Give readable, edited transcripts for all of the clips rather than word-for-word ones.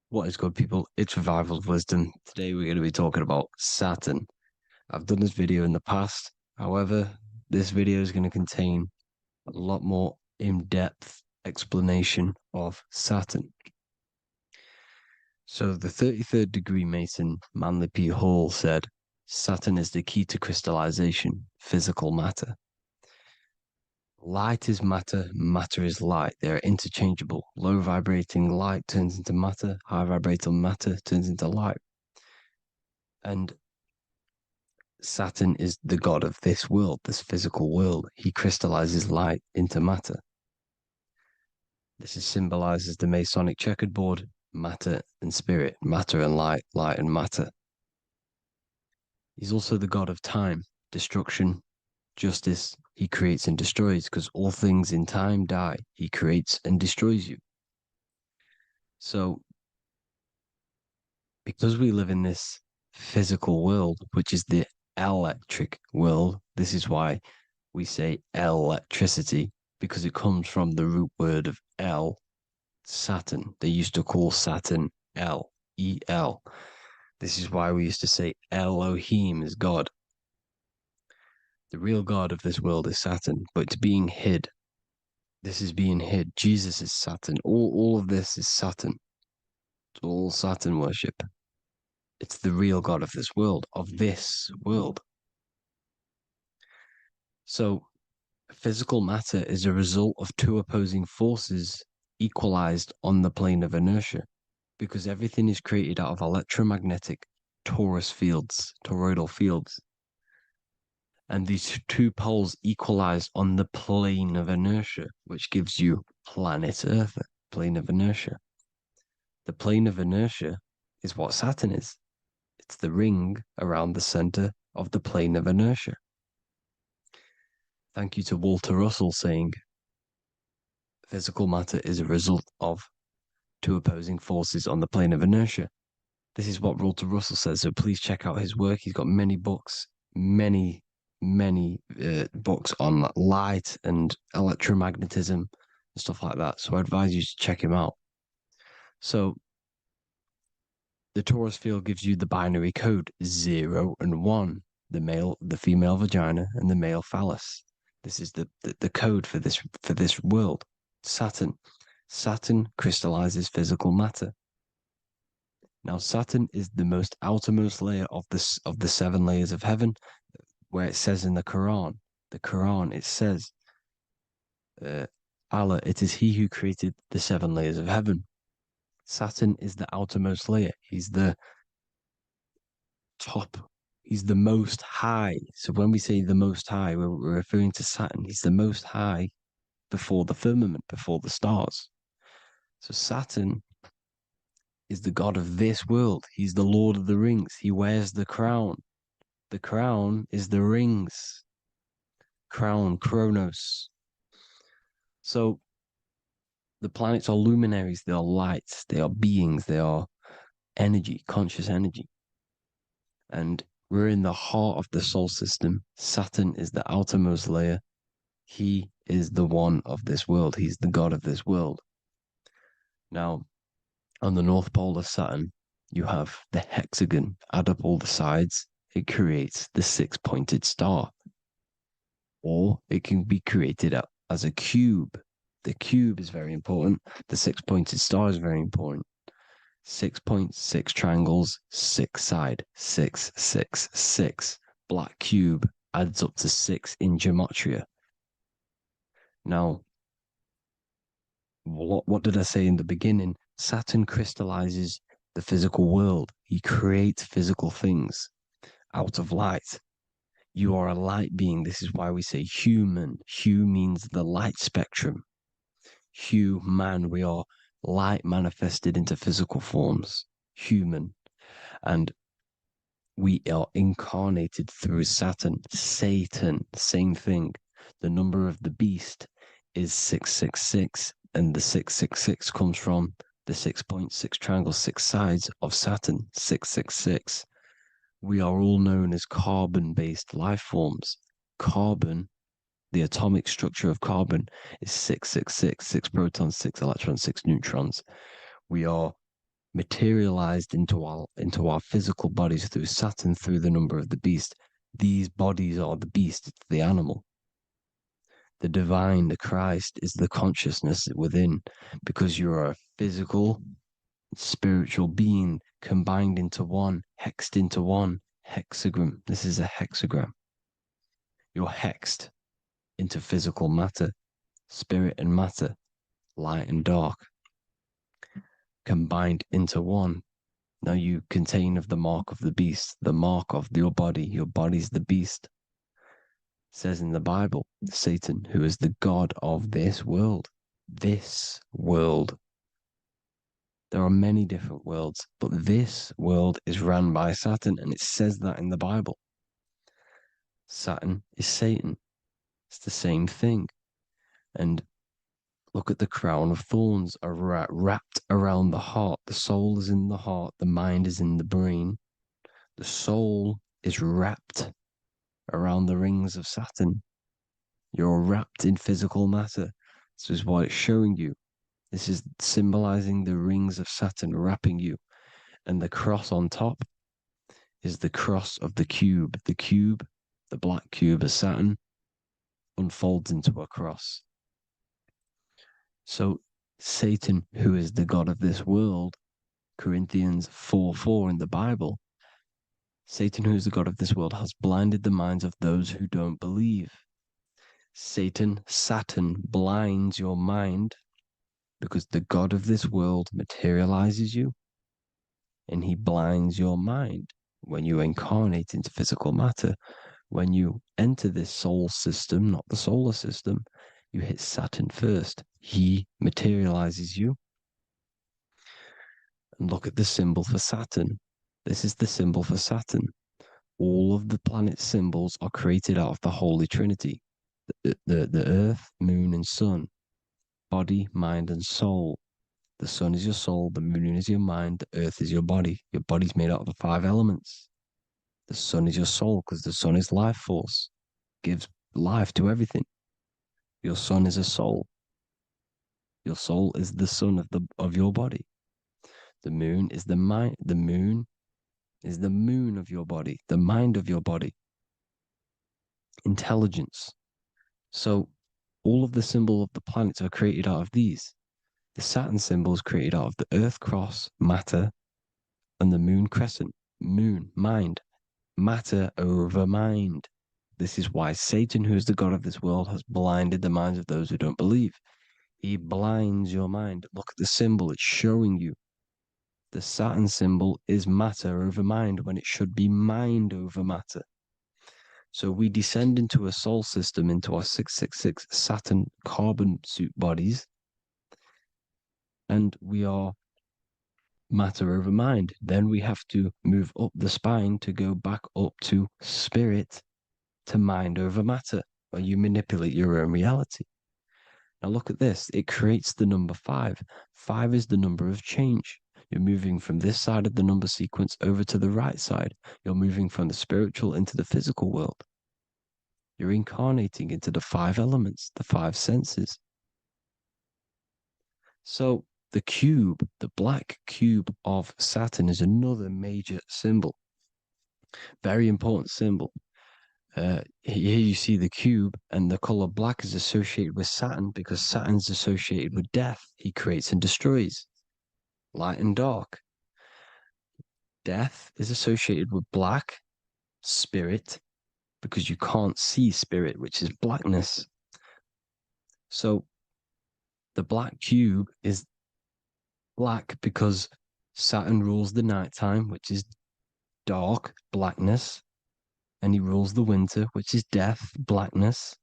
What is good, people? It's Revival of Wisdom. Today we're going to be talking about Saturn. I've done this video in the past. However, this video is going to contain a lot more in-depth explanation of Saturn. So the 33rd degree Mason, Manly P. Hall, said, Saturn is the key to crystallization, physical matter. Light is matter, matter is light. They are interchangeable. Low vibrating light turns into matter, high vibrating matter turns into light. And Saturn is the god of this world, this physical world. He crystallizes light into matter. This is symbolized as the Masonic checkered board, matter and spirit, matter and light, light and matter. He's also the god of time, destruction, justice. He creates and destroys, because all things in time die. He creates and destroys you. So, because we live in this physical world, which is the electric world, this is why we say electricity, because it comes from the root word of El, Saturn. They used to call Saturn El, E-L. This is why we used to say Elohim is God. The real God of this world is Saturn, but it's being hid. This is being hid. Jesus is Saturn. All of this is Saturn. It's all Saturn worship. It's the real God of this world, So, physical matter is a result of two opposing forces equalized on the plane of inertia, because everything is created out of electromagnetic toroidal fields. And these two poles equalize on the plane of inertia, which gives you planet Earth, plane of inertia. The plane of inertia is what Saturn is. It's the ring around the center of the plane of inertia. Thank you to Walter Russell saying, physical matter is a result of two opposing forces on the plane of inertia. This is what Walter Russell says, so please check out his work. He's got many books, many books on light and electromagnetism and stuff like that. So I advise you to check him out. So the torus field gives you the binary code 0 and 1, the female vagina and the male phallus. This is the code for this world. Saturn crystallizes physical matter. Now Saturn is the most outermost layer of the 7 layers of heaven, where it says in the Quran, it says, Allah, it is he who created the 7 layers of heaven. Saturn is the outermost layer. He's the top. He's the most high. So when we say the most high, we're referring to Saturn. He's the most high before the firmament, before the stars. So Saturn is the god of this world. He's the Lord of the Rings. He wears the crown. The crown is the rings. Crown, Kronos. So the planets are luminaries. They are lights. They are beings. They are energy, conscious energy. And we're in the heart of the solar system. Saturn is the outermost layer. He is the one of this world. He's the god of this world. Now, on the North Pole of Saturn, you have the hexagon. Add up all the sides. It creates the 6-pointed star. Or it can be created as a cube. The cube is very important. The 6-pointed star is very important. 6 points, 6 triangles, 6 side, 6, 6, 6. Black cube adds up to 6 in gematria. Now, what did I say in the beginning? Saturn crystallizes the physical world. He creates physical things out of light. You are a light being. This is why we say human. Hue means the light spectrum. Hue, man, we are light manifested into physical forms, human. And we are incarnated through Saturn. Satan, same thing. The number of the beast is 666, and the 666 comes from the 6.6 triangle, 6 sides of Saturn, 666. We are all known as carbon-based life forms. Carbon The atomic structure of carbon is 666, 6 protons, 6 electrons, 6 neutrons. We are materialized into our physical bodies through Saturn, through the number of the beast. These bodies are the beast, it's the animal. The divine, the Christ, is the consciousness within, because you're a physical, spiritual being combined into one, hexed into one. Hexagram. This is a hexagram. You're hexed into physical matter, spirit and matter, light and dark, combined into one. Now you contain of the mark of the beast, the mark of your body. Your body's the beast. It says in the Bible, Satan, who is the god of this world. This world. There are many different worlds, but this world is run by Saturn, and it says that in the Bible. Saturn is Satan. It's the same thing. And look at the crown of thorns are wrapped around the heart. The soul is in the heart. The mind is in the brain. The soul is wrapped around the rings of Saturn. You're wrapped in physical matter. This is what it's showing you. This is symbolizing the rings of Saturn wrapping you. And the cross on top is the cross of the cube. The cube, the black cube of Saturn, unfolds into a cross. So Satan, who is the god of this world, Corinthians 4:4 in the Bible, Satan, who is the god of this world, has blinded the minds of those who don't believe. Satan blinds your mind because the god of this world materializes you, and he blinds your mind when you incarnate into physical matter. When you enter this soul system, not the solar system, you hit Saturn first. He materializes you. And look at the symbol for Saturn. This is the symbol for Saturn. All of the planet symbols are created out of the Holy Trinity. The Earth, Moon, and Sun. Body, mind, and soul. The Sun is your soul, the Moon is your mind, the Earth is your body. Your body's made out of the 5 elements. The Sun is your soul because the Sun is life force. Gives life to everything. Your Sun is a soul. Your soul is the sun of your body. The Moon is the mind. The Moon is the moon of your body, the mind of your body. Intelligence. So all of the symbols of the planets are created out of these. The Saturn symbol is created out of the Earth cross, matter, and the Moon crescent, moon, mind, matter over mind. This is why Satan, who is the god of this world, has blinded the minds of those who don't believe. He blinds your mind. Look at the symbol, it's showing you. The Saturn symbol is matter over mind when it should be mind over matter. So we descend into a soul system, into our 666 Saturn carbon suit bodies, and we are matter over mind. Then we have to move up the spine to go back up to spirit, to mind over matter, where you manipulate your own reality. Now look at this. It creates the number 5. 5 is the number of change. You're moving from this side of the number sequence over to the right side. You're moving from the spiritual into the physical world. You're incarnating into the 5 elements, the 5 senses. So the cube, the black cube of Saturn, is another major symbol. Very important symbol. Here you see the cube, and the color black is associated with Saturn because Saturn's associated with death. He creates and destroys. Light and dark. Death is associated with black, spirit, because you can't see spirit, which is blackness. So the black cube is black because Saturn rules the nighttime, which is dark, blackness, and he rules the winter, which is death, blackness.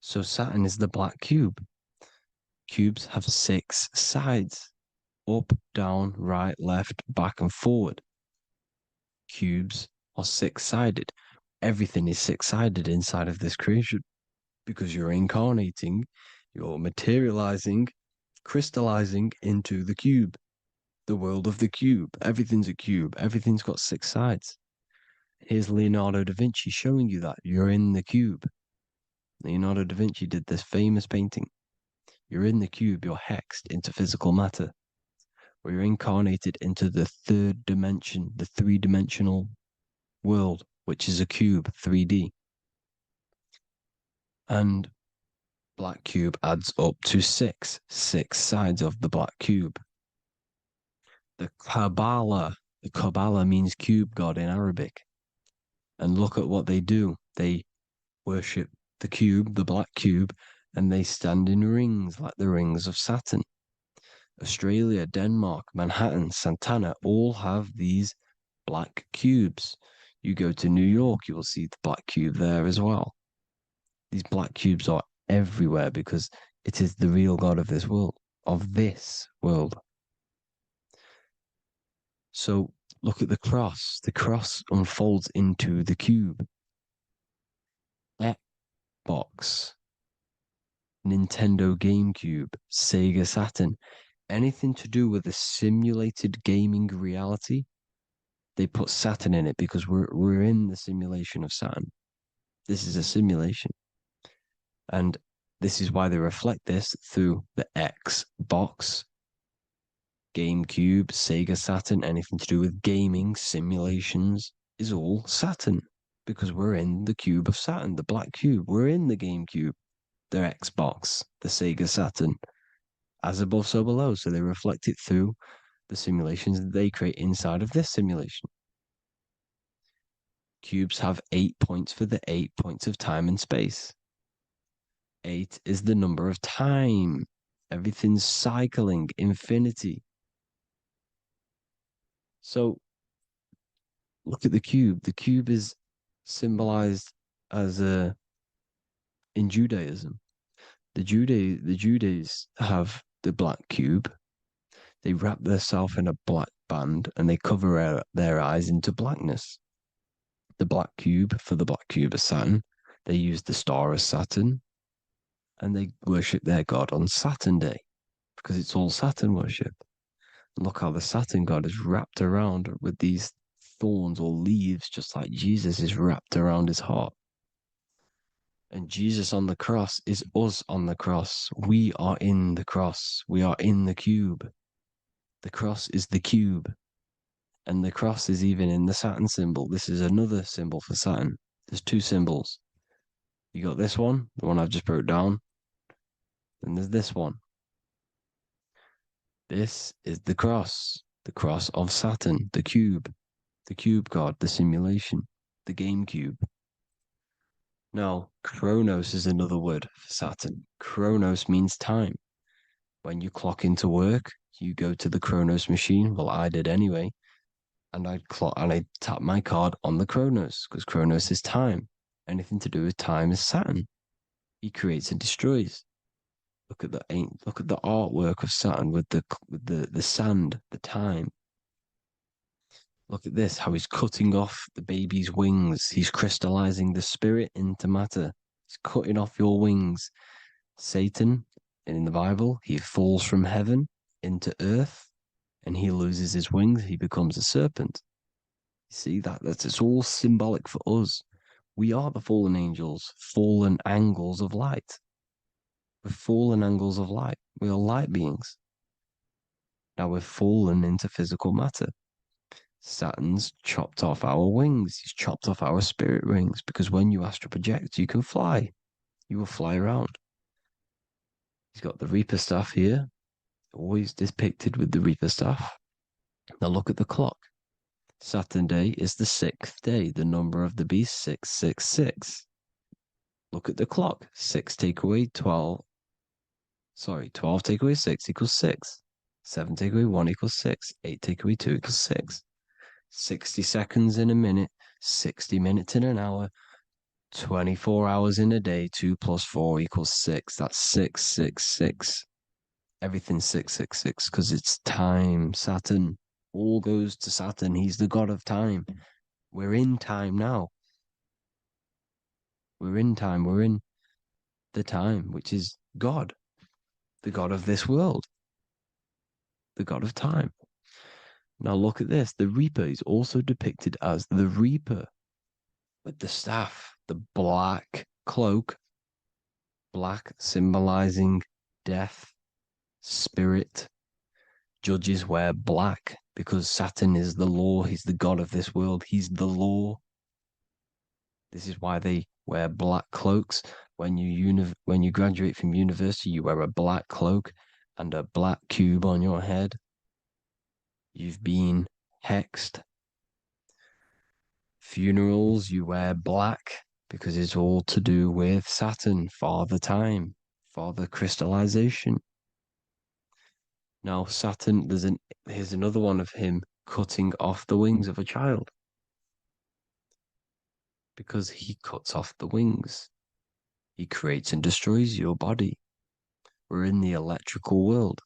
So Saturn is the black cube. Cubes have 6 sides: up, down, right, left, back, and forward. Cubes are 6-sided. Everything is 6-sided inside of this creation because you're incarnating, you're materializing, crystallizing into the cube, the world of the cube. Everything's a cube. Everything's got 6 sides. Here's Leonardo da Vinci showing you that you're in the cube. Leonardo da Vinci did this famous painting. You're in the cube, you're hexed into physical matter, or you're incarnated into the third dimension, the three-dimensional world, which is a cube, 3D. And black cube adds up to six sides of the black cube. The Kabbalah means cube god in Arabic. And look at what they do. They worship the cube, the black cube, and they stand in rings like the rings of Saturn. Australia, Denmark, Manhattan, Santana all have these black cubes. You go to New York, you will see the black cube there as well. These black cubes are everywhere because it is the real God of this world, So look at the cross. The cross unfolds into the cube. Xbox, Nintendo GameCube, Sega Saturn, anything to do with a simulated gaming reality, they put Saturn in it because we're in the simulation of Saturn. This is a simulation. And this is why they reflect this through the Xbox, GameCube, Sega Saturn, anything to do with gaming, simulations, is all Saturn. Because we're in the cube of Saturn, the black cube. We're in the GameCube, the Xbox, the Sega Saturn. As above, so below. So they reflect it through the simulations that they create inside of this simulation. Cubes have 8 points for the 8 points of time and space. 8 is the number of time. Everything's cycling, infinity. So look at the cube. The cube is symbolized as in Judaism. The Judays have the black cube. They wrap themselves in a black band and they cover their eyes into blackness. The black cube for the black cube of Saturn. They use the star of Saturn and they worship their god on Saturn Day because it's all Saturn worship. And look how the Saturn god is wrapped around with these thorns or leaves, just like Jesus is wrapped around his heart. And Jesus on the cross is us on the cross. We are in the cross. We are in the cube. The cross is the cube. And the cross is even in the Saturn symbol. This is another symbol for Saturn. There's two symbols. You got this one, the one I've just broke down. And there's this one. This is the cross of Saturn, the cube god, the simulation, the game cube. Now, Chronos is another word for Saturn. Chronos means time. When you clock into work, you go to the Chronos machine. Well, I did anyway. And I tap my card on the Chronos because Chronos is time. Anything to do with time is Saturn. He creates and destroys. Look at the artwork of Saturn with the sand, the time. Look at this, how he's cutting off the baby's wings. He's crystallizing the spirit into matter. He's cutting off your wings. Satan, in the Bible, he falls from heaven into earth and he loses his wings. He becomes a serpent. You see, it's all symbolic for us. We are the fallen angels, fallen angles of light. We're fallen angles of light. We are light beings. Now we're fallen into physical matter. Saturn's chopped off our wings. He's chopped off our spirit wings because when you astral project, you can fly. You will fly around. He's got the Reaper staff here, always depicted with the Reaper staff. Now look at the clock. Saturn Day is the 6th day, the number of the beast, 666. Look at the clock. 6 take away 12. 12 take away 6 equals 6. 7 take away 1 equals 6. 8 take away 2 equals 6. 60 seconds in a minute, 60 minutes in an hour, 24 hours in a day, 2 plus 4 equals 6. That's 666. Everything's 666 because it's time. Saturn all goes to Saturn. He's the god of time. We're in time now. We're in time. We're in the time, which is God, the god of this world, the god of time. Now look at this. The Reaper is also depicted as the Reaper with the staff, the black cloak, Black symbolizing death, spirit. Judges wear black because Saturn is the law. He's the god of this world. He's the law. This is why they wear black cloaks. When you graduate from university, you wear a black cloak and a black cube on your head. You've been hexed. Funerals, you wear black because it's all to do with Saturn, Father Time, Father Crystallization. Now, Saturn, here's another one of him cutting off the wings of a child. Because he cuts off the wings. He creates and destroys your body. We're in the electrical world.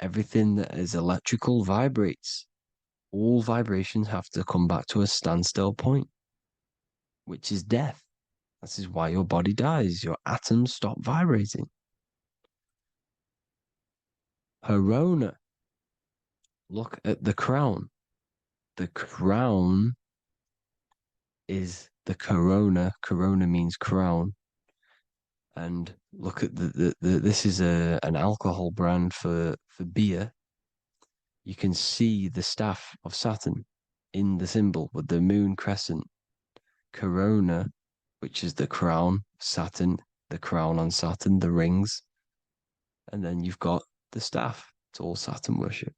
Everything that is electrical vibrates. All vibrations have to come back to a standstill point, which is death. This is why your body dies. Your atoms stop vibrating. Corona. Look at the crown. The crown is the corona. Corona means crown. And look at this is an alcohol brand for beer. You can see the staff of Saturn in the symbol with the moon crescent. Corona, which is the crown, Saturn, the crown on Saturn, the rings. And then you've got the staff. It's all Saturn worship.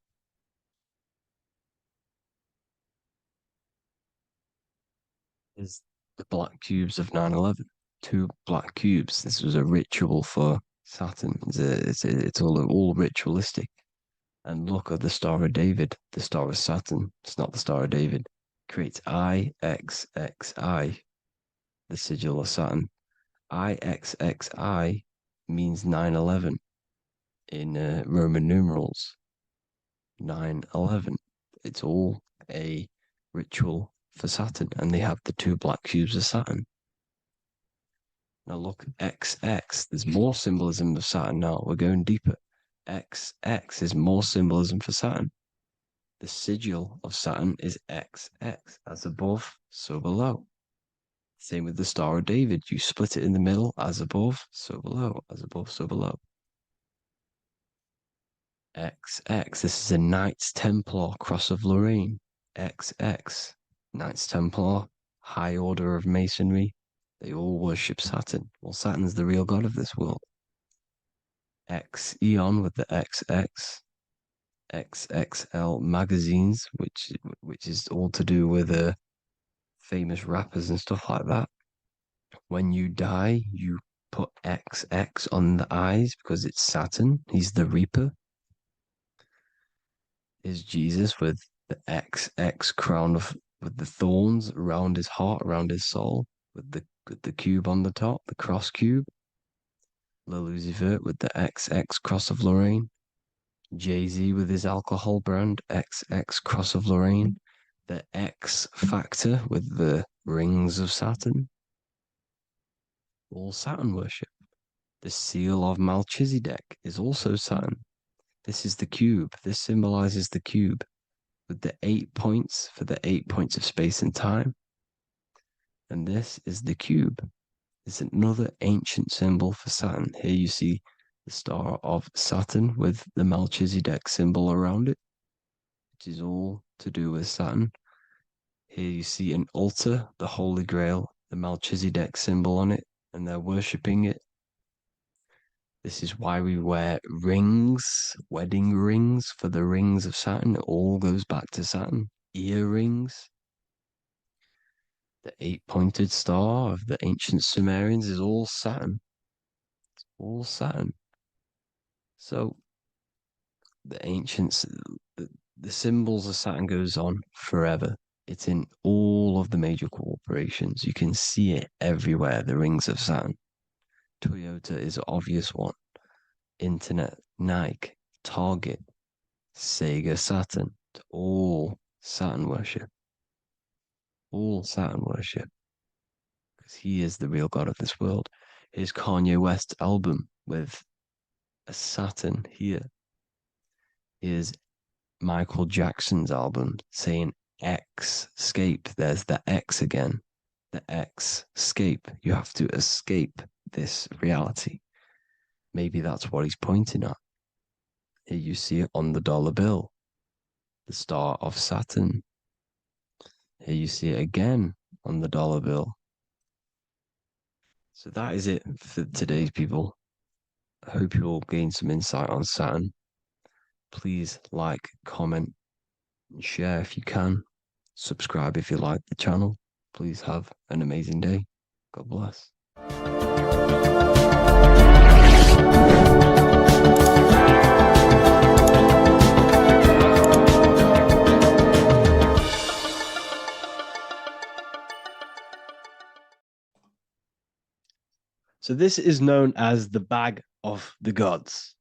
Is the black cubes of 9/11. Two black cubes. This was a ritual for Saturn. It's all ritualistic. And look at the Star of David, the Star of Saturn. It's not the Star of David. Creates IXXI, the sigil of Saturn. IXXI means 9/11 in Roman numerals. 9/11. It's all a ritual for Saturn, and they have the two black cubes of Saturn. Now look, XX. There's more symbolism of Saturn now. We're going deeper. XX is more symbolism for Saturn. The sigil of Saturn is XX, as above, so below. Same with the Star of David. You split it in the middle, as above, so below, as above, so below. XX, this is a Knights Templar Cross of Lorraine. XX, Knights Templar, high order of Masonry. They all worship Saturn. Well, Saturn's the real god of this world. X Eon with the XX. XXL magazines, which is all to do with famous rappers and stuff like that. When you die, you put XX on the eyes because it's Saturn. He's the Reaper. Is Jesus with the XX crown with the thorns around his heart, around his soul, with the cube on the top, the cross cube. Le Lucifer with the XX Cross of Lorraine. Jay-Z with his alcohol brand, XX Cross of Lorraine. The X Factor with the rings of Saturn. All Saturn worship. The seal of Melchizedek is also Saturn. This is the cube. This symbolizes the cube with the 8 points for the 8 points of space and time. And this is the cube. It's another ancient symbol for Saturn. Here you see the star of Saturn with the Melchizedek symbol around it, which is all to do with Saturn. Here you see an altar, the Holy Grail, the Melchizedek symbol on it, and they're worshipping it. This is why we wear rings, wedding rings for the rings of Saturn. It all goes back to Saturn. Earrings. The 8-pointed star of the ancient Sumerians is all Saturn. It's all Saturn. So the ancients, the symbols of Saturn goes on forever. It's in all of the major corporations. You can see it everywhere, the rings of Saturn. Toyota is an obvious one. Internet, Nike, Target, Sega, Saturn. It's all Saturn worship. All Saturn worship. Because he is the real god of this world. Here's Kanye West's album with a Saturn here. Here's Michael Jackson's album saying X escape. There's the X again. The X escape. You have to escape this reality. Maybe that's what he's pointing at. Here you see it on the dollar bill, the star of Saturn. Here you see it again on the dollar bill. So that is it for today's people. I hope you all gain some insight on Saturn. Please like, comment, and share if you can. Subscribe if you like the channel. Please have an amazing day. God bless. So this is known as the bag of the gods.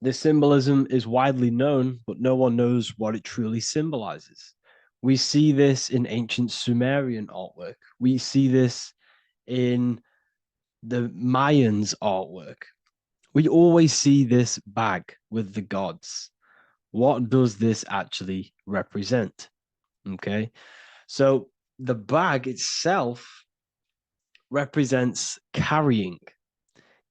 This symbolism is widely known, but no one knows what it truly symbolizes. We see this in ancient Sumerian artwork. We see this in the Mayans' artwork. We always see this bag with the gods. What does this actually represent? Okay, so the bag itself represents carrying.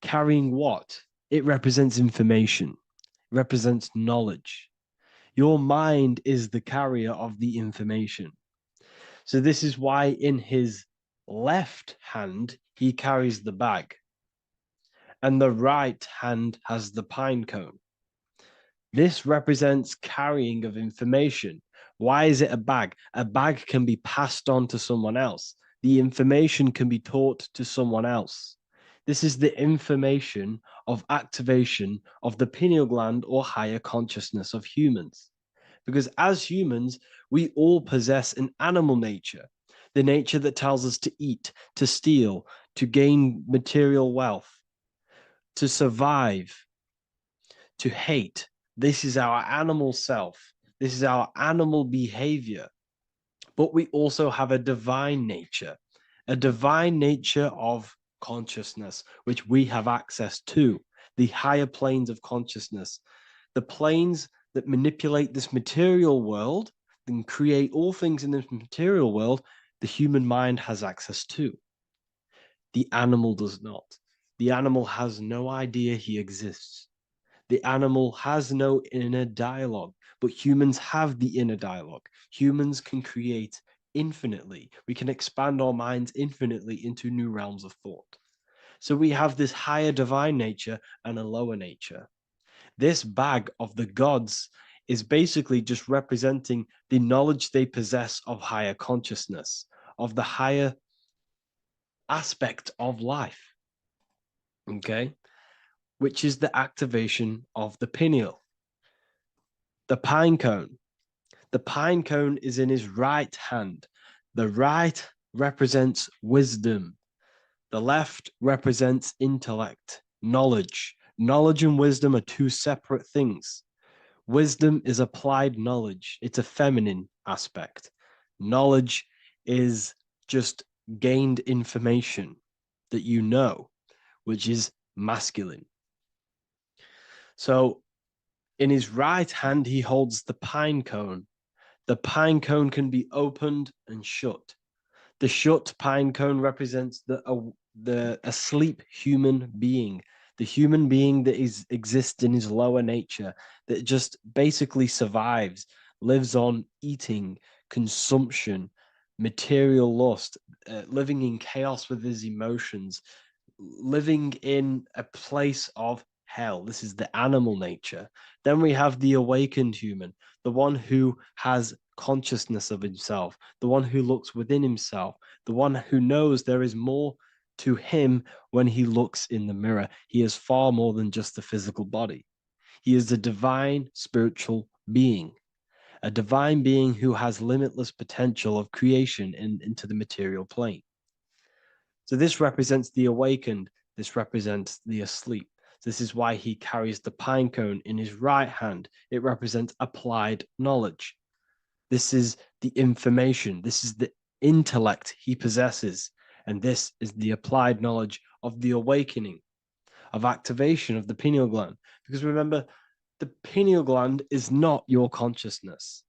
Carrying what? It represents information, it represents knowledge. Your mind is the carrier of the information. So this is why in his left hand, he carries the bag, and the right hand has the pine cone. This represents carrying of information. Why is it a bag? A bag can be passed on to someone else. The information can be taught to someone else. This is the information of activation of the pineal gland or higher consciousness of humans. Because as humans, we all possess an animal nature, the nature that tells us to eat, to steal, to gain material wealth, to survive, to hate. This is our animal self. This is our animal behavior. But we also have a divine nature of consciousness, which we have access to, the higher planes of consciousness, the planes that manipulate this material world and create all things in this material world. The human mind has access to. The animal does not. The animal has no idea he exists. The animal has no inner dialogue, but humans have the inner dialogue. Humans can create infinitely. We can expand our minds infinitely into new realms of thought. So we have this higher divine nature and a lower nature. This bag of the gods is basically just representing the knowledge they possess of higher consciousness, of the higher aspect of life. Okay? Which is the activation of the pineal. The pine cone. The pine cone is in his right hand. The right represents wisdom. The left represents intellect, knowledge. Knowledge and wisdom are two separate things. Wisdom is applied knowledge. It's a feminine aspect. Knowledge is just gained information that you know, which is masculine. So in his right hand, he holds the pine cone. The pine cone can be opened and shut. The shut pine cone represents the asleep human being, the human being that exists in his lower nature, that just basically survives, lives on eating, consumption, material lust, living in chaos with his emotions, living in a place of hell. This is the animal nature. Then we have the awakened human, the one who has consciousness of himself, the one who looks within himself, the one who knows there is more to him when he looks in the mirror. He is far more than just the physical body. He is a divine spiritual being, a divine being who has limitless potential of creation into the material plane. So this represents the awakened. This represents the asleep. This is why he carries the pine cone in his right hand. It represents applied knowledge. This is the information. This is the intellect he possesses. And this is the applied knowledge of the awakening, of activation of the pineal gland. Because remember, the pineal gland is not your consciousness.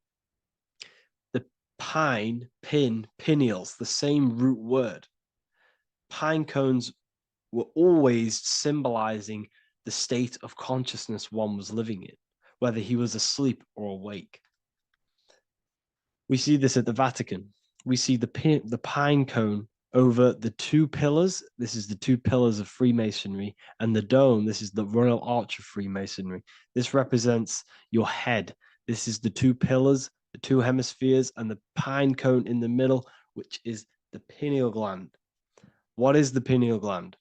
The pine, pineals, the same root word. Pine cones were always symbolizing the state of consciousness one was living in, whether he was asleep or awake. We see this at the Vatican. We see the pine cone over the two pillars. This is the two pillars of Freemasonry, and the dome. This is the Royal Arch of Freemasonry. This represents your head. This is the two pillars, the two hemispheres, and the pine cone in the middle, which is the pineal gland. What is the pineal gland?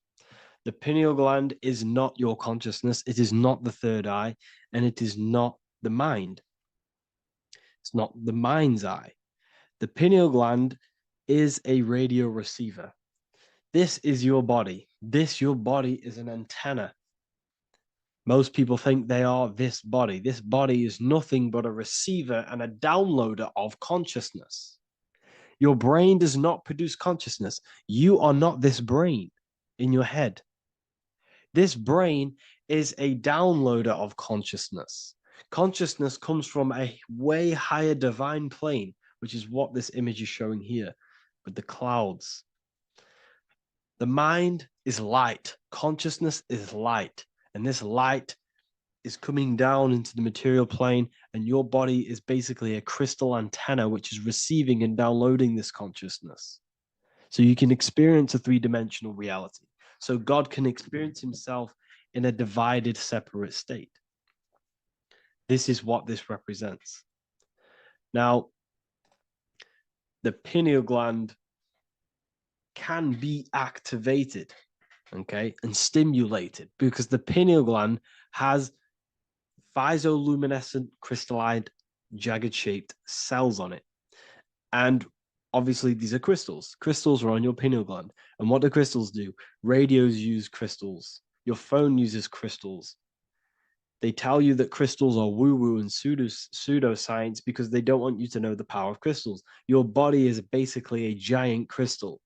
The pineal gland is not your consciousness. It is not the third eye, and it is not the mind. It's not the mind's eye. The pineal gland is a radio receiver. This is your body. Your body is an antenna. Most people think they are this body. This body is nothing but a receiver and a downloader of consciousness. Your brain does not produce consciousness. You are not this brain in your head. This brain is a downloader of consciousness. Consciousness comes from a way higher divine plane, which is what this image is showing here with the clouds. The mind is light. Consciousness is light. And this light is coming down into the material plane, and your body is basically a crystal antenna which is receiving and downloading this consciousness. So you can experience a three-dimensional reality. So God can experience himself in a divided, separate state. This is what this represents. Now, the pineal gland can be activated, okay, and stimulated, because the pineal gland has physioluminescent crystalline jagged-shaped cells on it. And obviously, these are crystals. Crystals are on your pineal gland. And what do crystals do? Radios use crystals. Your phone uses crystals. They tell you that crystals are woo-woo and pseudoscience because they don't want you to know the power of crystals. Your body is basically a giant crystal.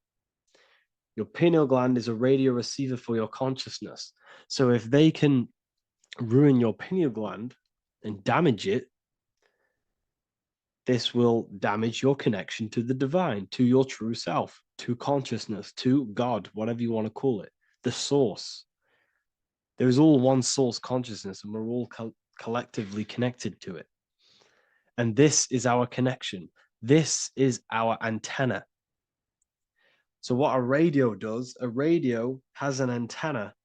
Your pineal gland is a radio receiver for your consciousness. So if they can ruin your pineal gland and damage it, this will damage your connection to the divine, to your true self, to consciousness, to God, whatever you want to call it, the source. There is all one source consciousness, and we're all collectively connected to it. And this is our connection. This is our antenna. So what a radio does, a radio has an antenna,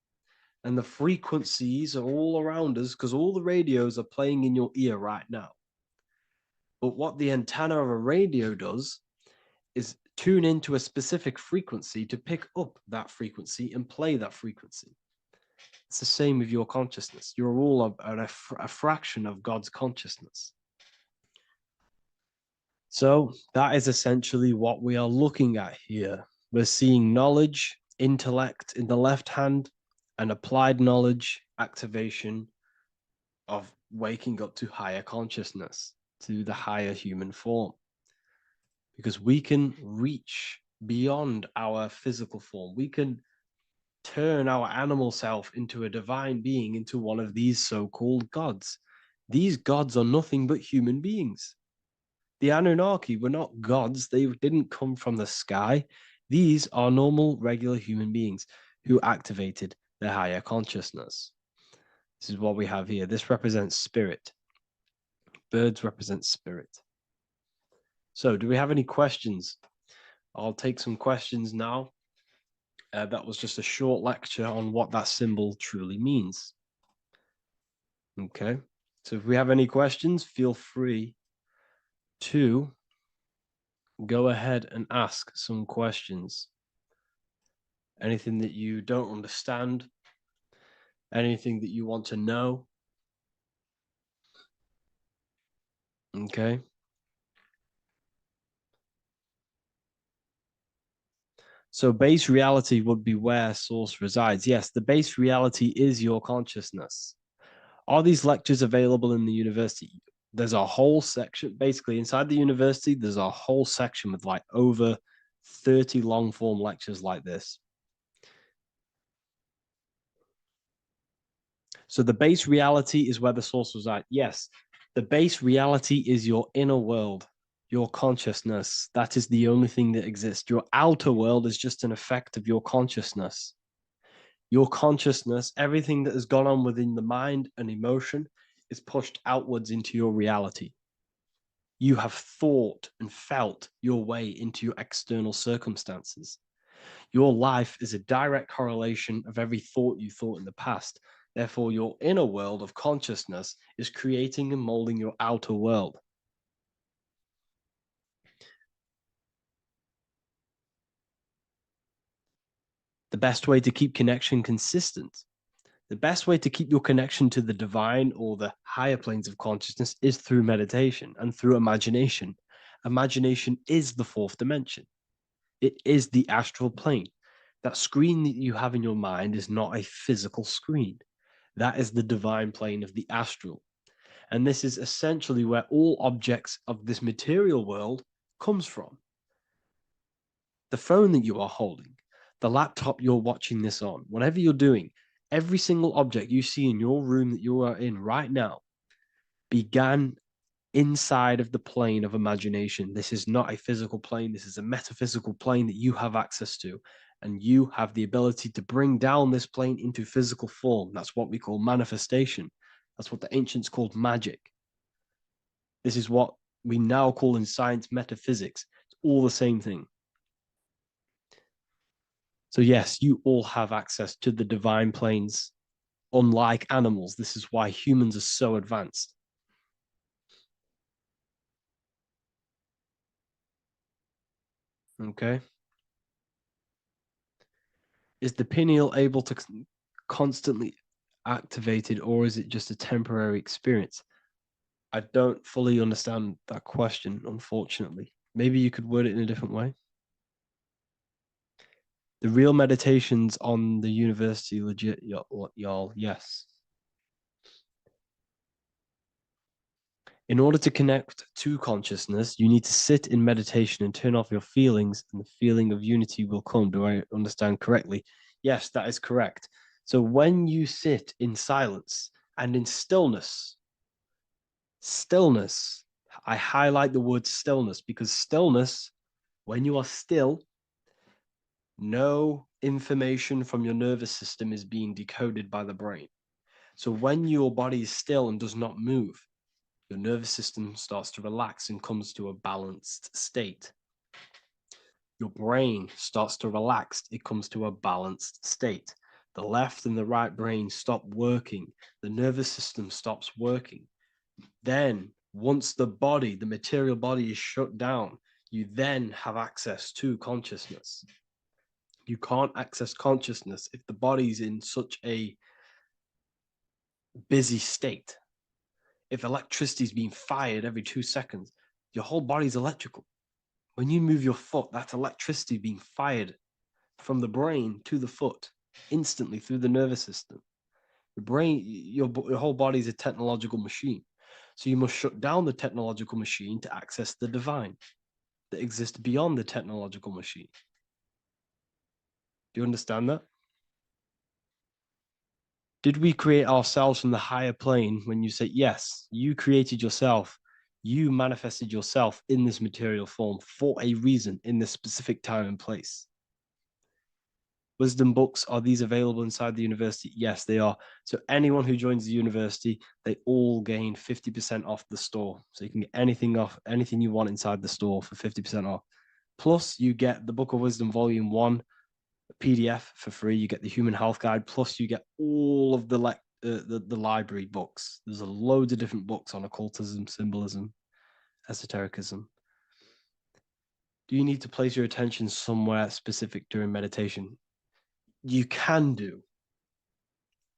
and the frequencies are all around us because all the radios are playing in your ear right now. But what the antenna of a radio does is tune into a specific frequency to pick up that frequency and play that frequency. It's the same with your consciousness. You're all a fraction of God's consciousness. So that is essentially what we are looking at here. We're seeing knowledge, intellect in the left hand, and applied knowledge, activation of waking up to higher consciousness, to the higher human form. Because we can reach beyond our physical form. We can turn our animal self into a divine being, into one of these so-called gods. These gods are nothing but human beings. The Anunnaki were not gods. They didn't come from the sky. These are normal, regular human beings who activated their higher consciousness. This is what we have here. This represents spirit. Birds represent spirit. So do we have any questions? I'll take some questions now. That was just a short lecture on what that symbol truly means. Okay, so if we have any questions, feel free to go ahead and ask some questions. Anything that you don't understand, anything that you want to know. Okay. So base reality would be where source resides. Yes, the base reality is your consciousness. Are these lectures available in the university? There's a whole section, basically inside the university, there's a whole section with like over 30 long form lectures like this. So the base reality is where the source resides. Yes, the base reality is your inner world, your consciousness. That is the only thing that exists. Your outer world is just an effect of your consciousness. Your consciousness, everything that has gone on within the mind and emotion, is pushed outwards into your reality. You have thought and felt your way into your external circumstances. Your life is a direct correlation of every thought you thought in the past. Therefore, your inner world of consciousness is creating and molding your outer world. The best way to keep connection consistent, the best way to keep your connection to the divine or the higher planes of consciousness is through meditation and through imagination. Imagination is the fourth dimension. It is the astral plane. That screen that you have in your mind is not a physical screen. That is the divine plane of the astral. And this is essentially where all objects of this material world comes from. The phone that you are holding, the laptop you're watching this on, whatever you're doing, every single object you see in your room that you are in right now began inside of the plane of imagination. This is not a physical plane. This is a metaphysical plane that you have access to. And you have the ability to bring down this plane into physical form. That's what we call manifestation. That's what the ancients called magic. This is what we now call in science metaphysics. It's all the same thing. So yes, you all have access to the divine planes. Unlike animals, this is why humans are so advanced. Okay. Is the pineal able to constantly activated, or is it just a temporary experience? I don't fully understand that question, unfortunately. Maybe you could word it in a different way. The real meditations on the university, legit, y'all, yes. In order to connect to consciousness, you need to sit in meditation and turn off your feelings, and the feeling of unity will come. Do I understand correctly? Yes, that is correct. So when you sit in silence and in stillness, stillness, I highlight the word stillness because stillness, when you are still, no information from your nervous system is being decoded by the brain. So when your body is still and does not move, your nervous system starts to relax and comes to a balanced state. Your brain starts to relax, it comes to a balanced state. The left and the right brain stop working, the nervous system stops working. Then, once the body, the material body is shut down, you then have access to consciousness. You can't access consciousness if the body's in such a busy state. If electricity is being fired every 2 seconds, your whole body's electrical. When you move your foot, that's electricity being fired from the brain to the foot instantly through the nervous system. The brain, your whole body is a technological machine. So you must shut down the technological machine to access the divine that exists beyond the technological machine. Do you understand that? Did we create ourselves from the higher plane? When you say yes, you created yourself, you manifested yourself in this material form for a reason in this specific time and place. Wisdom books, are these available inside the university? Yes, they are. So anyone who joins the university, they all gain 50% off the store. So you can get anything off, anything you want inside the store for 50% off. Plus, you get the Book of Wisdom Volume 1 PDF for free. You get the Human Health Guide. Plus, you get all of the library books. There's a loads of different books on occultism, symbolism, esotericism. Do you need to place your attention somewhere specific during meditation? You can do.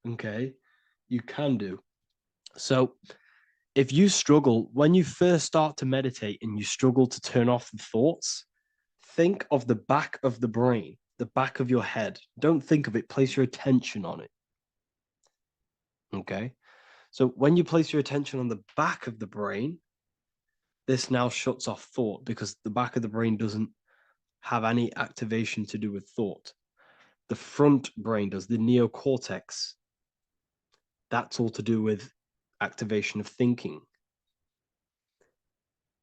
Okay, you can do. So if you struggle, when you first start to meditate and you struggle to turn off the thoughts, think of the back of the brain, the back of your head. Don't think of it, place your attention on it. Okay, so when you place your attention on the back of the brain, this now shuts off thought because the back of the brain doesn't have any activation to do with thought. The front brain does, the neocortex. That's all to do with activation of thinking.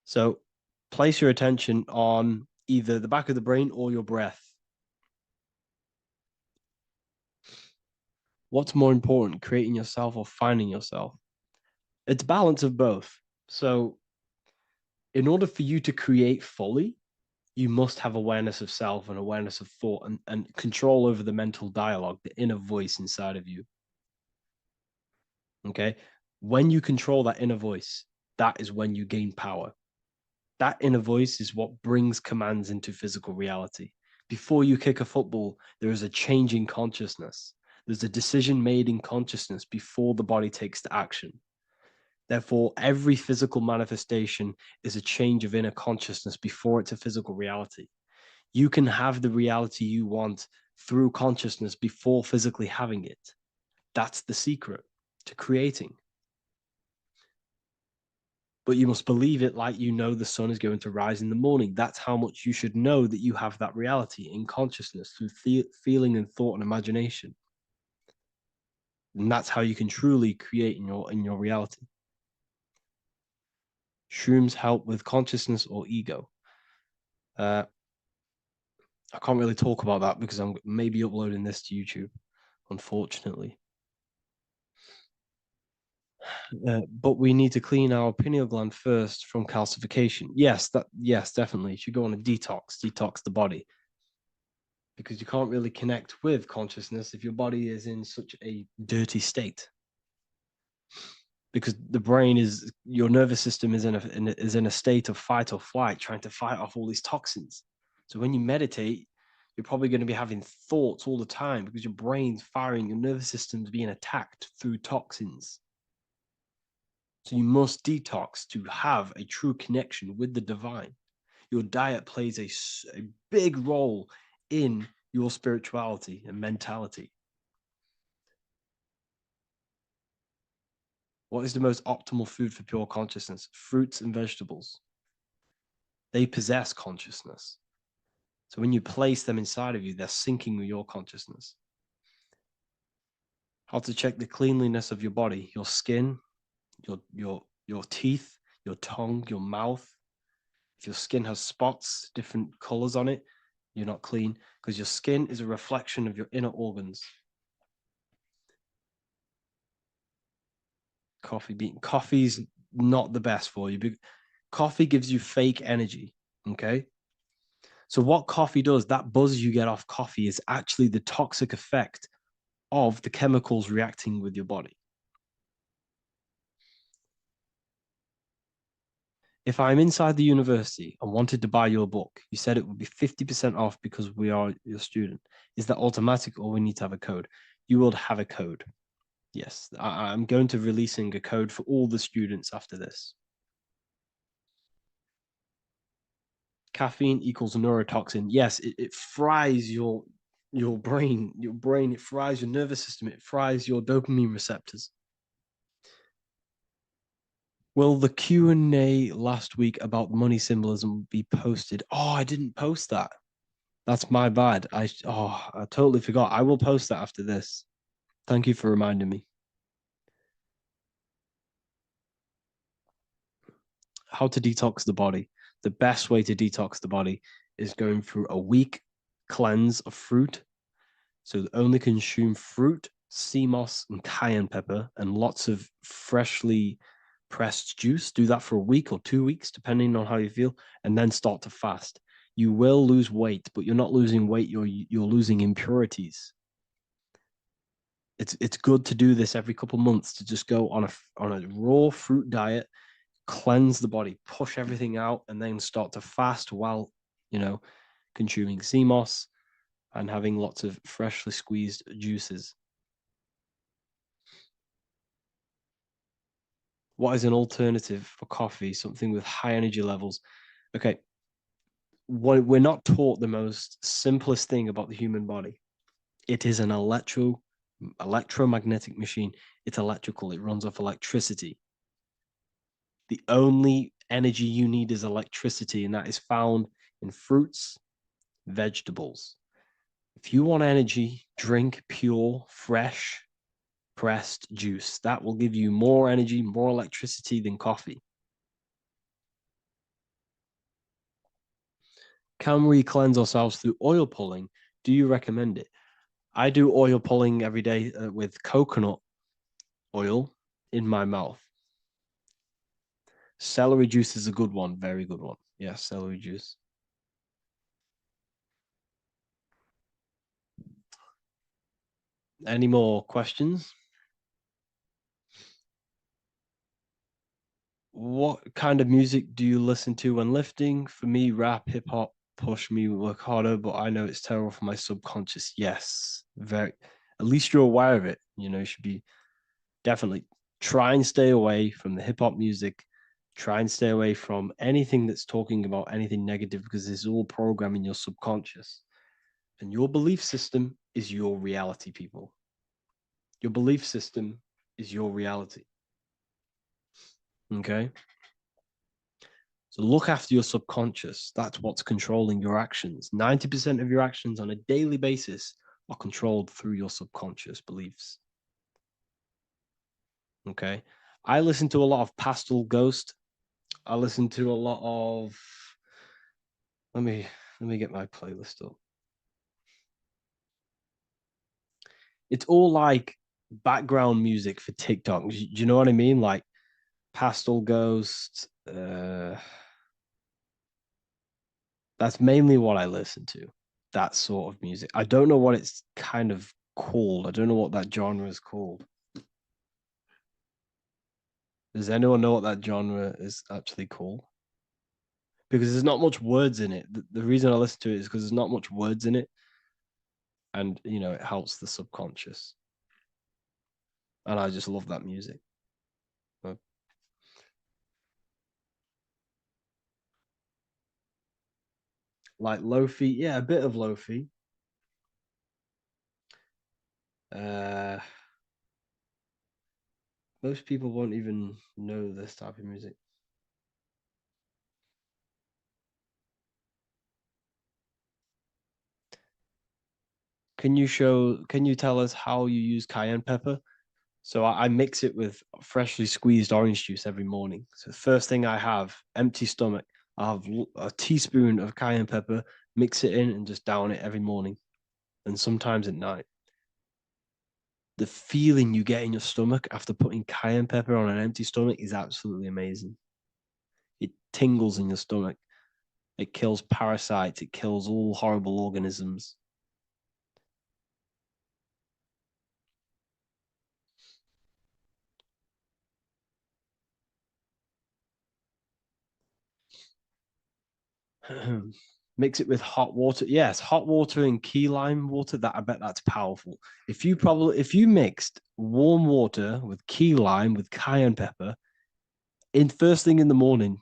So place your attention on either the back of the brain or your breath. What's more important, creating yourself or finding yourself? It's balance of both. So in order for you to create fully, you must have awareness of self and awareness of thought and control over the mental dialogue, the inner voice inside of you. Okay. When you control that inner voice, that is when you gain power. That inner voice is what brings commands into physical reality. Before you kick a football, there is a change in consciousness. There's a decision made in consciousness before the body takes the action. Therefore, every physical manifestation is a change of inner consciousness before it's a physical reality. You can have the reality you want through consciousness before physically having it. That's the secret to creating. But you must believe it like you know the sun is going to rise in the morning. That's how much you should know that you have that reality in consciousness through feeling and thought and imagination. And that's how you can truly create in your reality. Shrooms help with consciousness or ego. I can't really talk about that because I'm maybe uploading this to YouTube, unfortunately. But we need to clean our pineal gland first from calcification. Yes, definitely. You should go on a detox the body. Because you can't really connect with consciousness if your body is in such a dirty state. Because the brain is, your nervous system is in a state of fight or flight, trying to fight off all these toxins. So when you meditate, you're probably going to be having thoughts all the time because your brain's firing, your nervous system's being attacked through toxins. So you must detox to have a true connection with the divine. Your diet plays a big role in your spirituality and mentality. What is the most optimal food for pure consciousness? Fruits and vegetables. They possess consciousness. So when you place them inside of you, they're syncing with your consciousness. How to check the cleanliness of your body, your skin, your teeth, your tongue, your mouth. If your skin has spots, different colors on it, you're not clean because your skin is a reflection of your inner organs. Coffee's not the best for you. Coffee gives you fake energy. Okay. So what coffee does, that buzz you get off coffee is actually the toxic effect of the chemicals reacting with your body. If I'm inside the university and wanted to buy your book, you said it would be 50% off because we are your student. Is that automatic or we need to have a code? You will have a code. Yes, I'm going to releasing a code for all the students after this. Caffeine equals neurotoxin. Yes, it fries your brain, it fries your nervous system, it fries your dopamine receptors. Will the Q&A last week about money symbolism be posted? Oh, I didn't post that. That's my bad. I totally forgot. I will post that after this. Thank you for reminding me. How to detox the body. The best way to detox the body is going through a week cleanse of fruit. So only consume fruit, sea moss, and cayenne pepper, and lots of freshly pressed juice. Do that for a week or 2 weeks, depending on how you feel, and then start to fast. You will lose weight, but you're not losing weight, you're losing impurities. It's good to do this every couple months, to just go on a raw fruit diet, cleanse the body, push everything out, and then start to fast while, consuming sea moss and having lots of freshly squeezed juices. What is an alternative for coffee? Something with high energy levels. Okay. We're not taught the most simplest thing about the human body. It is an electromagnetic machine. It's electrical. It runs off electricity. The only energy you need is electricity, and that is found in fruits, vegetables. If you want energy, drink pure, fresh, pressed juice. That will give you more energy, more electricity than coffee. Can we cleanse ourselves through oil pulling? Do you recommend it? I do oil pulling every day with coconut oil in my mouth. Celery juice is a good one, very good one. Yeah, celery juice. Any more questions? What kind of music do you listen to when lifting? For me, rap, hip hop push me work harder, but I know it's terrible for my subconscious. Yes, very. At least you're aware of it. You know, you should be definitely try and stay away from the hip hop music. Try and stay away from anything that's talking about anything negative because it's all programming your subconscious. And your belief system is your reality, people. Your belief system is your reality. Okay. So look after your subconscious. That's what's controlling your actions. 90% of your actions on a daily basis are controlled through your subconscious beliefs. Okay. I listen to a lot of Pastel Ghost. I listen to a lot of let me get my playlist up. It's all like background music for TikTok. Do you know what I mean? Like Pastel Ghost. That's mainly what I listen to. That sort of music. I don't know what it's kind of called. I don't know what that genre is called. Does anyone know what that genre is actually called? Because there's not much words in it. The reason I listen to it is because there's not much words in it. And, you know, it helps the subconscious. And I just love that music. Like Lofi, yeah, a bit of Lofi. Uh, most people won't even know this type of music. Can you tell us how you use cayenne pepper? So I mix it with freshly squeezed orange juice every morning. So the first thing I have, empty stomach, I have a teaspoon of cayenne pepper, mix it in and just down it every morning and sometimes at night. The feeling you get in your stomach after putting cayenne pepper on an empty stomach is absolutely amazing. It tingles in your stomach. It kills parasites. It kills all horrible organisms. Mix it with hot water. Yes, hot water and key lime water. That I bet that's powerful. If you mixed warm water with key lime with cayenne pepper in first thing in the morning,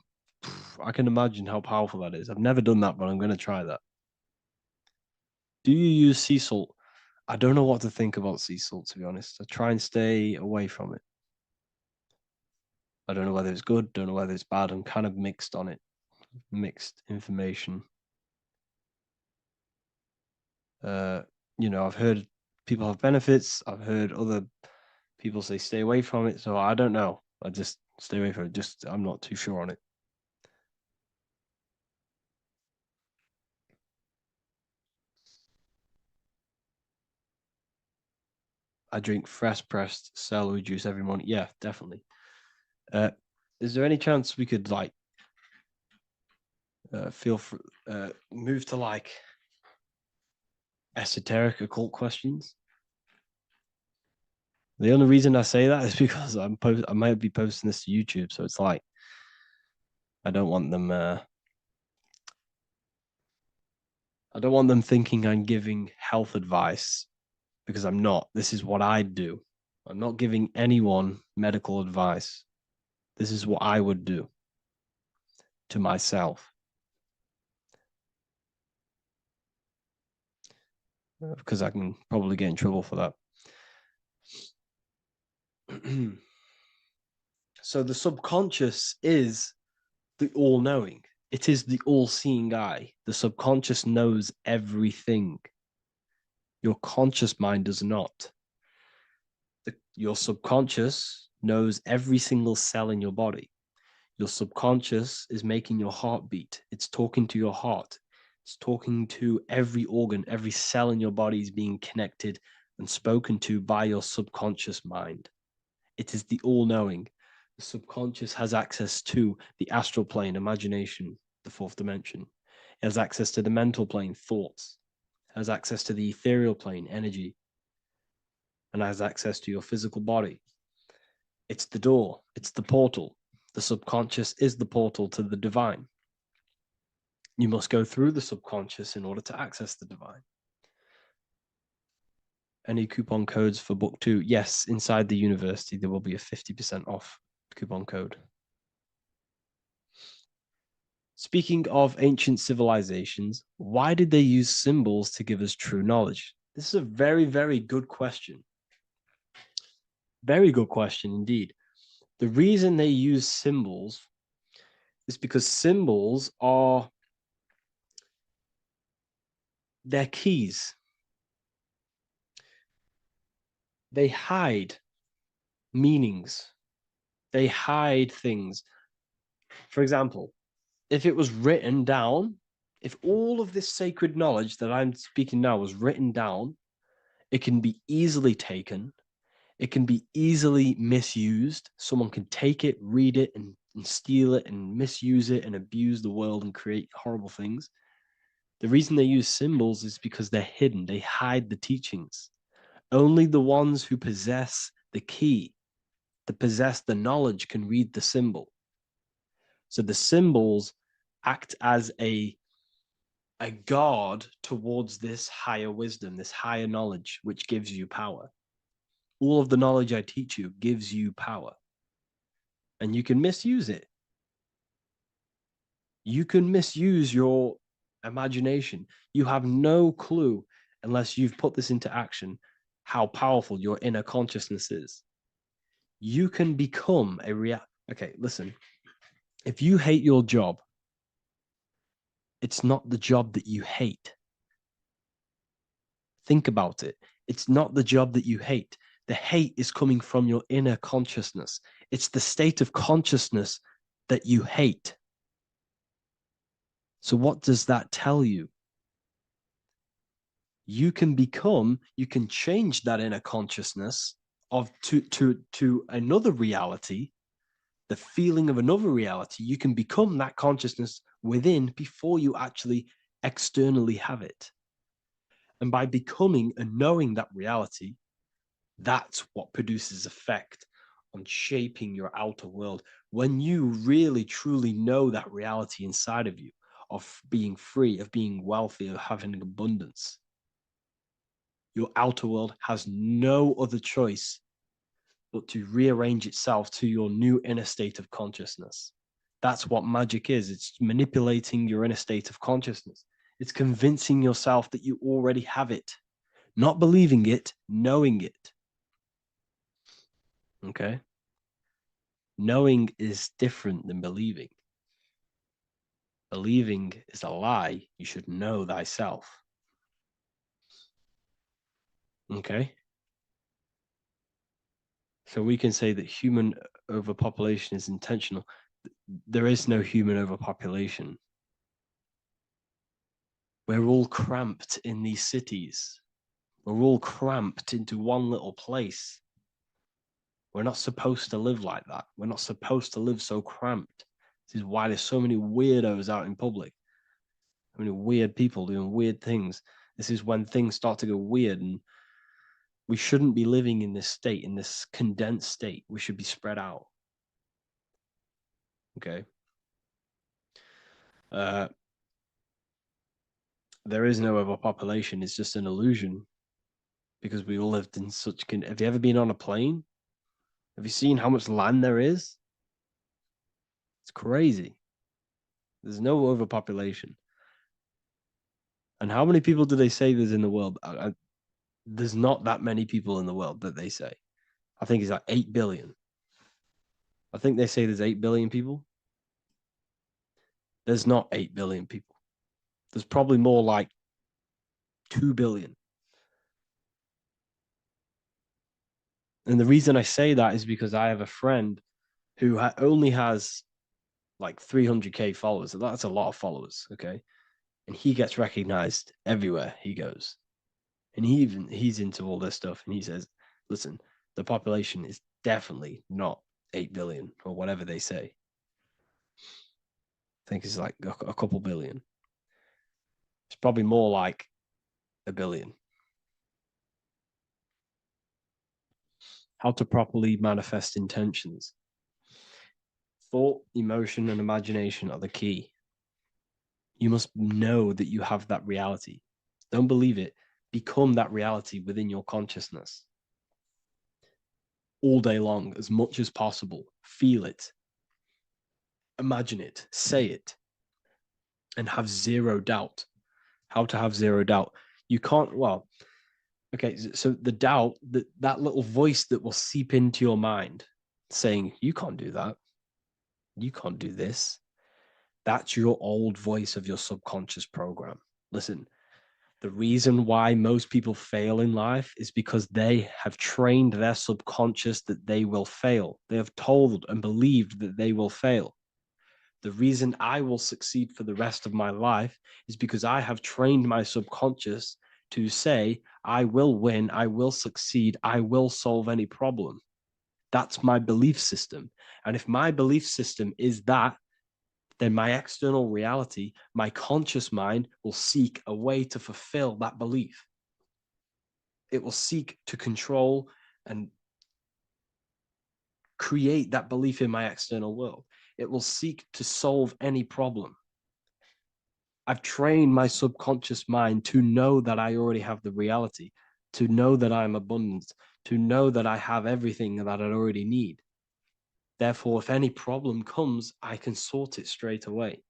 I can imagine how powerful that is. I've never done that, but I'm going to try that. Do you use sea salt? I don't know what to think about sea salt, to be honest. I try and stay away from it. I don't know whether it's good, don't know whether it's bad. I'm kind of mixed on it, mixed information. Uh, you know, I've heard people have benefits. I've heard other people say stay away from it. So I don't know. I just stay away from it. Just I'm not too sure on it. I drink fresh pressed celery juice every morning. Yeah, definitely. Uh, is there any chance we could like feel for move to like esoteric occult questions? The only reason I say that is because I might be posting this to YouTube, so it's like I don't want them. I don't want them thinking I'm giving health advice because I'm not. This is what I do. I'm not giving anyone medical advice. This is what I would do to myself because I can probably get in trouble for that. So the subconscious is the all knowing, it is the all seeing eye. The subconscious knows everything. Your conscious mind does not. Your subconscious knows every single cell in your body. Your subconscious is making your heart beat. It's talking to your heart. It's talking to every organ, every cell in your body is being connected and spoken to by your subconscious mind. It is the all-knowing. The subconscious has access to the astral plane, imagination, the fourth dimension. It has access to the mental plane, thoughts. It has access to the ethereal plane, energy. And has access to your physical body. It's the door. It's the portal. The subconscious is the portal to the divine. You must go through the subconscious in order to access the divine. Any coupon codes for book 2? Yes, inside the university, there will be a 50% off coupon code. Speaking of ancient civilizations, why did they use symbols to give us true knowledge? This is a very, very good question. Very good question indeed. The reason they use symbols is because symbols are their keys. They hide meanings. They hide things. For example, if it was written down, if all of this sacred knowledge that I'm speaking now was written down, it can be easily taken. It can be easily misused. Someone can take it, read it, and steal it and misuse it and abuse the world and create horrible things. The reason they use symbols is because they're hidden. They hide the teachings. Only the ones who possess the key, that possess the knowledge, can read the symbol. So the symbols act as a guard towards this higher wisdom, this higher knowledge, which gives you power. All of the knowledge I teach you gives you power. And you can misuse it. You can misuse your imagination. You have no clue, unless you've put this into action, how powerful your inner consciousness is. You can become a Okay, listen. If you hate your job, it's not the job that you hate. Think about it. It's not the job that you hate. The hate is coming from your inner consciousness. It's the state of consciousness that you hate. So what does that tell you? You can change that inner consciousness to another reality, the feeling of another reality. You can become that consciousness within before you actually externally have it. And by becoming and knowing that reality, that's what produces effect on shaping your outer world. When you really, truly know that reality inside of you, of being free, of being wealthy, of having abundance, your outer world has no other choice but to rearrange itself to your new inner state of consciousness. That's what magic is. It's manipulating your inner state of consciousness. It's convincing yourself that you already have it, not believing it, knowing it. Okay? Knowing is different than believing. Believing is a lie. You should know thyself. Okay? So we can say that human overpopulation is intentional. There is no human overpopulation. We're all cramped in these cities. We're all cramped into one little place. We're not supposed to live like that. We're not supposed to live so cramped. This is why there's so many weirdos out in public. So many weird people doing weird things. This is when things start to go weird, and we shouldn't be living in this state, in this condensed state. We should be spread out. Okay. There is no overpopulation. It's just an illusion, because we all lived in such. Have you ever been on a plane? Have you seen how much land there is? It's crazy. There's no overpopulation. And how many people do they say there's in the world? There's not that many people in the world that they say. I think it's like 8 billion. I think they say there's 8 billion people. There's not 8 billion people. There's probably more like 2 billion. And the reason I say that is because I have a friend who only has like 300K followers. That's a lot of followers, okay? And he gets recognized everywhere he goes. And he's into all this stuff. And he says, listen, the population is definitely not 8 billion or whatever they say. I think it's like a couple billion. It's probably more like a billion. How to properly manifest intentions. Thought, emotion, and imagination are the key. You must know that you have that reality. Don't believe it. Become that reality within your consciousness. All day long, as much as possible. Feel it. Imagine it. Say it. And have zero doubt. How to have zero doubt. You can't, well, okay, so the doubt, that little voice that will seep into your mind saying, you can't do that. You can't do this. That's your old voice of your subconscious program. Listen, the reason why most people fail in life is because they have trained their subconscious that they will fail. They have told and believed that they will fail. The reason I will succeed for the rest of my life is because I have trained my subconscious to say, I will win, I will succeed, I will solve any problem. That's my belief system. And if my belief system is that, then my external reality, my conscious mind will seek a way to fulfill that belief. It will seek to control and create that belief in my external world. It will seek to solve any problem. I've trained my subconscious mind to know that I already have the reality, to know that I'm abundant, to know that I have everything that I already need. Therefore, if any problem comes, I can sort it straight away.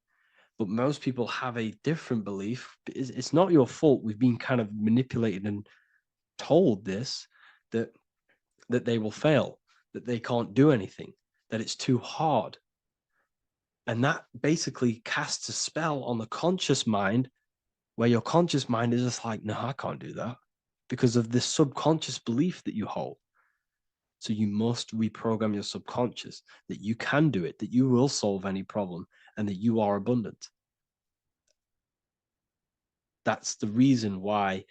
But most people have a different belief. It's not your fault. We've been kind of manipulated and told this, that they will fail, that they can't do anything, that it's too hard. And that basically casts a spell on the conscious mind, where your conscious mind is just like, no, I can't do that, because of this subconscious belief that you hold. So you must reprogram your subconscious that you can do it, that you will solve any problem, and that you are abundant. That's the reason why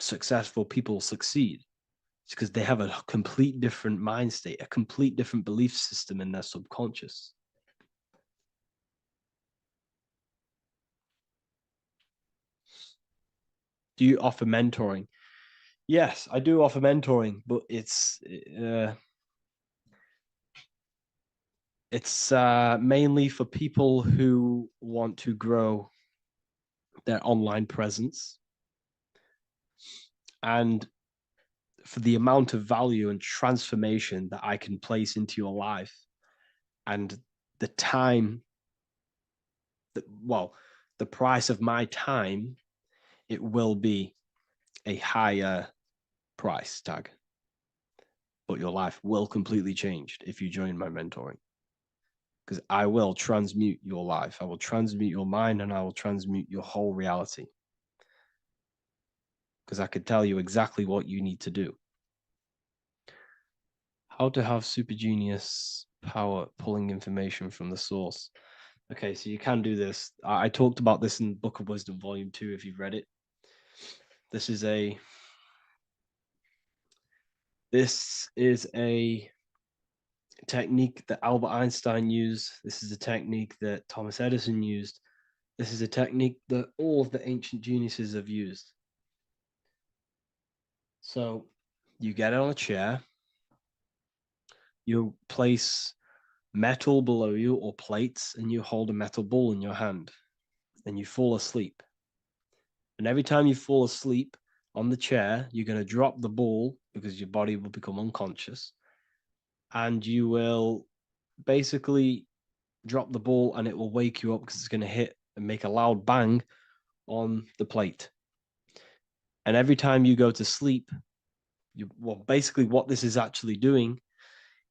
successful people succeed. It's because they have a complete different mind state, a complete different belief system in their subconscious. Do you offer mentoring? Yes, I do offer mentoring, but it's mainly for people who want to grow their online presence, and for the amount of value and transformation that I can place into your life, and the time that, well, the price of my time, it will be a higher price tag, but your life will completely change if you join my mentoring, because I will transmute your life. I will transmute your mind, and I will transmute your whole reality, because I could tell you exactly what you need to do. How to have super genius power pulling information from the source. Okay, so you can do this. I talked about this in Book of Wisdom, Volume 2, if you've read it. This is a technique that Albert Einstein used. This is a technique that Thomas Edison used. This is a technique that all of the ancient geniuses have used. So you get on a chair, you place metal below you or plates, and you hold a metal ball in your hand, and you fall asleep. And every time you fall asleep on the chair, you're going to drop the ball because your body will become unconscious, and you will basically drop the ball, and it will wake you up because it's going to hit and make a loud bang on the plate. And every time you go to sleep, basically what this is actually doing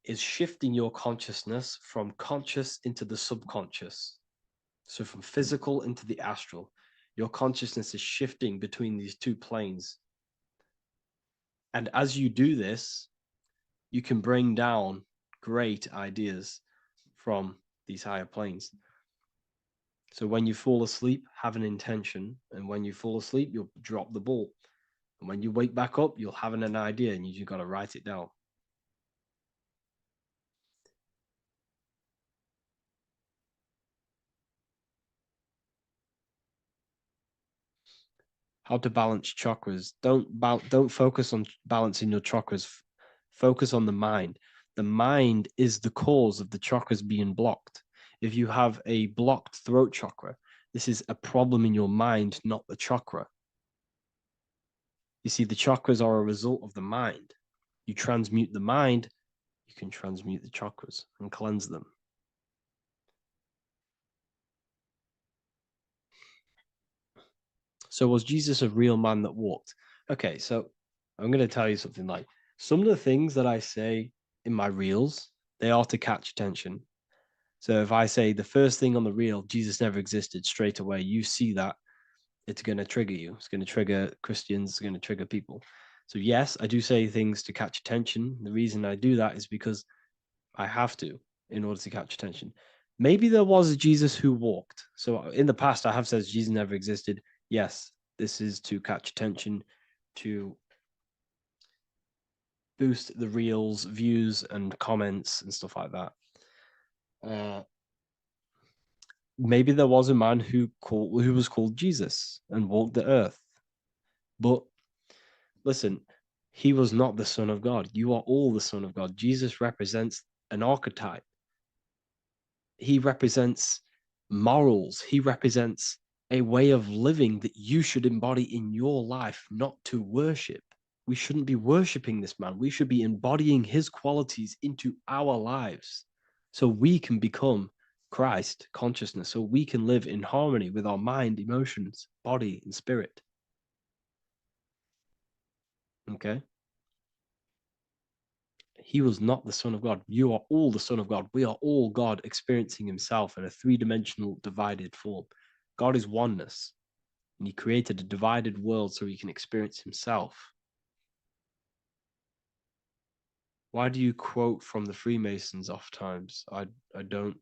is shifting your consciousness from conscious into the subconscious. So from physical into the astral, your consciousness is shifting between these two planes. And as you do this, you can bring down great ideas from these higher planes. So when you fall asleep, have an intention. And when you fall asleep, you'll drop the ball. And when you wake back up, you'll have an idea and you just got to write it down. How to balance chakras. Don't focus on balancing your chakras. Focus on the mind. The mind is the cause of the chakras being blocked. If you have a blocked throat chakra, this is a problem in your mind, not the chakra. You see, the chakras are a result of the mind. You transmute the mind, you can transmute the chakras and cleanse them. So was Jesus a real man that walked? Okay, so I'm going to tell you something. Like, some of the things that I say in my reels, they are to catch attention. So if I say the first thing on the reel, Jesus never existed, straight away, you see that, it's going to trigger you. It's going to trigger Christians, it's going to trigger people. So yes, I do say things to catch attention. The reason I do that is because I have to in order to catch attention. Maybe there was a Jesus who walked. So in the past, I have said Jesus never existed. Yes, this is to catch attention, to boost the reels, views, and comments and stuff like that. Maybe there was a man who was called Jesus and walked the earth. But listen, he was not the Son of God. You are all the Son of God. Jesus represents an archetype. He represents morals. He represents a way of living that you should embody in your life, not to worship. We shouldn't be worshiping this man. We should be embodying his qualities into our lives so we can become Christ consciousness, so we can live in harmony with our mind, emotions, body, and spirit. Okay? He was not the Son of God. You are all the Son of God. We are all God experiencing himself in a three-dimensional divided form. God is oneness, and he created a divided world so he can experience himself. Why do you quote from the Freemasons oft times? I don't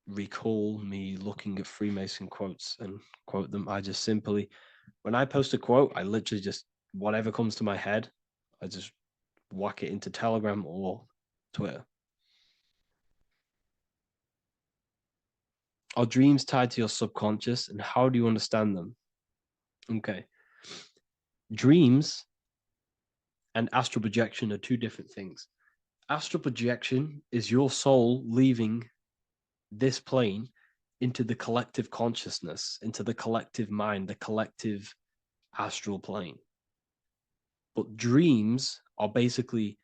recall me looking at Freemason quotes and quote them. I just simply, when I post a quote, I literally just, whatever comes to my head, I just whack it into Telegram or Twitter. Are dreams tied to your subconscious, and how do you understand them? Okay. Dreams and astral projection are two different things. Astral projection is your soul leaving this plane into the collective consciousness, into the collective mind, the collective astral plane. But dreams are basically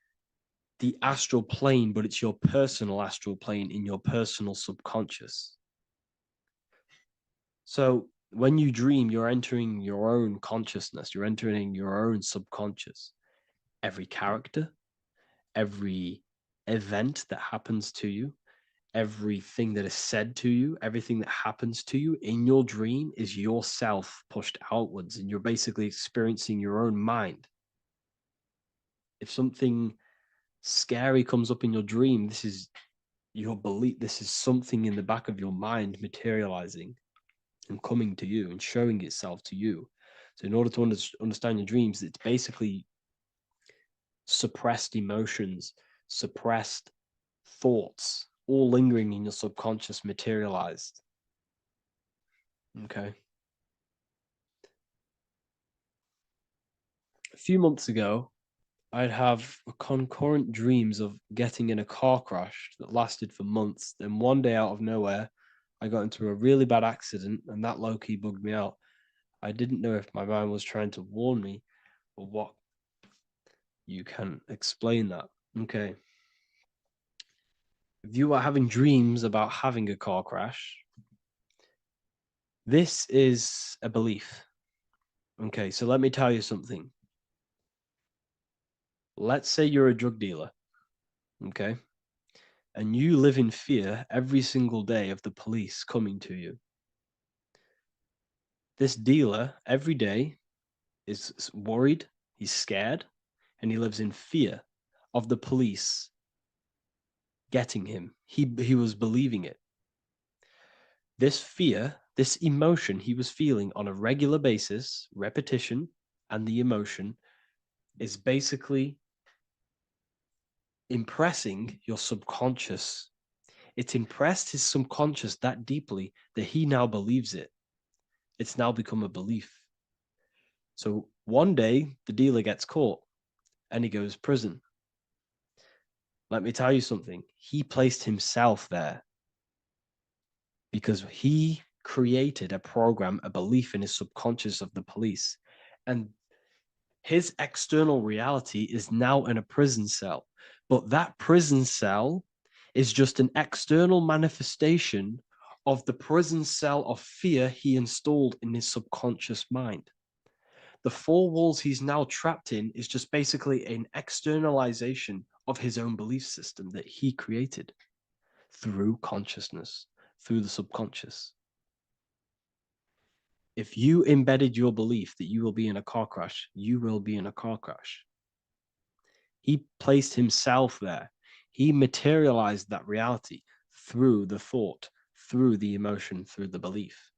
the astral plane, but it's your personal astral plane in your personal subconscious. So when you dream, you're entering your own consciousness, you're entering your own subconscious. Every character, every event that happens to you, everything that is said to you, everything that happens to you in your dream is yourself pushed outwards, and you're basically experiencing your own mind. If something scary comes up in your dream, this is your belief, this is something in the back of your mind materializing and coming to you and showing itself to you. So in order to understand your dreams, it's basically suppressed emotions, suppressed thoughts, all lingering in your subconscious materialized. Okay. A few months ago, I'd have concurrent dreams of getting in a car crash that lasted for months. Then one day out of nowhere, I got into a really bad accident, and that low-key bugged me out. I didn't know if my mind was trying to warn me or what. You can explain that. Okay. If you are having dreams about having a car crash, this is a belief. Okay, so let me tell you something. Let's say you're a drug dealer, okay? And you live in fear every single day of the police coming to you. This dealer every day is worried, he's scared, and he lives in fear of the police getting him. He was believing it. This fear, this emotion he was feeling on a regular basis, repetition, and the emotion is basically impressing your subconscious. It's impressed his subconscious that deeply that he now believes it. It's now become a belief. So one day the dealer gets caught and he goes to prison. Let me tell you something. He placed himself there because he created a program, a belief in his subconscious of the police. And his external reality is now in a prison cell. But that prison cell is just an external manifestation of the prison cell of fear he installed in his subconscious mind. The four walls he's now trapped in is just basically an externalization of his own belief system that he created through consciousness, through the subconscious. If you embedded your belief that you will be in a car crash, you will be in a car crash. He placed himself there. He materialized that reality through the thought, through the emotion, through the belief.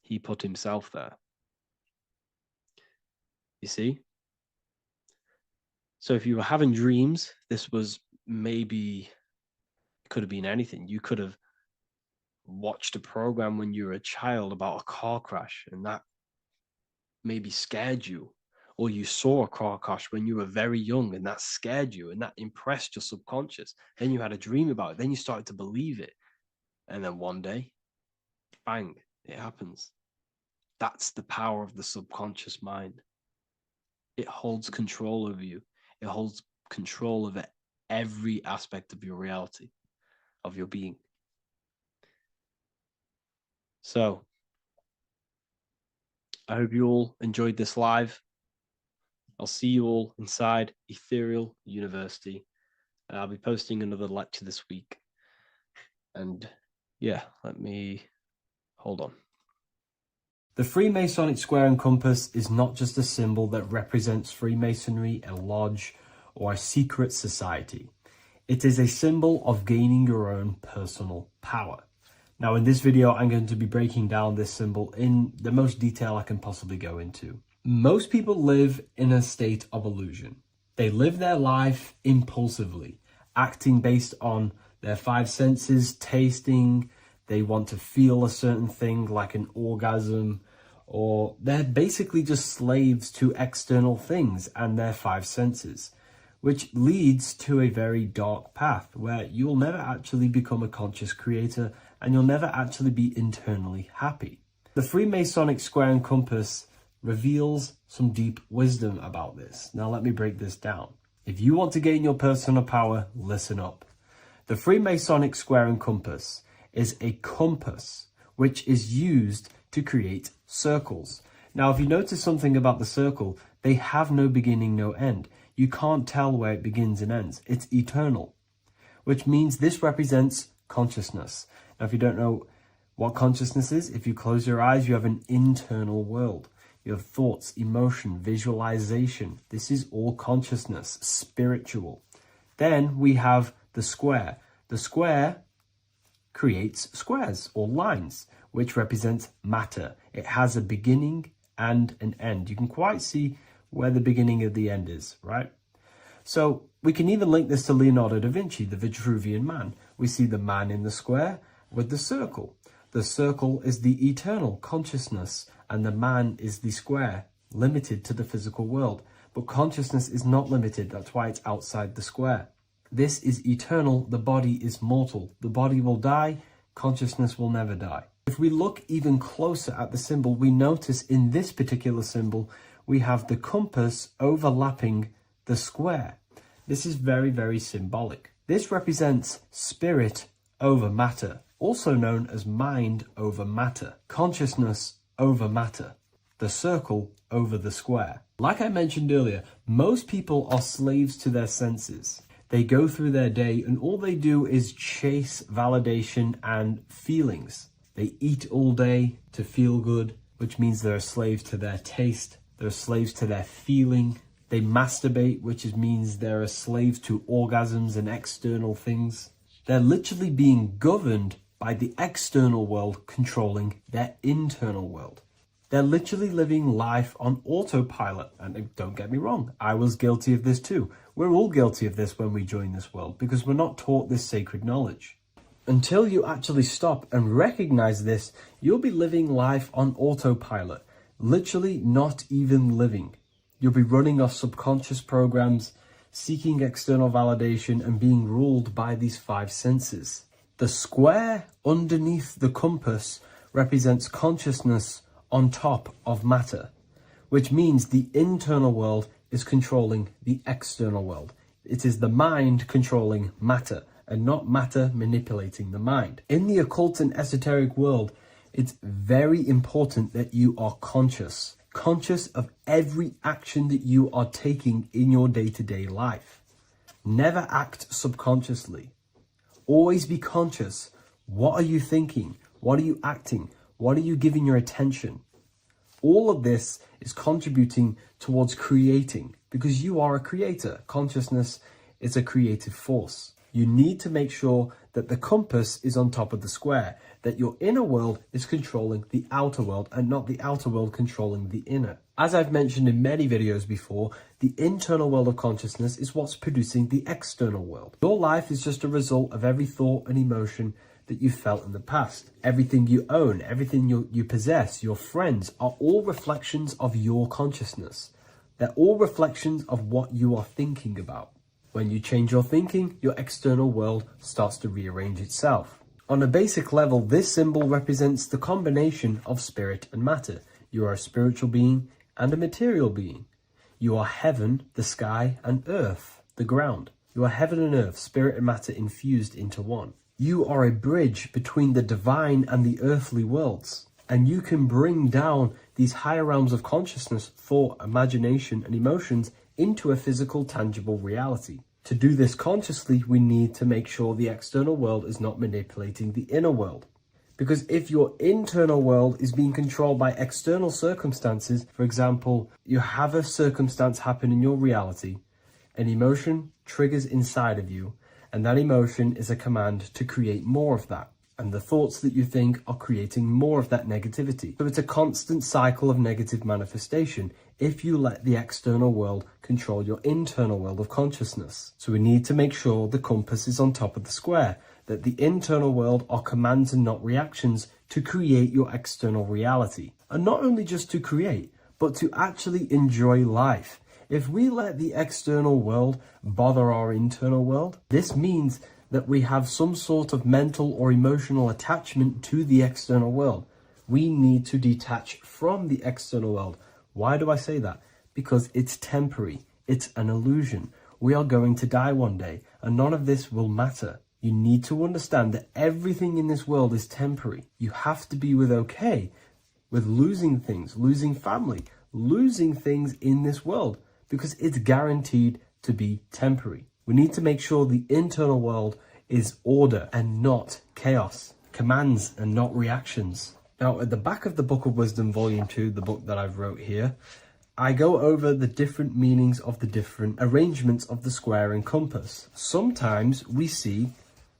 He put himself there. You see? So if you were having dreams, this was maybe, it could have been anything. You could have watched a program when you were a child about a car crash and that maybe scared you. Or you saw a car crash when you were very young and that scared you and that impressed your subconscious. Then you had a dream about it. Then you started to believe it. And then one day, bang, it happens. That's the power of the subconscious mind. It holds control over you. It holds control over every aspect of your reality, of your being. So, I hope you all enjoyed this live. I'll see you all inside Ethereal University. I'll be posting another lecture this week. And yeah, let me hold on. The Freemasonic square and compass is not just a symbol that represents Freemasonry, a lodge, or a secret society. It is a symbol of gaining your own personal power. Now, in this video, I'm going to be breaking down this symbol in the most detail I can possibly go into. Most people live in a state of illusion. They live their life impulsively, acting based on their five senses, tasting. They want to feel a certain thing like an orgasm, or they're basically just slaves to external things and their five senses, which leads to a very dark path where you'll never actually become a conscious creator and you'll never actually be internally happy. The Freemasonic square and compass reveals some deep wisdom about this. Now let me break this down. If you want to gain your personal power, listen up. The Freemasonic square and compass is a compass which is used to create circles. Now, if you notice something about the circle, they have no beginning, no end. You can't tell where it begins and ends. It's eternal, which means this represents consciousness. Now, if you don't know what consciousness is, if you close your eyes, you have an internal world. You have thoughts, emotion, visualization. This is all consciousness, spiritual. Then we have the square. The square creates squares or lines, which represent matter. It has a beginning and an end. You can quite see where the beginning of the end is, right? So we can even link this to Leonardo da Vinci, the Vitruvian Man. We see the man in the square with the circle. The circle is the eternal consciousness, and the man is the square, limited to the physical world. But consciousness is not limited. That's why it's outside the square. This is eternal. The body is mortal. The body will die. Consciousness will never die. If we look even closer at the symbol, we notice in this particular symbol, we have the compass overlapping the square. This is very, very symbolic. This represents spirit over matter, also known as mind over matter, consciousness over matter, the circle over the square. Like I mentioned earlier, most people are slaves to their senses. They go through their day and all they do is chase validation and feelings. They eat all day to feel good, which means they're slaves to their taste. They're slaves to their feeling. They masturbate, which means they're a slave to orgasms and external things. They're literally being governed by the external world controlling their internal world. They're literally living life on autopilot. And don't get me wrong, I was guilty of this too. We're all guilty of this when we join this world because we're not taught this sacred knowledge. Until you actually stop and recognize this, you'll be living life on autopilot, literally not even living. You'll be running off subconscious programs, seeking external validation and being ruled by these five senses. The square underneath the compass represents consciousness on top of matter, which means the internal world is controlling the external world. It is the mind controlling matter and not matter manipulating the mind. In the occult and esoteric world, it's very important that you are conscious of every action that you are taking in your day-to-day life. Never act subconsciously. Always be conscious. What are you thinking? What are you acting? What are you giving your attention? All of this is contributing towards creating, because you are a creator. Consciousness is a creative force. You need to make sure that the compass is on top of the square, that your inner world is controlling the outer world and not the outer world controlling the inner. As I've mentioned in many videos before, the internal world of consciousness is what's producing the external world. Your life is just a result of every thought and emotion that you felt in the past. Everything you own, everything you possess, your friends are all reflections of your consciousness. They're all reflections of what you are thinking about. When you change your thinking, your external world starts to rearrange itself. On a basic level, this symbol represents the combination of spirit and matter. You are a spiritual being and a material being. You are heaven, the sky, and earth, the ground. You are heaven and earth, spirit and matter infused into one. You are a bridge between the divine and the earthly worlds. And you can bring down these higher realms of consciousness, thought, imagination, and emotions into a physical, tangible reality. To do this consciously, we need to make sure the external world is not manipulating the inner world. Because if your internal world is being controlled by external circumstances, for example, you have a circumstance happen in your reality, an emotion triggers inside of you, and that emotion is a command to create more of that. And the thoughts that you think are creating more of that negativity. So it's a constant cycle of negative manifestation if you let the external world control your internal world of consciousness. So we need to make sure the compass is on top of the square, that the internal world are commands and not reactions to create your external reality. And not only just to create, but to actually enjoy life. If we let the external world bother our internal world, this means that we have some sort of mental or emotional attachment to the external world. We need to detach from the external world. Why do I say that? Because it's temporary. It's an illusion. We are going to die one day, and none of this will matter. You need to understand that everything in this world is temporary. You have to be okay with losing things, losing family, losing things in this world, because it's guaranteed to be temporary. We need to make sure the internal world is order and not chaos, commands and not reactions. Now, at the back of the Book of Wisdom, Volume 2, the book that I've wrote here, I go over the different meanings of the different arrangements of the square and compass. Sometimes we see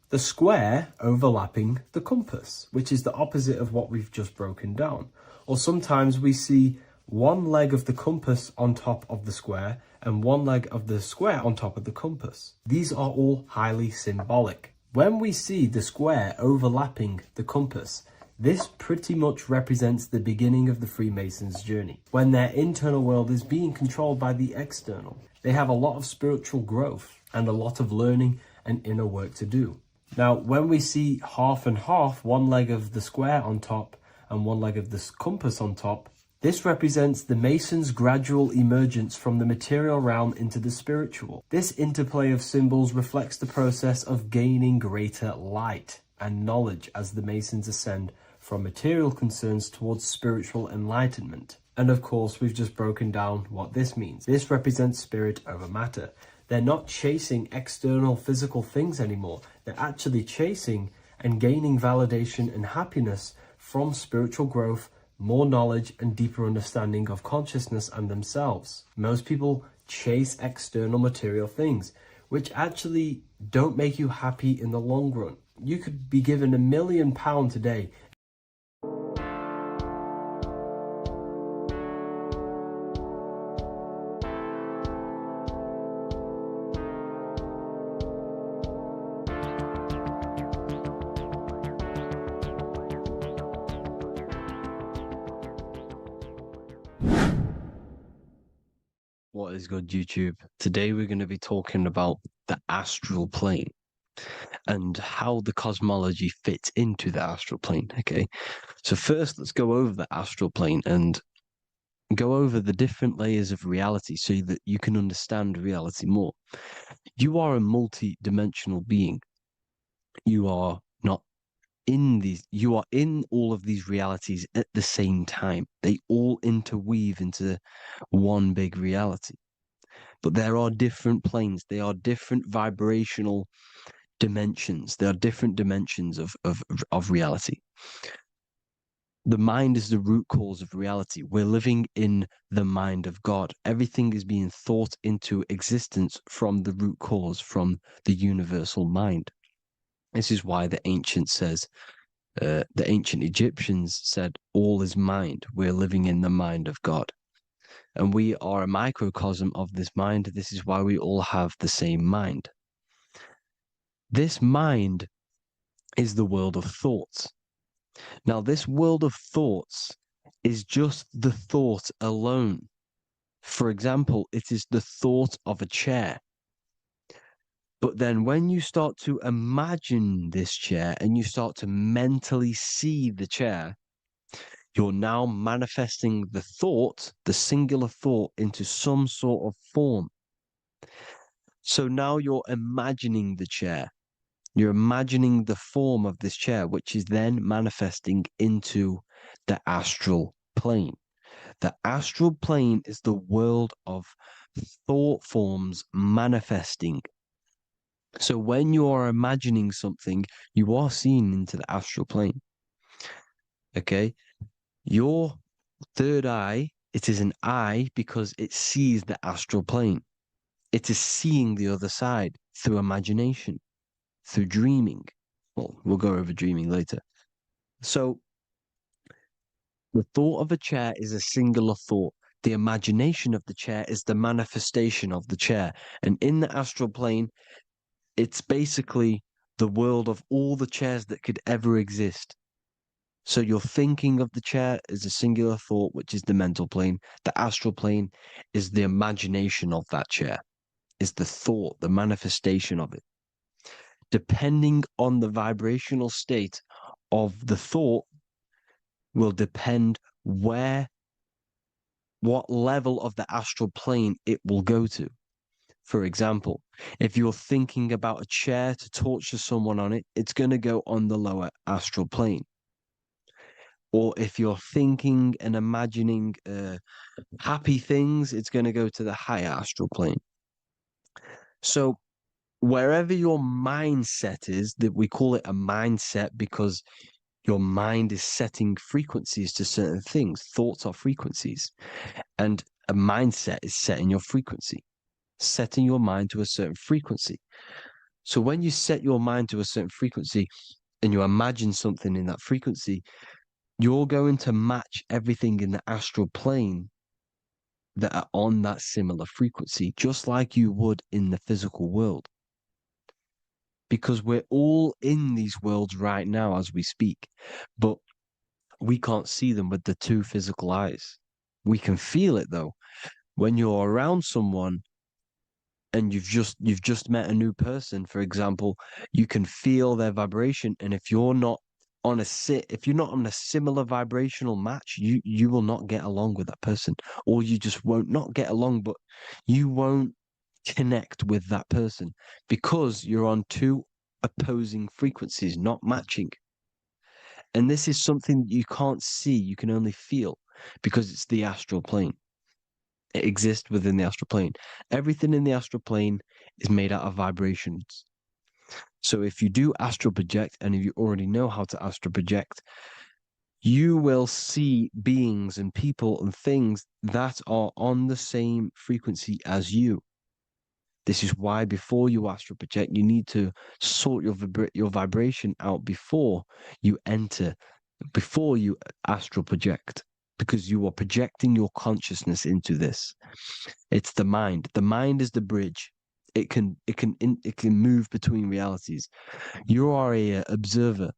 the square overlapping the compass, which is the opposite of what we've just broken down. Or sometimes we see one leg of the compass on top of the square and one leg of the square on top of the compass. These are all highly symbolic. When we see the square overlapping the compass, this pretty much represents the beginning of the Freemasons' journey. When their internal world is being controlled by the external, they have a lot of spiritual growth and a lot of learning and inner work to do. Now, when we see half and half, one leg of the square on top and one leg of the compass on top, this represents the Masons' gradual emergence from the material realm into the spiritual. This interplay of symbols reflects the process of gaining greater light and knowledge as the Masons ascend from material concerns towards spiritual enlightenment. And of course, we've just broken down what this means. This represents spirit over matter. They're not chasing external physical things anymore. They're actually chasing and gaining validation and happiness from spiritual growth, more knowledge and deeper understanding of consciousness and themselves. Most people chase external material things. which actually don't make you happy in the long run. You could be given £1 million today. What is good, YouTube? Today we're going to be talking about the astral plane and how the cosmology fits into the astral plane. Okay, so first let's go over the astral plane and go over the different layers of reality so that you can understand reality more. You are a multi-dimensional being. You are not in these, you are in all of these realities at the same time. They all interweave into one big reality. But there are different planes. They are different vibrational dimensions. There are different dimensions of reality. The mind is the root cause of reality. We're living in the mind of God. Everything is being thought into existence from the root cause, from the universal mind. This is why the ancient Egyptians said, all is mind. We're living in the mind of God. And we are a microcosm of this mind. This is why we all have the same mind. This mind is the world of thoughts. Now, this world of thoughts is just the thought alone. For example, it is the thought of a chair. But then when you start to imagine this chair and you start to mentally see the chair, you're now manifesting the thought, the singular thought, into some sort of form. So now you're imagining the chair. You're imagining the form of this chair, which is then manifesting into the astral plane. The astral plane is the world of thought forms manifesting. So when you are imagining something, you are seeing into the astral plane. Okay? Your third eye, it is an eye because it sees the astral plane. It is seeing the other side through imagination, through dreaming. Well, we'll go over dreaming later. So the thought of a chair is a singular thought. The imagination of the chair is the manifestation of the chair. And in the astral plane, it's basically the world of all the chairs that could ever exist. So you're thinking of the chair as a singular thought, which is the mental plane. The astral plane is the imagination of that chair, is the thought, the manifestation of it. Depending on the vibrational state of the thought will depend what level of the astral plane it will go to. For example, if you're thinking about a chair to torture someone on it, it's going to go on the lower astral plane. Or if you're thinking and imagining happy things, it's going to go to the higher astral plane. So wherever your mindset is, that we call it a mindset because your mind is setting frequencies to certain things. Thoughts are frequencies. And a mindset is setting your frequency, setting your mind to a certain frequency. So when you set your mind to a certain frequency and you imagine something in that frequency, you're going to match everything in the astral plane that are on that similar frequency, just like you would in the physical world. Because we're all in these worlds right now as we speak, but we can't see them with the two physical eyes. We can feel it though. When you're around someone and you've just met a new person, for example, you can feel their vibration, and if you're not on a similar vibrational match, you will not get along with that person, or you just won't not get along, but you won't connect with that person because you're on two opposing frequencies, not matching. And this is something you can't see, you can only feel because it's the astral plane. It exists within the astral plane. Everything in the astral plane is made out of vibrations. So if you do astral project, and if you already know how to astral project, you will see beings and people and things that are on the same frequency as you. This is why before you astral project, you need to sort your vibration out before you enter, before you astral project, because you are projecting your consciousness into this. It's the mind. The mind is the bridge. It can move between realities. You are a observer.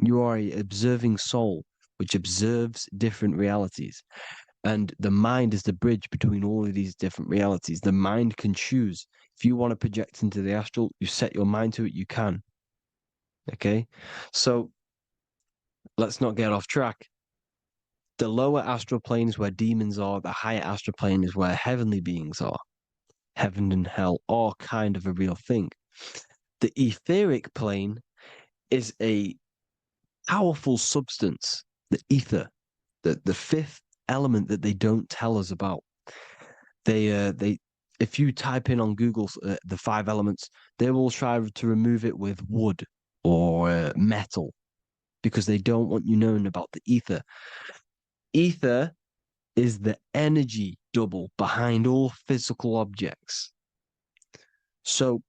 You are a observing soul which observes different realities. And the mind is the bridge between all of these different realities. The mind can choose. If you want to project into the astral, you set your mind to it, you can. Okay? So let's not get off track. The lower astral plane is where demons are. The higher astral plane is where heavenly beings are. Heaven and hell are kind of a real thing. The etheric plane is a powerful substance, the ether, the fifth element that they don't tell us about. If you type in on Google the 5 elements, they will try to remove it with wood or metal because they don't want you knowing about the ether. Ether is the energy double behind all physical objects. So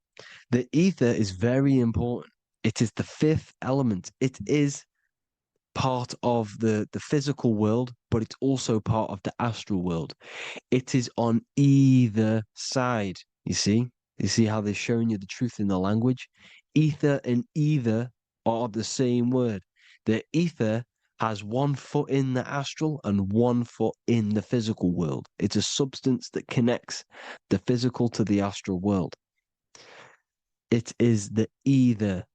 the ether is very important. It is the 5th element. It is part of the physical world, but it's also part of the astral world. It is on either side. You see how they're showing you the truth in the language? Ether and either are the same word. The ether has 1 foot in the astral and 1 foot in the physical world. It's a substance that connects the physical to the astral world. It is the either.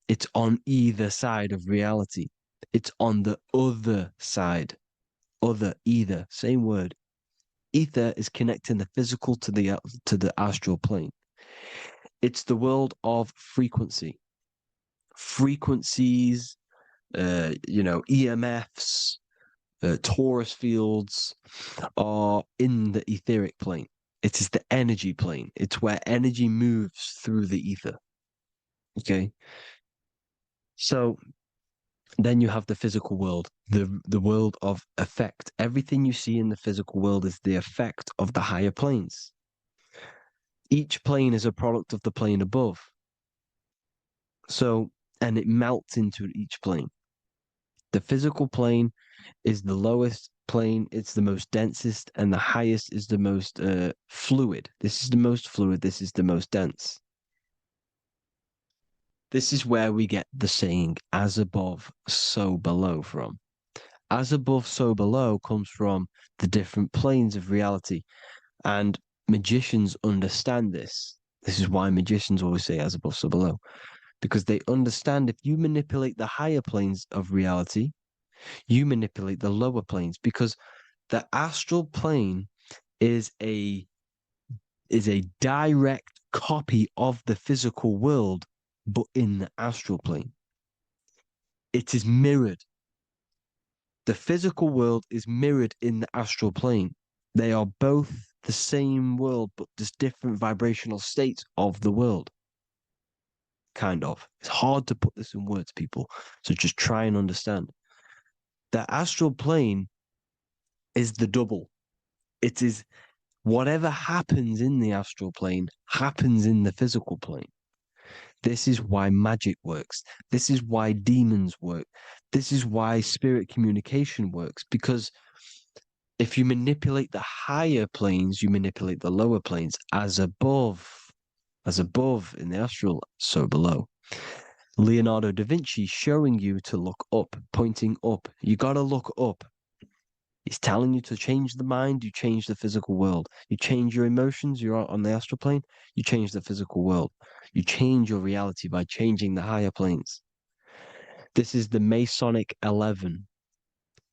It's on either side of reality. It's on the other side. Other, either, same word. Ether is connecting the physical to the astral plane. It's the world of frequency. Frequencies, EMFs, torus fields are in the etheric plane. It is the energy plane. It's where energy moves through the ether. Okay? So then you have the physical world, the world of effect. Everything you see in the physical world is the effect of the higher planes. Each plane is a product of the plane above. So, and it melts into each plane. The physical plane is the lowest plane, it's the most densest, and the highest is the most fluid. This is the most fluid, this is the most dense. This is where we get the saying, as above, so below from. As above, so below comes from the different planes of reality. And magicians understand this. This is why magicians always say as above, so below. Because they understand if you manipulate the higher planes of reality, you manipulate the lower planes. Because the astral plane is a direct copy of the physical world, but in the astral plane. It is mirrored. The physical world is mirrored in the astral plane. They are both the same world, but there's different vibrational states of the world. Kind of. It's hard to put this in words, people. So just try and understand. The astral plane is the double. It is whatever happens in the astral plane happens in the physical plane. This is why magic works. This is why demons work. This is why spirit communication works. Because if you manipulate the higher planes, you manipulate the lower planes. As above in the astral, so below. Leonardo da Vinci showing you to look up, pointing up. You got to look up. He's telling you to change the mind, you change the physical world. You change your emotions, you're on the astral plane, you change the physical world. You change your reality by changing the higher planes. This is the Masonic 11,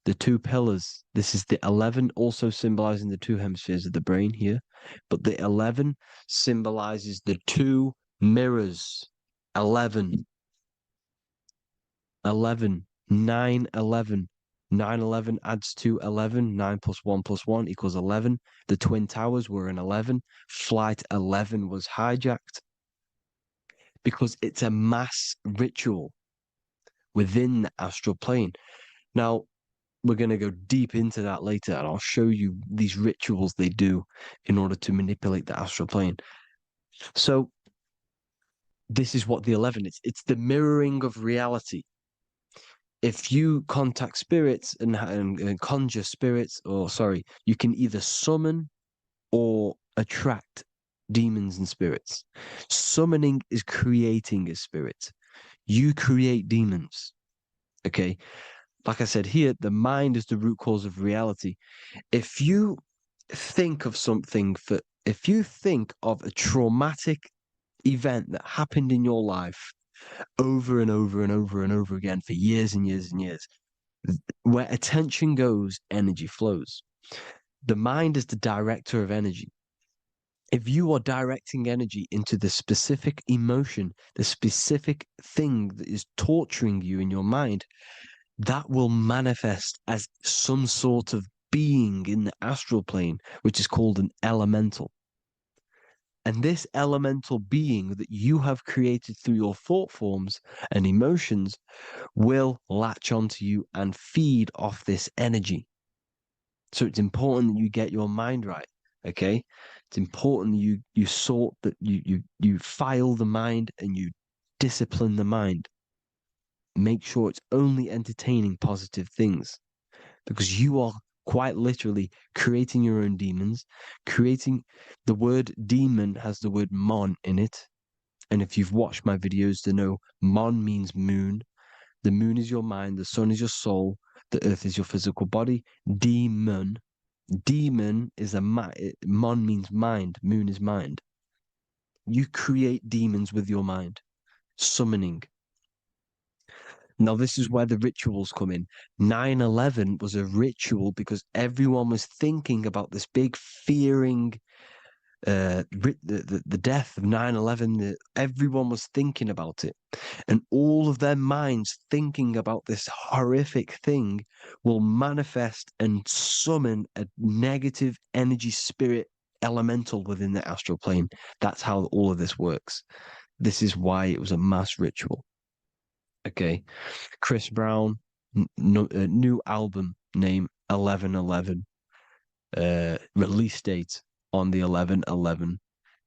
the 2 pillars. This is the 11 also symbolizing the 2 hemispheres of the brain here. But the 11 symbolizes the 2 mirrors. 11, 9, 11. 9, 11 adds to 11. 9 plus 1 plus 1 equals 11. The Twin Towers were an 11. Flight 11 was hijacked because it's a mass ritual within the astral plane. Now, we're going to go deep into that later, and I'll show you these rituals they do in order to manipulate the astral plane. So this is what the 11 is. It's the mirroring of reality. If you contact spirits and conjure spirits, or sorry, you can either summon or attract demons and spirits. Summoning is creating a spirit. You create demons. Okay. Like I said here, the mind is the root cause of reality. If you think of something if you think of a traumatic event that happened in your life over and over and over and over again for years and years and years, where attention goes, energy flows. The mind is the director of energy. If you are directing energy into the specific emotion, the specific thing that is torturing you in your mind, that will manifest as some sort of being in the astral plane, which is called an elemental. And this elemental being that you have created through your thought forms and emotions will latch onto you and feed off this energy. So it's important that you get your mind right. Okay. It's important you sort that you file the mind and you discipline the mind. Make sure it's only entertaining positive things, because you are quite literally creating your own demons. Creating the word demon has the word mon in it. And if you've watched my videos to know, mon means moon. The moon is your mind, the sun is your soul, the earth is your physical body. Demon is mon means mind, moon is mind. You create demons with your mind. Summoning. Now, this is where the rituals come in. 9/11 was a ritual because everyone was thinking about this big fearing, the death of 9/11. Everyone was thinking about it. And all of their minds thinking about this horrific thing will manifest and summon a negative energy spirit elemental within the astral plane. That's how all of this works. This is why it was a mass ritual. Okay. Chris Brown, new album name 11/11. Release date on the 11/11.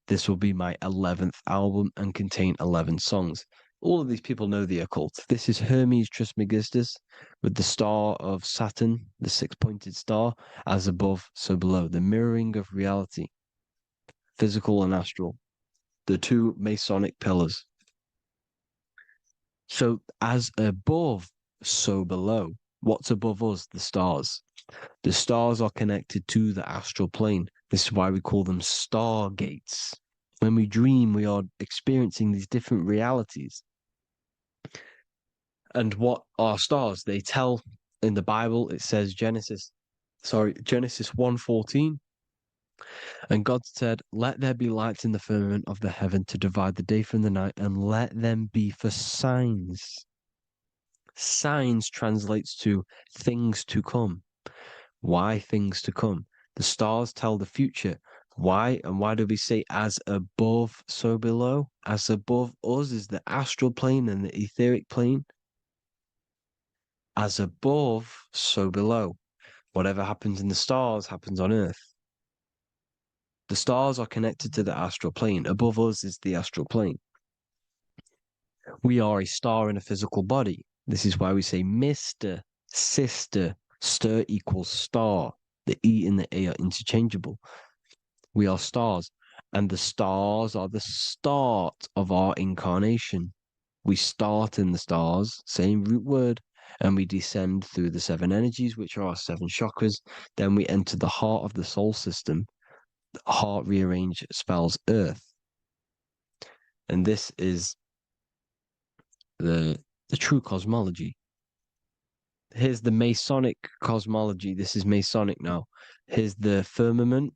This will be my 11th album and contain 11 songs. All of these people know the occult. This is Hermes Trismegistus with the star of Saturn, the six-pointed star, as above, so below. The mirroring of reality, physical and astral, the two Masonic pillars. So as above, so below. What's above us? The stars. The stars are connected to the astral plane. This is why we call them stargates. When we dream, we are experiencing these different realities. And what are stars? They tell in the Bible, it says Genesis 1:14. And God said, "Let there be lights in the firmament of the heaven to divide the day from the night, and let them be for signs." Signs translates to things to come. Why things to come? The stars tell the future. Why? And why do we say as above, so below? As above us is the astral plane and the etheric plane. As above, so below. Whatever happens in the stars happens on Earth. The stars are connected to the astral plane. Above us is the astral plane. We are a star in a physical body. This is why we say Mr., sister, stir equals star. The E and the A are interchangeable. We are stars, and the stars are the start of our incarnation. We start in the stars, same root word, and we descend through the seven energies, which are our seven chakras. Then we enter the heart of the soul system. The heart rearranged spells earth. And this is the true cosmology. Here's the Masonic cosmology. This is Masonic now. Here's the firmament.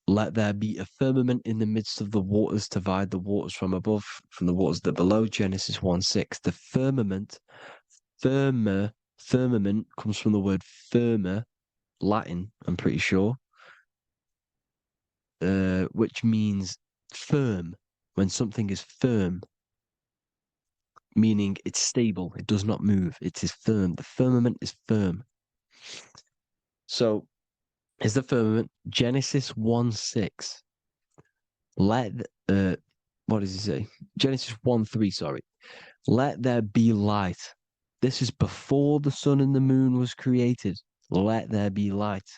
Let there be a firmament in the midst of the waters to divide the waters from above, from the waters that below. Genesis 1:6. The firmament, firmament comes from the word firma, Latin, I'm pretty sure, which means firm. When something is firm, meaning it's stable, it does not move, it is firm. The firmament is firm. So is the firmament Genesis 1:6. what does he say? Genesis 1:3, sorry. Let there be light. This is before the sun and the moon was created. Let there be light.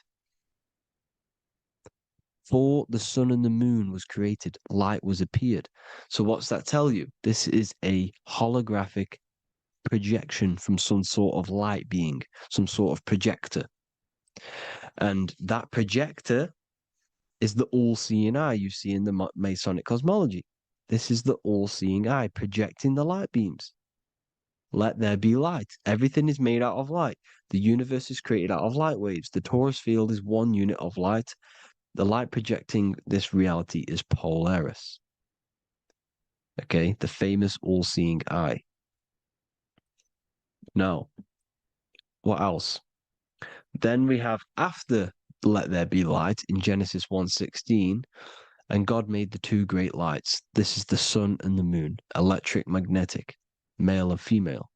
Before the sun and the moon was created, light was appeared. So what's that tell you? This is a holographic projection from some sort of light being, some sort of projector. And that projector is the all-seeing eye you see in the Masonic cosmology. This is the all-seeing eye projecting the light beams. Let there be light. Everything is made out of light. The universe is created out of light waves. The torus field is one unit of light. The light projecting this reality is Polaris. Okay, the famous all-seeing eye. Now, what else? Then we have after let there be light in Genesis 1:16, and God made the two great lights. This is the sun and the moon, electric, magnetic, male and female.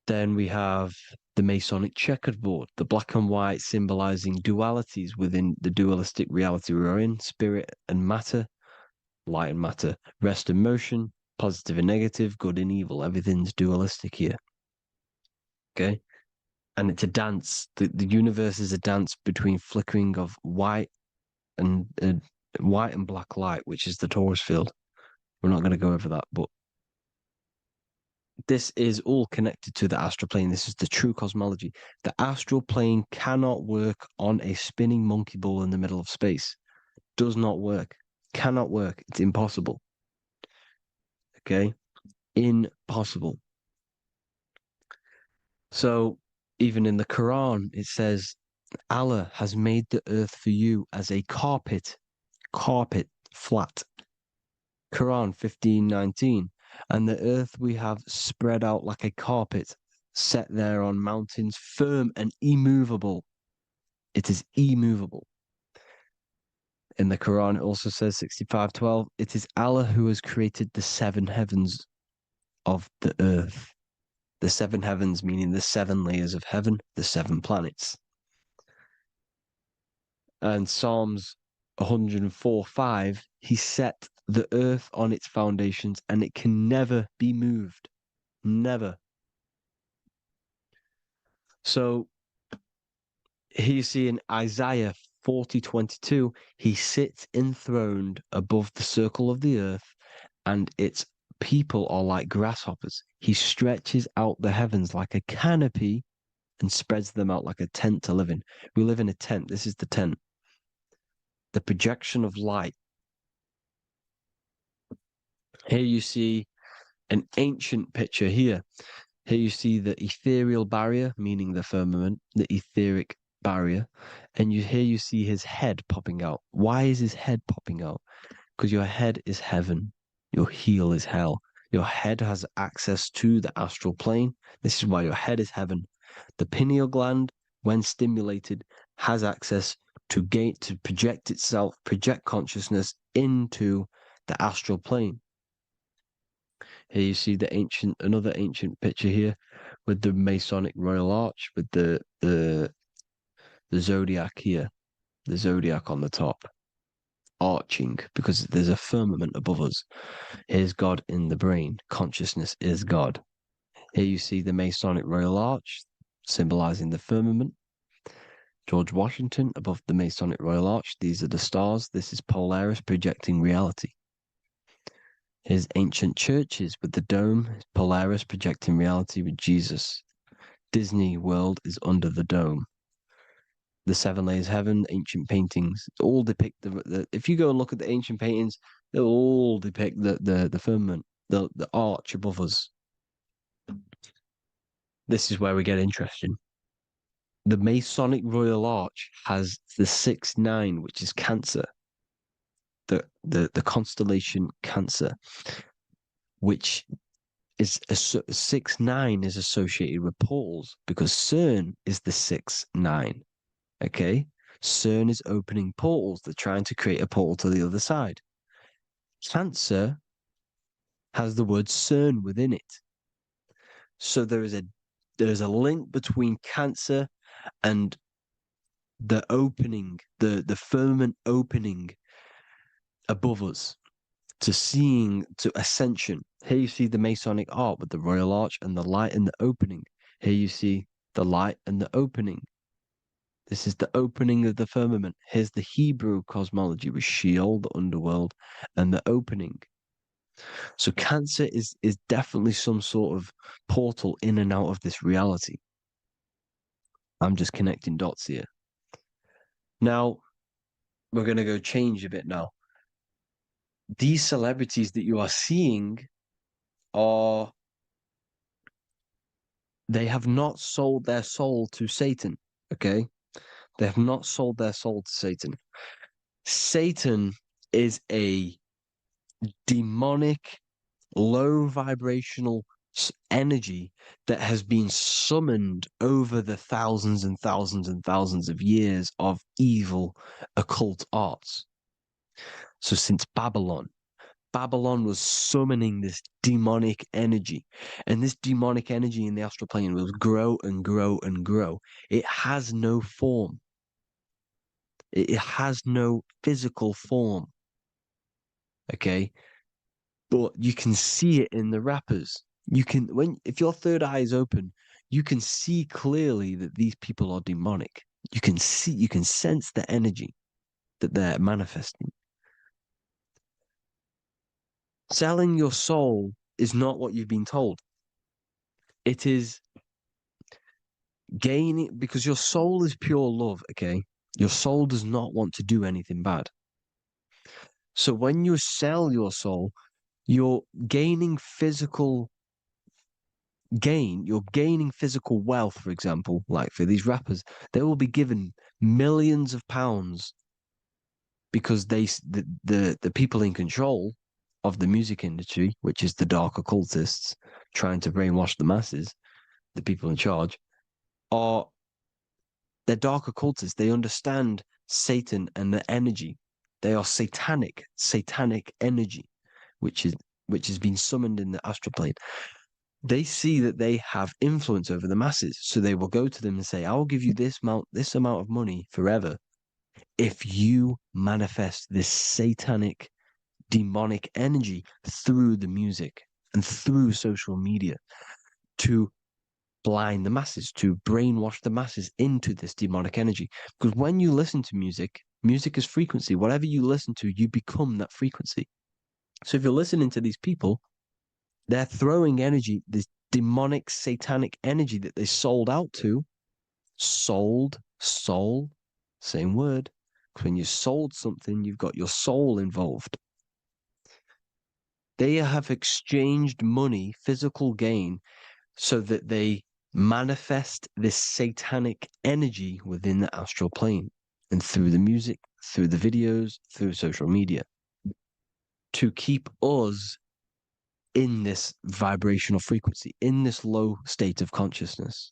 Then we have the Masonic checkerboard, the black and white symbolizing dualities within the dualistic reality we're in, spirit and matter, light and matter, rest and motion, positive and negative, good and evil. Everything's dualistic here. Okay? And it's a dance. The universe is a dance between flickering of white and black light, which is the torus field. We're not going to go over that, but this is all connected to the astral plane. This is the true cosmology. The astral plane cannot work on a spinning monkey ball in the middle of space. Does not work. Cannot work. It's impossible. Okay? Impossible. So even in the Quran, it says, Allah has made the earth for you as a carpet, flat. Quran 15:19. And the earth we have spread out like a carpet, set there on mountains, firm and immovable. It is immovable. In the Quran, it also says 65:12, it is Allah who has created the seven heavens of the earth. The seven heavens meaning the seven layers of heaven, the seven planets. And Psalms 104:5, he set the earth on its foundations and it can never be moved. Never. So here you see in Isaiah 40:22, he sits enthroned above the circle of the earth and its people are like grasshoppers. He stretches out the heavens like a canopy and spreads them out like a tent to live in. We live in a tent. This is the tent. The projection of light. Here you see an ancient picture here. Here you see the ethereal barrier, meaning the firmament, the etheric barrier. And here you see his head popping out. Why is his head popping out? Because your head is heaven. Your heel is hell. Your head has access to the astral plane. This is why your head is heaven. The pineal gland, when stimulated, has access to project itself, project consciousness into the astral plane. Here you see another ancient picture here with the Masonic Royal Arch, with the zodiac here, the zodiac on the top, arching because there's a firmament above us. Here's God in the brain. Consciousness is God. Here you see the Masonic Royal Arch, symbolizing the firmament. George Washington above the Masonic Royal Arch. These are the stars. This is Polaris projecting reality. Here's ancient churches with the dome. Polaris projecting reality with Jesus. Disney World is under the dome. The seven layers heaven, ancient paintings, all depict if you go and look at the ancient paintings, they'll all depict the firmament, the arch above us. This is where we get interesting. The Masonic Royal Arch has the 6-9, which is Cancer. The constellation Cancer, which is 6-9 is associated with portals because CERN is the 6-9. Okay, CERN is opening portals. They're trying to create a portal to the other side. Cancer has the word CERN within it, so there is a link between Cancer and the opening, the firmament opening above us, to seeing, to ascension. Here you see the Masonic art with the Royal Arch and the light and the opening. Here you see the light and the opening. This is the opening of the firmament. Here's the Hebrew cosmology with Sheol, the underworld, and the opening. So Cancer is definitely some sort of portal in and out of this reality. I'm just connecting dots here. Now, we're going to go change a bit now. These celebrities that you are seeing are, they have not sold their soul to Satan, okay? They have not sold their soul to Satan. Satan is a demonic, low vibrational energy that has been summoned over the thousands and thousands and thousands of years of evil occult arts. So since Babylon was summoning this demonic energy, and this demonic energy in the astral plane will grow and grow and grow. It has no form. It has no physical form. Okay? But you can see it in the rappers. If your third eye is open, you can see clearly that these people are demonic. You can sense the energy that they're manifesting. Selling your soul is not what you've been told. It is gaining, because your soul is pure love, okay? Your soul does not want to do anything bad. So when you sell your soul, you're gaining physical gain, you're gaining physical wealth, for example, like for these rappers, they will be given millions of pounds because the people in control of the music industry, which is the dark occultists trying to brainwash the masses, the people in charge, they're dark occultists. They understand Satan and the energy. They are satanic energy, which has been summoned in the astral plane. They see that they have influence over the masses, so they will go to them and say, "I will give you this amount of money forever if you manifest this satanic, demonic energy through the music and through social media to blind the masses, to brainwash the masses into this demonic energy." Because when you listen to music, music is frequency. Whatever you listen to, you become that frequency. So if you're listening to these people, they're throwing energy, this demonic, satanic energy that they sold out to. Soul, same word. When you sold something, you've got your soul involved. They have exchanged money, physical gain, so that they manifest this satanic energy within the astral plane and through the music, through the videos, through social media, to keep us in this vibrational frequency, in this low state of consciousness.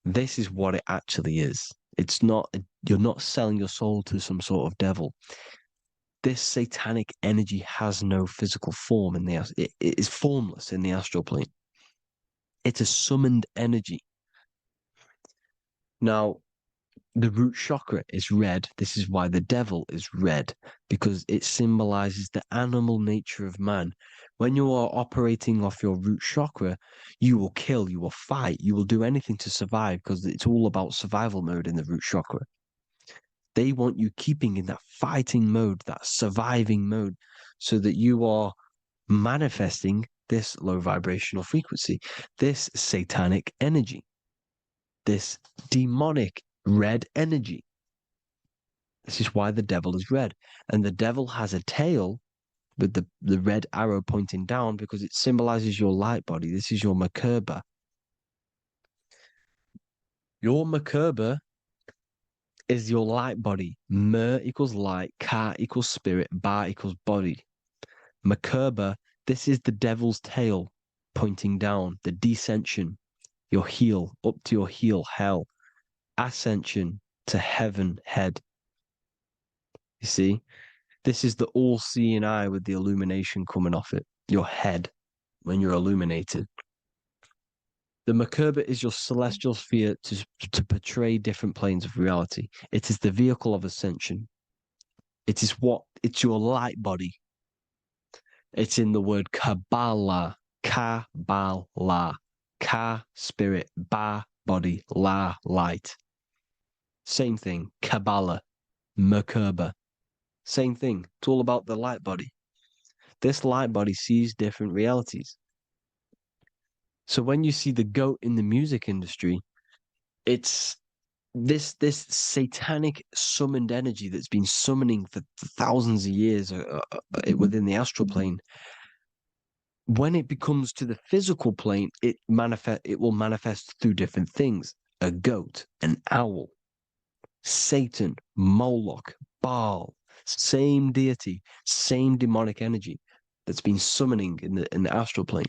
This is what it actually is. It's not, you're not selling your soul to some sort of devil. This satanic energy has no physical form it is formless in the astral plane. It's a summoned energy. Now, the root chakra is red. This is why the devil is red, because it symbolizes the animal nature of man. When you are operating off your root chakra, you will kill, you will fight, you will do anything to survive, because it's all about survival mode in the root chakra. They want you keeping in that fighting mode, that surviving mode, so that you are manifesting this low vibrational frequency, this satanic energy, this demonic red energy. This is why the devil is red. And the devil has a tail with the red arrow pointing down, because it symbolizes your light body. This is your Merkaba. Your Merkaba is your light body. Mer equals light, Ka equals spirit, Ba equals body. Merkaba, this is the devil's tail pointing down, the descension, your heel, up to your heel, hell. Ascension to heaven, head. You see? This is the all-seeing eye with the illumination coming off it, your head, when you're illuminated. The Merkaba is your celestial sphere to portray different planes of reality. It is the vehicle of ascension. It is what it's your light body. It's in the word Kabbalah. Kabbalah. Ka, spirit. Ba, body. La, light. Same thing. Kabbalah. Merkaba. Same thing. It's all about the light body. This light body sees different realities. So when you see the goat in the music industry, it's this satanic summoned energy that's been summoning for thousands of years within the astral plane. When it becomes to the physical plane, it will manifest through different things. A goat, an owl, Satan, Moloch, Baal, same deity, same demonic energy that's been summoning in the astral plane.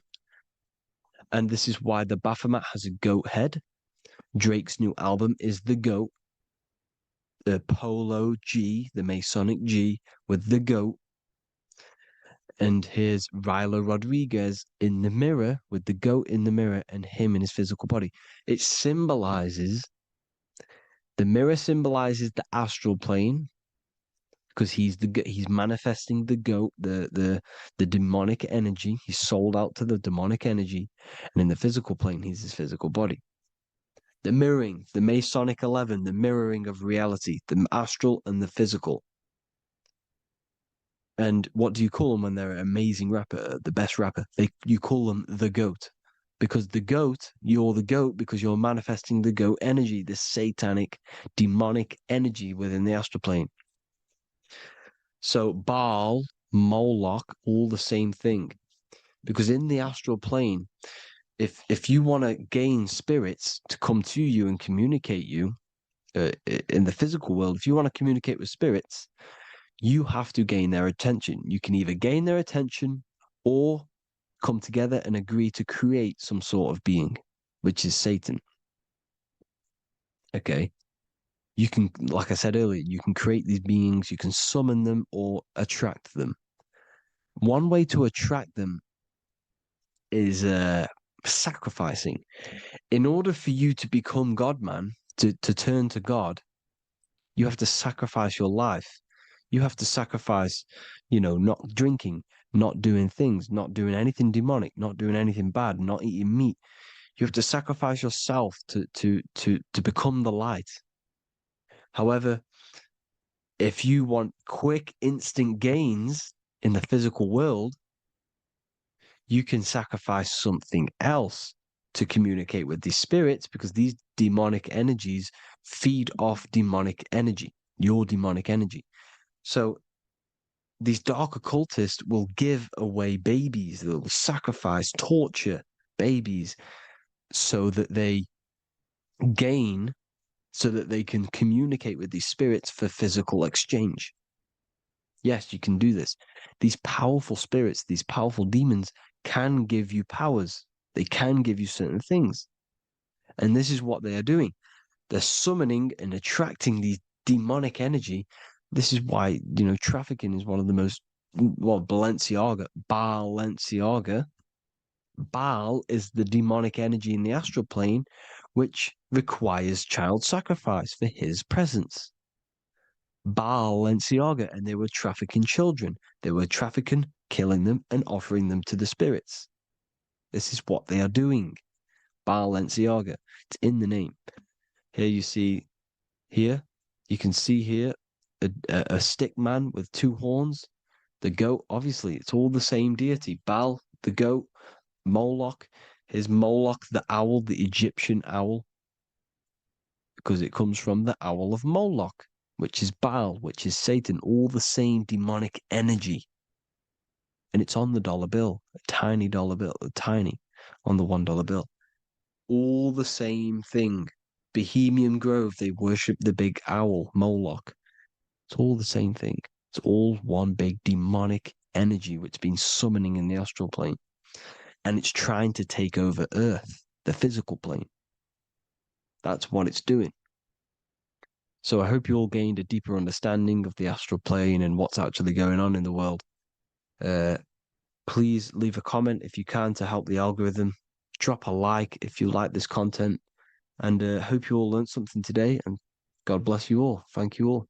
And this is why the Baphomet has a goat head. Drake's new album is the goat. The Polo G, the Masonic G, with the goat. And here's Rilo Rodriguez in the mirror with the goat in the mirror and him in his physical body. It symbolizes, the mirror symbolizes the astral plane because he's manifesting the goat, the demonic energy. He's sold out to the demonic energy. And in the physical plane, he's his physical body. The mirroring, the Masonic 11, the mirroring of reality, the astral and the physical. And what do you call them when they're an amazing rapper, the best rapper? You call them the goat. Because the goat, you're the goat because you're manifesting the goat energy, this satanic, demonic energy within the astral plane. So Baal, Moloch, all the same thing. Because in the astral plane, if you want to gain spirits to come to you and communicate you in the physical world, if you want to communicate with spirits, you have to gain their attention. You can either gain their attention or come together and agree to create some sort of being, which is Satan. Okay. You can, like I said earlier, you can create these beings, you can summon them or attract them. One way to attract them is sacrificing. In order for you to become God, man, to turn to God, you have to sacrifice your life. You have to sacrifice, not drinking, not doing things, not doing anything demonic, not doing anything bad, not eating meat. You have to sacrifice yourself to become the light. However, if you want quick, instant gains in the physical world, you can sacrifice something else to communicate with these spirits, because these demonic energies feed off demonic energy, your demonic energy. So these dark occultists will give away babies, they'll sacrifice, torture babies so that they gain, so that they can communicate with these spirits for physical exchange. Yes, you can do this. These powerful spirits, these powerful demons can give you powers. They can give you certain things. And this is what they are doing. They're summoning and attracting these demonic energy. This is why, trafficking is one of the most, Balenciaga. Baal is the demonic energy in the astral plane, which requires child sacrifice for his presence. Balenciaga, and they were trafficking children. They were trafficking, killing them, and offering them to the spirits. This is what they are doing. Balenciaga. It's in the name. Here you can see here a stick man with two horns. The goat, obviously, it's all the same deity. Baal, the goat, Moloch. Here's Moloch, the owl, the Egyptian owl, because it comes from the owl of Moloch, which is Baal, which is Satan, all the same demonic energy. And it's on the dollar bill, a tiny dollar bill, on the $1 bill. All the same thing. Bohemian Grove, they worship the big owl, Moloch. It's all the same thing. It's all one big demonic energy which has been summoning in the astral plane. And it's trying to take over Earth, the physical plane. That's what it's doing. So I hope you all gained a deeper understanding of the astral plane and what's actually going on in the world. Please leave a comment if you can to help the algorithm. Drop a like if you like this content. And hope you all learned something today. And God bless you all. Thank you all.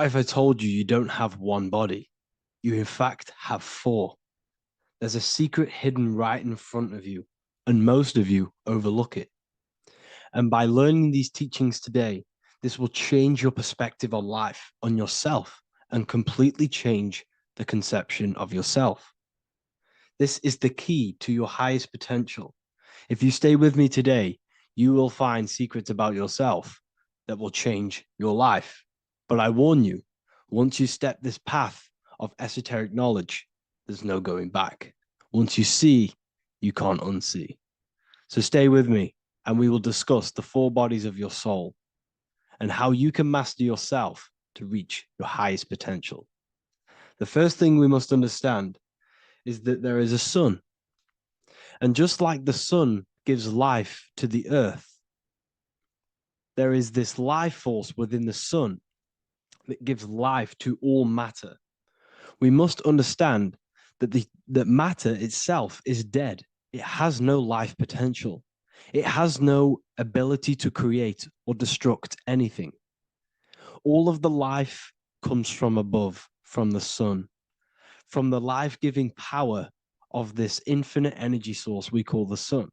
What if I told you you don't have one body? You in fact have four. There's a secret hidden right in front of you, and most of you overlook it. And by learning these teachings today, this will change your perspective on life, on yourself, and completely change the conception of yourself. This is the key to your highest potential. If you stay with me today, you will find secrets about yourself that will change your life. But I warn you, once you step this path of esoteric knowledge, there's no going back. Once you see, you can't unsee. So stay with me, and we will discuss the four bodies of your soul and how you can master yourself to reach your highest potential. The first thing we must understand is that there is a sun. And just like the sun gives life to the earth, there is this life force within the sun that gives life to all matter. We must understand that that matter itself is dead. It has no life potential. It has no ability to create or destruct anything. All of the life comes from above, from the sun, from the life-giving power of this infinite energy source we call the sun.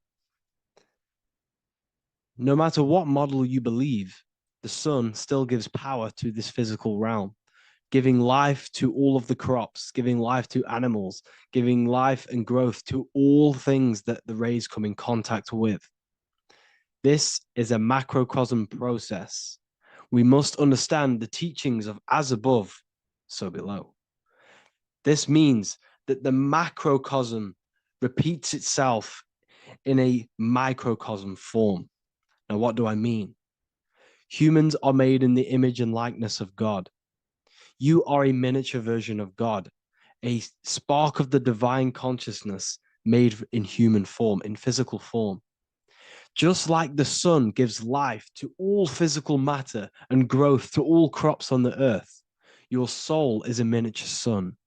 No matter what model you believe, the sun still gives power to this physical realm, giving life to all of the crops, giving life to animals, giving life and growth to all things that the rays come in contact with. This is a macrocosm process. We must understand the teachings of as above, so below. This means that the macrocosm repeats itself in a microcosm form. Now, what do I mean? Humans are made in the image and likeness of God. You are a miniature version of God, a spark of the divine consciousness made in human form, in physical form. Just like the sun gives life to all physical matter and growth to all crops on the earth, your soul is a miniature sun.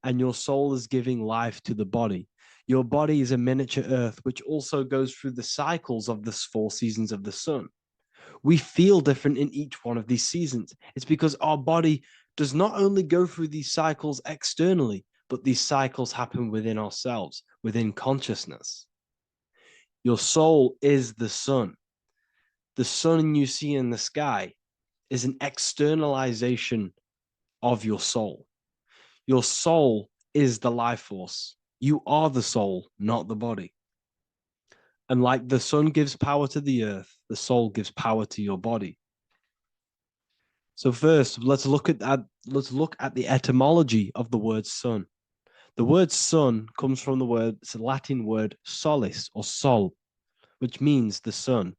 And your soul is giving life to the body. Your body is a miniature earth, which also goes through the cycles of the four seasons of the sun. We feel different in each one of these seasons. It's because our body does not only go through these cycles externally, but these cycles happen within ourselves, within consciousness. Your soul is the sun. The sun you see in the sky is an externalization of your soul. Your soul is the life force. You are the soul, not the body. And like the sun gives power to the earth, the soul gives power to your body. So first, let's look at the etymology of the word sun. The word sun comes from it's a Latin word solis or sol, which means the sun.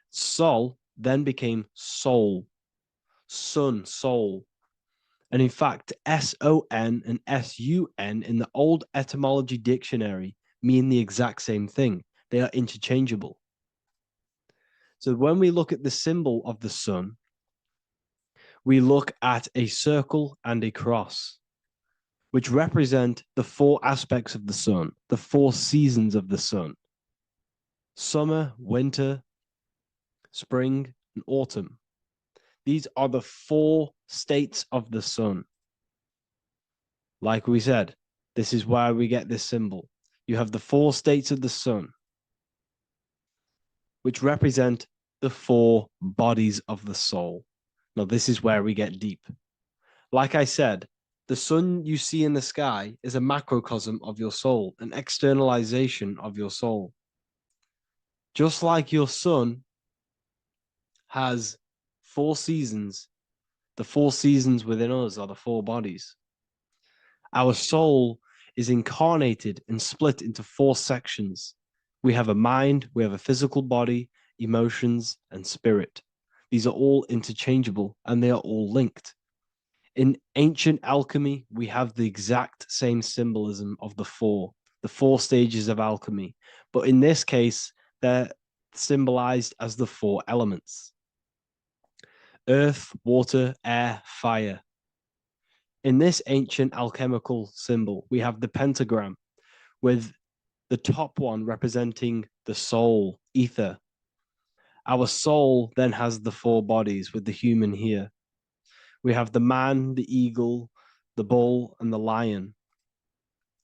Sol then became soul, sun, soul. And in fact, S-O-N and S-U-N in the old etymology dictionary mean the exact same thing. They are interchangeable. So when we look at the symbol of the sun, we look at a circle and a cross, which represent the four aspects of the sun, the four seasons of the sun: summer, winter, spring, and autumn. These are the four states of the sun. Like we said, this is where we get this symbol. You have the four states of the sun, which represent the four bodies of the soul. Now, this is where we get deep. Like I said, the sun you see in the sky is a macrocosm of your soul, an externalization of your soul. Just like your sun has four seasons, the four seasons within us are the four bodies. Our soul is incarnated and split into four sections. We have a mind, we have a physical body, emotions, and spirit. These are all interchangeable and they are all linked. In ancient alchemy, we have the exact same symbolism of the four stages of alchemy. But in this case, they're symbolized as the four elements: earth, water, air, fire. In this ancient alchemical symbol, we have the pentagram with the top one representing the soul, ether. Our soul then has the four bodies with the human here. We have the man, the eagle, the bull, and the lion.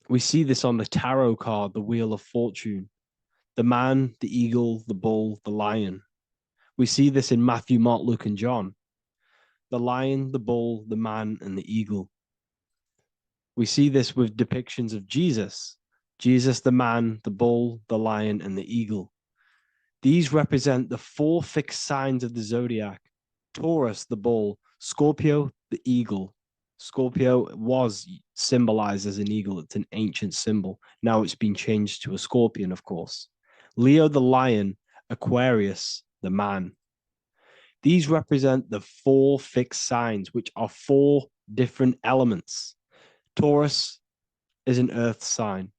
We see this on the tarot card, the Wheel of Fortune. The man, the eagle, the bull, the lion. We see this in Matthew, Mark, Luke, and John. The lion, the bull, the man, and the eagle. We see this with depictions of Jesus. Jesus, the man, the bull, the lion, and the eagle. These represent the 4 fixed signs of the zodiac. Taurus, the bull. Scorpio, the eagle. Scorpio was symbolized as an eagle. It's an ancient symbol. Now it's been changed to a scorpion, of course. Leo, the lion. Aquarius, the man. These represent the 4 fixed signs, which are 4 different elements. Taurus is an earth sign.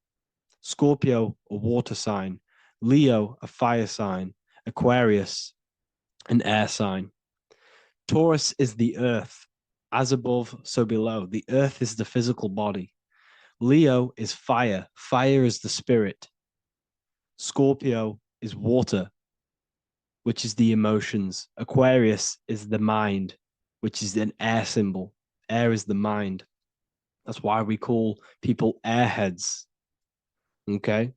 Scorpio, a water sign. Leo, a fire sign. Aquarius, an air sign. Taurus is the earth. As above, so below. The earth is the physical body. Leo is fire. Fire is the spirit. Scorpio is water, which is the emotions. Aquarius is the mind, which is an air symbol. Air is the mind. That's why we call people airheads. Okay?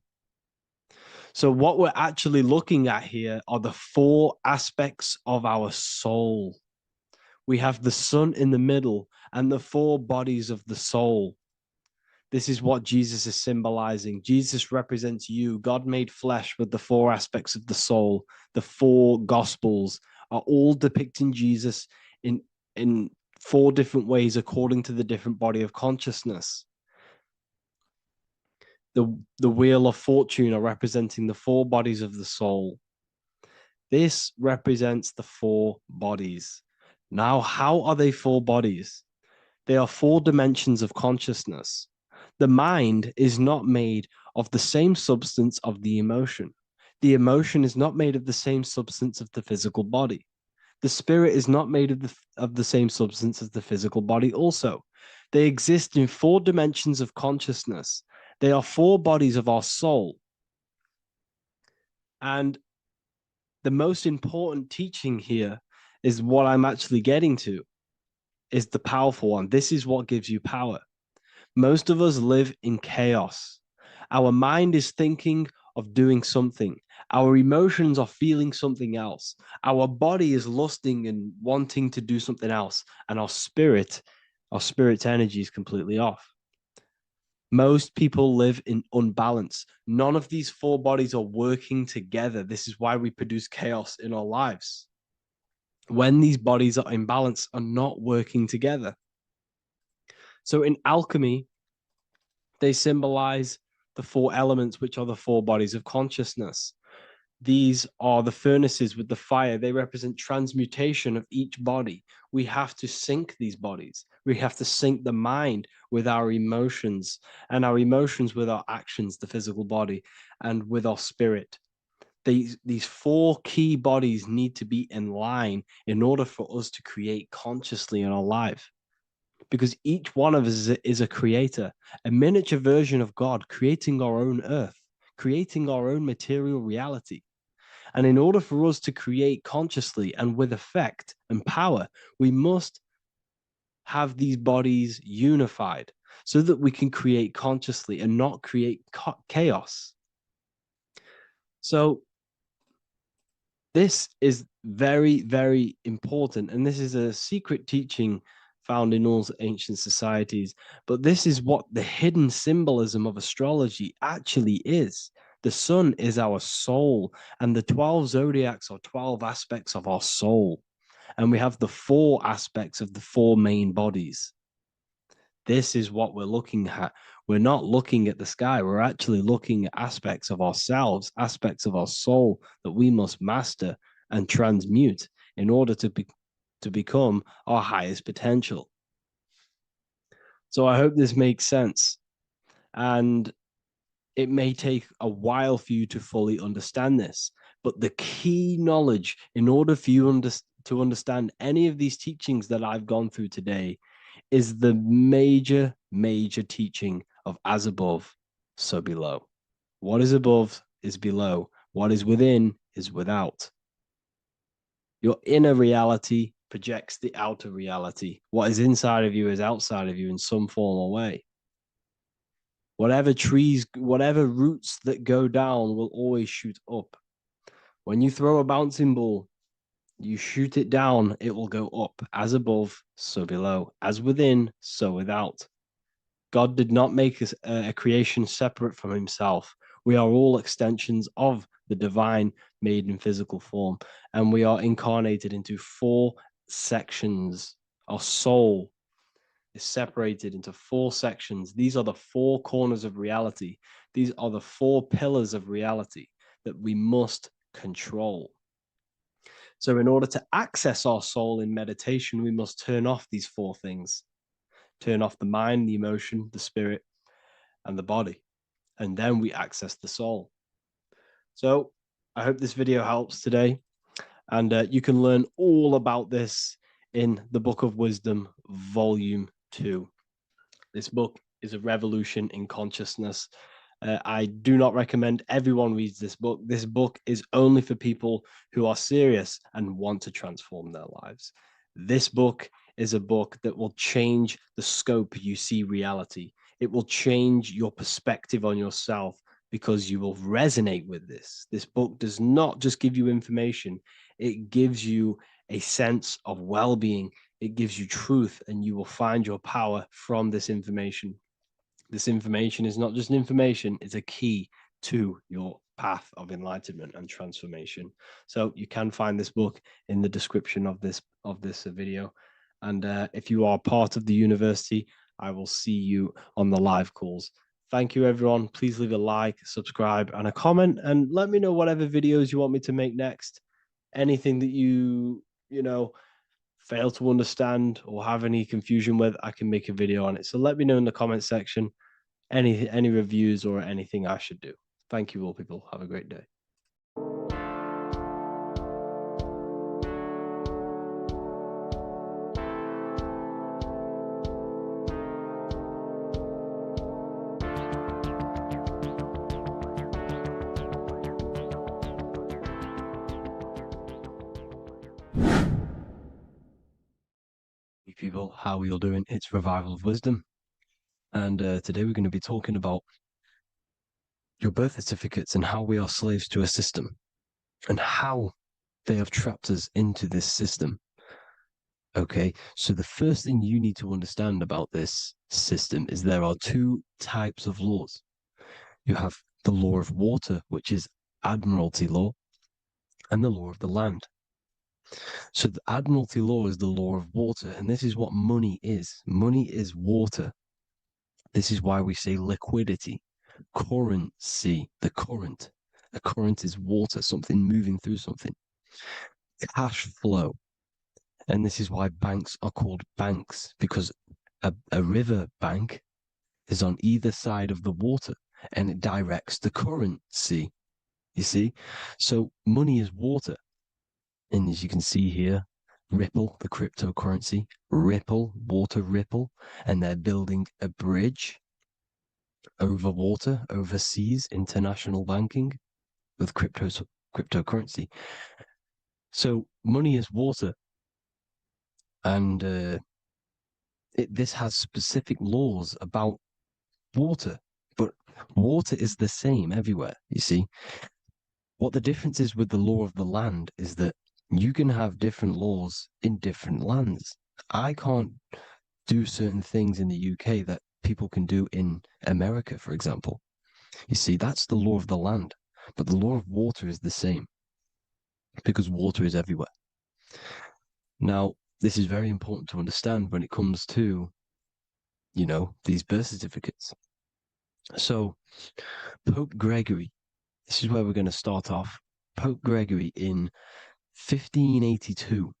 So what we're actually looking at here are the 4 aspects of our soul. We have the sun in the middle and the 4 bodies of the soul. This is what Jesus is symbolizing. Jesus represents you. God made flesh with the 4 aspects of the soul. The 4 gospels are all depicting Jesus in 4 different ways according to the different body of consciousness. The Wheel of Fortune are representing the 4 bodies of the soul. This represents the 4 bodies. Now, how are they 4 bodies? They are 4 dimensions of consciousness. The mind is not made of the same substance of the emotion. The emotion is not made of the same substance of the physical body. The spirit is not made of the same substance as the physical body also. They exist in 4 dimensions of consciousness. They are 4 bodies of our soul. And the most important teaching here is what I'm actually getting to, is the powerful one. This is what gives you power. Most of us live in chaos. Our mind is thinking of doing something. Our emotions are feeling something else. Our body is lusting and wanting to do something else. And our spirit's energy is completely off. Most people live in unbalance. None of these 4 bodies are working together. This is why we produce chaos in our lives. When these bodies are in balance, are not working together. So in alchemy, they symbolize the 4 elements, which are the 4 bodies of consciousness. These are the furnaces with the fire. They represent transmutation of each body. We have to sync these bodies. We have to sync the mind with our emotions, and our emotions with our actions, the physical body, and with our spirit. These 4 key bodies need to be in line in order for us to create consciously in our life. Because each one of us is a creator, a miniature version of God, creating our own earth, creating our own material reality. And in order for us to create consciously and with effect and power, we must have these bodies unified so that we can create consciously and not create chaos. So this is very, very important. And this is a secret teaching found in all ancient societies. But this is what the hidden symbolism of astrology actually is. The sun is our soul, and the 12 zodiacs are 12 aspects of our soul. And we have the 4 aspects of the 4 main bodies. This is what we're looking at. We're not looking at the sky. We're actually looking at aspects of ourselves, aspects of our soul that we must master and transmute in order to become our highest potential. So I hope this makes sense. And it may take a while for you to fully understand this, but the key knowledge in order for you to understand any of these teachings that I've gone through today is the major, major teaching of as above, so below. What is above is below. What is within is without. Your inner reality projects the outer reality. What is inside of you is outside of you in some form or way. Whatever trees, whatever roots that go down will always shoot up. When you throw a bouncing ball, you shoot it down, it will go up. As above, so below. As within, so without. God did not make a creation separate from himself. We are all extensions of the divine made in physical form. And we are incarnated into 4 sections. Our soul is separated into 4 sections. These are the 4 corners of reality. These are the 4 pillars of reality that we must control. So in order to access our soul in meditation, we must turn off these 4 things. Turn off the mind, the emotion, the spirit, and the body. And then we access the soul. So I hope this video helps today. And you can learn all about this in the Book of Wisdom, Volume 2. This book is a revolution in consciousness. I do not recommend everyone reads this book. This book is only for people who are serious and want to transform their lives. This book is a book that will change the scope you see reality. It will change your perspective on yourself because you will resonate with this. This book does not just give you information. It gives you a sense of well-being. It gives you truth, and you will find your power from this information. This information is not just information, it's a key to your path of enlightenment and transformation. So you can find this book in the description of this video. And if you are part of the university, I will see you on the live calls. Thank you, everyone. Please leave a like, subscribe, and a comment, and let me know whatever videos you want me to make next. Anything that you fail to understand or have any confusion with, I can make a video on it. So let me know in the comment section any reviews or anything I should do. Thank you all, people. Have a great day. Hey people, how are you all doing? It's Revival of Wisdom. And today we're going to be talking about your birth certificates and how we are slaves to a system and how they have trapped us into this system. Okay, so the first thing you need to understand about this system is there are 2 types of laws. You have the law of water, which is Admiralty law, and the law of the land. So the Admiralty law is the law of water, and this is what money is. Money is water. This is why we say liquidity, currency, the current. A current is water, something moving through something. Cash flow. And this is why banks are called banks, because a river bank is on either side of the water and it directs the currency. You see? So money is water. And as you can see here, Ripple, the cryptocurrency, Ripple, water Ripple, and they're building a bridge over water, overseas, international banking with cryptocurrency. So money is water, and this has specific laws about water, but water is the same everywhere, you see. What the difference is with the law of the land is that you can have different laws in different lands. I can't do certain things in the UK that people can do in America, for example. You see, that's the law of the land, but the law of water is the same because water is everywhere. Now, this is very important to understand when it comes to, these birth certificates. So, Pope Gregory, this is where we're going to start off. Pope Gregory in 1582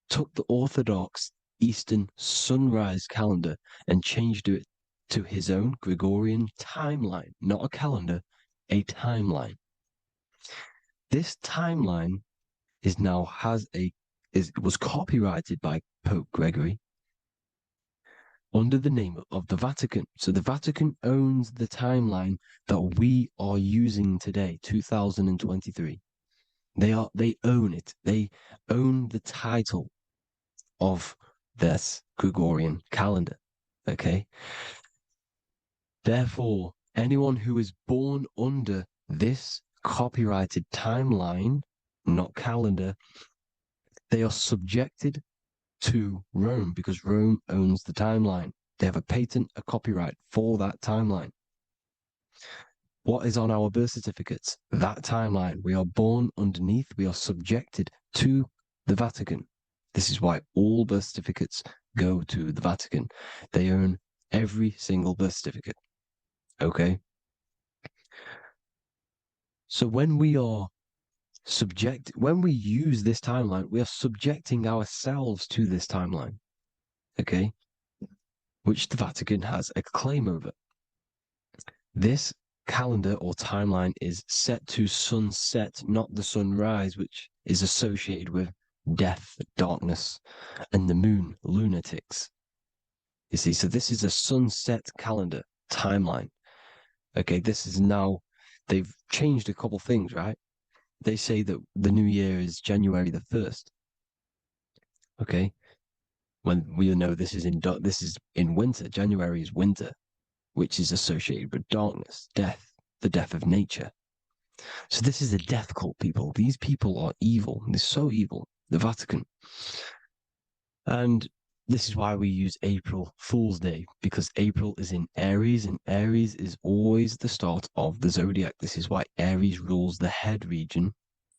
took the Orthodox Eastern sunrise calendar and changed it to his own Gregorian timeline, not a calendar, a timeline. This timeline was copyrighted by Pope Gregory under the name of the Vatican. So the Vatican owns the timeline that we are using today, 2023. They own it. They own the title of this Gregorian calendar. Okay? Therefore, anyone who is born under this copyrighted timeline, not calendar, they are subjected to Rome because Rome owns the timeline. They have a patent, a copyright for that timeline. What is on our birth certificates? That timeline. We are born underneath, we are subjected to the Vatican. This is why all birth certificates go to the Vatican. They own every single birth certificate. Okay? So when we use this timeline, we are subjecting ourselves to this timeline. Okay? Which the Vatican has a claim over. This calendar or timeline is set to sunset, not the sunrise, which is associated with death, darkness, and the moon, lunatics. You see, so this is a sunset calendar timeline. Okay, this is now, they've changed a couple things, right? They say that the new year is January the 1st. Okay, when we know this is in winter. January is winter, which is associated with darkness, death, the death of nature. So this is a death cult, people. These people are evil. They're so evil. The Vatican. And this is why we use April Fool's Day, because April is in Aries, and Aries is always the start of the zodiac. This is why Aries rules the head region.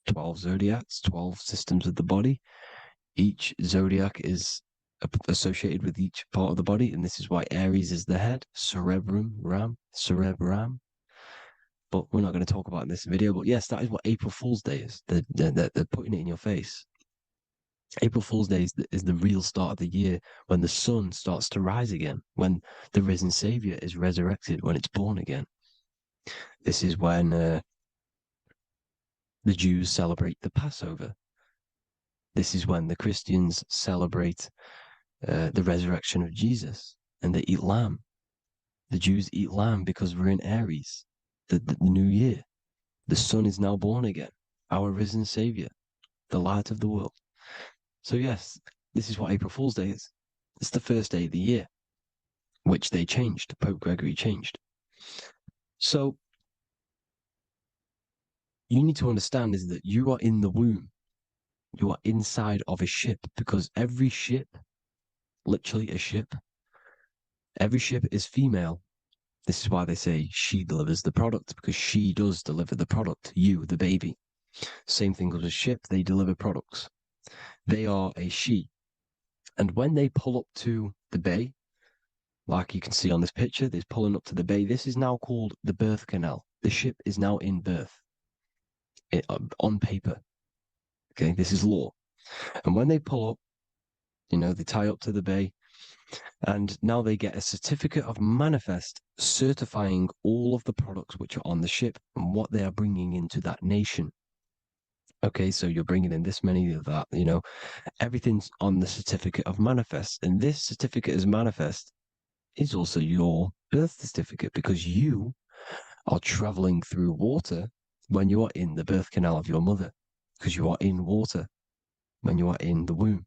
12 zodiacs, 12 systems of the body. Each zodiac is associated with each part of the body, and this is why Aries is the head, cerebrum. But we're not going to talk about it in this video. But yes, that is what April Fool's Day is. They're putting it in your face. April Fool's Day is the real start of the year, when the sun starts to rise again, when the risen Savior is resurrected, when it's born again. This is when the Jews celebrate the Passover. This is when the Christians celebrate the resurrection of Jesus, and they eat lamb. The Jews eat lamb because we're in Aries, the new year. The sun is now born again, our risen Savior, the light of the world. So yes, this is what April Fool's Day is. It's the first day of the year, which they changed. Pope Gregory changed. So you need to understand is that you are in the womb. You are inside of a ship, because every ship, literally a ship, every ship is female. This is why they say she delivers the product, because she does deliver the product, you, the baby. Same thing with a ship, they deliver products. They are a she. And when they pull up to the bay, like you can see on this picture, they're pulling up to the bay. This is now called the birth canal. The ship is now in birth on paper. Okay, this is law. And when they pull up, they tie up to the bay, and now they get a certificate of manifest certifying all of the products which are on the ship and what they are bringing into that nation. Okay, so you're bringing in this many of that, everything's on the certificate of manifest. And this certificate of manifest is also your birth certificate, because you are traveling through water when you are in the birth canal of your mother, because you are in water when you are in the womb,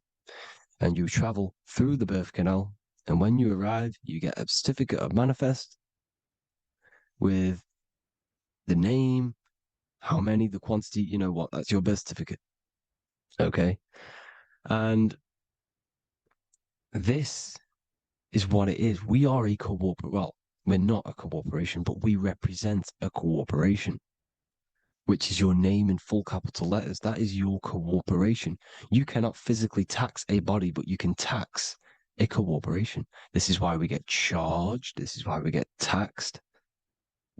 and you travel through the birth canal. And when you arrive, you get a certificate of manifest with the name, how many, the quantity, that's your birth certificate. Okay. And this is what it is. We are a we're not a corporation, but we represent a corporation, which is your name in full capital letters. That is your corporation. You cannot physically tax a body, but you can tax a corporation. This is why we get charged. This is why we get taxed,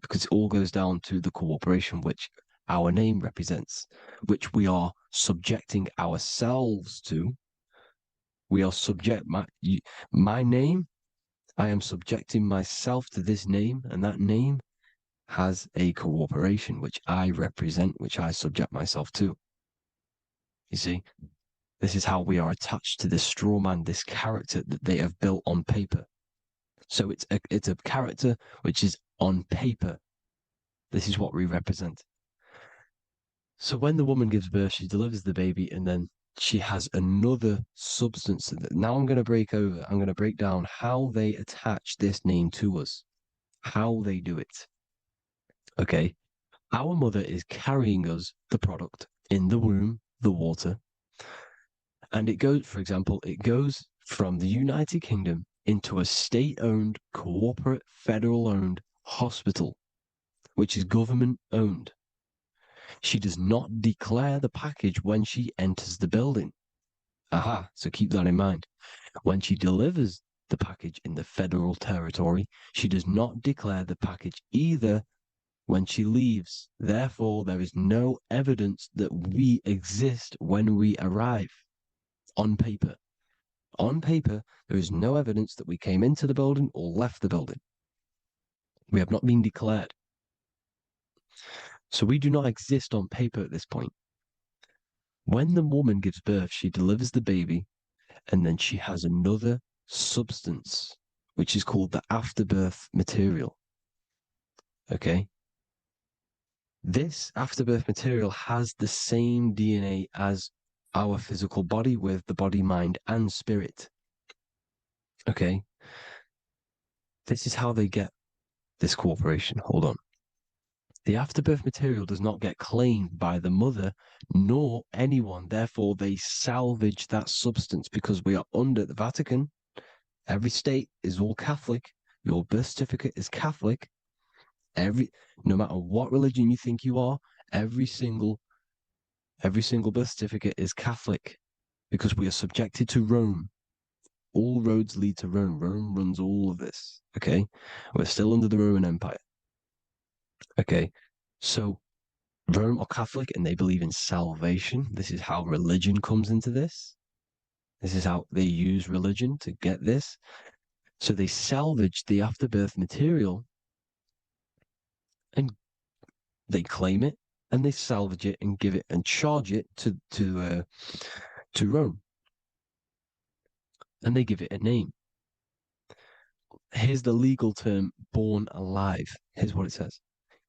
because it all goes down to the corporation which our name represents, which we are subjecting ourselves to. We are my name. I am subjecting myself to this name, and that name has a corporation which I represent, which I subject myself to. You see, this is how we are attached to this straw man, this character that they have built on paper. So it's a character which is on paper. This is what we represent. So when the woman gives birth, she delivers the baby, and then she has another substance. Now I'm going to break down how they attach this name to us, how they do it. Okay. Our mother is carrying us the product in the womb, the water. And it goes, for example, it goes from the United Kingdom into a state-owned, corporate, federal-owned hospital, which is government-owned. She does not declare the package when she enters the building. Aha, so keep that in mind. When she delivers the package in the federal territory, she does not declare the package either when she leaves. Therefore, there is no evidence that we exist when we arrive on paper. On paper, there is no evidence that we came into the building or left the building. We have not been declared. So we do not exist on paper at this point. When the woman gives birth, she delivers the baby, and then she has another substance, which is called the afterbirth material. Okay? This afterbirth material has the same DNA as our physical body with the body, mind, and spirit. Okay? This is how they get this corporation. Hold on. The afterbirth material does not get claimed by the mother nor anyone. Therefore, they salvage that substance because we are under the Vatican. Every state is all Catholic. Your birth certificate is Catholic. No matter what religion you think you are, every single birth certificate is Catholic because we are subjected to Rome. All roads lead to Rome. Rome runs all of this. Okay, we're still under the Roman Empire. Okay, so Rome are Catholic and they believe in salvation. This is how religion comes into this. This is how they use religion to get this. So they salvage the afterbirth material and they claim it and they salvage it and give it and charge it to Rome. And they give it a name. Here's the legal term, born alive. Here's what it says.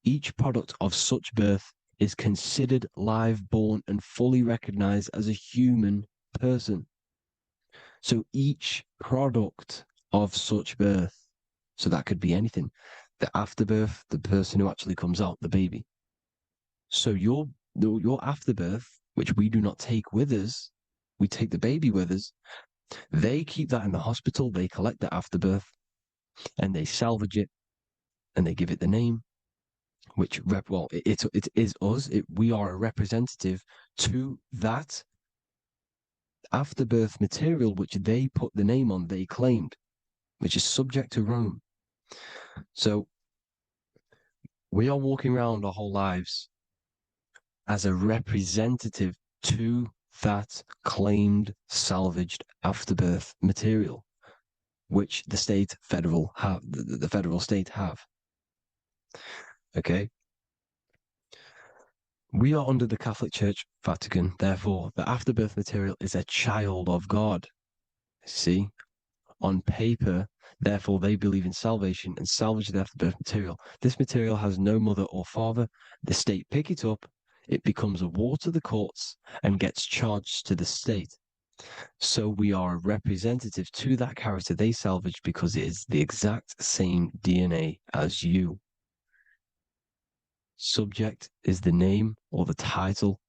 Each product of such birth is considered live, born, and fully recognized as a human person. So each product of such birth, so that could be anything, the afterbirth, the person who actually comes out, the baby. So your afterbirth, which we do not take with us, we take the baby with us, they keep that in the hospital, they collect the afterbirth, and they salvage it, and they give it the name, which, it is us. We are a representative to that afterbirth material, which they put the name on, they claimed, which is subject to Rome. So we are walking around our whole lives as a representative to that claimed salvaged afterbirth material, which the federal state have. Okay. We are under the Catholic Church, Vatican. Therefore, the afterbirth material is a child of God. See, on paper, therefore, they believe in salvation and salvage the afterbirth material. This material has no mother or father. The state pick it up. It becomes a war to the courts and gets charged to the state. So we are a representative to that character they salvage because it is the exact same DNA as you. Subject is the name or the title,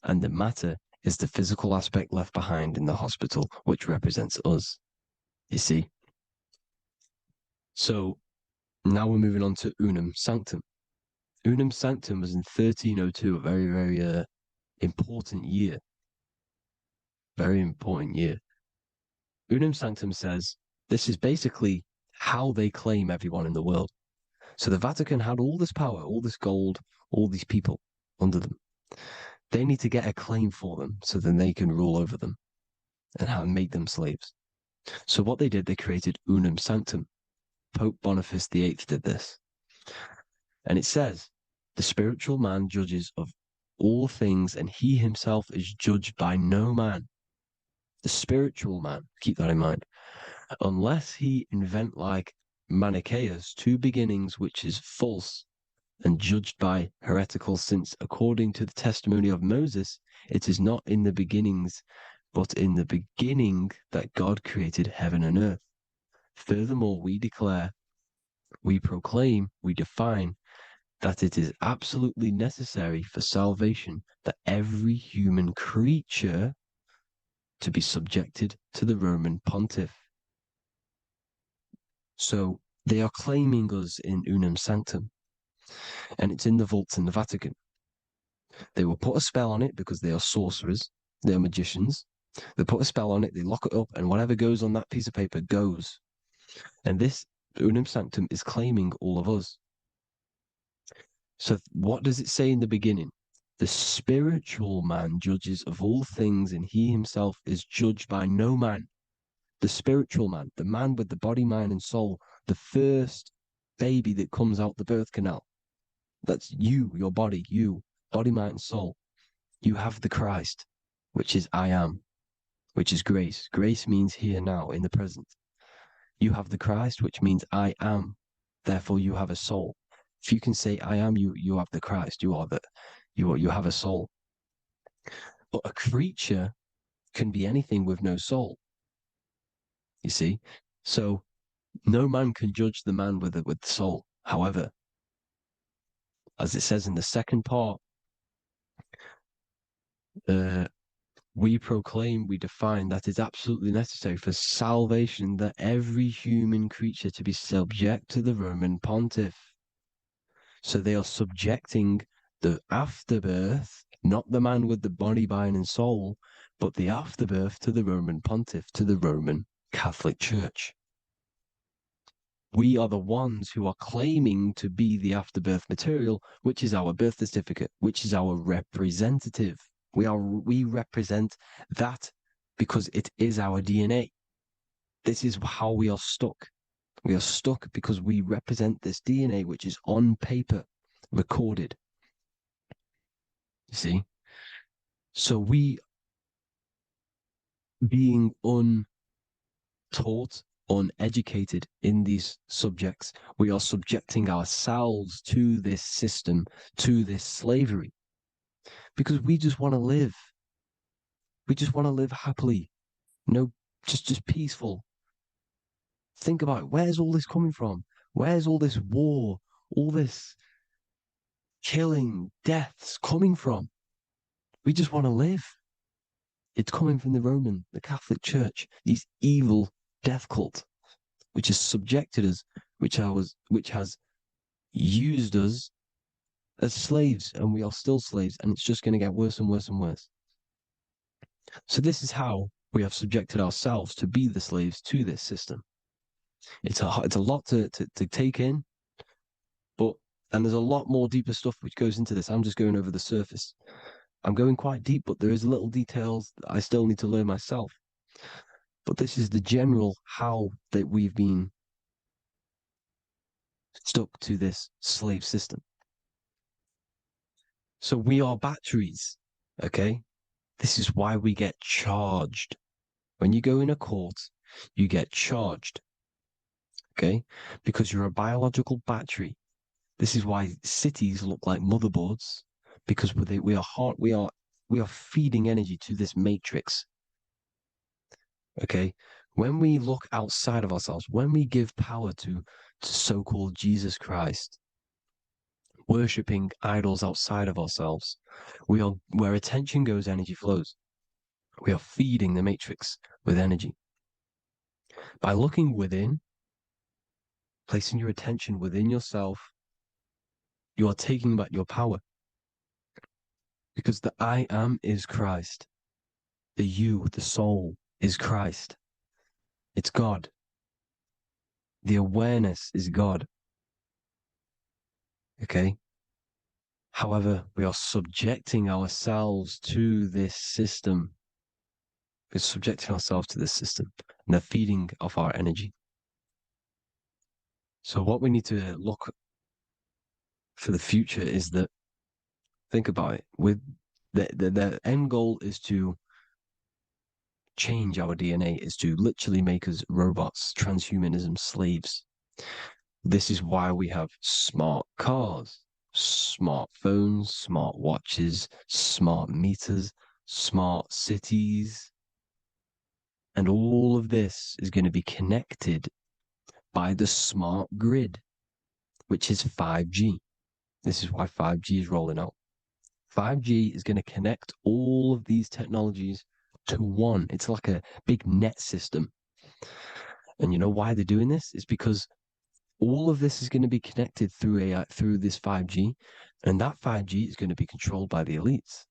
and the matter is the physical aspect left behind in the hospital, which represents us. You see? So now we're moving on to Unum Sanctum. Unum Sanctum was in 1302, a very, very important year. Very important year. Unum Sanctum says this is basically how they claim everyone in the world. So the Vatican had all this power, all this gold, all these people under them. They need to get a claim for them so then they can rule over them and make them slaves. So what they did, they created Unum Sanctum. Pope Boniface VIII did this. And it says, the spiritual man judges of all things and he himself is judged by no man. The spiritual man, keep that in mind, unless he invent like Manichaeus, two beginnings, which is false, and judged by hereticals, since according to the testimony of Moses, it is not in the beginnings, but in the beginning that God created heaven and earth. Furthermore, we declare, we proclaim, we define that it is absolutely necessary for salvation that every human creature to be subjected to the Roman pontiff. So they are claiming us in unum sanctum, and it's in the vaults in the Vatican. They will put a spell on it because they are sorcerers, they are magicians. They put a spell on it, they lock it up, and whatever goes on that piece of paper goes. And this unum sanctum is claiming all of us. So what does it say in the beginning? The spiritual man judges of all things, and he himself is judged by no man. The spiritual man, the man with the body, mind, and soul, the first baby that comes out the birth canal. That's you, your body, you, body, mind, and soul. You have the Christ, which is I am, which is grace. Grace means here now, in the present. You have the Christ, which means I am. Therefore, you have a soul. If you can say I am, you have the Christ. You have a soul. But a creature can be anything with no soul. You see, so no man can judge the man with the soul. However, as it says in the second part, we proclaim, we define that it's absolutely necessary for salvation that every human creature to be subject to the Roman pontiff. So they are subjecting the afterbirth, not the man with the body, mind, and soul, but the afterbirth to the Roman pontiff, to the Roman Catholic Church. We are the ones who are claiming to be the afterbirth material, which is our birth certificate, which is our representative. We represent that because it is our DNA. This is how we are stuck. We are stuck because we represent this DNA, which is on paper, recorded. You see? So we, being untaught, uneducated in these subjects, we are subjecting ourselves to this system, to this slavery, because we just want to live. We just want to live happily, just peaceful. Think about it. Where's all this coming from? Where's all this war, all this killing, deaths coming from? We just want to live. It's coming from the Catholic Church, these evil death cult, which has subjected us, which has used us as slaves, and we are still slaves, and it's just going to get worse and worse and worse. So this is how we have subjected ourselves to be the slaves to this system. It's a lot to take in, and there's a lot more deeper stuff which goes into this. I'm just going over the surface. I'm going quite deep, but there is little details that I still need to learn myself. But this is the general how that we've been stuck to this slave system. So we are batteries, okay? This is why we get charged. When you go in a court, you get charged, okay? Because you're a biological battery. This is why cities look like motherboards, because we are feeding energy to this matrix. Okay, when we look outside of ourselves, when we give power to so-called Jesus Christ, worshipping idols outside of ourselves, where attention goes, energy flows. We are feeding the matrix with energy. By looking within, placing your attention within yourself, you are taking back your power. Because the I am is Christ. The you, the soul, is Christ. It's God. The awareness is God. Okay? However, we are subjecting ourselves to this system. We're subjecting ourselves to this system and the feeding of our energy. So what we need to look for the future is that, think about it, with the end goal is to change our DNA, is to literally make us robots, transhumanism, slaves. This is why we have smart cars, smartphones, smart watches, smart meters, smart cities. And all of this is going to be connected by the smart grid, which is 5G. This is why 5G is rolling out. 5G is going to connect all of these technologies to one. It's like a big net system. And you know why they're doing this? It's because all of this is going to be connected through AI, through this 5G, and that 5G is going to be controlled by the elites.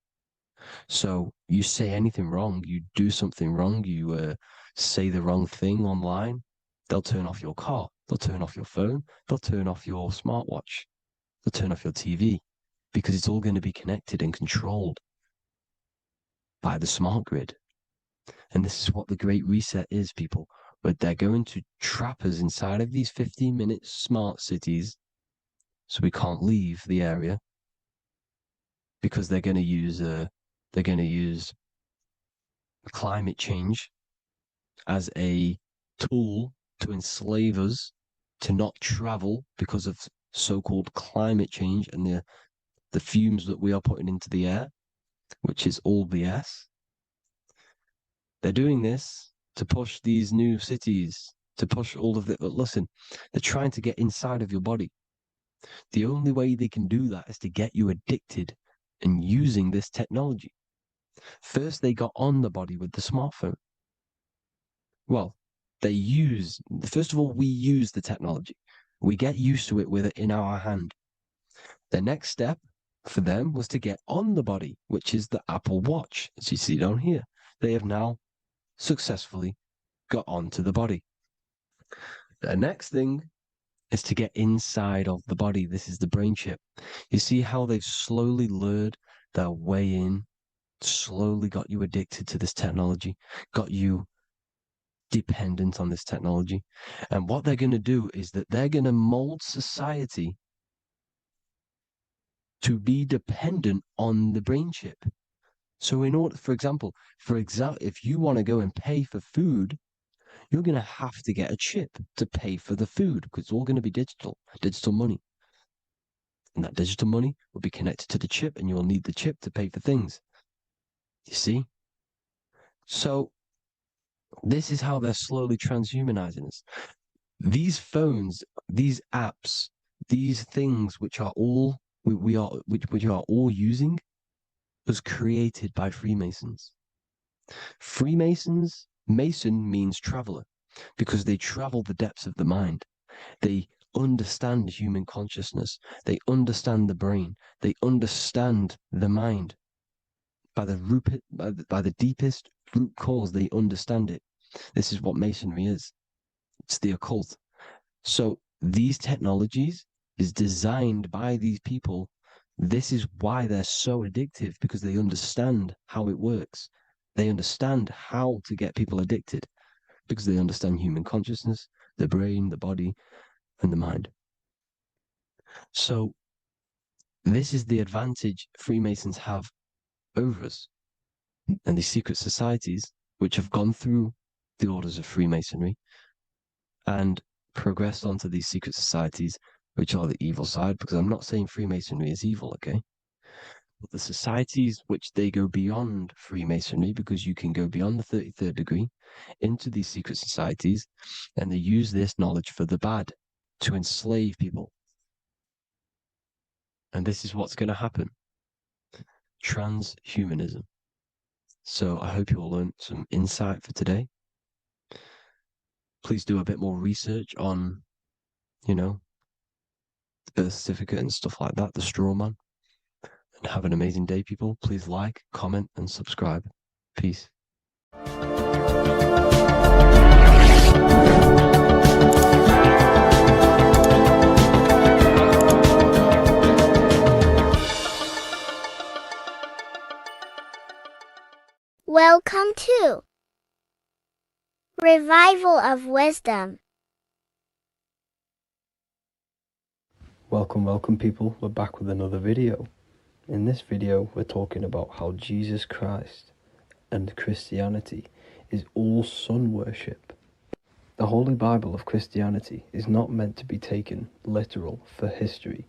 So you say anything wrong, you do something wrong, you say the wrong thing online, they'll turn off your car, they'll turn off your phone, they'll turn off your smartwatch, they'll turn off your TV, because it's all going to be connected and controlled by the smart grid. And this is what the Great Reset is, people. But they're going to trap us inside of these 15-minute smart cities so we can't leave the area, because they're going to use climate change as a tool to enslave us to not travel because of so-called climate change and the fumes that we are putting into the air, which is all BS. They're doing this to push these new cities, to push all of it. But listen, they're trying to get inside of your body. The only way they can do that is to get you addicted and using this technology. First, they got on the body with the smartphone. Well, first of all, we use the technology. We get used to it with it in our hand. The next step for them was to get on the body, which is the Apple Watch, as you see down here. They have now successfully got onto the body. The next thing is to get inside of the body. This is the brain chip. You see how they've slowly lured their way in, slowly got you addicted to this technology, got you dependent on this technology. And what they're going to do is that they're going to mold society to be dependent on the brain chip. So in order, for example, if you want to go and pay for food, you're going to have to get a chip to pay for the food, because it's all going to be digital money. And that digital money will be connected to the chip, and you'll need the chip to pay for things. You see? So this is how they're slowly transhumanizing us. These phones, these apps, these things which are all which are all using, was created by Freemasons. Mason means traveler, because they travel the depths of the mind. They understand human consciousness. They understand the brain. They understand the mind. By the deepest root cause, they understand it. This is what Masonry is. It's the occult. So these technologies is designed by these people. This is why they're so addictive, because they understand how it works. They understand how to get people addicted, because they understand human consciousness, the brain, the body, and the mind. So this is the advantage Freemasons have over us. And these secret societies, which have gone through the orders of Freemasonry and progressed onto these secret societies, which are the evil side, because I'm not saying Freemasonry is evil, okay? But the societies which they go beyond Freemasonry, because you can go beyond the 33rd degree into these secret societies, and they use this knowledge for the bad, to enslave people. And this is what's going to happen. Transhumanism. So I hope you all learned some insight for today. Please do a bit more research on, the birth certificate and stuff like that, the straw man. And have an amazing day, people. Please like, comment, and subscribe. Peace. Welcome to Revival of Wisdom. Welcome people. We're back with another video. In this video, we're talking about how Jesus Christ and Christianity is all sun worship. The Holy Bible of Christianity is not meant to be taken literal for history.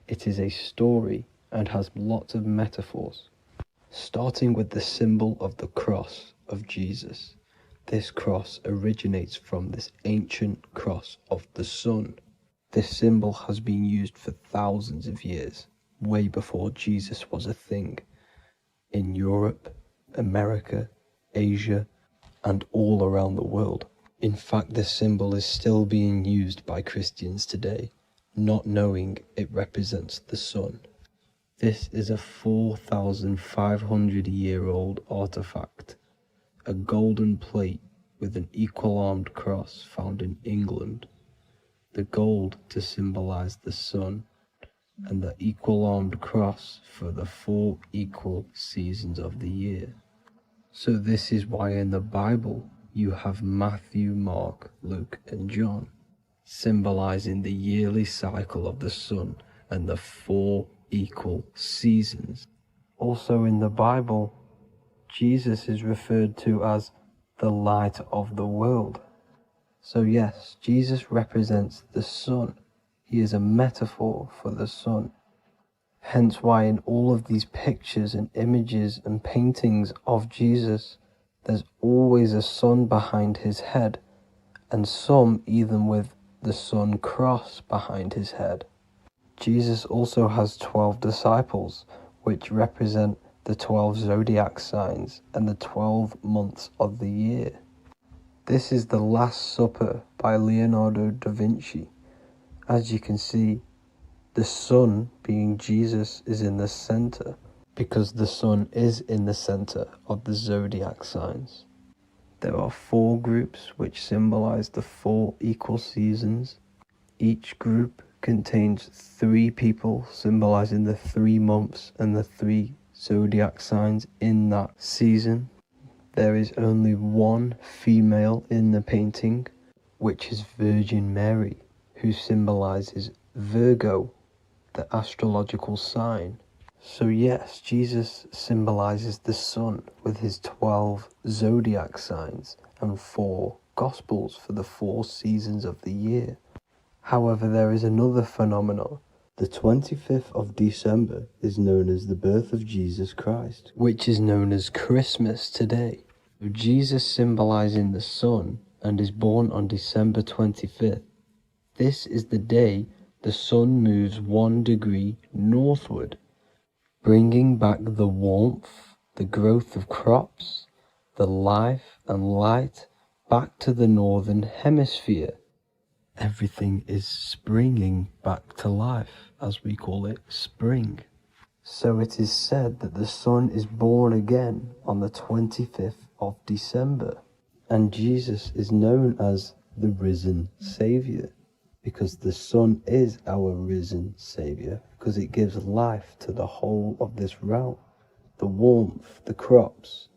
It is a story and has lots of metaphors, starting with the symbol of the cross of Jesus. This cross originates from this ancient cross of the sun. This symbol has been used for thousands of years, way before Jesus was a thing, in Europe, America, Asia, and all around the world. In fact, this symbol is still being used by Christians today, not knowing it represents the sun. This is a 4,500-year-old artifact, a golden plate with an equal-armed cross found in England. The gold to symbolize the sun, and the equal-armed cross for the 4 equal seasons of the year. So this is why in the Bible you have Matthew, Mark, Luke, and John, symbolizing the yearly cycle of the sun and the 4 equal seasons. Also in the Bible, Jesus is referred to as the light of the world. So yes, Jesus represents the sun. He is a metaphor for the sun. Hence why in all of these pictures and images and paintings of Jesus, there's always a sun behind his head, and some even with the sun cross behind his head. Jesus also has 12 disciples, which represent the 12 zodiac signs and the 12 months of the year. This is the Last Supper by Leonardo da Vinci. As you can see, the sun, being Jesus, is in the center, because the sun is in the center of the zodiac signs. There are 4 groups which symbolize the 4 equal seasons. Each group contains 3 people symbolizing the 3 months and the 3 zodiac signs in that season. There is only one female in the painting, which is Virgin Mary, who symbolizes Virgo, the astrological sign. So yes, Jesus symbolizes the sun with his 12 zodiac signs and 4 gospels for the 4 seasons of the year. However, there is another phenomenon. The 25th of December is known as the birth of Jesus Christ, which is known as Christmas today. Jesus symbolizing the sun and is born on December 25th. This is the day the sun moves 1 degree northward, bringing back the warmth, the growth of crops, the life and light back to the northern hemisphere. Everything is springing back to life, as we call it, spring. So it is said that the sun is born again on the 25th of December, and Jesus is known as the risen Saviour, because the sun is our risen Saviour, because it gives life to the whole of this realm, the warmth, the crops,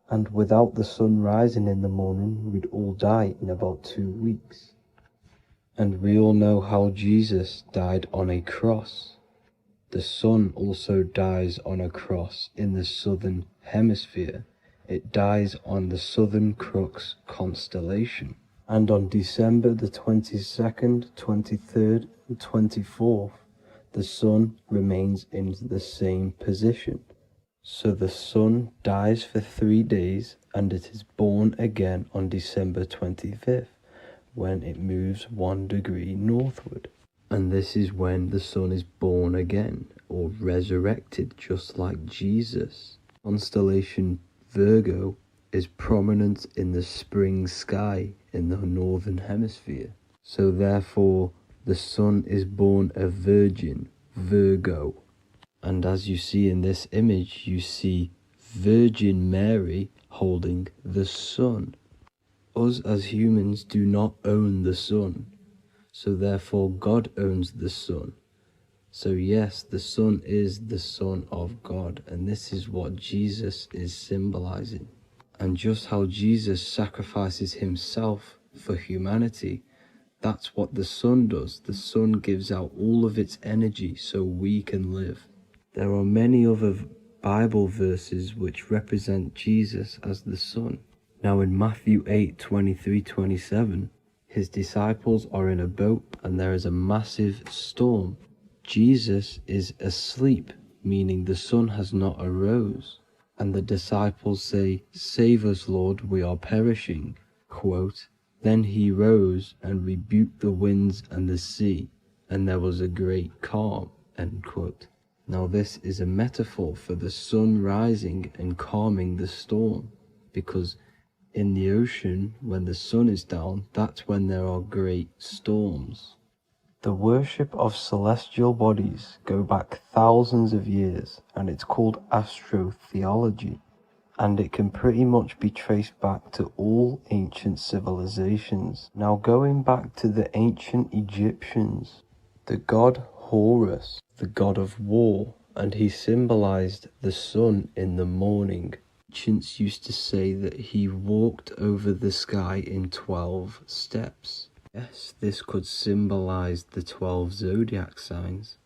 and without the sun rising in the morning, we'd all die in about 2 weeks. And we all know how Jesus died on a cross. The sun also dies on a cross in the southern hemisphere. It dies on the Southern Crux constellation. And on December the 22nd, 23rd, and 24th, the sun remains in the same position. So the sun dies for 3 days and it is born again on December 25th, when it moves 1 degree northward. And this is when the sun is born again, or resurrected, just like Jesus. Constellation Virgo is prominent in the spring sky in the northern hemisphere. So therefore, the sun is born a virgin, Virgo. And as you see in this image, you see Virgin Mary holding the sun. Us as humans do not own the sun. So therefore God owns the sun. So yes, the sun is the Son of God, and this is what Jesus is symbolizing. And just how Jesus sacrifices himself for humanity, that's what the sun does. The sun gives out all of its energy so we can live. There are many other Bible verses which represent Jesus as the sun. Now in Matthew 8:23-27, his disciples are in a boat and there is a massive storm. Jesus is asleep, meaning the sun has not arose. And the disciples say, "Save us, Lord, we are perishing." Quote, "Then he rose and rebuked the winds and the sea, and there was a great calm." End quote. Now this is a metaphor for the sun rising and calming the storm, because in the ocean, when the sun is down, that's when there are great storms. The worship of celestial bodies go back thousands of years, and it's called astrotheology, and it can pretty much be traced back to all ancient civilizations. Now going back to the ancient Egyptians, the god Horus, the god of war, and he symbolized the sun in the morning. Ancients used to say that he walked over the sky in 12 steps. Yes, this could symbolize the 12 zodiac signs.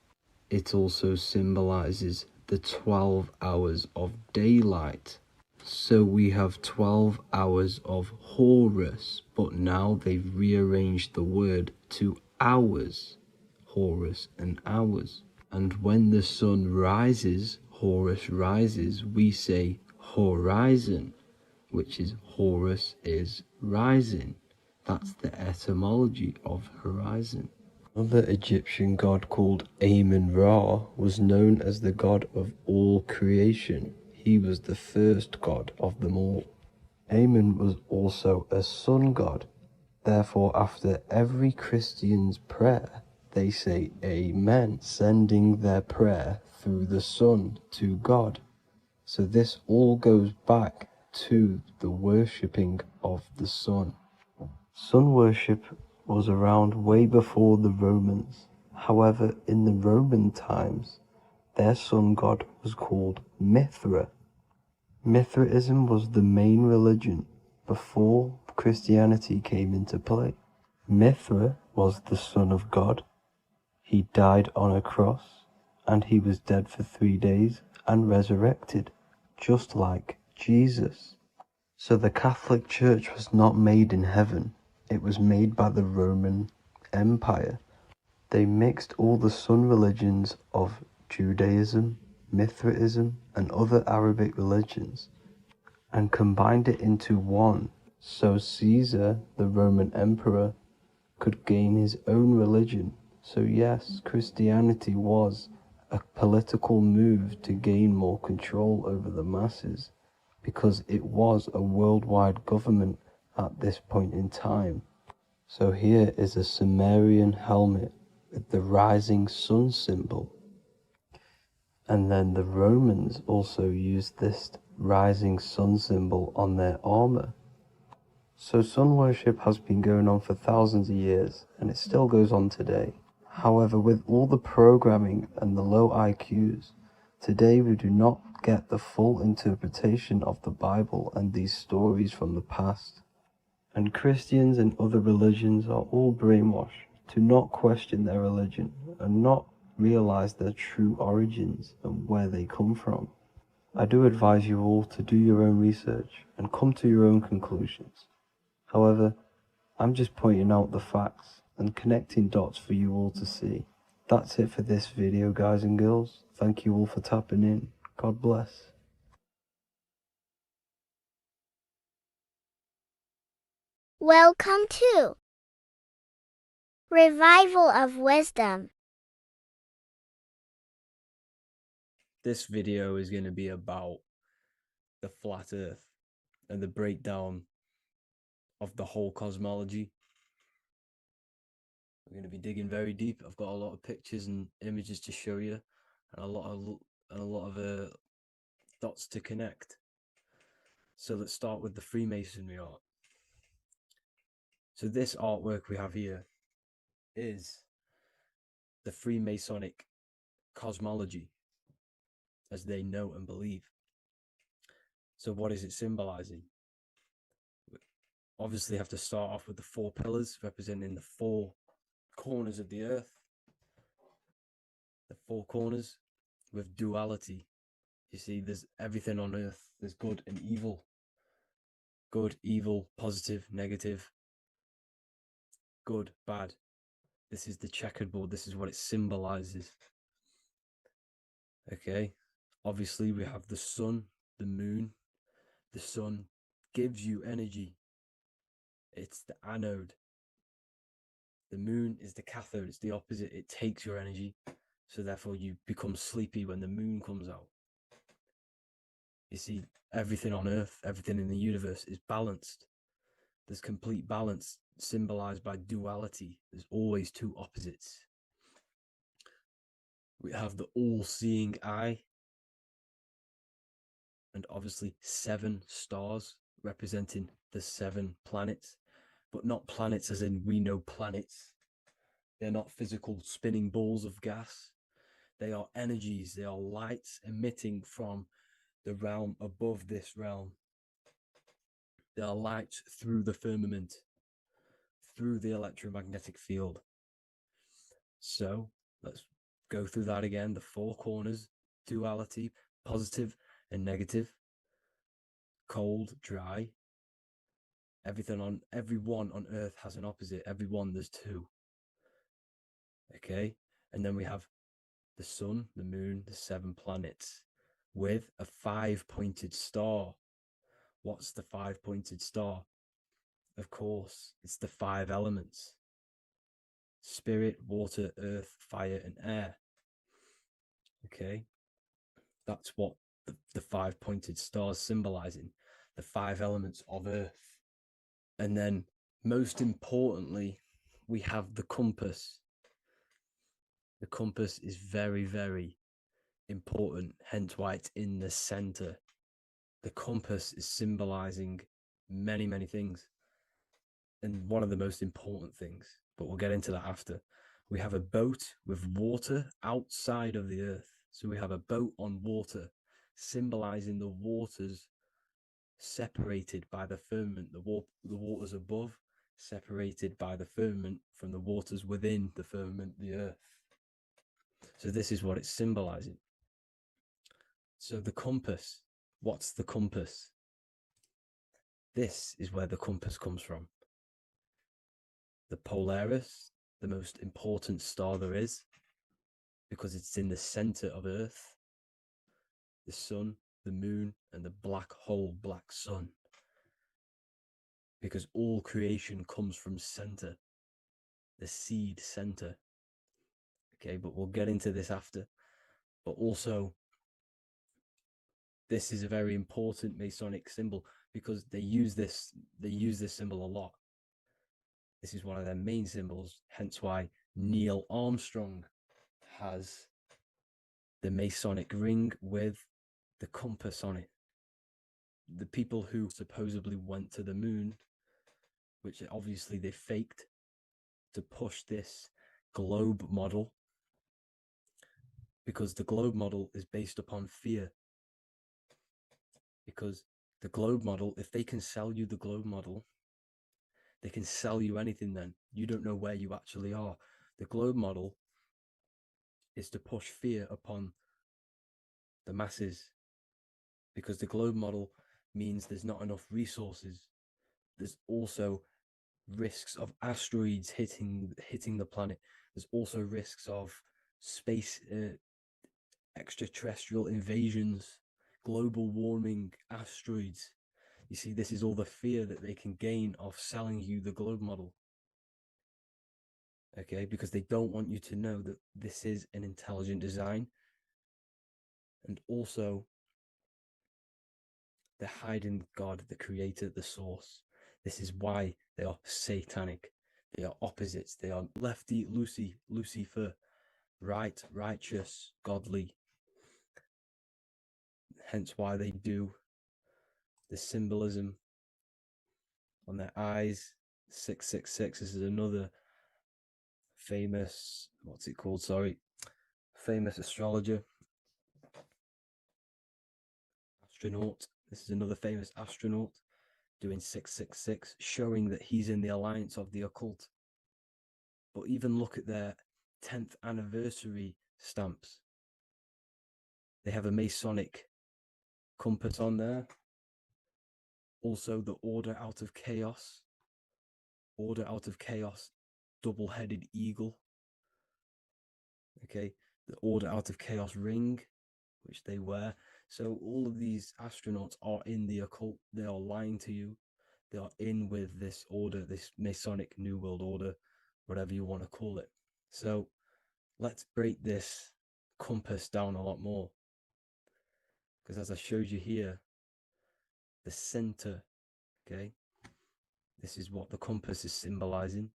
It also symbolizes the 12 hours of daylight. So we have 12 hours of Horus, but now they've rearranged the word to hours. Horus and hours. And when the sun rises, Horus rises, we say horizon, which is Horus is rising. That's the etymology of horizon. Another Egyptian god called Amun-Ra was known as the god of all creation. He was the first god of them all. Amun was also a sun god. Therefore, after every Christian's prayer, they say Amen, sending their prayer through the sun to God. So this all goes back to the worshipping of the sun. Sun worship was around way before the Romans. However, in the Roman times, their sun god was called Mithra. Mithraism was the main religion before Christianity came into play. Mithra was the son of God. He died on a cross, and he was dead for 3 days and resurrected, just like Jesus. So the Catholic Church was not made in heaven, it was made by the Roman Empire. They mixed all the sun religions of Judaism, Mithraism, and other Arabic religions, and combined it into one, so Caesar, the Roman Emperor, could gain his own religion. So yes, Christianity was a political move to gain more control over the masses, because it was a worldwide government at this point in time. So here is a Sumerian helmet with the rising sun symbol. And then the Romans also used this rising sun symbol on their armor. So sun worship has been going on for thousands of years, and it still goes on today. However, with all the programming and the low IQs, today we do not get the full interpretation of the Bible and these stories from the past. And Christians and other religions are all brainwashed to not question their religion and not realize their true origins and where they come from. I do advise you all to do your own research and come to your own conclusions. However, I'm just pointing out the facts and connecting dots for you all to see. That's it for this video, guys and girls. Thank you all for tapping in. God bless. Welcome to Revival of Wisdom. This video is going to be about the flat earth and the breakdown of the whole cosmology. We're going to be digging very deep. I've got a lot of pictures and images to show you, and a lot of dots to connect. So let's start with the Freemasonry art. So this artwork we have here is the Freemasonic cosmology, as they know and believe. So what is it symbolizing? We obviously have to start off with the 4 pillars representing the 4 corners of the earth. The 4 corners with duality. You see, there's everything on earth. There's good and evil. Good, evil, positive, negative. Good, bad. This is the checkerboard. This is what it symbolizes. Okay. Obviously, we have the sun, the moon. The sun gives you energy. It's the anode. The moon is the cathode. It's the opposite. It takes your energy. So therefore, you become sleepy when the moon comes out. You see, everything on Earth, everything in the universe is balanced. There's complete balance symbolized by duality. There's always two opposites. We have the all-seeing eye, and obviously 7 stars representing the 7 planets, but not planets as in we know planets. They're not physical spinning balls of gas. They are energies. They are lights emitting from the realm above this realm. They are lights through the firmament, through the electromagnetic field. So let's go through that again. The 4 corners, duality, positive and negative, cold, dry. Everyone on Earth has an opposite. Everyone, there's 2. Okay, and then we have the sun, the moon, the 7 planets with a 5-pointed star. What's the 5-pointed star? Of course, it's the 5 elements: spirit, water, earth, fire, and air. Okay, that's what the 5-pointed stars symbolizing, the 5 elements of Earth. And then, most importantly, we have the compass. The compass is very, very important, hence why it's in the center. The compass is symbolizing many, many things. And one of the most important things, but we'll get into that after. We have a boat with water outside of the Earth. So we have a boat on water, symbolizing the waters separated by the firmament, the waters above, separated by the firmament from the waters within the firmament, the Earth. So this is what it's symbolizing. So the compass, what's the compass? This is where the compass comes from. The Polaris, the most important star there is, because it's in the center of Earth. The sun, the moon, and the black hole, black sun. Because all creation comes from center, the seed center. Okay, but we'll get into this after. But also, this is a very important Masonic symbol because they use this symbol a lot. This is one of their main symbols, hence why Neil Armstrong has the Masonic ring with the compass on it. The people who supposedly went to the moon, which obviously they faked to push this globe model, because the globe model is based upon fear. Because the globe model, if they can sell you the globe model, they can sell you anything then. You don't know where you actually are. The globe model is to push fear upon the masses, because the globe model means there's not enough resources. There's also risks of asteroids hitting the planet. There's also risks of space extraterrestrial invasions, global warming, asteroids. You see, this is all the fear that they can gain off selling you the globe model. Okay, because they don't want you to know that this is an intelligent design. And also, they're hiding God, the creator, the source. This is why they are satanic. They are opposites. They are lefty, Lucifer, right, righteous, godly. Hence why they do the symbolism on their eyes. 666. This is another famous, famous astrologer, astronaut. This is another famous astronaut doing 666, showing that he's in the alliance of the occult. But even look at their 10th anniversary stamps. They have a Masonic compass on there. Also, the order out of chaos. Order out of chaos double-headed eagle. Okay, the Order Out of Chaos ring, which they wear. So all of these astronauts are in the occult. They are lying to you. They are in with this order, this Masonic New World Order, whatever you want to call it. So let's break this compass down a lot more. Because as I showed you here, the center, okay, this is what the compass is symbolizing.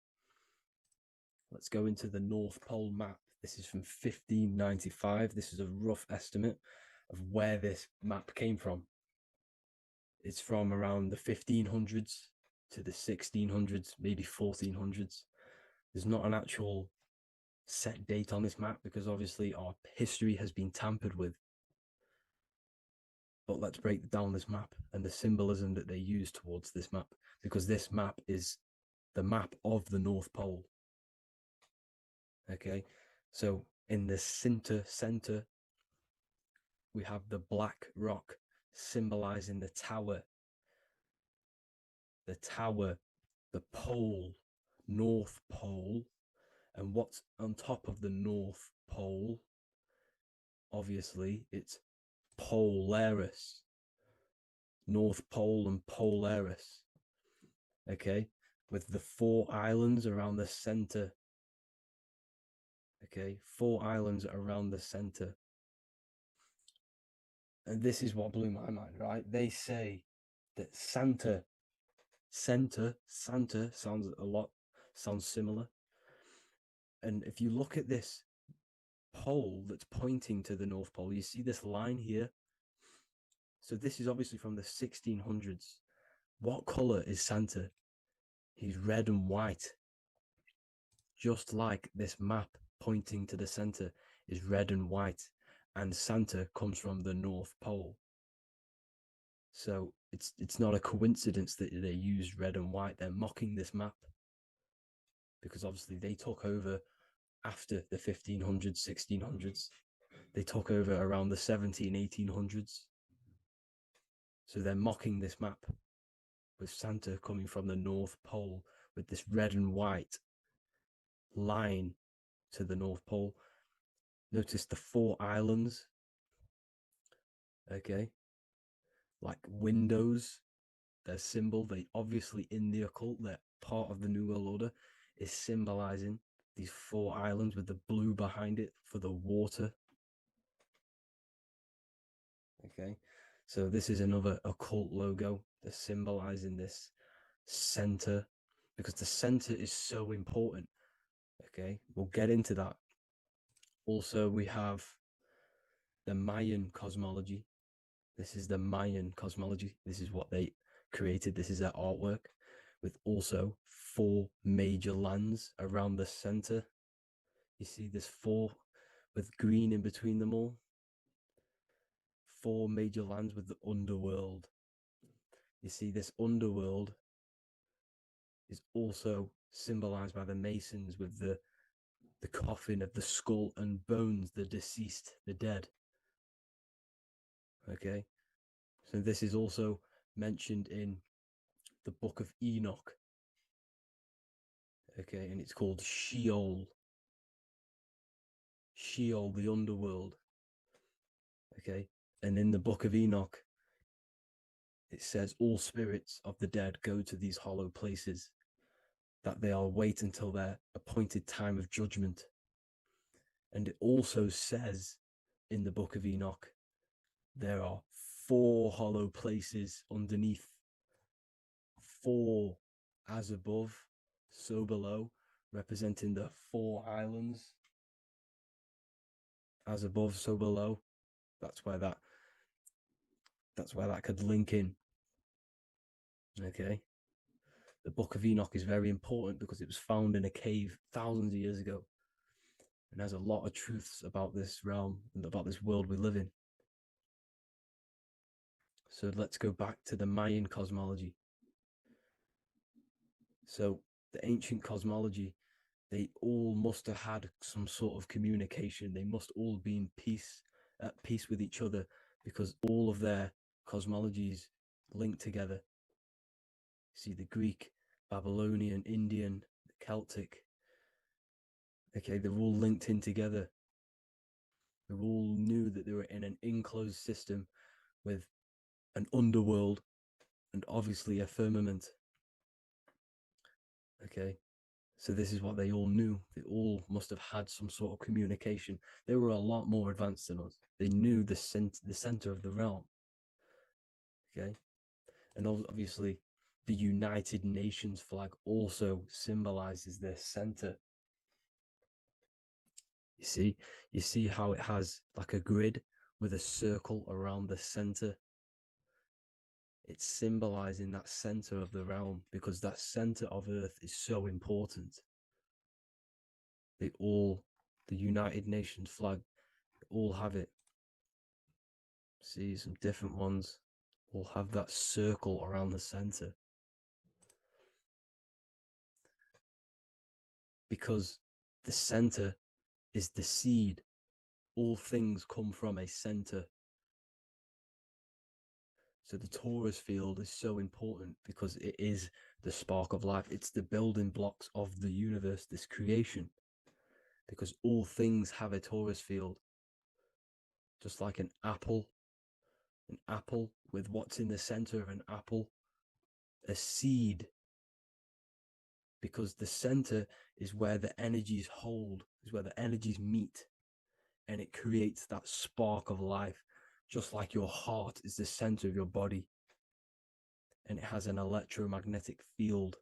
Let's go into the North Pole map. This is from 1595. This is a rough estimate of where this map came from. It's from around the 1500s to the 1600s, maybe 1400s. There's not an actual set date on this map because obviously our history has been tampered with. But let's break down this map and the symbolism that they use towards this map, because this map is the map of the North Pole. Okay, so in the center, we have the black rock symbolizing the tower, the pole, North Pole. And what's on top of the North Pole? Obviously, it's Polaris. North Pole and Polaris. Okay, with the 4 islands around the center. Okay, 4 islands around the center. And this is what blew my mind, right? They say that Santa sounds similar. And if you look at this pole that's pointing to the North Pole, you see this line here. So this is obviously from the 1600s. What color is Santa? He's red and white. Just like this map pointing to the center is red and white, and Santa comes from the North Pole. So it's not a coincidence that they use red and white. They're mocking this map because obviously they took over after the 1500s, 1600s. They took over around the 17, 1800s. So they're mocking this map with Santa coming from the North Pole with this red and white line to the North Pole. Notice the 4 islands, okay, like windows, their symbol. They obviously in the occult, they're part of the New World Order, is symbolizing these 4 islands with the blue behind it for the water. Okay, so this is another occult logo. They're symbolizing this center because the center is so important. Okay, we'll get into that. Also, we have the Mayan cosmology. This is the Mayan cosmology. This is what they created. This is their artwork, with also 4 major lands around the center. You see this 4 with green in between them all. 4 major lands with the underworld. You see this underworld is also symbolized by the Masons with the coffin of the skull and bones, the deceased, the dead. Okay, so this is also mentioned in the Book of Enoch. Okay, and it's called Sheol. Sheol, the underworld. Okay, and in the Book of Enoch, it says all spirits of the dead go to these hollow places, that they will wait until their appointed time of judgment. And it also says in the Book of Enoch, there are 4 hollow places underneath. 4 as above, so below, representing the 4 islands. As above, so below. That's where that could link in. Okay. The Book of Enoch is very important because it was found in a cave thousands of years ago and has a lot of truths about this realm and about this world we live in. So let's go back to the Mayan cosmology. So the ancient cosmology, they all must have had some sort of communication. They must all be at peace with each other, because all of their cosmologies link together. See the Greek, Babylonian, Indian, the Celtic, Okay, they're all linked in together. They all knew that they were in an enclosed system with an underworld and obviously a firmament. Okay, so this is what they all knew. They all must have had some sort of communication. They were a lot more advanced than us. They knew the center of the realm. Okay, and obviously the United Nations flag also symbolizes their center. You see how it has like a grid with a circle around the center. It's symbolizing that center of the realm, because that center of Earth is so important. The United Nations flag, all have it. See, some different ones all have that circle around the center. Because the center is the seed. All things come from a center. So the Taurus field is so important because it is the spark of life. It's the building blocks of the universe, this creation. Because all things have a Taurus field. Just like an apple with what's in the center of an apple, a seed. Because the center is where the energies hold, is where the energies meet. And it creates that spark of life. Just like your heart is the center of your body. And it has an electromagnetic field.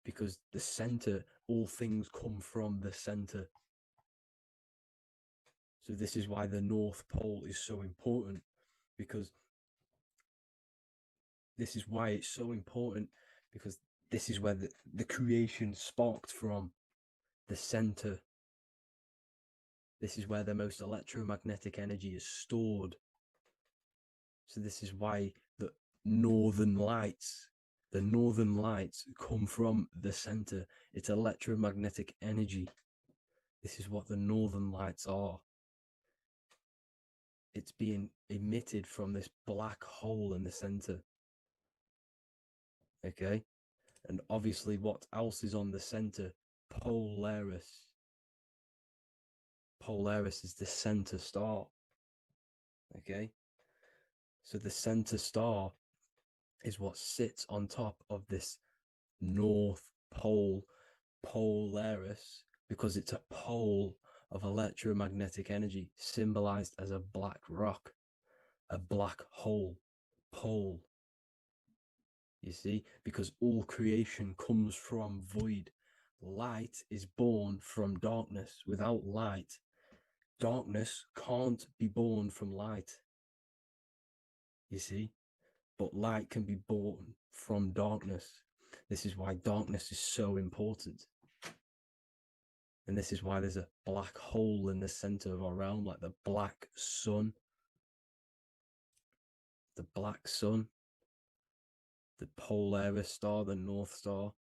Because the center, all things come from the center. So this is why the North Pole is so important, because this is why it's so important, because this is where the creation sparked from, the center. This is where the most electromagnetic energy is stored. So this is why the northern lights come from the center. It's electromagnetic energy. This is what the northern lights are. It's being emitted from this black hole in the center. Okay, and obviously what else is on the center? Polaris. Polaris is the center star. Okay, so the center star is what sits on top of this North Pole, Polaris, because it's a pole of electromagnetic energy, symbolized as a black rock, a black hole, pole. You see, because all creation comes from void. Light is born from darkness. Without light, darkness can't be born from light. You see, but light can be born from darkness. This is why darkness is so important. And this is why there's a black hole in the center of our realm, like the black sun. The black sun, the Polaris star, the North Star.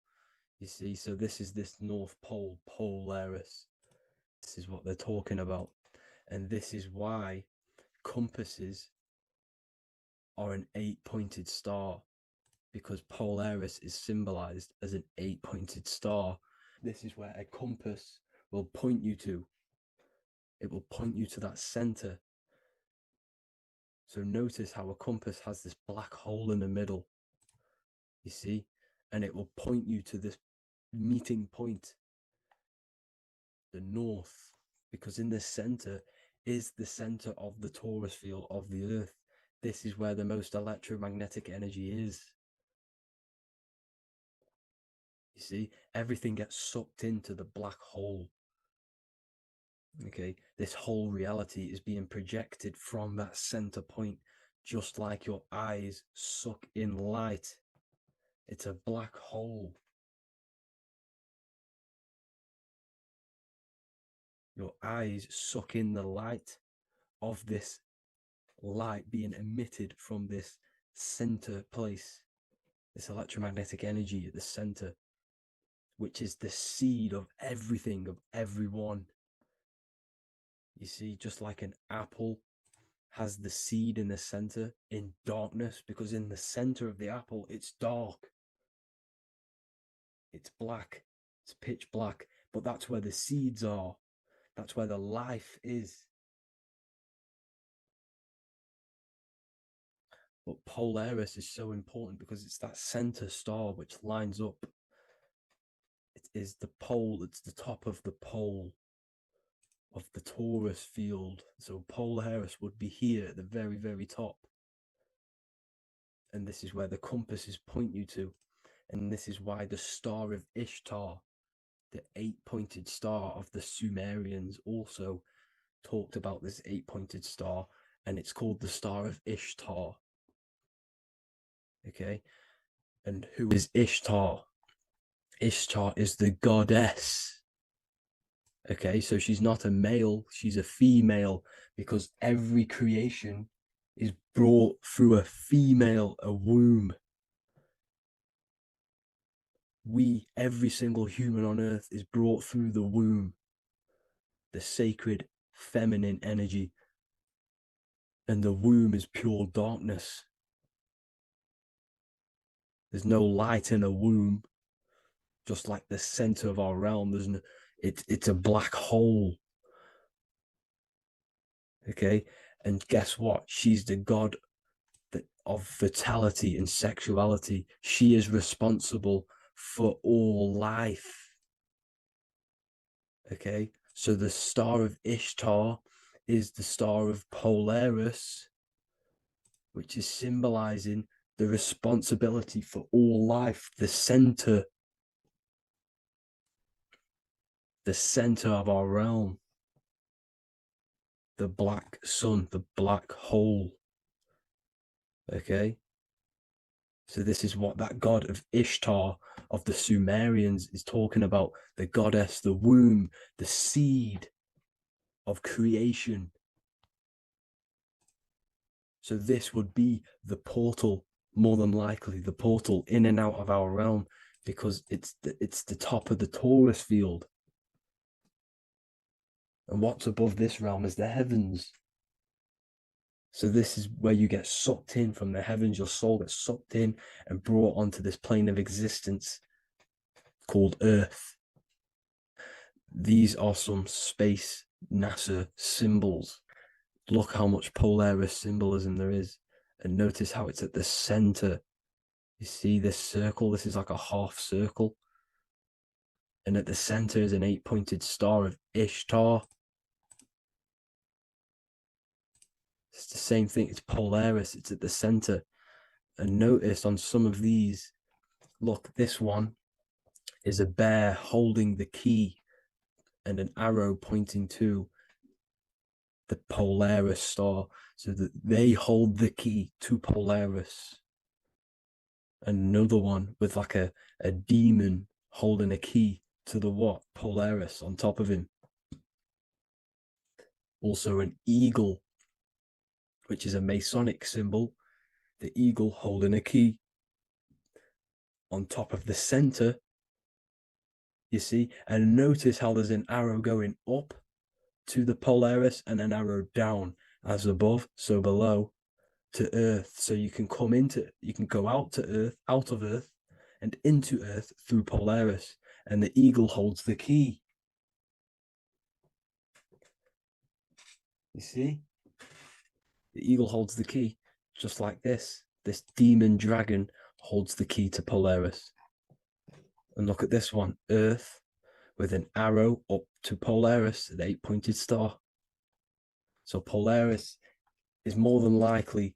You see, so this is this North Pole, Polaris. This is what they're talking about. And this is why compasses are an 8-pointed star, because Polaris is symbolized as an 8-pointed star. This is where a compass will point you to. It will point you to that center. So notice how a compass has this black hole in the middle. You see? And it will point you to this meeting point, the north, because in the center is the center of the Taurus field of the Earth. This is where the most electromagnetic energy is. You see, everything gets sucked into the black hole. Okay, this whole reality is being projected from that center point, just like your eyes suck in light. It's a black hole. Your eyes suck in the light of this light being emitted from this center place, this electromagnetic energy at the center, which is the seed of everything, of everyone. You see, just like an apple has the seed in the center in darkness, because in the center of the apple, it's dark. It's black. It's pitch black, but that's where the seeds are. That's where the life is. But Polaris is so important because it's that center star which lines up. It is the pole, it's the top of the pole of the torus field. So Polaris would be here at the very, very top. And this is where the compasses point you to. And this is why the star of Ishtar, the 8-pointed star of the Sumerians, also talked about this 8-pointed star, and it's called the Star of Ishtar. Okay, and who is Ishtar? Ishtar is the goddess. Okay, so she's not a male, she's a female, because every creation is brought through a female, a womb. Every single human on earth is brought through the womb, the sacred feminine energy, and the womb is pure darkness. There's no light in a womb, just like the center of our realm. There's no, it's a black hole. Okay, and guess what? She's the god of fertility and sexuality. She is responsible for all life. Okay, so the star of Ishtar is the star of Polaris, which is symbolizing the responsibility for all life, the center of our realm, the black sun, the black hole. Okay, so this is what that god of Ishtar of the Sumerians is talking about, the goddess, the womb, the seed of creation. So this would be the portal, more than likely the portal in and out of our realm, because it's the top of the torus field. And what's above this realm is the heavens. So this is where you get sucked in from the heavens. Your soul gets sucked in and brought onto this plane of existence called Earth. These are some space NASA symbols. Look how much Polaris symbolism there is. And notice how it's at the center. You see this circle? This is like a half circle. And at the center is an 8-pointed star of Ishtar. It's the same thing. It's Polaris. It's at the center. And notice on some of these, look, this one is a bear holding the key and an arrow pointing to the Polaris star, so that they hold the key to Polaris. Another one with like a demon holding a key to the what? Polaris on top of him. Also an eagle, which is a Masonic symbol, the eagle holding a key on top of the center, you see. And notice how there's an arrow going up to the Polaris and an arrow down, as above, so below, to Earth. So you can go out to Earth, out of Earth, and into Earth through Polaris. And the eagle holds the key. You see? The eagle holds the key, just like this. This demon dragon holds the key to Polaris. And look at this one, Earth, with an arrow up to Polaris, an 8-pointed star. So Polaris is more than likely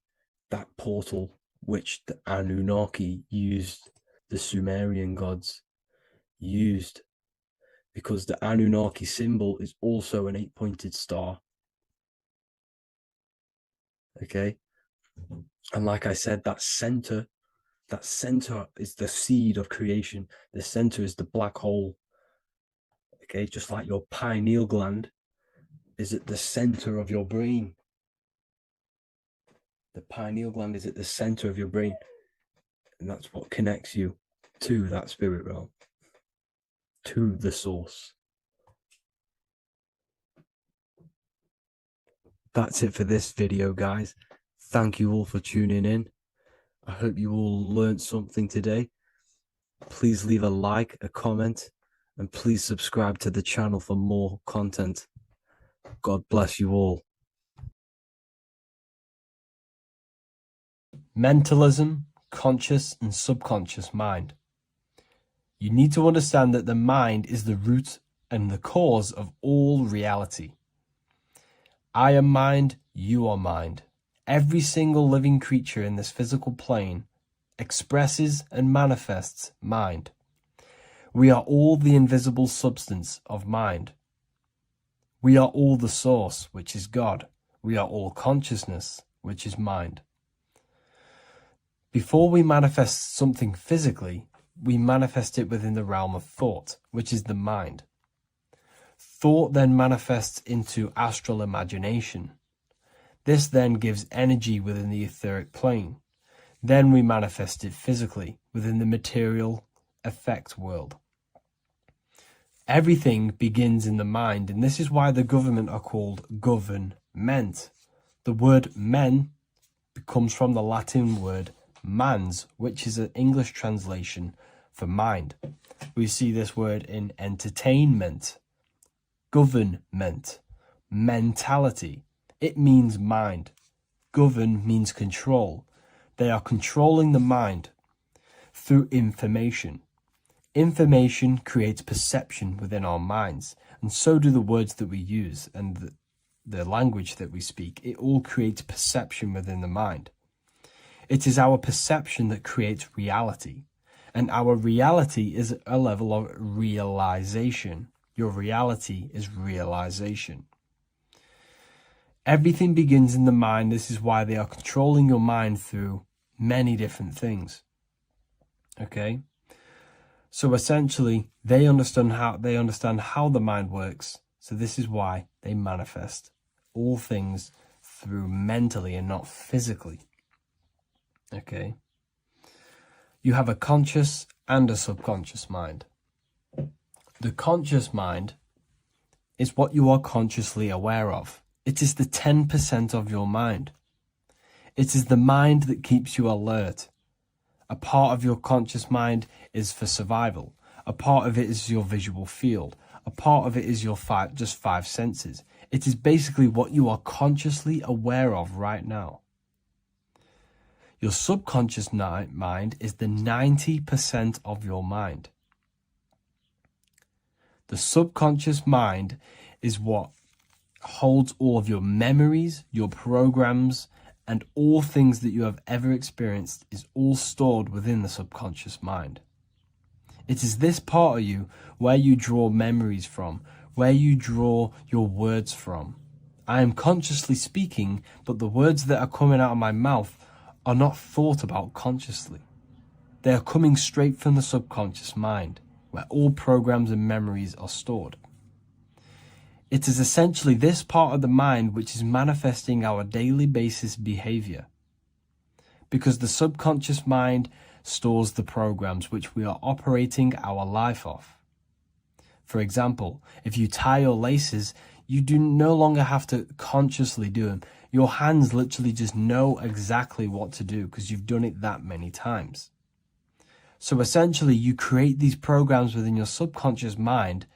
that portal which the Anunnaki used, the Sumerian gods used, because the Anunnaki symbol is also an 8-pointed star. Okay, and like I said, that center is the seed of creation. The center is the black hole. Okay, just like your pineal gland is at the center of your brain. The pineal gland is at the center of your brain, and that's what connects you to that spirit realm, to the source. That's it for this video, guys. Thank you all for tuning in. I hope you all learned something today. Please leave a like, a comment, And please subscribe to the channel for more content. God bless you all. Mentalism, conscious and subconscious mind. You need to understand that the mind is the root and the cause of all reality. I am mind, you are mind. Every single living creature in this physical plane expresses and manifests mind. We are all the invisible substance of mind. We are all the source, which is God. We are all consciousness, which is mind. Before we manifest something physically, we manifest it within the realm of thought, which is the mind. Thought then manifests into astral imagination. This then gives energy within the etheric plane. Then we manifest it physically within the material effect world. Everything begins in the mind, and this is why the government are called government. The word men comes from the Latin word mans, which is an English translation for mind. We see this word in entertainment, government, mentality. It means mind. Govern means control. They are controlling the mind through information. Information creates perception within our minds, and so do the words that we use and the language that we speak. It all creates perception within the mind. It is our perception that creates reality, and our reality is a level of realization. Your reality is realization. Everything begins in the mind. This is why they are controlling your mind through many different things. Okay? So essentially, they understand how the mind works. So this is why they manifest all things through mentally and not physically. Okay? You have a conscious and a subconscious mind. The conscious mind is what you are consciously aware of. It is the 10% of your mind. It is the mind that keeps you alert. A part of your conscious mind is for survival. A part of it is your visual field. A part of it is your just five senses. It is basically what you are consciously aware of right now. Your subconscious mind is the 90% of your mind. The subconscious mind is what holds all of your memories, your programs, and all things that you have ever experienced is all stored within the subconscious mind. It is this part of you where you draw memories from, where you draw your words from. I am consciously speaking, but the words that are coming out of my mouth are not thought about consciously. They are coming straight from the subconscious mind, where all programs and memories are stored. It is essentially this part of the mind which is manifesting our daily basis behavior, because the subconscious mind stores the programs which we are operating our life off. For example, if you tie your laces, you do no longer have to consciously do them. Your hands literally just know exactly what to do because you've done it that many times. So essentially, you create these programs within your subconscious mind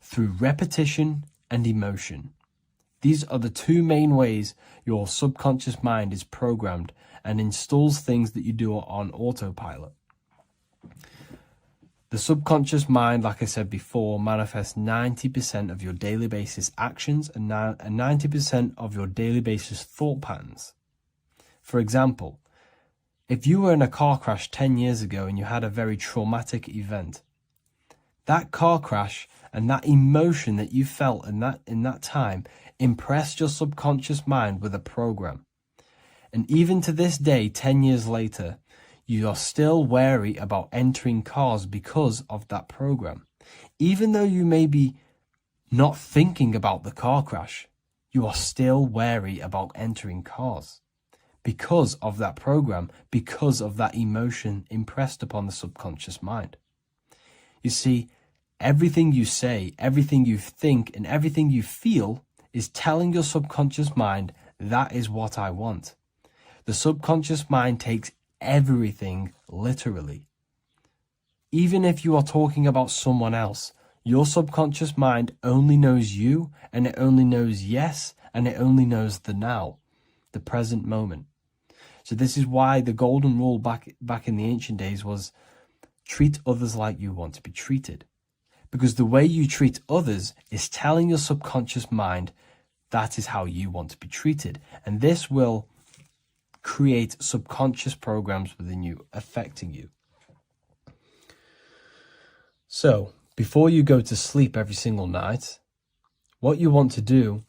through repetition and emotion. These are the two main ways your subconscious mind is programmed and installs things that you do on autopilot. The subconscious mind, like I said before, manifests 90% of your daily basis actions and 90% of your daily basis thought patterns. For example, if you were in a car crash 10 years ago and you had a very traumatic event, that car crash and that emotion that you felt in that time impressed your subconscious mind with a program. And even to this day, 10 years later, you are still wary about entering cars because of that program. Even though you may be not thinking about the car crash, you are still wary about entering cars because of that program, because of that emotion impressed upon the subconscious mind. You see, everything you say, everything you think, and everything you feel is telling your subconscious mind, that is what I want. The subconscious mind takes everything literally. Even if you are talking about someone else, Your subconscious mind only knows you, and it only knows yes, and it only knows the now, the present moment. So this is why the golden rule back in the ancient days was treat others like you want to be treated. Because the way you treat others is telling your subconscious mind that is how you want to be treated. And this will create subconscious programs within you, affecting you. So, before you go to sleep every single night, what you want to do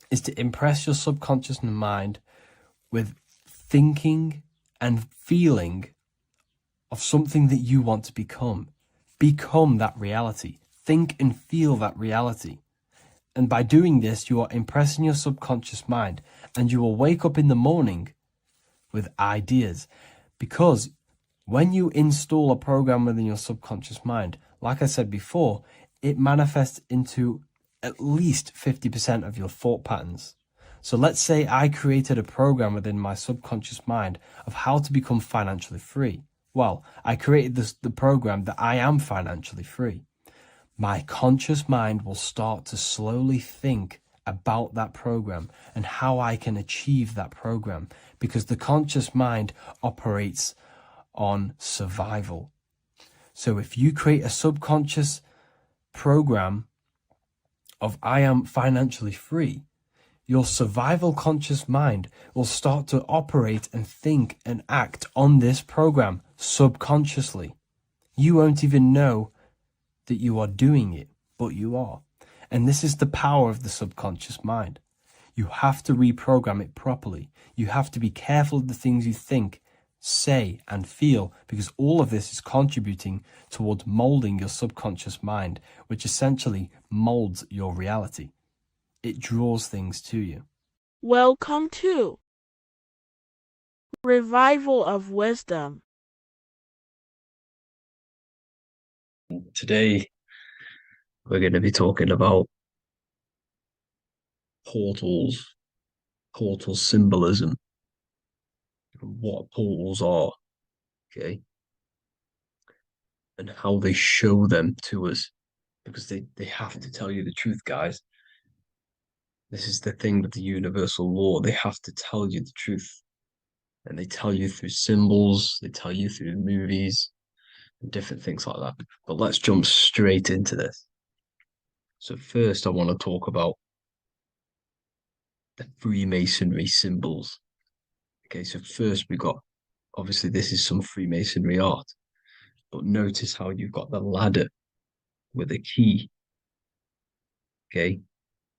is to impress your subconscious mind with thinking and feeling of something that you want to become. Become that reality. Think and feel that reality. And by doing this, you are impressing your subconscious mind, and you will wake up in the morning with ideas. Because when you install a program within your subconscious mind, like I said before, it manifests into at least 50% of your thought patterns. So let's say I created a program within my subconscious mind of how to become financially free. Well, I created the program that I am financially free. My conscious mind will start to slowly think about that program and how I can achieve that program, because the conscious mind operates on survival. So if you create a subconscious program of I am financially free, your survival conscious mind will start to operate and think and act on this program subconsciously. You won't even know that you are doing it, but you are. And this is the power of the subconscious mind. You have to reprogram it properly. You have to be careful of the things you think, say, and feel, because all of this is contributing towards molding your subconscious mind, which essentially molds your reality. It draws things to you. Welcome to Revival of Wisdom. Today, we're going to be talking about portals, portal symbolism, what portals are, okay, and how they show them to us, because they have to tell you the truth, guys. This is the thing with the universal law. They have to tell you the truth. And they tell you through symbols, they tell you through movies, and different things like that. But let's jump straight into this. So first, I want to talk about the Freemasonry symbols. Okay, so first we got, obviously this is some Freemasonry art, but notice how you've got the ladder with a key. Okay,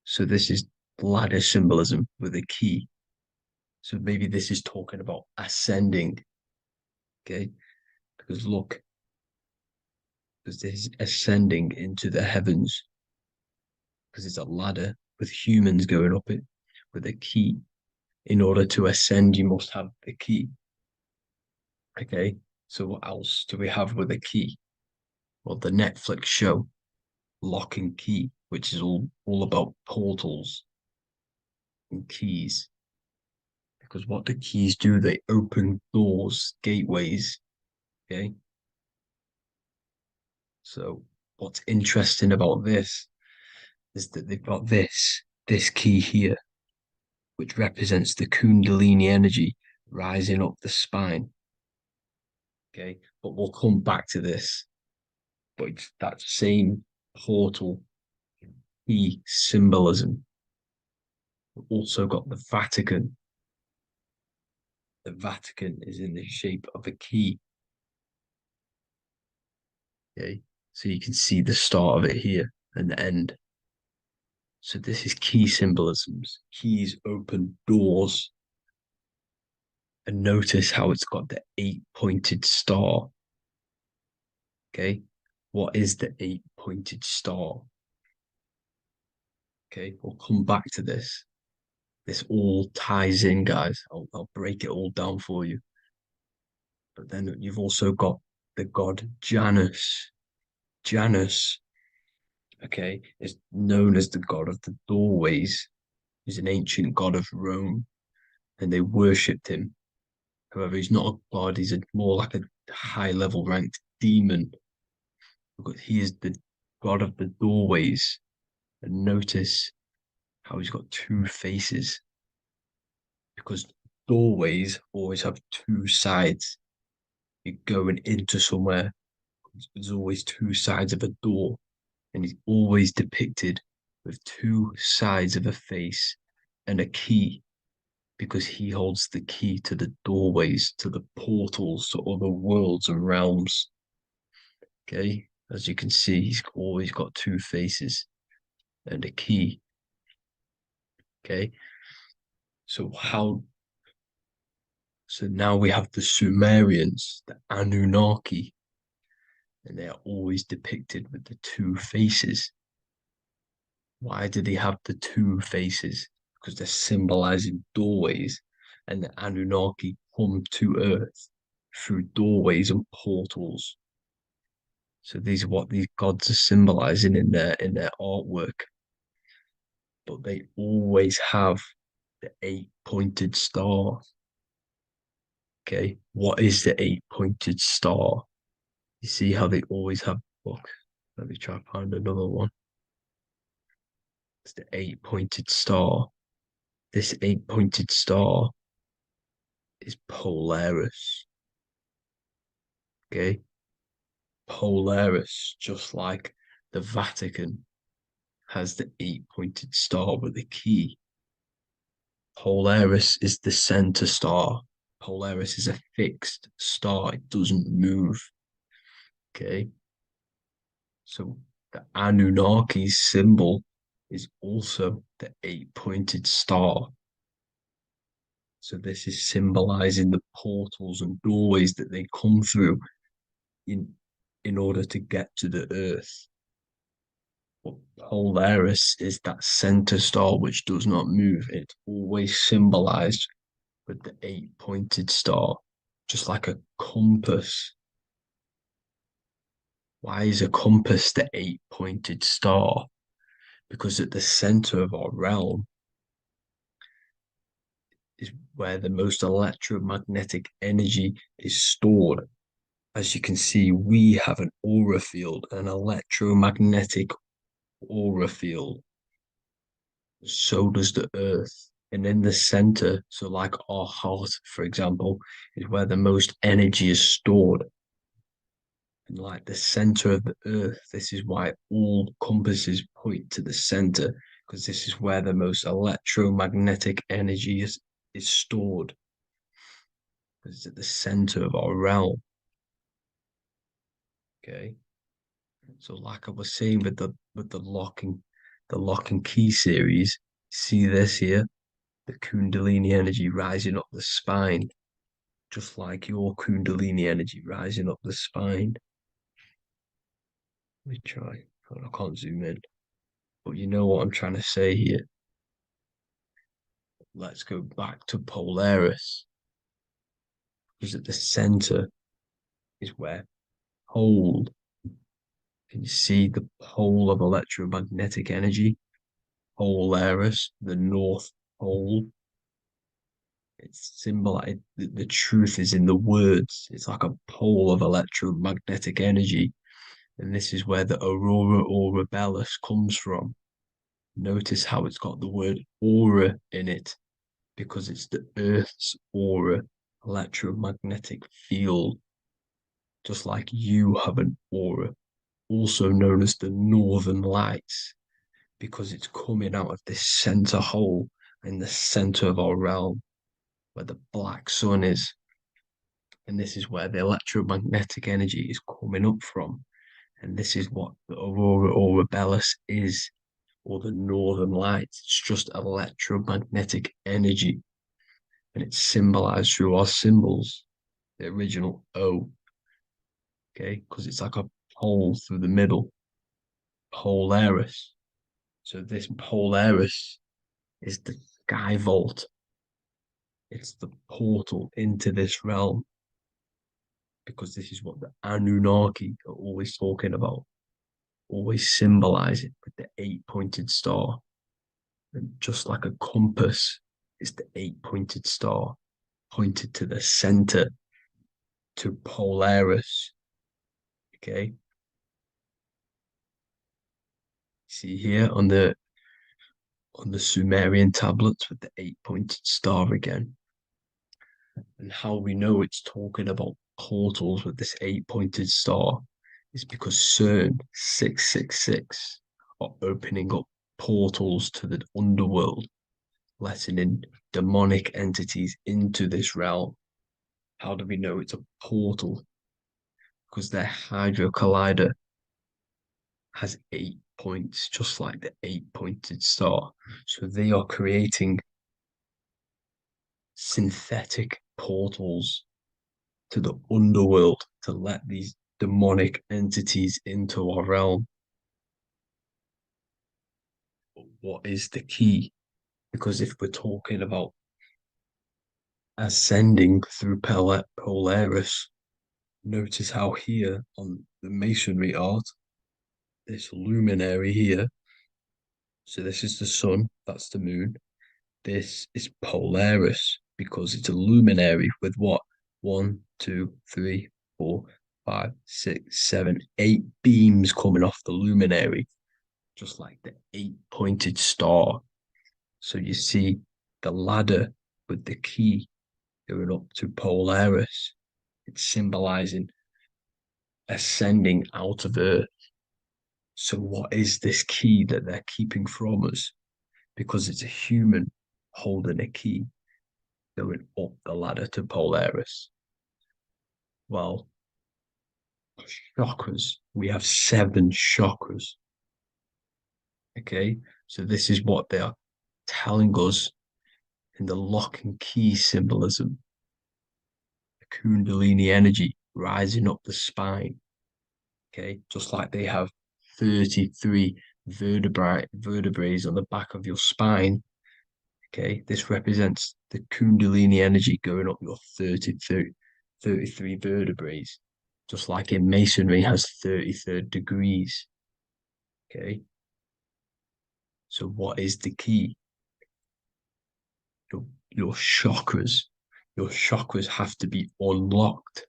so this is ladder symbolism with a key. So maybe this is talking about ascending. Okay, because look, because this is ascending into the heavens, because it's a ladder with humans going up it with a key. In order to ascend, you must have the key. Okay, so what else do we have with a key? Well, the Netflix show Lock and Key, which is all about portals and keys. Because what do keys do? They open doors, gateways. Okay. So what's interesting about this is that they've got this key here, which represents the Kundalini energy rising up the spine. Okay, but we'll come back to this. But it's that same portal key symbolism. We've also got the Vatican. The Vatican is in the shape of a key. Okay, so you can see the start of it here and the end. So this is key symbolisms. Keys open doors. And notice how it's got the 8-pointed star. Okay, what is the 8-pointed star? Okay, we'll come back to this. This all ties in, guys. I'll break it all down for you. But then you've also got the god Janus. Janus, okay, is known as the god of the doorways. He's an ancient god of Rome, and they worshipped him. However, he's not a god, he's more like a high-level ranked demon. Because he is the god of the doorways. And notice how he's got two faces. Because doorways always have two sides. You're going into somewhere, there's always two sides of a door. And he's always depicted with two sides of a face and a key, because he holds the key to the doorways, to the portals, to other worlds and realms. Okay, as you can see, he's always got two faces and a key. Okay, so now we have the Sumerians, the Anunnaki, and they are always depicted with the two faces. Why do they have the two faces? Because they're symbolizing doorways, and the Anunnaki come to Earth through doorways and portals. So these are what these gods are symbolizing in their artwork. But they always have the 8-pointed star. Okay, what is the 8-pointed star? You see how they always have. Look, let me try to find another one. It's the 8-pointed star. This 8-pointed star is Polaris. Okay, Polaris, just like the Vatican has the 8-pointed star with a key. Polaris is the center star. Polaris is a fixed star. It doesn't move. Okay. So the Anunnaki's symbol is also the 8-pointed star. So this is symbolizing the portals and doorways that they come through in order to get to the earth. But Polaris is that center star which does not move. It's always symbolized with the 8-pointed star, just like a compass. Why is a compass the 8-pointed star? Because at the center of our realm is where the most electromagnetic energy is stored. As you can see, we have an aura field, an electromagnetic aura field. So does the earth. And in the center, so like our heart, for example, is where the most energy is stored. And like the center of the earth, this is why all compasses point to the center, because this is where the most electromagnetic energy is stored. It's at the center of our realm. Okay. So like I was saying with the lock and key series, see this here? The Kundalini energy rising up the spine, just like your Kundalini energy rising up the spine. Let me try. I can't zoom in. But you know what I'm trying to say here. Let's go back to Polaris. Because at the center is where pole. Can you see the pole of electromagnetic energy? Polaris, the North Pole. It's symbolized. The truth is in the words. It's like a pole of electromagnetic energy. And this is where the aurora borealis comes from. Notice how it's got the word aura in it, because it's the Earth's aura, electromagnetic field. Just like you have an aura, also known as the northern lights, because it's coming out of this center hole in the center of our realm, where the black sun is. And this is where the electromagnetic energy is coming up from. And this is what the aurora borealis is, or the northern lights. It's just electromagnetic energy. And it's symbolized through our symbols, the original O. Okay, because it's like a hole through the middle. Polaris. So this Polaris is the sky vault. It's the portal into this realm, because this is what the Anunnaki are always talking about, always symbolize it with the 8-pointed star. And just like a compass, it's the 8-pointed star pointed to the center, to Polaris. Okay. See here on the Sumerian tablets with the 8-pointed star again. And how we know it's talking about portals with this 8-pointed star is because CERN 666 are opening up portals to the underworld, letting in demonic entities into this realm. How do we know it's a portal? Because their Hydra Collider has 8 points, just like the 8-pointed star. So they are creating synthetic portals to the underworld to let these demonic entities into our realm. But what is the key? Because if we're talking about ascending through Polaris, notice how here on the masonry art, this luminary here, so this is the sun, that's the moon. This is Polaris because it's a luminary with what? 1, 2, 3, 4, 5, 6, 7, 8 beams coming off the luminary, just like the 8-pointed star. So you see the ladder with the key going up to Polaris. It's symbolizing ascending out of Earth. So what is this key that they're keeping from us? Because it's a human holding a key going up the ladder to Polaris. Well, chakras. We have 7 chakras. Okay, so this is what they are telling us in the lock and key symbolism. The Kundalini energy rising up the spine. Okay, just like they have 33 vertebrae on the back of your spine. Okay, this represents the Kundalini energy going up your 33 vertebrae, just like in Masonry has 33rd degrees. Okay, so what is the key? Your chakras. Your chakras have to be unlocked.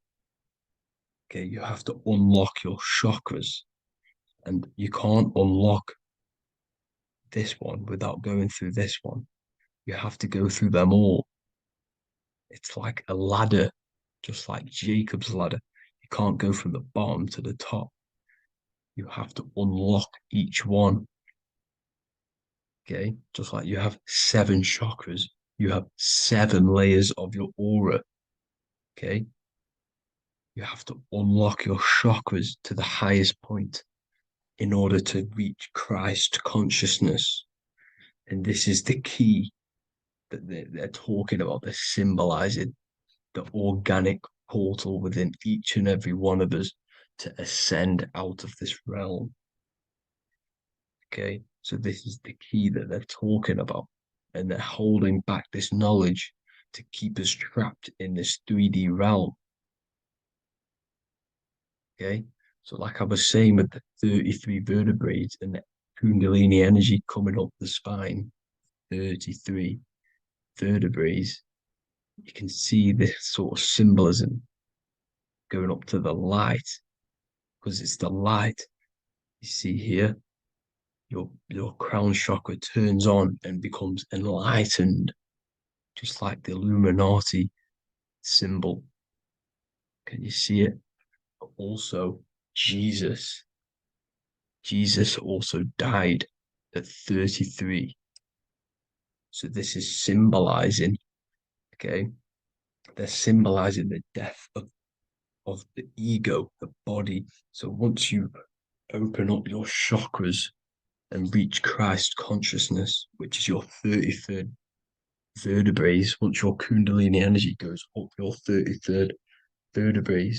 Okay, you have to unlock your chakras, and you can't unlock this one without going through this one. You have to go through them all. It's like a ladder, just like Jacob's ladder. You can't go from the bottom to the top. You have to unlock each one. Okay, just like you have 7 chakras, you have 7 layers of your aura. Okay, you have to unlock your chakras to the highest point in order to reach Christ consciousness. And this is the key that they're talking about. They're symbolizing the organic portal within each and every one of us to ascend out of this realm. Okay, so this is the key that they're talking about, and they're holding back this knowledge to keep us trapped in this 3D realm. Okay, so like I was saying with the 33 vertebrae and the Kundalini energy coming up the spine, 33 vertebrae, you can see this sort of symbolism going up to the light, because it's the light. You see here, your crown chakra turns on and becomes enlightened, just like the Illuminati symbol. Can you see it? But also, Jesus also died at 33. So this is symbolizing, okay, they're symbolizing the death of the ego, the body. So once you open up your chakras and reach Christ consciousness, which is your 33rd vertebrae, once your Kundalini energy goes up your 33rd vertebrae,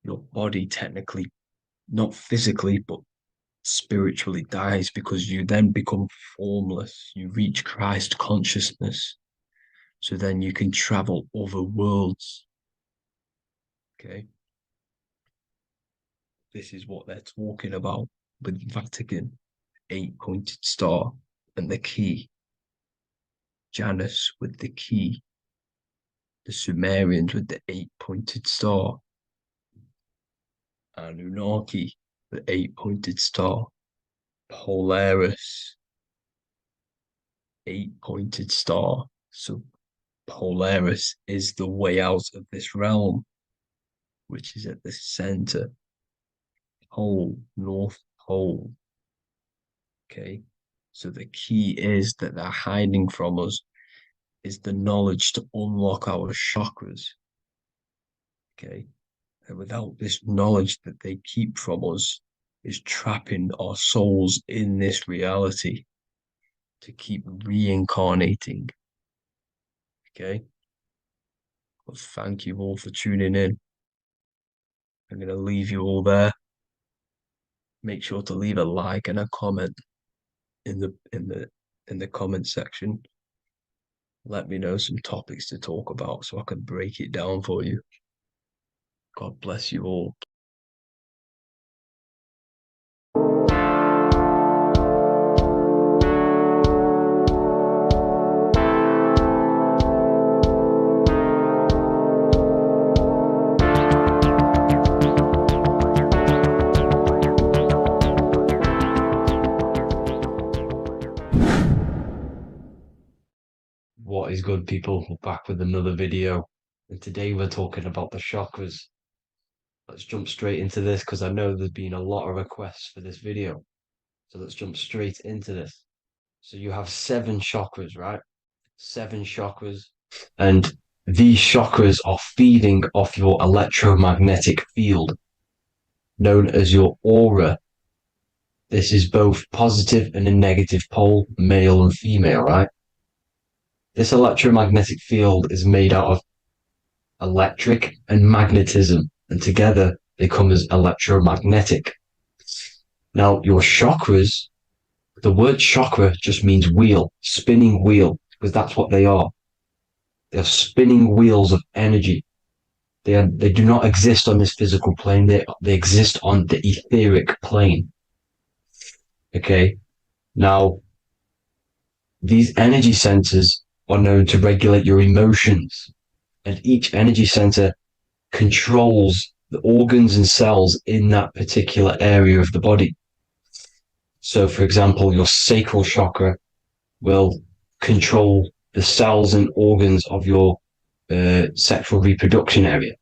your body technically, not physically, but spiritually dies, because you then become formless. You reach Christ consciousness. So then you can travel other worlds. Okay. This is what they're talking about with Vatican, 8-pointed star, and the key. Janus with the key. The Sumerians with the 8-pointed star. Anunnaki, the 8-pointed star. Polaris 8-pointed star. So Polaris is the way out of this realm, which is at the center pole, North Pole. Okay, so the key is that they're hiding from us is the knowledge to unlock our chakras. Okay, and without this knowledge that they keep from us is trapping our souls in this reality to keep reincarnating. Okay, well, thank you all for tuning in. I'm going to leave you all there. Make sure to leave a like and a comment in the comment section. Let me know some topics to talk about so I can break it down for you. God bless you all. What is good, people? We're back with another video, and today we're talking about the chakras. Let's jump straight into this because I know there's been a lot of requests for this video. So let's jump straight into this. So you have 7 chakras, right? 7 chakras, and these chakras are feeding off your electromagnetic field, known as your aura. This is both positive and a negative pole, male and female, right? This electromagnetic field is made out of electric and magnetism, and together they come as electromagnetic. Now, your chakras, the word chakra just means wheel, spinning wheel, because that's what they are. They're spinning wheels of energy. They do not exist on this physical plane. They exist on the etheric plane. Okay. Now, these energy centers are known to regulate your emotions, and each energy center controls the organs and cells in that particular area of the body. So, for example, your sacral chakra will control the cells and organs of your sexual reproduction area.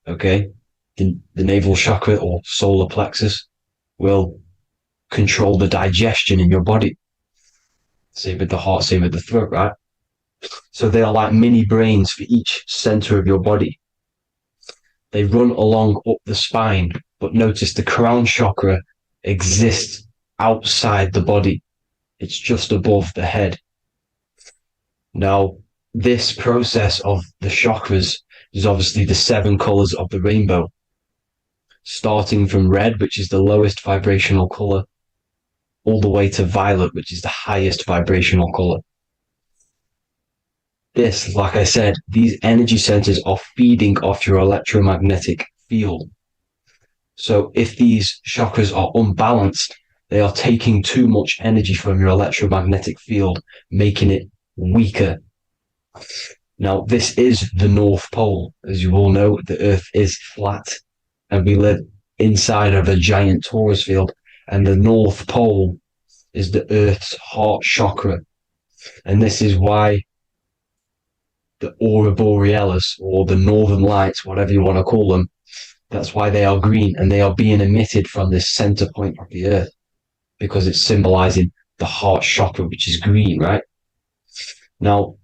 Okay, the navel chakra or solar plexus will control the digestion in your body. Same with the heart, same with the throat, right? So they are like mini brains for each center of your body. They run along up the spine, but notice the crown chakra exists outside the body. It's just above the head. Now, this process of the chakras is obviously the 7 colors of the rainbow, starting from red, which is the lowest vibrational color, all the way to violet, which is the highest vibrational color. This, like I said, these energy centers are feeding off your electromagnetic field. So if these chakras are unbalanced, they are taking too much energy from your electromagnetic field, making it weaker. Now, this is the North Pole. As you all know, the Earth is flat, and we live inside of a giant torus field, and the North Pole is the Earth's heart chakra. And this is why the aurora borealis, or the northern lights, whatever you want to call them, that's why they are green, and they are being emitted from this center point of the Earth, because it's symbolizing the heart chakra, which is green, right? Now,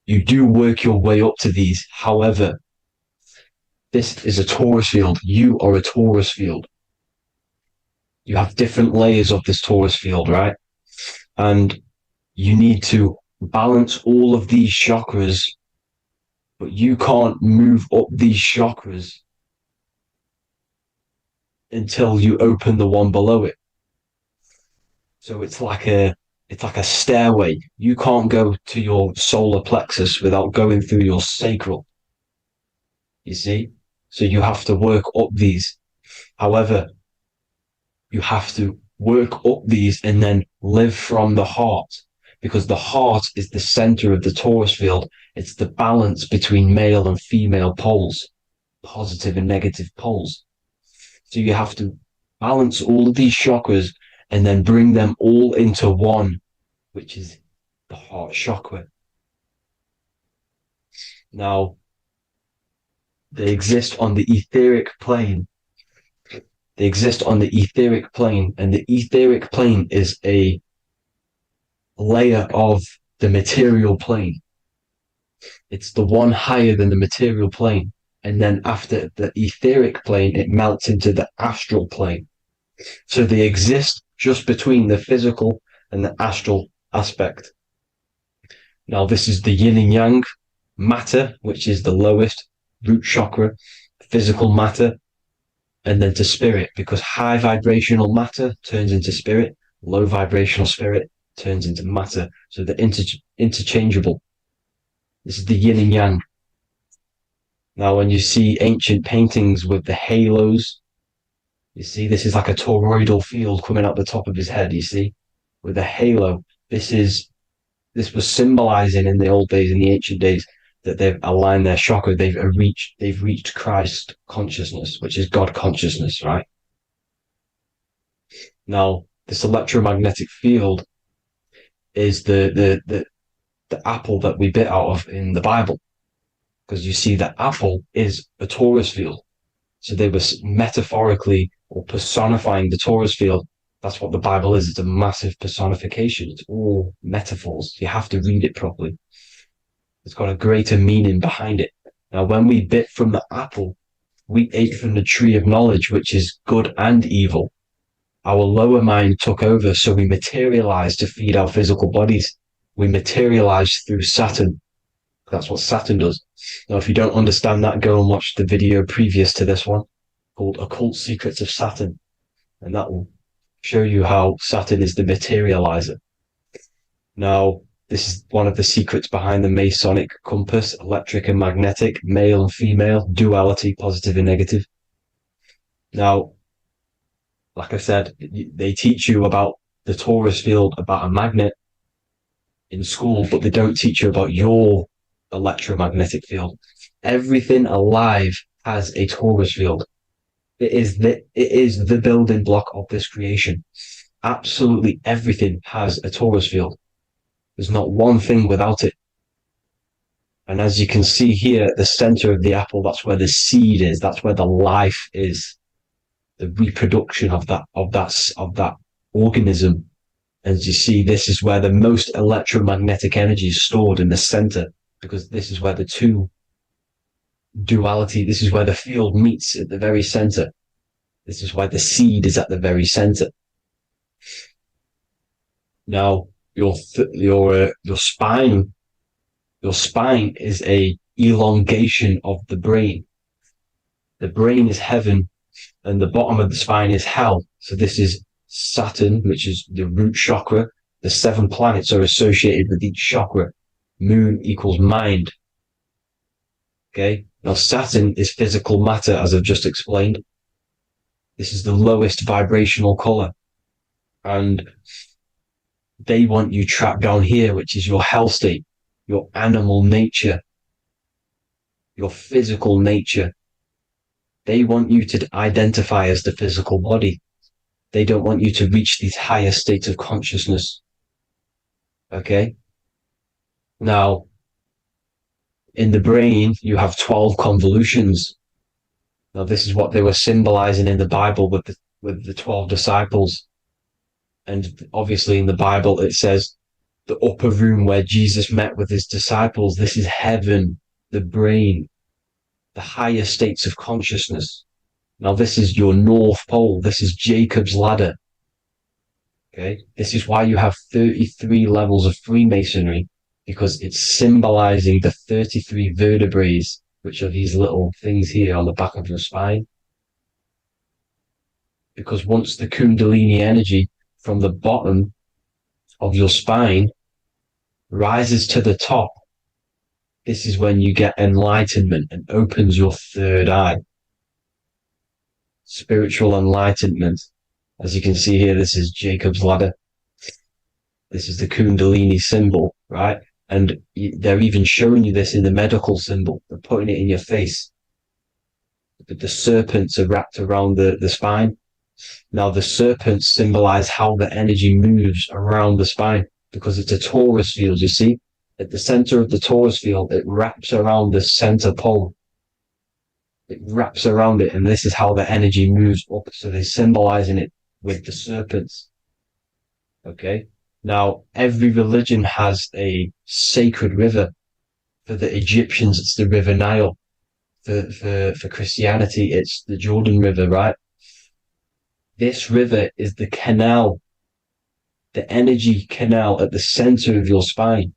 you do work your way up to these. However, this is a torus field. You are a torus field. You have different layers of this torus field, right? And you need to balance all of these chakras, but you can't move up these chakras until you open the one below it. So it's like a stairway. You can't go to your solar plexus without going through your sacral. You see? So you have to work up these. However, you have to work up these and then live from the heart, because the heart is the center of the torus field. It's the balance between male and female poles, positive and negative poles. So you have to balance all of these chakras and then bring them all into one, which is the heart chakra. Now, they exist on the etheric plane. They exist on the etheric plane, and the etheric plane is a layer of the material plane. It's the one higher than the material plane. And then after the etheric plane, it melts into the astral plane. So they exist just between the physical and the astral aspect. Now, this is the yin and yang matter, which is the lowest root chakra, physical matter, and then to spirit, because high vibrational matter turns into spirit, low vibrational spirit turns into matter. So they're interchangeable. This is the yin and yang. Now, when you see ancient paintings with the halos, you see this is like a toroidal field coming out the top of his head, you see, with a halo. This was symbolizing in the old days, in the ancient days, that they've aligned their chakra, they've reached Christ consciousness, which is God consciousness, right? Now, this electromagnetic field is the apple that we bit out of in the Bible, because you see that apple is a torus field. So they were metaphorically or personifying the torus field. That's what the Bible is. It's a massive personification. It's all metaphors. You have to read it properly. It's got a greater meaning behind it. Now, when we bit from the apple, we ate from the tree of knowledge, which is good and evil. Our lower mind took over, so we materialized to feed our physical bodies. We materialized through Saturn. That's what Saturn does. Now, if you don't understand that, go and watch the video previous to this one called Occult Secrets of Saturn. And that will show you how Saturn is the materializer. Now, this is one of the secrets behind the Masonic compass, electric and magnetic, male and female, duality, positive and negative. Now, like I said, they teach you about the torus field, about a magnet in school, but they don't teach you about your electromagnetic field. Everything alive has a torus field. It is the building block of this creation. Absolutely everything has a torus field. There's not one thing without it. And as you can see here at the center of the apple, that's where the seed is. That's where the life is. The reproduction of that organism. As you see, this is where the most electromagnetic energy is stored, in the center, because this is where the two duality, this is where the field meets at the very center. This is why the seed is at the very center. Now, your spine is a elongation of the brain. The brain is heaven, and the bottom of the spine is hell. So this is Saturn, which is the root chakra. The 7 planets are associated with each chakra. Moon equals mind. Okay. Now, Saturn is physical matter, as I've just explained. This is the lowest vibrational color. And they want you trapped down here, which is your hell state, your animal nature, your physical nature. They want you to identify as the physical body. They don't want you to reach these higher states of consciousness. Okay? Now, in the brain, you have 12 convolutions. Now, this is what they were symbolizing in the Bible with the 12 disciples. And obviously in the Bible, it says the upper room where Jesus met with his disciples. This is heaven, the brain, the higher states of consciousness. Now, this is your North Pole. This is Jacob's ladder. Okay. This is why you have 33 levels of Freemasonry, because it's symbolizing the 33 vertebrae, which are these little things here on the back of your spine. Because once the Kundalini energy from the bottom of your spine rises to the top, this is when you get enlightenment and opens your third eye. Spiritual enlightenment. As you can see here, this is Jacob's ladder. This is the Kundalini symbol, right? And they're even showing you this in the medical symbol. They're putting it in your face. The serpents are wrapped around the spine. Now, the serpents symbolize how the energy moves around the spine because it's a torus field, you see? At the center of the torus field, it wraps around the center pole. It wraps around it, and this is how the energy moves up. So they're symbolizing it with the serpents. Okay? Now, every religion has a sacred river. For the Egyptians, it's the River Nile. For Christianity, it's the Jordan River, right? This river is the canal, the energy canal at the center of your spine,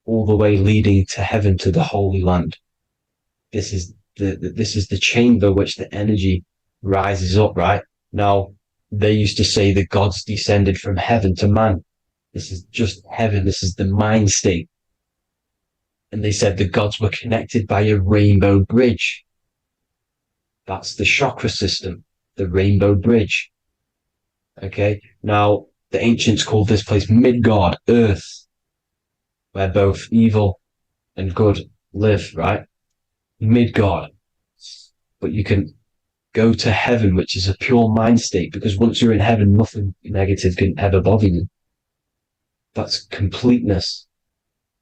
all the way leading to heaven, to the Holy Land. This is the chamber which the energy rises up, right? Now, they used to say the gods descended from heaven to man. This is just heaven. This is the mind state. And they said the gods were connected by a rainbow bridge. That's the chakra system, the rainbow bridge. Okay, now the ancients called this place Midgard, Earth, where both evil and good live, right? Midgard. But you can go to heaven, which is a pure mind state, because once you're in heaven, nothing negative can ever bother you. That's completeness,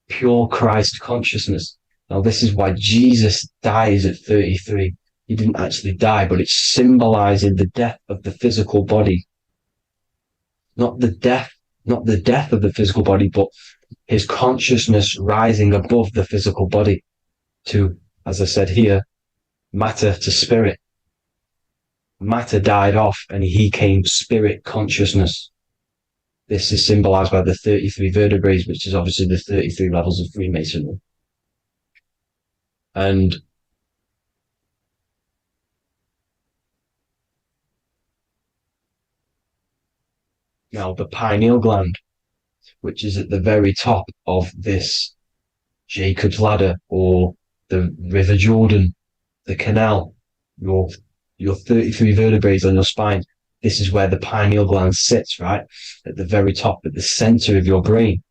pure Christ consciousness. Now, this is why Jesus dies at 33. He didn't actually die, but it's symbolizing the death of the physical body. Not the death of the physical body, but his consciousness rising above the physical body to, as I said here, matter to spirit. Matter died off and he came spirit consciousness. This is symbolized by the 33 vertebrae, which is obviously the 33 levels of Freemasonry. And now the pineal gland, which is at the very top of this Jacob's ladder or the River Jordan, the canal, your 33 vertebrae on your spine. This is where the pineal gland sits, right? At the very top, at the center of your brain.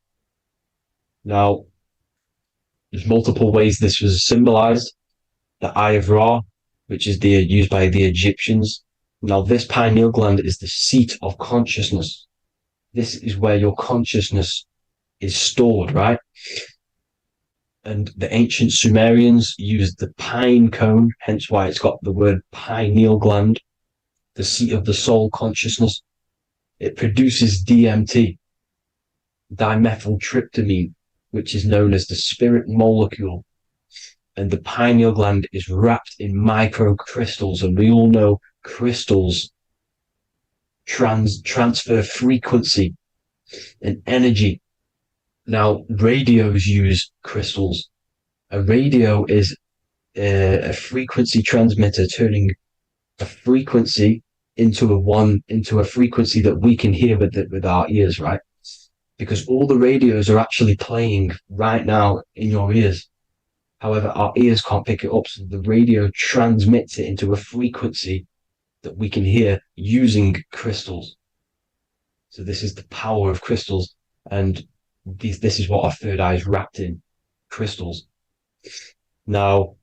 Now, there's multiple ways this was symbolized. The Eye of Ra, which is used by the Egyptians. Now, this pineal gland is the seat of consciousness. This is where your consciousness is stored, right? And the ancient Sumerians used the pine cone, hence why it's got the word pineal gland, the seat of the soul consciousness. It produces DMT, dimethyltryptamine, which is known as the spirit molecule. And the pineal gland is wrapped in microcrystals, and we all know crystals transfer frequency and energy. Now, radios use crystals. A radio is a frequency transmitter, turning a frequency into a frequency that we can hear with our ears, right? Because all the radios are actually playing right now in your ears. However, our ears can't pick it up, so the radio transmits it into a frequency that we can hear using crystals. So this is the power of crystals, and this is what our third eye is wrapped in, crystals. Now,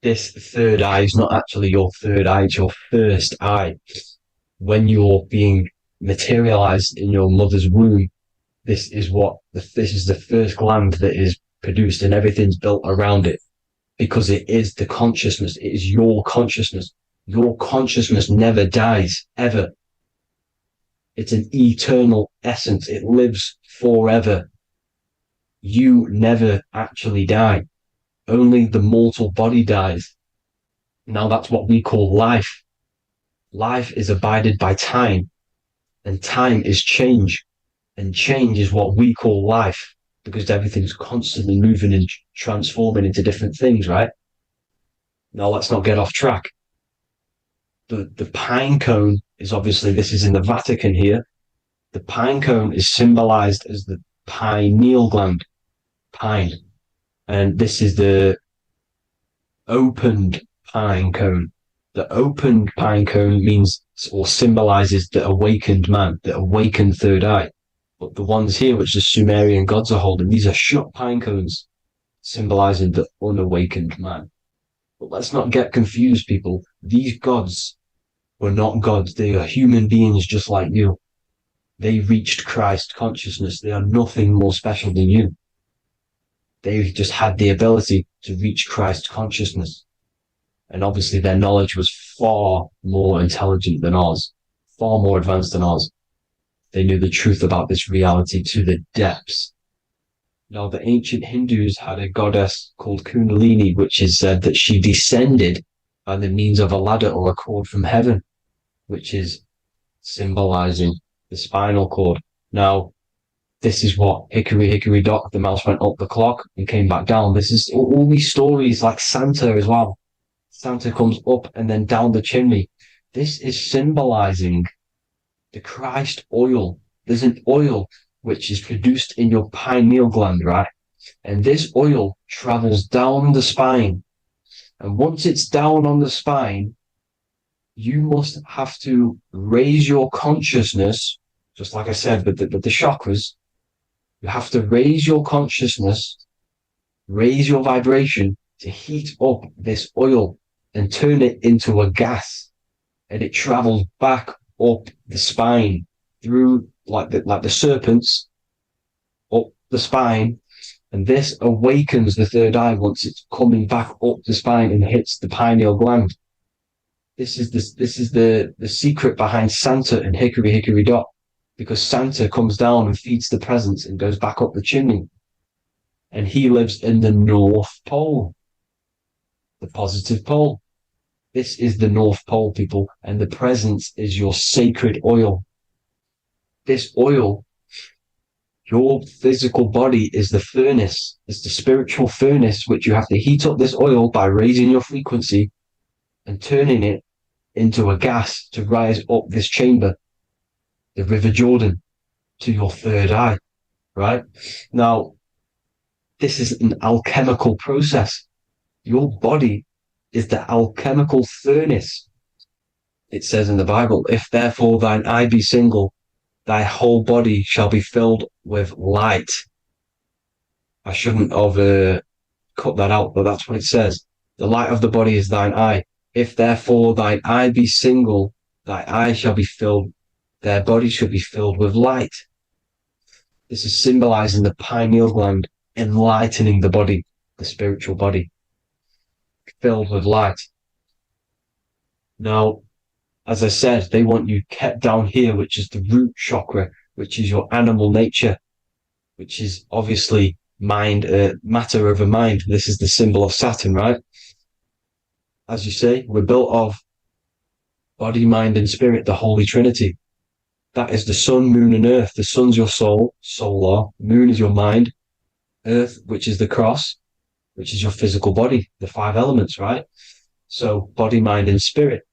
this third eye is not actually your third eye, it's your first eye. When you're being materialized in your mother's womb, this is the first gland that is produced, and everything's built around it, because it is the consciousness. It is your consciousness. Your consciousness never dies, ever. It's an eternal essence. It lives forever. You never actually die. Only the mortal body dies. Now that's what we call life. Life is abided by time, and time is change. And change is what we call life, because everything's constantly moving and transforming into different things, right? Now let's not get off track. The pine cone is obviously, this is in the Vatican here. The pine cone is symbolized as the pineal gland, pine. And this is the opened pine cone. The opened pine cone means, or symbolizes, the awakened man, the awakened third eye. But the ones here, which the Sumerian gods are holding, these are shut pine cones, symbolizing the unawakened man. But let's not get confused, people. These gods were not gods. They are human beings just like you. They reached Christ consciousness. They are nothing more special than you. They just had the ability to reach Christ consciousness. And obviously their knowledge was far more intelligent than ours, far more advanced than ours. They knew the truth about this reality to the depths. Now, the ancient Hindus had a goddess called Kundalini, which is said that she descended by the means of a ladder or a cord from heaven, which is symbolizing the spinal cord. Now, this is what hickory hickory dock, the mouse went up the clock and came back down. This is all these stories, like Santa as well. Santa comes up and then down the chimney. This is symbolizing the Christ oil. There's an oil which is produced in your pineal gland, right? And this oil travels down the spine. And once it's down on the spine, you must have to raise your consciousness, just like I said, but the chakras, you have to raise your consciousness, raise your vibration to heat up this oil and turn it into a gas. And it travels back up the spine through like the serpents up the spine, and this awakens the third eye once it's coming back up the spine and hits the pineal gland. This is the secret behind Santa and hickory hickory dock, because Santa comes down and feeds the presents and goes back up the chimney, and he lives in the North Pole, the positive pole. This is the North Pole, people, and the presence is your sacred oil. This oil, your physical body is the furnace. It's the spiritual furnace, which you have to heat up this oil by raising your frequency and turning it into a gas to rise up this chamber, the River Jordan, to your third eye, right? Now, this is an alchemical process. Your body is the alchemical furnace. It says in the Bible, if therefore thine eye be single, thy whole body shall be filled with light. I shouldn't have cut that out, but that's what it says. The light of the body is thine eye. If therefore thine eye be single, thy eye shall be filled, their body shall be filled with light. This is symbolizing the pineal gland, enlightening the body, the spiritual body, filled with light. Now, as I said, they want you kept down here, which is the root chakra, which is your animal nature, which is obviously mind, matter over mind. This is the symbol of Saturn, right? As you say, we're built of body, mind, and spirit, the Holy Trinity. That is the sun, moon, and earth. The sun's your soul, solar. Moon is your mind. Earth, which is the cross, which is your physical body, the 5 elements, right? So body, mind, and spirit.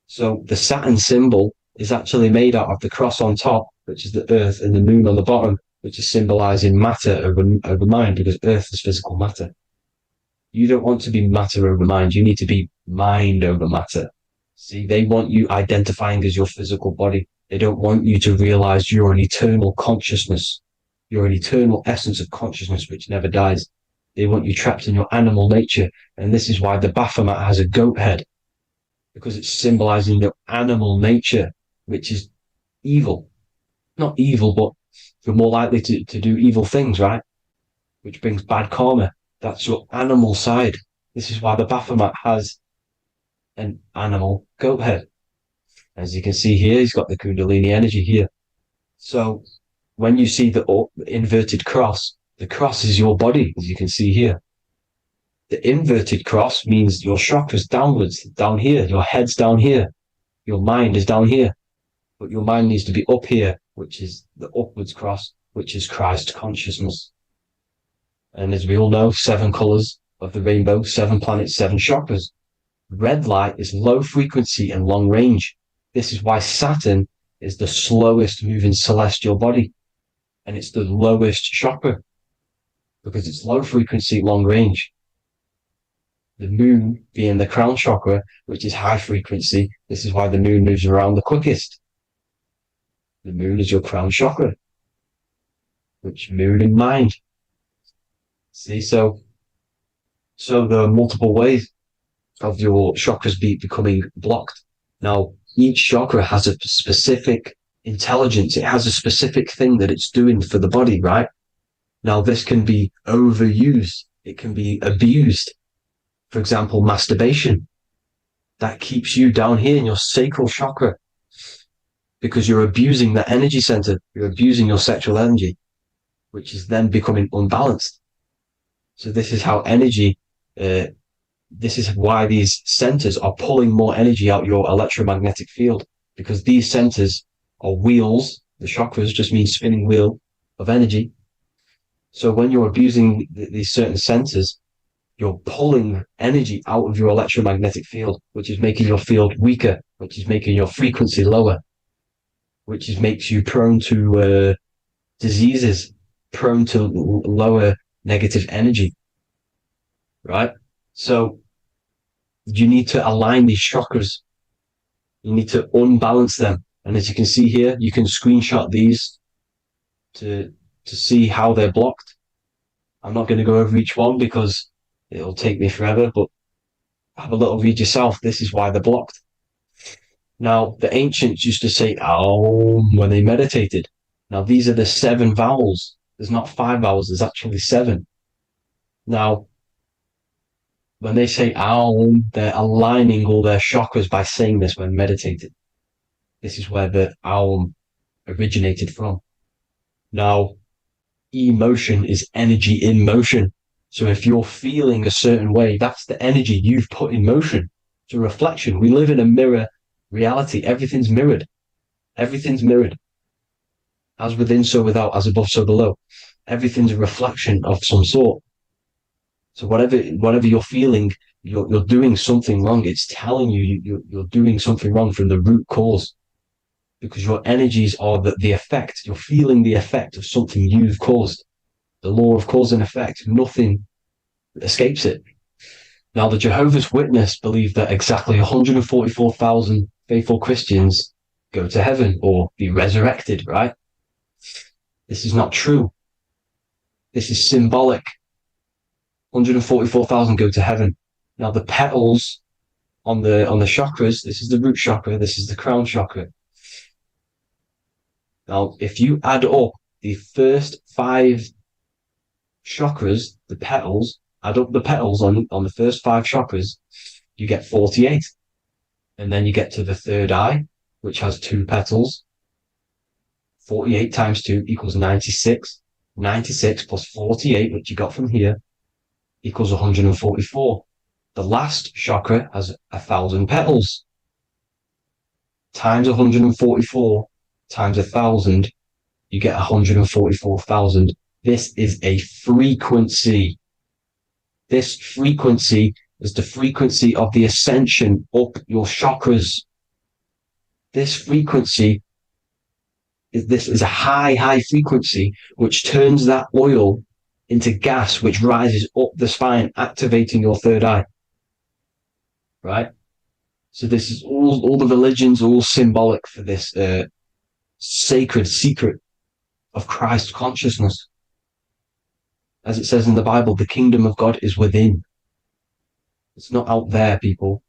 So the Saturn symbol is actually made out of the cross on top, which is the earth, and the moon on the bottom, which is symbolizing matter over mind, because earth is physical matter. You don't want to be matter over mind. You need to be mind over matter. See, they want you identifying as your physical body. They don't want you to realize you're an eternal consciousness. You're an eternal essence of consciousness which never dies. They want you trapped in your animal nature. And this is why the Baphomet has a goat head, because it's symbolizing your animal nature, which is evil. Not evil, but you're more likely to do evil things, right? Which brings bad karma. That's your animal side. This is why the Baphomet has an animal goat head. As you can see here, he's got the Kundalini energy here. So when you see the inverted cross, the cross is your body, as you can see here. The inverted cross means your chakras downwards, down here. Your head's down here. Your mind is down here. But your mind needs to be up here, which is the upwards cross, which is Christ consciousness. And as we all know, 7 colors of the rainbow, 7 planets, 7 chakras. Red light is low frequency and long range. This is why Saturn is the slowest moving celestial body. And it's the lowest chakra, because it's low frequency, long range. The moon being the crown chakra, which is high frequency. This is why the moon moves around the quickest. The moon is your crown chakra, which moon in mind. See, so there are multiple ways of your chakras becoming blocked. Now, each chakra has a specific intelligence. It has a specific thing that it's doing for the body, right? Now, this can be overused. It can be abused. For example, masturbation. That keeps you down here in your sacral chakra because you're abusing the energy center. You're abusing your sexual energy, which is then becoming unbalanced. So this is how energy, this is why these centers are pulling more energy out your electromagnetic field, because these centers are wheels. The chakras just mean spinning wheel of energy. So when you're abusing these certain centers, you're pulling energy out of your electromagnetic field, which is making your field weaker, which is making your frequency lower, which makes you prone to diseases, prone to lower negative energy, right? So you need to align these chakras. You need to unbalance them. And as you can see here, you can screenshot these to see how they're blocked. I'm not going to go over each one because it'll take me forever, but have a little read yourself. This is why they're blocked. Now, the ancients used to say Aum when they meditated. Now, these are the 7 vowels. There's not 5 vowels, there's actually 7. Now, when they say Aum, they're aligning all their chakras by saying this when meditated. This is where the Aum originated from. Now, emotion is energy in motion. So if you're feeling a certain way, that's the energy you've put in motion. It's a reflection. We live in a mirror reality. Everything's mirrored. Everything's mirrored. As within, so without, as above, so below. Everything's a reflection of some sort. So whatever you're feeling, you're doing something wrong. It's telling you you're doing something wrong from the root cause. Because your energies are the effect. You're feeling the effect of something you've caused. The law of cause and effect. Nothing escapes it. Now, the Jehovah's Witness believe that exactly 144,000 faithful Christians go to heaven or be resurrected, right? This is not true. This is symbolic. 144,000 go to heaven. Now, the petals on the chakras, this is the root chakra, this is the crown chakra. Now, if you add up the first 5 chakras, the petals, add up the petals on the first 5 chakras, you get 48. And then you get to the third eye, which has 2 petals. 48 times 2 equals 96. 96 plus 48, which you got from here, equals 144. The last chakra has 1,000 petals. Times 144 times 1,000, you get 144,000. This is a frequency. This frequency is the frequency of the ascension up your chakras. This frequency is a high frequency, which turns that oil into gas, which rises up the spine, activating your third eye. Right? So this is all the religions are all symbolic for this sacred secret of Christ consciousness. As it says in the Bible, the kingdom of God is within. It's not out there, people.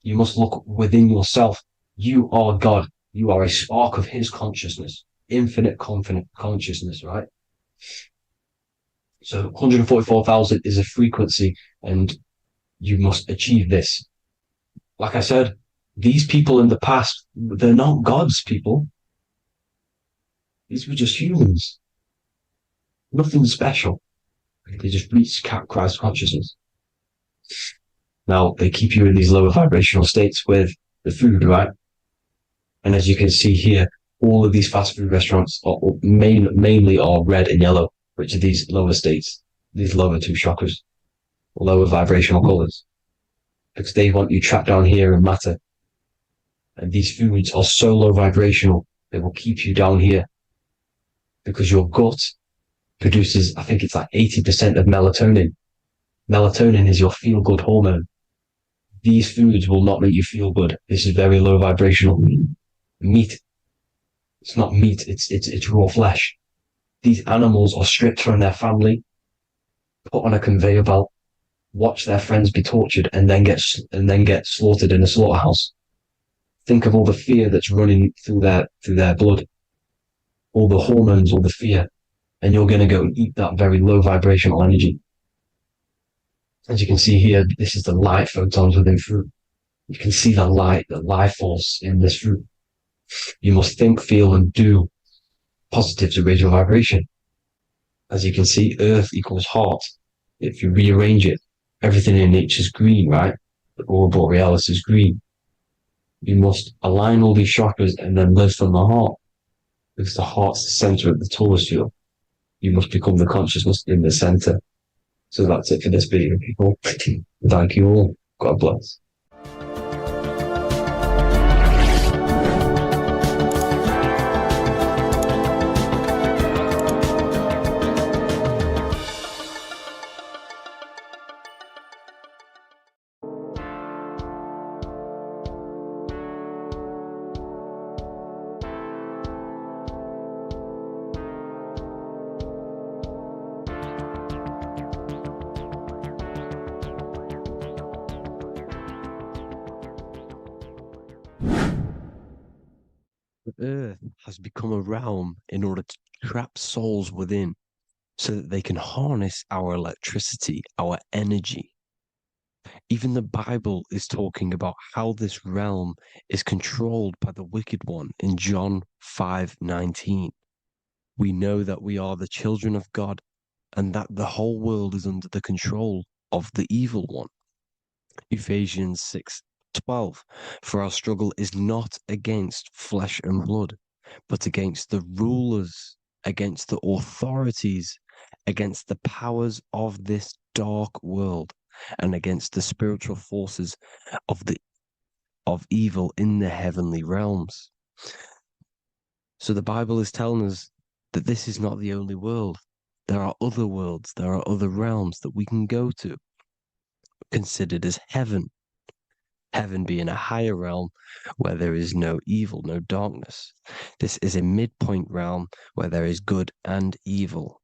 You must look within yourself. You are God. You are a spark of his consciousness, infinite consciousness, right? So 144,000 is a frequency, and you must achieve this. Like I said, these people in the past, they're not gods, people. These were just humans. Nothing special. They just reach Christ consciousness. Now, they keep you in these lower vibrational states with the food, right? And as you can see here, all of these fast food restaurants are mainly are red and yellow, which are these lower states, these lower 2 chakras, lower vibrational colors, because they want you trapped down here in matter. And these foods are so low vibrational, they will keep you down here, because your gut produces, I think it's like 80% of melatonin. Melatonin is your feel-good hormone. These foods will not make you feel good. This is very low vibrational. Meat. It's not meat, it's raw flesh. These animals are stripped from their family, put on a conveyor belt, watch their friends be tortured, and then get slaughtered in a slaughterhouse. Think of all the fear that's running through their blood, all the hormones, all the fear, and you're going to go and eat that very low vibrational energy. As you can see here, this is the light photons within fruit. You can see the life force in this fruit. You must think, feel, and do positive to raise your vibration. As you can see, earth equals heart. If you rearrange it, everything in nature is green, right? The aurora borealis is green. You must align all these chakras and then live from the heart, because the heart's the center of the Taurus field. You must become the consciousness in the center. So that's it for this video, people. Thank you all. God bless. The earth has become a realm in order to trap souls within so that they can harness our electricity, our energy. Even the Bible is talking about how this realm is controlled by the wicked one in John 5:19. We know that we are the children of God and that the whole world is under the control of the evil one. Ephesians 6:12. For our struggle is not against flesh and blood, but against the rulers, against the authorities, against the powers of this dark world, and against the spiritual forces of evil in the heavenly realms. So the Bible is telling us that this is not the only world. There are other worlds, there are other realms that we can go to, considered as heaven. Heaven being a higher realm where there is no evil, no darkness. This is a midpoint realm where there is good and evil.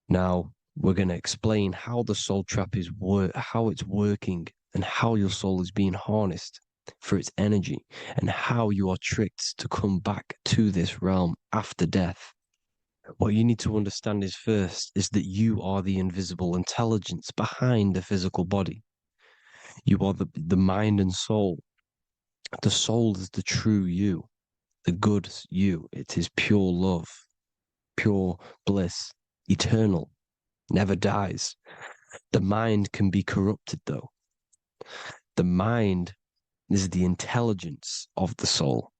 Now, we're going to explain how the soul trap is how it's working, and how your soul is being harnessed for its energy, and how you are tricked to come back to this realm after death. What you need to understand is first is that you are the invisible intelligence behind the physical body. You are the mind and soul. The soul is the true you, the good you. It is pure love, pure bliss, eternal, never dies. The mind can be corrupted, though. The mind is the intelligence of the soul.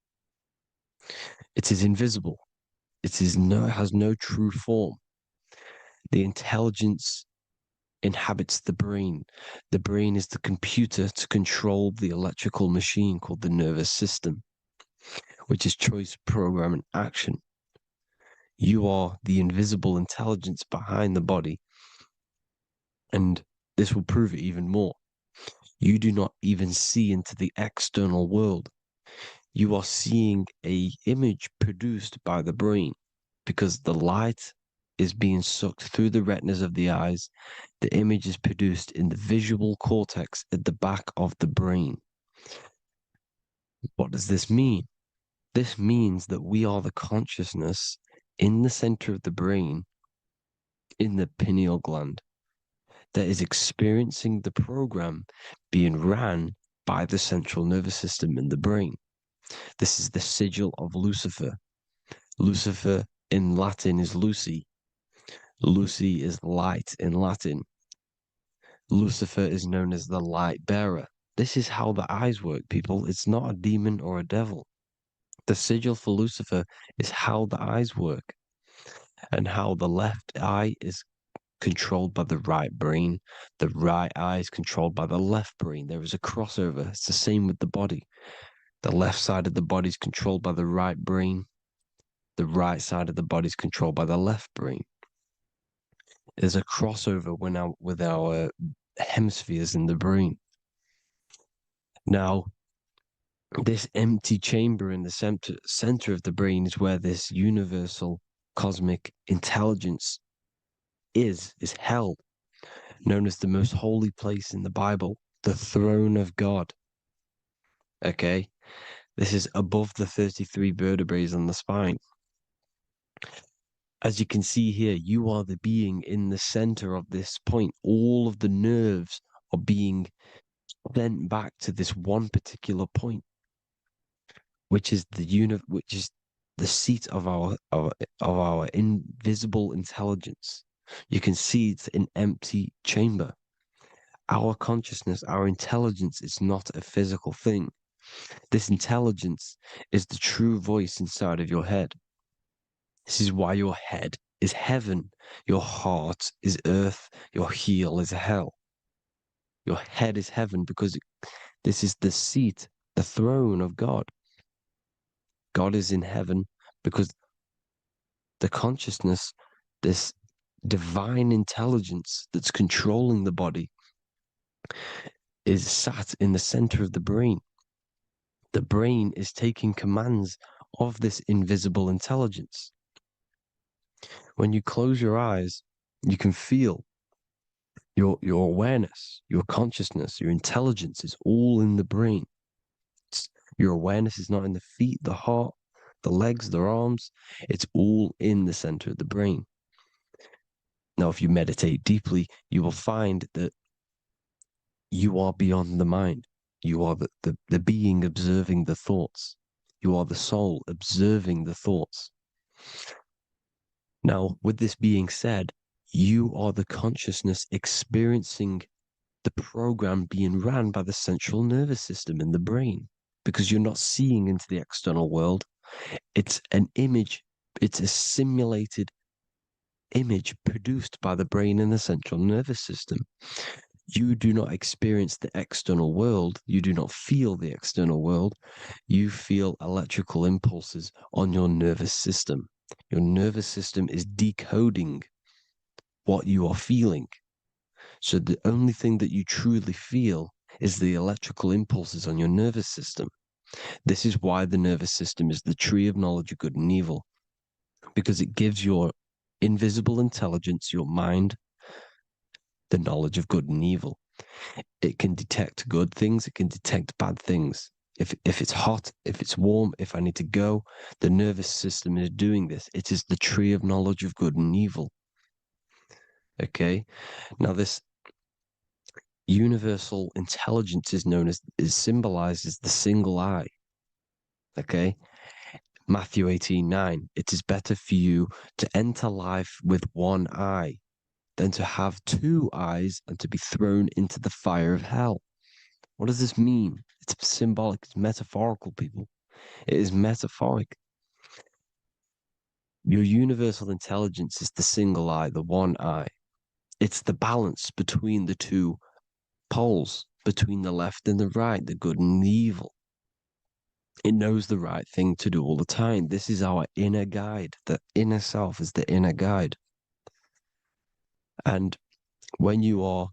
It is invisible. It has no true form. The intelligence inhabits the brain. The brain is the computer to control the electrical machine called the nervous system, which is choice, program, and action. You are the invisible intelligence behind the body, and this will prove it even more. You do not even see into the external world. You are seeing an image produced by the brain, because the light is being sucked through the retinas of the eyes. The image is produced in the visual cortex at the back of the brain. What does this mean? This means that we are the consciousness in the center of the brain, in the pineal gland, that is experiencing the program being ran by the central nervous system in the brain. This is the sigil of Lucifer. Lucifer in Latin is Lucy. Lucy is light in Latin. Lucifer is known as the light bearer. This is how the eyes work, people. It's not a demon or a devil. The sigil for Lucifer is how the eyes work, and how the left eye is controlled by the right brain. The right eye is controlled by the left brain. There is a crossover. It's the same with the body. The left side of the body is controlled by the right brain. The right side of the body is controlled by the left brain. There's a crossover with our hemispheres in the brain. Now, this empty chamber in the center of the brain is where this universal cosmic intelligence is held, known as the most holy place in the Bible, the throne of God. Okay? This is above the 33 vertebrae on the spine. As you can see here, you are the being in the center of this point. All of the nerves are being sent back to this one particular point, which is the seat of our invisible intelligence. You can see it's an empty chamber. Our consciousness, our intelligence is not a physical thing. This intelligence is the true voice inside of your head. This is why your head is heaven, your heart is earth, your heel is hell. Your head is heaven because this is the seat, the throne of God. God is in heaven because the consciousness, this divine intelligence that's controlling the body, is sat in the center of the brain. The brain is taking commands of this invisible intelligence. When you close your eyes, you can feel your awareness, your consciousness, your intelligence is all in the brain. Your awareness is not in the feet, the heart, the legs, the arms. It's all in the center of the brain. Now, if you meditate deeply, you will find that you are beyond the mind. You are the being observing the thoughts. You are the soul observing the thoughts. Now, with this being said, you are the consciousness experiencing the program being ran by the central nervous system in the brain, because you're not seeing into the external world. It's an image, it's a simulated image produced by the brain and the central nervous system. You do not experience the external world. You do not feel the external world. You feel electrical impulses on your nervous system. Your nervous system is decoding what you are feeling. So the only thing that you truly feel is the electrical impulses on your nervous system. This is why the nervous system is the tree of knowledge of good and evil, because it gives your invisible intelligence, your mind, the knowledge of good and evil. It can detect good things, it can detect bad things. If it's hot, if it's warm, if I need to go, the nervous system is doing this. It is the tree of knowledge of good and evil. Okay? Now this universal intelligence is symbolized as the single eye. Okay? Matthew 18:9. It is better for you to enter life with one eye than to have two eyes and to be thrown into the fire of hell. What does this mean? It's symbolic, it's metaphorical, people. It is metaphoric. Your universal intelligence is the single eye, the one eye. It's the balance between the two poles, between the left and the right, the good and the evil. It knows the right thing to do all the time. This is our inner guide. The inner self is the inner guide. And when you are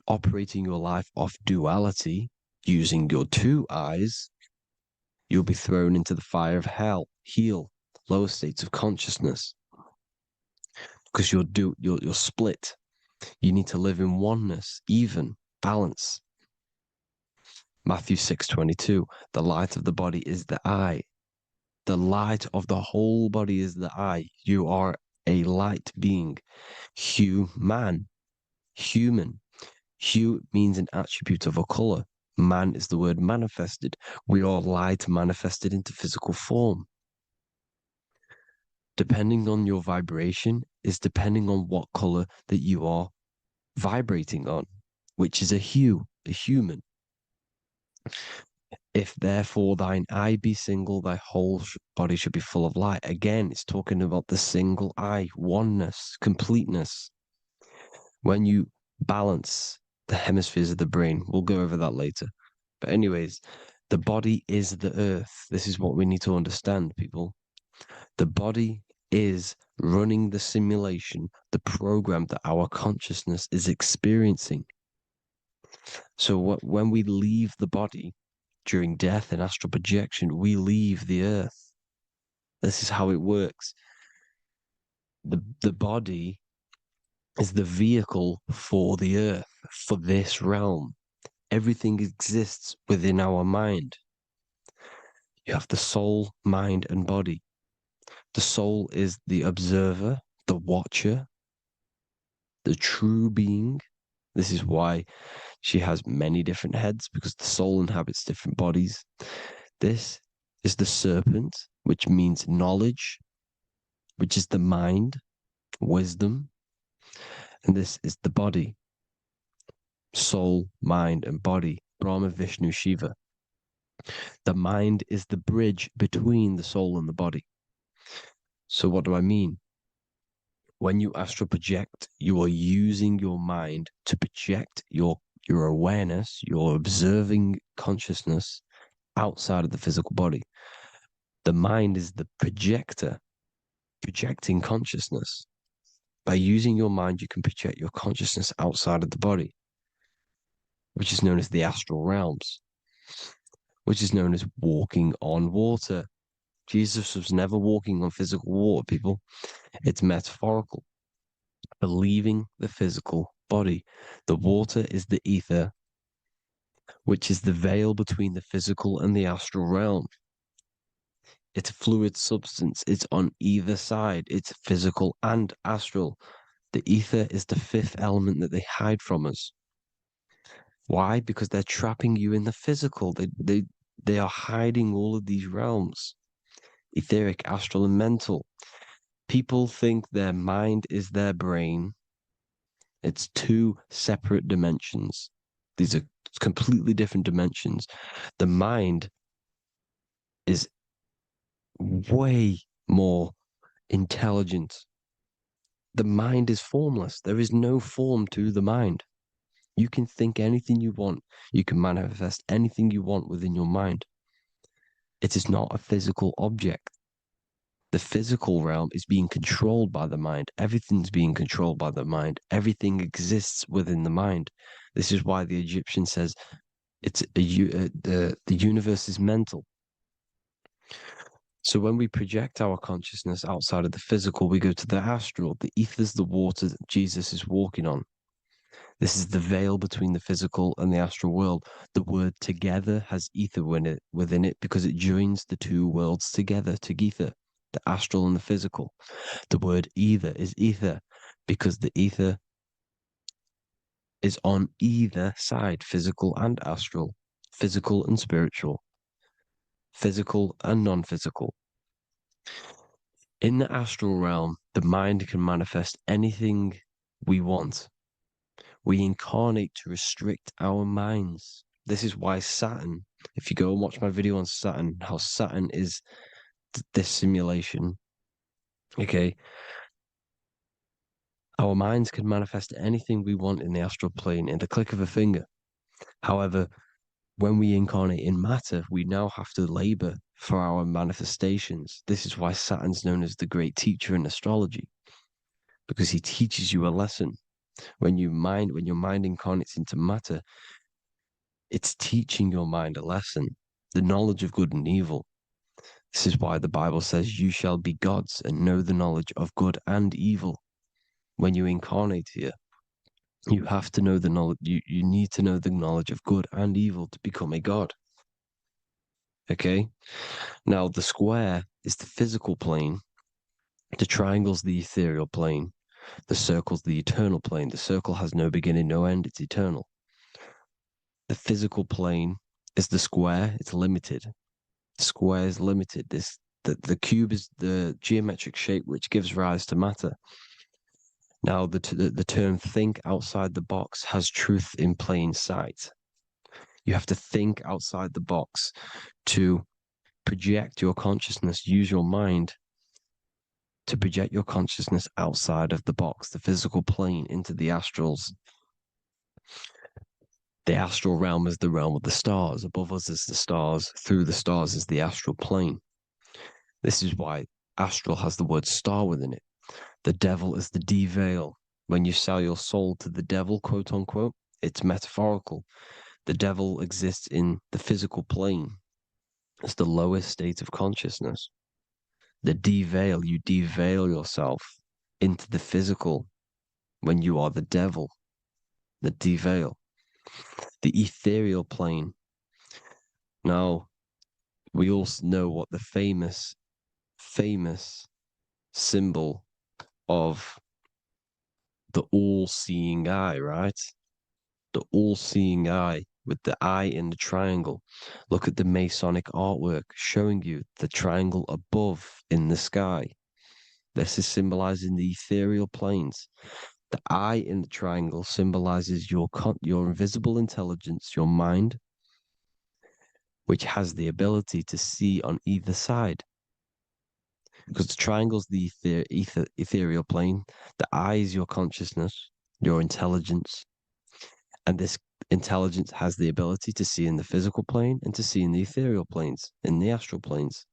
operating your life off duality, using your two eyes, you'll be thrown into the fire of hell, heel, lower states of consciousness. Because you're split. You need to live in oneness, even, balance. Matthew 6:22, the light of the body is the eye. The light of the whole body is the eye. You are a light being. Human. Hue means an attribute of a color. Man is the word manifested. We are light manifested into physical form. Depending on your vibration is depending on what color that you are vibrating on, which is a hue, a human. If therefore thine eye be single, thy whole body should be full of light. Again, it's talking about the single eye, oneness, completeness. When you balance the hemispheres of the brain, we'll go over that later. But anyways, the body is the earth. This is what we need to understand, people. The body is running the simulation, the program that our consciousness is experiencing. So when we leave the body, during death and astral projection, we leave the earth. This is how it works. The body is the vehicle for the earth, for this realm. Everything exists within our mind. You have the soul, mind, and body. The soul is the observer, the watcher, the true being. This is why she has many different heads, because the soul inhabits different bodies. This is the serpent, which means knowledge, which is the mind, wisdom. And this is the body, soul, mind, and body, Brahma, Vishnu, Shiva. The mind is the bridge between the soul and the body. So what do I mean? When you astral project, you are using your mind to project your awareness, your observing consciousness outside of the physical body. The mind is the projector, projecting consciousness. By using your mind, you can project your consciousness outside of the body, which is known as the astral realms, which is known as walking on water. Jesus was never walking on physical water, people. It's metaphorical. Believing the physical body. The water is the ether, which is the veil between the physical and the astral realm. It's a fluid substance. It's on either side. It's physical and astral. The ether is the fifth element that they hide from us. Why? Because they're trapping you in the physical. They are hiding all of these realms. Etheric, astral, and mental. People think their mind is their brain. It's two separate dimensions. These are completely different dimensions. The mind is way more intelligent. The mind is formless. There is no form to the mind. You can think anything you want. You can manifest anything you want within your mind. It is not a physical object. The physical realm is being controlled by the mind. Everything's being controlled by the mind. Everything exists within the mind. This is why the Egyptian says the universe is mental. So when we project our consciousness outside of the physical, we go to the astral. The ether is the water that Jesus is walking on. This is the veil between the physical and the astral world. The word together has ether within it because it joins the two worlds together, together, the astral and the physical. The word either is ether because the ether is on either side, physical and astral, physical and spiritual, physical and non-physical. In the astral realm, the mind can manifest anything we want. We incarnate to restrict our minds. This is why Saturn, if you go and watch my video on Saturn, how Saturn is this simulation, okay? Our minds can manifest anything we want in the astral plane in the click of a finger. However, when we incarnate in matter, we now have to labor for our manifestations. This is why Saturn's known as the great teacher in astrology, because he teaches you a lesson. When your mind incarnates into matter, it's teaching your mind a lesson, the knowledge of good and evil. This is why the Bible says, you shall be gods and know the knowledge of good and evil. When you incarnate here, you have to know the knowledge, you need to know the knowledge of good and evil to become a god. Okay? Now, the square is the physical plane. The triangle's the ethereal plane. The circle's the eternal plane. The circle has no beginning, no end. It's eternal. The physical plane is the square. It's limited. The square is limited. The cube is the geometric shape which gives rise to matter. Now, the term think outside the box has truth in plain sight. You have to think outside the box to project your consciousness, use your mind to project your consciousness outside of the box, the physical plane, into the astrals. The astral realm is the realm of the stars. Above us is the stars. Through the stars is the astral plane. This is why astral has the word star within it. The devil is the de-veil. When you sell your soul to the devil, quote unquote, it's metaphorical. The devil exists in the physical plane. It's the lowest state of consciousness. The de-veil, you de-veil yourself into the physical when you are the devil. The de-veil. The ethereal plane. Now, we also know what the famous symbol of the all-seeing eye, right? The all-seeing eye with the eye in the triangle. Look at the Masonic artwork showing you the triangle above in the sky. This is symbolizing the ethereal planes. The eye in the triangle symbolizes your invisible intelligence, your mind, which has the ability to see on either side. Because the triangle's the ethereal plane. The eye is your consciousness, your intelligence. And this intelligence has the ability to see in the physical plane and to see in the ethereal planes, in the astral planes.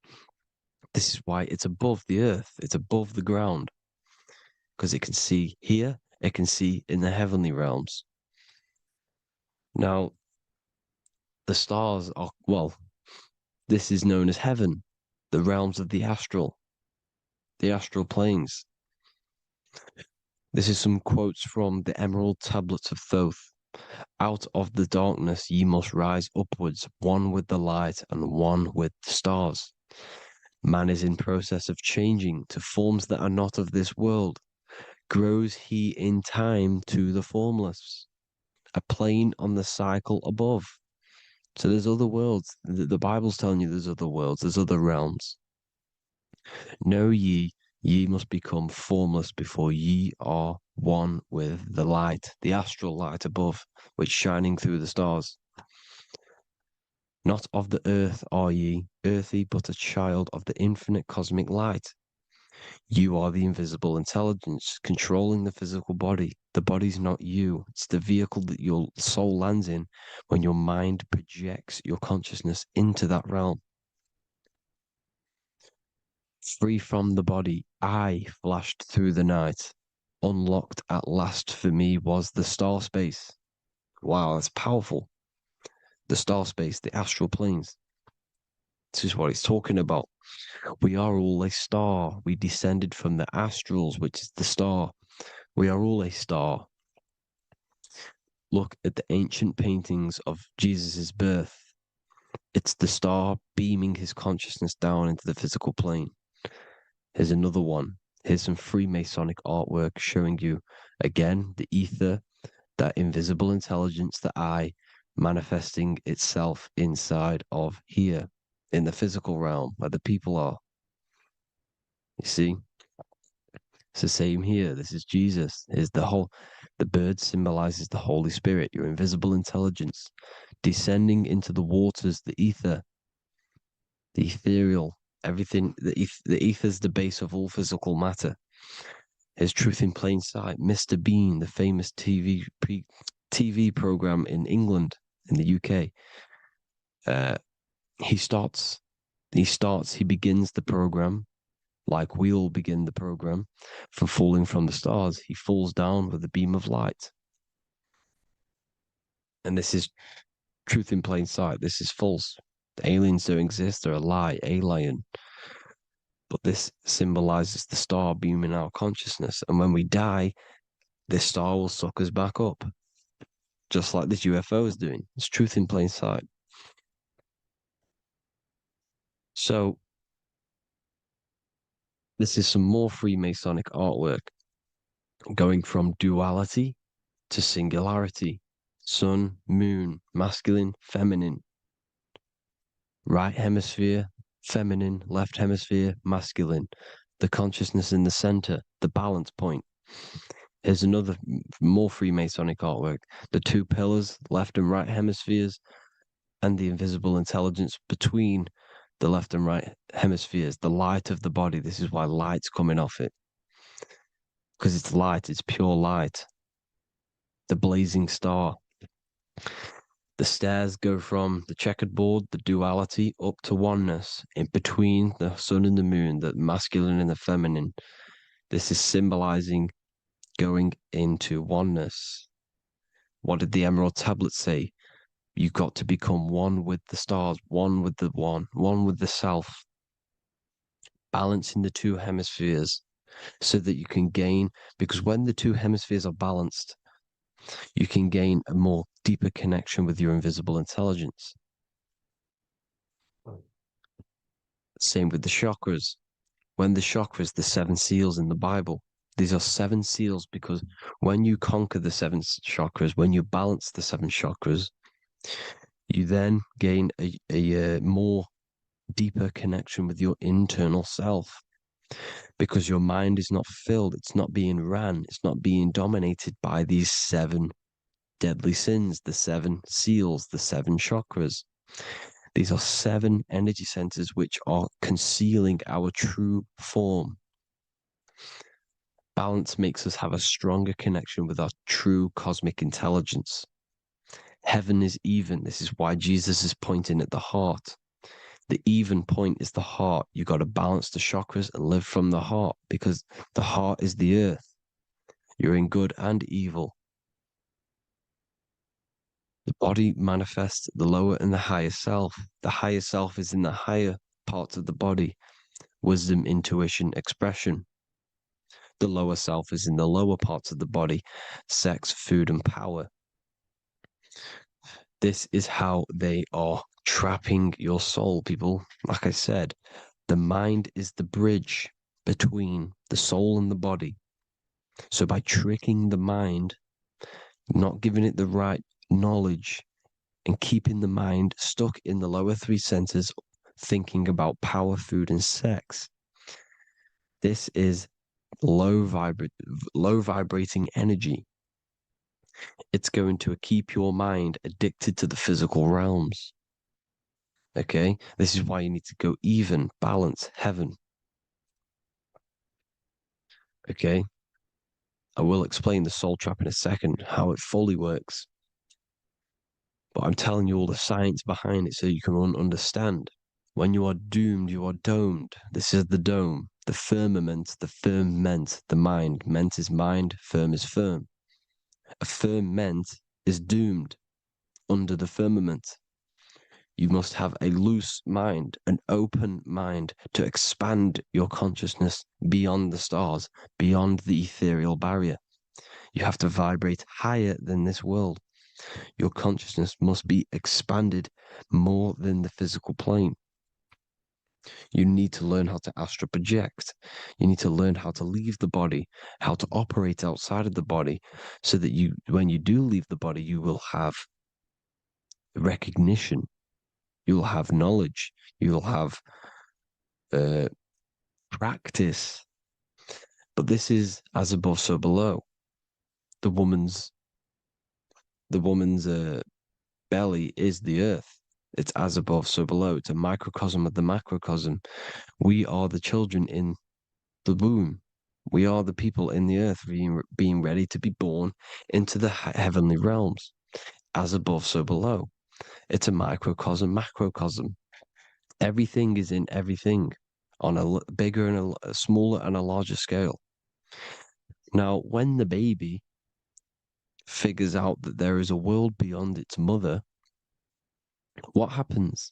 This is why it's above the earth, it's above the ground. Because it can see here, it can see in the heavenly realms. Now, the stars are, well, this is known as heaven, the realms of the astral planes. This is some quotes from the Emerald Tablets of Thoth. Out of the darkness ye must rise upwards, one with the light and one with the stars. Man is in process of changing to forms that are not of this world. Grows he in time to the formless, a plane on the cycle above. So there's other worlds. The Bible's telling you there's other worlds, there's other realms. Know ye must become formless before ye are one with the light, the astral light above, which shining through the stars. Not of the earth are ye, earthy, but a child of the infinite cosmic light. You are the invisible intelligence controlling the physical body. The body's not you. It's the vehicle that your soul lands in when your mind projects your consciousness into that realm. Free from the body, I flashed through the night. Unlocked at last for me was the star space. Wow, that's powerful. The star space, the astral planes. This is what it's talking about. We are all a star. We descended from the astrals, which is the star. We are all a star. Look at the ancient paintings of Jesus' birth. It's the star beaming his consciousness down into the physical plane. Here's another one. Here's some Freemasonic artwork showing you, again, the ether, that invisible intelligence, the eye, manifesting itself inside of here, in the physical realm, where the people are. You see? It's the same here. This is Jesus. Here's the bird symbolizes the Holy Spirit, your invisible intelligence, descending into the waters, the ether, the ethereal, everything. The ether's the base of all physical matter. Here's Truth in Plain Sight. Mr. Bean, the famous TV program in England, in the UK. He begins the program like we all begin the program for falling from the stars. He falls down with a beam of light. And this is truth in plain sight. This is false. The aliens don't exist. They're a lie, alien. But this symbolizes the star beaming our consciousness. And when we die, this star will suck us back up. Just like this UFO is doing. It's truth in plain sight. So, this is some more Freemasonic artwork. Going from duality to singularity. Sun, moon, masculine, feminine. Right hemisphere, feminine, left hemisphere, masculine. The consciousness in the center, the balance point. Here's another more Freemasonic artwork. The two pillars, left and right hemispheres, and the invisible intelligence between the left and right hemispheres, the light of the body. This is why light's coming off it. Because it's light, it's pure light. The blazing star. The stairs go from the checkered board, the duality, up to oneness, in between the sun and the moon, the masculine and the feminine. This is symbolizing going into oneness. What did the Emerald Tablet say? You've got to become one with the stars, one with the one with the self. Balancing the two hemispheres so that you can gain, because when the two hemispheres are balanced, you can gain a more deeper connection with your invisible intelligence. Same with the chakras. When the chakras, the 7 seals in the Bible, these are 7 seals because when you conquer the 7 chakras, when you balance the 7 chakras, you then gain a more deeper connection with your internal self because your mind is not filled, it's not being ran, it's not being dominated by these 7 deadly sins, the 7 seals, the 7 chakras. These are 7 energy centers which are concealing our true form. Balance makes us have a stronger connection with our true cosmic intelligence. Heaven is even. This is why Jesus is pointing at the heart. The even point is the heart. You got to balance the chakras and live from the heart because the heart is the earth. You're in good and evil. The body manifests the lower and the higher self. The higher self is in the higher parts of the body. Wisdom, intuition, expression. The lower self is in the lower parts of the body. Sex, food, and power. This is how they are trapping your soul, people. Like I said, the mind is the bridge between the soul and the body. So by tricking the mind, not giving it the right knowledge, and keeping the mind stuck in the lower 3 centers, thinking about power, food, and sex, this is low vibrating energy. It's going to keep your mind addicted to the physical realms. Okay, this is why you need to go even, balance, heaven. Okay, I will explain the soul trap in a second, how it fully works. But I'm telling you all the science behind it so you can understand. When you are doomed, you are domed. This is the dome, the firmament, the firmament, the mind. Ment is mind, firm is firm. A firmament is doomed under the firmament. You must have a loose mind, an open mind to expand your consciousness beyond the stars, beyond the ethereal barrier. You have to vibrate higher than this world. Your consciousness must be expanded more than the physical plane. You need to learn how to astral project. You need to learn how to leave the body, how to operate outside of the body, so that you, when you do leave the body, you will have recognition. You'll have knowledge. You'll have practice. But this is as above, so below. The woman's belly is the earth. It's as above, so below. It's a microcosm of the macrocosm. We are the children in the womb. We are the people in the earth being ready to be born into the heavenly realms. As above, so below. It's a microcosm, macrocosm. Everything is in everything on a bigger and a smaller and a larger scale. Now, when the baby figures out that there is a world beyond its mother, what happens?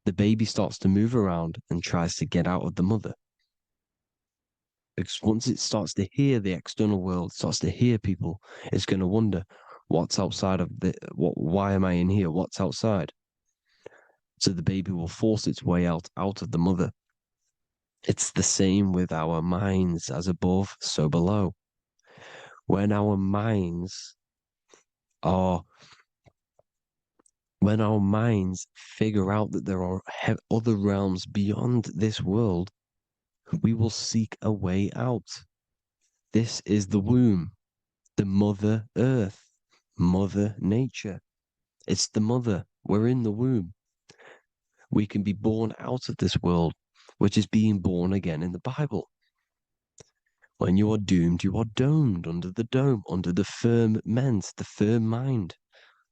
The baby starts to move around and tries to get out of the mother. Because once it starts to hear the external world, starts to hear people, it's going to wonder, what's outside of why am I in here? What's outside? So the baby will force its way out of the mother. It's the same with our minds, as above, so below. When our minds figure out that there are other realms beyond this world, we will seek a way out. This is the womb, the Mother Earth, Mother Nature. It's the mother. We're in the womb. We can be born out of this world, which is being born again in the Bible. When you are doomed, you are domed under the dome, under the firmament, the firm mind.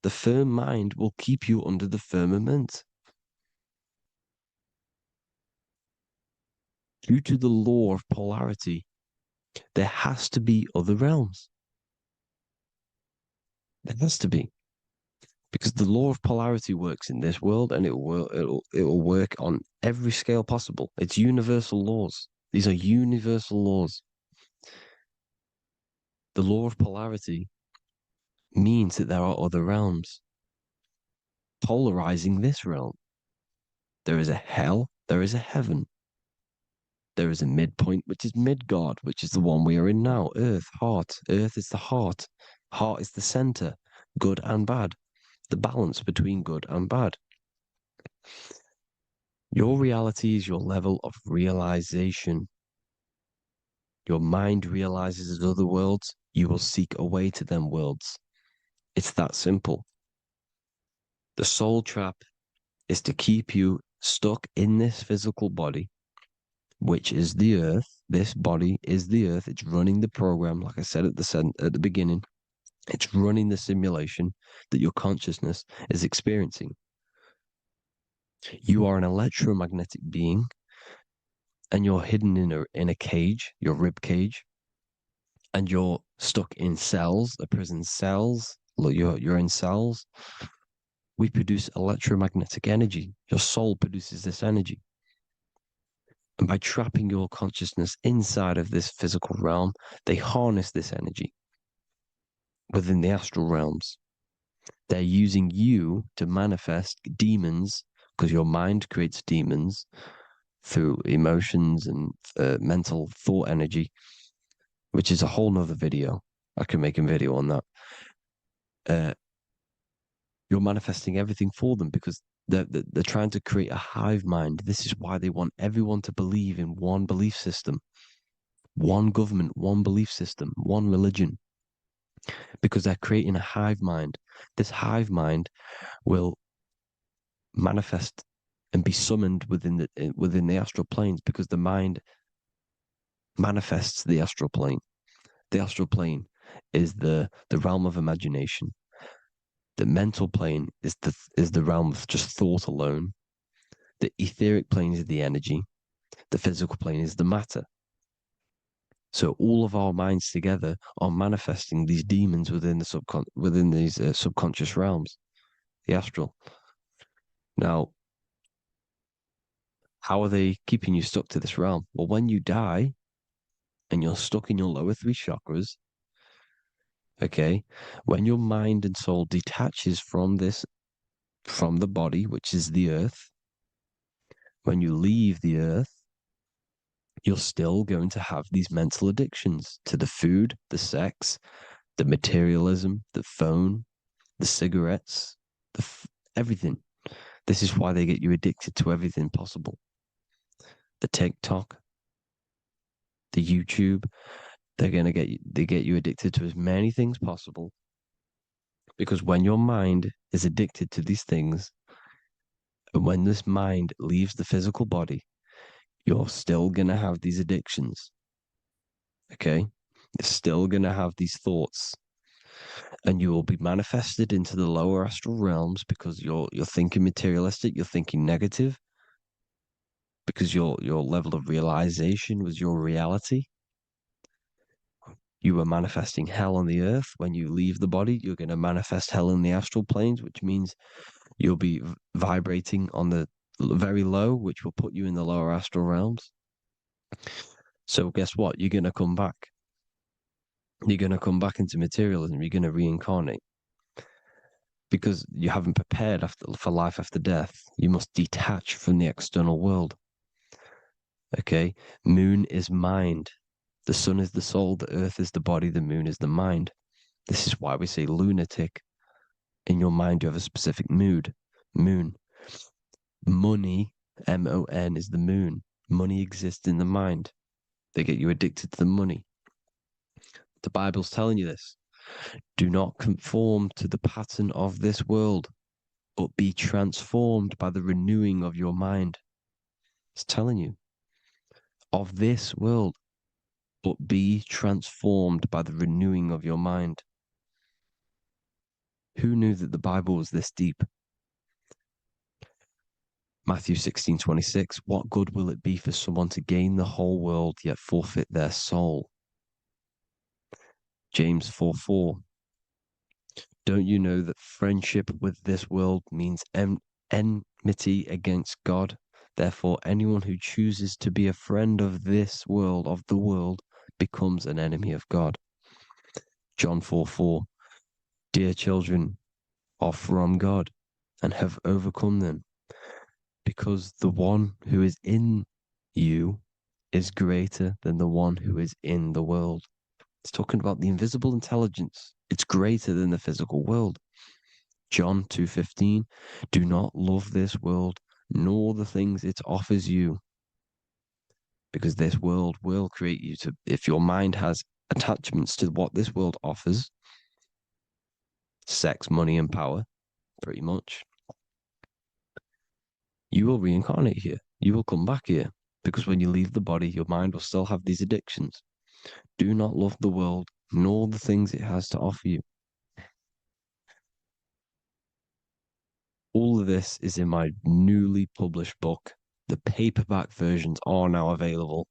The firm mind will keep you under the firmament. Due to the law of polarity, there has to be other realms. There has to be. Because the law of polarity works in this world and it will work on every scale possible. It's universal laws. These are universal laws. The law of polarity means that there are other realms polarizing this realm. There is a hell, There is a heaven. There is a midpoint, which is Midgard, which is the one we are in now. Earth, heart. Earth is the heart. Heart is the center, good and bad. The balance between good and bad. Your reality is your level of realization. Your mind realizes other worlds, you will seek a way to them worlds. It's that simple. The soul trap is to keep you stuck in this physical body, which is the earth. This body is the earth. It's running the program, like I said at the beginning. It's running the simulation that your consciousness is experiencing. You are an electromagnetic being, and you're hidden in a cage, your rib cage, and you're stuck in cells, a prison cells. Look, you're in cells. We produce electromagnetic energy. Your soul produces this energy. And by trapping your consciousness inside of this physical realm, they harness this energy within the astral realms. They're using you to manifest demons, because your mind creates demons through emotions and mental thought energy, which is a whole nother video. I can make a video on that. You're manifesting everything for them because they're trying to create a hive mind. This is why they want everyone to believe in one belief system, one government, one belief system, one religion, because they're creating a hive mind. This hive mind will manifest and be summoned within the astral planes, because the mind manifests the astral plane. The astral plane is the realm of imagination. The mental plane is the realm of just thought alone. The etheric plane is the energy. The physical plane is the matter. So all of our minds together are manifesting these demons within these subconscious realms, the astral. Now, how are they keeping you stuck to this realm? Well, when you die and you're stuck in your lower three chakras, okay, when your mind and soul detaches from the body, which is the earth, when you leave the earth, you're still going to have these mental addictions to the food, the sex, the materialism, the phone, the cigarettes, everything. This is why they get you addicted to everything possible. The TikTok, the YouTube, they get you addicted to as many things possible. Because when your mind is addicted to these things, and when this mind leaves the physical body, you're still gonna have these addictions. Okay? You're still gonna have these thoughts. And you will be manifested into the lower astral realms because you're thinking materialistic, you're thinking negative, because your level of realization was your reality. You were manifesting hell on the earth. When you leave the body, you're going to manifest hell in the astral planes, which means you'll be vibrating on the very low, which will put you in the lower astral realms. So guess what? You're going to come back. You're going to come back into materialism. You're going to reincarnate. Because you haven't prepared for life after death. You must detach from the external world. Okay? Moon is mind. The sun is the soul, the earth is the body, the moon is the mind. This is why we say lunatic. In your mind, you have a specific mood. Moon. Money, M-O-N, is the moon. Money exists in the mind. They get you addicted to the money. The Bible's telling you this. Do not conform to the pattern of this world, but be transformed by the renewing of your mind. It's telling you. Of this world, but be transformed by the renewing of your mind. Who knew that the Bible was this deep? Matthew 16:26, what good will it be for someone to gain the whole world yet forfeit their soul? James 4:4, don't you know that friendship with this world means enmity against God? Therefore, anyone who chooses to be a friend of this world, of the world, becomes an enemy of God. John 4:4, dear children are from God and have overcome them, because the one who is in you is greater than the one who is in the world. It's talking about the invisible intelligence. It's greater than the physical world. John 2:15, do not love this world, nor the things it offers you. Because this world will create you to, if your mind has attachments to what this world offers, sex, money, and power, pretty much, you will reincarnate here. You will come back here. Because when you leave the body, your mind will still have these addictions. Do not love the world, nor the things it has to offer you. All of this is in my newly published book. The paperback versions are now available.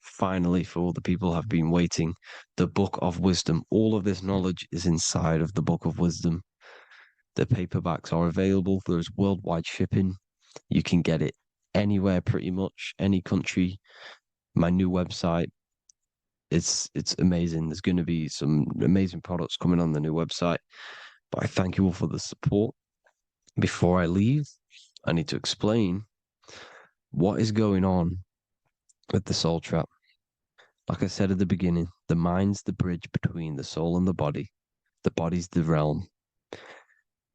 Finally, for all the people who have been waiting, the Book of Wisdom. All of this knowledge is inside of the Book of Wisdom. The paperbacks are available. There's worldwide shipping. You can get it anywhere, pretty much, any country. My new website, it's amazing. There's going to be some amazing products coming on the new website. But I thank you all for the support. Before I leave, I need to explain what is going on with the soul trap. Like I said at the beginning, the mind's the bridge between the soul and the body. The body's the realm.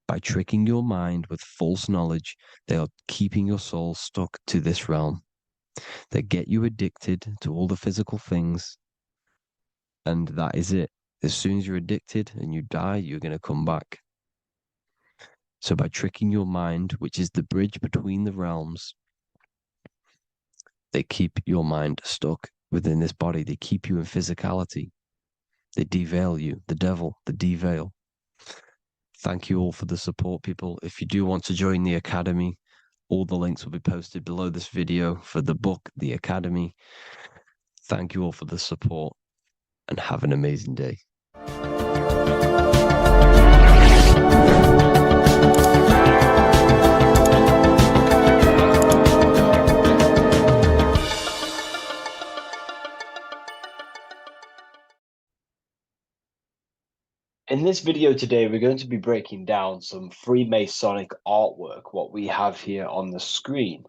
By tricking your mind with false knowledge, they are keeping your soul stuck to this realm. They get you addicted to all the physical things, and that is it. As soon as you're addicted and you die, you're going to come back. So by tricking your mind, which is the bridge between the realms, they keep your mind stuck within this body. They keep you in physicality. They deveil you, the devil, the deveil. Thank you all for the support, people. If you do want to join the Academy, all the links will be posted below this video for the book, The Academy. Thank you all for the support and have an amazing day. In this video today, we're going to be breaking down some Freemasonic artwork, what we have here on the screen.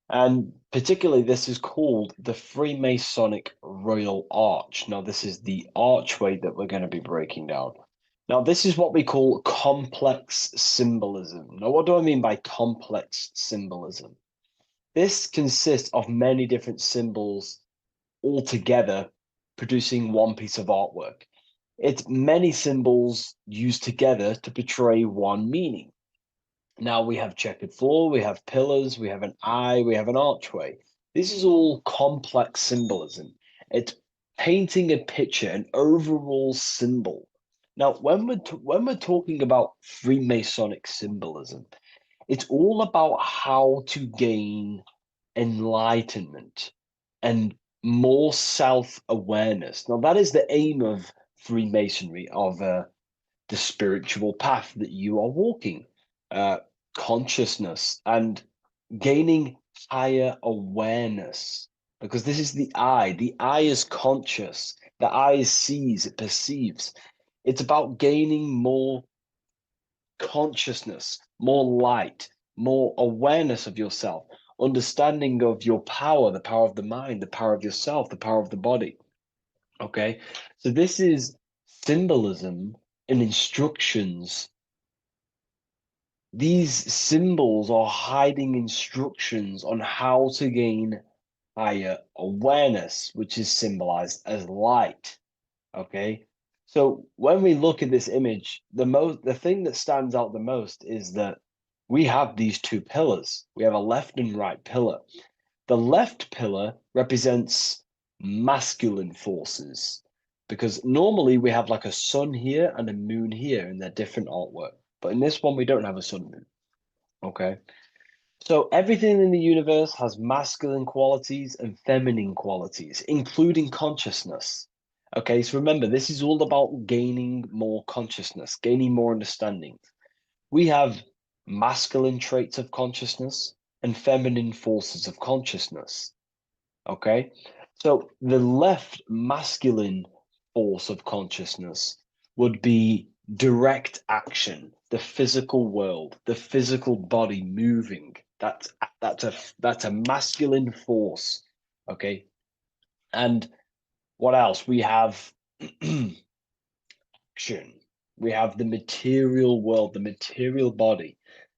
And particularly, this is called the Freemasonic Royal Arch. Now, this is the archway that we're going to be breaking down. Now, this is what we call complex symbolism. Now, what do I mean by complex symbolism? This consists of many different symbols all together producing one piece of artwork. It's many symbols used together to portray one meaning. Now we have checkered floor, we have pillars, we have an eye, we have an archway. This is all complex symbolism. It's painting a picture, an overall symbol. Now, when we're talking about Freemasonic symbolism, it's all about how to gain enlightenment and more self-awareness. Now, that is the aim of Freemasonry, of the spiritual path that you are walking, consciousness and gaining higher awareness, because this is the eye. The eye is conscious. The eye sees, it perceives. It's about gaining more consciousness, more light, more awareness of yourself, understanding of your power, the power of the mind, the power of yourself, the power of the body. Okay, so this is symbolism and instructions. These symbols are hiding instructions on how to gain higher awareness, which is symbolized as light. Okay, so when we look at this image, the thing that stands out the most is that we have these two pillars. We have a left and right pillar. The left pillar represents masculine forces, because normally we have like a sun here and a moon here in their different artwork, but in this one we don't have a sun and moon. Okay, so everything in the universe has masculine qualities and feminine qualities, including consciousness. Okay, so remember, this is all about gaining more consciousness, gaining more understanding. We have masculine traits of consciousness and feminine forces of consciousness. Okay, so the left masculine force of consciousness would be direct action, the physical world, the physical body moving. That's a masculine force. Okay. And what else? We have action. We have the material world, the material body.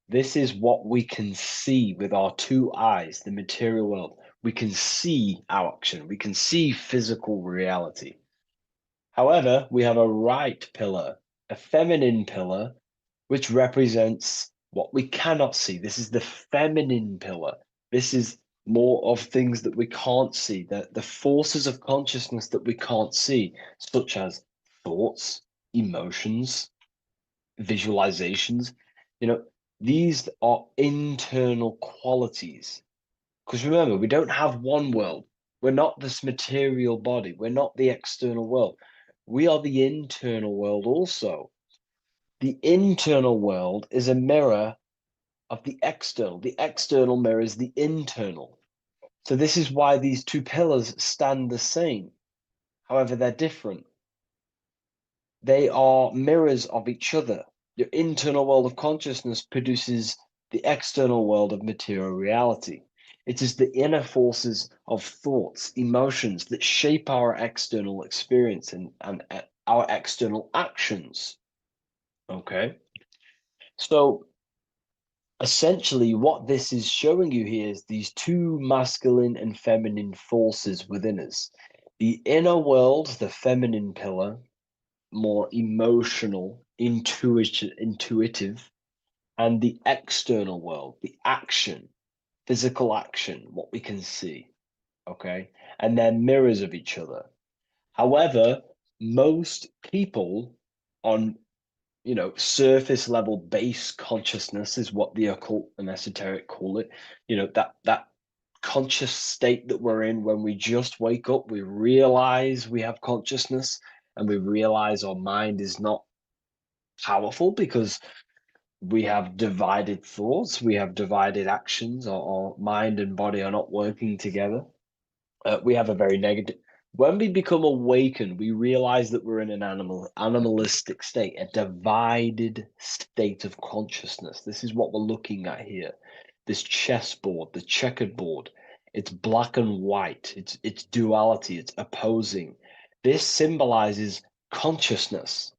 This is what we can see with our two eyes, the material world. We can see our action. We can see physical reality. However, we have a right pillar, a feminine pillar, which represents what we cannot see. This is the feminine pillar. This is more of things that we can't see, the forces of consciousness that we can't see, such as thoughts, emotions, visualizations. These are internal qualities. Because remember, we don't have one world. We're not this material body. We're not the external world. We are the internal world also. The internal world is a mirror of the external. The external mirrors the internal. So this is why these two pillars stand the same. However, they're different. They are mirrors of each other. Your internal world of consciousness produces the external world of material reality. It is the inner forces of thoughts, emotions that shape our external experience and our external actions. Okay? So essentially, what this is showing you here is these two masculine and feminine forces within us. The inner world, the feminine pillar, more emotional, intuitive, and the external world, the action, physical action, what we can see. Okay. And they're mirrors of each other. However, most people on surface level base consciousness is what the occult and esoteric call it. That conscious state that we're in when we just wake up, we realize we have consciousness and we realize our mind is not powerful because we have divided thoughts, we have divided actions, our mind and body are not working together. We have a very negative. When we become awakened, we realize that we're in an animalistic state, a divided state of consciousness. This is what we're looking at here. This chessboard, the checkered board. It's black and white. It's duality. It's opposing. This symbolizes consciousness.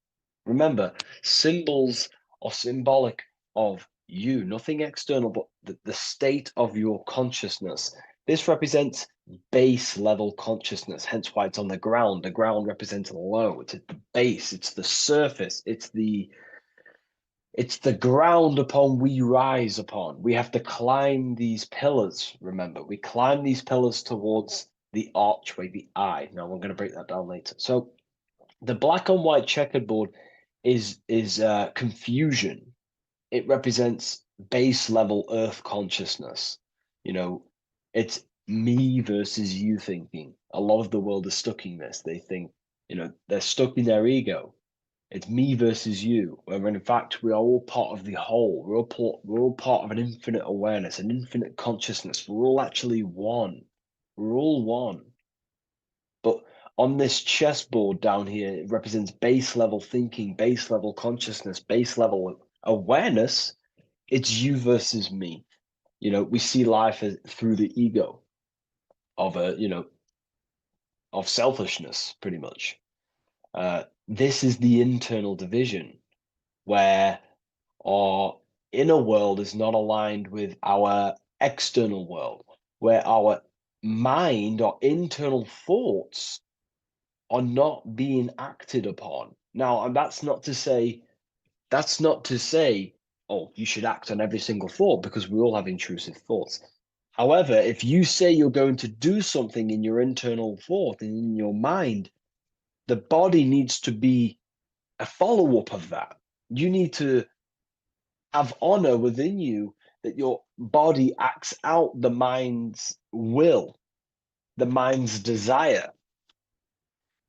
Remember, symbols are symbolic of you, nothing external, but the state of your consciousness. This represents base level consciousness, hence why it's on the ground. The ground represents low. It's at the base, it's the surface, it's the ground upon we rise upon. We have to climb these pillars, remember. We climb these pillars towards the archway, the eye. Now we're going to break that down later. So the black and white checkered board is confusion. It represents base level earth consciousness. It's me versus you thinking. A lot of the world is stuck in this. They think, they're stuck in their ego. It's me versus you, when in fact we are all part of the whole. We're all part of an infinite awareness, an infinite consciousness. We're all actually one. We're all one. But on this chessboard down here, it represents base level thinking, base level consciousness, base level awareness. It's you versus me. We see life through the ego of of selfishness, pretty much. This is the internal division where our inner world is not aligned with our external world, where our mind, our internal thoughts are not being acted upon. Now, and that's not to say, oh, you should act on every single thought, because we all have intrusive thoughts. However, if you say you're going to do something in your internal thought and in your mind, the body needs to be a follow-up of that. You need to have honor within you that your body acts out the mind's will, the mind's desire.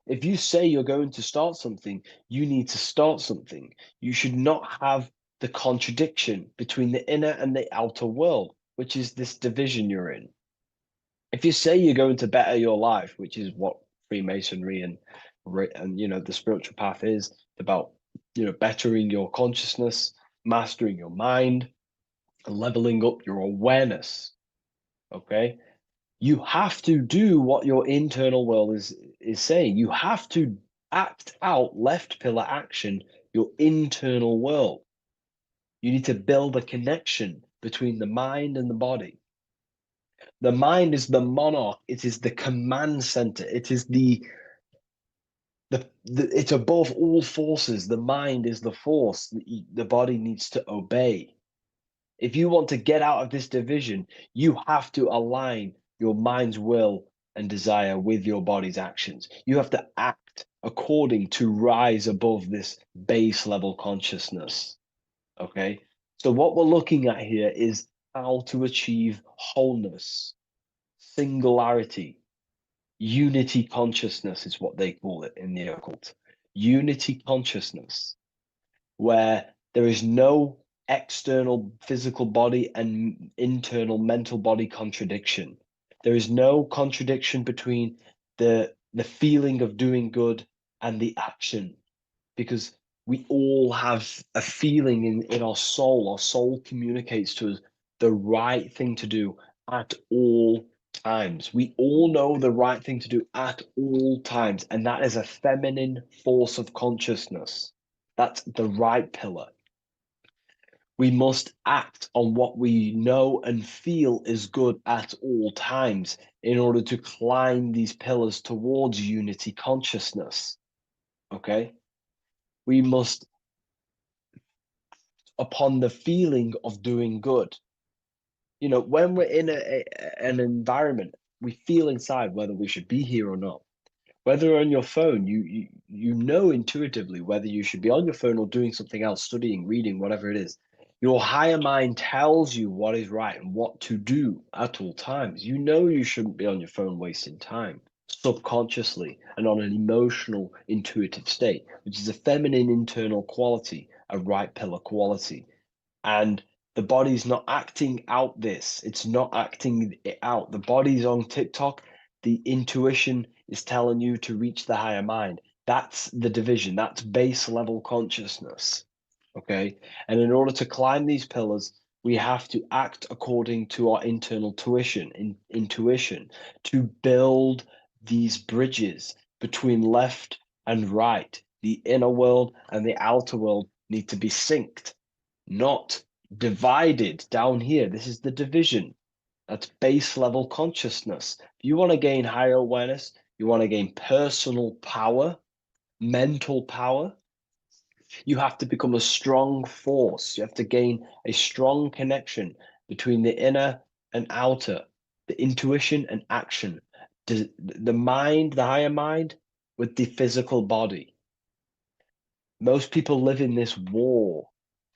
If you say you're going to start something, you need to start something. You should not have the contradiction between the inner and the outer world, which is this division you're in. If you say you're going to better your life, which is what Freemasonry and the spiritual path is about, bettering your consciousness, mastering your mind, leveling up your awareness. Okay, you have to do what your internal world is saying. You have to act out left pillar action, your internal world. You need to build a connection between the mind and the body. The mind is the monarch. It is the command center. It is it's above all forces. The mind is the force. The body needs to obey. If you want to get out of this division, you have to align your mind's will and desire with your body's actions. You have to act according to rise above this base level consciousness. Okay? So, what we're looking at here is how to achieve wholeness, singularity, unity consciousness is what they call it in the occult. Unity consciousness, where there is no external physical body and internal mental body contradiction. There is no contradiction between the feeling of doing good and the action, because we all have a feeling in our soul. Our soul communicates to us the right thing to do at all times. We all know the right thing to do at all times, and that is a feminine force of consciousness. That's the right pillar. We must act on what we know and feel is good at all times in order to climb these pillars towards unity consciousness. Okay? We must, upon the feeling of doing good. You know, when we're in an environment, we feel inside whether we should be here or not. Whether on your phone, you know intuitively whether you should be on your phone or doing something else, studying, reading, whatever it is. Your higher mind tells you what is right and what to do at all times. You know you shouldn't be on your phone wasting time subconsciously and on an emotional, intuitive state, which is a feminine internal quality, a right pillar quality. And the body's not acting out this. It's not acting it out. The body's on TikTok. The intuition is telling you to reach the higher mind. That's the division. That's base level consciousness. Okay. And in order to climb these pillars, we have to act according to our internal intuition to build these bridges between left and right. The inner world and the outer world need to be synced, not divided down here. This is the division. That's base level consciousness. If you want to gain higher awareness, you want to gain personal power, mental power, you have to become a strong force. You have to gain a strong connection between the inner and outer, the intuition and action, the mind, the higher mind, with the physical body. Most people live in this war,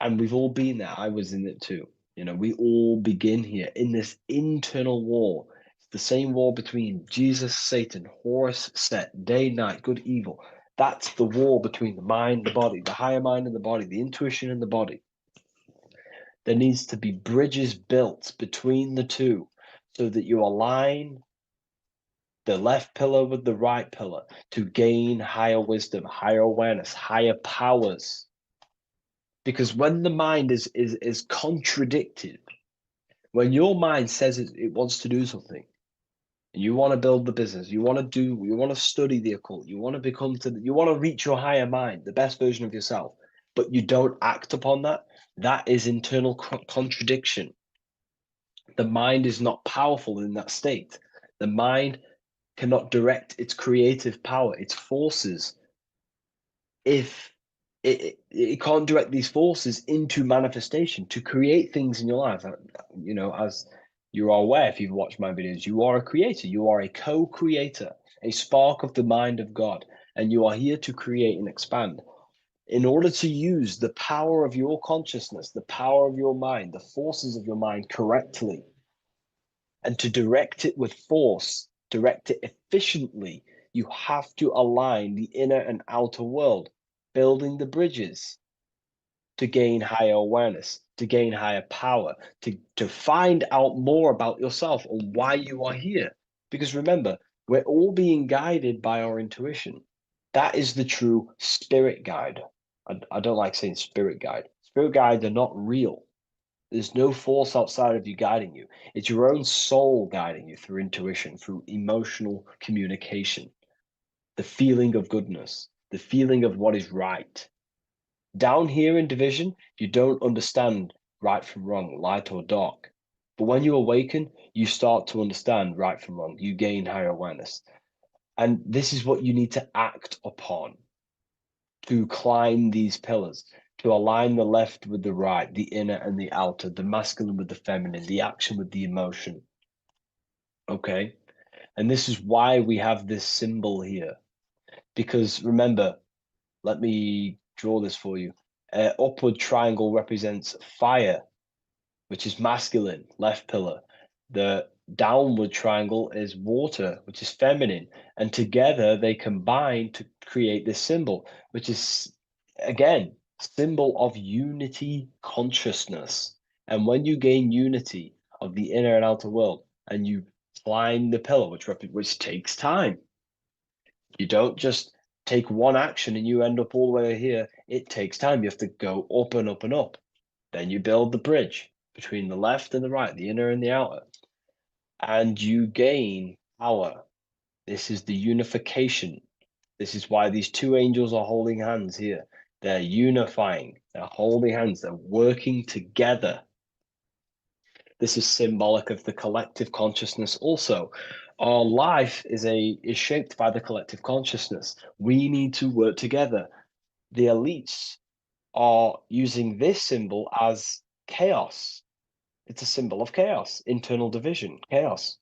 and we've all been there. I was in it too. You know, we all begin here in this internal war. It's the same war between Jesus, Satan, Horus, Set, day, night, good, evil. That's the war between the mind, the body, the higher mind and the body, the intuition and the body. There needs to be bridges built between the two so that you align the left pillar with the right pillar to gain higher wisdom, higher awareness, higher powers. Because when the mind is contradicted, when your mind says it wants to do something, and you want to build the business, you want to study the occult, you want to reach your higher mind, the best version of yourself, but you don't act upon that, that is internal contradiction. The mind is not powerful in that state. The mind cannot direct its creative power, its forces, if it can't direct these forces into manifestation to create things in your life. You know, as you are aware, if you've watched my videos, you are a creator, you are a co-creator, a spark of the mind of God, and you are here to create and expand. In order to use the power of your consciousness, the power of your mind, the forces of your mind correctly, and to direct it with force, direct it efficiently, you have to align the inner and outer world, building the bridges to gain higher awareness, to gain higher power, to find out more about yourself and why you are here. Because remember, we're all being guided by our intuition. That is the true spirit guide. I don't like saying spirit guide. Spirit guides are not real. There's no force outside of you guiding you. It's your own soul guiding you through intuition, through emotional communication, the feeling of goodness, the feeling of what is right. Down here in division, you don't understand right from wrong, light or dark. But when you awaken, you start to understand right from wrong. You gain higher awareness. And this is what you need to act upon to climb these pillars, to align the left with the right, the inner and the outer, the masculine with the feminine, the action with the emotion. Okay? And this is why we have this symbol here. Because remember, let me draw this for you. Upward triangle represents fire, which is masculine, left pillar. The downward triangle is water, which is feminine. And together they combine to create this symbol, which is, again, symbol of unity consciousness. And when you gain unity of the inner and outer world, and you climb the pillar, which takes time, you don't just take one action and you end up all the way here. It takes time. You have to go up and up and up. Then you build the bridge between the left and the right, the inner and the outer, and you gain power. This is the unification. This is why these two angels are holding hands here. They're unifying, they're holding hands, they're working together. This is symbolic of the collective consciousness also. Our life is shaped by the collective consciousness. We need to work together. The elites are using this symbol as chaos. It's a symbol of chaos, internal division, chaos.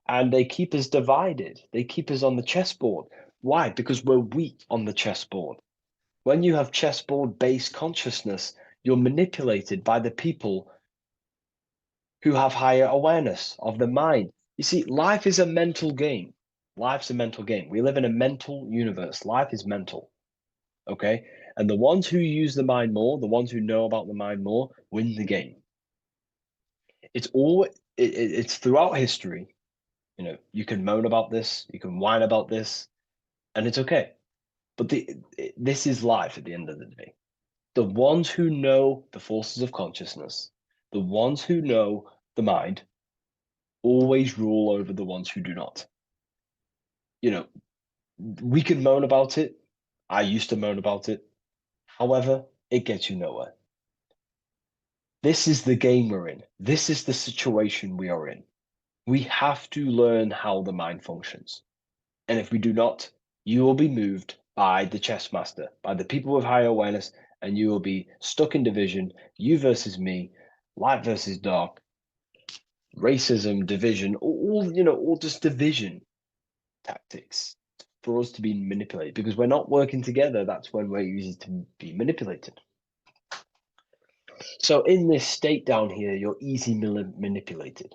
And they keep us divided. They keep us on the chessboard. Why? Because we're weak on the chessboard. When you have chessboard-based consciousness, you're manipulated by the people who have higher awareness of the mind. You see, life is a mental game. Life's a mental game. We live in a mental universe. Life is mental. Okay? And the ones who use the mind more, the ones who know about the mind more, win the game. It's throughout history. You know, you can moan about this, you can whine about this, and it's okay. But this is life at the end of the day. The ones who know the forces of consciousness, the ones who know the mind, always rule over the ones who do not. You know, we can moan about it. I used to moan about it. However, it gets you nowhere. This is the game we're in. This is the situation we are in. We have to learn how the mind functions. And if we do not, you will be moved by the chess master, by the people with higher awareness, and you will be stuck in division, you versus me, light versus dark, racism, division, all just division tactics for us to be manipulated. Because we're not working together, that's when we're easy to be manipulated. So in this state down here, you're easily manipulated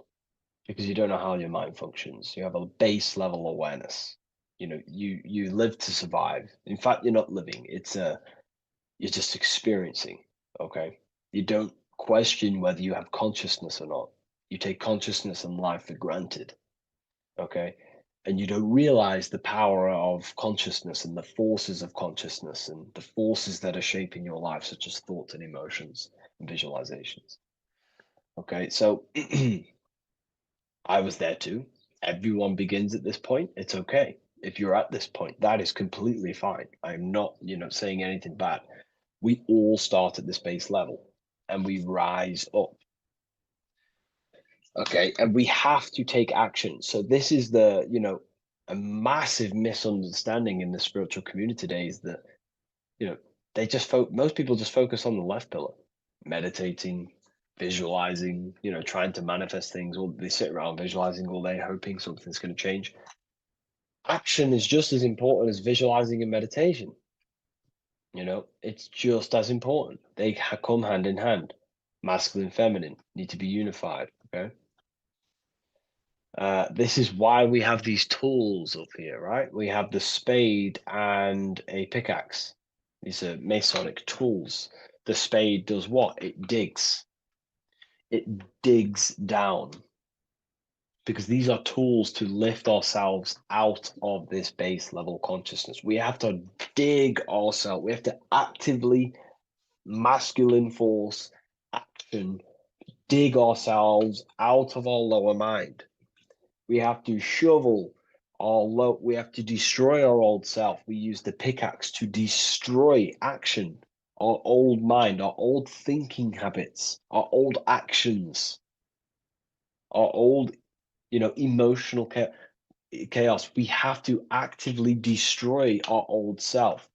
because you don't know how your mind functions. You have a base level awareness. You know, you live to survive. In fact, you're not living. You're just experiencing. Okay, you don't question whether you have consciousness or not. You take consciousness and life for granted. Okay, and you don't realize the power of consciousness and the forces of consciousness and the forces that are shaping your life, such as thoughts and emotions and visualizations. Okay, so I was there too. Everyone begins at this point. It's okay. If you're at this point, that is completely fine. I'm not, saying anything bad. We all start at this base level and we rise up. Okay, and we have to take action. So this is a massive misunderstanding in the spiritual community today is that, most people just focus on the left pillar, meditating, visualizing, trying to manifest things, or they sit around visualizing all day, hoping something's going to change. Action is just as important as visualizing and meditation. It's just as important. They come hand in hand. Masculine, feminine need to be unified. Okay. This is why we have these tools up here, right? We have the spade and a pickaxe. These are Masonic tools. The spade does what? It digs. It digs down. Because these are tools to lift ourselves out of this base level consciousness. We have to dig ourselves. We have to actively masculine force action dig ourselves out of our lower mind. We have to shovel we have to destroy our old self. We use the pickaxe to destroy action, our old mind, our old thinking habits, our old actions, our old, emotional chaos. We have to actively destroy our old self.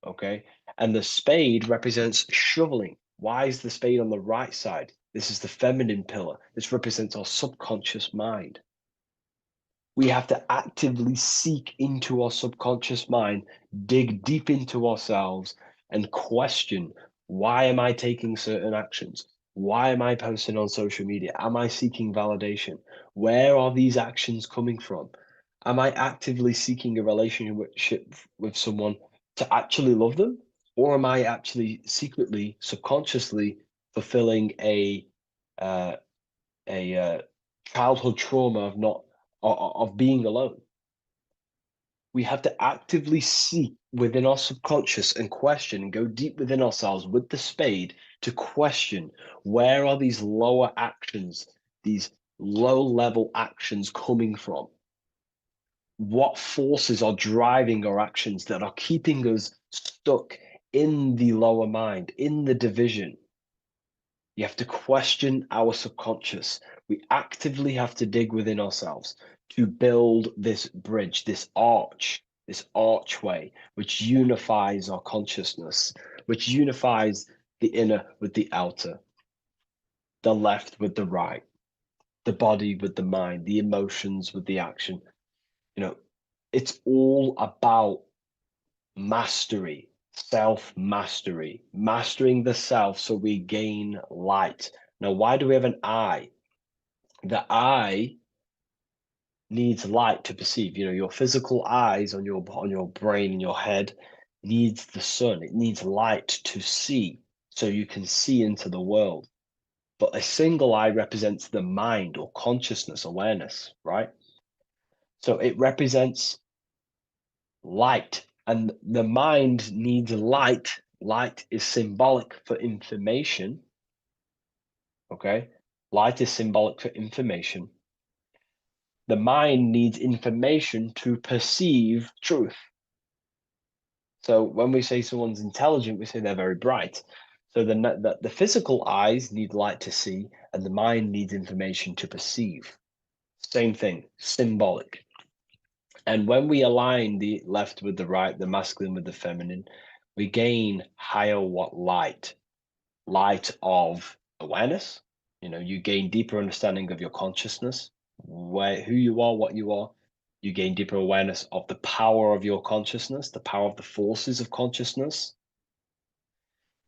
Okay. And the spade represents shoveling. Why is the spade on the right side? This is the feminine pillar. This represents our subconscious mind. We have to actively seek into our subconscious mind, dig deep into ourselves, and question, why am I taking certain actions? Why am I posting on social media? Am I seeking validation? Where are these actions coming from? Am I actively seeking a relationship with someone to actually love them? Or am I actually secretly, subconsciously fulfilling a childhood trauma of being alone? We have to actively seek within our subconscious and question and go deep within ourselves with the spade to question, where are these lower actions, these low level actions coming from? What forces are driving our actions that are keeping us stuck in the lower mind, in the division? You have to question our subconscious. We actively have to dig within ourselves to build this bridge, this archway, which unifies our consciousness, which unifies the inner with the outer, the left with the right, the body with the mind, the emotions with the action. It's all about mastery, self-mastery, mastering the self so we gain light. Now, why do we have an eye? The eye needs light to perceive. Your physical eyes on your brain and your head needs the sun. It needs light to see so you can see into the world. But a single eye represents the mind or consciousness, awareness, right? So it represents light. And the mind needs light. Light is symbolic for information. Okay? Light is symbolic for information. The mind needs information to perceive truth. So when we say someone's intelligent, we say they're very bright. So the physical eyes need light to see, and the mind needs information to perceive. Same thing, symbolic. And when we align the left with the right, the masculine with the feminine, we gain higher light of awareness. You gain deeper understanding of your consciousness, who you are, what you are. You gain deeper awareness of the power of your consciousness, the power of the forces of consciousness.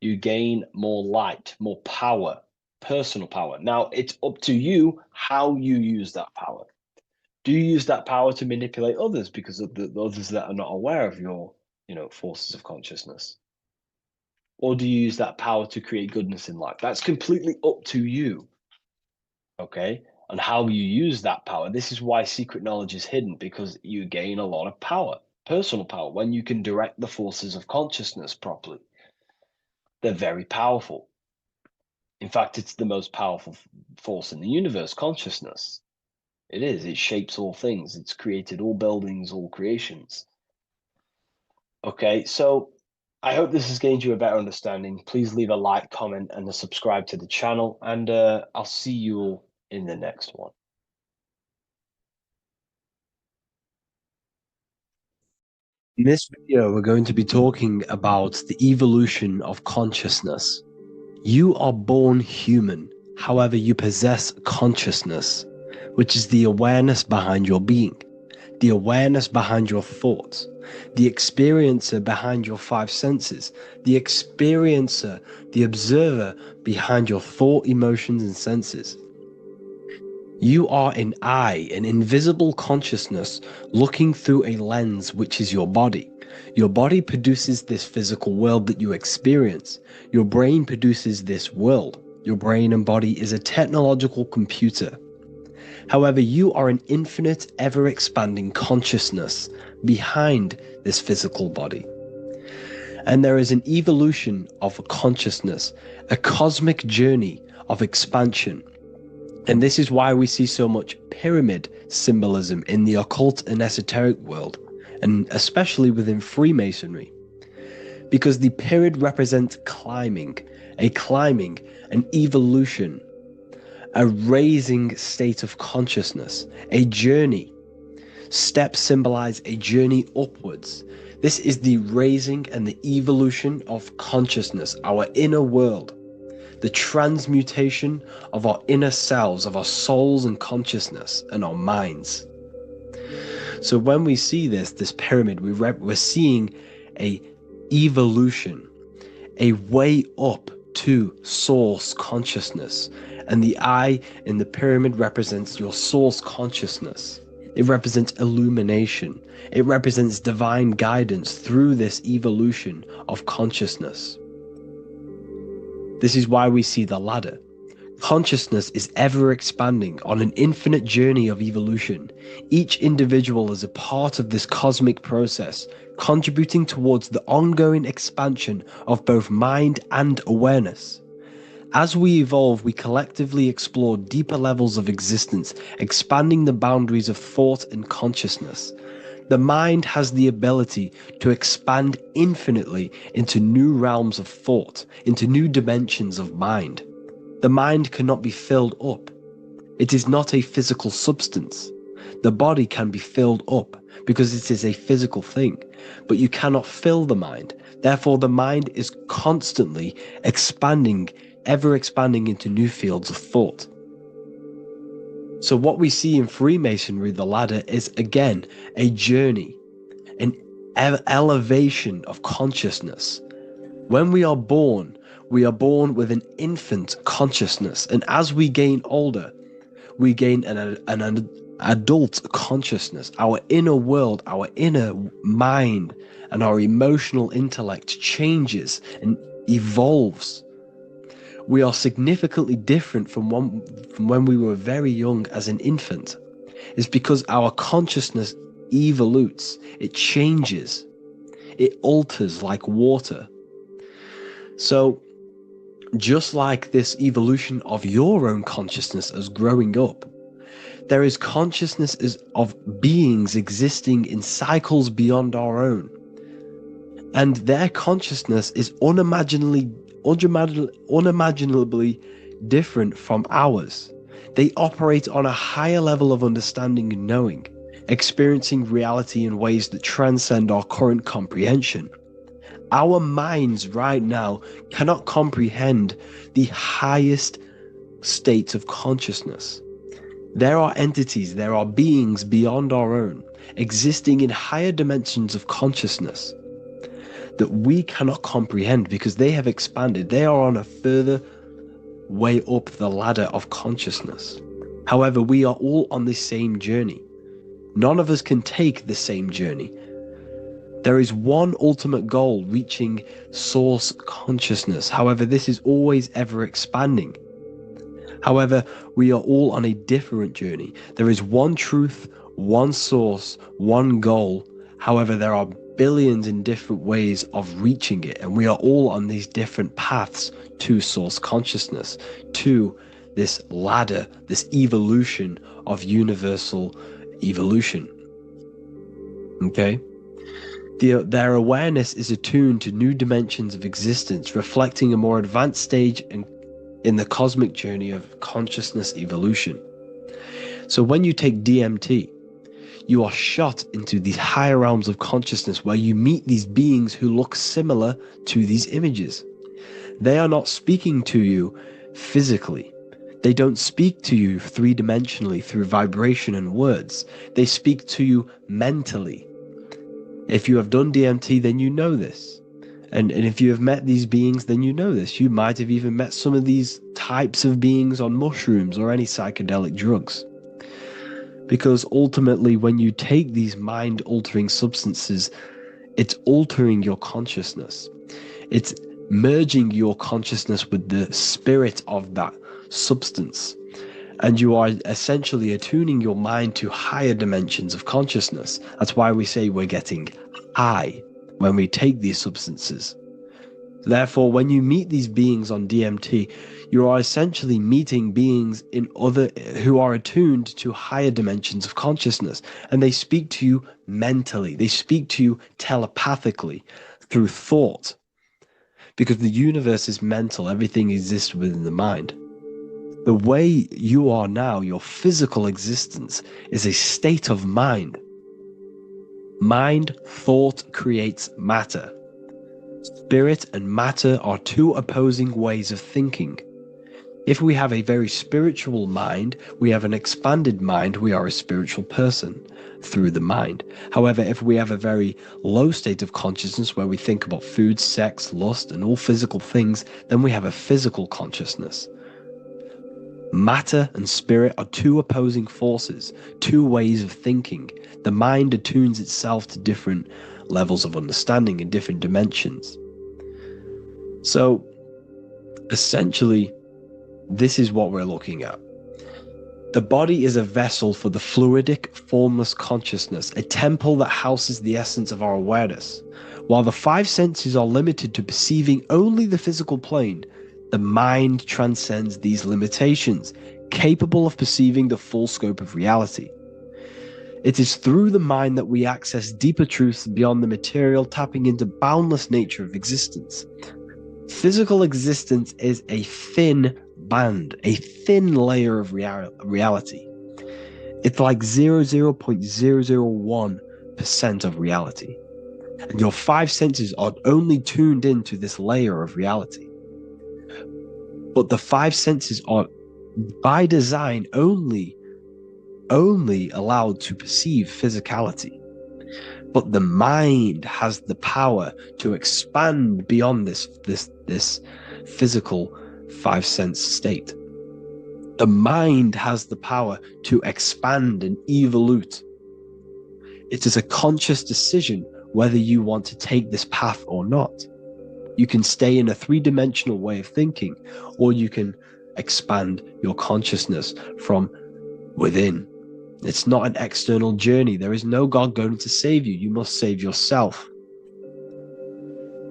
You gain more light, more power, personal power. Now, it's up to you how you use that power. Do you use that power to manipulate others because of the others that are not aware of your, forces of consciousness? Or do you use that power to create goodness in life? That's completely up to you, okay? And how you use that power. This is why secret knowledge is hidden, because you gain a lot of power, personal power, when you can direct the forces of consciousness properly. They're very powerful. In fact, it's the most powerful force in the universe, consciousness. It is. It shapes all things. It's created all buildings, all creations. Okay, so I hope this has gained you a better understanding. Please leave a like, comment, and a subscribe to the channel, and I'll see you all in the next one. In this video, we're going to be talking about the evolution of consciousness. You are born human, however, you possess consciousness, which is the awareness behind your being, the awareness behind your thoughts, the experiencer behind your five senses, the experiencer, the observer behind your thought, emotions, and senses. You are an eye, an invisible consciousness looking through a lens which is your body. Your body produces this physical world that you experience. Your brain produces this world. Your brain and body is a technological computer. However, you are an infinite, ever-expanding consciousness behind this physical body. And there is an evolution of consciousness, a cosmic journey of expansion. And this is why we see so much pyramid symbolism in the occult and esoteric world, and especially within Freemasonry. Because the pyramid represents climbing, an evolution, a raising state of consciousness, a journey. Steps symbolize a journey upwards. This is the raising and the evolution of consciousness, our inner world, the transmutation of our inner selves, of our souls and consciousness and our minds. So when we see this pyramid, we're seeing a evolution, a way up to source consciousness. And the eye in the pyramid represents your source consciousness. It represents illumination. It represents divine guidance through this evolution of consciousness. This is why we see the ladder. Consciousness is ever expanding on an infinite journey of evolution. Each individual is a part of this cosmic process, contributing towards the ongoing expansion of both mind and awareness. As we evolve, we collectively explore deeper levels of existence, expanding the boundaries of thought and consciousness. The mind has the ability to expand infinitely into new realms of thought, into new dimensions of mind. The mind cannot be filled up. It is not a physical substance. The body can be filled up because it is a physical thing, but you cannot fill the mind. Therefore, the mind is constantly expanding, ever expanding into new fields of thought. So what we see in Freemasonry, the ladder, is again a journey, an elevation of consciousness. When we are born with an infant consciousness, and as we gain older, we gain an adult consciousness. Our inner world, our inner mind, and our emotional intellect changes and evolves. We are significantly different from when we were very young as an infant. It's because our consciousness evolutes, it changes, it alters like water. So, just like this evolution of your own consciousness as growing up, there is consciousness of beings existing in cycles beyond our own. And their consciousness is unimaginably different from ours. They operate on a higher level of understanding and knowing, experiencing reality in ways that transcend our current comprehension. Our minds right now cannot comprehend the highest states of consciousness. There are entities, there are beings beyond our own, existing in higher dimensions of consciousness that we cannot comprehend because they have expanded. They are on a further way up the ladder of consciousness. However, we are all on the same journey. None of us can take the same journey. There is one ultimate goal, reaching source consciousness. However, this is always ever expanding. However, we are all on a different journey. There is one truth, one source, one goal. However, there are billions in different ways of reaching it, and we are all on these different paths to source consciousness, to this ladder, this evolution of universal evolution. Okay? Their awareness is attuned to new dimensions of existence, reflecting a more advanced stage in the cosmic journey of consciousness evolution. So when you take DMT, you are shot into these higher realms of consciousness where you meet these beings who look similar to these images. They are not speaking to you physically. They don't speak to you three-dimensionally through vibration and words. They speak to you mentally. If you have done DMT, then you know this. And if you have met these beings, then you know this. You might have even met some of these types of beings on mushrooms or any psychedelic drugs. Because ultimately, when you take these mind-altering substances, it's altering your consciousness. It's merging your consciousness with the spirit of that substance. And you are essentially attuning your mind to higher dimensions of consciousness. That's why we say we're getting high when we take these substances. Therefore, when you meet these beings on DMT, you are essentially meeting beings who are attuned to higher dimensions of consciousness, and they speak to you mentally. They speak to you telepathically through thought, because the universe is mental. Everything exists within the mind. The way you are now, your physical existence, is a state of mind. Mind, thought creates matter. Spirit and matter are two opposing ways of thinking. If we have a very spiritual mind, we have an expanded mind, we are a spiritual person through the mind. However, if we have a very low state of consciousness where we think about food, sex, lust, and all physical things, then we have a physical consciousness. Matter and spirit are two opposing forces, two ways of thinking. The mind attunes itself to different levels of understanding in different dimensions. So, essentially, this is what we're looking at. The body is a vessel for the fluidic, formless consciousness, a temple that houses the essence of our awareness. While the five senses are limited to perceiving only the physical plane, the mind transcends these limitations, capable of perceiving the full scope of reality. It is through the mind that we access deeper truths beyond the material, tapping into boundless nature of existence. Physical existence is a thin band, a thin layer of reality. It's like 0.001% of reality. And your five senses are only tuned into this layer of reality. But the five senses are, by design, only allowed to perceive physicality. But the mind has the power to expand beyond this physical five sense state. The mind has the power to expand and evolute. It is a conscious decision whether you want to take this path or not. You can stay in a three-dimensional way of thinking, or you can expand your consciousness from within. It's not an external journey. There is no God going to save you. You must save yourself.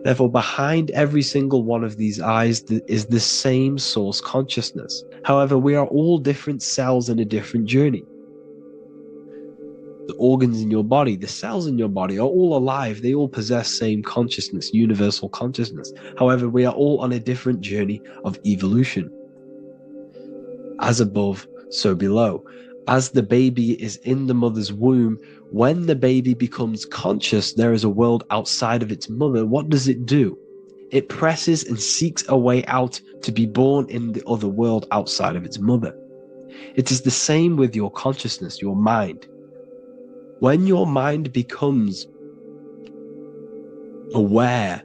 Therefore, behind every single one of these eyes is the same source consciousness. However, we are all different cells in a different journey. The organs in your body, the cells in your body are all alive. They all possess same consciousness, universal consciousness. However, we are all on a different journey of evolution. As above, so below. As the baby is in the mother's womb, when the baby becomes conscious, there is a world outside of its mother. What does it do? It presses and seeks a way out to be born in the other world outside of its mother. It is the same with your consciousness, your mind. When your mind becomes aware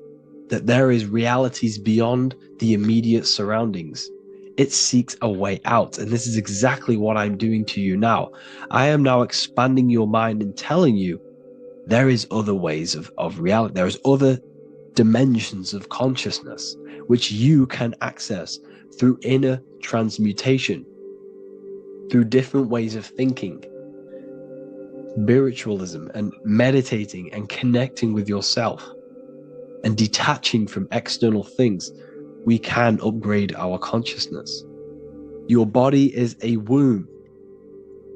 that there is realities beyond the immediate surroundings, it seeks a way out. And this is exactly what I'm doing to you now. I am now expanding your mind and telling you there is other ways of reality. There is other dimensions of consciousness which you can access through inner transmutation, through different ways of thinking, spiritualism, and meditating and connecting with yourself and detaching from external things. We can upgrade our consciousness. Your body is a womb.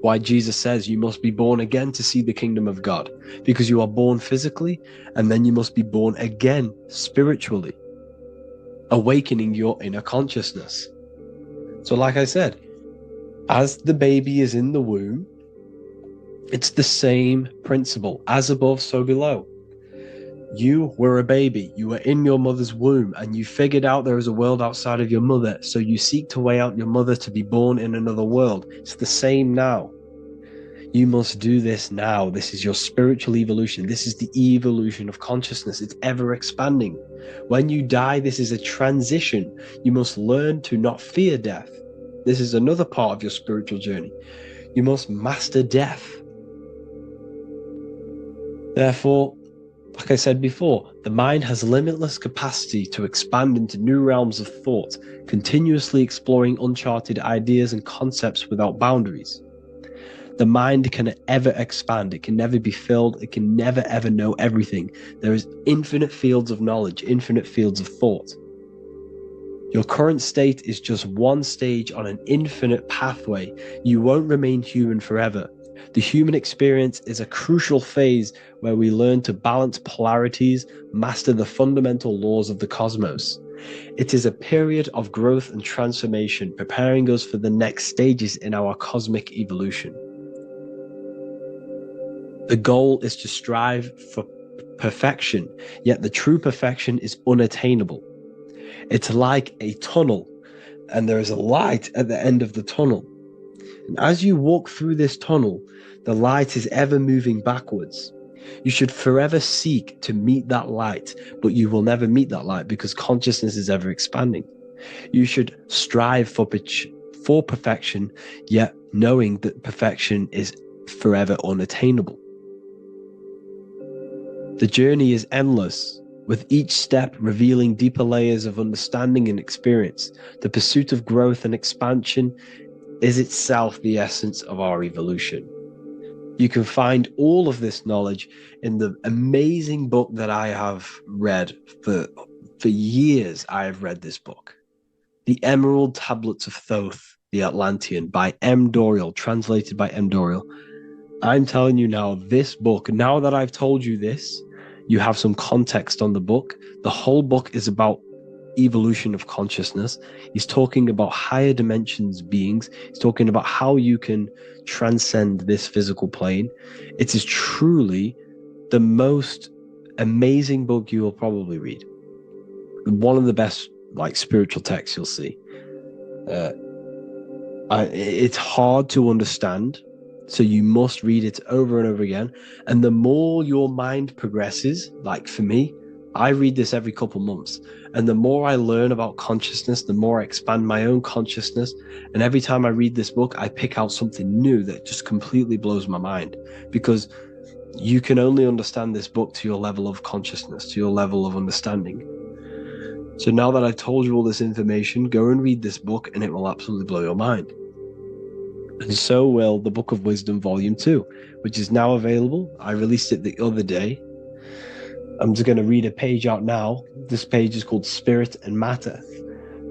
Why Jesus says you must be born again to see the kingdom of God, because you are born physically and then you must be born again spiritually, awakening your inner consciousness. So like I said, as the baby is in the womb, it's the same principle. As above, so below. You were a baby, you were in your mother's womb, and you figured out there is a world outside of your mother, so you seek to way out your mother to be born in another world. It's the same now. You must do this now. This is your spiritual evolution. This is the evolution of consciousness. It's ever expanding. When you die, this is a transition. You must learn to not fear death. This is another part of your spiritual journey. You must master death. Therefore, like I said before, the mind has limitless capacity to expand into new realms of thought, continuously exploring uncharted ideas and concepts without boundaries. The mind can ever expand. It can never be filled. It can never ever know everything. There is infinite fields of knowledge, infinite fields of thought. Your current state is just one stage on an infinite pathway. You won't remain human forever. The human experience is a crucial phase where we learn to balance polarities, master the fundamental laws of the cosmos. It is a period of growth and transformation, preparing us for the next stages in our cosmic evolution. The goal is to strive for perfection, yet the true perfection is unattainable. It's like a tunnel, and there is a light at the end of the tunnel. And as you walk through this tunnel, the light is ever moving backwards. You should forever seek to meet that light, but you will never meet that light because consciousness is ever expanding. You should strive for perfection, yet knowing that perfection is forever unattainable. The journey is endless, with each step revealing deeper layers of understanding and experience. The pursuit of growth and expansion is itself the essence of our evolution. You can find all of this knowledge in the amazing book that I have read for years. I have read this book, The Emerald Tablets of Thoth, the Atlantean, by M. Dorial, translated by M. Dorial. I'm telling you now, this book, now that I've told you this, you have some context on the book. The whole book is about evolution of consciousness. He's talking about higher dimensions beings. He's talking about how you can transcend this physical plane. It is truly the most amazing book you will probably read. One of the best spiritual texts you'll see. It's hard to understand, so you must read it over and over again. And the more your mind progresses, like for me, I read this every couple months. And the more I learn about consciousness, the more I expand my own consciousness. And every time I read this book, I pick out something new that just completely blows my mind. Because you can only understand this book to your level of consciousness, to your level of understanding. So now that I've told you all this information, go and read this book and it will absolutely blow your mind. And so will the Book of Wisdom Volume 2, which is now available. I released it the other day. I'm just going to read a page out now. This page is called Spirit and Matter.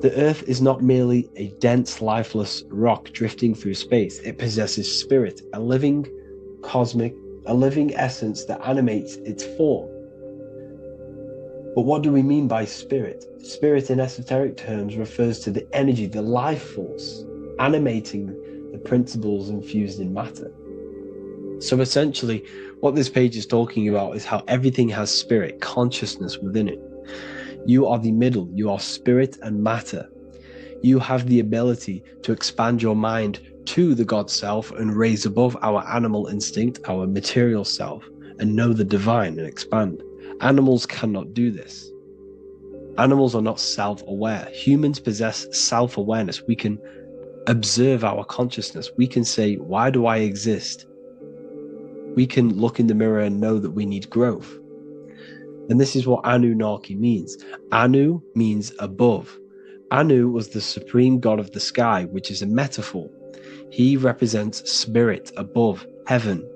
The Earth is not merely a dense, lifeless rock drifting through space. It possesses spirit, a living essence that animates its form. But what do we mean by spirit? Spirit in esoteric terms refers to the energy, the life force, animating the principles infused in matter. So essentially, what this page is talking about is how everything has spirit, consciousness within it. You are the middle, you are spirit and matter. You have the ability to expand your mind to the God self and raise above our animal instinct, our material self, and know the divine and expand. Animals cannot do this. Animals are not self-aware. Humans possess self-awareness. We can observe our consciousness. We can say, why do I exist? We can look in the mirror and know that we need growth. And this is what Anunnaki means. Anu means above. Anu was the supreme god of the sky, which is a metaphor. He represents spirit above, heaven.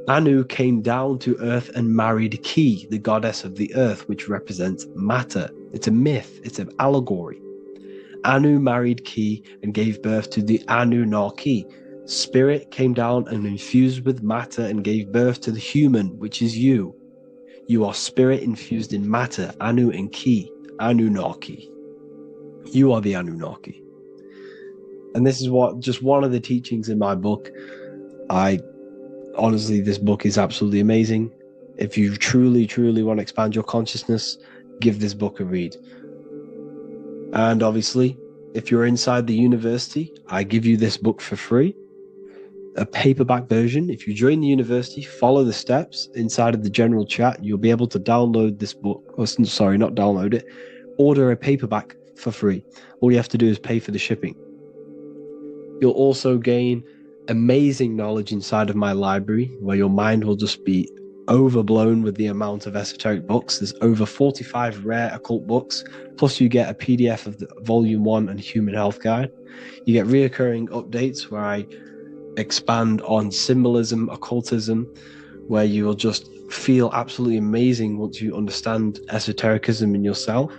Anu came down to earth and married Ki, the goddess of the earth, which represents matter. It's a myth, it's an allegory. Anu married Ki and gave birth to the Anunnaki. Spirit came down and infused with matter and gave birth to the human, which is you. You are spirit infused in matter, Anu and Ki, Anunnaki. You are the Anunnaki. And this is just one of the teachings in my book. Honestly, this book is absolutely amazing. If you truly, truly want to expand your consciousness, give this book a read. And obviously, if you're inside the university, I give you this book for free. A paperback version. If you join the university, follow the steps inside of the general chat, you'll be able to download this book. Not download it. Order a paperback for free. All you have to do is pay for the shipping. You'll also gain amazing knowledge inside of my library, where your mind will just be overblown with the amount of esoteric books. There's over 45 rare occult books, plus you get a PDF of the Volume 1 and Human Health Guide. You get reoccurring updates where I expand on symbolism, occultism, where you will just feel absolutely amazing once you understand esotericism in yourself.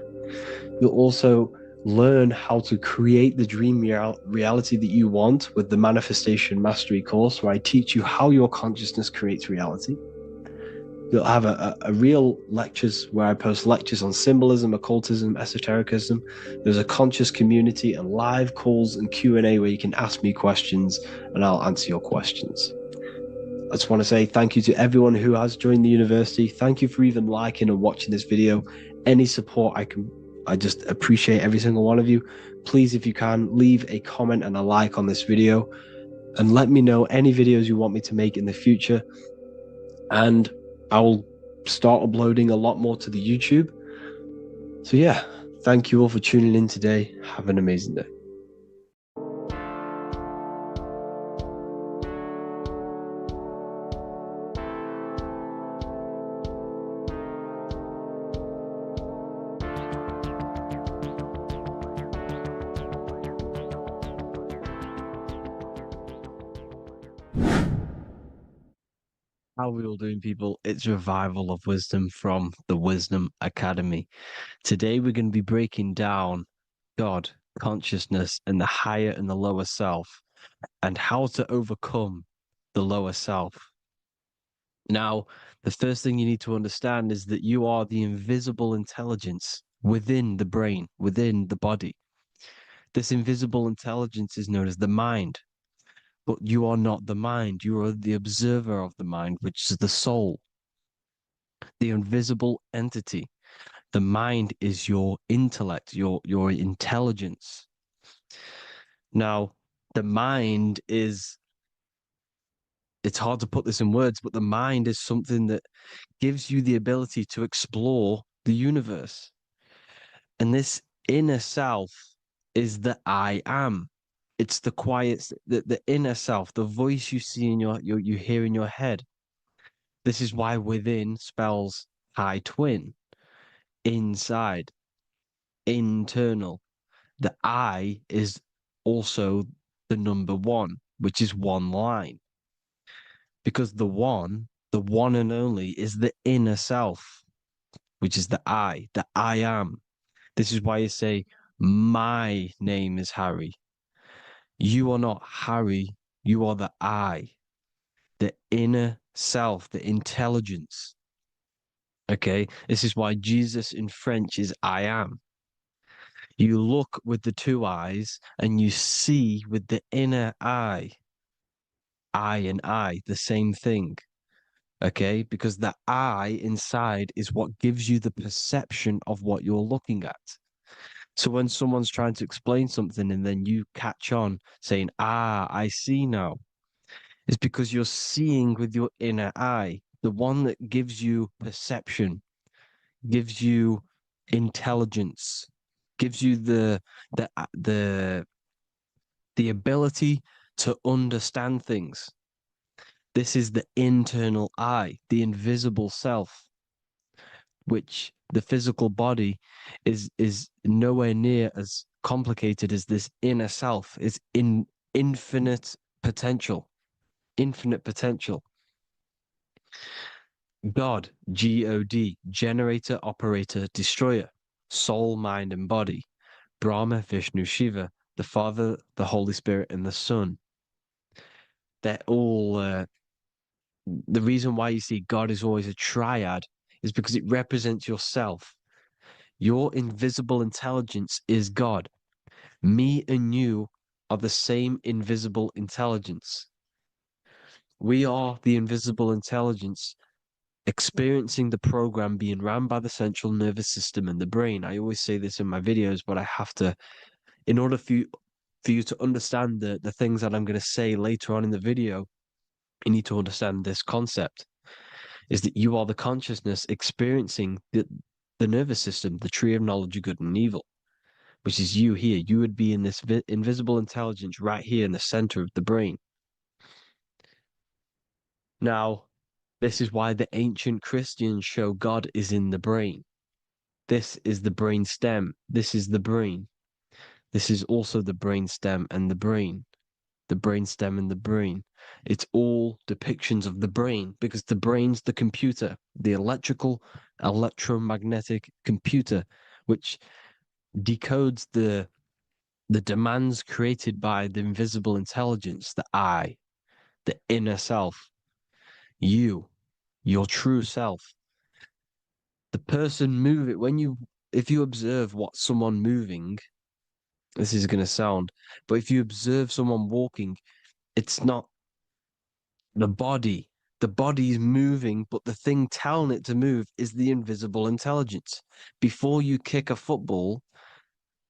You'll also learn how to create the dream reality that you want with the Manifestation Mastery course, where I teach you how your consciousness creates reality. You'll have a real lectures where I post lectures on symbolism, occultism, esotericism. There's a conscious community and live calls and Q&A where you can ask me questions and I'll answer your questions. I just want to say thank you to everyone who has joined the university. Thank you for even liking and watching this video. Any support I just appreciate every single one of you. Please, if you can, leave a comment and a like on this video and let me know any videos you want me to make in the future. And I will start uploading a lot more to the YouTube. So yeah, thank you all for tuning in today. Have an amazing day. How are we all doing, people? It's Revival of Wisdom from the Wisdom Academy. Today we're going to be breaking down God, consciousness, and the higher and the lower self, and how to overcome the lower self. Now, the first thing you need to understand is that you are the invisible intelligence within the brain, within the body. This invisible intelligence is known as the mind. But you are not the mind. You are the observer of the mind, which is the soul, the invisible entity. The mind is your intellect, your intelligence. Now, the mind is, it's hard to put this in words, but the mind is something that gives you the ability to explore the universe. And this inner self is the I am. It's the quiet, the inner self, the voice you see in you hear in your head. This is why within spells high twin, inside, internal. The I is also the number one, which is one line. Because the one and only, is the inner self, which is the I am. This is why you say, my name is Harry. You are not Harry, you are the I, the inner self, the intelligence. Okay, this is why Jesus in French is I am. You look with the two eyes and you see with the inner eye. I and I, the same thing. Okay, because the I inside is what gives you the perception of what you're looking at. So when someone's trying to explain something and then you catch on saying, I see now, it's because you're seeing with your inner eye, the one that gives you perception, gives you intelligence, gives you the ability to understand things. This is the internal I, the invisible self, which the physical body is nowhere near as complicated as this inner self. It's in infinite potential. God, G-O-D, generator, operator, destroyer, soul, mind, and body. Brahma, Vishnu, Shiva, the Father, the Holy Spirit, and the Son. They're all, the reason why you see God is always a triad is because it represents yourself. Your invisible intelligence is God. Me and you are the same invisible intelligence. We are the invisible intelligence experiencing the program being ran by the central nervous system and the brain. I always say this in my videos, but I have to, in order for you to understand the things that I'm going to say later on in the video, you need to understand this concept, is that you are the consciousness experiencing the nervous system, the tree of knowledge of good and evil, which is you here. You would be in this invisible intelligence right here in the center of the brain. Now, this is why the ancient Christians show God is in the brain. This is the brain stem. This is the brain. This is also the brain stem and the brain. the brainstem and the brain. It's all depictions of the brain because the brain's the computer, the electromagnetic computer, which decodes the demands created by the invisible intelligence, the I, the inner self, you, your true self. The person if you observe what someone moving, this is going to sound, but if you observe someone walking, it's not the body. The body is moving, but the thing telling it to move is the invisible intelligence. Before you kick a football,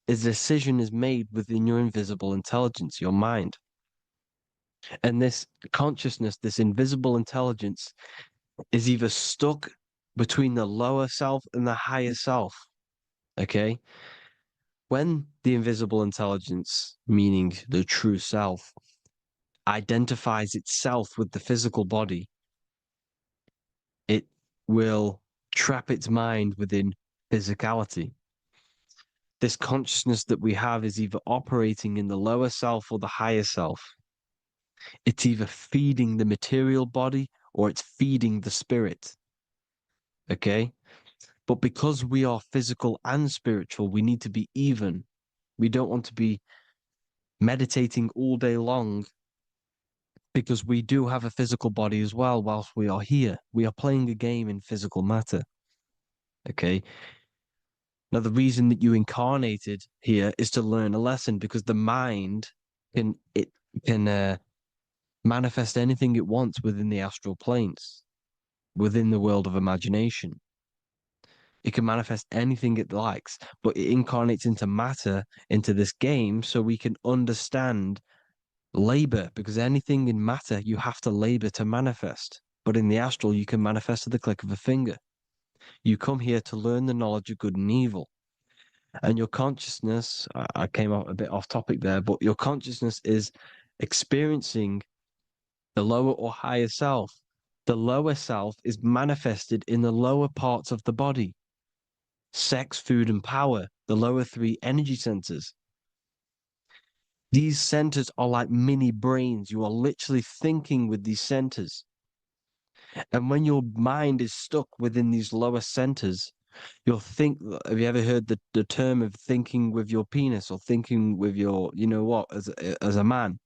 a decision is made within your invisible intelligence, your mind. And this consciousness, this invisible intelligence, is either stuck between the lower self and the higher self. Okay? When the invisible intelligence, meaning the true self, identifies itself with the physical body, it will trap its mind within physicality. This consciousness that we have is either operating in the lower self or the higher self. It's either feeding the material body or it's feeding the spirit. Okay? But because we are physical and spiritual, we need to be even. We don't want to be meditating all day long because we do have a physical body as well whilst we are here. We are playing a game in physical matter. Okay? Now, the reason that you incarnated here is to learn a lesson because the mind can manifest anything it wants within the astral planes, within the world of imagination. It can manifest anything it likes, but it incarnates into matter, into this game, so we can understand labor, because anything in matter you have to labor to manifest. But in the astral, you can manifest at the click of a finger. You come here to learn the knowledge of good and evil. And your consciousness, I came out a bit off topic there, but your consciousness is experiencing the lower or higher self. The lower self is manifested in the lower parts of the body. Sex, food, and power, the lower three energy centers. These centers are like mini brains. You are literally thinking with these centers. And when your mind is stuck within these lower centers, you'll think, have you ever heard the term of thinking with your penis or thinking with your, you know what, as a man?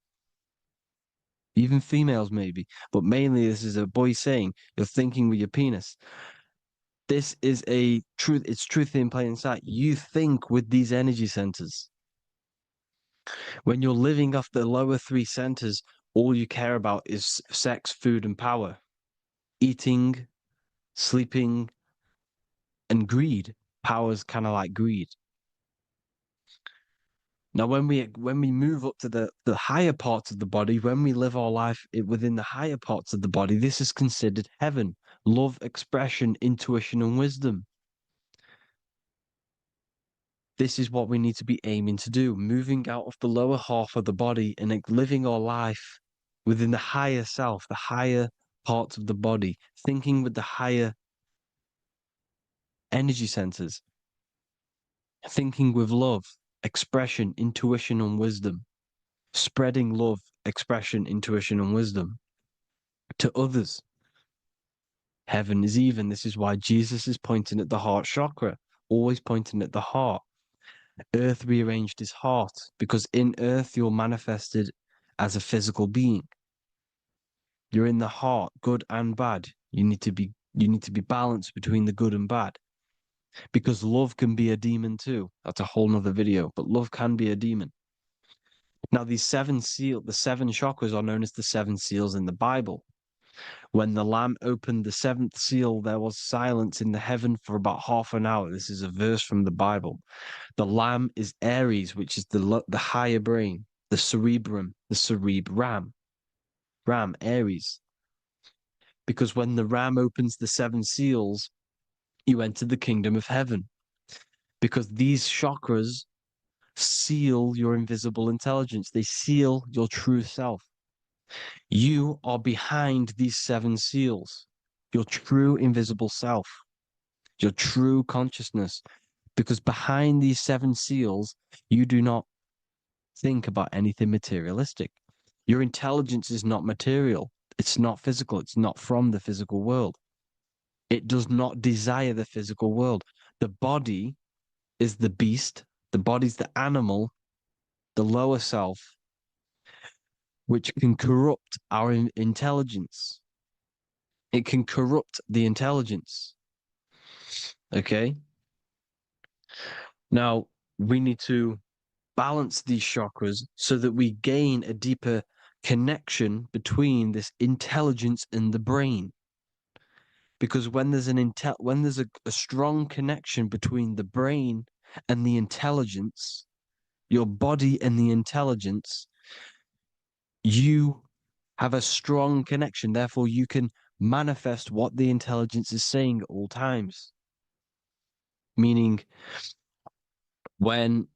Even females maybe, but mainly this is a boy saying, you're thinking with your penis. This is a truth, it's truth in plain sight. You think with these energy centers. When you're living off the lower three centers, all you care about is sex, food, and power. Eating, sleeping, and greed. Power's kind of like greed. Now, when we move up to the higher parts of the body, when we live our life within the higher parts of the body, this is considered heaven. Love, expression, intuition, and wisdom. This is what we need to be aiming to do, moving out of the lower half of the body and living our life within the higher self, the higher parts of the body, thinking with the higher energy centers, thinking with love, expression, intuition, and wisdom, spreading love, expression, intuition, and wisdom to others. Heaven is even. This is why Jesus is pointing at the heart chakra, always pointing at the heart. Earth rearranged his heart because in earth you're manifested as a physical being. You're in the heart, good and bad. You need to be balanced between the good and bad. Because love can be a demon too. That's a whole nother video, but love can be a demon. Now, the seven chakras are known as the seven seals in the Bible. When the Lamb opened the seventh seal, there was silence in the heaven for about half an hour. This is a verse from the Bible. The Lamb is Aries, which is the higher brain, the cerebrum, Ram, Aries. Because when the Ram opens the seven seals, you enter the kingdom of heaven. Because these chakras seal your invisible intelligence. They seal your true self. You are behind these seven seals, your true invisible self, your true consciousness. Because behind these seven seals, you do not think about anything materialistic. Your intelligence is not material. It's not physical. It's not from the physical world. It does not desire the physical world. The body is the beast. The body's the animal, the lower self, which can corrupt our intelligence. It can corrupt the intelligence. Okay? Now, we need to balance these chakras so that we gain a deeper connection between this intelligence and the brain. Because when there's a strong connection between the brain and the intelligence, your body and the intelligence, you have a strong connection. Therefore, you can manifest what the intelligence is saying at all times. Meaning, when,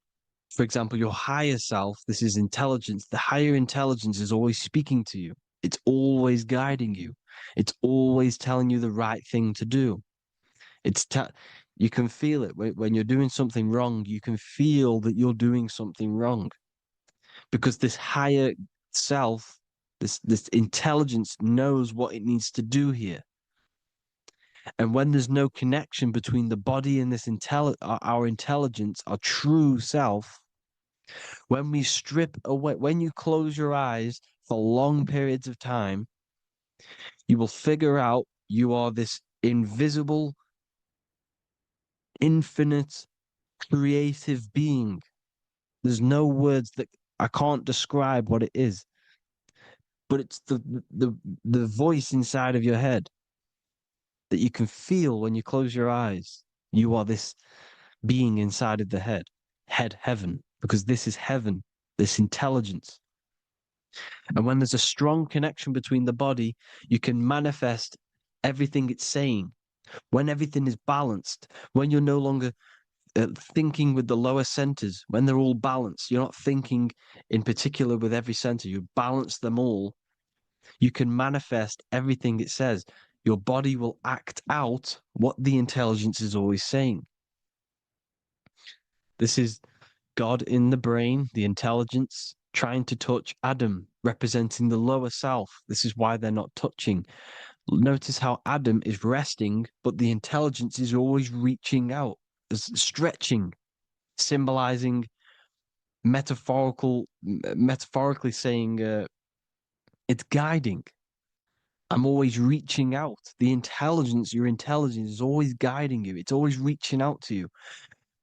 for example, your higher self, this is intelligence, the higher intelligence is always speaking to you. It's always guiding you. It's always telling you the right thing to do. You can feel it when you're doing something wrong. You can feel that you're doing something wrong because this higher self, this intelligence knows what it needs to do here. And when there's no connection between the body and this our intelligence, our true self, when we strip away, when you close your eyes for long periods of time, you will figure out you are this invisible, infinite, creative being. There's no words that I can't describe what it is, but it's the voice inside of your head that you can feel when you close your eyes. You are this being inside of the heaven, because this is heaven, this intelligence. And when there's a strong connection between the body, you can manifest everything it's saying. When everything is balanced, when you're no longer thinking with the lower centers, when they're all balanced, you're not thinking in particular with every center, you balance them all, you can manifest everything it says. Your body will act out what the intelligence is always saying. This is God in the brain, the intelligence, trying to touch Adam, representing the lower self. This is why they're not touching. Notice how Adam is resting, but the intelligence is always reaching out, stretching, symbolizing metaphorically saying it's guiding. I'm always reaching out. The intelligence, your intelligence is always guiding you. It's always reaching out to you.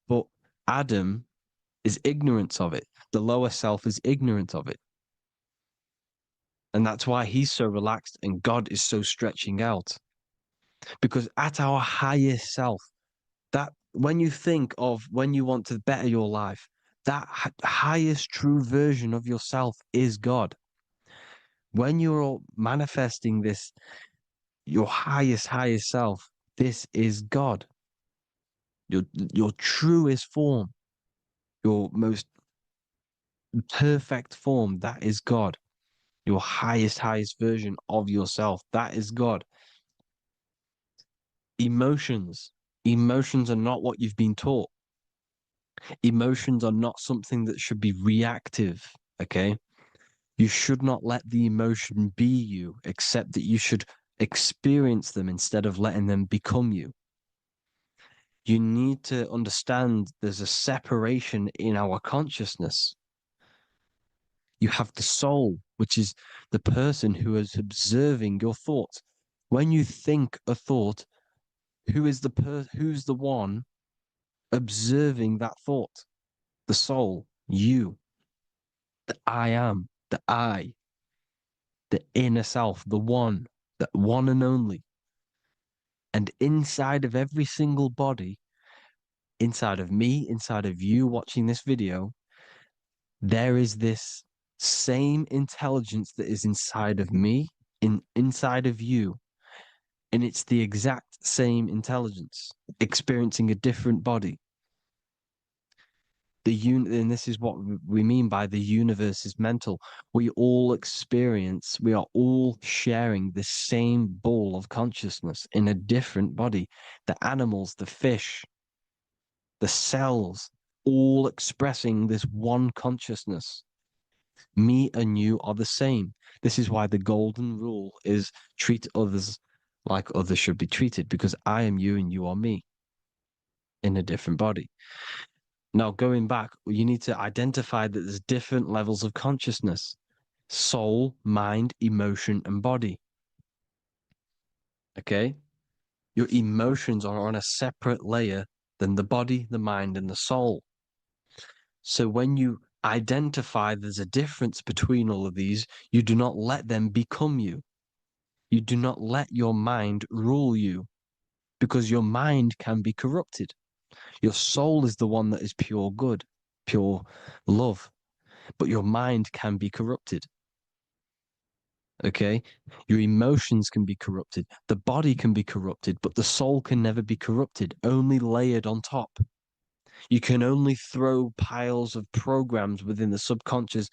But Adam is ignorant of it. The lower self is ignorant of it. And that's why he's so relaxed and God is so stretching out. Because at our highest self, that when you think of when you want to better your life, that highest true version of yourself is God. When you're manifesting this, your highest self, this is God. Your truest form, your most perfect form, that is God. Your highest version of yourself, that is God. Emotions are not what you've been taught. Emotions are not something that should be reactive, okay? You should not let the emotion be you, except that you should experience them instead of letting them become you. You need to understand there's a separation in our consciousness. You have the soul, which is the person who is observing your thoughts. When you think a thought, who's the one observing that thought? The soul, you, the I am, the I, the inner self, the one and only. And inside of every single body, inside of me, inside of you watching this video, there is this same intelligence that is inside of me, inside of you. And it's the exact same intelligence, experiencing a different body. And this is what we mean by the universe is mental. We are all sharing the same ball of consciousness in a different body. The animals, the fish, the cells, all expressing this one consciousness. Me and you are the same. This is why the golden rule is treat others like others should be treated, because I am you and you are me in a different body. Now, going back, you need to identify that there's different levels of consciousness: soul, mind, emotion, and body. Okay? Your emotions are on a separate layer than the body, the mind, and the soul. So when you identify there's a difference between all of these, you do not let them become you. You do not let your mind rule you, because your mind can be corrupted. Your soul is the one that is pure good, pure love, but your mind can be corrupted. Okay? Your emotions can be corrupted. The body can be corrupted, but the soul can never be corrupted, only layered on top. You can only throw piles of programs within the subconscious,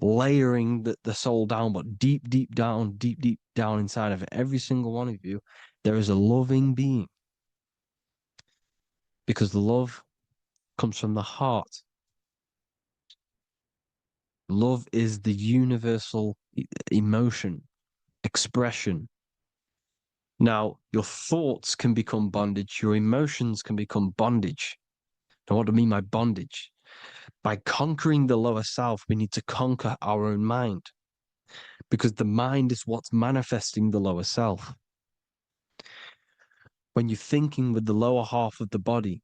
layering the soul down, but deep, deep down inside of every single one of you, there is a loving being. Because the love comes from the heart. Love is the universal emotion, expression. Now, your thoughts can become bondage, your emotions can become bondage. Now, what do I mean by bondage? By conquering the lower self, we need to conquer our own mind, because the mind is what's manifesting the lower self. When you're thinking with the lower half of the body,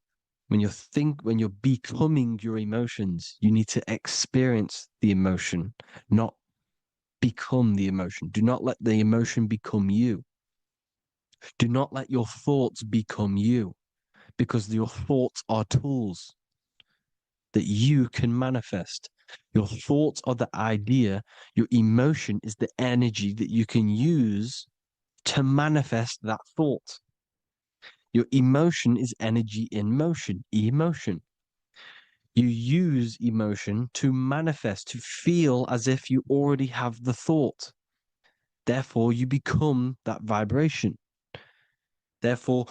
when you're becoming your emotions, you need to experience the emotion, not become the emotion. Do not let the emotion become you. Do not let your thoughts become you, because your thoughts are tools that you can manifest. Your thoughts are the idea. Your emotion is the energy that you can use to manifest that thought. Your emotion is energy in motion, emotion. You use emotion to manifest, to feel as if you already have the thought. Therefore, you become that vibration. Therefore,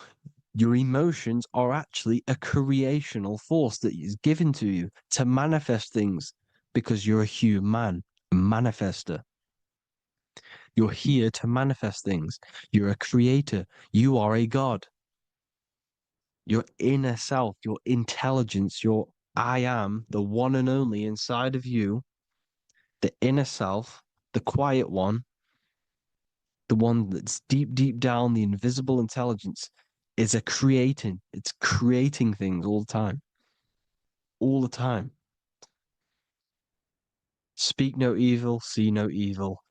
your emotions are actually a creational force that is given to you to manifest things, because you're a human, a manifester. You're here to manifest things. You're a creator. You are a god. Your inner self, your intelligence, your I am, the one and only inside of you, the inner self, the quiet one, the one that's deep, deep down, the invisible intelligence, is it's creating things all the time. All the time. Speak no evil, see no evil,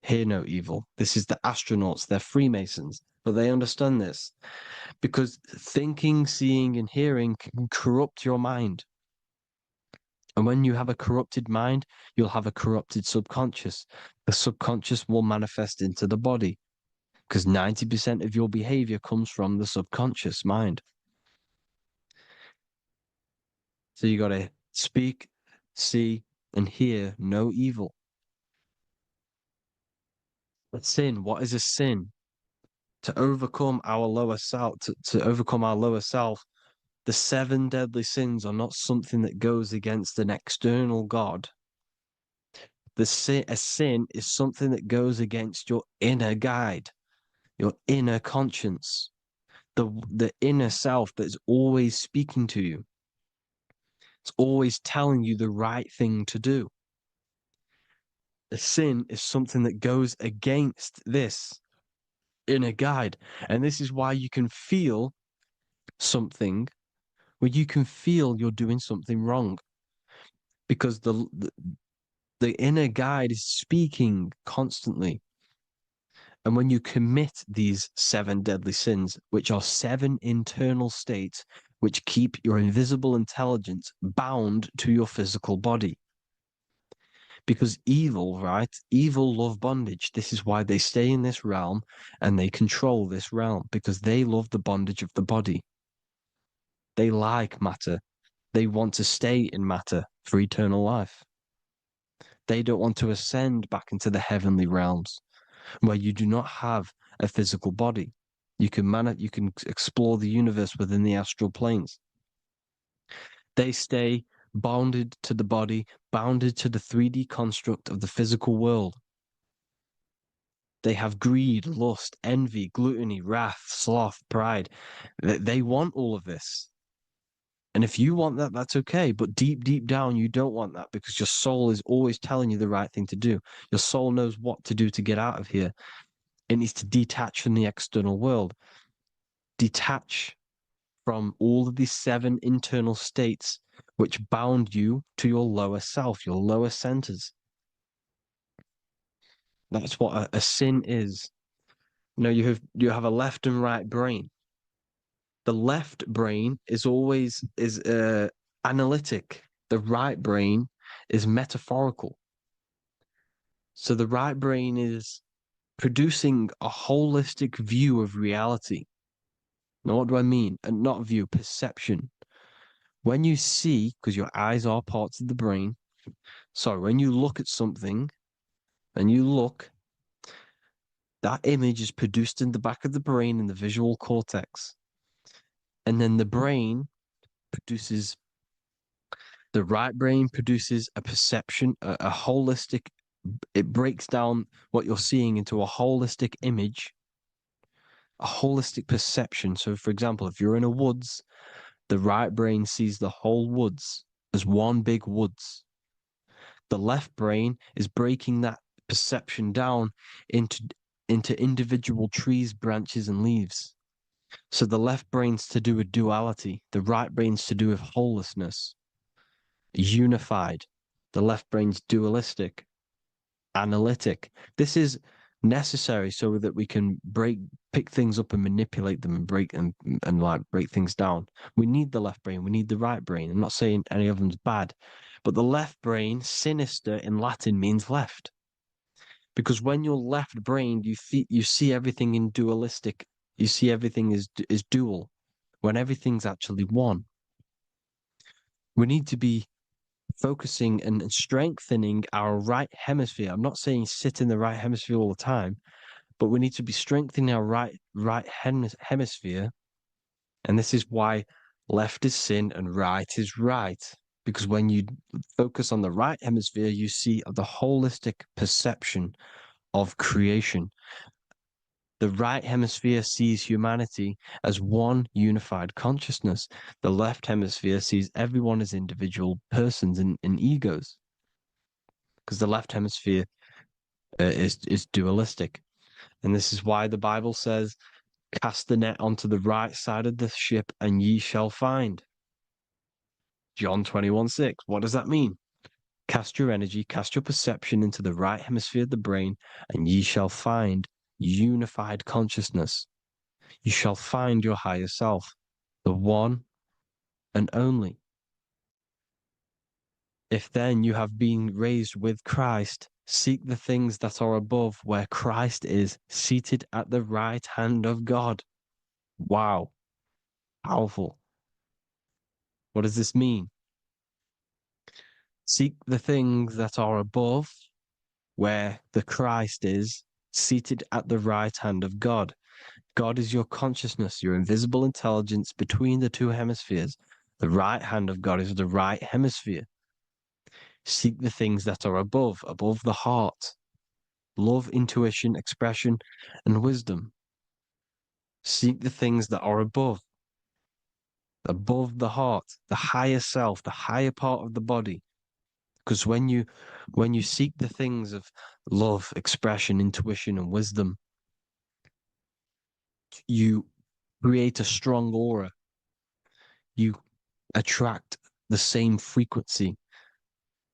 hear no evil. This is the astronauts, they're Freemasons, but they understand this, because thinking, seeing, and hearing can corrupt your mind. And when you have a corrupted mind, you'll have a corrupted subconscious. The subconscious will manifest into the body, because 90% of your behavior comes from the subconscious mind. So you got to speak, see, and hear no evil. But sin, what is a sin? To overcome our lower self, to overcome our lower self, the 7 deadly sins are not something that goes against an external God. A sin is something that goes against your inner guide, your inner conscience, the inner self that is always speaking to you. It's always telling you the right thing to do. A sin is something that goes against this inner guide. And this is why you can feel something where you can feel you're doing something wrong, because the inner guide is speaking constantly. And when you commit these 7 deadly sins, which are 7 internal states which keep your invisible intelligence bound to your physical body. Because evil, right? Evil love bondage. This is why they stay in this realm and they control this realm, because they love the bondage of the body. They like matter. They want to stay in matter for eternal life. They don't want to ascend back into the heavenly realms where you do not have a physical body. You can explore the universe within the astral planes. They stay bounded to the body, bounded to the 3D construct of the physical world. They have greed, lust, envy, gluttony, wrath, sloth, pride. They want all of this. And if you want that, that's okay. But deep, deep down, you don't want that because your soul is always telling you the right thing to do. Your soul knows what to do to get out of here. It needs to detach from the external world. Detach from all of these 7 internal states which bound you to your lower self, your lower centers. That's what a sin is. You have a left and right brain. The left brain is always analytic. The right brain is metaphorical. So the right brain is producing a holistic view of reality. Now, what do I mean? And not view, perception. When you see, because your eyes are parts of the brain, sorry, when you look at something and you look, that image is produced in the back of the brain in the visual cortex. And then the right brain produces a perception, a holistic, it breaks down what you're seeing into a holistic image, a holistic perception. So, for example, if you're in a woods, the right brain sees the whole woods as one big woods. The left brain is breaking that perception down into individual trees, branches, and leaves. So the left brain's to do with duality, the right brain's to do with wholeness, unified. The left brain's dualistic, analytic. This is necessary so that we can pick things up and manipulate them and break things down. We need the left brain, we need the right brain. I'm not saying any of them's bad, but the left brain, sinister in Latin, means left. Because when you're left-brained, you see everything in dualistic. You see everything is dual, when everything's actually one. We need to be focusing and strengthening our right hemisphere. I'm not saying sit in the right hemisphere all the time, but we need to be strengthening our right hemisphere. And this is why left is sin and right is right. Because when you focus on the right hemisphere, you see the holistic perception of creation. The right hemisphere sees humanity as one unified consciousness. The left hemisphere sees everyone as individual persons and egos. Because the left hemisphere is dualistic. And this is why the Bible says, cast the net onto the right side of the ship and ye shall find. John 21:6. What does that mean? Cast your energy, cast your perception into the right hemisphere of the brain, and ye shall find unified consciousness. You shall find your higher self, the one and only. If then you have been raised with Christ, seek the things that are above, where Christ is seated at the right hand of God. Wow. Powerful. What does this mean? Seek the things that are above, where the Christ is seated at the right hand of God. God is your consciousness, your invisible intelligence between the 2 hemispheres. The right hand of God is the right hemisphere. Seek the things that are above the heart. Love, intuition, expression, and wisdom. Seek the things that are above the heart, the higher self, the higher part of the body. Because when you seek the things of love, expression, intuition, and wisdom, you create a strong aura. You attract the same frequency.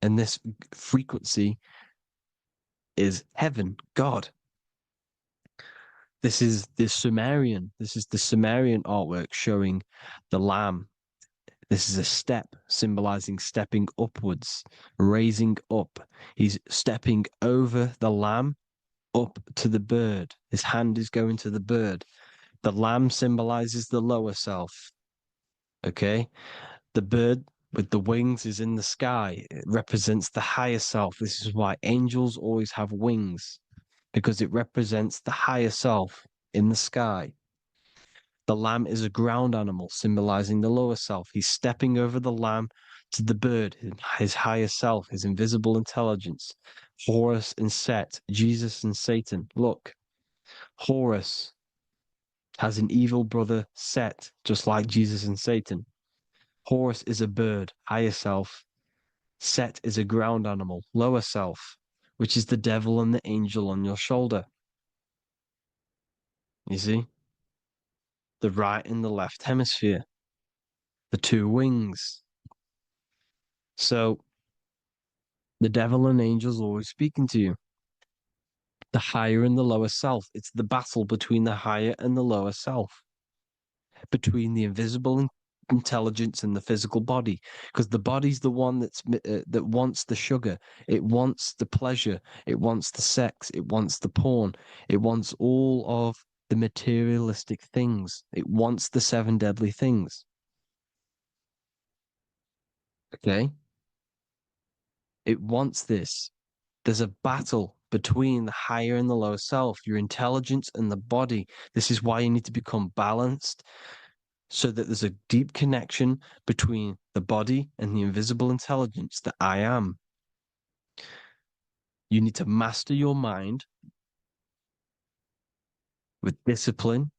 And this frequency is heaven, God. This is the Sumerian artwork showing the lamb. This is a step symbolizing stepping upwards, raising up. He's stepping over the lamb up to the bird. His hand is going to the bird. The lamb symbolizes the lower self. Okay? The bird with the wings is in the sky. It represents the higher self. This is why angels always have wings, because it represents the higher self in the sky. The lamb is a ground animal, symbolizing the lower self. He's stepping over the lamb to the bird, his higher self, his invisible intelligence. Horus and Set, Jesus and Satan. Look, Horus has an evil brother, Set, just like Jesus and Satan. Horus is a bird, higher self. Set is a ground animal, lower self, which is the devil and the angel on your shoulder. You see? The right and the left hemisphere. The two wings. So the devil and angels always speaking to you. The higher and the lower self. It's the battle between the higher and the lower self, between the invisible intelligence and the physical body, because the body's the one that wants the sugar, it wants the pleasure, it wants the sex, it wants the porn, it wants all of the materialistic things, it wants the 7 deadly things. Okay, it wants this. There's a battle between the higher and the lower self, your intelligence and the body. This is why you need to become balanced, so that there's a deep connection between the body and the invisible intelligence, that I am. You need to master your mind with discipline,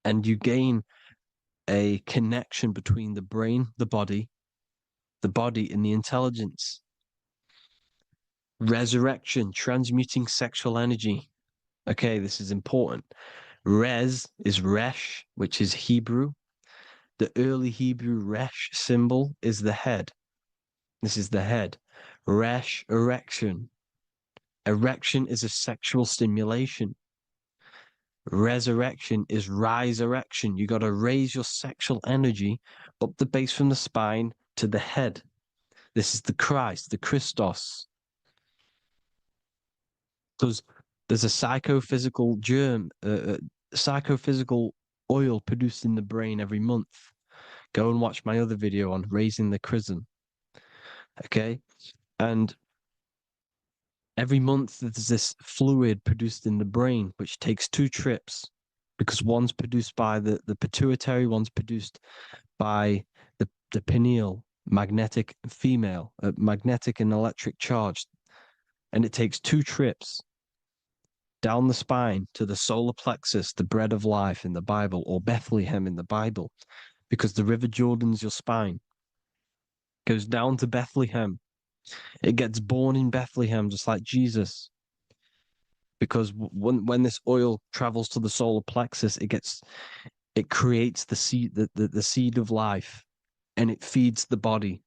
and you gain a connection between the brain, the body and the intelligence. Resurrection, transmuting sexual energy. Okay, this is important. Res is Resh, which is Hebrew. The early Hebrew Resh symbol is the head. This is the head. Resh, erection. Erection is a sexual stimulation. Resurrection is rise-erection. You got to raise your sexual energy up the base from the spine to the head. This is the Christ, the Christos. Because there's a psychophysical germ, psychophysical oil produced in the brain every month. Go and watch my other video on raising the chrism. Okay? And every month there's this fluid produced in the brain, which takes 2 trips, because one's produced by the pituitary, one's produced by the pineal, magnetic female, magnetic and electric charge. And it takes 2 trips down the spine to the solar plexus, the bread of life in the Bible, or Bethlehem in the Bible, because the River Jordan's your spine. Goes down to Bethlehem. It gets born in Bethlehem, just like Jesus. Because when this oil travels to the solar plexus, it creates the seed, the seed of life, and it feeds the body,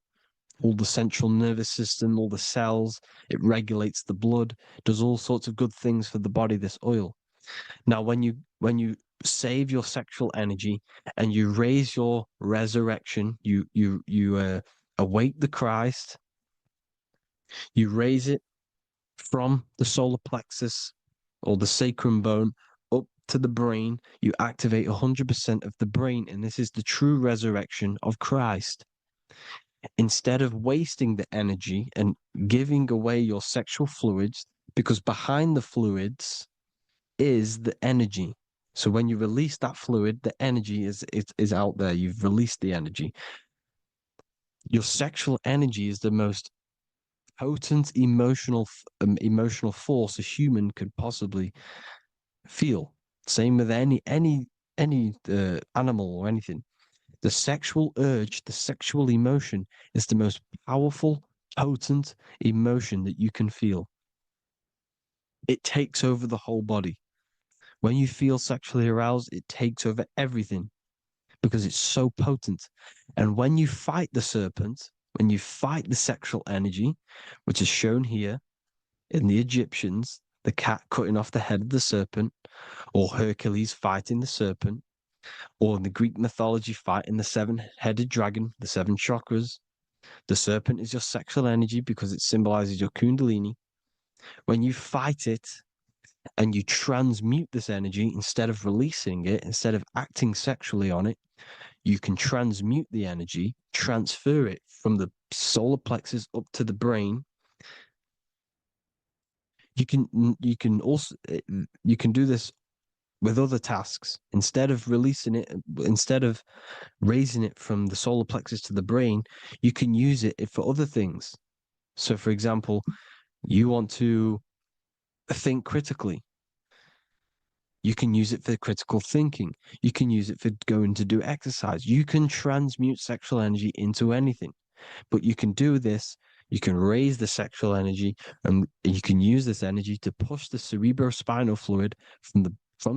all the central nervous system, all the cells. It regulates the blood, does all sorts of good things for the body, this oil. Now, when you save your sexual energy and you raise your resurrection, you awake the Christ, you raise it from the solar plexus or the sacrum bone up to the brain, you activate 100% of the brain, and this is the true resurrection of Christ. Instead of wasting the energy and giving away your sexual fluids, because behind the fluids is the energy. So when you release that fluid, the energy is out there. You've released the energy. Your sexual energy is the most potent emotional force a human could possibly feel. Same with any animal or anything. The sexual urge, the sexual emotion is the most powerful, potent emotion that you can feel. It takes over the whole body. When you feel sexually aroused, it takes over everything because it's so potent. And when you fight the serpent, when you fight the sexual energy, which is shown here in the Egyptians, the cat cutting off the head of the serpent, or Hercules fighting the serpent, or in the Greek mythology fighting the 7-headed dragon, the 7 chakras. The serpent is your sexual energy because it symbolizes your kundalini. When you fight it and you transmute this energy, instead of releasing it, instead of acting sexually on it, you can transmute the energy, transfer it from the solar plexus up to the brain. You can do this with other tasks. Instead of releasing it, instead of raising it from the solar plexus to the brain, you can use it for other things. So, for example, you want to think critically. You can use it for critical thinking. You can use it for going to do exercise. You can transmute sexual energy into anything. But you can do this, you can raise the sexual energy, and you can use this energy to push the cerebrospinal fluid from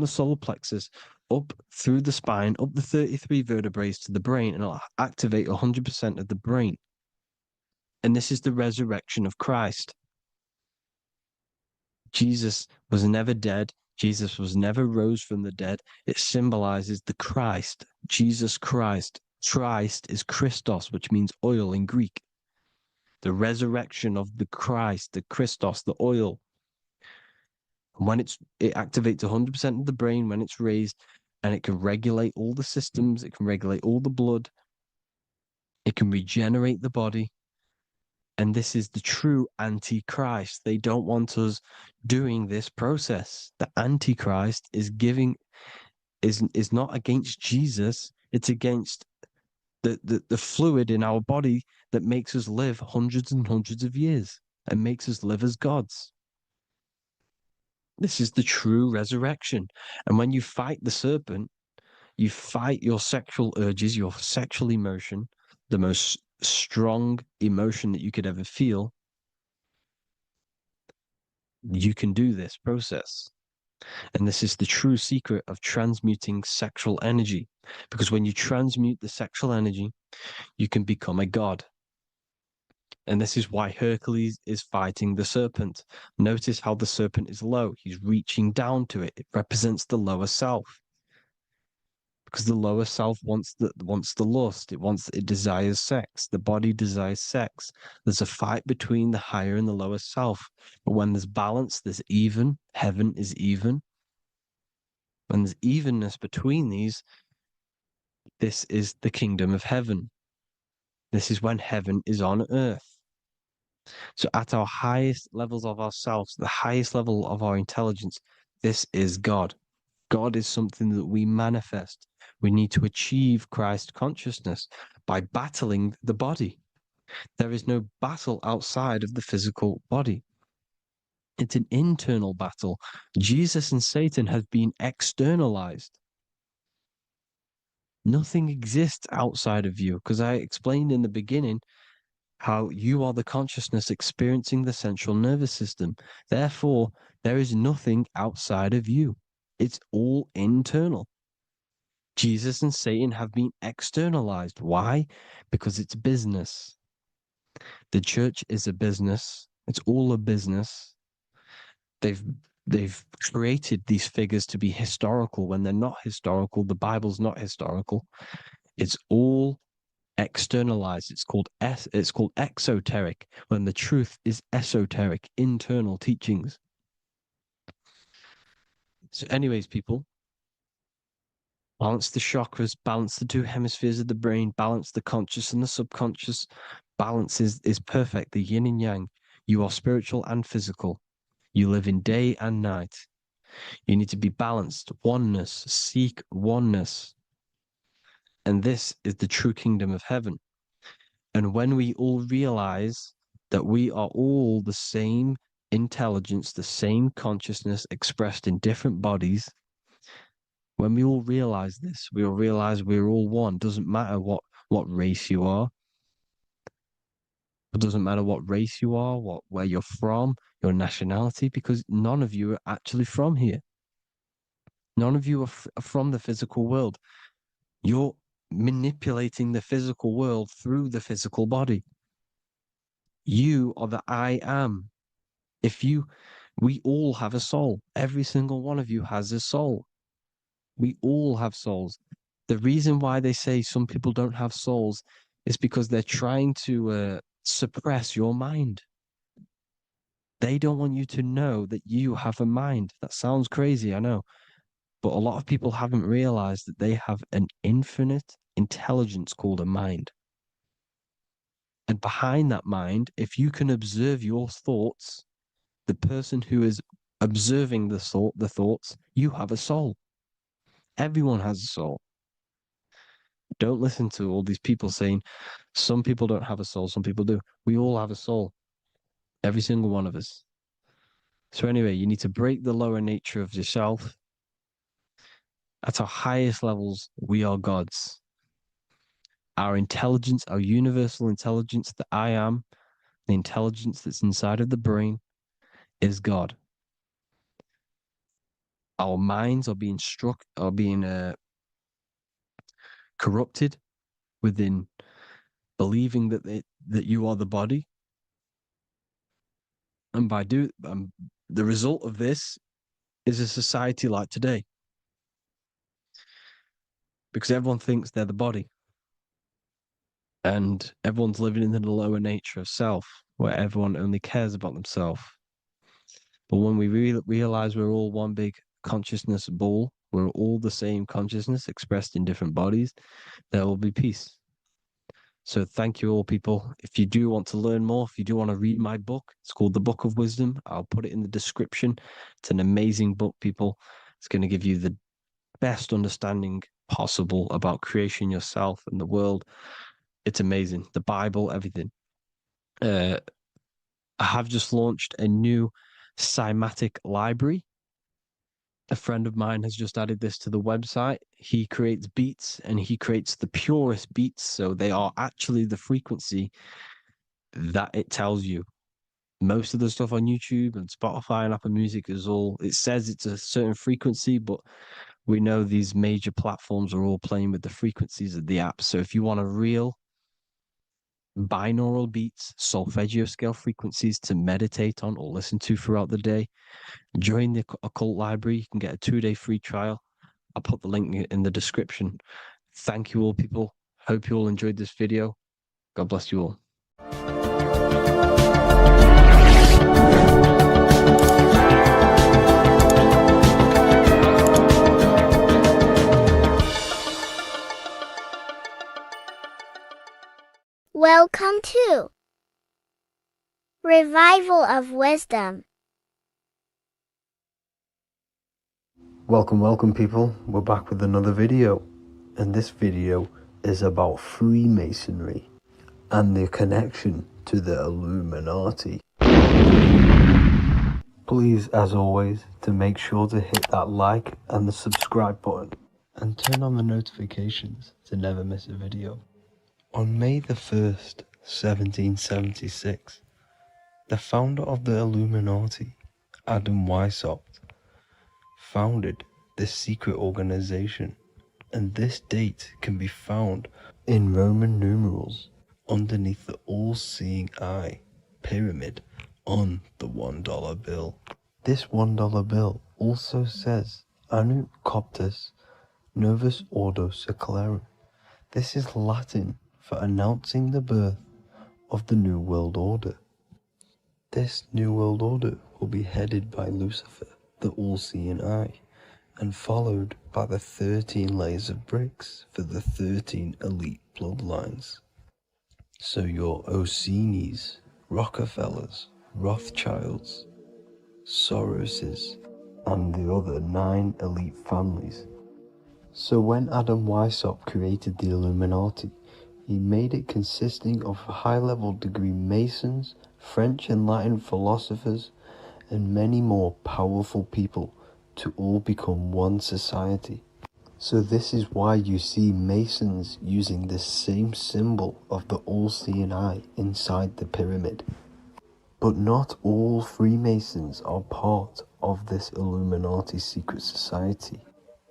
the solar plexus up through the spine, up the 33 vertebrae to the brain, and it'll activate 100% of the brain. And this is the resurrection of Christ. Jesus was never dead. Jesus was never rose from the dead. It symbolizes the Christ, Jesus Christ. Christ is Christos, which means oil in Greek. The resurrection of the Christ, the Christos, the oil. And when it activates 100% of the brain when it's raised, and it can regulate all the systems, it can regulate all the blood, it can regenerate the body. And this is the true Antichrist. They don't want us doing this process. The Antichrist is not against Jesus, it's against the fluid in our body that makes us live hundreds and hundreds of years and makes us live as gods. This is the true resurrection. And when you fight the serpent, you fight your sexual urges, your sexual emotion, the most strong emotion that you could ever feel. You can do this process. And this is the true secret of transmuting sexual energy. Because when you transmute the sexual energy, you can become a god. And this is why Hercules is fighting the serpent. Notice how the serpent is low. He's reaching down to it. It represents the lower self. Because the lower self wants the lust. It desires sex. The body desires sex. There's a fight between the higher and the lower self. But when there's balance, there's even. Heaven is even. When there's evenness between these, this is the kingdom of heaven. This is when heaven is on earth. So at our highest levels of ourselves, the highest level of our intelligence, this is God. God is something that we manifest. We need to achieve Christ consciousness by battling the body. There is no battle outside of the physical body. It's an internal battle. Jesus and Satan have been externalized. Nothing exists outside of you, because I explained in the beginning how you are the consciousness experiencing the central nervous system. Therefore, there is nothing outside of you. It's all internal. Jesus and Satan have been externalized. Why? Because it's business. The church is a business. It's all a business. They've created these figures to be historical when they're not historical. The Bible's not historical. It's all externalized. It's called exoteric, when the truth is esoteric, internal teachings. So anyways, people, balance the chakras, balance the two hemispheres of the brain, balance the conscious and the subconscious. Balance is perfect, the yin and yang. You are spiritual and physical. You live in day and night. You need to be balanced. Oneness. Seek oneness. And this is the true kingdom of heaven. And when we all realize that we are all the same intelligence, the same consciousness expressed in different bodies, when we all realize this, we all realize we're all one. Doesn't matter what race you are. It doesn't matter what race you are, where you're from, your nationality, because none of you are actually from here. None of you are from the physical world. You're manipulating the physical world through the physical body. You are the I am. We all have a soul. Every single one of you has a soul. We all have souls. The reason why they say some people don't have souls is because they're trying to suppress your mind. They don't want you to know that you have a mind. That sounds crazy, I know. But a lot of people haven't realized that they have an infinite intelligence called a mind. And behind that mind, if you can observe your thoughts, the person who is observing the thoughts, you have a soul. Everyone has a soul. Don't listen to all these people saying some people don't have a soul, some people do. We all have a soul. Every single one of us. So anyway, you need to break the lower nature of yourself. At our highest levels, we are gods. Our intelligence, our universal intelligence, the I am, the intelligence that's inside of the brain, is God. Our minds are being corrupted within believing that you are the body, and the result of this is a society like today, because everyone thinks they're the body, and everyone's living in the lower nature of self, where everyone only cares about themselves. But when we realize we're all one big consciousness ball, we're all the same consciousness expressed in different bodies, there will be peace. So thank you all, people. If you do want to learn more, if you do want to read my book, it's called The Book of Wisdom. I'll put it in the description. It's an amazing book, people. It's going to give you the best understanding possible about creation, yourself, and the world. It's amazing. The Bible, everything. I have just launched a new cymatic library. A friend of mine has just added this to the website. He creates beats, and he creates the purest beats. So they are actually the frequency that it tells you. Most of the stuff on YouTube and Spotify and Apple Music it says it's a certain frequency, but we know these major platforms are all playing with the frequencies of the app. So if you want a real binaural beats, solfeggio scale frequencies to meditate on or listen to throughout the day, join the Occult Library. You can get a 2-day free trial. I'll put the link in the description. Thank you all, people. Hope you all enjoyed this video. God bless you all. Welcome to Revival of Wisdom. Welcome people, we're back with another video, and this video is about Freemasonry and their connection to the Illuminati. Please, as always, to make sure to hit that like and the subscribe button and turn on the notifications to never miss a video. On May the 1st, 1776, the founder of the Illuminati, Adam Weishaupt, founded this secret organization, and this date can be found in Roman numerals underneath the all-seeing eye pyramid on the $1 bill. This $1 bill also says Anu Coptus Novus Ordo Secularum. This is Latin for announcing the birth of the New World Order. This New World Order will be headed by Lucifer, the all-seeing eye, and followed by the 13 layers of bricks for the 13 elite bloodlines. So your Orsini's, Rockefellers, Rothschilds, Soroses, and the other 9 elite families. So when Adam Weishaupt created the Illuminati, he made it consisting of high-level degree Masons, French and Latin philosophers, and many more powerful people to all become one society. So this is why you see Masons using this same symbol of the all-seeing eye inside the pyramid. But not all Freemasons are part of this Illuminati secret society.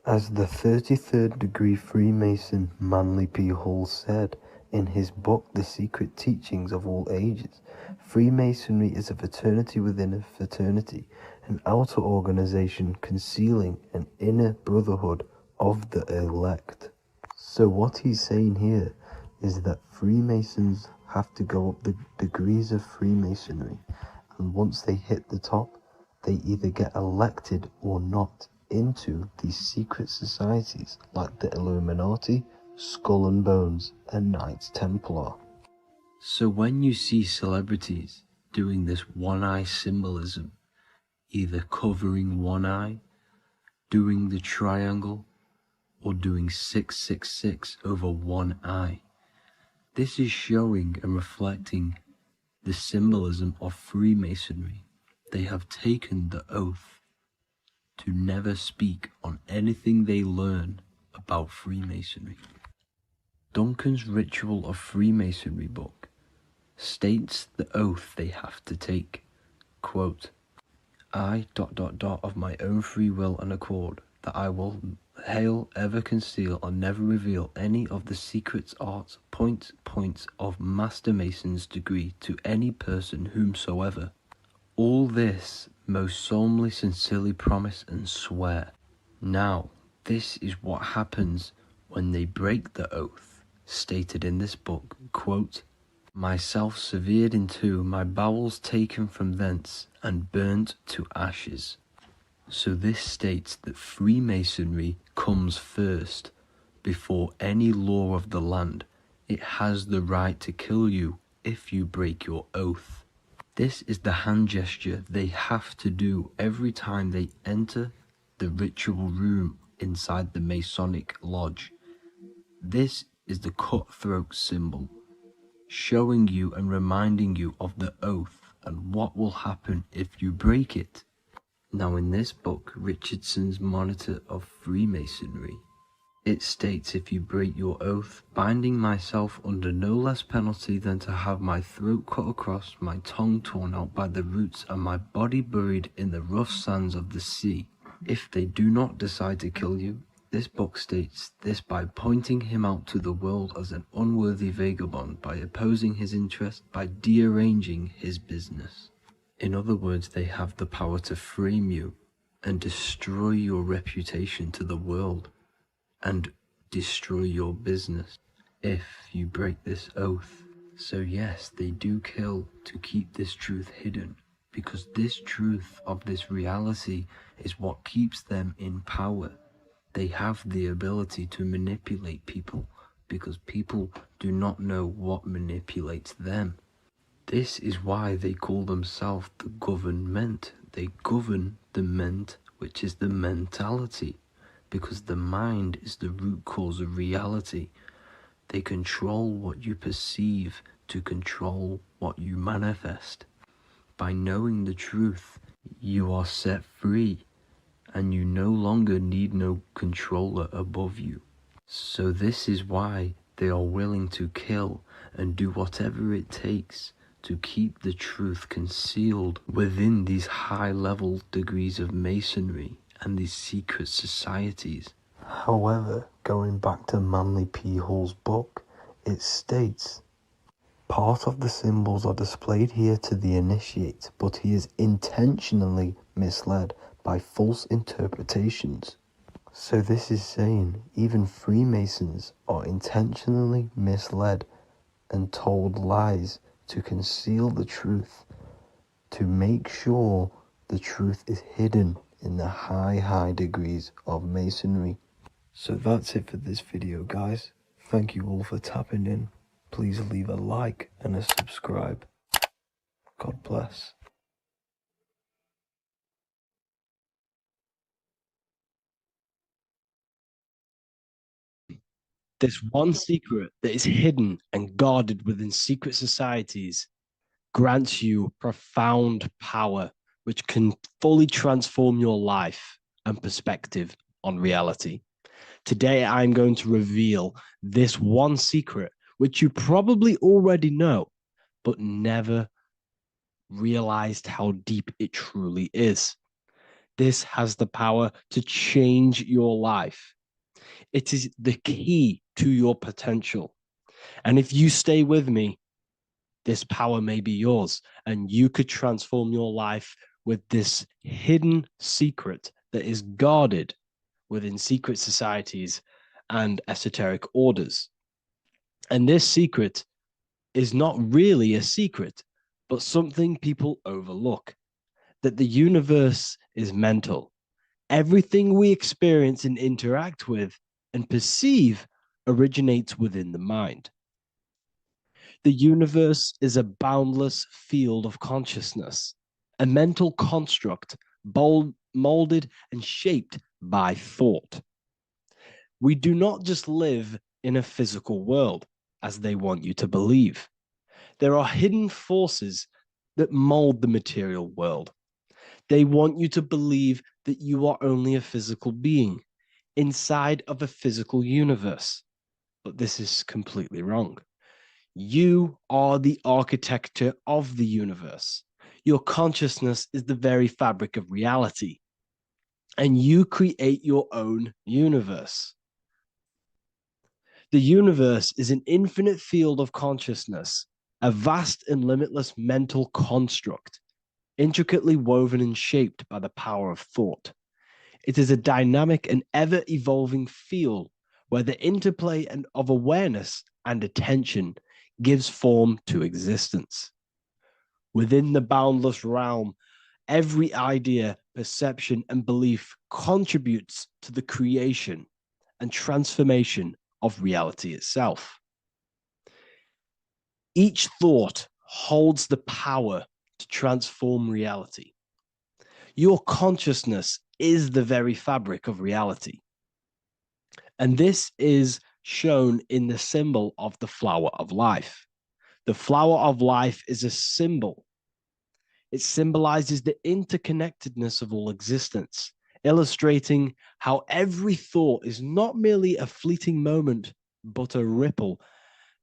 As the 33rd degree Freemason Manly P. Hall said in his book The Secret Teachings of All Ages, Freemasonry is a fraternity within a fraternity, an outer organization concealing an inner brotherhood of the elect. So what he's saying here is that Freemasons have to go up the degrees of Freemasonry, and once they hit the top, they either get elected or not into these secret societies like the Illuminati, Skull and Bones, and Knights Templar. So when you see celebrities doing this one-eye symbolism, either covering one eye, doing the triangle, or doing 666 over one eye. This is showing and reflecting the symbolism of Freemasonry. They have taken the oath to never speak on anything they learn about Freemasonry. Duncan's Ritual of Freemasonry book states the oath they have to take. Quote, I ... of my own free will and accord, that I will hail, ever conceal, or never reveal any of the secrets, arts, points of Master Mason's degree to any person whomsoever. All this most solemnly, sincerely promise and swear. Now, this is what happens when they break the oath, stated in this book, quote, myself severed in two, my bowels taken from thence, and burnt to ashes. So this states that Freemasonry comes first, before any law of the land. It has the right to kill you if you break your oath. This is the hand gesture they have to do every time they enter the ritual room inside the Masonic lodge. This is the cutthroat symbol, showing you and reminding you of the oath and what will happen if you break it. Now in this book, Richardson's Monitor of Freemasonry, it states, if you break your oath, binding myself under no less penalty than to have my throat cut across, my tongue torn out by the roots, and my body buried in the rough sands of the sea. If they do not decide to kill you, this book states this by pointing him out to the world as an unworthy vagabond, by opposing his interest, by dearranging his business. In other words, they have the power to frame you and destroy your reputation to the world and destroy your business if you break this oath. So yes, they do kill to keep this truth hidden, because this truth of this reality is what keeps them in power. They have the ability to manipulate people because people do not know what manipulates them. This is why they call themselves the government. They govern the ment, which is the mentality, because the mind is the root cause of reality. They control what you perceive to control what you manifest. By knowing the truth, you are set free, and you no longer need no controller above you. So this is why they are willing to kill and do whatever it takes to keep the truth concealed within these high-level degrees of masonry and these secret societies. However, going back to Manly P. Hall's book, it states, part of the symbols are displayed here to the initiate, but he is intentionally misled by false interpretations. So this is saying even Freemasons are intentionally misled and told lies to conceal the truth, to make sure the truth is hidden in the high degrees of masonry. So that's it for this video, guys. Thank you all for tapping in. Please leave a like and a subscribe. God bless. This one secret that is hidden and guarded within secret societies grants you profound power, which can fully transform your life and perspective on reality. Today, I'm going to reveal this one secret, which you probably already know, but never realized how deep it truly is. This has the power to change your life. It is the key to your potential. And if you stay with me, this power may be yours, and you could transform your life with this hidden secret that is guarded within secret societies and esoteric orders. And this secret is not really a secret, but something people overlook, that the universe is mental. Everything we experience and interact with and perceive originates within the mind. The universe is a boundless field of consciousness, a mental construct molded and shaped by thought. We do not just live in a physical world, as they want you to believe. There are hidden forces that mold the material world. They want you to believe that you are only a physical being inside of a physical universe. But this is completely wrong. You are the architecture of the universe. Your consciousness is the very fabric of reality, and you create your own universe. The universe is an infinite field of consciousness, a vast and limitless mental construct, intricately woven and shaped by the power of thought. It is a dynamic and ever-evolving field where the interplay of awareness and attention gives form to existence. Within the boundless realm, every idea, perception, and belief contributes to the creation and transformation of reality itself. Each thought holds the power to transform reality. Your consciousness is the very fabric of reality. And this is shown in the symbol of the flower of life. The flower of life is a symbol. It symbolizes the interconnectedness of all existence, illustrating how every thought is not merely a fleeting moment, but a ripple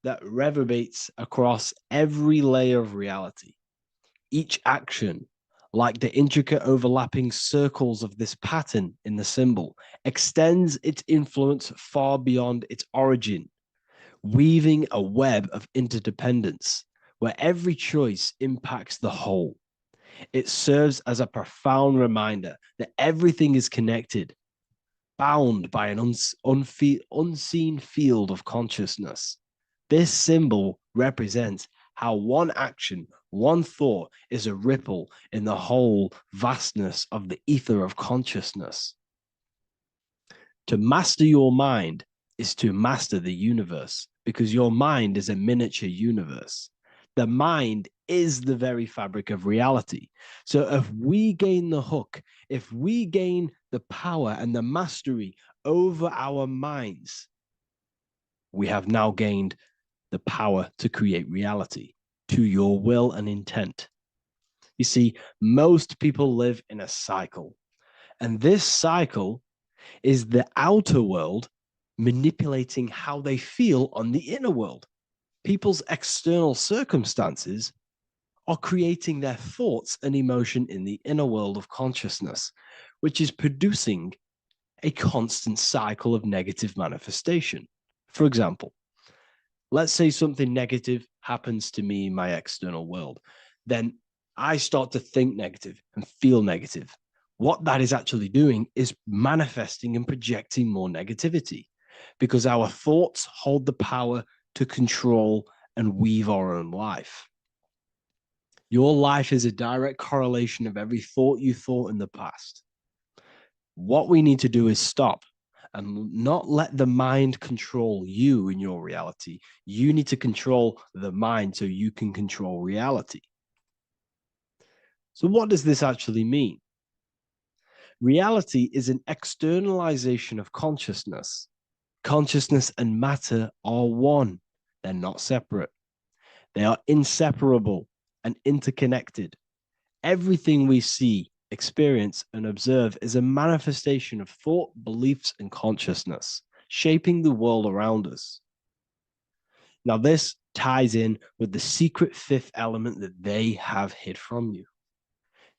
that reverberates across every layer of reality. Each action, like the intricate overlapping circles of this pattern in the symbol, extends its influence far beyond its origin, weaving a web of interdependence where every choice impacts the whole. It serves as a profound reminder that everything is connected, bound by an unseen field of consciousness. This symbol represents how one action, one thought is a ripple in the whole vastness of the ether of consciousness. To master your mind is to master the universe, because your mind is a miniature universe. The mind is the very fabric of reality. So if we gain the hook, if we gain the power and the mastery over our minds, we have now gained the power to create reality to your will and intent. You see, most people live in a cycle, and this cycle is the outer world manipulating how they feel on the inner world. People's external circumstances are creating their thoughts and emotion in the inner world of consciousness, which is producing a constant cycle of negative manifestation. For example, let's say something negative happens to me in my external world. Then I start to think negative and feel negative. What that is actually doing is manifesting and projecting more negativity, because our thoughts hold the power to control and weave our own life. Your life is a direct correlation of every thought you thought in the past. What we need to do is stop and not let the mind control you in your reality. You need to control the mind so you can control reality. So what does this actually mean? Reality is an externalization of consciousness. Consciousness and matter are one. They're not separate. They are inseparable and interconnected. Everything we see, experience, and observe is a manifestation of thought, beliefs, and consciousness, shaping the world around us. Now, this ties in with the secret fifth element that they have hid from you.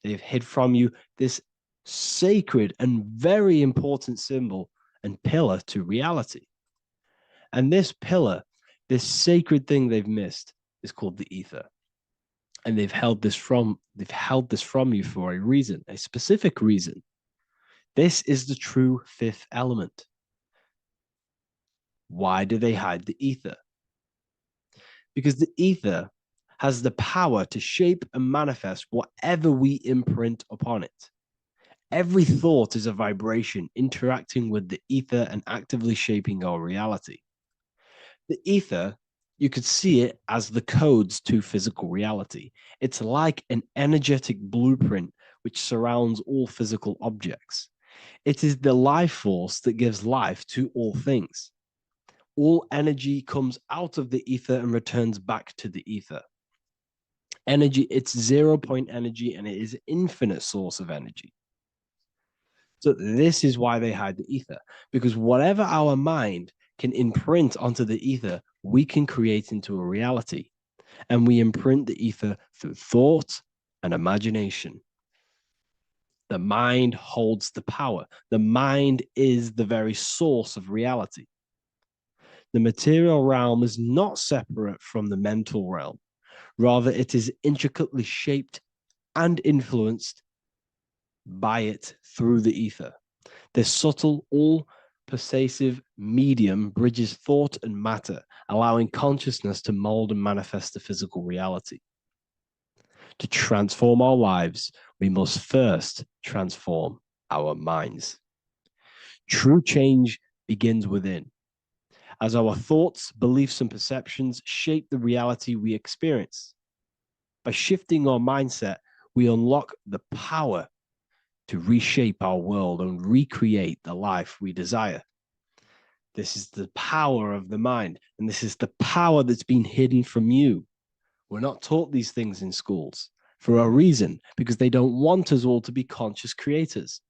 They've hid from you this sacred and very important symbol and pillar to reality. And this pillar, this sacred thing they've missed, is called the ether. And they've held this from you for a reason, a specific reason. This is the true fifth element. Why do they hide the ether? Because the ether has the power to shape and manifest whatever we imprint upon it. Every thought is a vibration interacting with the ether and actively shaping our reality. The ether, you could see it as the codes to physical reality. It's like an energetic blueprint which surrounds all physical objects. It is the life force that gives life to all things. All energy comes out of the ether and returns back to the ether. Energy, it's 0 point energy, and it is infinite source of energy. So this is why they hide the ether, because whatever our mind can imprint onto the ether, we can create into a reality. And we imprint the ether through thought and imagination. The mind holds the power. The mind is the very source of reality. The material realm is not separate from the mental realm. Rather, it is intricately shaped and influenced by it through the ether. This subtle, all-pervasive medium bridges thought and matter, allowing consciousness to mold and manifest the physical reality. To transform our lives, we must first transform our minds. True change begins within, as our thoughts, beliefs, and perceptions shape the reality we experience. By shifting our mindset, we unlock the power to reshape our world and recreate the life we desire. This is the power of the mind, and this is the power that's been hidden from you. We're not taught these things in schools for a reason, because they don't want us all to be conscious creators.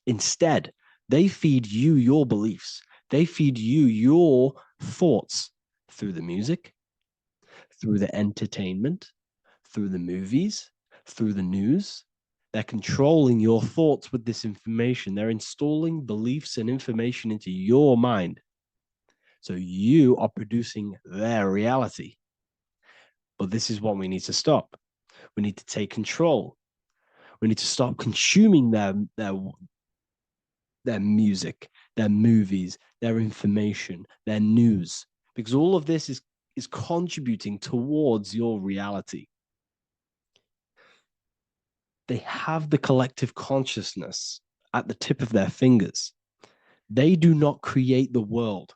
Instead, they feed you your beliefs. They feed you your thoughts through the music, through the entertainment, through the movies, through the news. They're controlling your thoughts with this information. They're installing beliefs and information into your mind. So you are producing their reality. But this is what we need to stop. We need to take control. We need to stop consuming their music, their movies, their information, their news, because all of this is contributing towards your reality. They have the collective consciousness at the tip of their fingers. They do not create the world.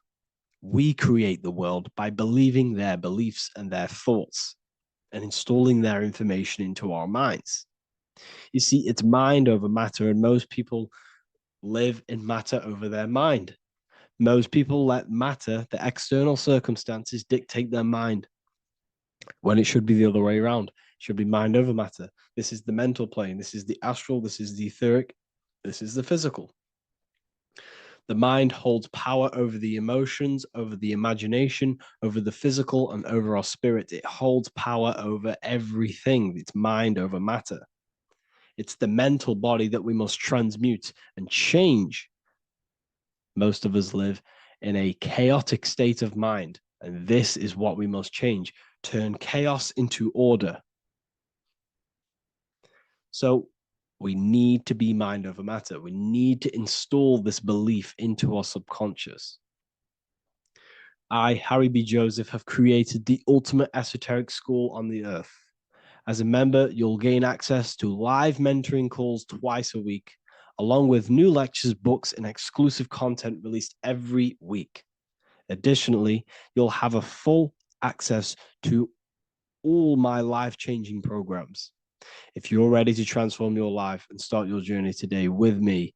We create the world by believing their beliefs and their thoughts and installing their information into our minds. You see, it's mind over matter, and most people live in matter over their mind. Most people let matter, the external circumstances, dictate their mind, when it should be the other way around. It should be mind over matter. This is the mental plane. This is the astral. This is the etheric. This is the physical. The mind holds power over the emotions, over the imagination, over the physical, and over our spirit. It holds power over everything. It's mind over matter. It's the mental body that we must transmute and change. Most of us live in a chaotic state of mind, and this is what we must change. Turn chaos into order. So we need to be mind over matter. We need to install this belief into our subconscious. I, Harry B. Joseph, have created the ultimate esoteric school on the earth. As a member, you'll gain access to live mentoring calls twice a week, along with new lectures, books, and exclusive content released every week. Additionally, you'll have a full access to all my life-changing programs. If you're ready to transform your life and start your journey today with me,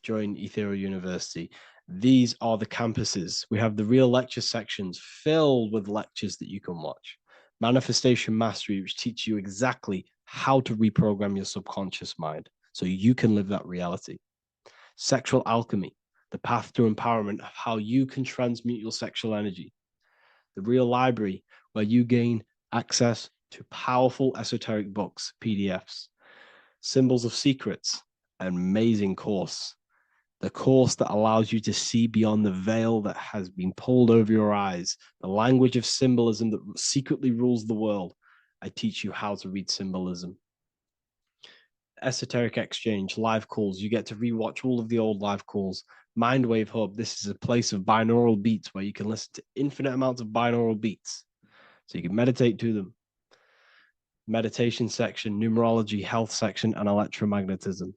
join Ethereal University. These are the campuses. We have the real lecture sections filled with lectures that you can watch. Manifestation Mastery, which teach you exactly how to reprogram your subconscious mind so you can live that reality. Sexual Alchemy, the path to empowerment of how you can transmute your sexual energy. The Real Library, where you gain access to powerful esoteric books, PDFs. Symbols of Secrets, an amazing course. The course that allows you to see beyond the veil that has been pulled over your eyes, the language of symbolism that secretly rules the world. I teach you how to read symbolism. Esoteric Exchange, live calls. You get to rewatch all of the old live calls. Mindwave Hub, this is a place of binaural beats where you can listen to infinite amounts of binaural beats. So you can meditate to them. Meditation section, numerology, health section, and electromagnetism.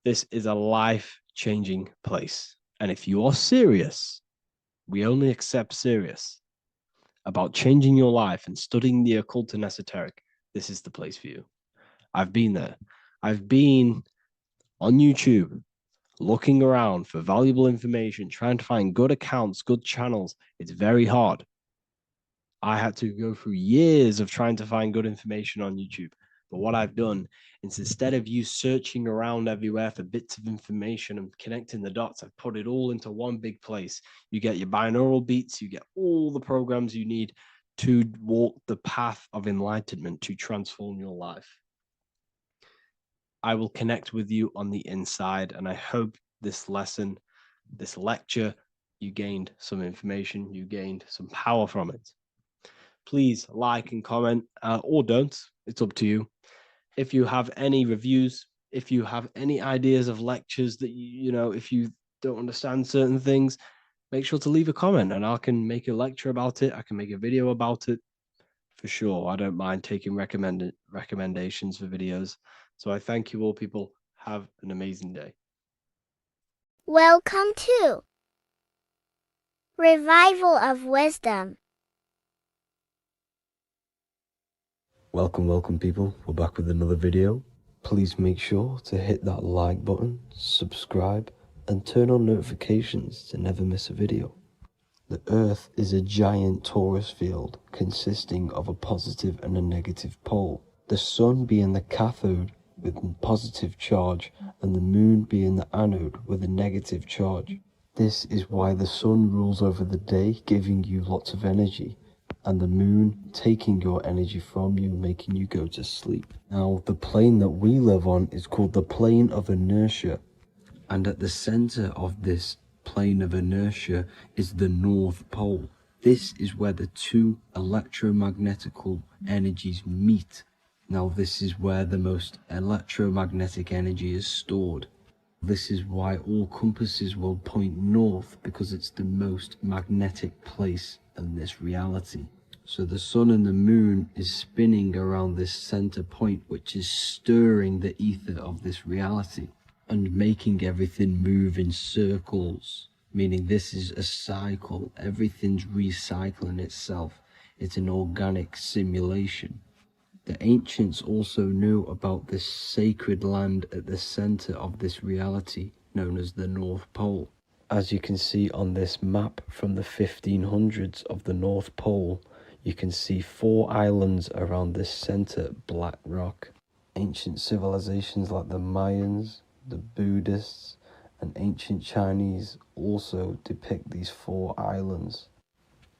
This is a life-changing place. And if you are serious, we only accept serious about changing your life and studying the occult and esoteric, this is the place for you. I've been there. I've been on YouTube, looking around for valuable information, trying to find good accounts, good channels, it's very hard. I had to go through years of trying to find good information on YouTube. But what I've done is, instead of you searching around everywhere for bits of information and connecting the dots, I've put it all into one big place. You get your binaural beats, you get all the programs you need to walk the path of enlightenment to transform your life. I will connect with you on the inside, and I hope this lesson, this lecture, you gained some information, you gained some power from it. Please like and comment, or don't. It's up to you. If you have any reviews, if you have any ideas of lectures that you know, if you don't understand certain things, make sure to leave a comment and I can make a lecture about it. I can make a video about it for sure. I don't mind taking recommendations for videos. So I thank you all, people. Have an amazing day. Welcome to Revival of Wisdom. Welcome people, we're back with another video. Please make sure to hit that like button, subscribe, and turn on notifications to never miss a video. The Earth is a giant torus field consisting of a positive and a negative pole. The Sun being the cathode with a positive charge and the Moon being the anode with a negative charge. This is why the Sun rules over the day, giving you lots of energy, and the Moon taking your energy from you, making you go to sleep. Now, the plane that we live on is called the plane of inertia, and at the center of this plane of inertia is the North Pole. This is where the two electromagnetical energies meet. Now, this is where the most electromagnetic energy is stored. This is why all compasses will point north, because it's the most magnetic place in this reality. So the Sun and the Moon is spinning around this center point, which is stirring the ether of this reality and making everything move in circles, meaning this is a cycle. Everything's recycling itself. It's an organic simulation. The ancients also knew about this sacred land at the center of this reality, known as the North Pole. As you can see on this map from the 1500s of the North Pole, you can see 4 islands around this center black rock. Ancient civilizations like the Mayans, the Buddhists, and ancient Chinese also depict these 4 islands.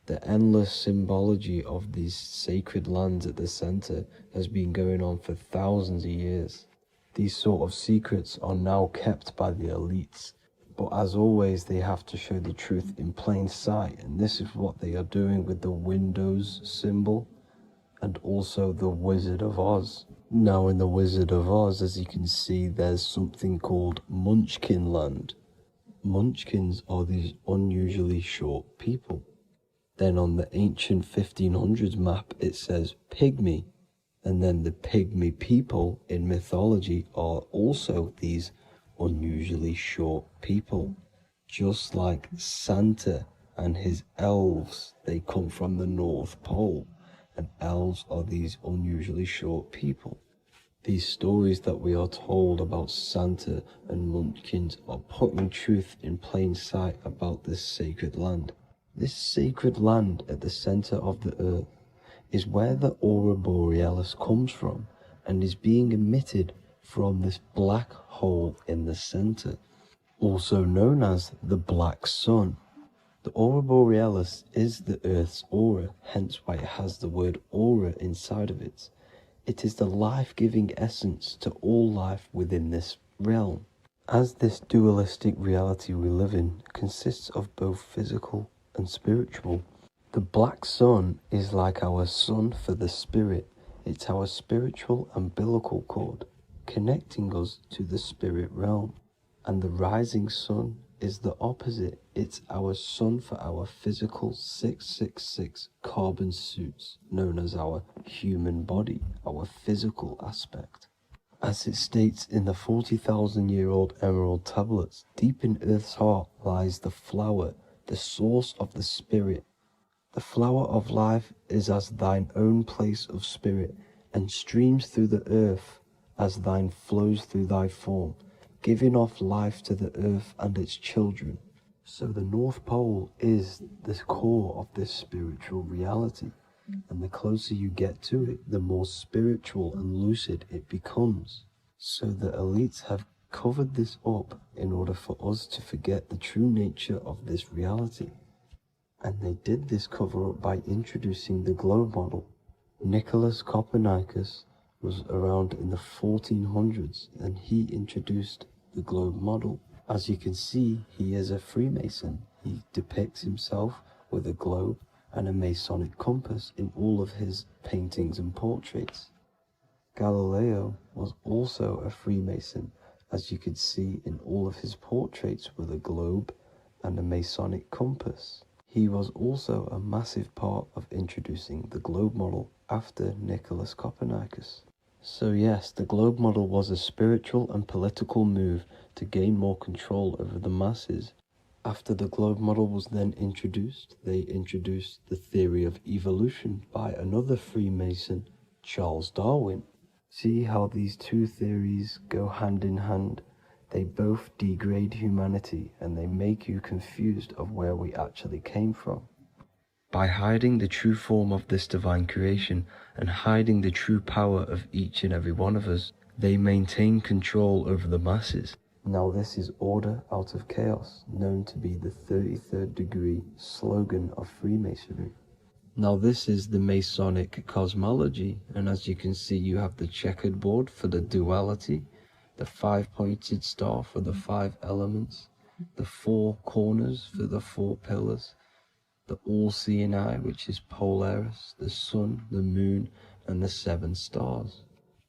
The endless symbology of these sacred lands at the center has been going on for thousands of years. These sort of secrets are now kept by the elites, but as always they have to show the truth in plain sight, and this is what they are doing with the Windows symbol and also the Wizard of Oz. Now in the Wizard of Oz, as you can see, there's something called Munchkin Land. Munchkins are these unusually short people. Then on the ancient 1500s map it says Pygmy, and then the Pygmy people in mythology are also these unusually short people. Just like Santa and his elves, they come from the North Pole, and elves are these unusually short people. These stories that we are told about Santa and Munchkins are putting truth in plain sight about this sacred land. This sacred land at the center of the earth is where the aurora borealis comes from and is being emitted from this black hole in the center, also known as the black sun. The aurora borealis is the earth's aura, hence why it has the word aura inside of it. It is the life-giving essence to all life within this realm. As this dualistic reality we live in consists of both physical and spiritual, the black sun is like our sun for the spirit. It's our spiritual umbilical cord, connecting us to the spirit realm. And the rising sun is the opposite. It's our sun for our physical 666 carbon suits, known as our human body, our physical aspect. As it states in the 40,000-year-old emerald tablets, deep in Earth's heart lies the flower, the source of the spirit. The flower of life is as thine own place of spirit, and streams through the earth as thine flows through thy form. giving off life to the earth and its children. So the North Pole is the core of this spiritual reality, and the closer you get to it, the more spiritual and lucid it becomes. So the elites have covered this up in order for us to forget the true nature of this reality. And they did this cover up by introducing the globe model. Nicholas Copernicus was around in the 1400s, and he introduced the globe model. As you can see, he is a Freemason. He depicts himself with a globe and a Masonic compass in all of his paintings and portraits. Galileo was also a Freemason, as you could see in all of his portraits with a globe and a Masonic compass. He was also a massive part of introducing the globe model after Nicholas Copernicus. So yes, the globe model was a spiritual and political move to gain more control over the masses. After the globe model was then introduced, they introduced the theory of evolution by another Freemason, Charles Darwin. See how these two theories go hand in hand? They both degrade humanity, and they make you confused of where we actually came from. By hiding the true form of this divine creation and hiding the true power of each and every one of us, they maintain control over the masses. Now this is order out of chaos, known to be the 33rd degree slogan of Freemasonry. Now this is the Masonic cosmology, and as you can see, you have the checkered board for the duality, the 5-pointed star for the 5 elements, the 4 corners for the 4 pillars, the all-seeing eye, which is Polaris, the sun, the moon, and the 7 stars.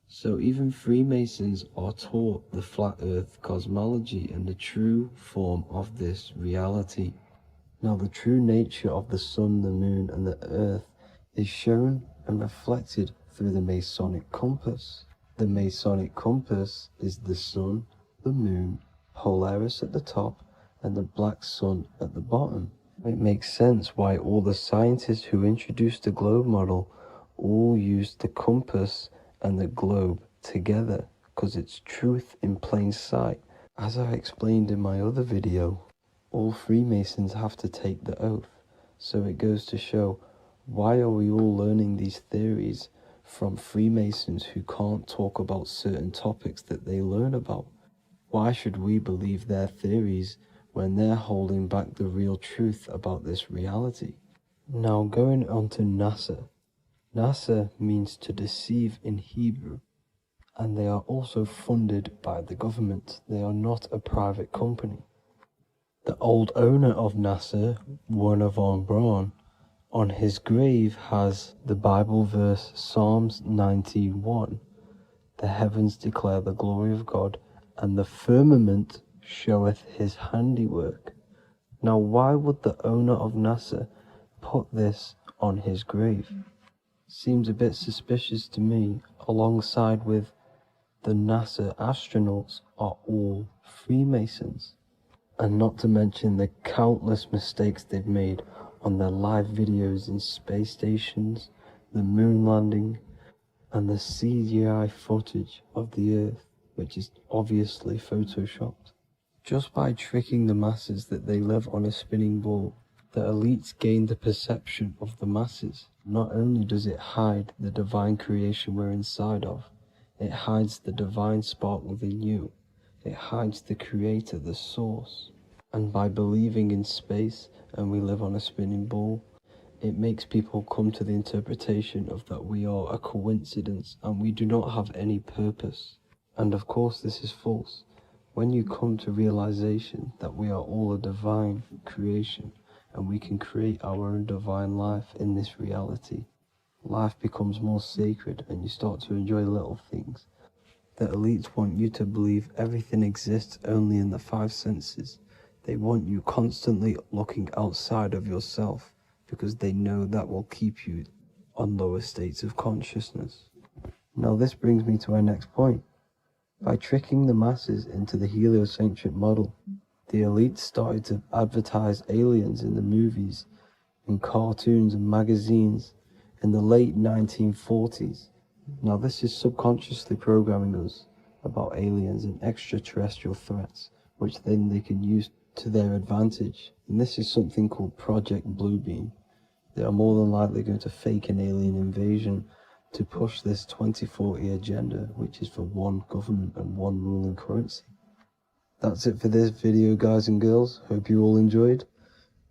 So even Freemasons are taught the flat earth cosmology and the true form of this reality. Now the true nature of the sun, the moon, and the earth is shown and reflected through the Masonic compass. The Masonic compass is the sun, the moon, Polaris at the top, and the black sun at the bottom. It makes sense why all the scientists who introduced the globe model all used the compass and the globe together, because it's truth in plain sight. As I explained in my other video, all Freemasons have to take the oath. So it goes to show, why are we all learning these theories from Freemasons who can't talk about certain topics that they learn about? Why should we believe their theories when they're holding back the real truth about this reality? Now going on to NASA. NASA means to deceive in Hebrew, and they are also funded by the government. They are not a private company. The old owner of NASA, Werner von Braun, on his grave has the Bible verse Psalms 91. The heavens declare the glory of God, and the firmament showeth his handiwork. Now why would the owner of NASA put this on his grave? Seems a bit suspicious to me, alongside with the NASA astronauts are all Freemasons. And not to mention the countless mistakes they've made on their live videos in space stations, the moon landing, and the CGI footage of the Earth, which is obviously photoshopped. Just by tricking the masses that they live on a spinning ball, the elites gain the perception of the masses. Not only does it hide the divine creation we're inside of, it hides the divine spark within you. It hides the creator, the source. And by believing in space and we live on a spinning ball, it makes people come to the interpretation of that we are a coincidence and we do not have any purpose. And of course this is false. When you come to realization that we are all a divine creation and we can create our own divine life in this reality, life becomes more sacred and you start to enjoy little things. The elites want you to believe everything exists only in the 5 senses. They want you constantly looking outside of yourself because they know that will keep you on lower states of consciousness. Now this brings me to our next point. By tricking the masses into the heliocentric model, the elites started to advertise aliens in the movies, in cartoons and magazines in the late 1940s. Now this is subconsciously programming us about aliens and extraterrestrial threats, which then they can use to their advantage. And this is something called Project Bluebeam. They are more than likely going to fake an alien invasion to push this 2040 agenda, which is for one government and one ruling currency. That's it for this video, guys and girls. Hope you all enjoyed.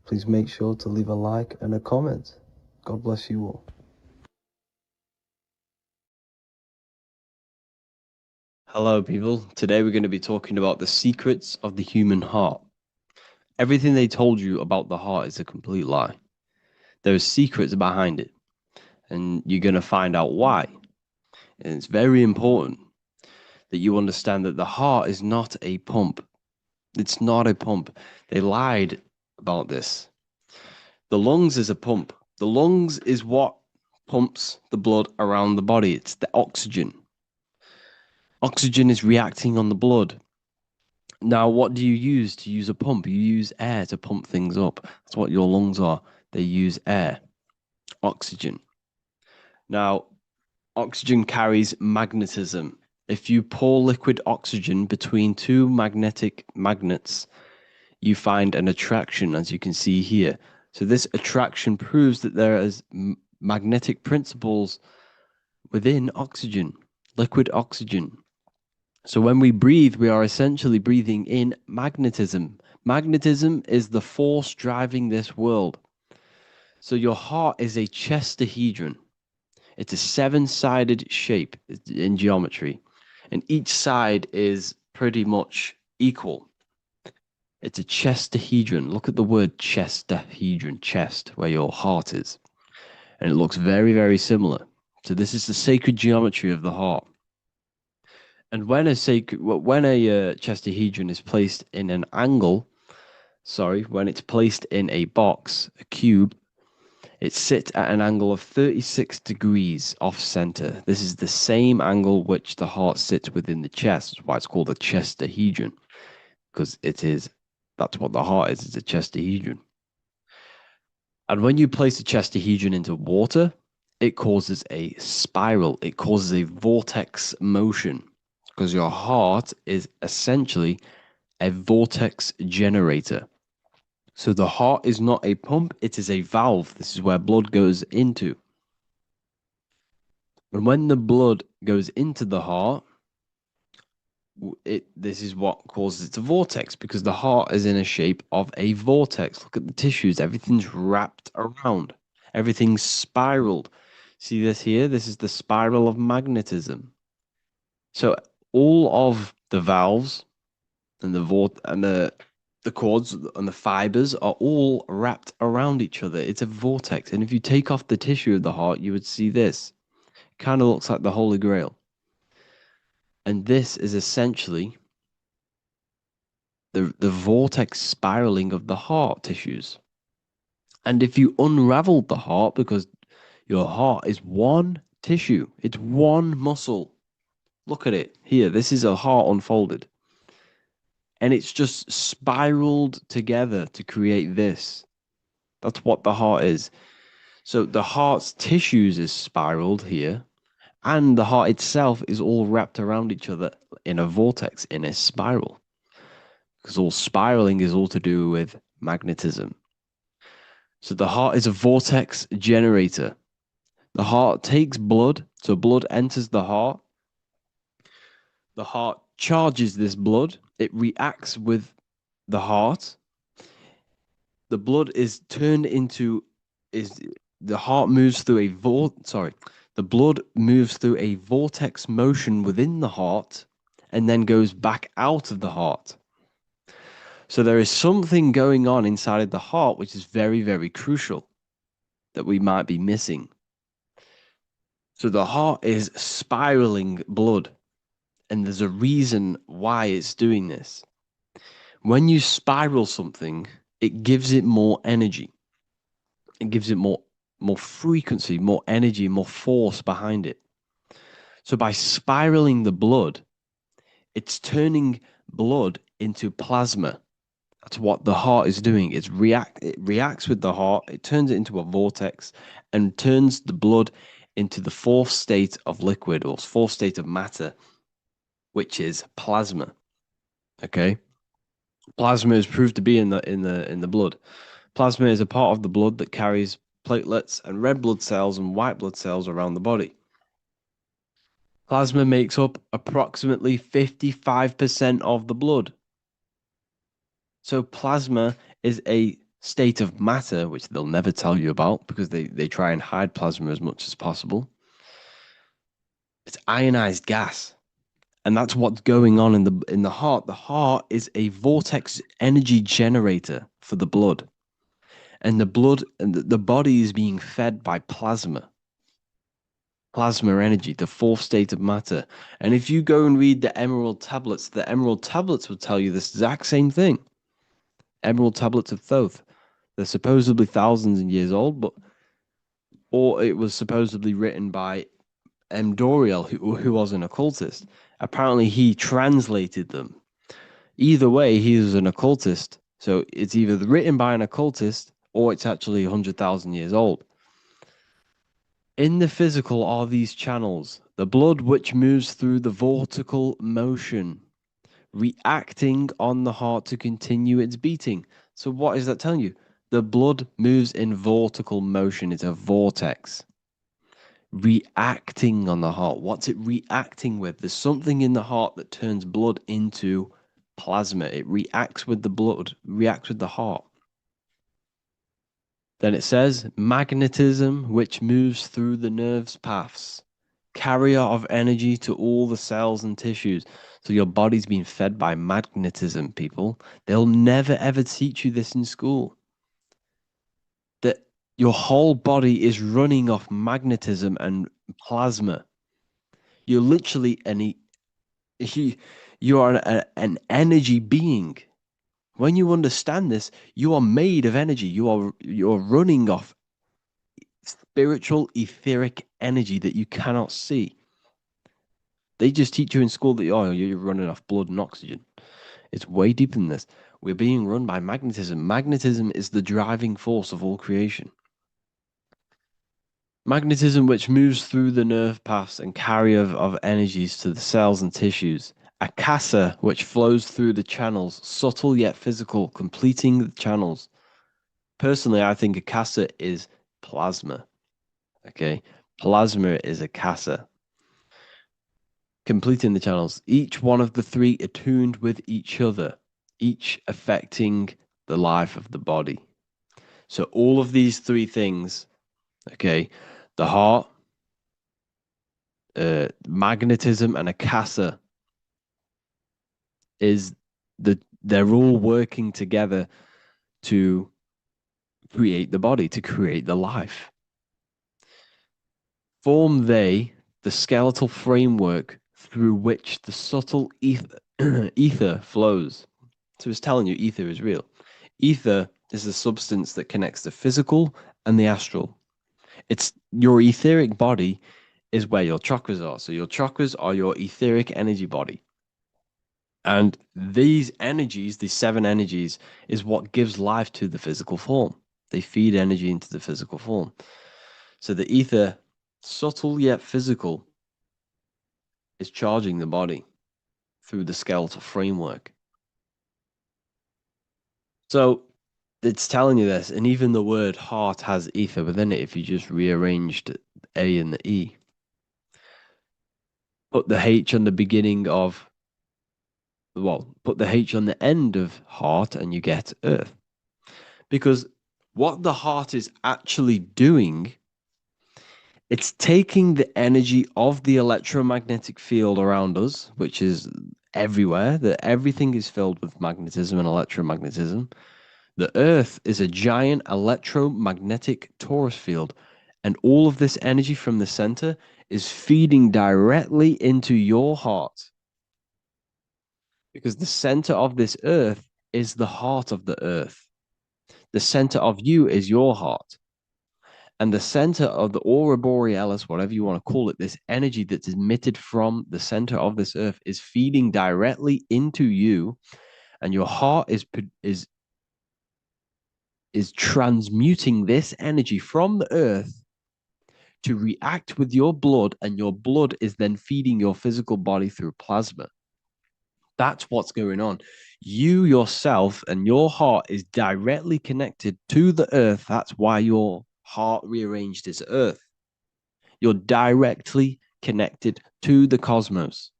Please make sure to leave a like and a comment. God bless you all. Hello, people. Today we're going to be talking about the secrets of the human heart. Everything they told you about the heart is a complete lie. There are secrets behind it, and you're going to find out why. And it's very important that you understand that the heart is not a pump. It's not a pump. They lied about this. The lungs is a pump. The lungs is what pumps the blood around the body. It's the oxygen. Oxygen is reacting on the blood. Now, what do you use to use a pump? You use air to pump things up. That's what your lungs are. They use air, oxygen. Now, oxygen carries magnetism. If you pour liquid oxygen between two magnetic magnets, you find an attraction, as you can see here. So this attraction proves that there is magnetic principles within oxygen, liquid oxygen. So when we breathe, we are essentially breathing in magnetism. Magnetism is the force driving this world. So your heart is a chestahedron. It's a seven-sided shape in geometry, and each side is pretty much equal. It's a chestahedron. Look at the word chestahedron, chest, where your heart is. And it looks very, very similar. So this is the sacred geometry of the heart. And when a chestahedron is placed in an angle, when it's placed in a box, a cube, it sits at an angle of 36 degrees off center. This is the same angle which the heart sits within the chest. That's why it's called a chestahedron, because that's what the heart is. It's a chestahedron. And when you place a chestahedron into water, it causes a spiral. It causes a vortex motion, because your heart is essentially a vortex generator. So the heart is not a pump, it is a valve. This is where blood goes into. And when the blood goes into the heart, this is what causes it to vortex, because the heart is in a shape of a vortex. Look at the tissues, everything's wrapped around, everything's spiraled. See this here? This is the spiral of magnetism. So all of the valves and the cords and the fibers are all wrapped around each other. It's a vortex. And if you take off the tissue of the heart, you would see this. It kind of looks like the Holy Grail. And this is essentially the vortex spiraling of the heart tissues. And if you unraveled the heart, because your heart is one tissue, it's one muscle. Look at it here. This is a heart unfolded. And it's just spiraled together to create this. That's what the heart is. So the heart's tissues is spiraled here, and the heart itself is all wrapped around each other in a vortex, in a spiral. Because all spiraling is all to do with magnetism. So the heart is a vortex generator. The heart takes blood, so blood enters the heart. The heart charges this blood. It reacts with the heart. The blood is turned into the heart moves through the blood moves through a vortex motion within the heart and then goes back out of the heart. So there is something going on inside of the heart which is very, very crucial that we might be missing. So the heart is spiraling blood, and there's a reason why it's doing this. When you spiral something, it gives it more energy. It gives it more frequency, more energy, more force behind it. So by spiraling the blood, it's turning blood into plasma. That's what the heart is doing. It reacts with the heart, it turns it into a vortex and turns the blood into the fourth state of liquid or fourth state of matter. which is plasma. Okay, plasma is proved to be in the blood. Plasma is a part of the blood that carries platelets and red blood cells and white blood cells around the body. Plasma makes up approximately 55% of the blood. So plasma is a state of matter, which they'll never tell you about because they try and hide plasma as much as possible. It's ionized gas. And that's what's going on in the heart. The heart is a vortex energy generator for the blood. And the blood and the body is being fed by plasma. Plasma energy, the fourth state of matter. And if you go and read the Emerald Tablets will tell you this exact same thing. Emerald Tablets of Thoth. They're supposedly thousands of years old, or it was supposedly written by M. Doriel, who was an occultist. Apparently, he translated them. Either way, he was an occultist. So it's either written by an occultist or it's actually 100,000 years old. In the physical are these channels, the blood which moves through the vortical motion, reacting on the heart to continue its beating. So what is that telling you? The blood moves in vortical motion. It's a vortex. Reacting on the heart. What's it reacting with? There's something in the heart that turns blood into plasma. It reacts with the blood, reacts with the heart. Then it says magnetism, which moves through the nerves paths, carrier of energy to all the cells and tissues. So your body's being fed by magnetism, people. They'll never ever teach you this in school. That your whole body is running off magnetism and plasma. You're literally you are an energy being. When you understand this, you are made of energy. You're running off spiritual, etheric energy that you cannot see. They just teach you in school that you're running off blood and oxygen. It's way deeper than this. We're being run by magnetism. Magnetism is the driving force of all creation. Magnetism, which moves through the nerve paths and carrier of energies to the cells and tissues. Akasa, which flows through the channels, subtle yet physical, completing the channels. Personally, I think Akasa is plasma. Okay, plasma is Akasa. Completing the channels. Each one of the three attuned with each other, each affecting the life of the body. So all of these three things, okay, the heart, magnetism, and Akasa they're all working together to create the body, to create the life. Form they the skeletal framework through which the subtle ether flows. So it's telling you ether is real. Ether is the substance that connects the physical and the astral. It's your etheric body is where your chakras are. So your chakras are your etheric energy body. And these energies, these seven energies, is what gives life to the physical form. They feed energy into the physical form. So the ether, subtle yet physical, is charging the body through the skeletal framework. So it's telling you this, and even the word heart has ether within it if you just rearranged A and the E. Put the H on the beginning of, put the H on the end of heart and you get earth. Because what the heart is actually doing, it's taking the energy of the electromagnetic field around us, which is everywhere, that everything is filled with magnetism and electromagnetism. The earth is a giant electromagnetic torus field, and all of this energy from the center is feeding directly into your heart. Because the center of this earth is the heart of the earth. The center of you is your heart. And the center of the aura borealis, whatever you want to call it, this energy that's emitted from the center of this earth is feeding directly into you, and your heart is transmuting this energy from the earth to react with your blood, and your blood is then feeding your physical body through plasma. That's what's going on. You yourself and your heart is directly connected to the earth. That's why your heart rearranged is earth. You're directly connected to the cosmos.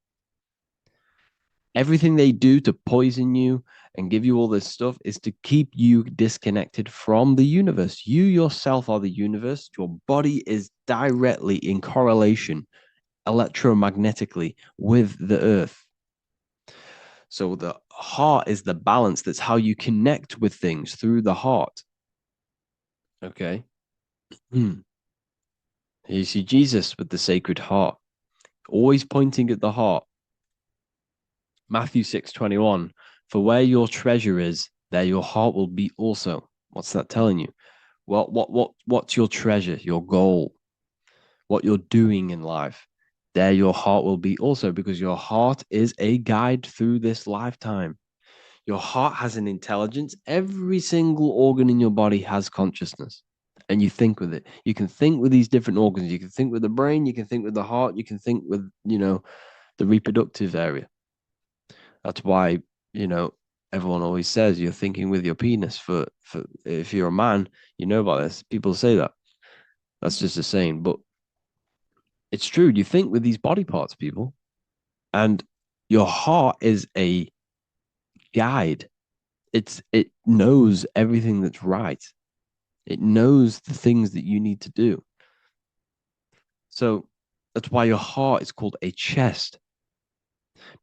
Everything they do to poison you and give you all this stuff is to keep you disconnected from the universe. You yourself are the universe. Your body is directly in correlation electromagnetically with the earth. So the heart is the balance. That's how you connect with things, through the heart. Okay. Here you see Jesus with the Sacred Heart, always pointing at the heart. Matthew 6:21, for where your treasure is, there your heart will be also. What's that telling you? What's your treasure, your goal, what you're doing in life? There your heart will be also, because your heart is a guide through this lifetime. Your heart has an intelligence. Every single organ in your body has consciousness, and you think with it. You can think with these different organs. You can think with the brain. You can think with the heart. You can think with, the reproductive area. That's why, everyone always says you're thinking with your penis. For if you're a man, you know about this. People say that. That's just a saying, but it's true. You think with these body parts, people, and your heart is a guide. It knows everything that's right. It knows the things that you need to do. So that's why your heart is called a chest,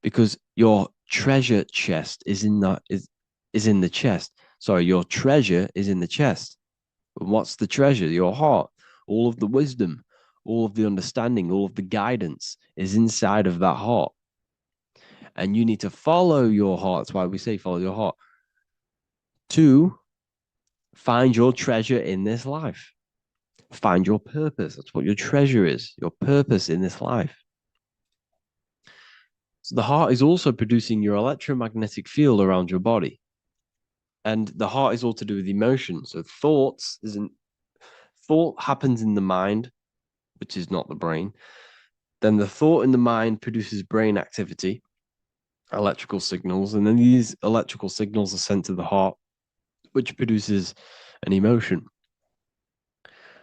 because your treasure chest is in the chest. Sorry, your treasure is in the chest. And what's the treasure? Your heart. All of the wisdom, all of the understanding, all of the guidance is inside of that heart. And you need to follow your heart. That's why we say follow your heart, to find your treasure in this life. Find your purpose. That's what your treasure is, your purpose in this life. So the heart is also producing your electromagnetic field around your body. And the heart is all to do with emotion. So thought happens in the mind, which is not the brain. Then the thought in the mind produces brain activity, electrical signals, and then these electrical signals are sent to the heart, which produces an emotion.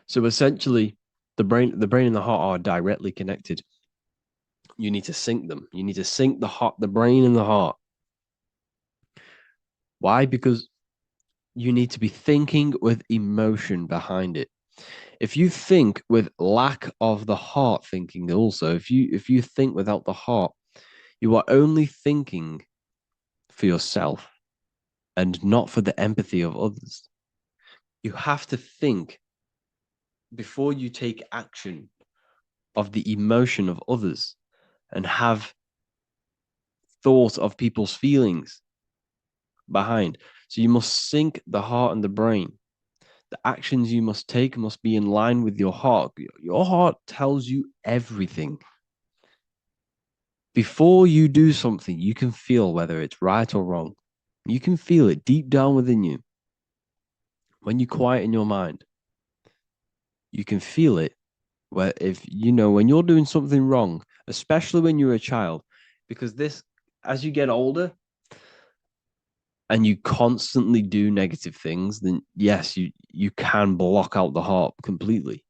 So essentially, the brain and the heart are directly connected. You need to sync them. You need to sync the brain and the heart. Why? Because you need to be thinking with emotion behind it. If you think with lack of the heart thinking, also, if you think without the heart, you are only thinking for yourself and not for the empathy of others. You have to think before you take action of the emotion of others, and have thought of people's feelings behind. So you must sync the heart and the brain. The actions you must take must be in line with your heart. Your heart tells you everything. Before you do something, you can feel whether it's right or wrong. You can feel it deep down within you. When you quieten your mind, you can feel it. Where when you're doing something wrong, especially when you're a child, because as you get older and you constantly do negative things, then yes, you can block out the heart completely.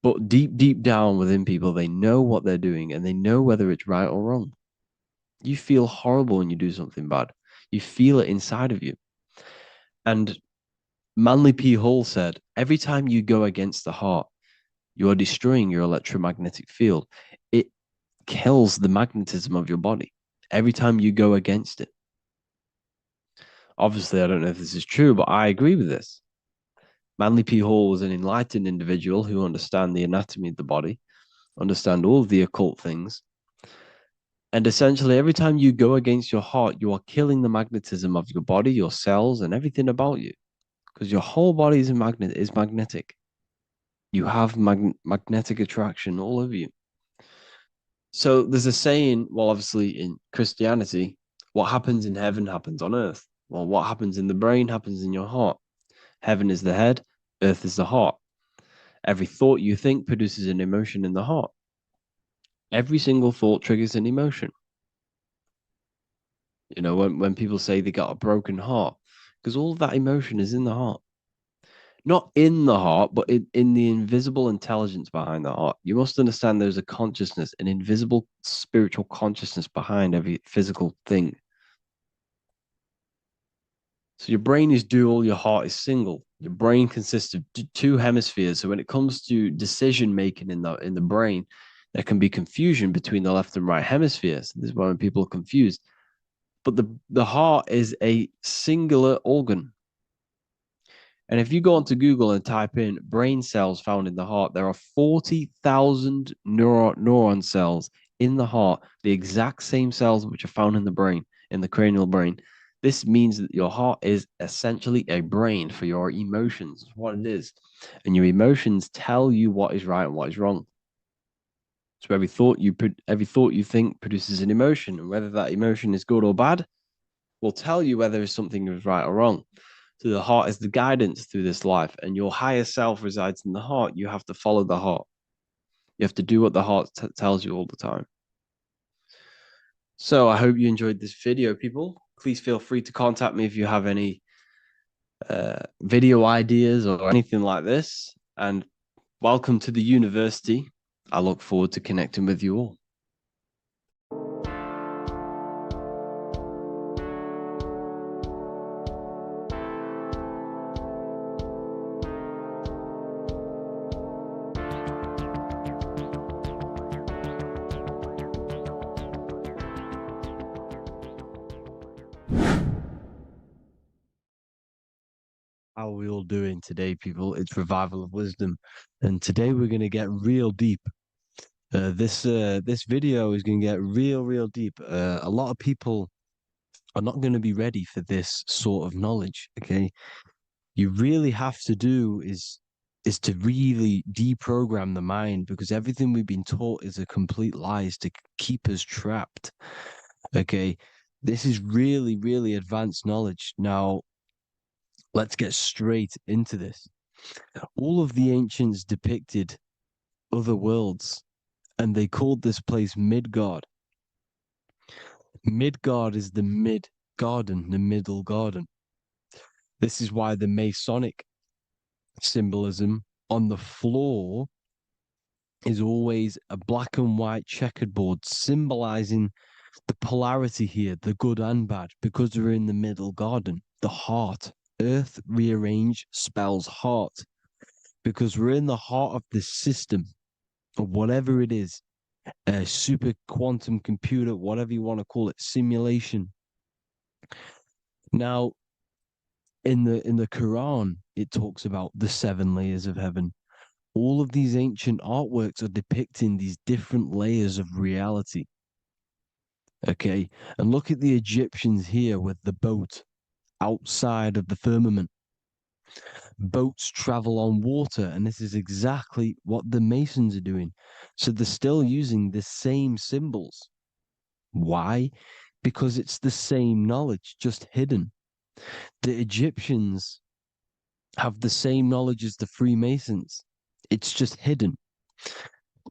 But deep down within people, they know what they're doing and they know whether it's right or wrong. You feel horrible when you do something bad. You feel it inside of you. And Manly P. Hall said, every time you go against the heart, you are destroying your electromagnetic field. It kills the magnetism of your body every time you go against it. Obviously, I don't know if this is true, but I agree with this. Manly P. Hall was an enlightened individual who understand the anatomy of the body, understand all of the occult things. And essentially, every time you go against your heart, you are killing the magnetism of your body, your cells, and everything about you. Because your whole body is magnetic. You have magnetic attraction all over you. So there's a saying, well, obviously in Christianity, what happens in heaven happens on earth. Well, what happens in the brain happens in your heart. Heaven is the head, earth is the heart. Every thought you think produces an emotion in the heart. Every single thought triggers an emotion. You know, when people say they got a broken heart, because all of that emotion is in the heart. Not in the heart, but in the invisible intelligence behind the heart. You must understand there's a consciousness, an invisible spiritual consciousness behind every physical thing. So your brain is dual, your heart is single. Your brain consists of two hemispheres. So when it comes to decision making in the brain, there can be confusion between the left and right hemispheres. This is why when people are confused. But the heart is a singular organ. And if you go onto Google and type in brain cells found in the heart, there are 40,000 neuron cells in the heart, the exact same cells which are found in the brain, in the cranial brain. This means that your heart is essentially a brain for your emotions, what it is. And your emotions tell you what is right and what is wrong. So every thought you think produces an emotion, and whether that emotion is good or bad will tell you whether something is right or wrong. So the heart is the guidance through this life, and your higher self resides in the heart. You have to follow the heart. You have to do what the heart tells you all the time. So I hope you enjoyed this video, people. Please feel free to contact me if you have any video ideas or anything like this. And welcome to the university. I look forward to connecting with you all. How are we all doing today, people? It's Revival of Wisdom, and today we're going to get real deep. This video is going to get real deep. A lot of people are not going to be ready for this sort of knowledge. Okay, you really have to do is to really deprogram the mind, because everything we've been taught is a complete lies to keep us trapped. Okay, this is really advanced knowledge. Now, let's get straight into this. All of the ancients depicted other worlds, and they called this place Midgard. Midgard is the mid garden, the middle garden. This is why the Masonic symbolism on the floor is always a black and white checkered board, symbolizing the polarity here, the good and bad, because we're in the middle garden, the heart. Earth rearranged spells heart, because we're in the heart of this system, or whatever it is, a super quantum computer, whatever you want to call it, simulation. Now, in the Quran, it talks about the 7 layers of heaven. All of these ancient artworks are depicting these different layers of reality. Okay, and look at the Egyptians here with the boat outside of the firmament. Boats travel on water, and this is exactly what the Masons are doing. So they're still using the same symbols. Why? Because it's the same knowledge, just hidden. The Egyptians have the same knowledge as the Freemasons. It's just hidden.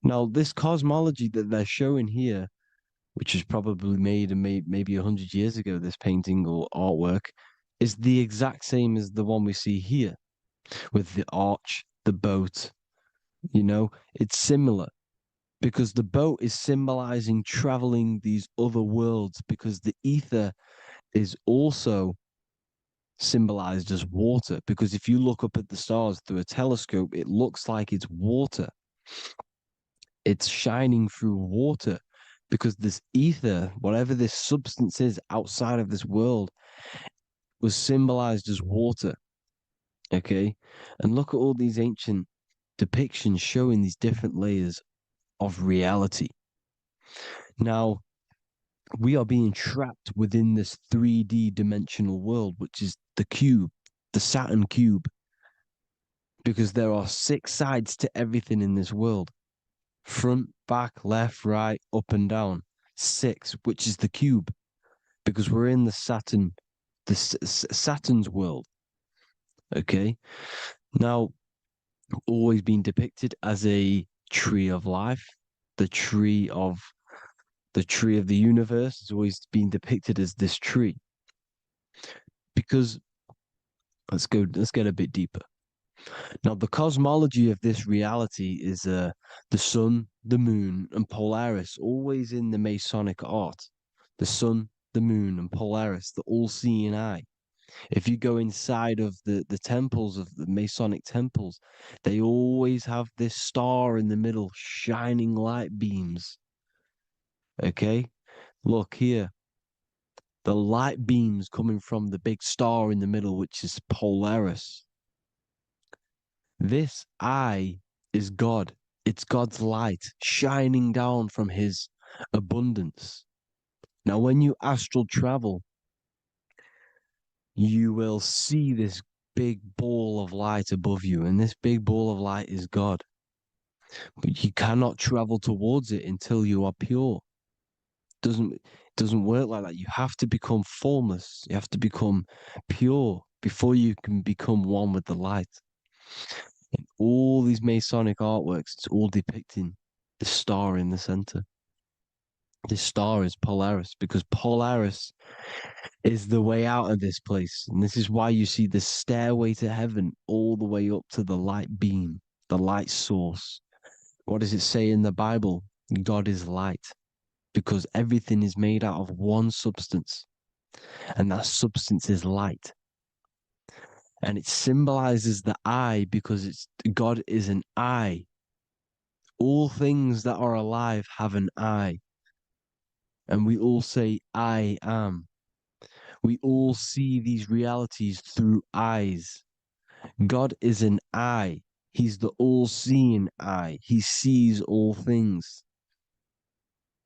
Now, this cosmology that they're showing here, which is probably made maybe 100 years ago, this painting or artwork, is the exact same as the one we see here, with the arch, the boat. You know, it's similar, because the boat is symbolizing traveling these other worlds, because the ether is also symbolized as water, because if you look up at the stars through a telescope, it looks like it's water. It's shining through water, because this ether, whatever this substance is outside of this world, was symbolized as water. Okay, and look at all these ancient depictions showing these different layers of reality. Now, we are being trapped within this 3D dimensional world, which is the cube, the Saturn cube, because there are 6 sides to everything in this world: front, back, left, right, up and down. 6, which is the cube, because we're in the Saturn, Saturn's world. Okay, now, always been depicted as a tree of life, the tree of The tree of the universe has always been depicted as this tree. Because let's get a bit deeper. Now, the cosmology of this reality is the sun, the moon, and Polaris, always in the Masonic art. The sun, the moon, and Polaris, the all-seeing eye. If you go inside of the temples of the Masonic temples, they always have this star in the middle, shining light beams. Okay? Look here. The light beams coming from the big star in the middle, which is Polaris. This eye is God. It's God's light shining down from his abundance. Now, when you astral travel, you will see this big ball of light above you, and this big ball of light is God. But you cannot travel towards it until you are pure. It doesn't work like that. You have to become formless. You have to become pure before you can become one with the light. In all these Masonic artworks, it's all depicting the star in the center. This star is Polaris, because Polaris is the way out of this place. And this is why you see the stairway to heaven all the way up to the light beam, the light source. What does it say in the Bible? God is light, because everything is made out of one substance, and that substance is light. And it symbolizes the eye because God is an eye. All things that are alive have an eye. And we all say, I am. We all see these realities through eyes. God is an eye. He's the all-seeing eye. He sees all things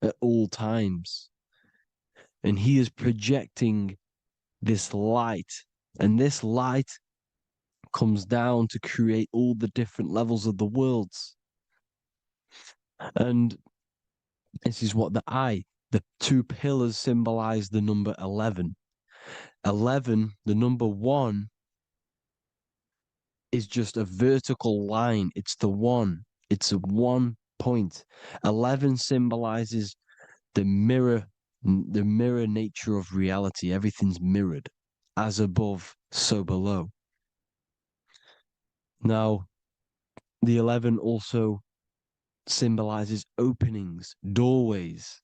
at all times. And he is projecting this light. And this light comes down to create all the different levels of the worlds. And this is what the two pillars symbolize the number 11. 11, the number 1, is just a vertical line. It's the one. It's a 1 point. 11 symbolizes the mirror nature of reality. Everything's mirrored. As above, so below. Now, the 11 also symbolizes openings, doorways.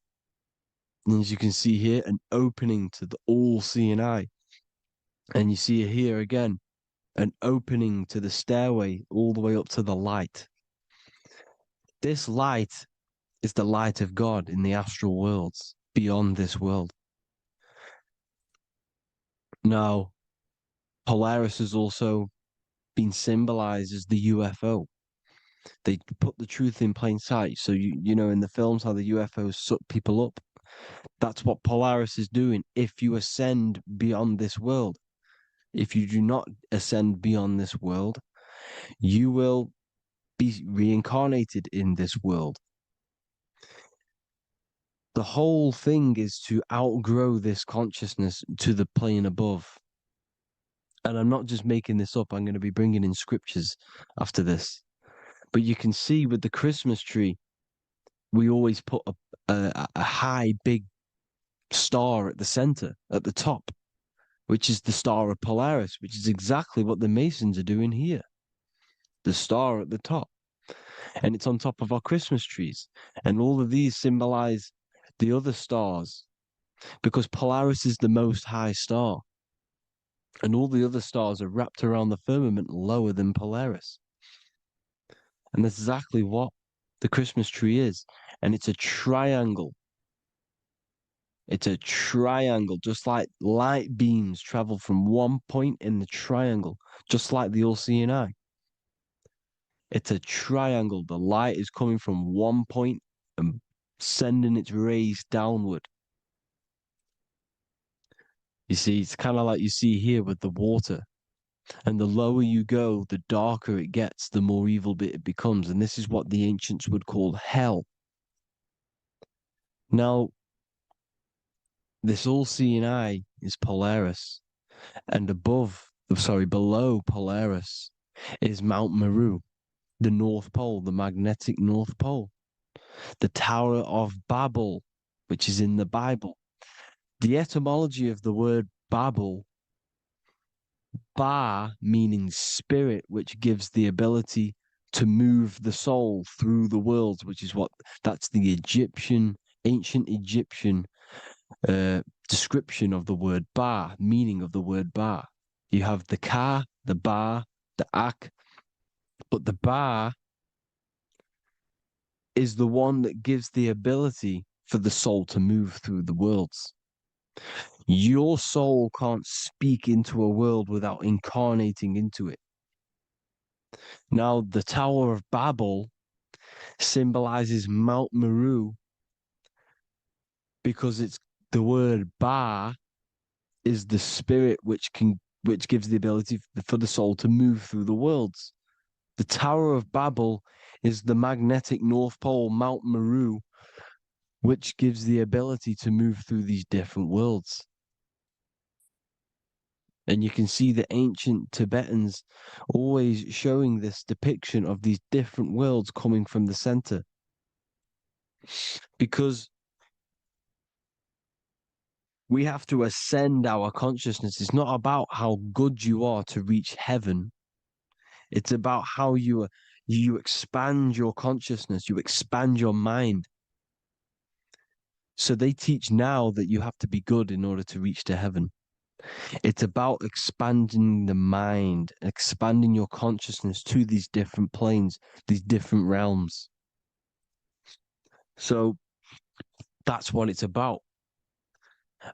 And as you can see here, an opening to the all-seeing eye. And you see here again, an opening to the stairway all the way up to the light. This light is the light of God in the astral worlds, beyond this world. Now, Polaris has also been symbolized as the UFO. They put the truth in plain sight. So, you know, in the films, how the UFOs suck people up. That's what Polaris is doing. If you ascend beyond this world, if you do not ascend beyond this world, you will be reincarnated in this world. The whole thing is to outgrow this consciousness to the plane above. And I'm not just making this up. I'm going to be bringing in scriptures after this. But you can see with the Christmas tree, we always put a high, big star at the center, at the top, which is the star of Polaris, which is exactly what the Masons are doing here. The star at the top. And it's on top of our Christmas trees. And all of these symbolize the other stars, because Polaris is the most high star. And all the other stars are wrapped around the firmament lower than Polaris. And that's exactly what the Christmas tree is. And it's a triangle. It's a triangle, just like light beams travel from one point in the triangle, just like the all-seeing eye. It's a triangle. The light is coming from one point and sending its rays downward. You see, it's kind of like you see here with the water. And the lower you go, the darker it gets, the more evil it becomes. And this is what the ancients would call hell. Now, this all-seeing eye is Polaris. And below Polaris is Mount Meru, the North Pole, the magnetic North Pole. The Tower of Babel, which is in the Bible. The etymology of the word Babel, Ba meaning spirit, which gives the ability to move the soul through the worlds, which is that's the ancient Egyptian description of the word Ba, meaning of the word Ba. You have the Ka, the Ba, the Ak, but the Ba is the one that gives the ability for the soul to move through the worlds. Your soul can't speak into a world without incarnating into it. Now, the Tower of Babel symbolizes Mount Meru because it's the word Ba is the spirit which gives the ability for the soul to move through the worlds. The Tower of Babel is the magnetic North Pole, Mount Meru, which gives the ability to move through these different worlds. And you can see the ancient Tibetans always showing this depiction of these different worlds coming from the center. Because we have to ascend our consciousness. It's not about how good you are to reach heaven. It's about how you expand your consciousness, you expand your mind. So they teach now that you have to be good in order to reach to heaven. It's about expanding the mind, expanding your consciousness to these different planes, these different realms. So that's what it's about.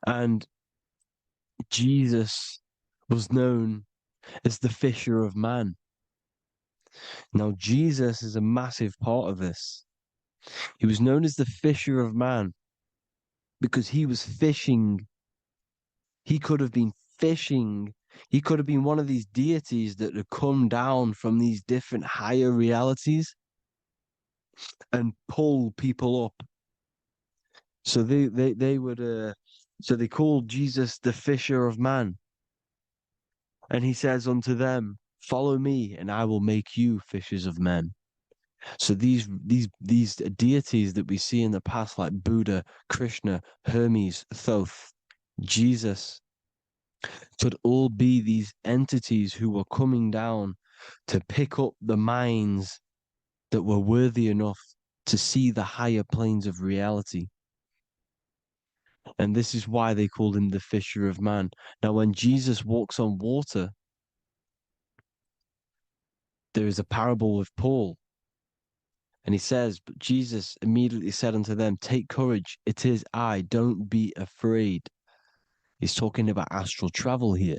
And Jesus was known as the fisher of man. Now, Jesus is a massive part of this. He was known as the fisher of man because he was fishing. He could have been fishing. He could have been one of these deities that had come down from these different higher realities and pull people up. So they would so they called Jesus the fisher of man. And he says unto them, follow me and I will make you fishers of men. So these deities that we see in the past, like Buddha, Krishna, Hermes, Thoth, Jesus, could all be these entities who were coming down to pick up the minds that were worthy enough to see the higher planes of reality. And this is why they called him the fisher of man. Now, when Jesus walks on water, there is a parable with Paul. And he says, but Jesus immediately said unto them, take courage, it is I, don't be afraid. He's talking about astral travel here.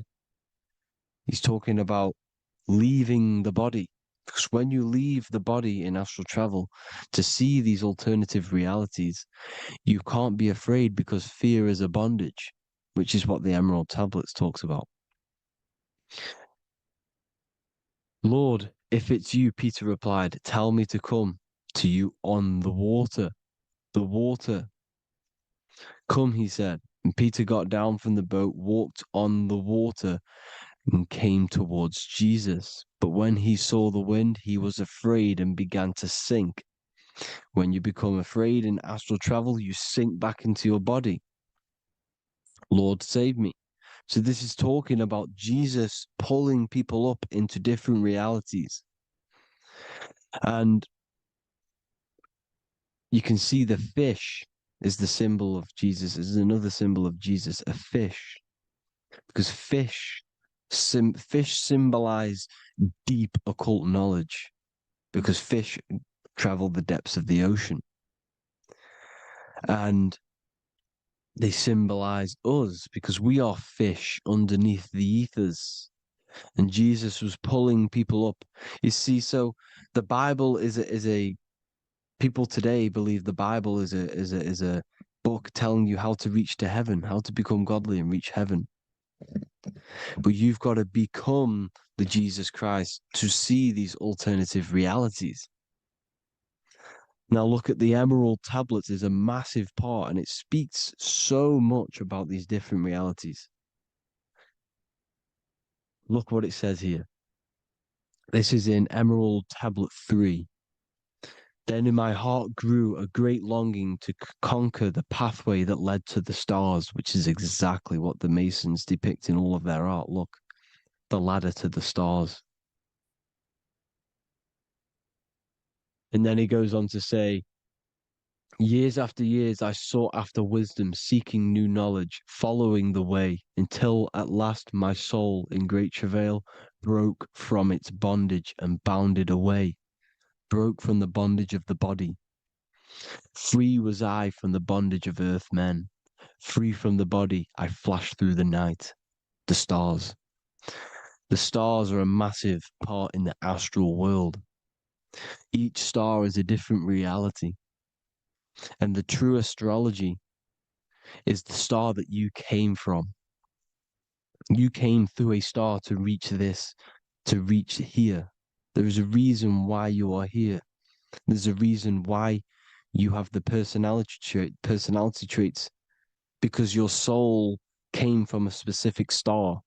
He's talking about leaving the body. Because when you leave the body in astral travel to see these alternative realities, you can't be afraid because fear is a bondage, which is what the Emerald Tablets talks about. Lord, if it's you, Peter replied, tell me to come to you on the water. The water. Come, he said. And Peter got down from the boat, walked on the water, and came towards Jesus. But when he saw the wind, he was afraid and began to sink. When you become afraid in astral travel, you sink back into your body. Lord, save me. So this is talking about Jesus pulling people up into different realities. And you can see the fish is the symbol of Jesus, is another symbol of Jesus, a fish. Because fish symbolize deep occult knowledge, because fish travel the depths of the ocean. And they symbolize us because we are fish underneath the ethers. And Jesus was pulling people up. You see, so the Bible is a people today believe the Bible is a book telling you how to reach to heaven, how to become godly and reach heaven. But you've got to become the Jesus Christ to see these alternative realities. Now look at the Emerald Tablets is a massive part, and it speaks so much about these different realities. Look what it says here. This is in Emerald Tablet 3. Then in my heart grew a great longing to conquer the pathway that led to the stars, which is exactly what the Masons depict in all of their art. Look, the ladder to the stars. And then he goes on to say, years after years, I sought after wisdom, seeking new knowledge, following the way, until at last my soul, in great travail, broke from its bondage and bounded away, broke from the bondage of the body. Free was I from the bondage of earth men. Free from the body, I flashed through the night. The stars. The stars are a massive part in the astral world. Each star is a different reality. And the true astrology is the star that you came from. You came through a star to reach this, to reach here. There is a reason why you are here. There's a reason why you have the personality traits, because your soul came from a specific star.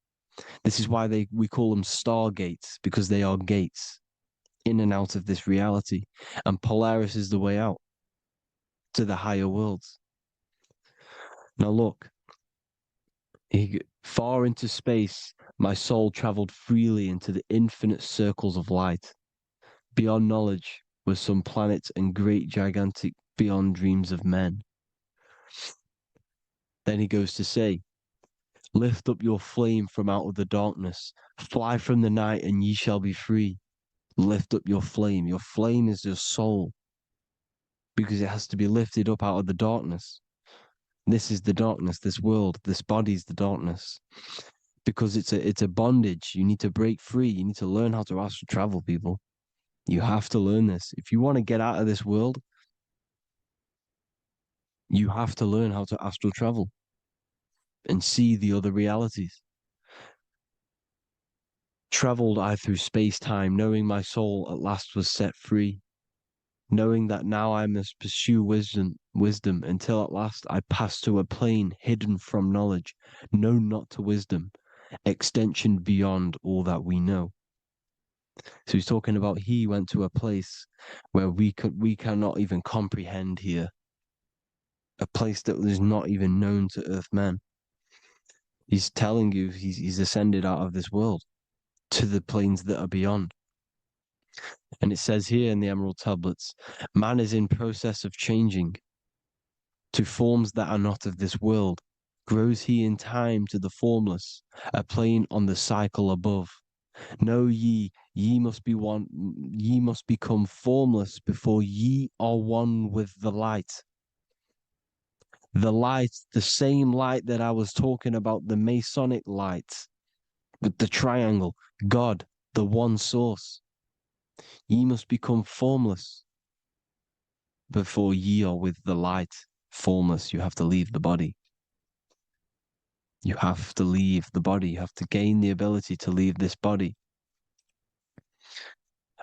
This is why we call them stargates, because they are gates in and out of this reality. And Polaris is the way out to the higher worlds. Now look, far into space, my soul traveled freely into the infinite circles of light. Beyond knowledge were some planets and great gigantic beyond dreams of men. Then he goes to say, lift up your flame from out of the darkness, fly from the night and ye shall be free. Lift up your flame. Your flame is your soul, because it has to be lifted up out of the darkness. This is the darkness, this world, this body is the darkness. Because it's a bondage. You need to break free. You need to learn how to astral travel, people. You have to learn this. If you want to get out of this world, you have to learn how to astral travel and see the other realities. Traveled I through space-time, knowing my soul at last was set free, knowing that now I must pursue wisdom until at last I pass to a plane hidden from knowledge, known not to wisdom, extension beyond all that we know. So he's talking about he went to a place where we cannot even comprehend here, a place that is not even known to Earthmen. He's telling you he's ascended out of this world to the planes that are beyond. And it says here in the Emerald Tablets, man is in process of changing to forms that are not of this world. Grows he in time to the formless, a plane on the cycle above. Know ye must be one, ye must become formless before ye are one with the light. The light, the same light that I was talking about, the Masonic light, with the triangle, God, the one source. Ye must become formless before ye are with the light. Formless, you have to leave the body. You have to leave the body. You have to gain the ability to leave this body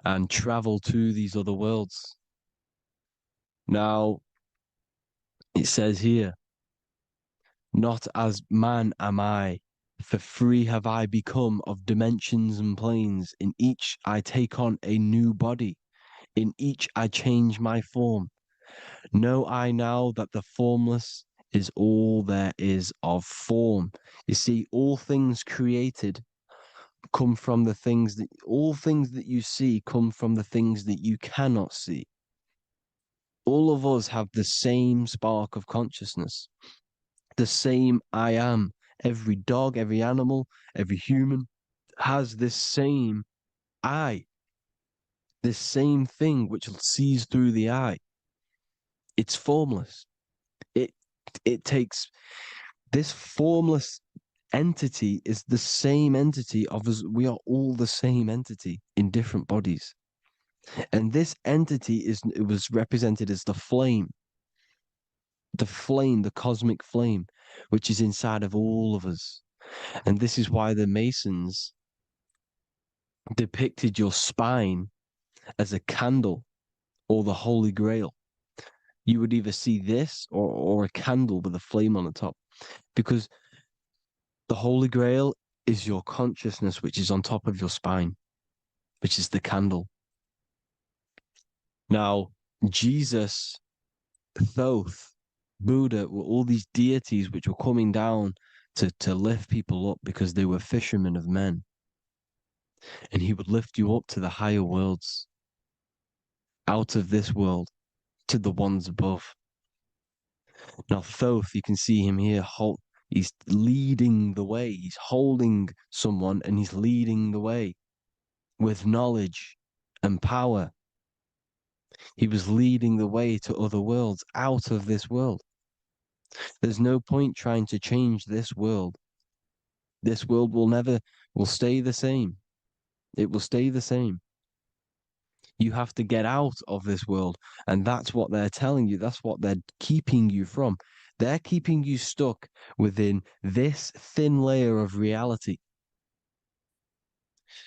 and travel to these other worlds. Now, it says here, not as man am I, for free have I become of dimensions and planes. In each I take on a new body. In each I change my form. Know I now that the formless is all there is of form. You see, all things created come from the things that, all things that you see come from the things that you cannot see. All of us have the same spark of consciousness, the same I am. Every dog, every animal, every human has this same I, this same thing which sees through the eye. It's formless. It takes this formless entity is the same entity of us. We are all the same entity in different bodies. And this entity it was represented as the flame, the cosmic flame, which is inside of all of us. And this is why the Masons depicted your spine as a candle or the Holy Grail. You would either see this or a candle with a flame on the top, because the Holy Grail is your consciousness, which is on top of your spine, which is the candle. Now, Jesus, Thoth, Buddha were all these deities which were coming down to lift people up because they were fishermen of men. And he would lift you up to the higher worlds, out of this world, to the ones above. Now, Thoth, you can see him here, he's leading the way. He's holding someone and he's leading the way with knowledge and power. He was leading the way to other worlds, out of this world. There's no point trying to change this world. This world will stay the same. It will stay the same. You have to get out of this world. And that's what they're telling you. That's what they're keeping you from. They're keeping you stuck within this thin layer of reality.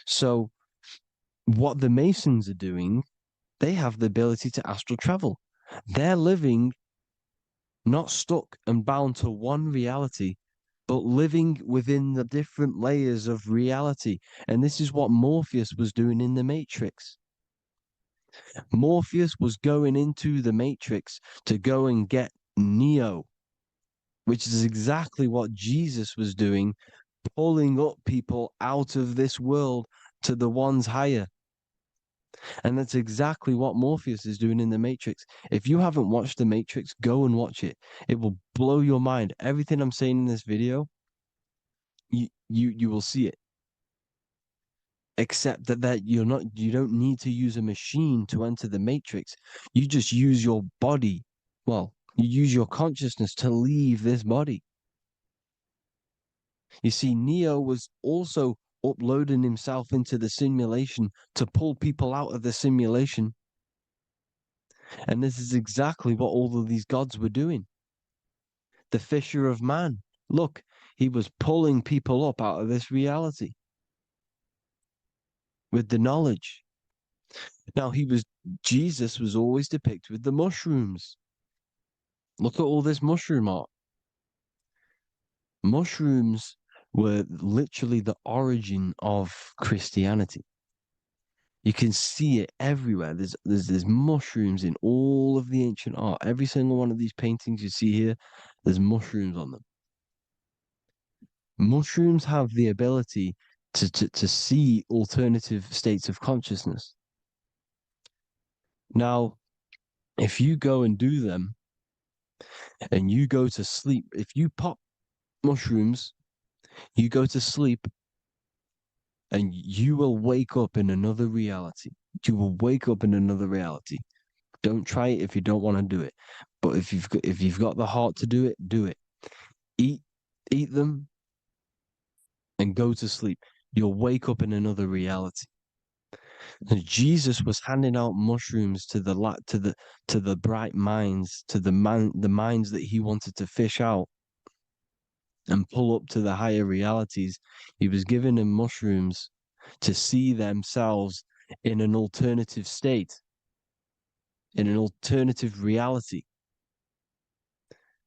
So what the Masons are doing, they have the ability to astral travel. They're living not stuck and bound to one reality, but living within the different layers of reality. And this is what Morpheus was doing in the Matrix. Morpheus was going into the Matrix to go and get Neo, which is exactly what Jesus was doing, pulling up people out of this world to the ones higher. And that's exactly what Morpheus is doing in the Matrix. If you haven't watched the Matrix, go and watch it. It will blow your mind. Everything I'm saying in this video, you will see it. Except that you don't need to use a machine to enter the Matrix. You just use your body. Well, you use your consciousness to leave this body. You see, Neo was also uploading himself into the simulation to pull people out of the simulation. And this is exactly what all of these gods were doing. The Fisher of Man. Look, he was pulling people up out of this reality with the knowledge. Now, Jesus was always depicted with the mushrooms. Look at all this mushroom art. Mushrooms were literally the origin of Christianity. You can see it everywhere. There's mushrooms in all of the ancient art. Every single one of these paintings you see here, there's mushrooms on them. Mushrooms have the ability to see alternative states of consciousness. Now, if you go and do them and you go to sleep, if you pop mushrooms, you go to sleep and you will wake up in another reality. You will wake up in another reality. Don't try it if you don't want to do it. But if you've got the heart to do it, do it. Eat them and go to sleep. You'll wake up in another reality. And Jesus was handing out mushrooms to the bright minds, to the minds that he wanted to fish out and pull up to the higher realities. He was giving them mushrooms to see themselves in an alternative state, in an alternative reality.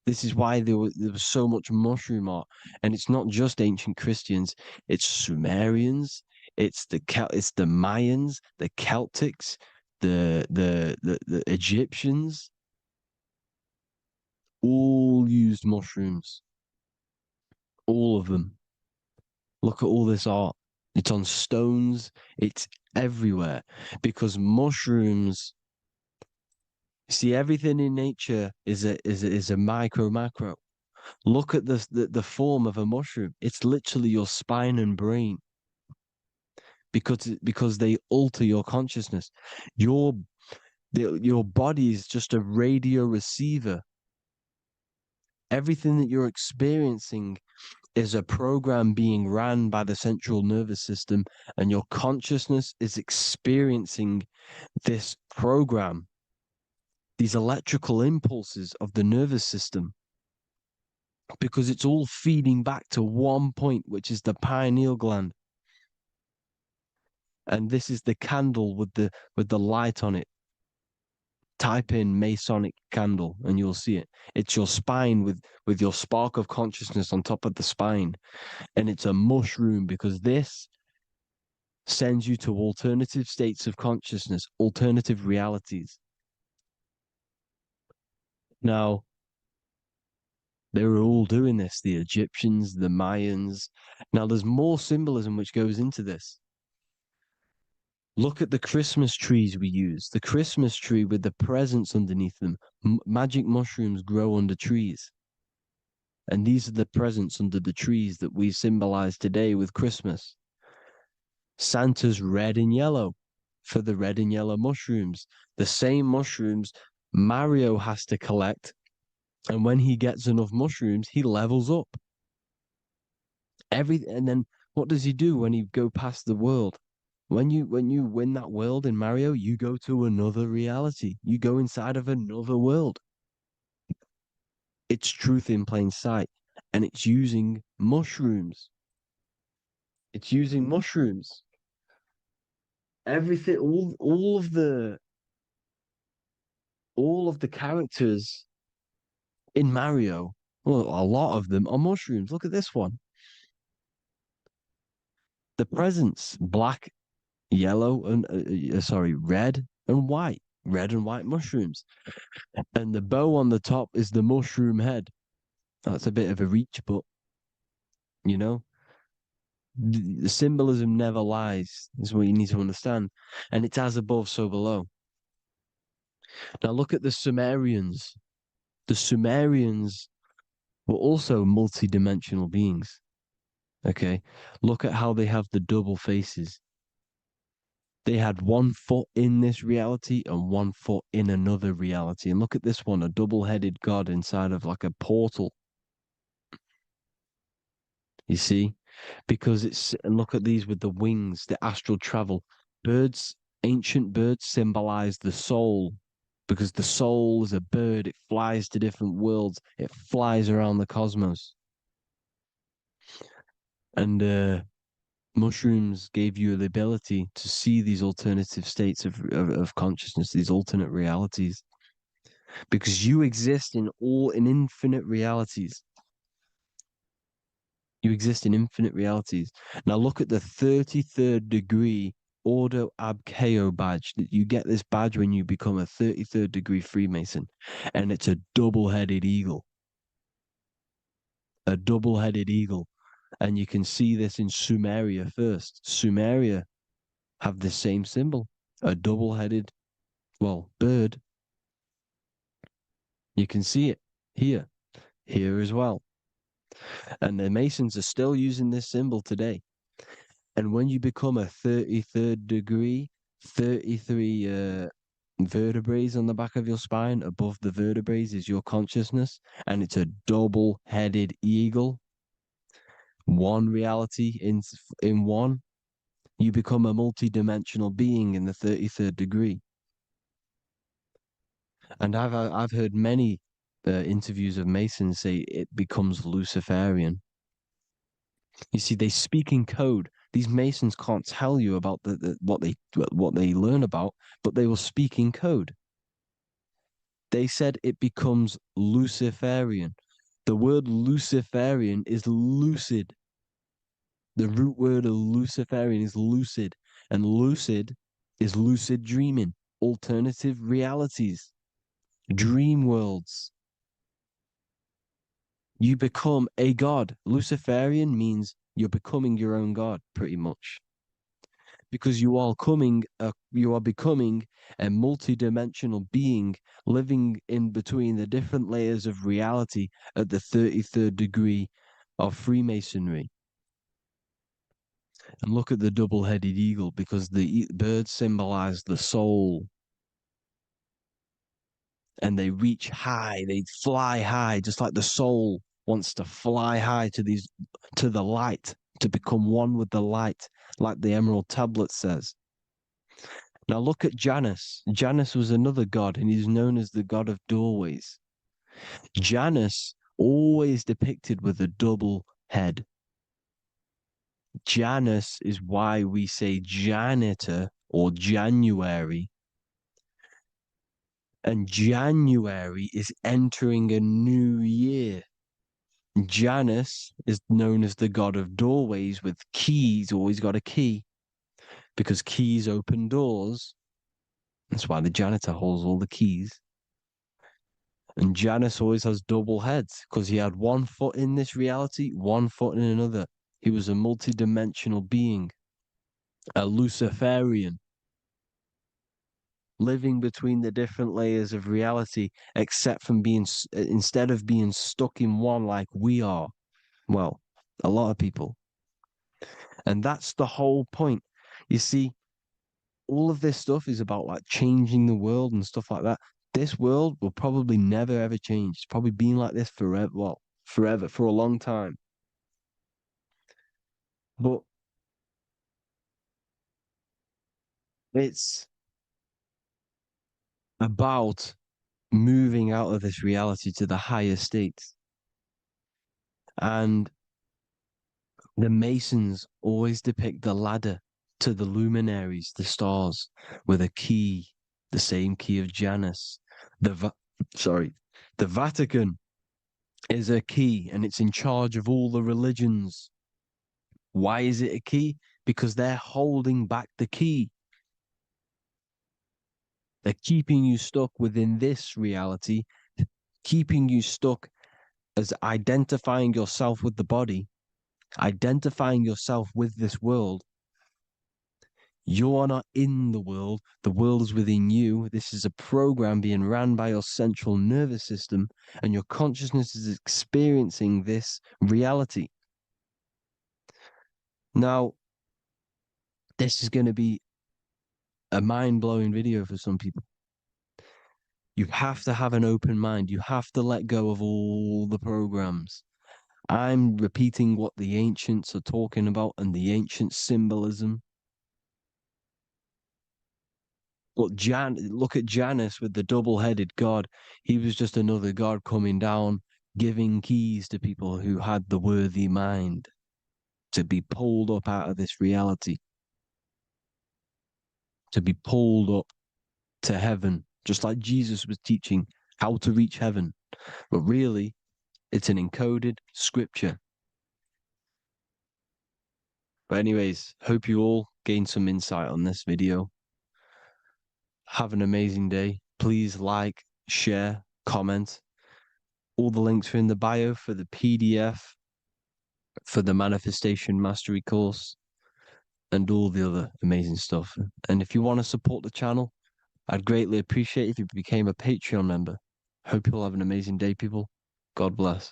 This is why there was so much mushroom art, and it's not just ancient Christians. It's Sumerians, it's the Mayans, the Celtics, the Egyptians. All used mushrooms. All of them. Look at all this art. It's on stones. It's everywhere because mushrooms. See, everything in nature is a macro. Look at the form of a mushroom. It's literally your spine and brain. Because they alter your consciousness. Your body is just a radio receiver. Everything that you're experiencing is a program being ran by the central nervous system, and your consciousness is experiencing this program. These electrical impulses of the nervous system, because it's all feeding back to one point, which is the pineal gland. And this is the candle with the light on it. Type in Masonic candle and you'll see it. It's your spine with your spark of consciousness on top of the spine. And it's a mushroom because this sends you to alternative states of consciousness, alternative realities. Now, they were all doing this, the Egyptians, the Mayans. Now, there's more symbolism which goes into this. Look at the Christmas trees we use. The Christmas tree with the presents underneath them. Magic mushrooms grow under trees. And these are the presents under the trees that we symbolize today with Christmas. Santa's red and yellow for the red and yellow mushrooms. The same mushrooms Mario has to collect. And when he gets enough mushrooms, he levels up. And then what does he do when he go past the world? When you win that world in Mario, you go to another reality. You go inside of another world. It's truth in plain sight. And it's using mushrooms. It's using mushrooms. Everything, all of the characters in Mario, well, a lot of them are mushrooms. Look at this one. The presents, black, yellow, and red and white. Red and white mushrooms. And the bow on the top is the mushroom head. That's a bit of a reach, but you know, the symbolism never lies, is what you need to understand. And it's as above, so below. Now look at the Sumerians. The Sumerians were also multi-dimensional beings. Okay, look at how they have the double faces. They had 1 foot in this reality and 1 foot in another reality. And look at this one, a double-headed god inside of like a portal. You see? Because and look at these with the wings, the astral travel. Birds, ancient birds symbolize the soul. Because the soul is a bird, it flies to different worlds. It flies around the cosmos. And mushrooms gave you the ability to see these alternative states of consciousness, these alternate realities, because you exist in infinite realities. You exist in infinite realities. Now look at the 33rd degree Ordo Ab Chao badge. You get this badge when you become a 33rd degree Freemason, and it's a double-headed eagle. A double-headed eagle. And you can see this in Sumeria first. Sumeria have the same symbol, a double-headed, bird. You can see it here as well. And the Masons are still using this symbol today. And when you become a 33rd degree, 33 vertebrae on the back of your spine, above the vertebrae is your consciousness, and it's a double-headed eagle. One reality in one. You become a multi-dimensional being in the 33rd degree. And I've heard many interviews of Masons say it becomes Luciferian. You see, they speak in code. These Masons can't tell you about what they learn about, but they will speak in code. They said it becomes Luciferian. The word Luciferian is lucid. The root word of Luciferian is lucid, and lucid is lucid dreaming, alternative realities, dream worlds. You become a god. Luciferian means you're becoming your own god, pretty much. Because you are becoming a multi-dimensional being living in between the different layers of reality at the 33rd degree of Freemasonry. And look at the double-headed eagle, because the birds symbolize the soul. And they reach high, they fly high, just like the soul wants to fly high to the light, to become one with the light, like the Emerald Tablet says. Now look at Janus. Janus was another god, and he's known as the god of doorways. Janus always depicted with a double head. Janus is why we say janitor or January. And January is entering a new year. Janus is known as the god of doorways with keys, always got a key, because keys open doors. That's why the janitor holds all the keys. And Janus always has double heads because he had one foot in this reality, one foot in another. He was a multi-dimensional being, a Luciferian, living between the different layers of reality, except from instead of being stuck in one like we are. Well, a lot of people. And that's the whole point. You see, all of this stuff is about like changing the world and stuff like that. This world will probably never ever change. It's probably been like this forever. Well, forever, for a long time. But it's about moving out of this reality to the higher states. And the Masons always depict the ladder to the luminaries, the stars, with a key, the same key of Janus. The Vatican is a key, and it's in charge of all the religions. Why is it a key? Because they're holding back the key. They're keeping you stuck within this reality, keeping you stuck as identifying yourself with the body, identifying yourself with this world. You are not in the world is within you. This is a program being ran by your central nervous system, and your consciousness is experiencing this reality. Now, this is going to be a mind-blowing video for some people. You have to have an open mind. You have to let go of all the programs. I'm repeating what the ancients are talking about and the ancient symbolism. Look at Janus with the double-headed god. He was just another god coming down, giving keys to people who had the worthy mind to be pulled up out of this reality, to be pulled up to heaven, just like Jesus was teaching how to reach heaven. But really, it's an encoded scripture. But anyways, hope you all gained some insight on this video. Have an amazing day. Please like, share, comment. All the links are in the bio for the PDF, for the Manifestation Mastery course, and all the other amazing stuff. And if you want to support the channel, I'd greatly appreciate it if you became a Patreon member. Hope you'll have an amazing day, people. God bless.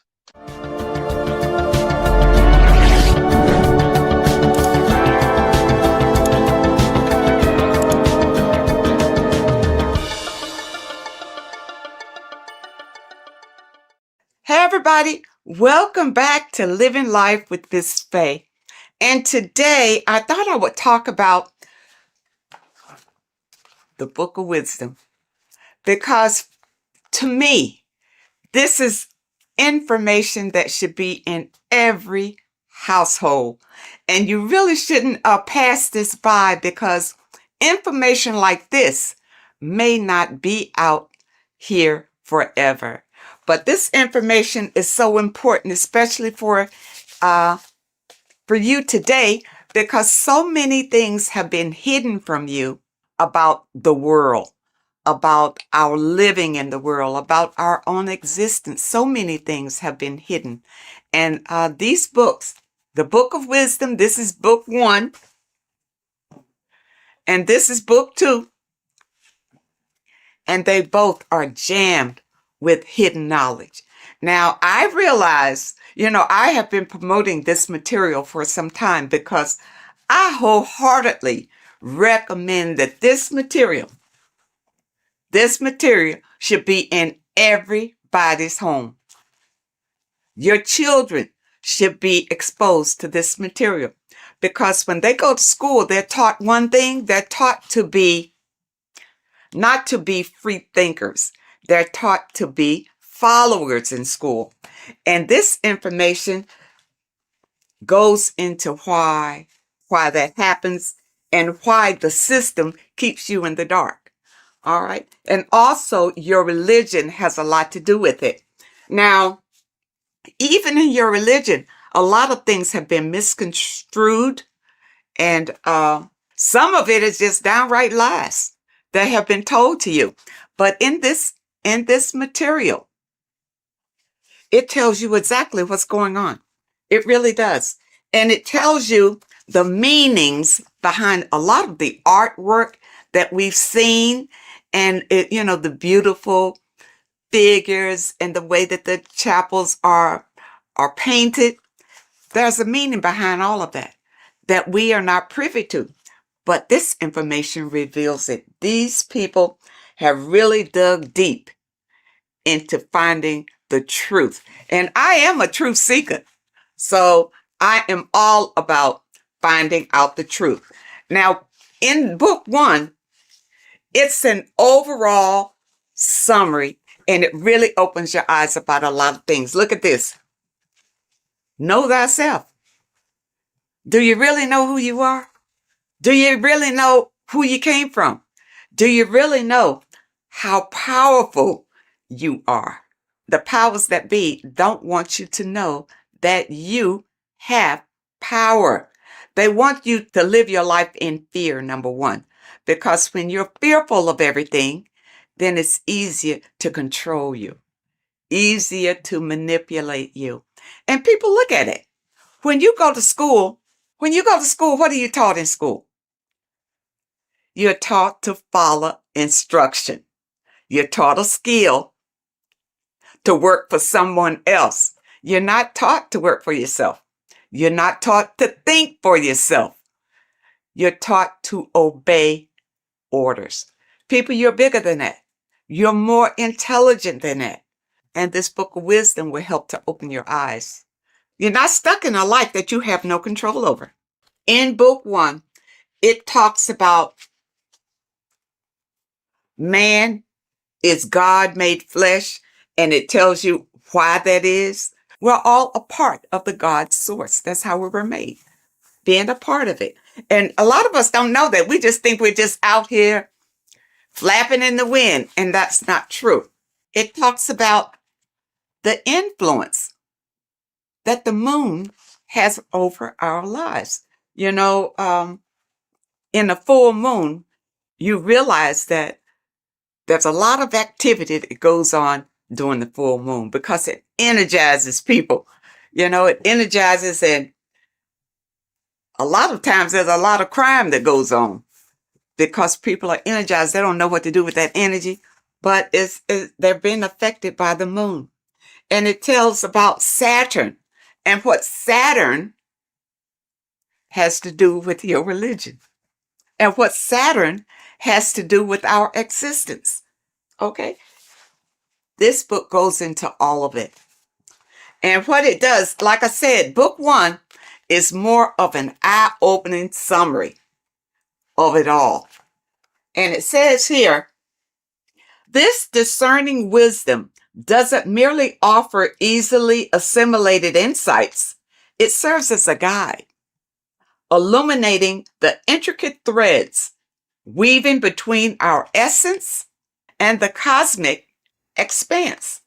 Hey everybody, welcome back to Living Life with Miss Faye. And today I thought I would talk about the Book of Wisdom, because to me, this is information that should be in every household. And you really shouldn't pass this by, because information like this may not be out here forever. But this information is so important, especially for you today, because so many things have been hidden from you about the world, about our living in the world, about our own existence. So many things have been hidden. And these books, the Book of Wisdom, this is book 1, and this is book 2. And they both are jammed with hidden knowledge. Now, I realize, I have been promoting this material for some time, because I wholeheartedly recommend that this material should be in everybody's home. Your children should be exposed to this material, because when they go to school, they're taught one thing. They're taught to be not to be free thinkers. They're taught to be followers in school. And this information goes into why that happens, and why the system keeps you in the dark. All right. And also your religion has a lot to do with it. Now, even in your religion, a lot of things have been misconstrued, and some of it is just downright lies that have been told to you. But in this material, it tells you exactly what's going on. It really does. And it tells you the meanings behind a lot of the artwork that we've seen, and the beautiful figures and the way that the chapels are painted. There's a meaning behind all of that we are not privy to. But this information reveals it. These people have really dug deep into finding the truth. And I am a truth seeker. So I am all about finding out the truth. Now, in book 1, it's an overall summary, and it really opens your eyes about a lot of things. Look at this. Know thyself. Do you really know who you are? Do you really know who you came from? Do you really know how powerful you are? The powers that be don't want you to know that you have power. They want you to live your life in fear, number one, because when you're fearful of everything, then it's easier to control you, easier to manipulate you. And people look at it. When you go to school, what are you taught in school? You're taught to follow instruction. You're taught a skill to work for someone else. You're not taught to work for yourself. You're not taught to think for yourself. You're taught to obey orders. People, you're bigger than that. You're more intelligent than that. And this book of wisdom will help to open your eyes. You're not stuck in a life that you have no control over. In book 1, it talks about man is God made flesh, and it tells you why that is. We're all a part of the God source. That's how we were made, being a part of it. And a lot of us don't know that. We just think we're just out here flapping in the wind, and that's not true. It talks about the influence that the moon has over our lives. In a full moon, you realize that there's a lot of activity that goes on during the full moon because it energizes people. It energizes, and a lot of times there's a lot of crime that goes on because people are energized. They don't know what to do with that energy, but they're being affected by the moon. And it tells about Saturn and what Saturn has to do with your religion and what Saturn has to do with our existence. Okay? This book goes into all of it. And what it does, like I said, book 1 is more of an eye-opening summary of it all. And it says here, this discerning wisdom doesn't merely offer easily assimilated insights. It serves as a guide, illuminating the intricate threads weaving between our essence and the cosmic expanse.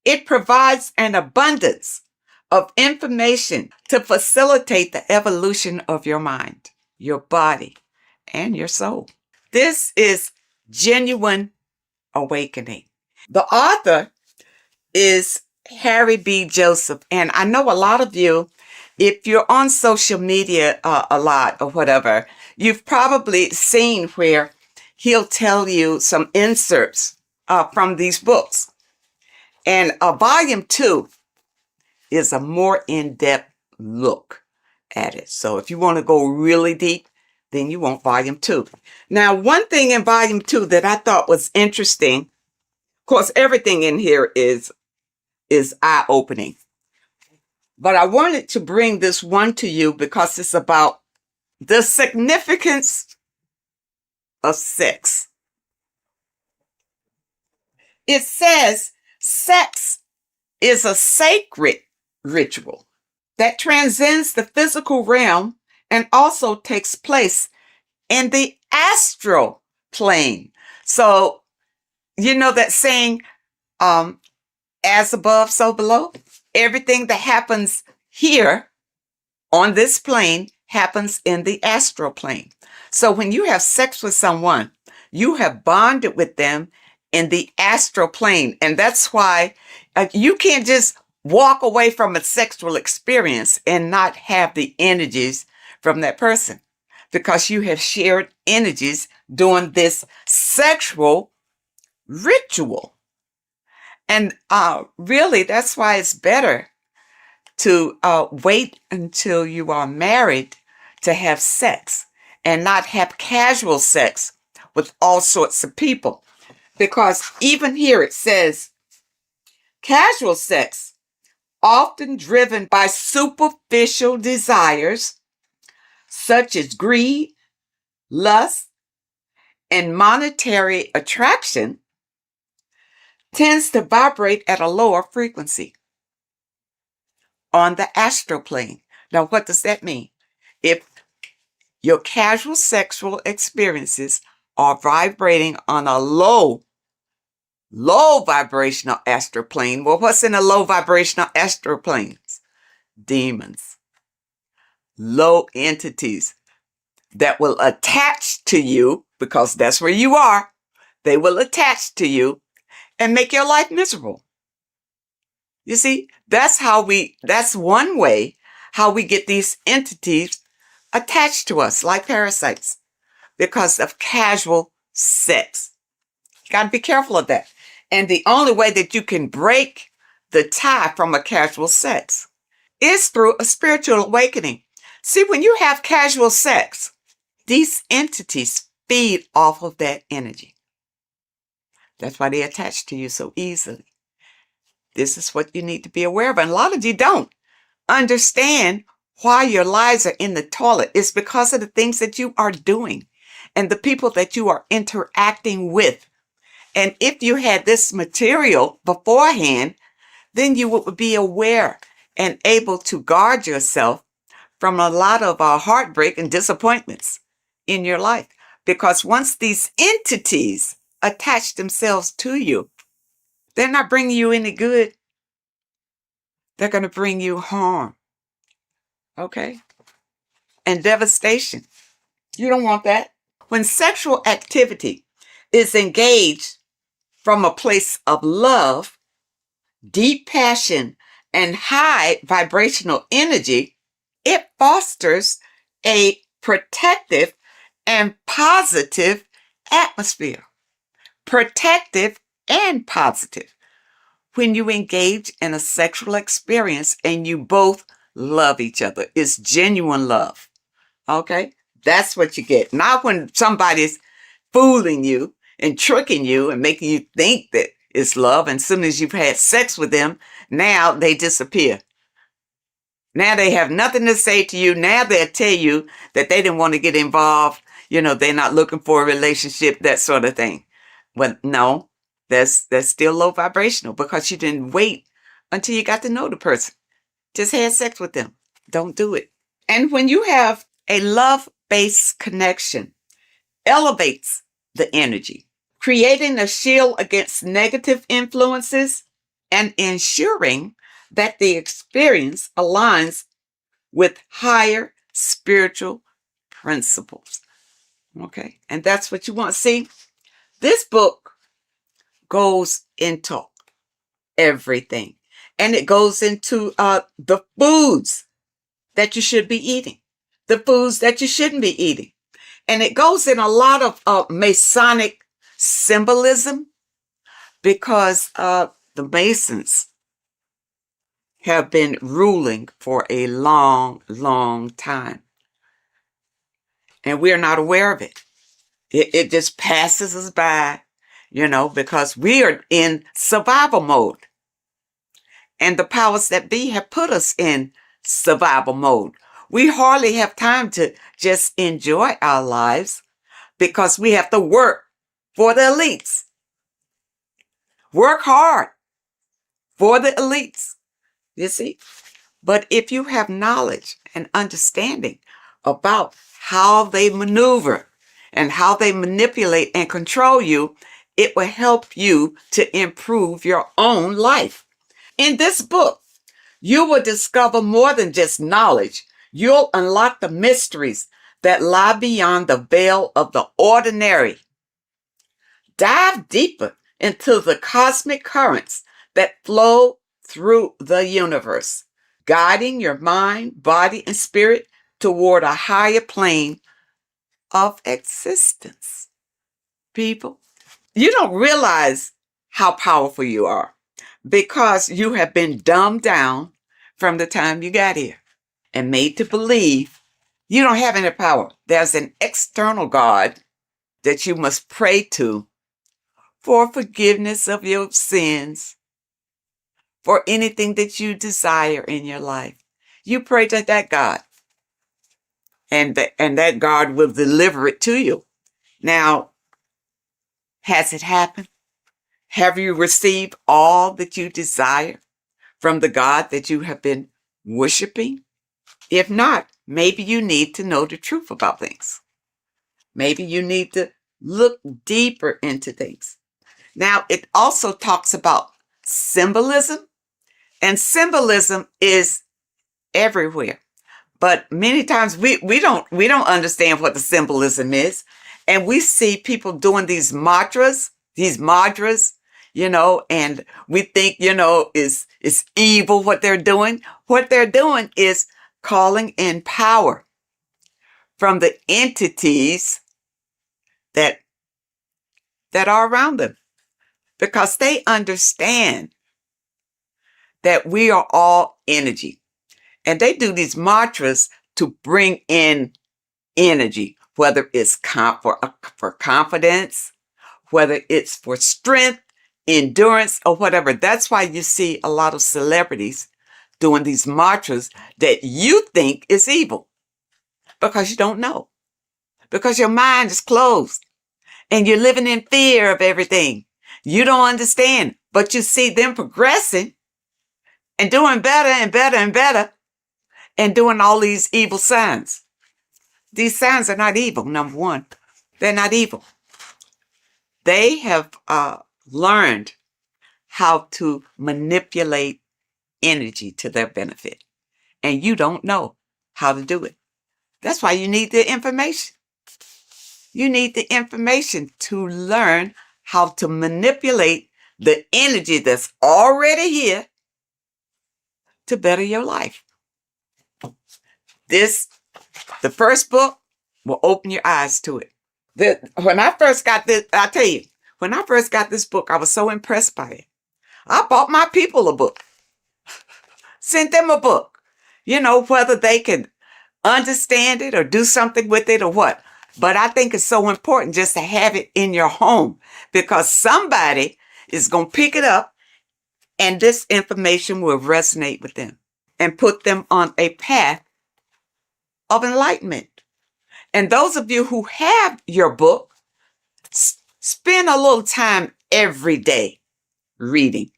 It provides an abundance of information to facilitate the evolution of your mind, your body, and your soul. This is genuine awakening. The author is Harry B. Joseph, and I know a lot of you, if you're on social media a lot or whatever, you've probably seen where he'll tell you some inserts from these books. And volume 2 is a more in-depth look at it. So if you want to go really deep, then you want volume 2. Now, one thing in volume 2 that I thought was interesting, of course, everything in here is eye-opening. But I wanted to bring this one to you because it's about the significance of sex. It says sex is a sacred ritual that transcends the physical realm and also takes place in the astral plane. So, that saying, as above, so below? Everything that happens here on this plane happens in the astral plane. So when you have sex with someone, you have bonded with them in the astral plane. And that's why You can't just walk away from a sexual experience and not have the energies from that person, because you have shared energies during this sexual ritual. And really, that's why it's better to wait until you are married to have sex and not have casual sex with all sorts of people. Because even here it says, casual sex, often driven by superficial desires such as greed, lust, and monetary attraction, tends to vibrate at a lower frequency on the astral plane. Now, what does that mean? If your casual sexual experiences are vibrating on a low vibrational astral plane, well, what's in a low vibrational astral planes? Demons, low entities that will attach to you, because that's where you are. They will attach to you and make your life miserable. You see, that's one way how we get these entities attached to us like parasites, because of casual sex. You got to be careful of that. And the only way that you can break the tie from a casual sex is through a spiritual awakening. See, when you have casual sex, these entities feed off of that energy. That's why they attach to you so easily. This is what you need to be aware of. And a lot of you don't understand why your lives are in the toilet. It's because of the things that you are doing and the people that you are interacting with. And if you had this material beforehand, then you would be aware and able to guard yourself from a lot of heartbreak and disappointments in your life. Because once these entities attach themselves to you, they're not bringing you any good. They're going to bring you harm. Okay? And devastation. You don't want that. When sexual activity is engaged from a place of love, deep passion, and high vibrational energy, it fosters a protective and positive atmosphere. Protective and positive. When you engage in a sexual experience and you both love each other, it's genuine love. Okay? That's what you get. Not when somebody's fooling you and tricking you and making you think that it's love. And as soon as you've had sex with them, now they disappear. Now they have nothing to say to you. Now they'll tell you that they didn't want to get involved. You know, they're not looking for a relationship, that sort of thing. Well, no, that's still low vibrational, because you didn't wait until you got to know the person. Just had sex with them. Don't do it. And when you have a love-based connection, elevates the energy, creating a shield against negative influences and ensuring that the experience aligns with higher spiritual principles. Okay, and that's what you want. See, this book goes into everything, and it goes into the foods that you should be eating, the foods that you shouldn't be eating. And it goes in a lot of Masonic symbolism, because the Masons have been ruling for a long, long time. And we're not aware of it. It just passes us by, you know, because we are in survival mode. And the powers that be have put us in survival mode. We hardly have time to just enjoy our lives, because we have to work for the elites. Work hard for the elites, you see. But if you have knowledge and understanding about how they maneuver and how they manipulate and control you, it will help you to improve your own life. In this book, you will discover more than just knowledge. You'll unlock the mysteries that lie beyond the veil of the ordinary. Dive deeper into the cosmic currents that flow through the universe, guiding your mind, body, and spirit toward a higher plane of existence. People, you don't realize how powerful you are because you have been dumbed down from the time you got here and made to believe you don't have any power. There's an external God that you must pray to for forgiveness of your sins, for anything that you desire in your life. You pray to that God, and that God will deliver it to you. Now, has it happened? Have you received all that you desire from the God that you have been worshiping? If not, maybe you need to know the truth about things. Maybe you need to look deeper into things. Now, it also talks about symbolism, and symbolism is everywhere. But many times we don't understand what the symbolism is. And we see people doing these mantras, and we think, it's evil what they're doing. What they're doing is calling in power from the entities that are around them, because they understand that we are all energy. And they do these mantras to bring in energy, whether it's for confidence, whether it's for strength, endurance, or whatever. That's why you see a lot of celebrities doing these mantras that you think is evil, because you don't know, because your mind is closed and you're living in fear of everything. You don't understand, but you see them progressing and doing better and better and better and doing all these evil signs. These signs are not evil, number one. They're not evil. They have learned how to manipulate energy to their benefit. And you don't know how to do it. That's why you need the information. You need the information to learn how to manipulate the energy that's already here to better your life. The first book will open your eyes to it. When I first got this, I tell you, when I first got this book, I was so impressed by it. I bought my people a book, sent them a book, whether they can understand it or do something with it or what. But I think it's so important just to have it in your home, because somebody is going to pick it up and this information will resonate with them and put them on a path of enlightenment. And those of you who have your book, spend a little time every day reading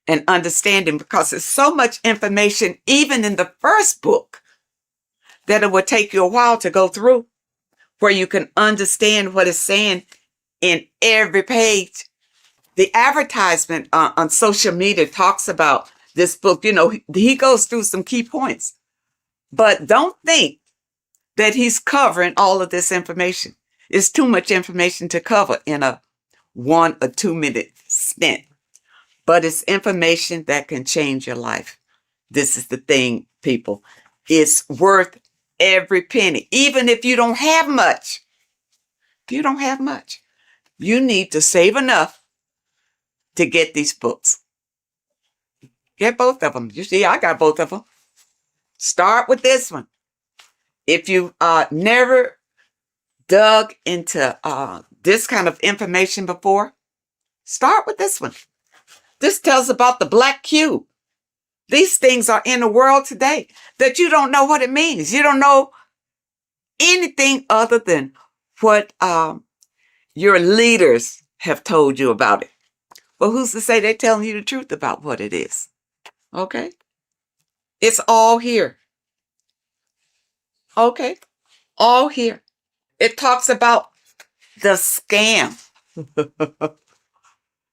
and understanding, because there's so much information, even in the first book, that it will take you a while to go through, where you can understand what it's saying in every page. The advertisement on social media talks about this book. He goes through some key points, but don't think that he's covering all of this information. It's too much information to cover in a 1 or 2 minute stint, but it's information that can change your life. This is the thing, people. It's worth every penny, even if you don't have much. If you don't have much, you need to save enough to get these books. Get both of them. You see, I got both of them. Start with this one. If you never dug into this kind of information before, start with this one. This tells about the black cube. These things are in the world today that you don't know what it means. You don't know anything other than what your leaders have told you about it. Well, who's to say they're telling you the truth about what it is? Okay? It's all here. Okay? All here. It talks about the scam.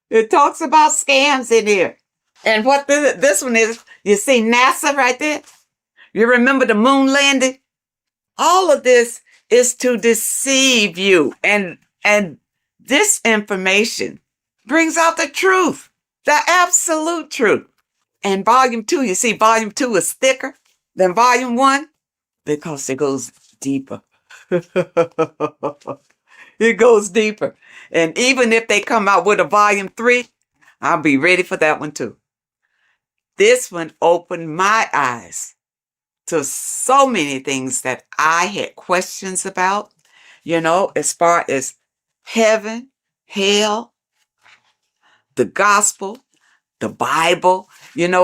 It talks about scams in here. And what this one is, you see NASA right there? You remember the moon landing? All of this is to deceive you. And this information brings out the truth, the absolute truth. And volume 2, you see, volume 2 is thicker than volume 1 because it goes deeper. It goes deeper. And even if they come out with a volume 3, I'll be ready for that one too. This one opened my eyes to so many things that I had questions about, as far as heaven, hell, the gospel, the Bible.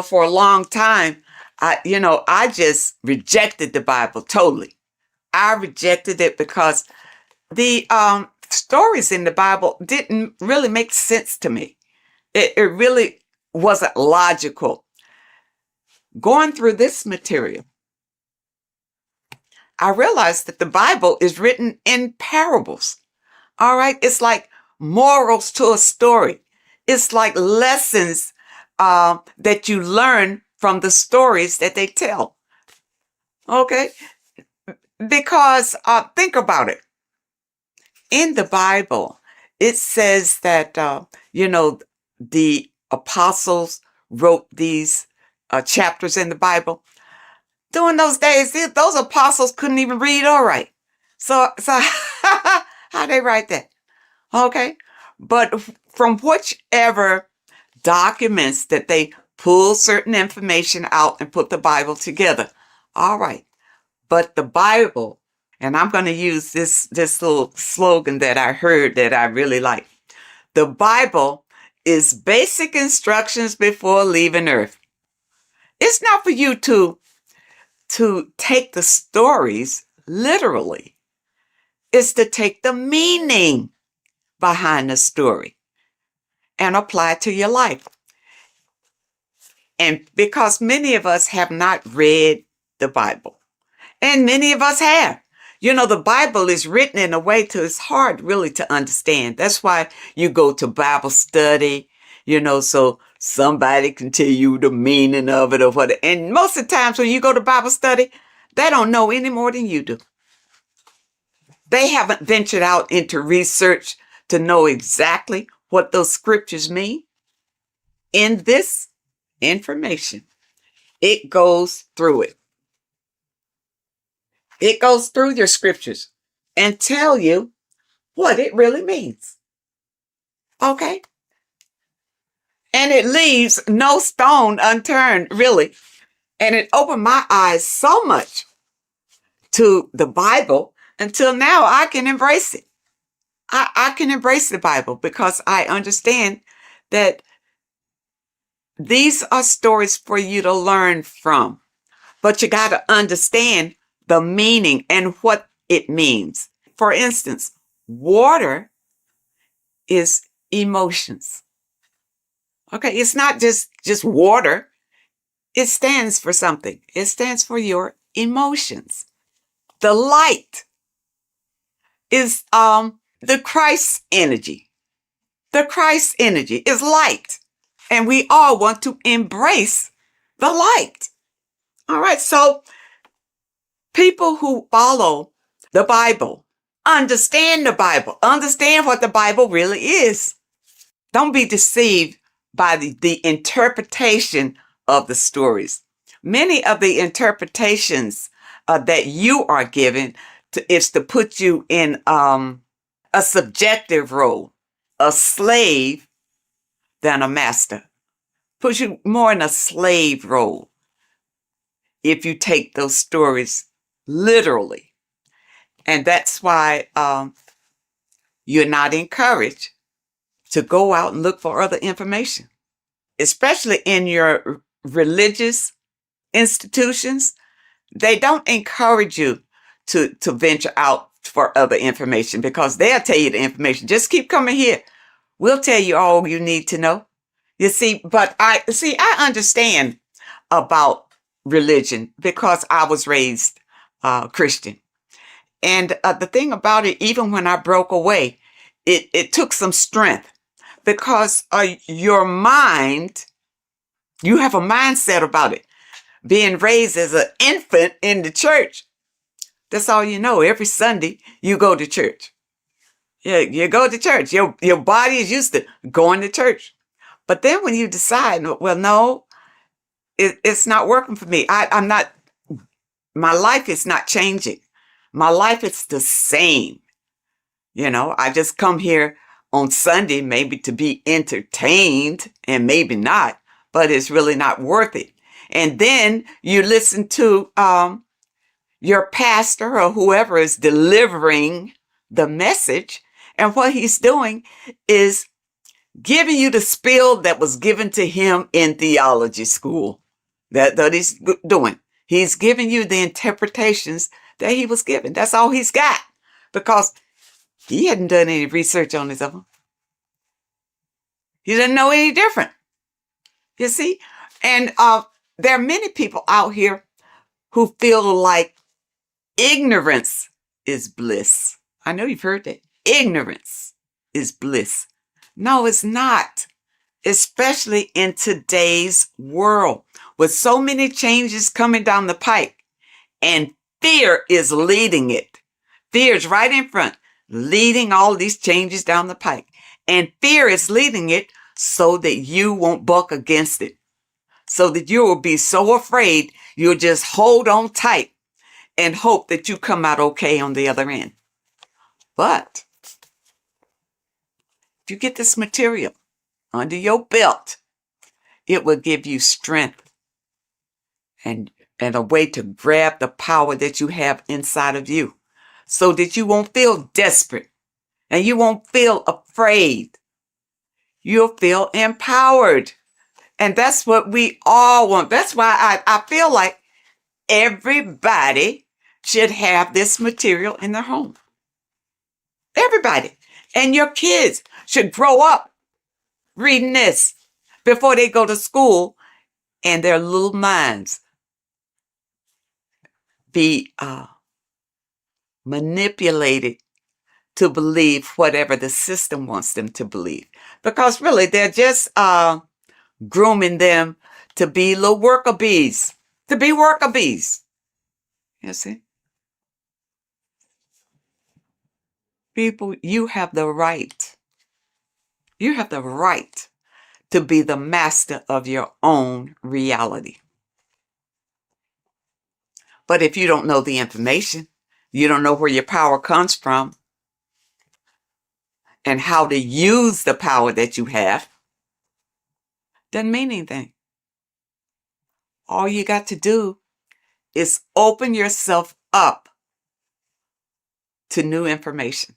For a long time, I just rejected the Bible totally. I rejected it because the stories in the Bible didn't really make sense to me. It really wasn't logical. Going through this material, I realized that the Bible is written in parables. All right. It's like morals to a story. It's like lessons that you learn from the stories that they tell. Okay. Because think about it. In the Bible, it says that, the apostles wrote these chapters in the Bible. During those days, those apostles couldn't even read or write. So how they write that? Okay. But from whichever documents that they pull certain information out and put the Bible together. All right. But the Bible, and I'm going to use this little slogan that I heard that I really like. The Bible is basic instructions before leaving Earth. It's not for you to take the stories literally. It's to take the meaning behind the story and apply it to your life. And because many of us have not read the Bible, and many of us have. The Bible is written in a way to it's hard really to understand. That's why you go to Bible study, so somebody can tell you the meaning of it or whatever. And most of the times when you go to Bible study, they don't know any more than you do. They haven't ventured out into research to know exactly what those scriptures mean. In this information, it goes through it. It goes through your scriptures and tell you what it really means. Okay? And it leaves no stone unturned, really. And it opened my eyes so much to the Bible until now I can embrace it. I can embrace the Bible because I understand that these are stories for you to learn from. But you got to understand the meaning and what it means. For instance, water is emotions. Okay, it's not just water. It stands for something. It stands for your emotions. The light is the Christ energy. The Christ energy is light. And we all want to embrace the light. All right, so people who follow the Bible, understand the Bible, understand what the Bible really is. Don't be deceived by the interpretation of the stories. Many of the interpretations that you are given is to put you in a subjective role, a slave than a master. Puts you more in a slave role if you take those stories literally. And that's why you're not encouraged to go out and look for other information, especially in your religious institutions. They don't encourage you to venture out for other information because they'll tell you the information. Just keep coming here. We'll tell you all you need to know. You see, but I understand about religion because I was raised Christian. And the thing about it, even when I broke away, it took some strength because your mind, you have a mindset about it. Being raised as an infant in the church, that's all you know. Every Sunday, you go to church. You go to church. Your body is used to going to church. But then when you decide, well, no, it's not working for me. I'm not, my life is not changing. My life is the same. I just come here on Sunday, maybe to be entertained and maybe not, but it's really not worth it. And then you listen to your pastor or whoever is delivering the message. And what he's doing is giving you the spiel that was given to him in theology school. That he's doing. He's giving you the interpretations that he was given. That's all he's got, because he hadn't done any research on his own. He didn't know any different. You see? And there are many people out here who feel like ignorance is bliss. I know you've heard that. Ignorance is bliss. No, it's not. Especially in today's world, with so many changes coming down the pike, and fear is leading it. Fear is right in front, leading all these changes down the pike. And fear is leading it so that you won't buck against it, so that you will be so afraid you'll just hold on tight and hope that you come out okay on the other end. But if you get this material under your belt, it will give you strength and a way to grab the power that you have inside of you, so that you won't feel desperate and you won't feel afraid. You'll feel empowered. And that's what we all want. That's why I feel like everybody should have this material in their home. Everybody. And your kids should grow up reading this before they go to school, and their little minds be manipulated to believe whatever the system wants them to believe. Because really, they're just grooming them to be little worker bees, to be worker bees. You see? People, you have the right. You have the right to be the master of your own reality. But if you don't know the information, you don't know where your power comes from and how to use the power that you have, doesn't mean anything. All you got to do is open yourself up to new information.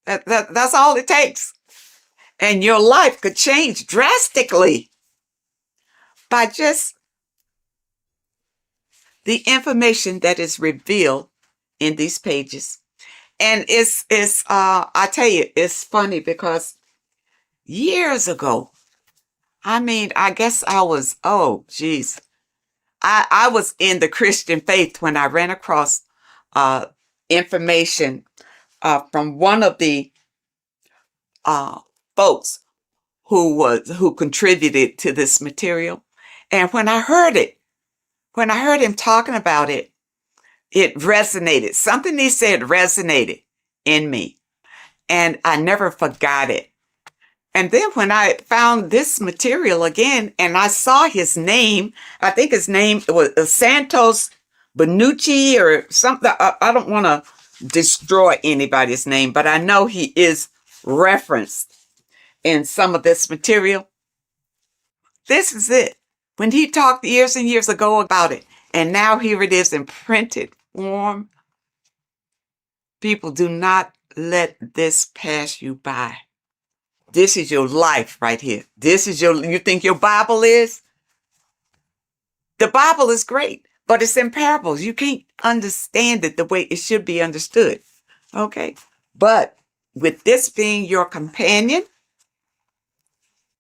That's all it takes. And your life could change drastically by just the information that is revealed in these pages. And it's I tell you, it's funny because years ago, I guess I was, I was in the Christian faith when I ran across information from one of the folks who contributed to this material. And when I heard him talking about it, it resonated. Something he said resonated in me, and I never forgot it. And then when I found this material again, and I saw his name, I think his name was Santos Benucci or something. I don't want to destroy anybody's name, but I know he is referenced in some of this material. This is it. When he talked years and years ago about it, and now here it is in printed form. People, do not let this pass you by. This is your life right here. You think your Bible is? The Bible is great, but it's in parables. You can't understand it the way it should be understood. Okay? But with this being your companion,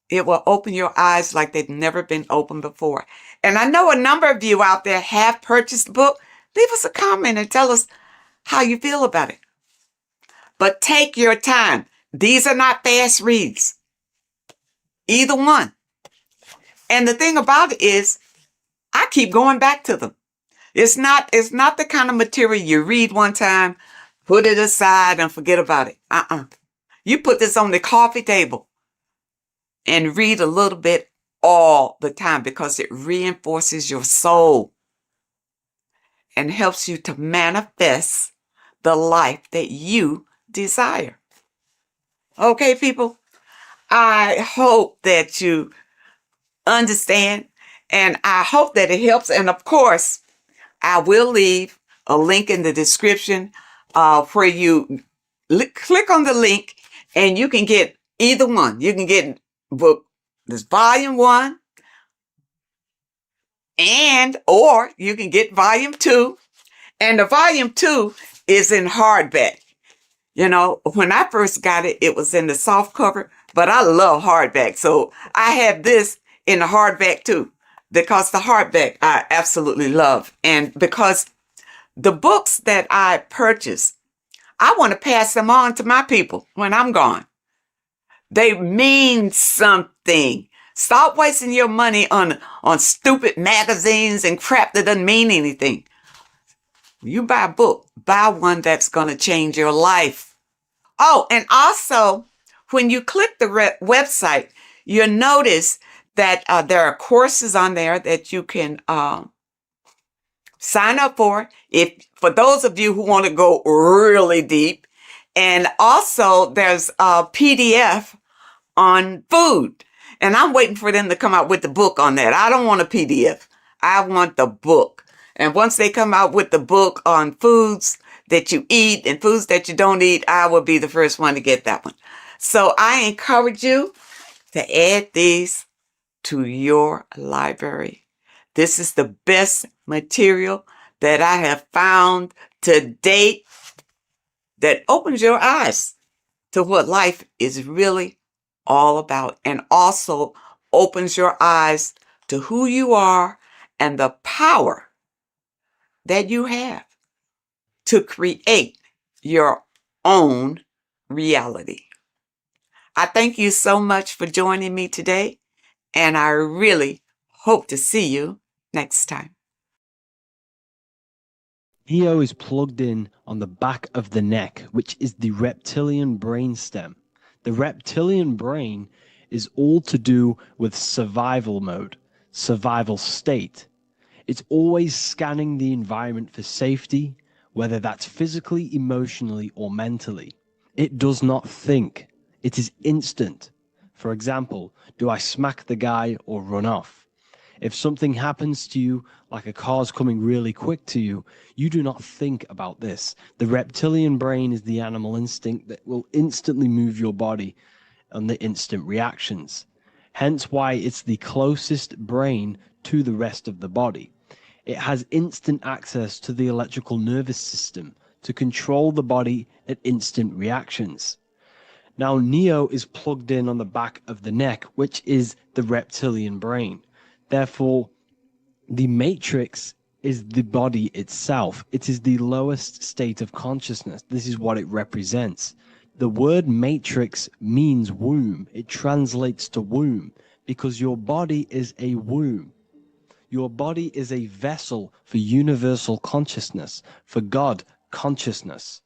it will open your eyes like they've never been opened before. And I know a number of you out there have purchased the book. Leave us a comment and tell us how you feel about it. But take your time. These are not fast reads. Either one. And the thing about it is, I keep going back to them. It's not the kind of material you read one time, put it aside and forget about it. You put this on the coffee table and read a little bit all the time because it reinforces your soul and helps you to manifest the life that you desire. Okay, people, I hope that you understand and I hope that it helps. And of course, I will leave a link in the description where you click on the link and you can get either one. You can get book this volume 1 or you can get volume 2. And the volume 2 is in hardback. You know, when I first got it, it was in the soft cover, but I love hardback. So I have this in the hardback too, because the hardback I absolutely love. And because the books that I purchase, I want to pass them on to my people when I'm gone. They mean something. Stop wasting your money on stupid magazines and crap that doesn't mean anything. You buy a book, buy one that's going to change your life. Oh, and also, when you click the website, you'll notice that there are courses on there that you can sign up for. For those of you who want to go really deep. And also, there's a PDF on food. And I'm waiting for them to come out with the book on that. I don't want a PDF. I want the book. And once they come out with the book on foods that you eat and foods that you don't eat, I will be the first one to get that one. So I encourage you to add these to your library. This is the best material that I have found to date that opens your eyes to what life is really all about, and also opens your eyes to who you are and the power that you have to create your own reality. I thank you so much for joining me today, and I really hope to see you next time. Neo is plugged in on the back of the neck, which is the reptilian brain stem. The reptilian brain is all to do with survival mode, survival state. It's always scanning the environment for safety, whether that's physically, emotionally, or mentally. It does not think. It is instant. For example, do I smack the guy or run off? If something happens to you, like a car's coming really quick to you, you do not think about this. The reptilian brain is the animal instinct that will instantly move your body on the instant reactions. Hence why it's the closest brain to the rest of the body. It has instant access to the electrical nervous system to control the body at instant reactions. Now, Neo is plugged in on the back of the neck, which is the reptilian brain. Therefore, the matrix is the body itself. It is the lowest state of consciousness. This is what it represents. The word matrix means womb. It translates to womb because your body is a womb. Your body is a vessel for universal consciousness, for God consciousness.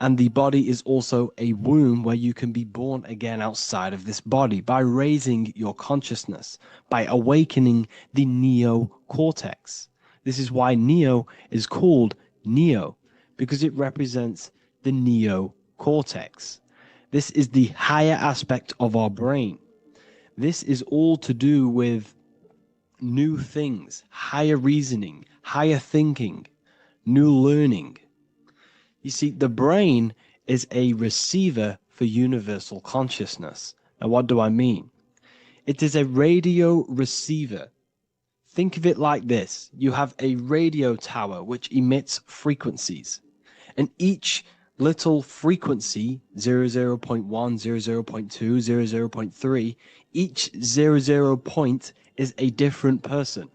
And the body is also a womb where you can be born again outside of this body by raising your consciousness, by awakening the neocortex. This is why Neo is called Neo, because it represents the neocortex. This is the higher aspect of our brain. This is all to do with new things, higher reasoning, higher thinking, new learning. You see, the brain is a receiver for universal consciousness. Now, what do I mean? It is a radio receiver. Think of it like this. You have a radio tower which emits frequencies. And each little frequency, 00.1, 00.2, 00.3, each 00 point is a different person.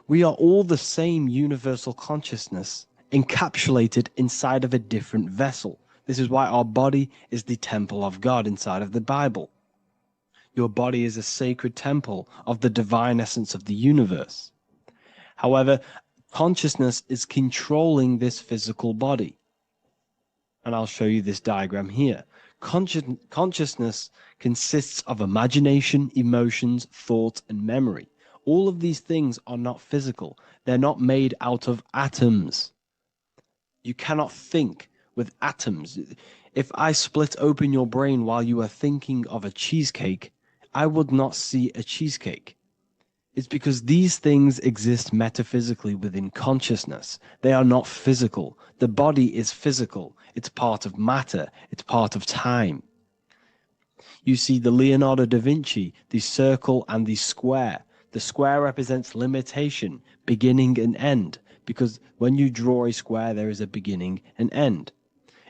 We are all the same universal consciousness, encapsulated inside of a different vessel. This is why our body is the temple of God inside of the Bible. Your body is a sacred temple of the divine essence of the universe. However, consciousness is controlling this physical body. And I'll show you this diagram here. Consciousness consists of imagination, emotions, thought, and memory. All of these things are not physical. They're not made out of atoms. You cannot think with atoms. If I split open your brain while you are thinking of a cheesecake, I would not see a cheesecake. It's because these things exist metaphysically within consciousness. They are not physical. The body is physical. It's part of matter. It's part of time. You see the Leonardo da Vinci, the circle and the square. The square represents limitation, beginning and end, because when you draw a square, there is a beginning and end.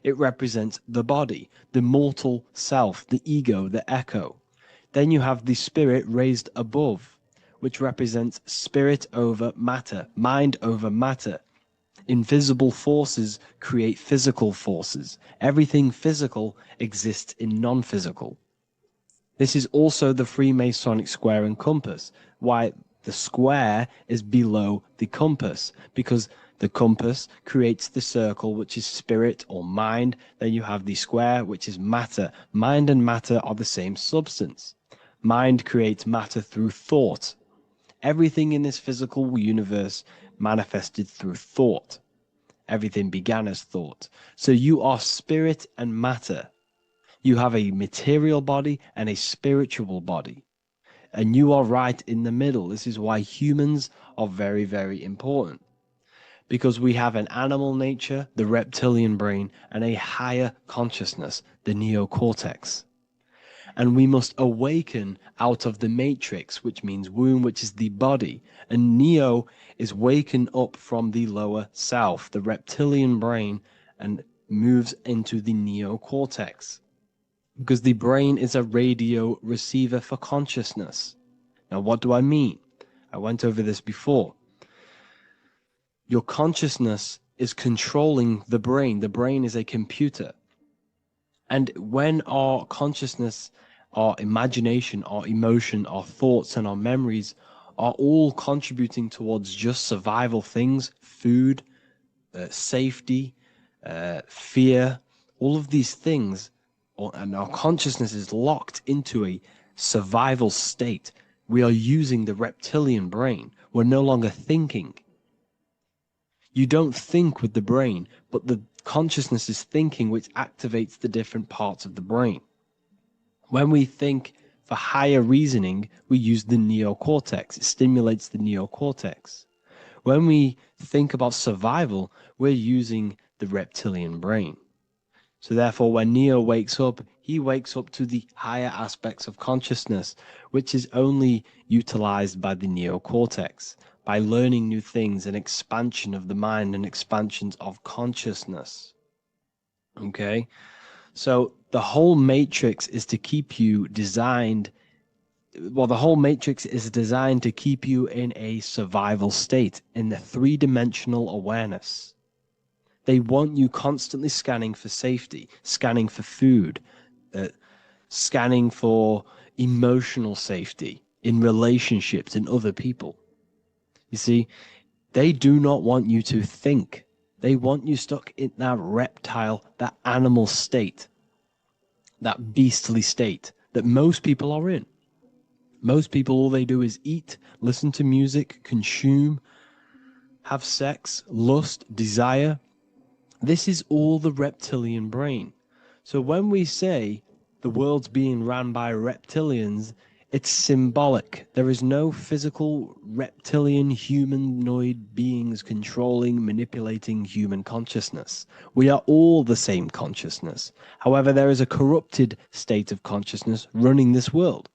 It represents the body, the mortal self, the ego, the echo. Then you have the spirit raised above, which represents spirit over matter, mind over matter. Invisible forces create physical forces. Everything physical exists in non-physical. This is also the Freemasonic square and compass, why the square is below the compass, because the compass creates the circle, which is spirit or mind. Then you have the square, which is matter. Mind and matter are the same substance. Mind creates matter through thought. Everything in this physical universe manifested through thought. Everything began as thought. So you are spirit and matter. You have a material body and a spiritual body. And you are right in the middle. This is why humans are very, very important. Because we have an animal nature, the reptilian brain, and a higher consciousness, the neocortex. And we must awaken out of the matrix, which means womb, which is the body. And Neo is waken up from the lower self, the reptilian brain, and moves into the neocortex. Because the brain is a radio receiver for consciousness. Now, what do I mean? I went over this before. Your consciousness is controlling the brain. The brain is a computer. And when our consciousness, our imagination, our emotion, our thoughts, and our memories are all contributing towards just survival things, food, safety, fear, all of these things, and our consciousness is locked into a survival state, we are using the reptilian brain. We're no longer thinking. You don't think with the brain, but the consciousness is thinking, which activates the different parts of the brain. When we think for higher reasoning, we use the neocortex. It stimulates the neocortex. When we think about survival, we're using the reptilian brain. So therefore, when Neo wakes up, he wakes up to the higher aspects of consciousness, which is only utilized by the neocortex, by learning new things and expansion of the mind and expansions of consciousness. Okay? So the whole matrix is to keep you designed, well, the whole matrix is designed to keep you in a survival state, in the three-dimensional awareness. They want you constantly scanning for safety, scanning for food, scanning for emotional safety in relationships in other people. You see, they do not want you to think. They want you stuck in that reptile, that animal state, that beastly state that most people are in. Most people, all they do is eat, listen to music, consume, have sex, lust, desire. This is all the reptilian brain. So when we say the world's being ran by reptilians, it's symbolic. There is no physical reptilian humanoid beings controlling, manipulating human consciousness. We are all the same consciousness. However, there is a corrupted state of consciousness running this world.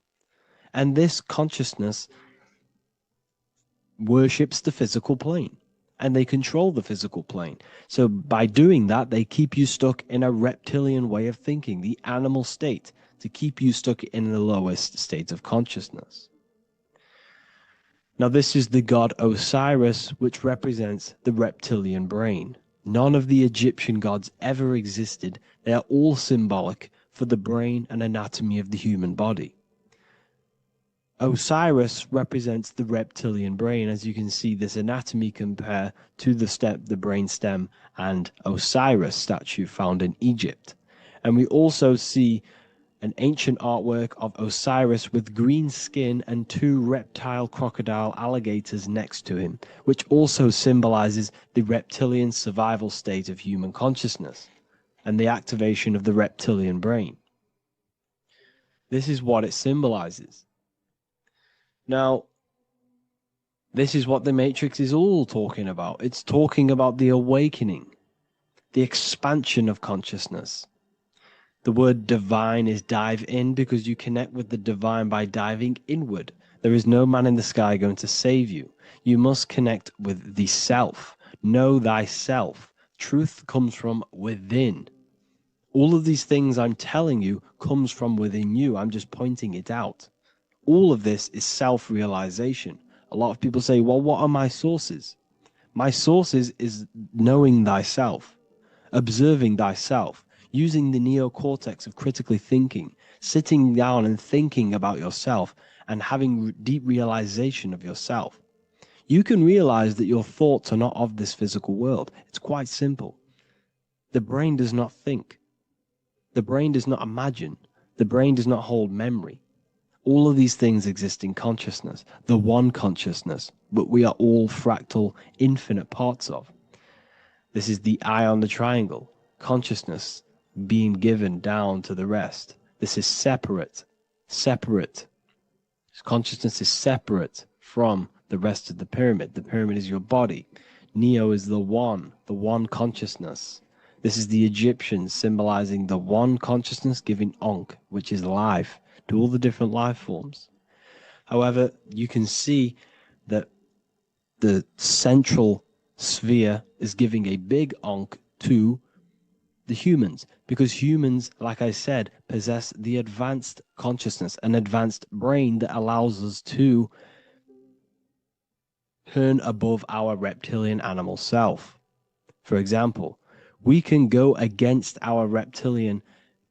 And this consciousness worships the physical plane. And they control the physical plane. So by doing that, they keep you stuck in a reptilian way of thinking, the animal state, to keep you stuck in the lowest state of consciousness. Now, this is the god Osiris, which represents the reptilian brain. None of the Egyptian gods ever existed. They are all symbolic for the brain and anatomy of the human body. Osiris represents the reptilian brain. As you can see, this anatomy compare to the brain stem and Osiris statue found in Egypt. And we also see an ancient artwork of Osiris with green skin and two reptile crocodile alligators next to him, which also symbolizes the reptilian survival state of human consciousness and the activation of the reptilian brain. This is what it symbolizes. Now, this is what the Matrix is all talking about. It's talking about the awakening, the expansion of consciousness. The word divine is dive in because you connect with the divine by diving inward. There is no man in the sky going to save you. You must connect with the self. Know thyself. Truth comes from within. All of these things I'm telling you comes from within you. I'm just pointing it out. All of this is self-realization. A lot of people say, well, what are my sources? My sources is knowing thyself, observing thyself, using the neocortex of critically thinking, sitting down and thinking about yourself and having deep realization of yourself. You can realize that your thoughts are not of this physical world. It's quite simple. The brain does not think. The brain does not imagine. The brain does not hold memory. All of these things exist in consciousness, the one consciousness, but we are all fractal, infinite parts of. This is the eye on the triangle, consciousness being given down to the rest. This is separate. Consciousness is separate from the rest of the pyramid. The pyramid is your body. Neo is the one consciousness. This is the Egyptians symbolizing the one consciousness giving Ankh, which is life, to all the different life forms. However, you can see that the central sphere is giving a big Ankh to the humans, because humans, like I said, possess the advanced consciousness, an advanced brain that allows us to turn above our reptilian animal self. For example, we can go against our reptilian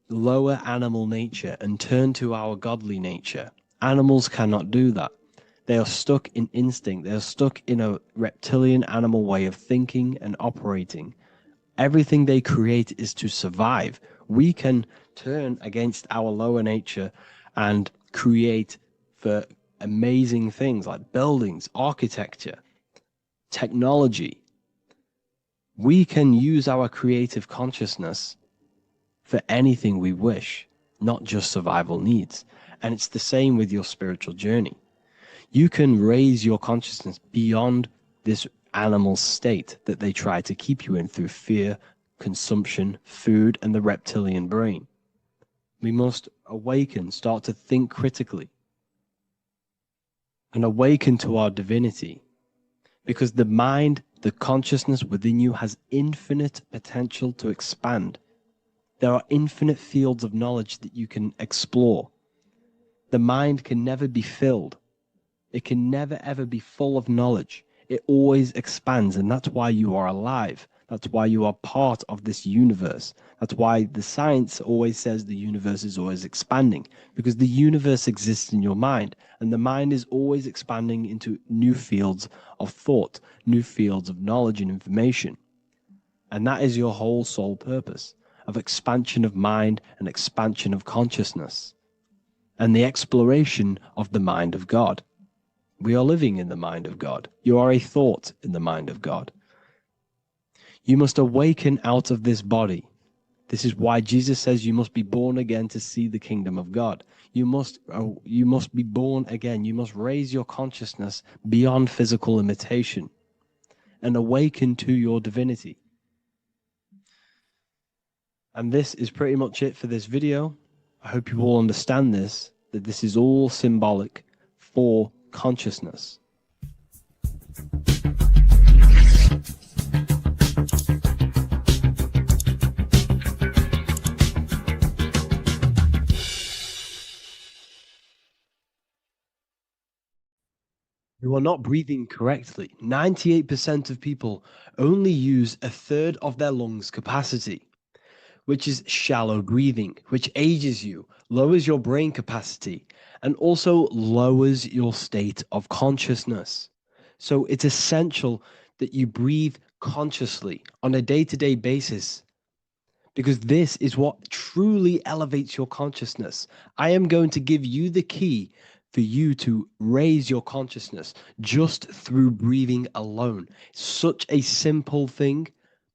lower animal nature and turn to our godly nature. Animals cannot do that. They are stuck in instinct. They are stuck in a reptilian animal way of thinking and operating. Everything they create is to survive. We can turn against our lower nature and create for amazing things like buildings, architecture, technology. We can use our creative consciousness for anything we wish, not just survival needs. And it's the same with your spiritual journey. You can raise your consciousness beyond this animal state that they try to keep you in through fear, consumption, food, and the reptilian brain. We must awaken, start to think critically, and awaken to our divinity, because the mind, the consciousness within you has infinite potential to expand. There are infinite fields of knowledge that you can explore. The mind can never be filled. It can never ever be full of knowledge. It always expands, and that's why you are alive. That's why you are part of this universe. That's why the science always says the universe is always expanding, because the universe exists in your mind, and the mind is always expanding into new fields of thought, new fields of knowledge and information. And that is your whole sole purpose, of expansion of mind and expansion of consciousness, and the exploration of the mind of God. We are living in the mind of God. You are a thought in the mind of God. You must awaken out of this body. This is why Jesus says you must be born again to see the kingdom of God. You must be born again. You must raise your consciousness beyond physical limitation and awaken to your divinity. And this is pretty much it for this video. I hope you all understand this, that this is all symbolic for consciousness. You are not breathing correctly. 98% of people only use a third of their lungs capacity, which is shallow breathing, which ages you, lowers your brain capacity, and also lowers your state of consciousness. So it's essential that you breathe consciously on a day-to-day basis, because this is what truly elevates your consciousness. I am going to give you the key for you to raise your consciousness just through breathing alone. Such a simple thing,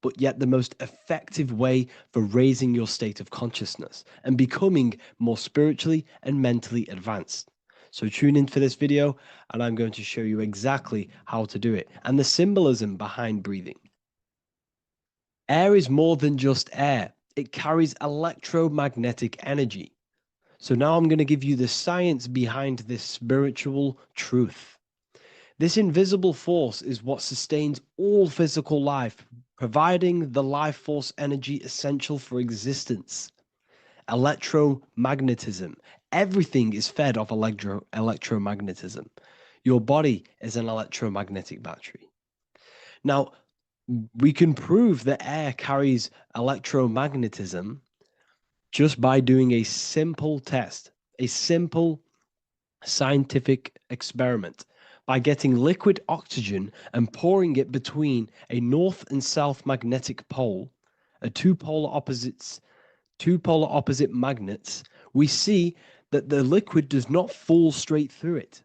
but yet the most effective way for raising your state of consciousness and becoming more spiritually and mentally advanced. So tune in for this video and I'm going to show you exactly how to do it and the symbolism behind breathing. Air is more than just air. It carries electromagnetic energy. So now I'm going to give you the science behind this spiritual truth. This invisible force is what sustains all physical life, providing the life force energy essential for existence. Electromagnetism. Everything is fed off electromagnetism. Your body is an electromagnetic battery. Now, we can prove that air carries electromagnetism just by doing a simple test, a simple scientific experiment, by getting liquid oxygen and pouring it between a north and south magnetic pole, two polar opposite magnets. We see that the liquid does not fall straight through it.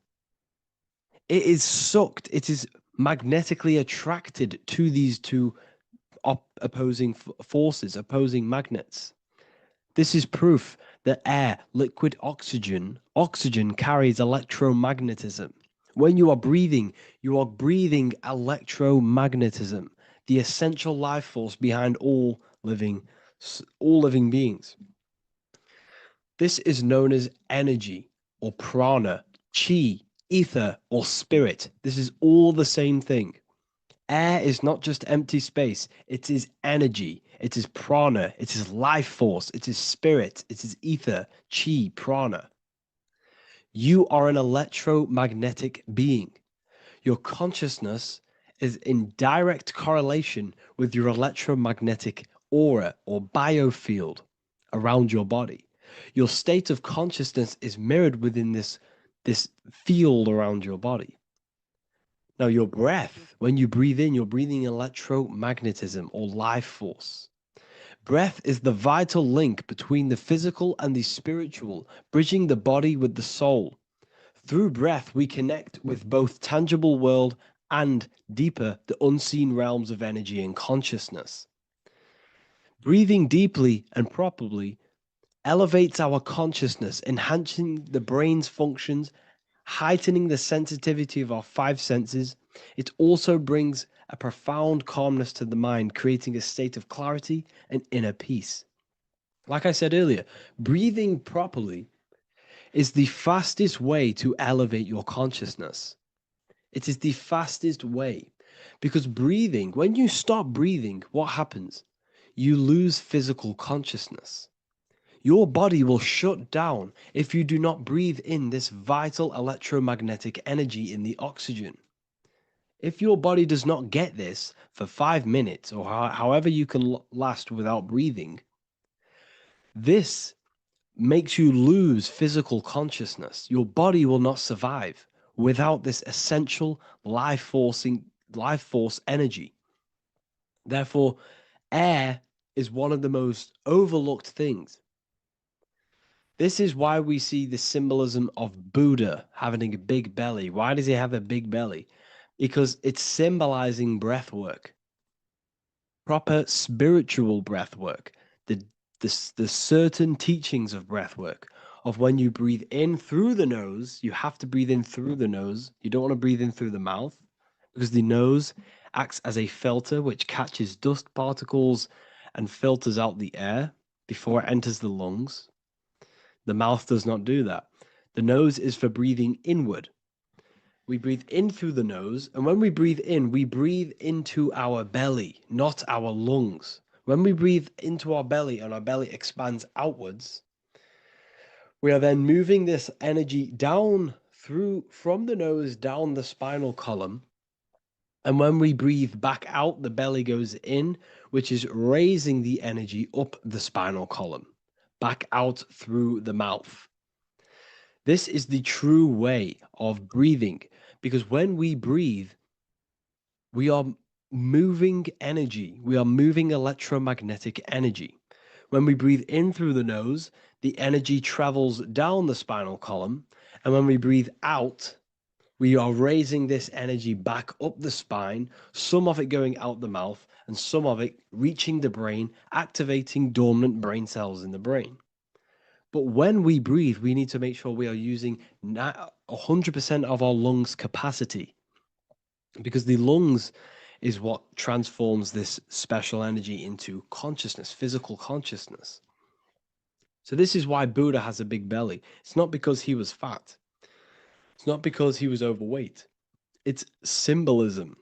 It is sucked, it is magnetically attracted to these two opposing forces, opposing magnets. This is proof that air, liquid oxygen carries electromagnetism. When you are breathing electromagnetism, the essential life force behind all living beings. This is known as energy or prana, chi, ether, or spirit. This is all the same thing. Air is not just empty space, it is energy, it is prana, it is life force, it is spirit, it is ether, chi, prana. You are an electromagnetic being. Your consciousness is in direct correlation with your electromagnetic aura or biofield around your body. Your state of consciousness is mirrored within this field around your body. Now, your breath, when you breathe in, you're breathing electromagnetism or life force. Breath is the vital link between the physical and the spiritual, bridging the body with the soul. Through breath, we connect with both tangible world and deeper, the unseen realms of energy and consciousness. Breathing deeply and properly elevates our consciousness, enhancing the brain's functions, heightening the sensitivity of our five senses. It also brings a profound calmness to the mind, creating a state of clarity and inner peace. Like I said earlier, breathing properly is the fastest way to elevate your consciousness. It is the fastest way because breathing, when you stop breathing, what happens? You lose physical consciousness. Your body will shut down if you do not breathe in this vital electromagnetic energy in the oxygen. If your body does not get this for 5 minutes or however you can last without breathing, this makes you lose physical consciousness. Your body will not survive without this essential life force energy. Therefore, air is one of the most overlooked things. This is why we see the symbolism of Buddha having a big belly. Why does he have a big belly? Because it's symbolizing breath work, proper spiritual breath work, the certain teachings of breath work, of when you breathe in through the nose, you have to breathe in through the nose. You don't want to breathe in through the mouth because the nose acts as a filter which catches dust particles and filters out the air before it enters the lungs. The mouth does not do that. The nose is for breathing inward. We breathe in through the nose, and when we breathe in, we breathe into our belly, not our lungs. When we breathe into our belly and our belly expands outwards, we are then moving this energy down from the nose down the spinal column. And when we breathe back out, the belly goes in, which is raising the energy up the spinal column, back out through the mouth. This is the true way of breathing, because when we breathe, we are moving energy. We are moving electromagnetic energy. When we breathe in through the nose, the energy travels down the spinal column. And when we breathe out, we are raising this energy back up the spine, some of it going out the mouth, and some of it reaching the brain, activating dormant brain cells in the brain. But when we breathe, we need to make sure we are using 100% of our lungs' capacity, because the lungs is what transforms this special energy into consciousness, physical consciousness. So this is why Buddha has a big belly. It's not because he was fat. It's not because he was overweight. It's symbolism.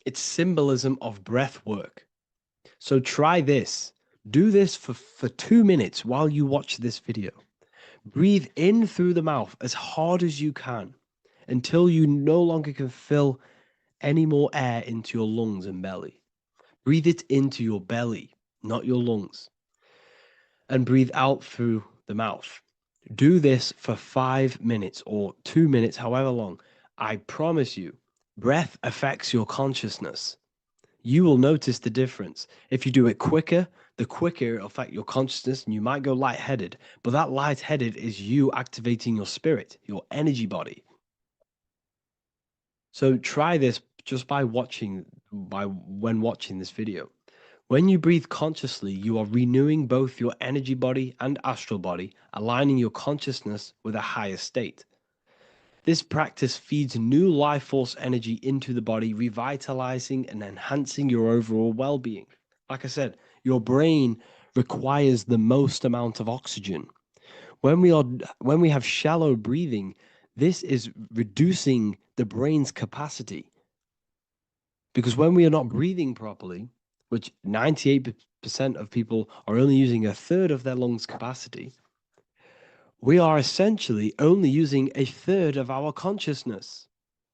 It's symbolism of breath work. So try this. Do this for 2 minutes while you watch this video. Breathe in through the mouth as hard as you can until you no longer can fill any more air into your lungs and belly. Breathe it into your belly, not your lungs. And breathe out through the mouth. Do this for 5 minutes or 2 minutes, however long. I promise you, breath affects your consciousness. You will notice the difference. If you do it quicker, the quicker it'll affect your consciousness, and you might go lightheaded. But that lightheaded is you activating your spirit, your energy body. So try this just when watching this video. When you breathe consciously, you are renewing both your energy body and astral body, aligning your consciousness with a higher state. This practice feeds new life force energy into the body, revitalizing and enhancing your overall well-being. Like I said, your brain requires the most amount of oxygen. When we have shallow breathing, this is reducing the brain's capacity. Because when we are not breathing properly, which 98% of people are only using a third of their lungs capacity, we are essentially only using a third of our consciousness,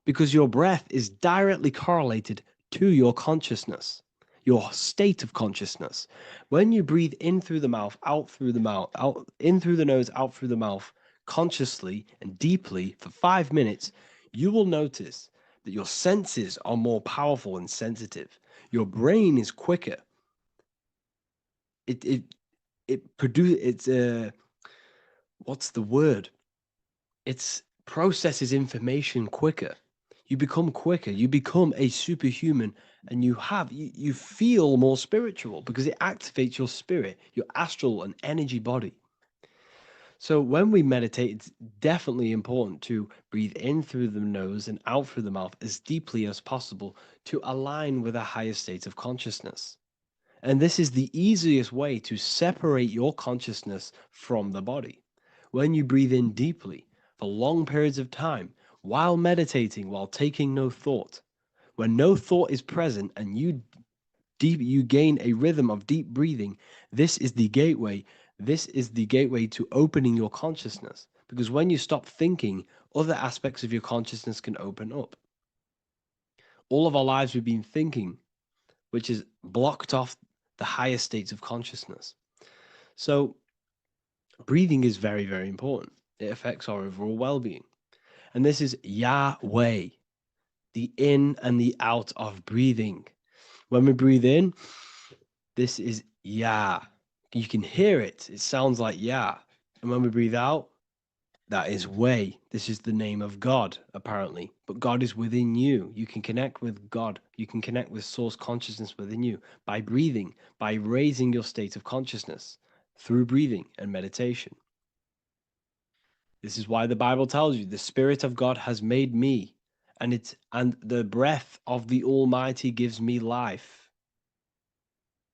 because your breath is directly correlated to your consciousness, your state of consciousness. When you breathe in through the mouth, out through the mouth, out in through the nose, out through the mouth, consciously and deeply for 5 minutes, you will notice that your senses are more powerful and sensitive. Your brain is quicker. What's the word? It processes information quicker. You become quicker. You become a superhuman, and you feel more spiritual because it activates your spirit, your astral and energy body. So when we meditate, it's definitely important to breathe in through the nose and out through the mouth as deeply as possible to align with a higher state of consciousness. And this is the easiest way to separate your consciousness from the body. When you breathe in deeply for long periods of time, while meditating, while taking no thought, when no thought is present and you gain a rhythm of deep breathing, this is the gateway. This is the gateway to opening your consciousness. Because when you stop thinking, other aspects of your consciousness can open up. All of our lives we've been thinking, which is blocked off the higher states of consciousness. So breathing is very, very important. It affects our overall well-being. And this is Yahweh, the in and the out of breathing. When we breathe in, this is Yah. You can hear it. It sounds like Yah. And when we breathe out, that is Way. This is the name of God, apparently. But God is within you. You can connect with God. You can connect with source consciousness within you by breathing, by raising your state of consciousness through breathing and meditation. This is why the Bible tells you the Spirit of God has made me, and the breath of the Almighty gives me life.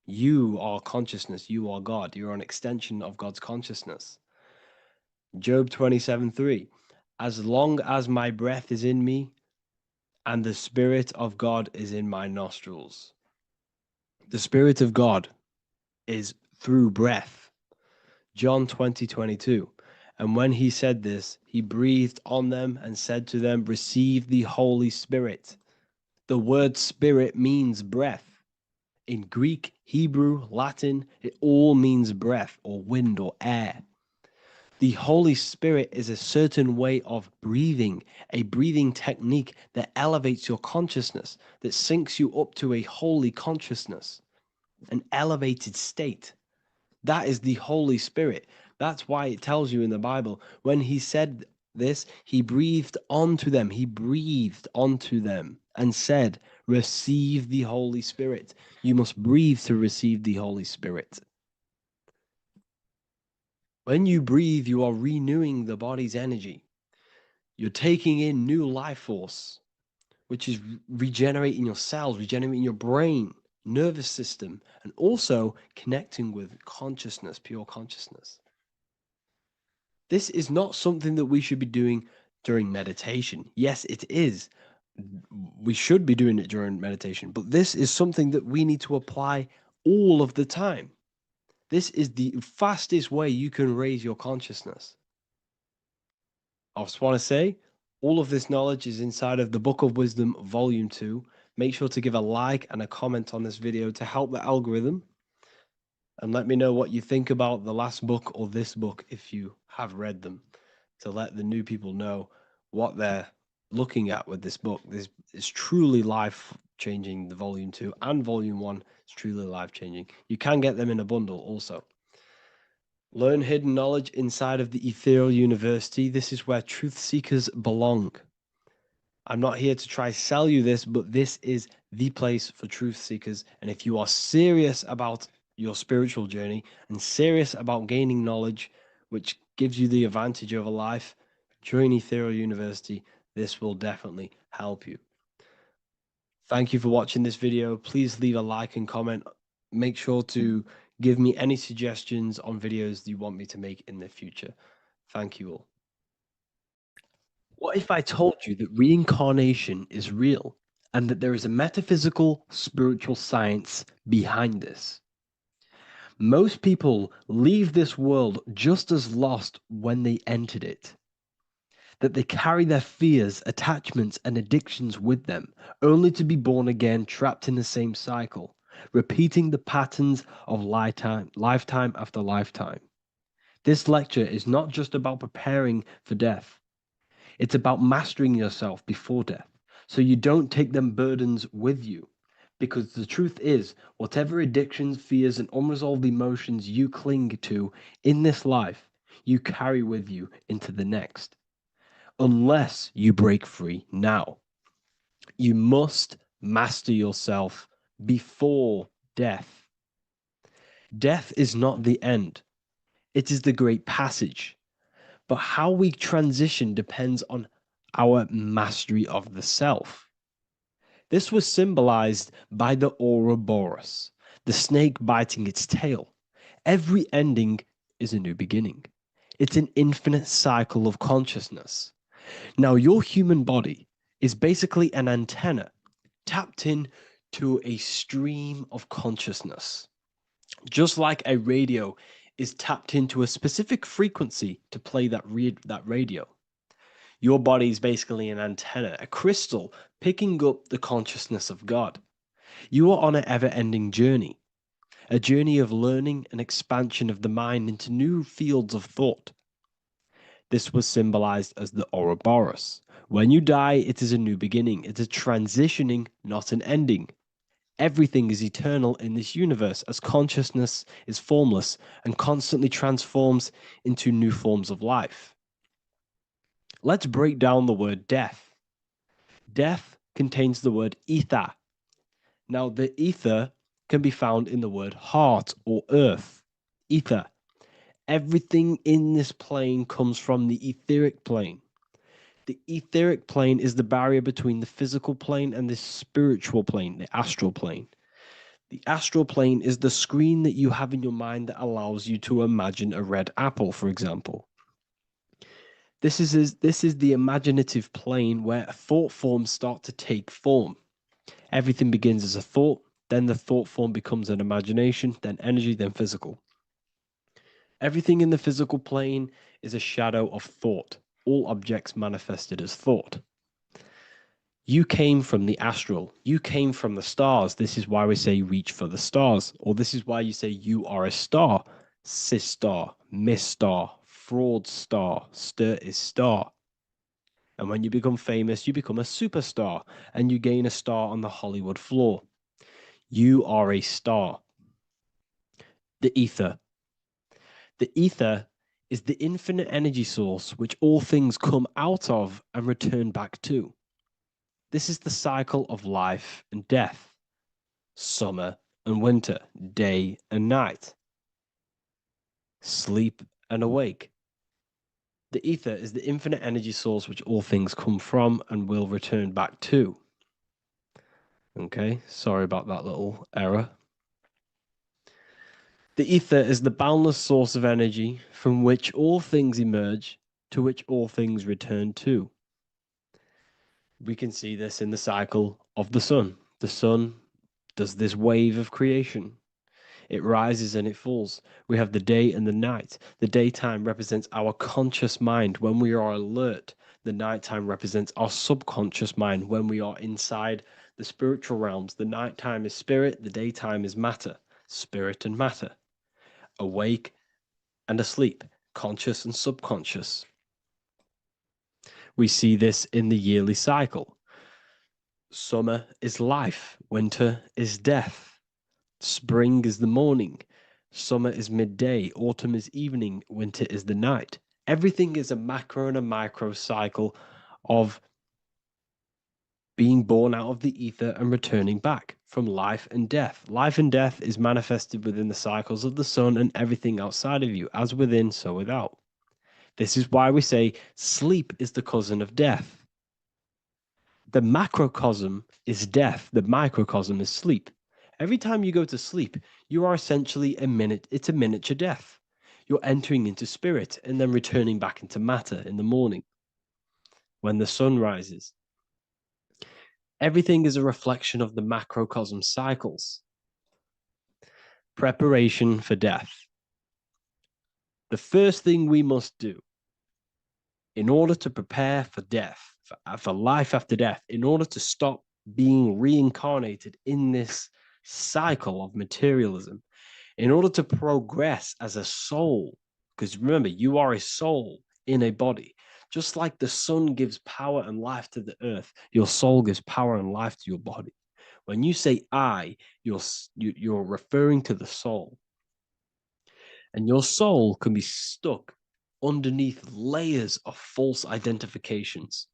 You are consciousness. You are God. You're an extension of God's consciousness. Job 27:3. As long as my breath is in me and the Spirit of God is in my nostrils. The Spirit of God is through breath. John 20:22. And when he said this, he breathed on them and said to them, receive the Holy Spirit. The word spirit means breath. In Greek, Hebrew, Latin, it all means breath or wind or air. The Holy Spirit is a certain way of breathing, a breathing technique that elevates your consciousness, that syncs you up to a holy consciousness, an elevated state. That is the Holy Spirit. That's why it tells you in the Bible, when he said this, he breathed onto them. He breathed onto them and said, receive the Holy Spirit. You must breathe to receive the Holy Spirit. When you breathe, you are renewing the body's energy. You're taking in new life force, which is regenerating your cells, regenerating your brain, nervous system, and also connecting with consciousness, pure consciousness. This is not something that we should be doing during meditation. Yes, it is. We should be doing it during meditation, but this is something that we need to apply all of the time. This is the fastest way you can raise your consciousness. I just want to say, all of this knowledge is inside of the Book of Wisdom, Volume 2. Make sure to give a like and a comment on this video to help the algorithm. And let me know what you think about the last book or this book if you have read them, to let the new people know what they're looking at with this book. This is truly life-changing, the Volume 2 and Volume 1 is truly life-changing. You can get them in a bundle also. Learn hidden knowledge inside of the Ethereal University. This is where truth seekers belong. I'm not here to try sell you this, but this is the place for truth seekers. And if you are serious about your spiritual journey and serious about gaining knowledge, which gives you the advantage over life, join Ethereal University. This will definitely help you. Thank you for watching this video. Please leave a like and comment. Make sure to give me any suggestions on videos you want me to make in the future. Thank you all. What if I told you that reincarnation is real and that there is a metaphysical, spiritual science behind this? Most people leave this world just as lost when they entered it. That they carry their fears, attachments, and addictions with them, only to be born again, trapped in the same cycle, repeating the patterns of lifetime after lifetime. This lecture is not just about preparing for death. It's about mastering yourself before death, so you don't take them burdens with you. Because the truth is, whatever addictions, fears, and unresolved emotions you cling to in this life, you carry with you into the next. Unless you break free now. You must master yourself before death. Death is not the end. It is the great passage. But how we transition depends on our mastery of the self. This was symbolized by the Ouroboros, the snake biting its tail. Every ending is a new beginning. It's an infinite cycle of consciousness. Now, your human body is basically an antenna tapped in to a stream of consciousness. Just like a radio is tapped into a specific frequency to play that radio. Your body is basically an antenna, a crystal picking up the consciousness of God. You are on an ever-ending journey, a journey of learning and expansion of the mind into new fields of thought. This was symbolized as the Ouroboros. When you die, it is a new beginning. It's a transitioning, not an ending. Everything is eternal in this universe as consciousness is formless and constantly transforms into new forms of life. Let's break down the word death. Death contains the word ether. Now, the ether can be found in the word heart or earth. Ether. Everything in this plane comes from the etheric plane. The etheric plane is the barrier between the physical plane and the spiritual plane, the astral plane. The astral plane is the screen that you have in your mind that allows you to imagine a red apple, for example. This is the imaginative plane where thought forms start to take form. Everything begins as a thought, then the thought form becomes an imagination, then energy, then physical. Everything in the physical plane is a shadow of thought. All objects manifested as thought. You came from the astral. You came from the stars. This is why we say reach for the stars. Or this is why you say you are a star. Cis star, miss star, fraud star, stir is star. And when you become famous, you become a superstar and you gain a star on the Hollywood floor. You are a star. The ether. The ether is the infinite energy source which all things come out of and return back to. This is the cycle of life and death, summer and winter, day and night, sleep and awake. The ether is the infinite energy source which all things come from and will return back to. Okay, sorry about that little error. The ether is the boundless source of energy from which all things emerge, to which all things return to. We can see this in the cycle of the sun. The sun does this wave of creation. It rises and it falls. We have the day and the night. The daytime represents our conscious mind when we are alert. The nighttime represents our subconscious mind when we are inside the spiritual realms. The nighttime is spirit, the daytime is matter, spirit and matter, awake and asleep, conscious and subconscious. We see this in the yearly cycle. Summer is life, winter is death. Spring is the morning, summer is midday, autumn is evening, winter is the night. Everything is a macro and a micro cycle of being born out of the ether and returning back from life and death. Life and death is manifested within the cycles of the sun and everything outside of you, as within, so without. This is why we say sleep is the cousin of death. The macrocosm is death, the microcosm is sleep. Every time you go to sleep, you are essentially it's a miniature death. You're entering into spirit and then returning back into matter in the morning when the sun rises. Everything is a reflection of the macrocosm cycles. Preparation for death. The first thing we must do in order to prepare for death, for life after death, in order to stop being reincarnated in this cycle of materialism, in order to progress as a soul, because remember, you are a soul in a body. Just like the sun gives power and life to the earth, your soul gives power and life to your body. When you say I, you're referring to the soul. And your soul can be stuck underneath layers of false identifications.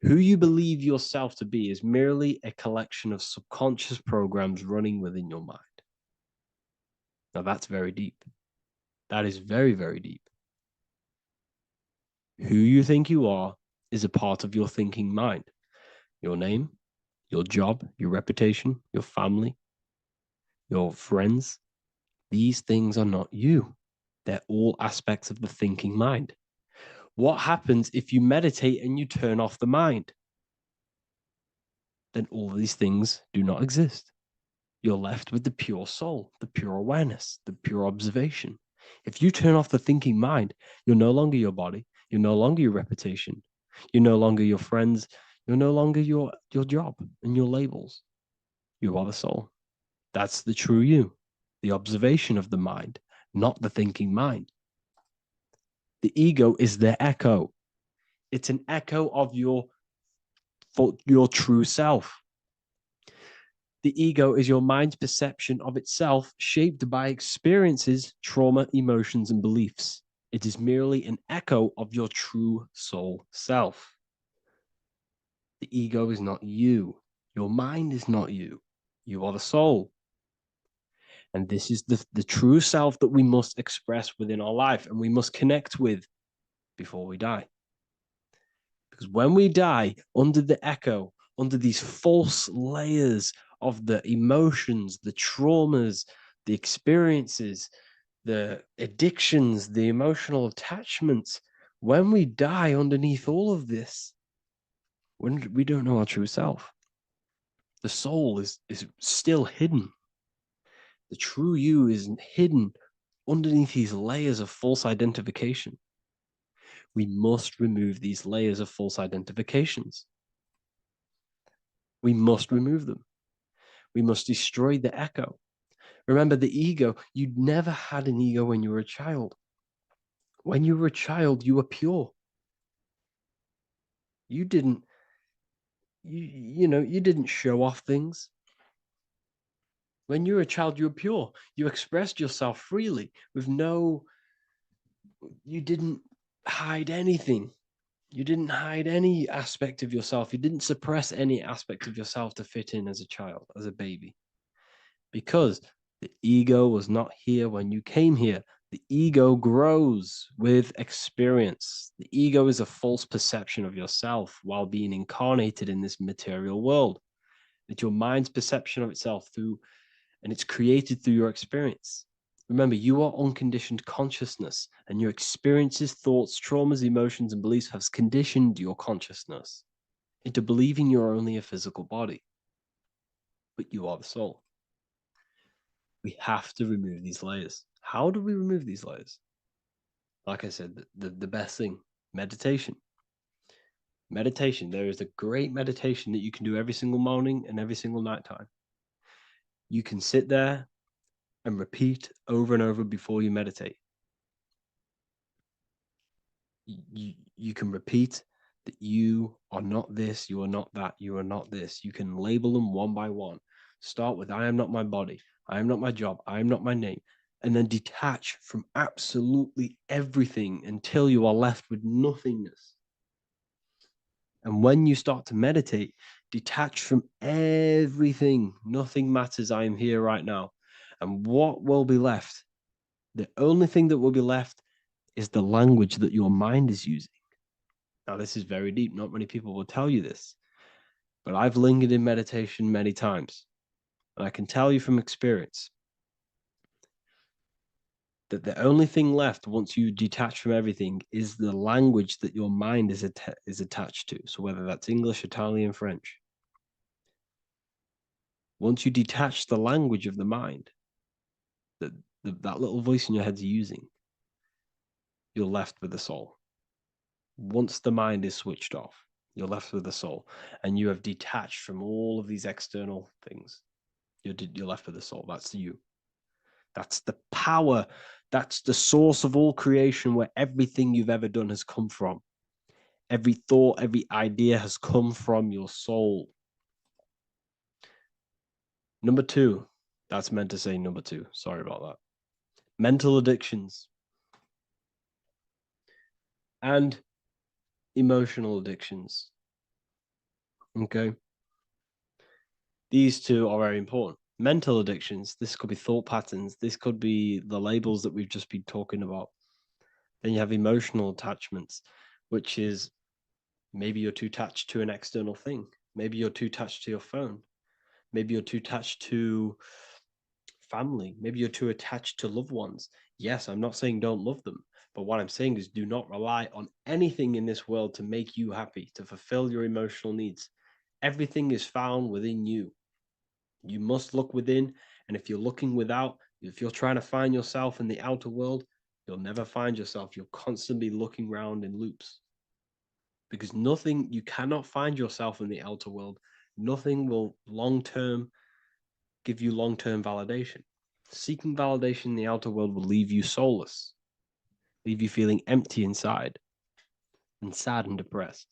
Who you believe yourself to be is merely a collection of subconscious programs running within your mind. Now that's very deep. That is very, very deep. Who you think you are is a part of your thinking mind. Your name, your job, your reputation, your family, your friends. These things are not you. They're all aspects of the thinking mind. What happens if you meditate and you turn off the mind? Then all these things do not exist. You're left with the pure soul, the pure awareness, the pure observation. If you turn off the thinking mind, you're no longer your body. You're no longer your reputation. You're no longer your friends. You're no longer your job and your labels. You are the soul. That's the true you, the observation of the mind, not the thinking mind. The ego is the echo. It's an echo of your true self. The ego is your mind's perception of itself, shaped by experiences, trauma, emotions, and beliefs. It is merely an echo of your true soul self. The ego is not you. Your mind is not you. You are the soul. And this is the true self that we must express within our life and we must connect with before we die. Because when we die under the echo, under these false layers of the emotions, the traumas, the experiences, the addictions, the emotional attachments, when we die underneath all of this, when we don't know our true self, the soul is still hidden. The true you is hidden underneath these layers of false identification. We must remove these layers of false identifications. We must remove them. We must destroy the echo. Remember, the ego, you never had an ego when you were a child. When you were a child, you were pure. You didn't, you didn't show off things. When you were a child, you were pure. You expressed yourself freely with no you didn't hide anything. You didn't hide any aspect of yourself. You didn't suppress any aspect of yourself to fit in as a child, as a baby. Because the ego was not here when you came here. The ego grows with experience. The ego is a false perception of yourself while being incarnated in this material world. It's your mind's perception of itself through, and it's created through your experience. Remember, you are unconditioned consciousness, and your experiences, thoughts, traumas, emotions, and beliefs have conditioned your consciousness into believing you're only a physical body, but you are the soul. We have to remove these layers. How do we remove these layers? Like I said, the best thing, meditation. Meditation. There is a great meditation that you can do every single morning and every single nighttime. You can sit there and repeat over and over before you meditate. You can repeat that you are not this, you are not that, you are not this. You can label them one by one. Start with, I am not my body, I am not my job, I am not my name, and then detach from absolutely everything until you are left with nothingness. And when you start to meditate, detach from everything. Nothing matters. I am here right now. And what will be left? The only thing that will be left is the language that your mind is using. Now, this is very deep. Not many people will tell you this, but I've lingered in meditation many times. And I can tell you from experience that the only thing left once you detach from everything is the language that your mind is attached to. So whether that's English, Italian, French. Once you detach the language of the mind that that little voice in your head's using, you're left with the soul. Once the mind is switched off, you're left with the soul, and you have detached from all of these external things. You're left with the soul. That's you. That's the power. That's the source of all creation, where everything you've ever done has come from. Every thought, every idea has come from your soul. Number two, that's meant to say number two. Sorry about that. Mental addictions and emotional addictions. Okay. These two are very important. Mental addictions, this could be thought patterns, this could be the labels that we've just been talking about. Then you have emotional attachments, which is maybe you're too attached to an external thing. Maybe you're too attached to your phone. Maybe you're too attached to family. Maybe you're too attached to loved ones. Yes, I'm not saying don't love them, but what I'm saying is do not rely on anything in this world to make you happy, to fulfill your emotional needs. Everything is found within you. You must look within, and if you're looking without, if you're trying to find yourself in the outer world, you'll never find yourself. You'll constantly be looking around in loops. Because nothing, you cannot find yourself in the outer world. Nothing will long-term give you long-term validation. Seeking validation in the outer world will leave you soulless, leave you feeling empty inside and sad and depressed.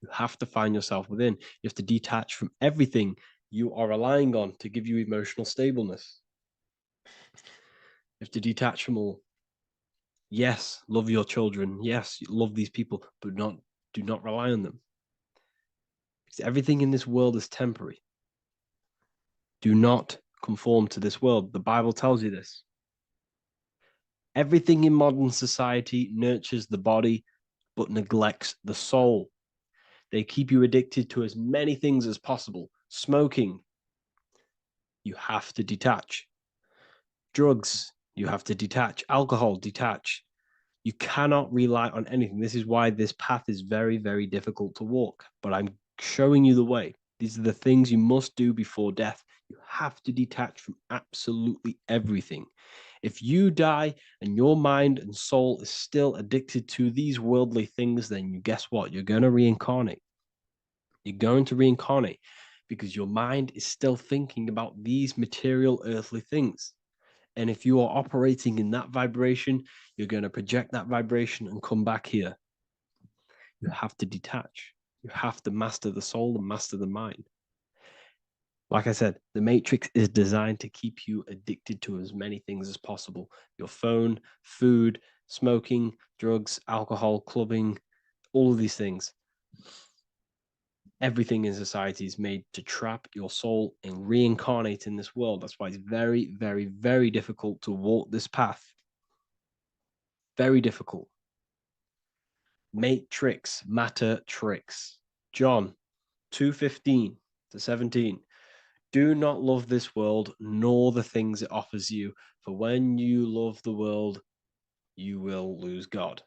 You have to find yourself within. You have to detach from everything you are relying on to give you emotional stableness. You have to detach from all. Yes, love your children. Yes, love these people, but do not rely on them. Because everything in this world is temporary. Do not conform to this world. The Bible tells you this. Everything in modern society nurtures the body, but neglects the soul. They keep you addicted to as many things as possible. Smoking, you have to detach. Drugs, you have to detach. Alcohol, detach. You cannot rely on anything. This is why this path is very, very difficult to walk. But I'm showing you the way. These are the things you must do before death. You have to detach from absolutely everything. If you die and your mind and soul is still addicted to these worldly things, then guess what? You're going to reincarnate. You're going to reincarnate because your mind is still thinking about these material earthly things. And if you are operating in that vibration, you're going to project that vibration and come back here. You have to detach. You have to master the soul and master the mind. Like I said, the Matrix is designed to keep you addicted to as many things as possible. Your phone, food, smoking, drugs, alcohol, clubbing, all of these things. Everything in society is made to trap your soul and reincarnate in this world. That's why it's very, very, very difficult to walk this path. Very difficult. Matrix, matter tricks. John 2:15 to 17. Do not love this world, nor the things it offers you, for when you love the world, you will lose God.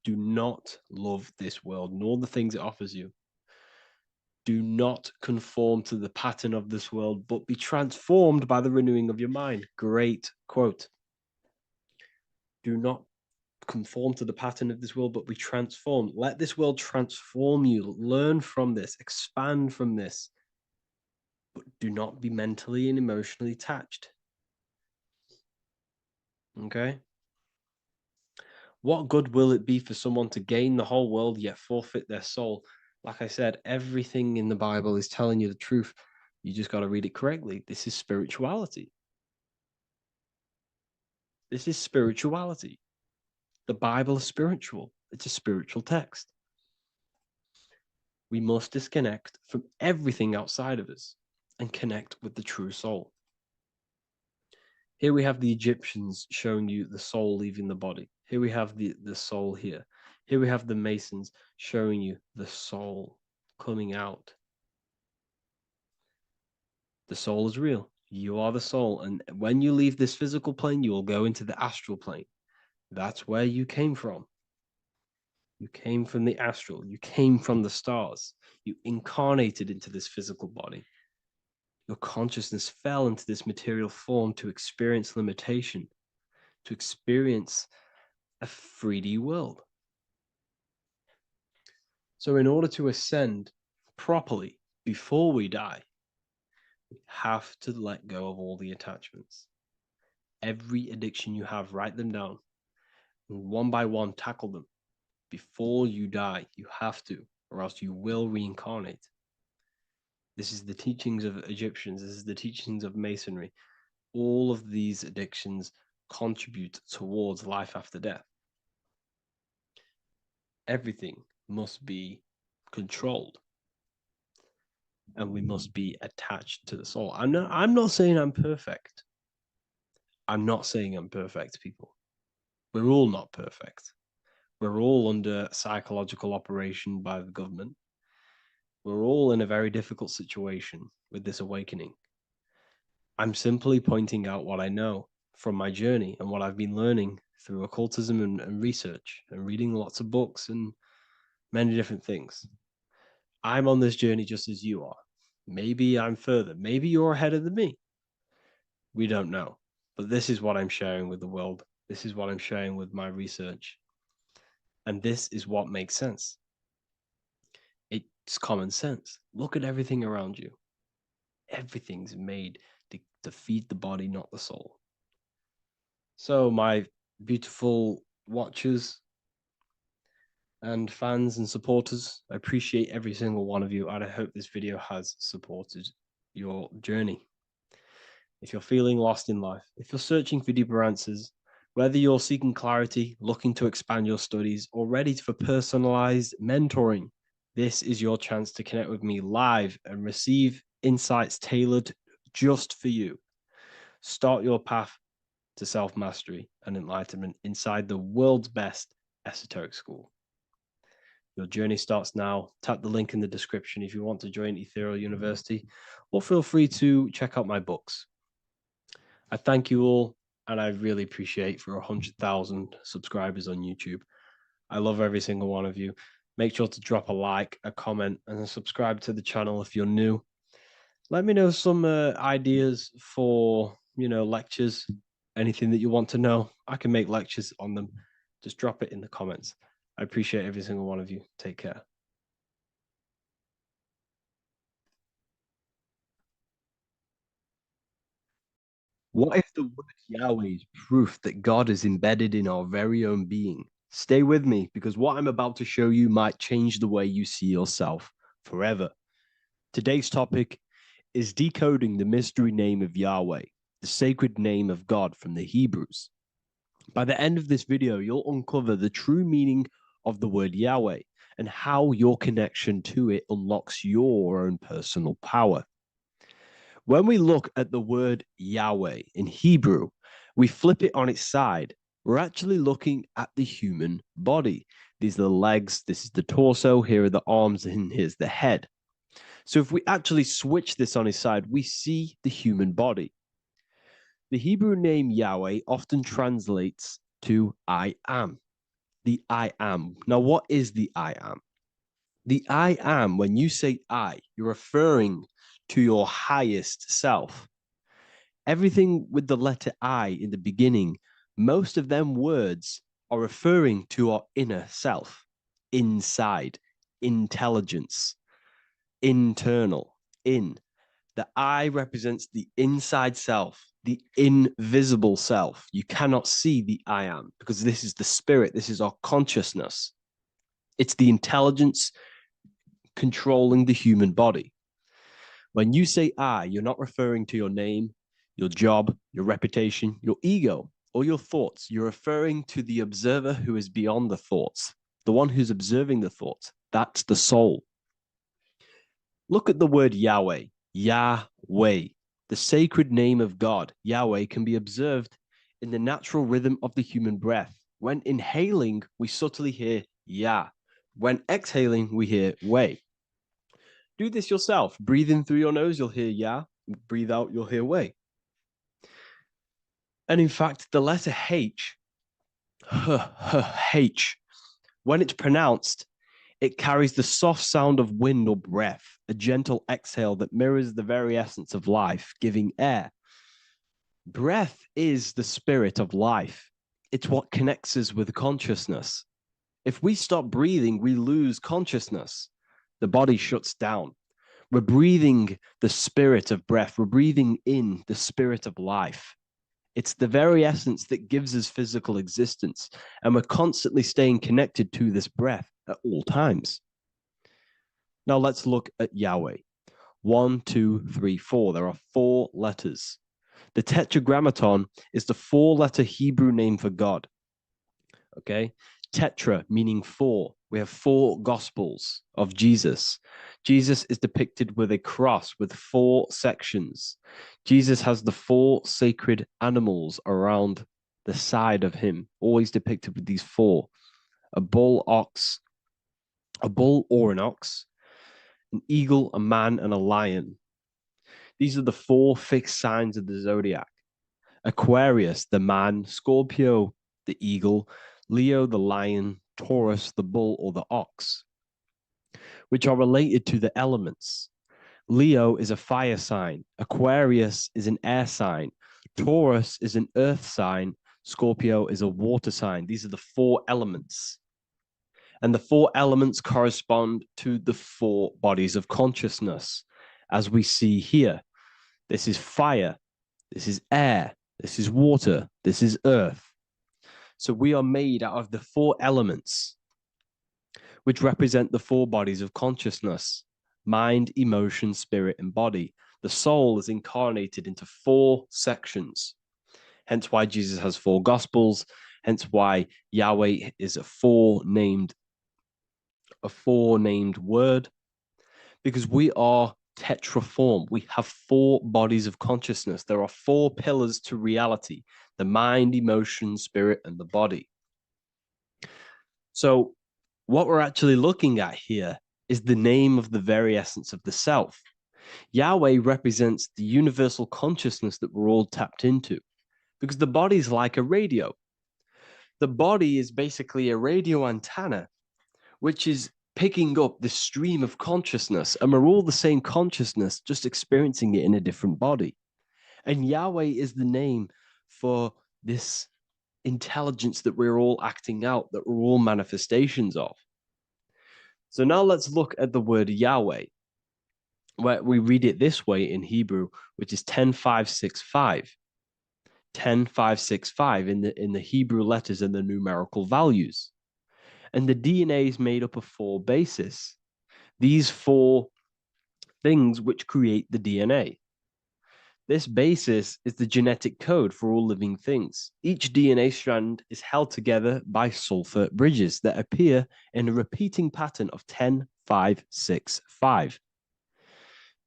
Do not love this world, nor the things it offers you. Do not conform to the pattern of this world, but be transformed by the renewing of your mind. Great quote. Do not conform to the pattern of this world, but be transformed. Let this world transform you. Learn from this, expand from this. But do not be mentally and emotionally attached. Okay? What good will it be for someone to gain the whole world yet forfeit their soul? Like I said, everything in the Bible is telling you the truth. You just got to read it correctly. This is spirituality. This is spirituality. The Bible is spiritual. It's a spiritual text. We must disconnect from everything outside of us and connect with the true soul. Here we have the Egyptians showing you the soul leaving the body. Here we have the soul here. Here we have the Masons showing you the soul coming out. The soul is real. You are the soul. And when you leave this physical plane, you will go into the astral plane. That's where you came from. You came from the astral. You came from the stars. You incarnated into this physical body. Your consciousness fell into this material form to experience limitation, to experience a 3D world. So in order to ascend properly before we die, we have to let go of all the attachments. Every addiction you have, write them down. And one by one, tackle them. Before you die, you have to, or else you will reincarnate. This is the teachings of Egyptians. This is the teachings of Masonry. All of these addictions contribute towards life after death. Everything must be controlled. And we must be attached to the soul. I'm not saying I'm perfect. I'm not saying I'm perfect, people. We're all not perfect. We're all under psychological operation by the government. We're all in a very difficult situation with this awakening. I'm simply pointing out what I know from my journey and what I've been learning through occultism and research and reading lots of books and many different things. I'm on this journey just as you are. Maybe I'm further. Maybe you're ahead of me. We don't know. But this is what I'm sharing with the world. This is what I'm sharing with my research. And this is what makes sense. It's common sense. Look at everything around you. Everything's made to feed the body, not the soul. So my beautiful watchers and fans and supporters, I appreciate every single one of you, and I hope this video has supported your journey. If you're feeling lost in life, if you're searching for deeper answers, whether you're seeking clarity, looking to expand your studies, or ready for personalized mentoring, this is your chance to connect with me live and receive insights tailored just for you. Start your path to self-mastery and enlightenment inside the world's best esoteric school. Your journey starts now. Tap the link in the description if you want to join Ethereal University, or feel free to check out my books. I thank you all, and I really appreciate for 100,000 subscribers on YouTube. I love every single one of you. Make sure to drop a like, a comment, and subscribe to the channel if you're new. Let me know some ideas for, lectures, anything that you want to know. I can make lectures on them. Just drop it in the comments. I appreciate every single one of you. Take care. What if the word Yahweh is proof that God is embedded in our very own being? Stay with me, because what I'm about to show you might change the way you see yourself forever. Today's topic is decoding the mystery name of Yahweh, the sacred name of God from the Hebrews. By the end of this video, you'll uncover the true meaning of the word Yahweh and how your connection to it unlocks your own personal power. When we look at the word Yahweh in Hebrew, we flip it on its side. We're actually looking at the human body. These are the legs, this is the torso, here are the arms, and here's the head. So if we actually switch this on its side, we see the human body. The Hebrew name Yahweh often translates to I am, the I am. Now, what is the I am? The I am, when you say I, you're referring to your highest self. Everything with the letter I in the beginning, most of them words are referring to our inner self, inside, intelligence, internal, in. The I represents the inside self, the invisible self. You cannot see the I am because this is the spirit, this is our consciousness. It's the intelligence controlling the human body. When you say I, you're not referring to your name, your job, your reputation, your ego, or your thoughts. You're referring to the observer who is beyond the thoughts, the one who's observing the thoughts. That's the soul. Look at the word Yahweh, Yahweh, the sacred name of God. Yahweh can be observed in the natural rhythm of the human breath. When inhaling, we subtly hear Yah. When exhaling, we hear Wei. Do this yourself. Breathe in through your nose, you'll hear Yah. Breathe out, you'll hear Wei. And in fact, the letter H, H, when it's pronounced, it carries the soft sound of wind or breath, a gentle exhale that mirrors the very essence of life, giving air. Breath is the spirit of life. It's what connects us with consciousness. If we stop breathing, we lose consciousness. The body shuts down. We're breathing the spirit of breath. We're breathing in the spirit of life. It's the very essence that gives us physical existence, and we're constantly staying connected to this breath at all times. Now let's look at Yahweh. 1, 2, 3, 4. There are 4 letters. The Tetragrammaton is the 4-letter Hebrew name for God. Okay? Tetra meaning 4. We have 4 gospels of Jesus. Jesus is depicted with a cross with 4 sections. Jesus has the 4 sacred animals around the side of him, always depicted with these 4. A bull or an ox, an eagle, a man, and a lion. These are the 4 fixed signs of the zodiac. Aquarius, the man, Scorpio, the eagle, Leo, the lion, Taurus, the bull or the ox, which are related to the elements. Leo is a fire sign. Aquarius is an air sign. Taurus is an earth sign. Scorpio is a water sign. These are the 4 elements. And the 4 elements correspond to the 4 bodies of consciousness, as we see here. This is fire. This is air. This is water. This is earth. So we are made out of the 4 elements, which represent the 4 bodies of consciousness: mind, emotion, spirit, and body. The soul is incarnated into 4 sections. Hence why Jesus has 4 gospels. Hence why Yahweh is a 4-named word, because we are tetraform. We have 4 bodies of consciousness. There are 4 pillars to reality: the mind, emotion, spirit, and the body. So what we're actually looking at here is the name of the very essence of the self. Yahweh represents the universal consciousness that we're all tapped into, because the body is like a radio. The body is basically a radio antenna, which is picking up the stream of consciousness, and we're all the same consciousness, just experiencing it in a different body. And Yahweh is the name for this intelligence that we're all acting out, that we're all manifestations of. So now let's look at the word Yahweh, where we read it this way in Hebrew, which is 10565. 10565 in the Hebrew letters and the numerical values. And the DNA is made up of 4 bases. These 4 things which create the DNA. This basis is the genetic code for all living things. Each DNA strand is held together by sulfur bridges that appear in a repeating pattern of 10, 5, 6, 5.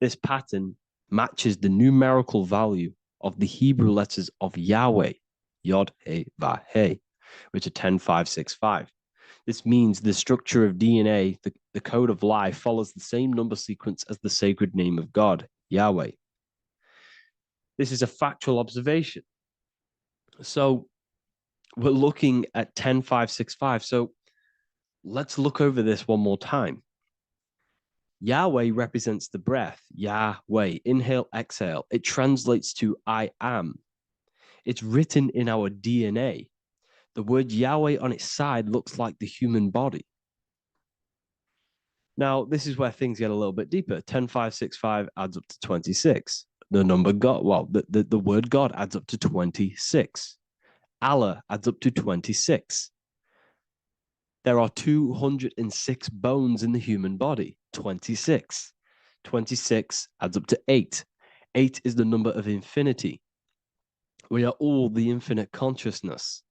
This pattern matches the numerical value of the Hebrew letters of Yahweh, Yod, He, Vah, He, which are 10, 5, 6, 5. This means the structure of DNA, the code of life, follows the same number sequence as the sacred name of God, Yahweh. This is a factual observation. So we're looking at 10, 5, 6, 5. So let's look over this one more time. Yahweh represents the breath. Yahweh, inhale, exhale. It translates to I am. It's written in our DNA. The word Yahweh on its side looks like the human body. Now, this is where things get a little bit deeper. 10, 5, 6, 5 adds up to 26. The number God, well, the word God adds up to 26. Allah adds up to 26. There are 206 bones in the human body, 26. 26 adds up to 8. 8 is the number of infinity. We are all the infinite consciousness.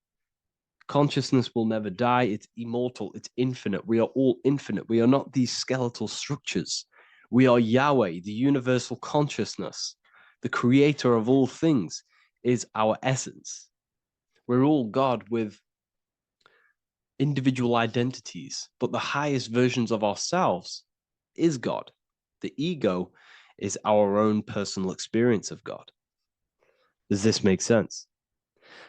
Consciousness will never die. It's immortal. It's infinite. We are all infinite. We are not these skeletal structures. We are Yahweh, the universal consciousness. The creator of all things is our essence. We're all God with individual identities, but the highest versions of ourselves is God. The ego is our own personal experience of God. Does this make sense?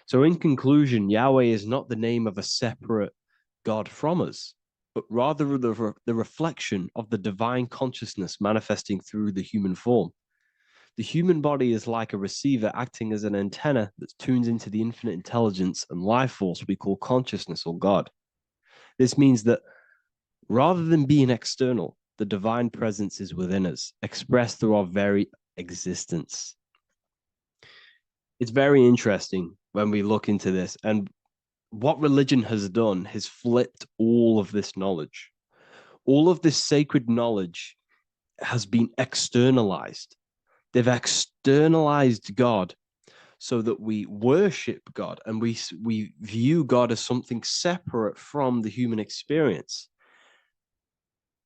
So in conclusion, Yahweh is not the name of a separate God from us, but rather the reflection of the divine consciousness manifesting through the human form. The human body is like a receiver acting as an antenna that tunes into the infinite intelligence and life force we call consciousness or God. This means that rather than being external, the divine presence is within us, expressed through our very existence. It's very interesting when we look into this, and what religion has done is flipped all of this knowledge. All of this sacred knowledge has been externalized. They've externalized God so that we worship God and we view God as something separate from the human experience.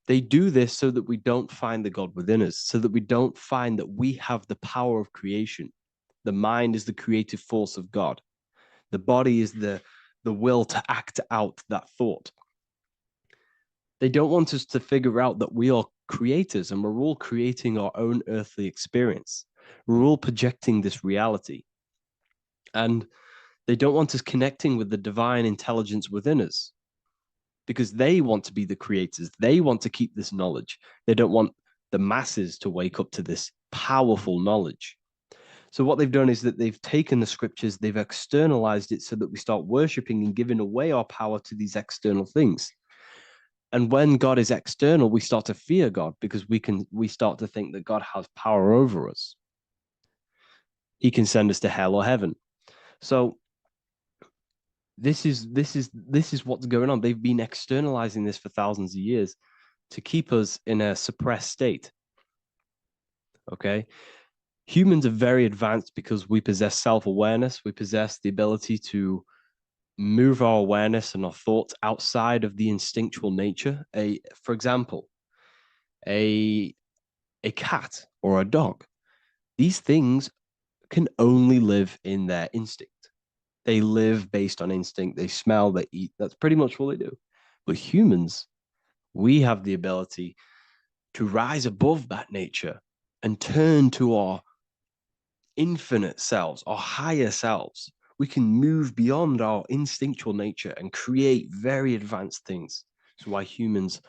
They do this so that we don't find the God within us, so that we don't find that we have the power of creation. The mind is the creative force of God. The body is the will to act out that thought. They don't want us to figure out that we are creators and we're all creating our own earthly experience. We're all projecting this reality. And they don't want us connecting with the divine intelligence within us because they want to be the creators. They want to keep this knowledge. They don't want the masses to wake up to this powerful knowledge. So what they've done is that they've taken the scriptures, they've externalized it so that we start worshiping and giving away our power to these external things. And when God is external, we start to fear God because we start to think that God has power over us. He can send us to hell or heaven. So this is what's going on. They've been externalizing this for thousands of years to keep us in a suppressed state. Okay. Humans are very advanced because we possess self-awareness. We possess the ability to move our awareness and our thoughts outside of the instinctual nature. For example, a cat or a dog. These things can only live in their instinct. They live based on instinct. They smell, they eat. That's pretty much what they do. But humans, we have the ability to rise above that nature and turn to our infinite selves, our higher selves. We can move beyond our instinctual nature and create very advanced things. That's why humans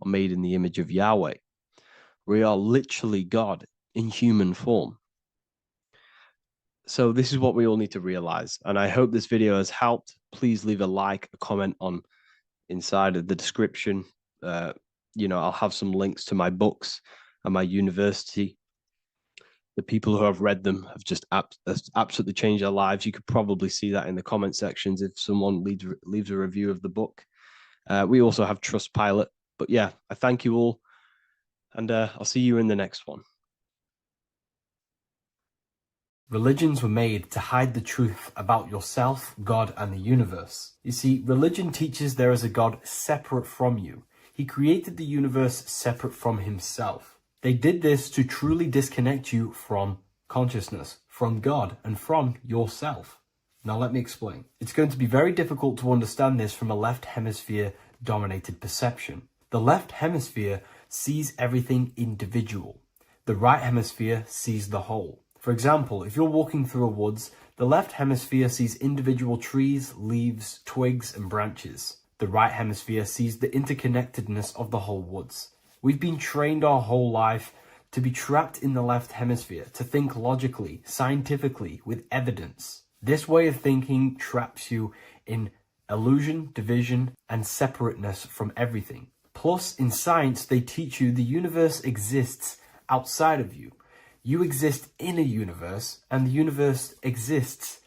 are made in the image of Yahweh. We are literally God in human form. So this is what we all need to realize. And I hope this video has helped. Please leave a like, a comment on inside of the description. I'll have some links to my books and my university. The people who have read them have just absolutely changed their lives. You could probably see that in the comment sections if someone leaves a review of the book. We also have Trustpilot. But yeah, I thank you all. And I'll see you in the next one. Religions were made to hide the truth about yourself, God, and the universe. You see, religion teaches there is a God separate from you. He created the universe separate from himself. They did this to truly disconnect you from consciousness, from God, and from yourself. Now let me explain. It's going to be very difficult to understand this from a left hemisphere dominated perception. The left hemisphere sees everything individual. The right hemisphere sees the whole. For example, if you're walking through a woods, the left hemisphere sees individual trees, leaves, twigs, and branches. The right hemisphere sees the interconnectedness of the whole woods. We've been trained our whole life to be trapped in the left hemisphere, to think logically, scientifically, with evidence. This way of thinking traps you in illusion, division, and separateness from everything. Plus, in science, they teach you the universe exists outside of you. You exist in a universe, and the universe exists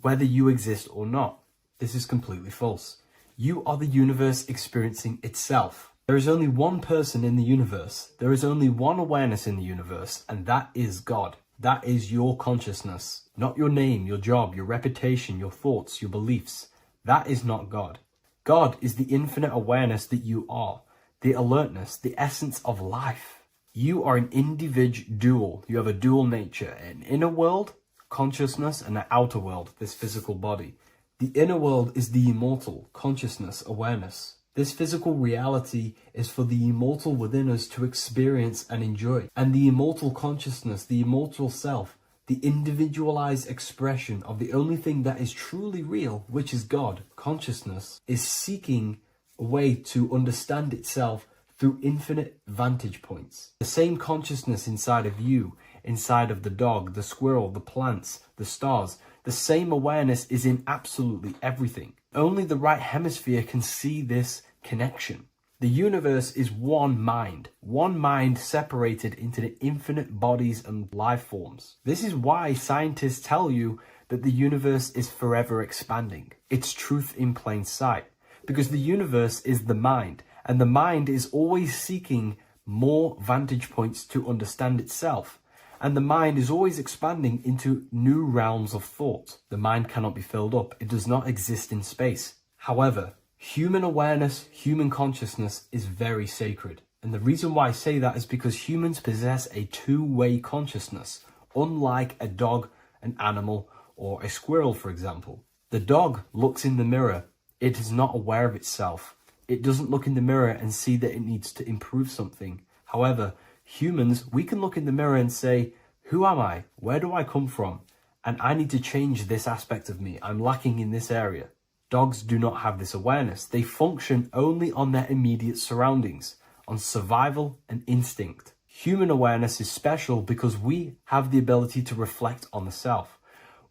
whether you exist or not. This is completely false. You are the universe experiencing itself. There is only one person in the universe. There is only one awareness in the universe, and that is God. That is your consciousness. Not your name, your job, your reputation, your thoughts, your beliefs. That is not God. God is the infinite awareness that you are, the alertness, the essence of life. You are an individual. You have a dual nature, an inner world, consciousness, and an outer world, this physical body. The inner world is the immortal, consciousness, awareness. This physical reality is for the immortal within us to experience and enjoy. And the immortal consciousness, the immortal self, the individualized expression of the only thing that is truly real, which is God, consciousness, is seeking a way to understand itself through infinite vantage points. The same consciousness inside of you, inside of the dog, the squirrel, the plants, the stars, the same awareness is in absolutely everything. Only the right hemisphere can see this connection. The universe is one mind separated into the infinite bodies and life forms. This is why scientists tell you that the universe is forever expanding. It's truth in plain sight, because the universe is the mind. And the mind is always seeking more vantage points to understand itself. And the mind is always expanding into new realms of thought. The mind cannot be filled up. It does not exist in space. However, human awareness, human consciousness is very sacred. And the reason why I say that is because humans possess a two-way consciousness, unlike a dog, an animal, or a squirrel, for example. The dog looks in the mirror. It is not aware of itself. It doesn't look in the mirror and see that it needs to improve something. However, humans, we can look in the mirror and say, who am I? Where do I come from? And I need to change this aspect of me. I'm lacking in this area. Dogs do not have this awareness. They function only on their immediate surroundings, on survival and instinct. Human awareness is special because we have the ability to reflect on the self.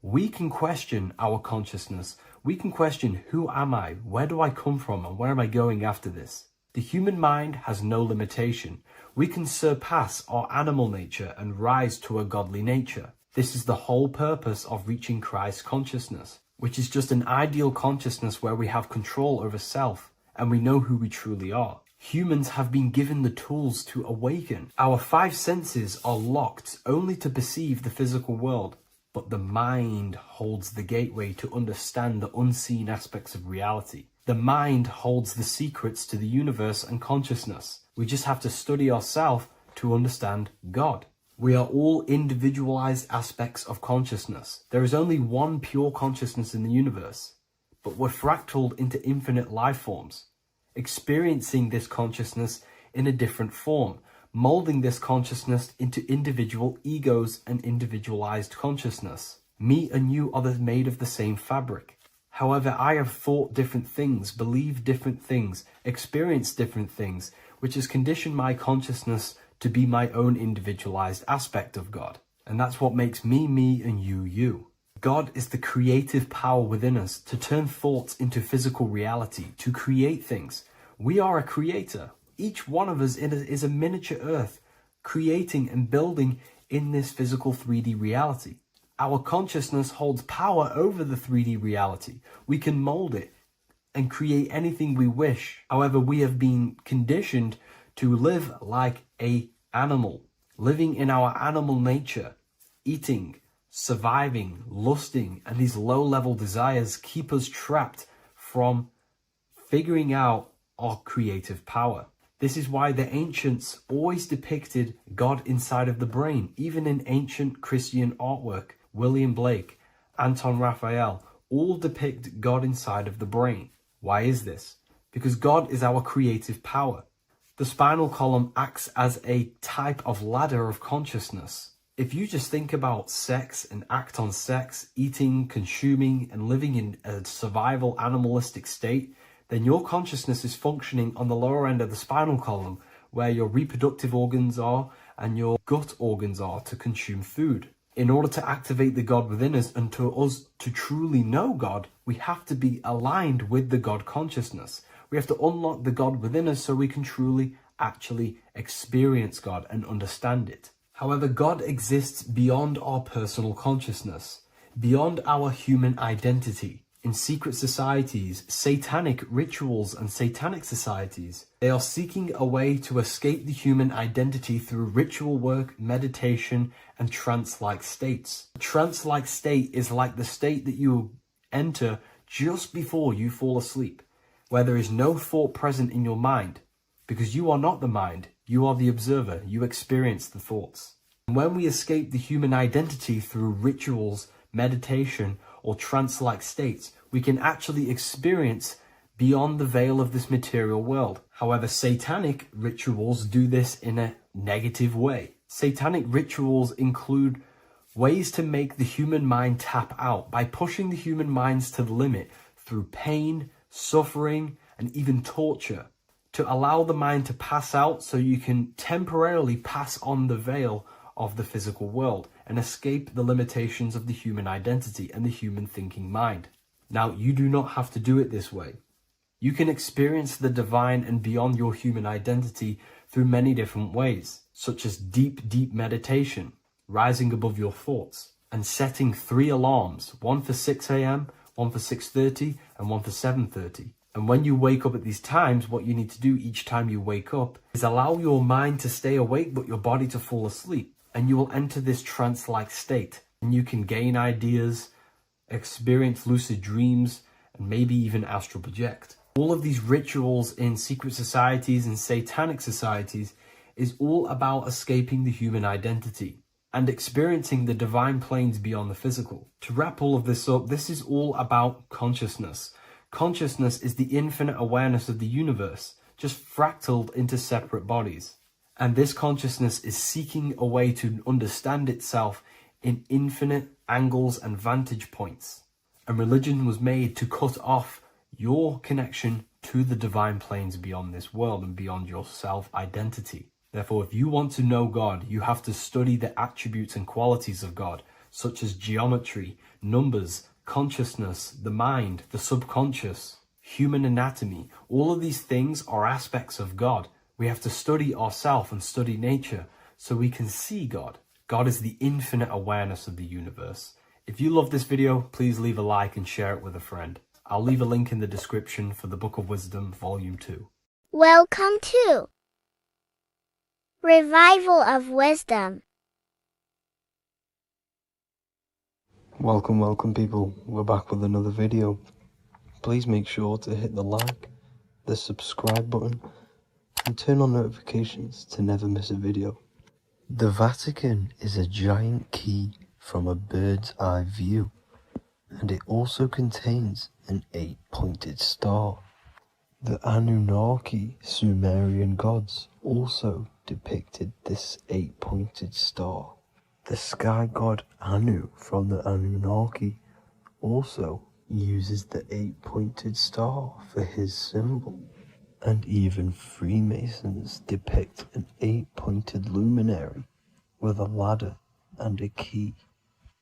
We can question our consciousness. We can question, who am I? Where do I come from? And where am I going after this? The human mind has no limitation. We can surpass our animal nature and rise to a godly nature. This is the whole purpose of reaching Christ consciousness, which is just an ideal consciousness where we have control over self and we know who we truly are. Humans have been given the tools to awaken. Our five senses are locked only to perceive the physical world. But the mind holds the gateway to understand the unseen aspects of reality. The mind holds the secrets to the universe and consciousness. We just have to study ourselves to understand God. We are all individualized aspects of consciousness. There is only one pure consciousness in the universe, but we're fractaled into infinite life forms, experiencing this consciousness in a different form, molding this consciousness into individual egos and individualized consciousness. Me and you are made of the same fabric. However, I have thought different things, believed different things, experienced different things, which has conditioned my consciousness to be my own individualized aspect of God. And that's what makes me, me, and you, you. God is the creative power within us to turn thoughts into physical reality, to create things. We are a creator. Each one of us is a miniature earth, creating and building in this physical 3D reality. Our consciousness holds power over the 3D reality. We can mold it and create anything we wish. However, we have been conditioned to live like a animal, living in our animal nature, eating, surviving, lusting, and these low-level desires keep us trapped from figuring out our creative power. This is why the ancients always depicted God inside of the brain. Even in ancient Christian artwork, William Blake, Anton Raphael, all depict God inside of the brain. Why is this? Because God is our creative power. The spinal column acts as a type of ladder of consciousness. If you just think about sex and act on sex, eating, consuming, and living in a survival animalistic state, then your consciousness is functioning on the lower end of the spinal column, where your reproductive organs are and your gut organs are to consume food. In order to activate the God within us and to us to truly know God, we have to be aligned with the God consciousness. We have to unlock the God within us so we can truly actually experience God and understand it. However, God exists beyond our personal consciousness, beyond our human identity. In secret societies, satanic rituals and satanic societies, they are seeking a way to escape the human identity through ritual work, meditation, and trance-like states. A trance-like state is like the state that you enter just before you fall asleep, where there is no thought present in your mind, because you are not the mind, you are the observer, you experience the thoughts. And when we escape the human identity through rituals, meditation, or trance-like states, we can actually experience beyond the veil of this material world. However, satanic rituals do this in a negative way. Satanic rituals include ways to make the human mind tap out by pushing the human minds to the limit through pain, suffering, and even torture, to allow the mind to pass out so you can temporarily pass on the veil of the physical world and escape the limitations of the human identity and the human thinking mind. Now, you do not have to do it this way. You can experience the divine and beyond your human identity through many different ways, such as deep, deep meditation, rising above your thoughts, and setting 3 alarms, one for 6 a.m., one for 6:30, and one for 7:30. And when you wake up at these times, what you need to do each time you wake up is allow your mind to stay awake but your body to fall asleep. And you will enter this trance-like state. And you can gain ideas, experience lucid dreams, and maybe even astral project. All of these rituals in secret societies and satanic societies is all about escaping the human identity and experiencing the divine planes beyond the physical. To wrap all of this up, this is all about consciousness. Consciousness is the infinite awareness of the universe, just fractaled into separate bodies. And this consciousness is seeking a way to understand itself in infinite angles and vantage points. And religion was made to cut off your connection to the divine planes beyond this world and beyond your self-identity. Therefore, if you want to know God, you have to study the attributes and qualities of God, such as geometry, numbers, consciousness, the mind, the subconscious, human anatomy. All of these things are aspects of God. We have to study ourselves and study nature so we can see God. God is the infinite awareness of the universe. If you love this video, please leave a like and share it with a friend. I'll leave a link in the description for the Book of Wisdom, Volume 2. Welcome to Revival of Wisdom. Welcome people, we're back with another video. Please make sure to hit the like, the subscribe button, and turn on notifications to never miss a video. The Vatican is a giant key from a bird's eye view, and it also contains an 8-pointed star. The Anunnaki Sumerian gods also depicted this 8-pointed star. The sky god Anu from the Anunnaki also uses the 8-pointed star for his symbol. And even Freemasons depict an 8-pointed luminary with a ladder and a key.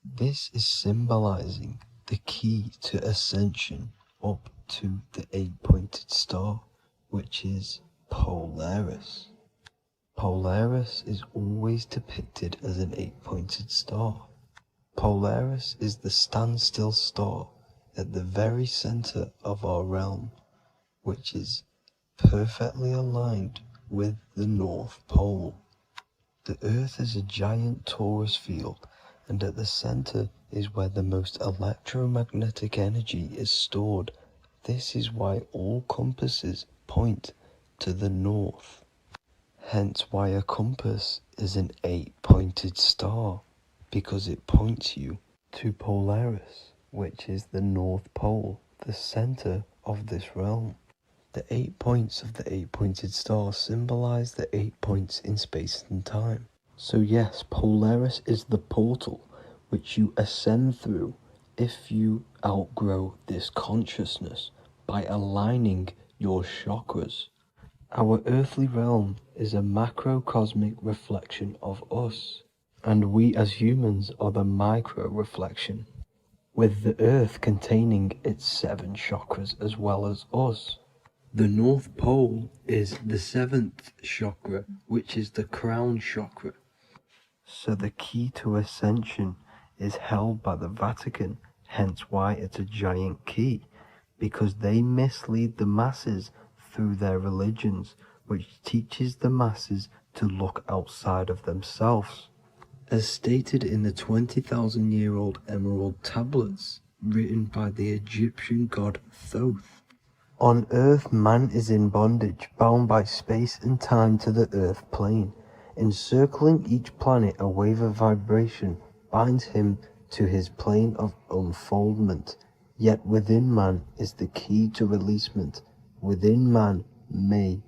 This is symbolizing the key to ascension up to the 8-pointed star, which is Polaris. Polaris is always depicted as an 8-pointed star. Polaris is the standstill star at the very center of our realm, which is perfectly aligned with the North Pole. The Earth is a giant torus field, and at the center is where the most electromagnetic energy is stored. This is why all compasses point to the north. Hence why a compass is an 8-pointed star, because it points you to Polaris, which is the North Pole, the center of this realm. The 8 points of the 8-pointed star symbolize the 8 points in space and time. So yes, Polaris is the portal which you ascend through if you outgrow this consciousness by aligning your chakras. Our earthly realm is a macrocosmic reflection of us, and we as humans are the micro reflection, with the earth containing its 7 chakras as well as us. The North Pole is the 7th chakra, which is the crown chakra. So the key to ascension is held by the Vatican, hence why it's a giant key, because they mislead the masses through their religions, which teaches the masses to look outside of themselves. As stated in the 20,000-year-old emerald tablets, written by the Egyptian god Thoth. On Earth, man is in bondage, bound by space and time to the Earth plane. Encircling each planet, a wave of vibration binds him to his plane of unfoldment. Yet within man is the key to releasement. Within man may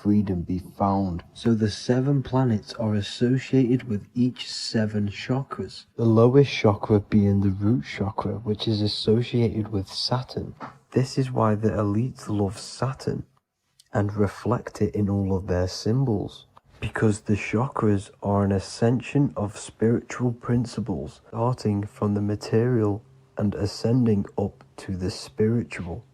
freedom be found. So the 7 planets are associated with each 7 chakras. The lowest chakra being the root chakra, which is associated with Saturn. This is why the elites love Saturn and reflect it in all of their symbols. Because the chakras are an ascension of spiritual principles, starting from the material and ascending up to the spiritual,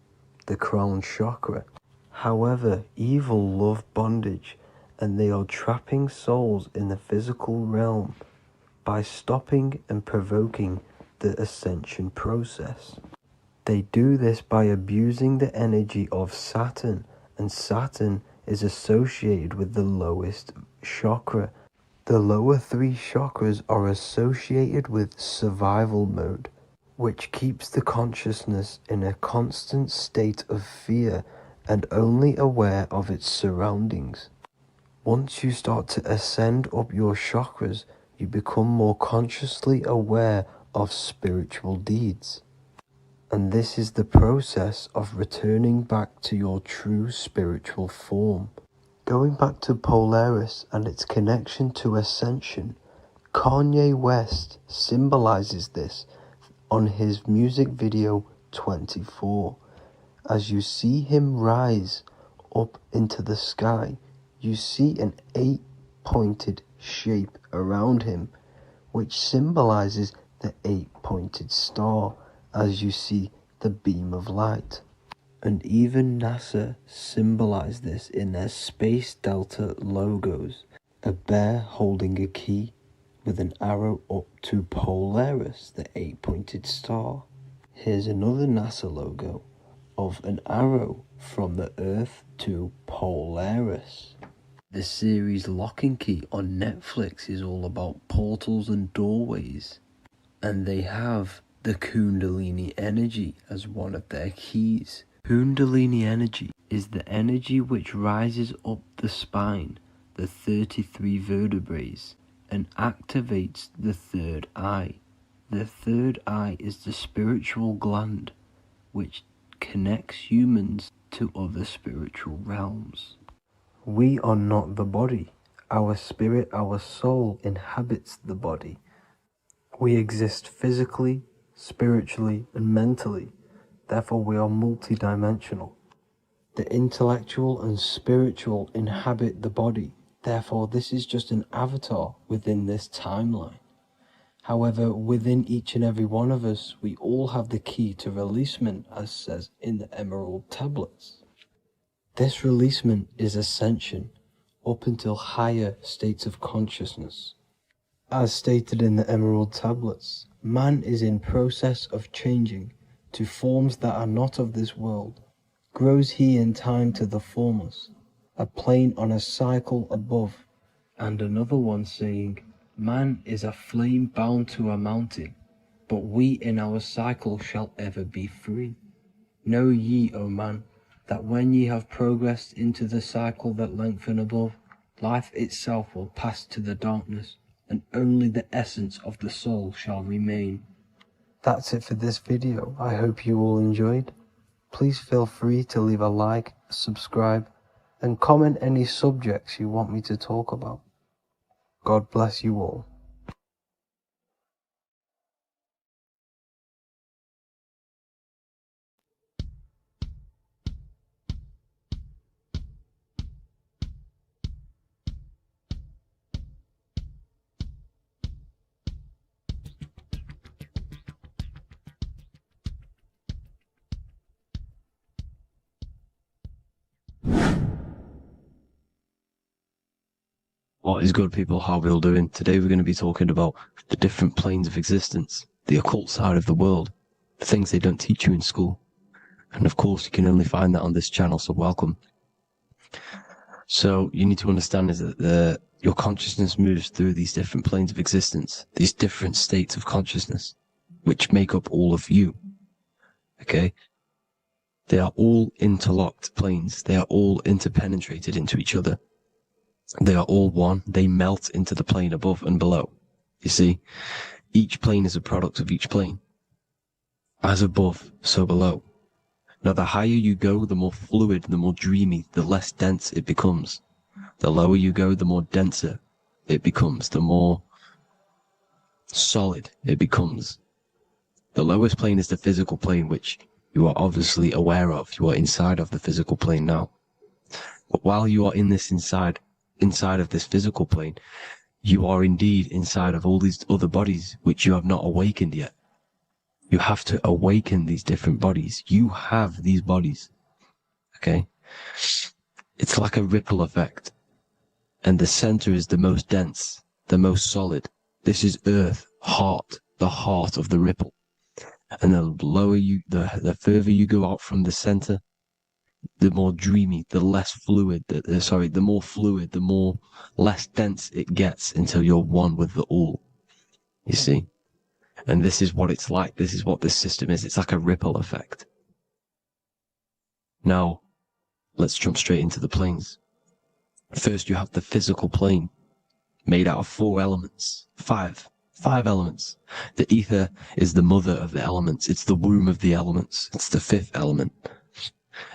the crown chakra. However, evil love bondage, and they are trapping souls in the physical realm by stopping and provoking the ascension process. They do this by abusing the energy of Saturn, and Saturn is associated with the lowest chakra. The lower 3 chakras are associated with survival mode, which keeps the consciousness in a constant state of fear and only aware of its surroundings. Once you start to ascend up your chakras, you become more consciously aware of spiritual deeds. And this is the process of returning back to your true spiritual form. Going back to Polaris and its connection to ascension, Kanye West symbolizes this on his music video 24. As you see him rise up into the sky, you see an 8-pointed shape around him, which symbolizes the 8-pointed star, as you see the beam of light. And even NASA symbolize this in their Space Delta logos, a bear holding a key with an arrow up to Polaris, the 8-pointed star. Here's another NASA logo of an arrow from the Earth to Polaris. The series Lock and Key on Netflix is all about portals and doorways, and they have the Kundalini energy as one of their keys. Kundalini energy is the energy which rises up the spine, the 33 vertebrae, and activates the third eye. The third eye is the spiritual gland which connects humans to other spiritual realms. We are not the body. Our spirit, our soul inhabits the body. We exist physically, spiritually, and mentally. Therefore, we are multidimensional. The intellectual and spiritual inhabit the body. Therefore, this is just an avatar within this timeline. However, within each and every one of us, we all have the key to releasement, as says in the Emerald Tablets. This releasement is ascension, up until higher states of consciousness. As stated in the Emerald Tablets, man is in process of changing to forms that are not of this world. Grows he in time to the formless, a plane on a cycle above, And another one saying, "Man is a flame bound to a mountain, but we in our cycle shall ever be free. Know ye, O man, that when ye have progressed into the cycle that lengthen above, life itself will pass to the darkness, and only the essence of the soul shall remain." That's it for this video. I hope you all enjoyed. Please feel free to leave a like, subscribe, and comment any subjects you want me to talk about. God bless you all. What is good, people? How are we all doing? Today we're going to be talking about the different planes of existence, the occult side of the world, the things they don't teach you in school. And of course, you can only find that on this channel, so welcome. So you need to understand is that your consciousness moves through these different planes of existence, these different states of consciousness, which make up all of you. Okay? They are all interlocked planes. They are all interpenetrated into each other. They are all one. They melt into the plane above and below. You see, each plane is a product of each plane. As above, so below. Now, the higher you go, the more fluid, the more dreamy, the less dense it becomes. The lower you go, the more denser it becomes, the more solid it becomes. The lowest plane is the physical plane, which you are obviously aware of. You are inside of the physical plane now. But while you are in this inside of this physical plane, you are indeed inside of all these other bodies which you have not awakened yet. You have to awaken these different bodies. You have these bodies. Okay? It's like a ripple effect. And the center is the most dense, the most solid. This is earth, heart, the heart of the ripple. And the lower you, the further you go out from the center, the more dreamy, the less fluid, the more fluid, the more less dense it gets until you're one with the all. You see? And this is what it's like. This is what this system is. It's like a ripple effect. Now, let's jump straight into the planes. First, you have the physical plane, made out of 4 elements. 5 elements. The ether is the mother of the elements. It's the womb of the elements. It's the 5th element.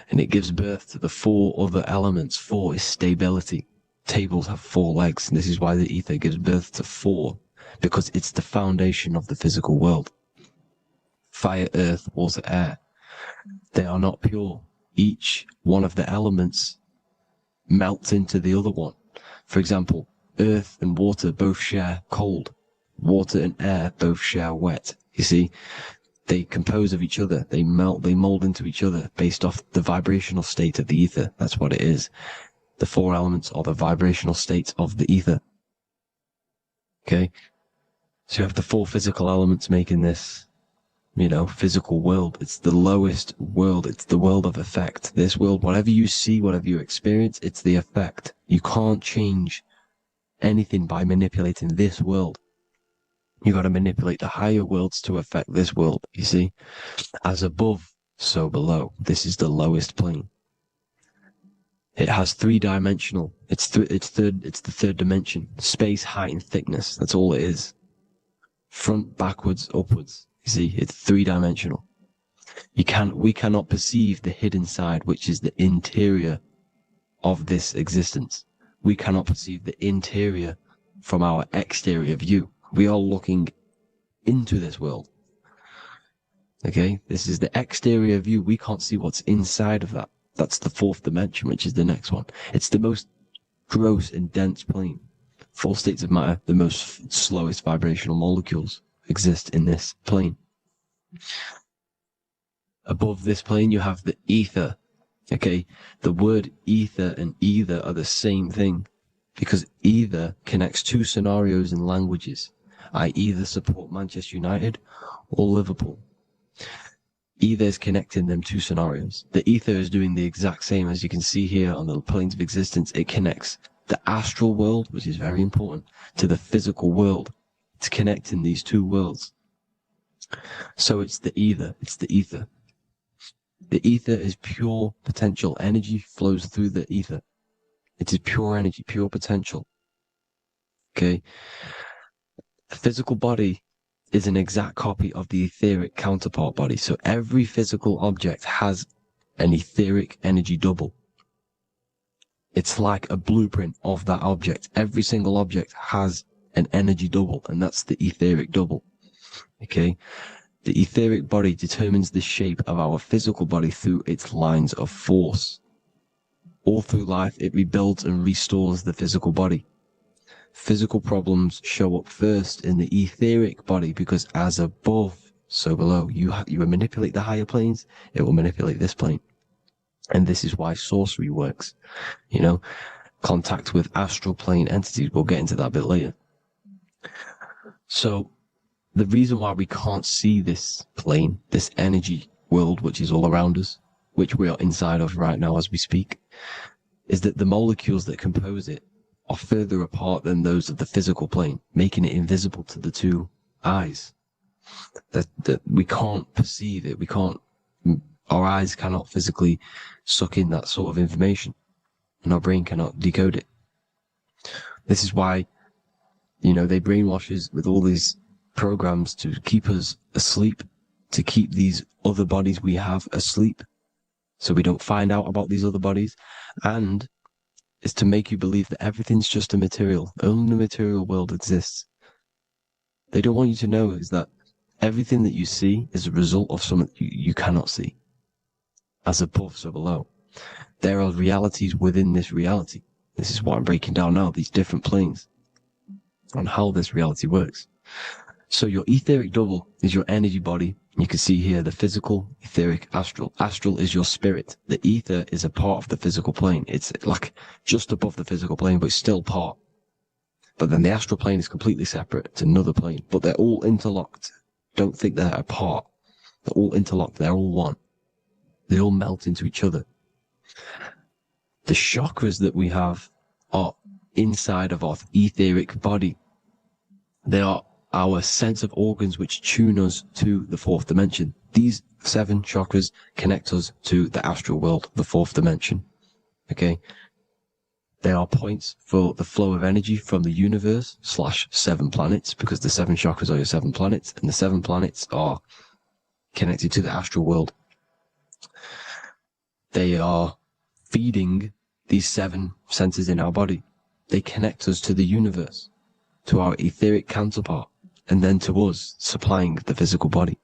And it gives birth to the 4 other elements. 4 is stability. Tables have 4 legs, and this is why the ether gives birth to 4, because it's the foundation of the physical world. Fire, earth, water, air. They are not pure. Each one of the elements melts into the other one. For example, earth and water both share cold. Water and air both share wet. You see? They compose of each other. They melt, they mold into each other based off the vibrational state of the ether. That's what it is. The 4 elements are the vibrational states of the ether. Okay? So you have the 4 physical elements making this, physical world. It's the lowest world. It's the world of effect. This world, whatever you see, whatever you experience, it's the effect. You can't change anything by manipulating this world. You got to manipulate the higher worlds to affect this world, you see? As above, so below. This is the lowest plane. It has 3-dimensional. It's the 3rd dimension. Space, height, and thickness. That's all it is. Front, backwards, upwards. You see, it's 3-dimensional. We cannot perceive the hidden side, which is the interior of this existence. We cannot perceive the interior from our exterior view. We are looking into this world. Okay? This is the exterior view. We can't see what's inside of that. That's the 4th dimension, which is the next one. It's the most gross and dense plane. 4 states of matter, the most slowest vibrational molecules exist in this plane. Above this plane, you have the ether. Okay? The word ether and either are the same thing, because either connects 2 scenarios in languages. I either support Manchester United or Liverpool. Either is connecting them 2 scenarios. The ether is doing the exact same, as you can see here on the planes of existence. It connects the astral world, which is very important, to the physical world. It's connecting these two worlds. So it's the ether. It's the ether. The ether is pure potential. Energy flows through the ether. It is pure energy, pure potential. Okay? The physical body is an exact copy of the etheric counterpart body. So every physical object has an etheric energy double. It's like a blueprint of that object. Every single object has an energy double, and that's the etheric double. Okay? The etheric body determines the shape of our physical body through its lines of force. All through life, it rebuilds and restores the physical body. Physical problems show up first in the etheric body because as above, so below. You manipulate the higher planes, it will manipulate this plane. And this is why sorcery works. You know, contact with astral plane entities. We'll get into that a bit later. So the reason why we can't see this plane, this energy world, which is all around us, which we are inside of right now as we speak, is that the molecules that compose it are further apart than those of the physical plane, making it invisible to the two eyes. That we can't perceive it. Our eyes cannot physically suck in that sort of information, and our brain cannot decode it. This is why, you know, they brainwash us with all these programs to keep us asleep, to keep these other bodies we have asleep, so we don't find out about these other bodies, and is to make you believe that everything's just a material. Only the material world exists. They don't want you to know is that everything that you see is a result of something you cannot see. As above, so below. There are realities within this reality. This is what I'm breaking down now, these different planes, on how this reality works. So your etheric double is your energy body. You can see here the physical, etheric, astral. Astral is your spirit. The ether is a part of the physical plane. It's like just above the physical plane, but it's still part. But then the astral plane is completely separate. It's another plane, but they're all interlocked. Don't think they're apart. They're all interlocked. They're all one. They all melt into each other. The chakras that we have are inside of our etheric body. They are our sense of organs which tune us to the fourth dimension. These 7 chakras connect us to the astral world, the fourth dimension. Okay? They are points for the flow of energy from the universe / 7 planets, because the 7 chakras are your 7 planets, and the 7 planets are connected to the astral world. They are feeding these 7 senses in our body. They connect us to the universe, to our etheric counterpart, and then to us, supplying the physical body.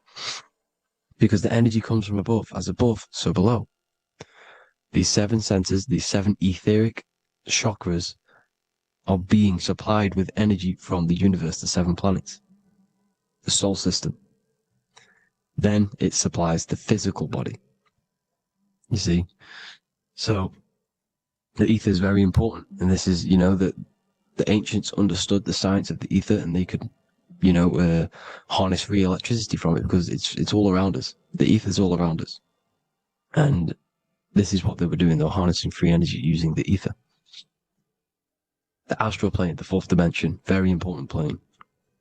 Because the energy comes from above. As above, so below. These 7 senses, these 7 etheric chakras, are being supplied with energy from the universe, the 7 planets, the solar system. Then it supplies the physical body. You see? So, the ether is very important. And this is, you know, that the ancients understood the science of the ether, and they could, you know, harness free electricity from it, because it's all around us. The ether is all around us. And this is what they were doing. They were harnessing free energy using the ether. The astral plane, the 4th dimension, very important plane.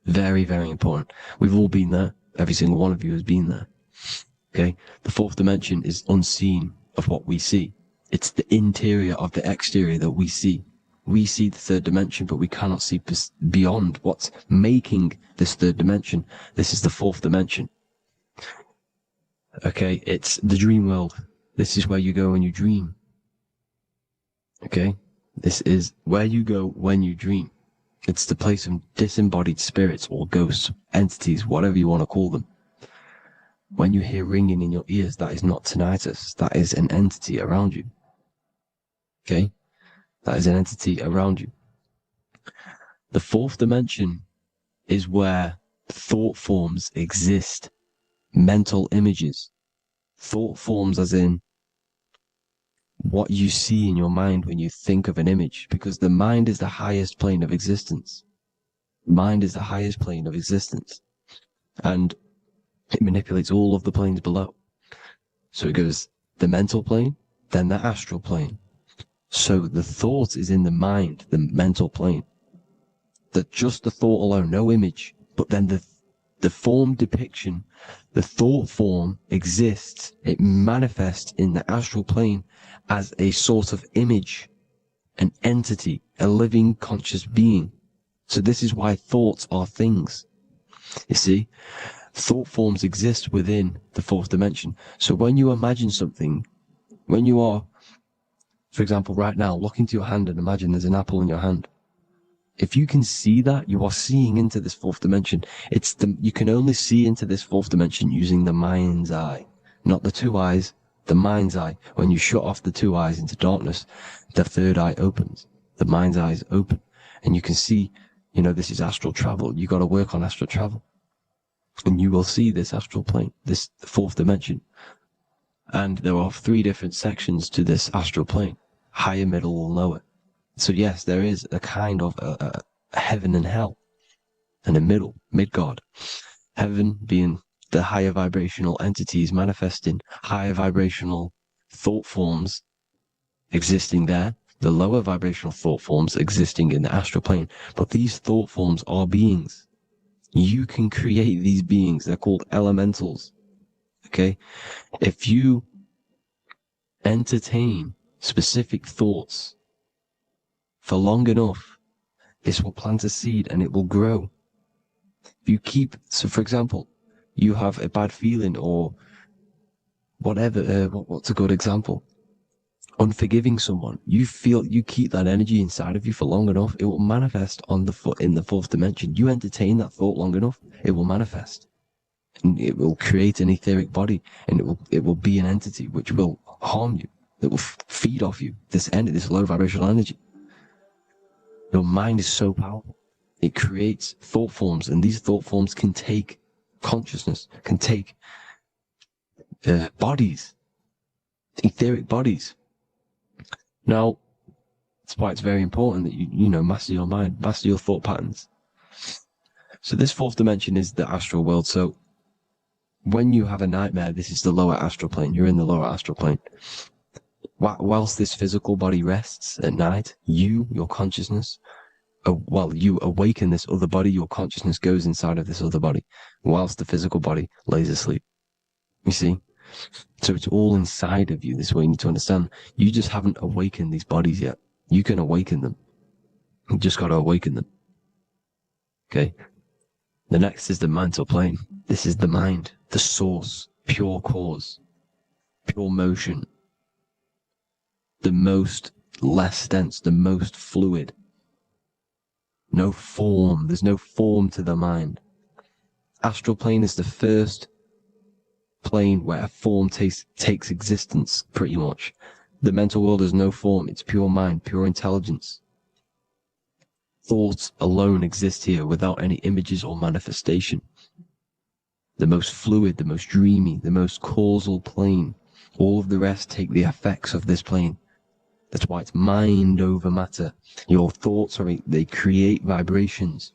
Very, very important. We've all been there. Every single one of you has been there. Okay? The 4th dimension is unseen of what we see. It's the interior of the exterior that we see. We see the 3rd dimension, but we cannot see beyond what's making this 3rd dimension. This is the 4th dimension. Okay? It's the dream world. This is where you go when you dream. Okay? This is where you go when you dream. It's the place of disembodied spirits or ghosts, entities, whatever you want to call them. When you hear ringing in your ears, that is not tinnitus. That is an entity around you. Okay? That is an entity around you. The 4th dimension is where thought forms exist. Mental images. Thought forms as in what you see in your mind when you think of an image, because the mind is the highest plane of existence. Mind is the highest plane of existence. And it manipulates all of the planes below. So it goes the mental plane, then the astral plane. So the thought is in the mind, the mental plane. That just the thought alone, no image, but then the form depiction, the thought form exists, it manifests in the astral plane as a sort of image, an entity, a living conscious being. So this is why thoughts are things. You see, thought forms exist within the fourth dimension. So when you imagine something, when you are, for example, right now, look into your hand and imagine there's an apple in your hand. If you can see that, you are seeing into this fourth dimension. You can only see into this fourth dimension using the mind's eye, not the two eyes, the mind's eye. When you shut off the two eyes into darkness, the third eye opens. The mind's eye is open. And you can see, this is astral travel. You got to work on astral travel. And you will see this astral plane, this fourth dimension. And there are 3 different sections to this astral plane: higher, middle, or lower. So yes, there is a kind of a heaven and hell, and a mid-God. Heaven being the higher vibrational entities manifesting higher vibrational thought forms existing there, the lower vibrational thought forms existing in the astral plane. But these thought forms are beings. You can create these beings. They're called elementals. Okay? If you entertain specific thoughts for long enough, this will plant a seed and it will grow. If you keep, so for example, you have a bad feeling or whatever, what's a good example? Unforgiving someone. You keep that energy inside of you for long enough, it will manifest in the fourth dimension. You entertain that thought long enough, it will manifest. And it will create an etheric body, and it will be an entity which will harm you. It will feed off you, this low vibrational energy. Your mind is so powerful. It creates thought forms, and these thought forms can take consciousness, can take bodies, etheric bodies. Now, that's why it's very important that you master your mind, master your thought patterns. So this fourth dimension is the astral world. So when you have a nightmare, this is the lower astral plane. You're in the lower astral plane. Whilst this physical body rests at night, your consciousness, you awaken this other body, your consciousness goes inside of this other body, whilst the physical body lays asleep. You see? So it's all inside of you. This is what you need to understand. You just haven't awakened these bodies yet. You can awaken them. You just got to awaken them. Okay? The next is the mental plane. This is the mind, the source, pure cause, pure motion. The most less dense, the most fluid. No form. There's no form to the mind. Astral plane is the first plane where a form takes existence, pretty much. The mental world has no form. It's pure mind, pure intelligence. Thoughts alone exist here without any images or manifestation. The most fluid, the most dreamy, the most causal plane. All of the rest take the effects of this plane. That's why it's mind over matter. Your thoughts they create vibrations.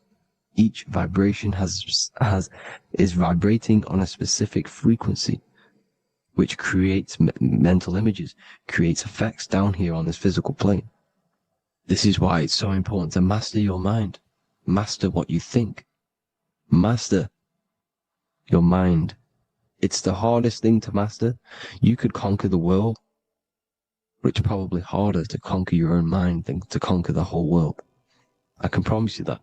Each vibration is vibrating on a specific frequency, which creates mental images, creates effects down here on this physical plane. This is why it's so important to master your mind. Master what you think. Master your mind. It's the hardest thing to master. You could conquer the world, but it's probably harder to conquer your own mind than to conquer the whole world. I can promise you that,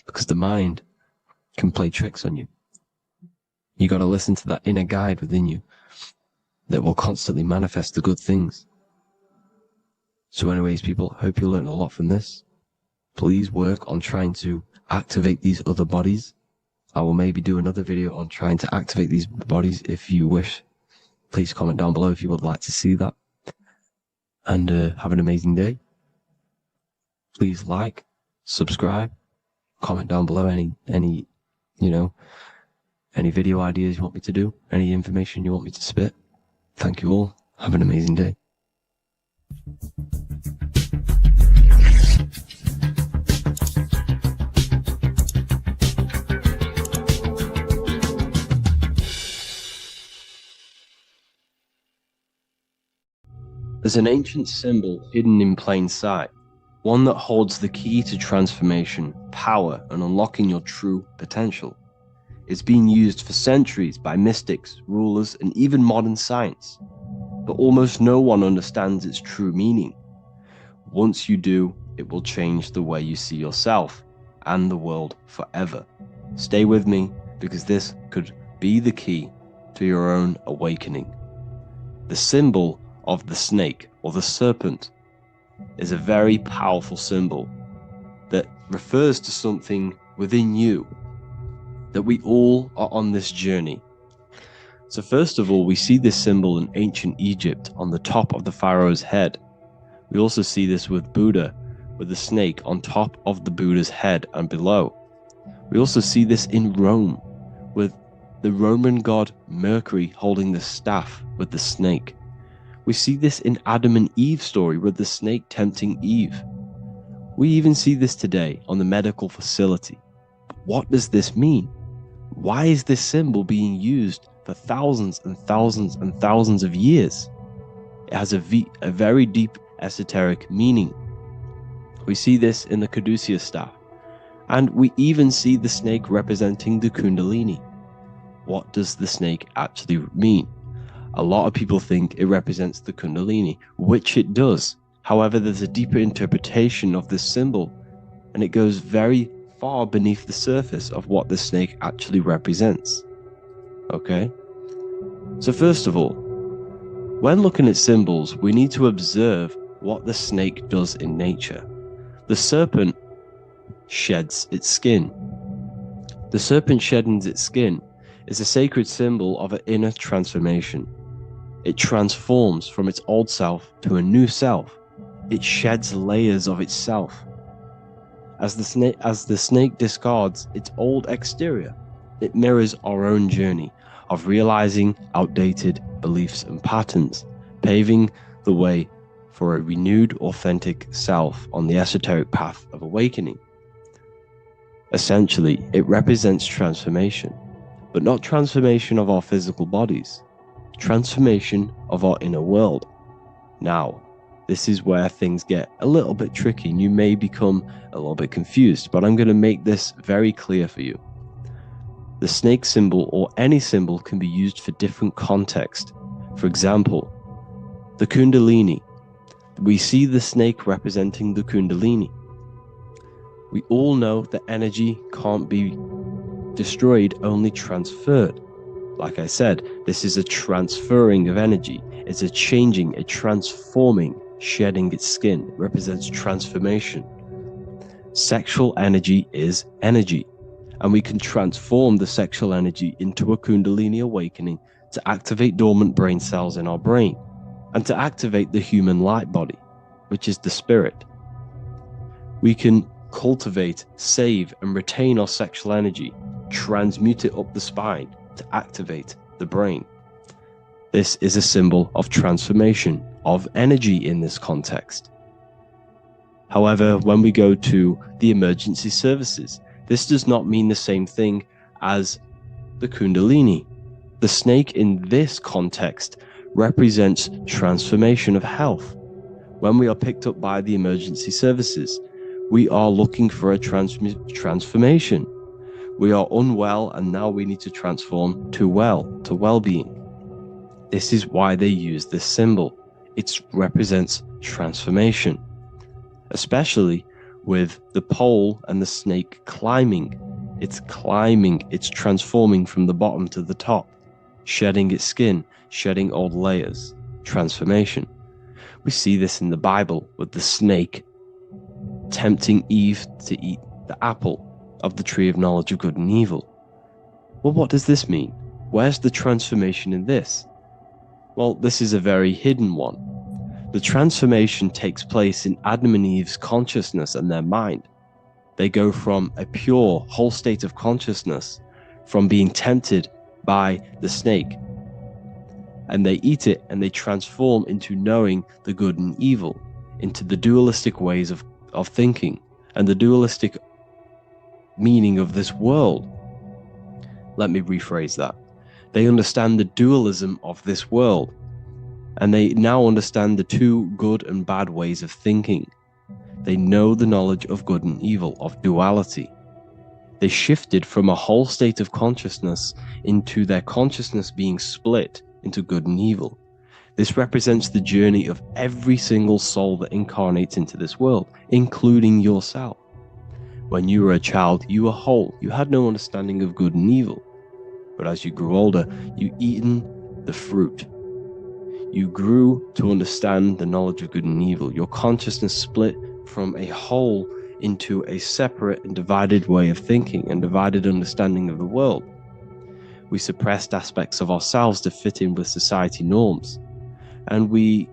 because the mind can play tricks on you. You got to listen to that inner guide within you that will constantly manifest the good things. So anyways, people, hope you learned a lot from this. Please work on trying to activate these other bodies. I will maybe do another video on trying to activate these bodies if you wish. Please comment down below if you would like to see that. And have an amazing day. Please like, subscribe, comment down below any video ideas you want me to do, any information you want me to spit. Thank you all. Have an amazing day. There's an ancient symbol hidden in plain sight, one that holds the key to transformation, power, and unlocking your true potential. It's been used for centuries by mystics, rulers, and even modern science, but almost no one understands its true meaning. Once you do, it will change the way you see yourself and the world forever. Stay with me, because this could be the key to your own awakening. The symbol of the snake, or the serpent, is a very powerful symbol that refers to something within you, that we all are on this journey. So first of all, we see this symbol in ancient Egypt on the top of the pharaoh's head. We also see this with Buddha, with the snake on top of the Buddha's head and below. We also see this in Rome, with the Roman god Mercury holding the staff with the snake. We see this in Adam and Eve's story with the snake tempting Eve. We even see this today on the medical facility. But what does this mean? Why is this symbol being used for thousands and thousands and thousands of years? It has a very deep esoteric meaning. We see this in the Caduceus staff, and we even see the snake representing the Kundalini. What does the snake actually mean? A lot of people think it represents the Kundalini, which it does. However, there's a deeper interpretation of this symbol, and it goes very far beneath the surface of what the snake actually represents. Okay? So first of all, when looking at symbols, we need to observe what the snake does in nature. The serpent sheds its skin. The serpent shedding its skin is a sacred symbol of an inner transformation. It transforms from its old self to a new self. It sheds layers of itself. As the snake discards its old exterior, it mirrors our own journey of realizing outdated beliefs and patterns, paving the way for a renewed, authentic self on the esoteric path of awakening. Essentially, it represents transformation, but not transformation of our physical bodies, transformation of our inner world. Now, this is where things get a little bit tricky and you may become a little bit confused, but I'm going to make this very clear for you. The snake symbol, or any symbol, can be used for different context. For example, the Kundalini. We see the snake representing the Kundalini. We all know that energy can't be destroyed, only transferred. Like I said, this is a transferring of energy. It's a changing, a transforming, shedding its skin. It represents transformation. Sexual energy is energy, and we can transform the sexual energy into a Kundalini awakening to activate dormant brain cells in our brain, and to activate the human light body, which is the spirit. We can cultivate, save, and retain our sexual energy, transmute it up the spine to activate the brain. This is a symbol of transformation, of energy in this context. However, when we go to the emergency services, this does not mean the same thing as the Kundalini. The snake in this context represents transformation of health. When we are picked up by the emergency services, we are looking for a transformation. We are unwell, and now we need to transform to well-being. This is why they use this symbol. It represents transformation, especially with the pole and the snake climbing. It's climbing, it's transforming from the bottom to the top, shedding its skin, shedding old layers, transformation. We see this in the Bible with the snake tempting Eve to eat the apple of the tree of knowledge of good and evil. Well, what does this mean? Where's the transformation in this? Well, this is a very hidden one. The transformation takes place in Adam and Eve's consciousness and their mind. They go from a pure, whole state of consciousness, from being tempted by the snake, and they eat it and they transform into knowing the good and evil, into the dualistic ways of thinking and the dualistic meaning of this world. Let me rephrase that. They understand the dualism of this world. And they now understand the two good and bad ways of thinking. They know the knowledge of good and evil, of duality. They shifted from a whole state of consciousness into their consciousness being split into good and evil. This represents the journey of every single soul that incarnates into this world, including yourself. When you were a child, you were whole. You had no understanding of good and evil. But as you grew older, you eaten the fruit. You grew to understand the knowledge of good and evil. Your consciousness split from a whole into a separate and divided way of thinking and divided understanding of the world. We suppressed aspects of ourselves to fit in with society norms. And we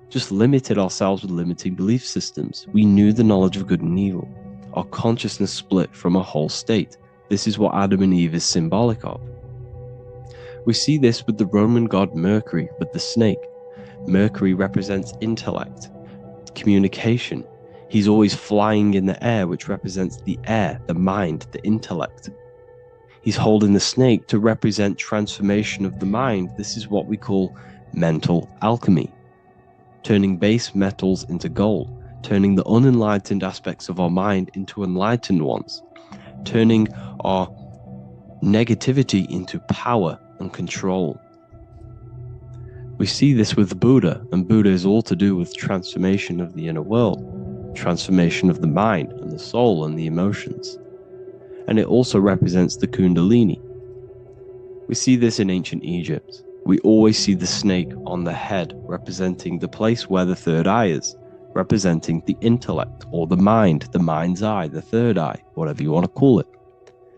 just limited ourselves with limiting belief systems. We knew the knowledge of good and evil. Our consciousness split from a whole state. This is what Adam and Eve is symbolic of. We see this with the Roman god Mercury, with the snake. Mercury represents intellect, communication. He's always flying in the air, which represents the air, the mind, the intellect. He's holding the snake to represent transformation of the mind. This is what we call mental alchemy, turning base metals into gold, turning the unenlightened aspects of our mind into enlightened ones, turning our negativity into power and control. We see this with the Buddha, and Buddha is all to do with transformation of the inner world, transformation of the mind and the soul and the emotions. And it also represents the Kundalini. We see this in ancient Egypt. We always see the snake on the head, representing the place where the third eye is, representing the intellect or the mind, the mind's eye, the third eye, whatever you want to call it.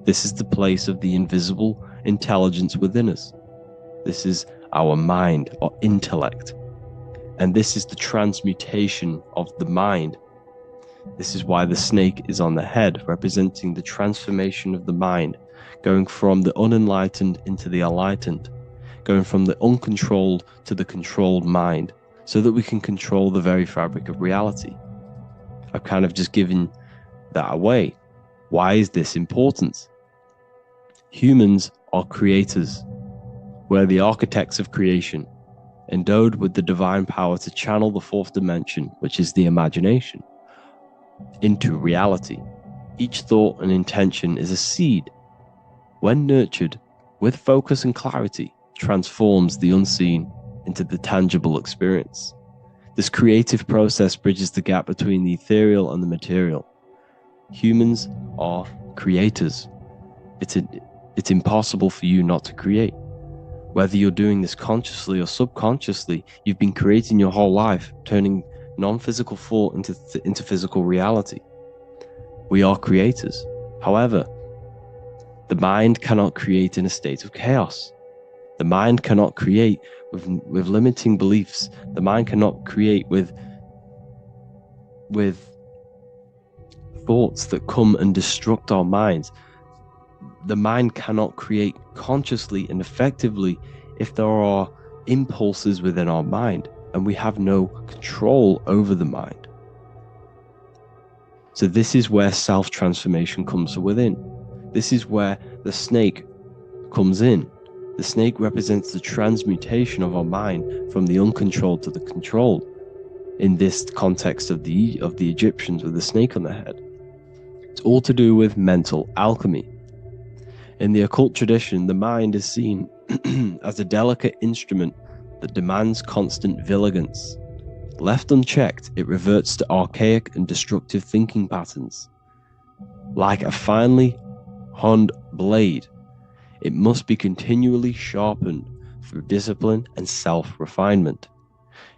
This is the place of the invisible intelligence within us. This is our mind, or intellect. And this is the transmutation of the mind. This is why the snake is on the head, representing the transformation of the mind, going from the unenlightened into the enlightened, going from the uncontrolled to the controlled mind, so that we can control the very fabric of reality. I've kind of just given that away. Why is this important? Humans are creators. We're the architects of creation, endowed with the divine power to channel the fourth dimension, which is the imagination, into reality. Each thought and intention is a seed. When nurtured with focus and clarity, transforms the unseen into the tangible experience. This creative process bridges the gap between the ethereal and the material. Humans are creators. It's impossible for you not to create. Whether you're doing this consciously or subconsciously, you've been creating your whole life, turning non-physical thought into physical reality. We are creators. However, the mind cannot create in a state of chaos. The mind cannot create with limiting beliefs. The mind cannot create with thoughts that come and destruct our minds. The mind cannot create consciously and effectively if there are impulses within our mind and we have no control over the mind. So this is where self-transformation comes from within. This is where the snake comes in. The snake represents the transmutation of our mind from the uncontrolled to the controlled. In this context of the Egyptians with the snake on their head, it's all to do with mental alchemy. In the occult tradition, the mind is seen as a delicate instrument that demands constant vigilance. Left unchecked, it reverts to archaic and destructive thinking patterns. Like a finely honed blade, it must be continually sharpened through discipline and self-refinement.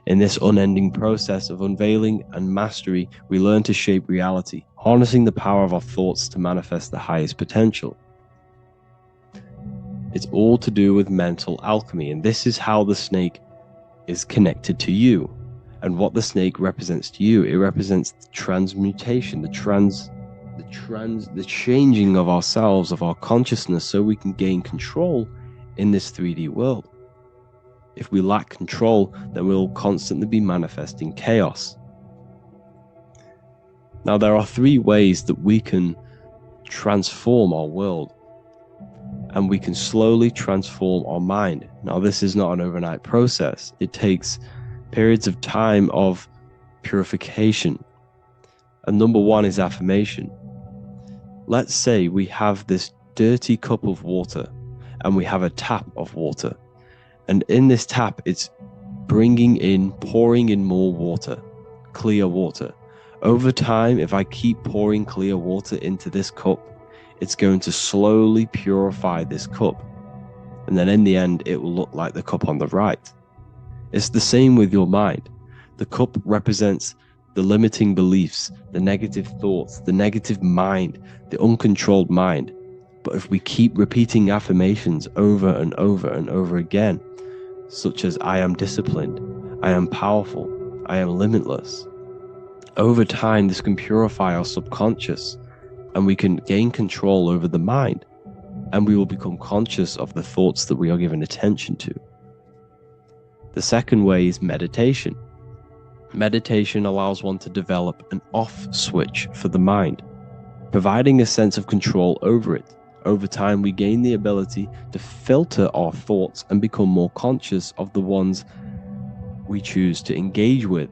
In this unending process of unveiling and mastery, we learn to shape reality, harnessing the power of our thoughts to manifest the highest potential. It's all to do with mental alchemy, and this is how the snake is connected to you. And what the snake represents to you, it represents the transmutation, the changing of ourselves, of our consciousness, so we can gain control in this 3D world. If we lack control, then we'll constantly be manifesting chaos. Now, there are 3 ways that we can transform our world. and we can slowly transform our mind. Now, this is not an overnight process. It takes periods of time of purification. And number one is affirmation. Let's say we have this dirty cup of water and we have a tap of water. And in this tap, it's pouring in more water, clear water. Over time, if I keep pouring clear water into this cup, it's going to slowly purify this cup. And then in the end, it will look like the cup on the right. It's the same with your mind. The cup represents the limiting beliefs, the negative thoughts, the negative mind, the uncontrolled mind. But if we keep repeating affirmations over and over and over again, such as I am disciplined, I am powerful, I am limitless, over time this can purify our subconscious and we can gain control over the mind, and we will become conscious of the thoughts that we are giving attention to. The second way is meditation. Meditation allows one to develop an off switch for the mind, providing a sense of control over it. Over time, we gain the ability to filter our thoughts and become more conscious of the ones we choose to engage with.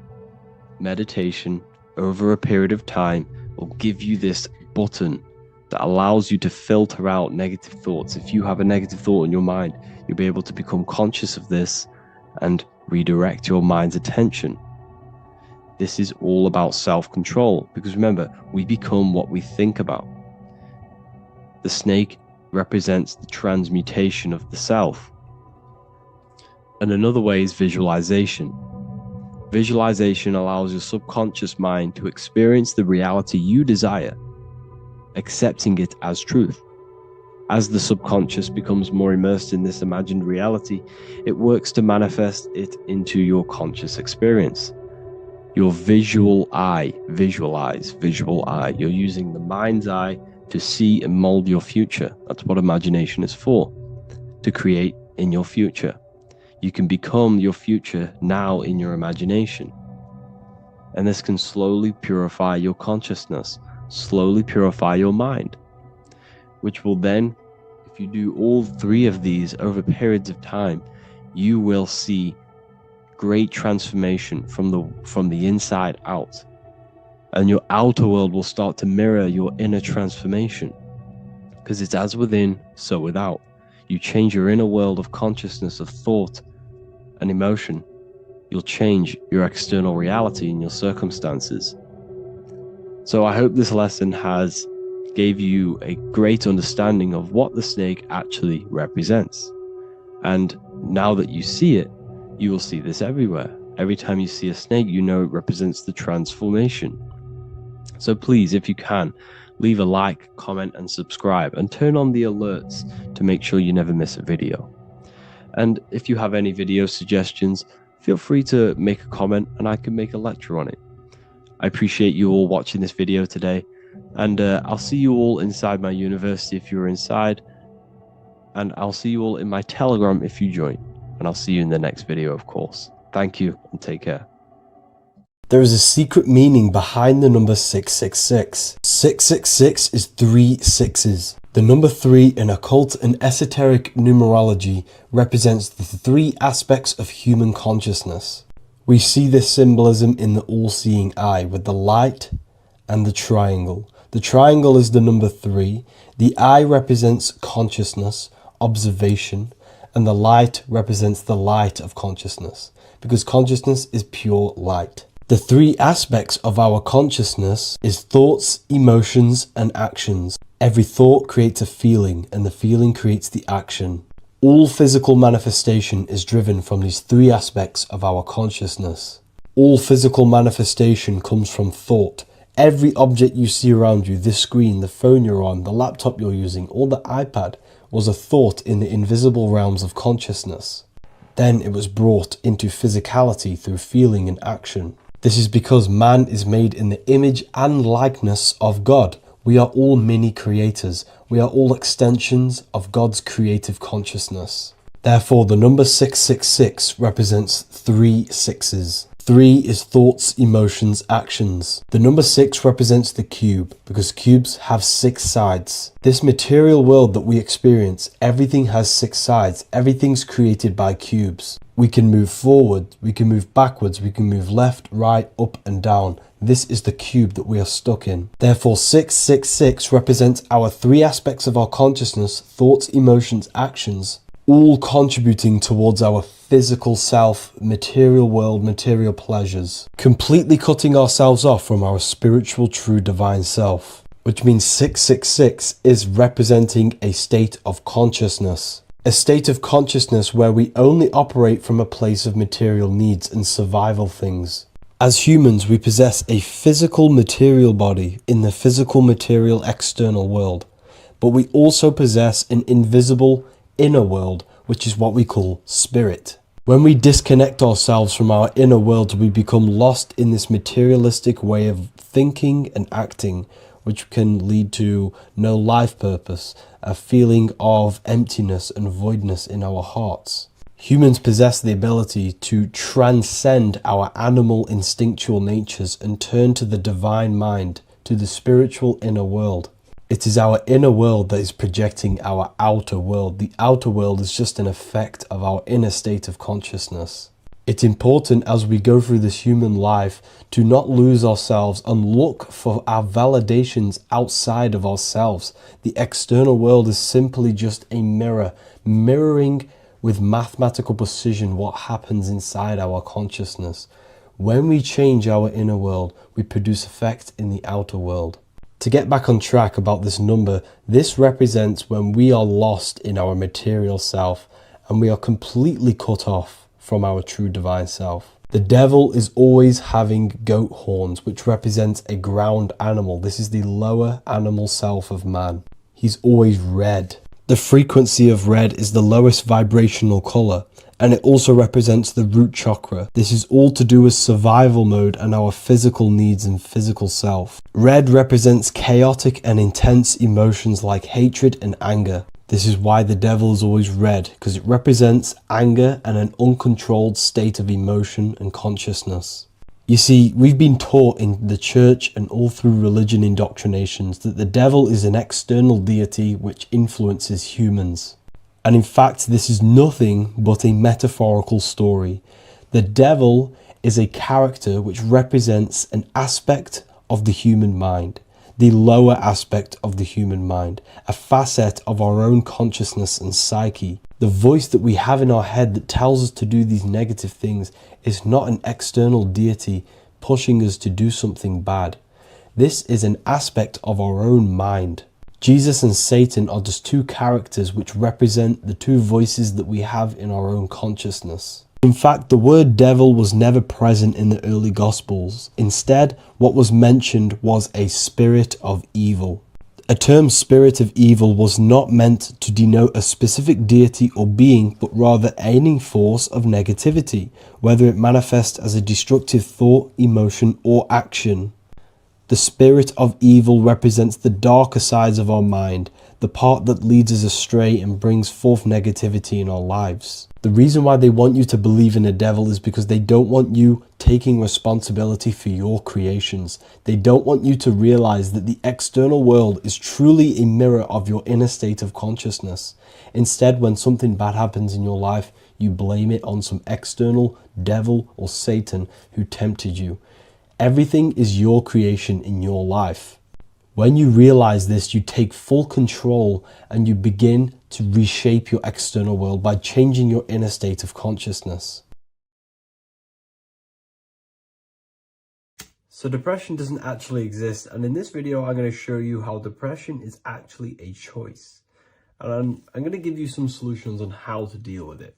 Meditation, over a period of time, will give you this button that allows you to filter out negative thoughts. If you have a negative thought in your mind, you'll be able to become conscious of this and redirect your mind's attention. This is all about self-control, because remember, we become what we think about. The snake represents the transmutation of the self. And another way is visualization. Visualization allows your subconscious mind to experience the reality you desire, accepting it as truth. As the subconscious becomes more immersed in this imagined reality, it works to manifest it into your conscious experience. Your visual eye, visual eye. You're using the mind's eye to see and mold your future. That's what imagination is for, to create in your future. You can become your future now in your imagination. And this can slowly purify your consciousness, slowly purify your mind, which will then, if you do all three of these over periods of time, you will see great transformation from the inside out. And your outer world will start to mirror your inner transformation, because it's as within, so without. You change your inner world of consciousness, of thought and emotion, you'll change your external reality and your circumstances. So I hope this lesson has gave you a great understanding of what the snake actually represents. And now that you see it, you will see this everywhere. Every time you see a snake, you know it represents the transformation. So please, if you can, leave a like, comment, and subscribe, and turn on the alerts to make sure you never miss a video. And if you have any video suggestions, feel free to make a comment and I can make a lecture on it. I appreciate you all watching this video today, and I'll see you all inside my university if you're inside, and I'll see you all in my Telegram if you join, and I'll see you in the next video, of course. Thank you and take care. There is a secret meaning behind the number 666. 666 is 3 sixes. The number 3 in occult and esoteric numerology represents the 3 aspects of human consciousness. We see this symbolism in the all-seeing eye with the light and the triangle. The triangle is the number 3. The eye represents consciousness, observation, and the light represents the light of consciousness, because consciousness is pure light. The 3 aspects of our consciousness is thoughts, emotions, and actions. Every thought creates a feeling, and the feeling creates the action. All physical manifestation is driven from these 3 aspects of our consciousness. All physical manifestation comes from thought. Every object you see around you, this screen, the phone you're on, the laptop you're using, or the iPad, was a thought in the invisible realms of consciousness. Then it was brought into physicality through feeling and action. This is because man is made in the image and likeness of God. We are all mini creators. We are all extensions of God's creative consciousness. Therefore, the number 666 represents 3 sixes. 3 is thoughts, emotions, actions. The number 6 represents the cube because cubes have 6 sides. This material world that we experience, everything has 6 sides. Everything's created by cubes. We can move forward, we can move backwards, we can move left, right, up and down. This is the cube that we are stuck in. Therefore 666 represents our 3 aspects of our consciousness, thoughts, emotions, actions, all contributing towards our physical self, material world, material pleasures, completely cutting ourselves off from our spiritual true divine self, which means 666 is representing a state of consciousness. A state of consciousness where we only operate from a place of material needs and survival things. As humans, we possess a physical material body in the physical material external world, but we also possess an invisible inner world, which is what we call spirit. When we disconnect ourselves from our inner world, we become lost in this materialistic way of thinking and acting, which can lead to no life purpose, a feeling of emptiness and voidness in our hearts. Humans possess the ability to transcend our animal instinctual natures and turn to the divine mind, to the spiritual inner world. It is our inner world that is projecting our outer world. The outer world is just an effect of our inner state of consciousness. It's important as we go through this human life to not lose ourselves and look for our validations outside of ourselves. The external world is simply just a mirror, mirroring with mathematical precision what happens inside our consciousness. When we change our inner world, we produce effect in the outer world. To get back on track about this number, this represents when we are lost in our material self and we are completely cut off from our true divine self. The devil is always having goat horns, which represents a ground animal. This is the lower animal self of man. He's always red. The frequency of red is the lowest vibrational color, and it also represents the root chakra. This is all to do with survival mode and our physical needs and physical self. Red represents chaotic and intense emotions like hatred and anger. This is why the devil is always red, because it represents anger and an uncontrolled state of emotion and consciousness. You see, we've been taught in the church and all through religion indoctrinations that the devil is an external deity which influences humans. And in fact, this is nothing but a metaphorical story. The devil is a character which represents an aspect of the human mind, the lower aspect of the human mind, a facet of our own consciousness and psyche. The voice that we have in our head that tells us to do these negative things is not an external deity pushing us to do something bad. This is an aspect of our own mind. Jesus and Satan are just 2 characters which represent the 2 voices that we have in our own consciousness. In fact, the word devil was never present in the early Gospels. Instead, what was mentioned was a spirit of evil. A term spirit of evil was not meant to denote a specific deity or being, but rather any force of negativity, whether it manifests as a destructive thought, emotion, or action. The spirit of evil represents the darker sides of our mind, the part that leads us astray and brings forth negativity in our lives. The reason why they want you to believe in a devil is because they don't want you taking responsibility for your creations. They don't want you to realize that the external world is truly a mirror of your inner state of consciousness. Instead, when something bad happens in your life, you blame it on some external devil or Satan who tempted you. Everything is your creation in your life. When you realize this, you take full control and you begin to reshape your external world by changing your inner state of consciousness. So depression doesn't actually exist, and in this video I'm going to show you how depression is actually a choice. And I'm going to give you some solutions on how to deal with it.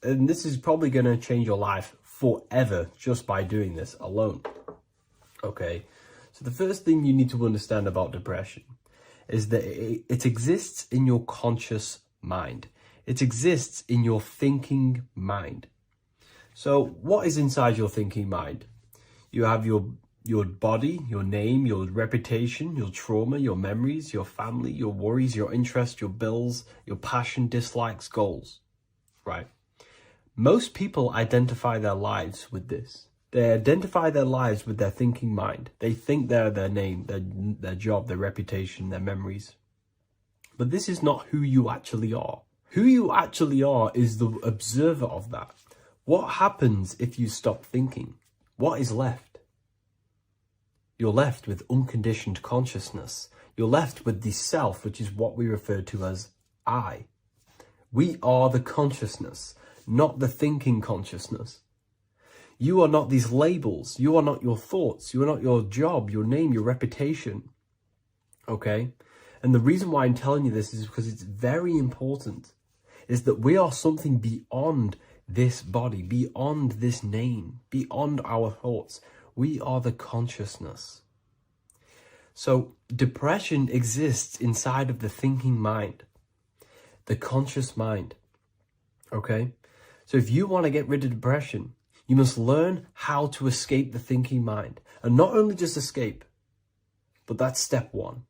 And this is probably going to change your life forever just by doing this alone. Okay, so the first thing you need to understand about depression is that it exists in your conscious mind. It exists in your thinking mind. So what is inside your thinking mind? You have your body, your name, your reputation, your trauma, your memories, your family, your worries, your interests, your bills, your passion, dislikes, goals, right? Most people identify their lives with this. They identify their lives with their thinking mind. They think they're their name, their job, their reputation, their memories. But this is not who you actually are. Who you actually are is the observer of that. What happens if you stop thinking? What is left? You're left with unconditioned consciousness. You're left with the self, which is what we refer to as I. We are the consciousness, not the thinking consciousness. You are not these labels. You are not your thoughts. You are not your job, your name, your reputation. Okay? And the reason why I'm telling you this is because it's very important, is that we are something beyond this body, beyond this name, beyond our thoughts. We are the consciousness. So depression exists inside of the thinking mind, the conscious mind. Okay? So if you want to get rid of depression, you must learn how to escape the thinking mind. And not only just escape, but that's step one.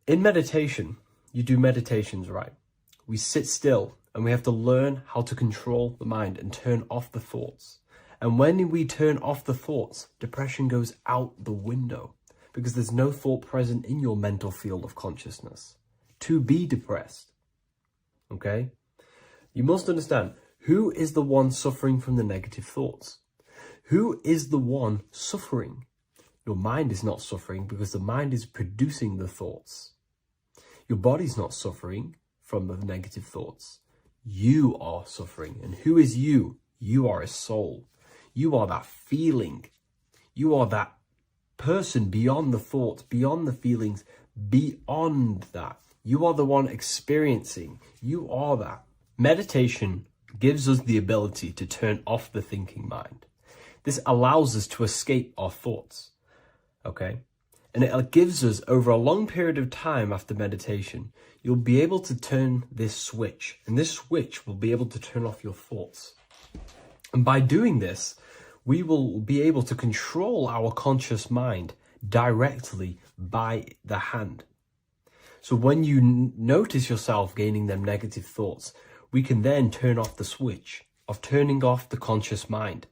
In meditation, you do meditations, right? We sit still and we have to learn how to control the mind and turn off the thoughts. And when we turn off the thoughts, depression goes out the window because there's no thought present in your mental field of consciousness to be depressed. Okay? You must understand, who is the one suffering from the negative thoughts? Who is the one suffering? Your mind is not suffering because the mind is producing the thoughts. Your body's not suffering from the negative thoughts. You are suffering. And who is you? You are a soul. You are that feeling. You are that person beyond the thoughts, beyond the feelings, beyond that. You are the one experiencing. You are that. Meditation gives us the ability to turn off the thinking mind. This allows us to escape our thoughts. Okay? And it gives us, over a long period of time after meditation, you'll be able to turn this switch. And this switch will be able to turn off your thoughts. And by doing this, we will be able to control our conscious mind directly by the hand. So when you notice yourself gaining them negative thoughts, we can then turn off the switch of turning off the conscious mind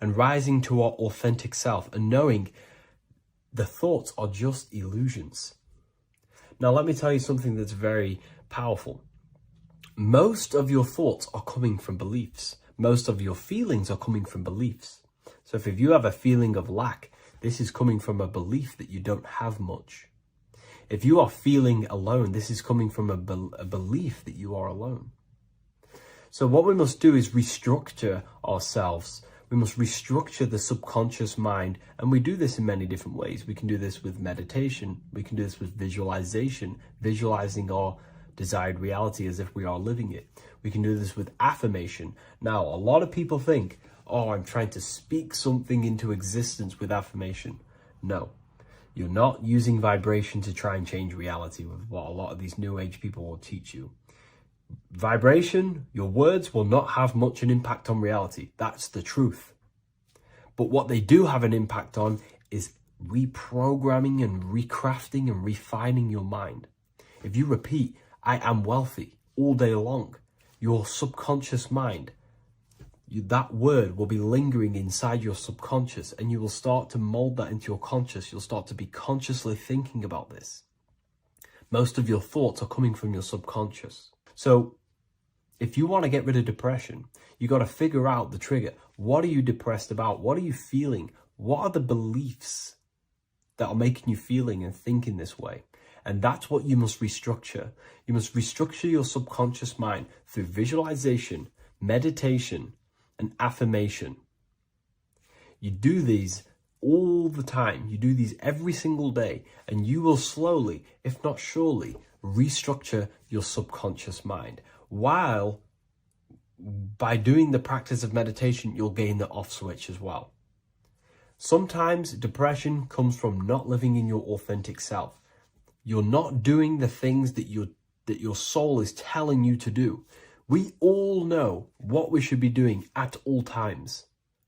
and rising to our authentic self and knowing the thoughts are just illusions. Now, let me tell you something that's very powerful. Most of your thoughts are coming from beliefs. Most of your feelings are coming from beliefs. So if you have a feeling of lack, this is coming from a belief that you don't have much. If you are feeling alone, this is coming from a belief that you are alone. So what we must do is restructure ourselves. We must restructure the subconscious mind. And we do this in many different ways. We can do this with meditation. We can do this with visualization, visualizing our desired reality as if we are living it. We can do this with affirmation. Now, a lot of people think, oh, I'm trying to speak something into existence with affirmation. No, you're not using vibration to try and change reality with what a lot of these new age people will teach you. Vibration, your words will not have much an impact on reality. That's the truth. But what they do have an impact on is reprogramming and recrafting and refining your mind. If you repeat, I am wealthy all day long, your subconscious mind, that word will be lingering inside your subconscious and you will start to mold that into your conscious. You'll start to be consciously thinking about this. Most of your thoughts are coming from your subconscious. So if you want to get rid of depression, you got to figure out the trigger. What are you depressed about? What are you feeling? What are the beliefs that are making you feeling and thinking this way? And that's what you must restructure. You must restructure your subconscious mind through visualization, meditation, and affirmation. You do these all the time. You do these every single day, and you will slowly, if not surely, restructure your subconscious mind. While by doing the practice of meditation, you'll gain the off switch as well. Sometimes depression comes from not living in your authentic self. You're not doing the things that your soul is telling you to do. We all know what we should be doing at all times.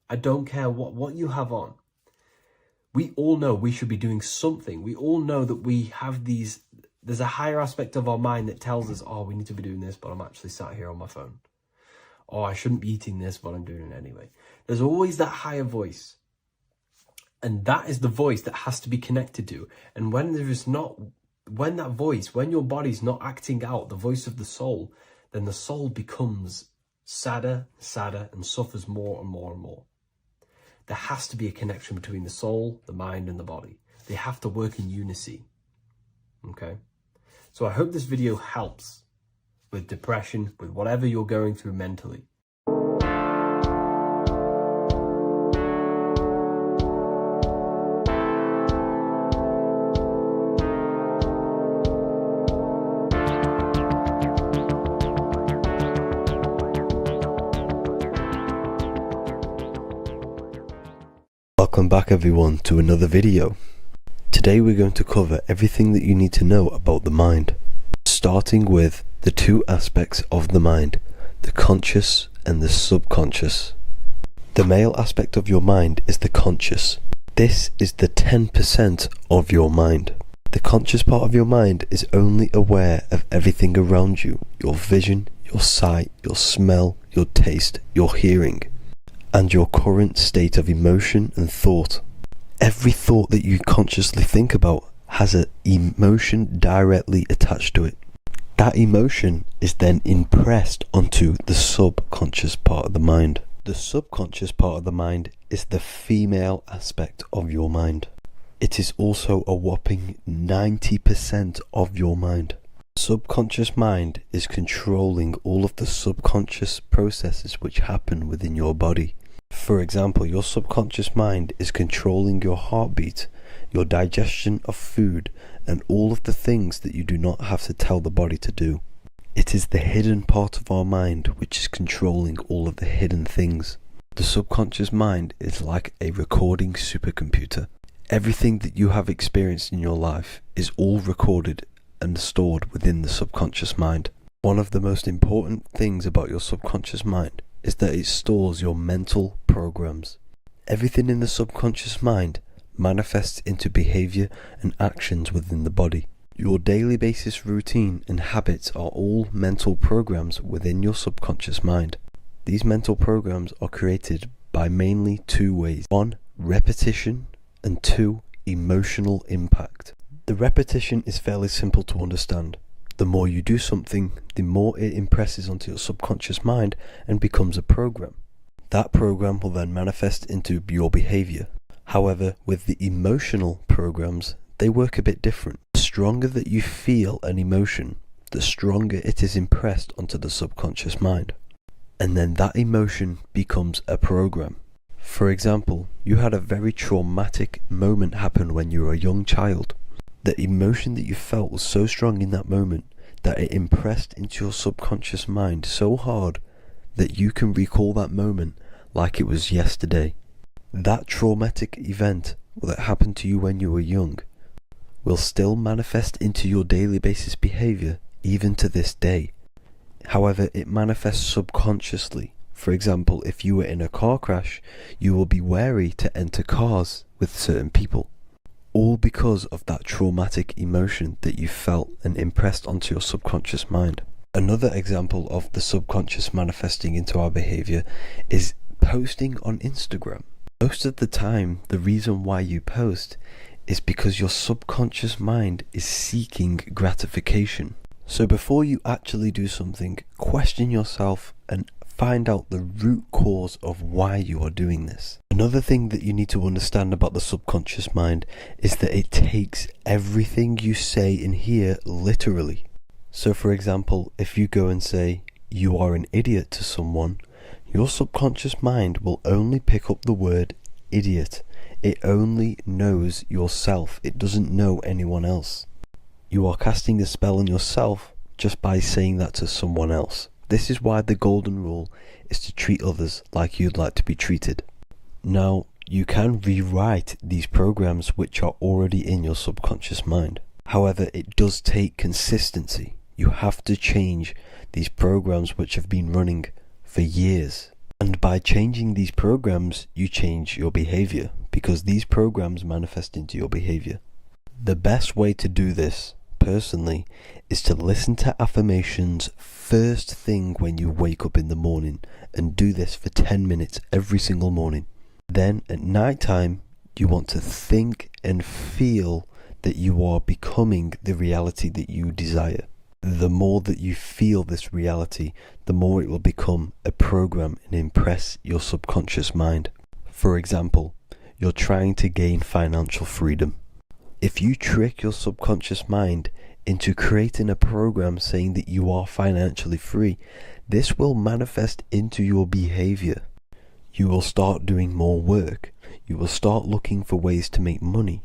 I don't care what you have on. We all know we should be doing something. We all know that we have these, there's a higher aspect of our mind that tells us, oh, we need to be doing this, but I'm actually sat here on my phone. oh, I shouldn't be eating this, but I'm doing it anyway. There's always that higher voice. And that is the voice that has to be connected to. And when your body's not acting out the voice of the soul, then the soul becomes sadder, and suffers more and more and more. There has to be a connection between the soul, the mind, and the body. They have to work in unity. Okay? So I hope this video helps with depression, with whatever you're going through mentally. Welcome back everyone to another video. Today we're going to cover everything that you need to know about the mind, starting with the two aspects of the mind, the conscious and the subconscious. The male aspect of your mind is the conscious. This is the 10% of your mind. The conscious part of your mind is only aware of everything around you, your vision, your sight, your smell, your taste, your hearing, and your current state of emotion and thought. Every thought that you consciously think about has an emotion directly attached to it. That emotion is then impressed onto the subconscious part of the mind. The subconscious part of the mind is the female aspect of your mind. It is also a whopping 90% of your mind. Subconscious mind is controlling all of the subconscious processes which happen within your body. For example, your subconscious mind is controlling your heartbeat, your digestion of food, and all of the things that you do not have to tell the body to do. It is the hidden part of our mind which is controlling all of the hidden things. The subconscious mind is like a recording supercomputer. Everything that you have experienced in your life is all recorded and stored within the subconscious mind. One of the most important things about your subconscious mind is that it stores your mental programs. Everything in the subconscious mind manifests into behavior and actions within the body. Your daily basis routine and habits are all mental programs within your subconscious mind. These mental programs are created by mainly two ways. 1, repetition, and 2, emotional impact. The repetition is fairly simple to understand. The more you do something, the more it impresses onto your subconscious mind and becomes a program. That program will then manifest into your behavior. However, with the emotional programs, they work a bit different. The stronger that you feel an emotion, the stronger it is impressed onto the subconscious mind. And then that emotion becomes a program. For example, you had a very traumatic moment happen when you were a young child. The emotion that you felt was so strong in that moment that it impressed into your subconscious mind so hard that you can recall that moment like it was yesterday. That traumatic event that happened to you when you were young will still manifest into your daily basis behavior even to this day. However, it manifests subconsciously. For example, if you were in a car crash, you will be wary to enter cars with certain people. All because of that traumatic emotion that you felt and impressed onto your subconscious mind. Another example of the subconscious manifesting into our behavior is posting on Instagram. Most of the time, the reason why you post is because your subconscious mind is seeking gratification. So before you actually do something, question yourself and find out the root cause of why you are doing this. Another thing that you need to understand about the subconscious mind is that it takes everything you say and hear literally. So for example, if you go and say, "You are an idiot" to someone, your subconscious mind will only pick up the word idiot. It only knows yourself. It doesn't know anyone else. You are casting a spell on yourself just by saying that to someone else. This is why the golden rule is to treat others like you'd like to be treated. Now, you can rewrite these programs which are already in your subconscious mind. However, it does take consistency. You have to change these programs which have been running for years. And by changing these programs, you change your behavior, because these programs manifest into your behavior. The best way to do this, personally is to listen to affirmations first thing when you wake up in the morning, and do this for 10 minutes every single morning. Then at night time, you want to think and feel that you are becoming the reality that you desire. The more that you feel this reality, the more it will become a program and impress your subconscious mind. For example, you're trying to gain financial freedom. If you trick your subconscious mind into creating a program saying that you are financially free, this will manifest into your behavior. You will start doing more work. You will start looking for ways to make money.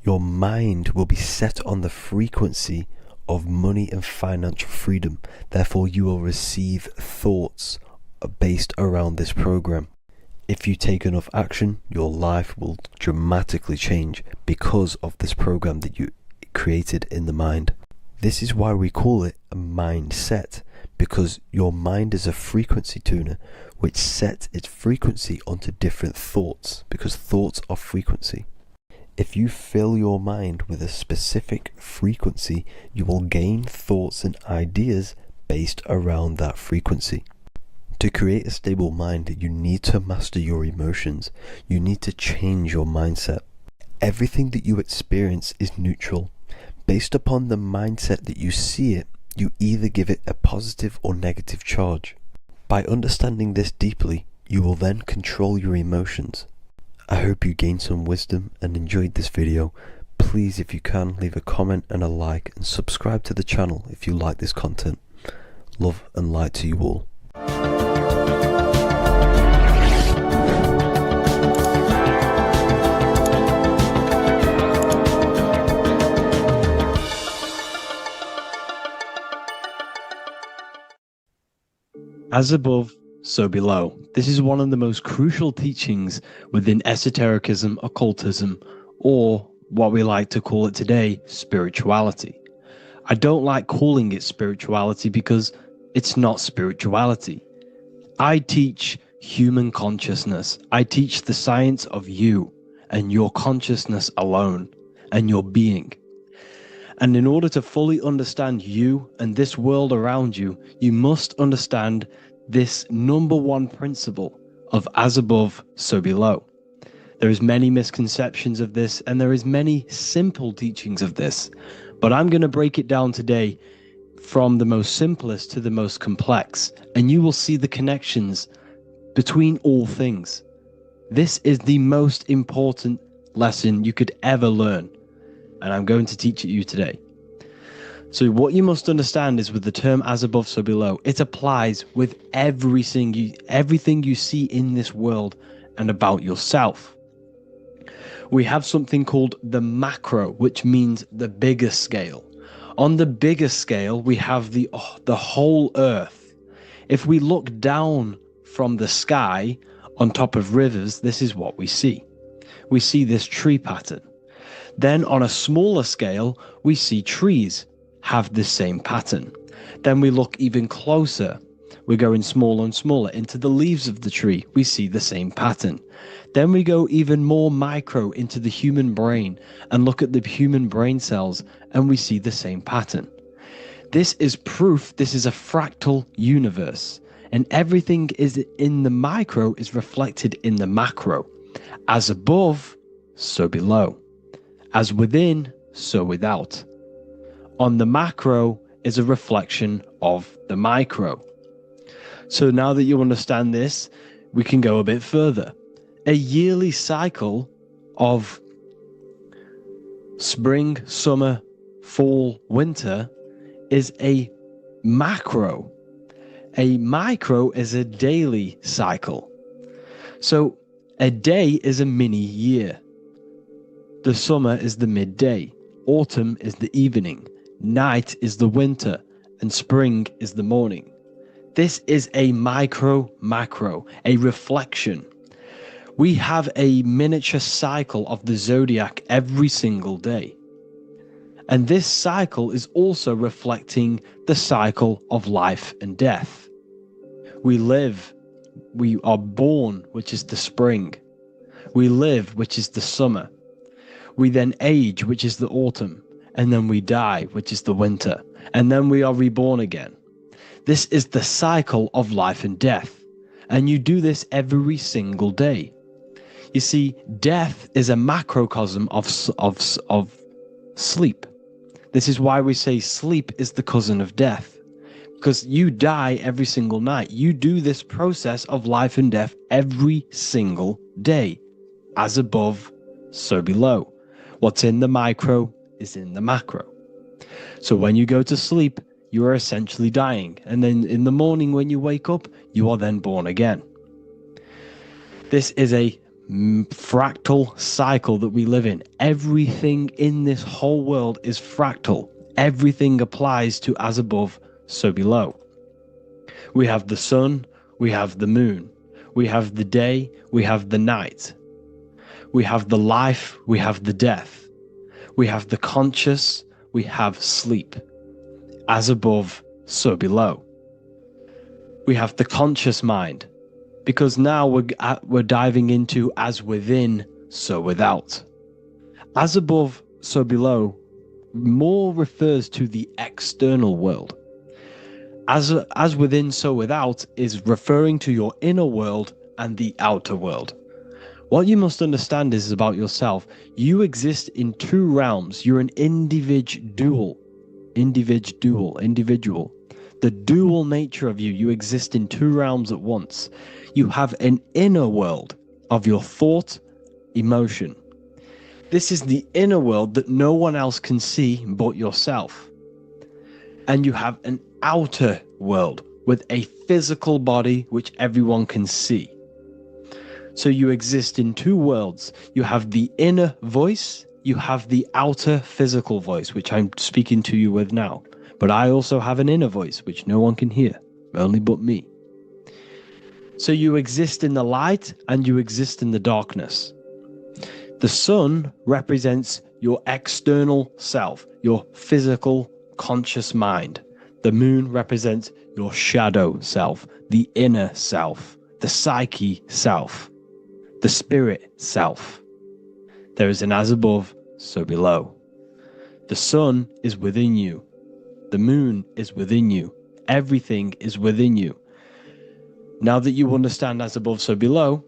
Your mind will be set on the frequency of money and financial freedom. Therefore, you will receive thoughts based around this program. If you take enough action, your life will dramatically change because of this program that you created in the mind. This is why we call it a mindset, because your mind is a frequency tuner which sets its frequency onto different thoughts, because thoughts are frequency. If you fill your mind with a specific frequency, you will gain thoughts and ideas based around that frequency. To create a stable mind, you need to master your emotions. You need to change your mindset. Everything that you experience is neutral. Based upon the mindset that you see it, you either give it a positive or negative charge. By understanding this deeply, you will then control your emotions. I hope you gained some wisdom and enjoyed this video. Please, if you can, leave a comment and a like, and subscribe to the channel if you like this content. Love and light to you all. As above, so below. This is one of the most crucial teachings within esotericism, occultism, or what we like to call it today, spirituality. I don't like calling it spirituality because it's not spirituality. I teach human consciousness. I teach the science of you and your consciousness alone and your being. And in order to fully understand you and this world around you, you must understand this number one principle of as above, so below. There is many misconceptions of this, and there is many simple teachings of this, but I'm going to break it down today from the most simplest to the most complex, and you will see the connections between all things. This is the most important lesson you could ever learn, and I'm going to teach it you today. So what you must understand is, with the term as above, so below, it applies with everything you see in this world and about yourself. We have something called the macro, which means the bigger scale. On the bigger scale, we have the whole earth. If we look down from the sky on top of rivers, this is what we see. We see this tree pattern. Then on a smaller scale, we see trees have the same pattern. Then we look even closer. We're going smaller and smaller into the leaves of the tree. We see the same pattern. Then we go even more micro into the human brain and look at the human brain cells, and we see the same pattern. This is proof this is a fractal universe, and everything is in the micro is reflected in the macro. As above, so below. As within, so without. On the macro is a reflection of the micro. So now that you understand this, we can go a bit further. A yearly cycle of spring, summer, fall, winter is a macro. A micro is a daily cycle. So a day is a mini year. The summer is the midday. Autumn is the evening. Night is the winter, and spring is the morning. This is a macro, a reflection. We have a miniature cycle of the zodiac every single day. And this cycle is also reflecting the cycle of life and death. We live, we are born, which is the spring. We live, which is the summer. We then age, which is the autumn. and then we die, which is the winter, and then we are reborn again. This is the cycle of life and death, and you do this every single day. You see, death is a macrocosm of sleep. This is why we say sleep is the cousin of death, because you die every single night. You do this process of life and death every single day. As above, so below. What's in the micro is in the macro. So when you go to sleep, you are essentially dying. And then in the morning when you wake up, you are then born again. This is a fractal cycle that we live in. Everything in this whole world is fractal. Everything applies to as above, so below. We have the sun, we have the moon, we have the day, we have the night. We have the life, we have the death. We have the conscious, we have sleep. As above, so below. We have the conscious mind, because now we're diving into as within, so without. As above, so below more refers to the external world. As within, so without is referring to your inner world and the outer world. What you must understand is about yourself. You exist in two realms. You're an individual. The dual nature of you exist in two realms at once. You have an inner world of your thought, emotion. This is the inner world that no one else can see but yourself. And you have an outer world with a physical body which everyone can see. So you exist in two worlds. You have the inner voice, you have the outer physical voice, which I'm speaking to you with now. But I also have an inner voice, which no one can hear, only but me. So you exist in the light and you exist in the darkness. The sun represents your external self, your physical, conscious mind. The moon represents your shadow self, the inner self, the psyche self, the spirit self. There is an as above, so below. The sun is within you. The moon is within you. Everything is within you. Now that you understand as above, so below,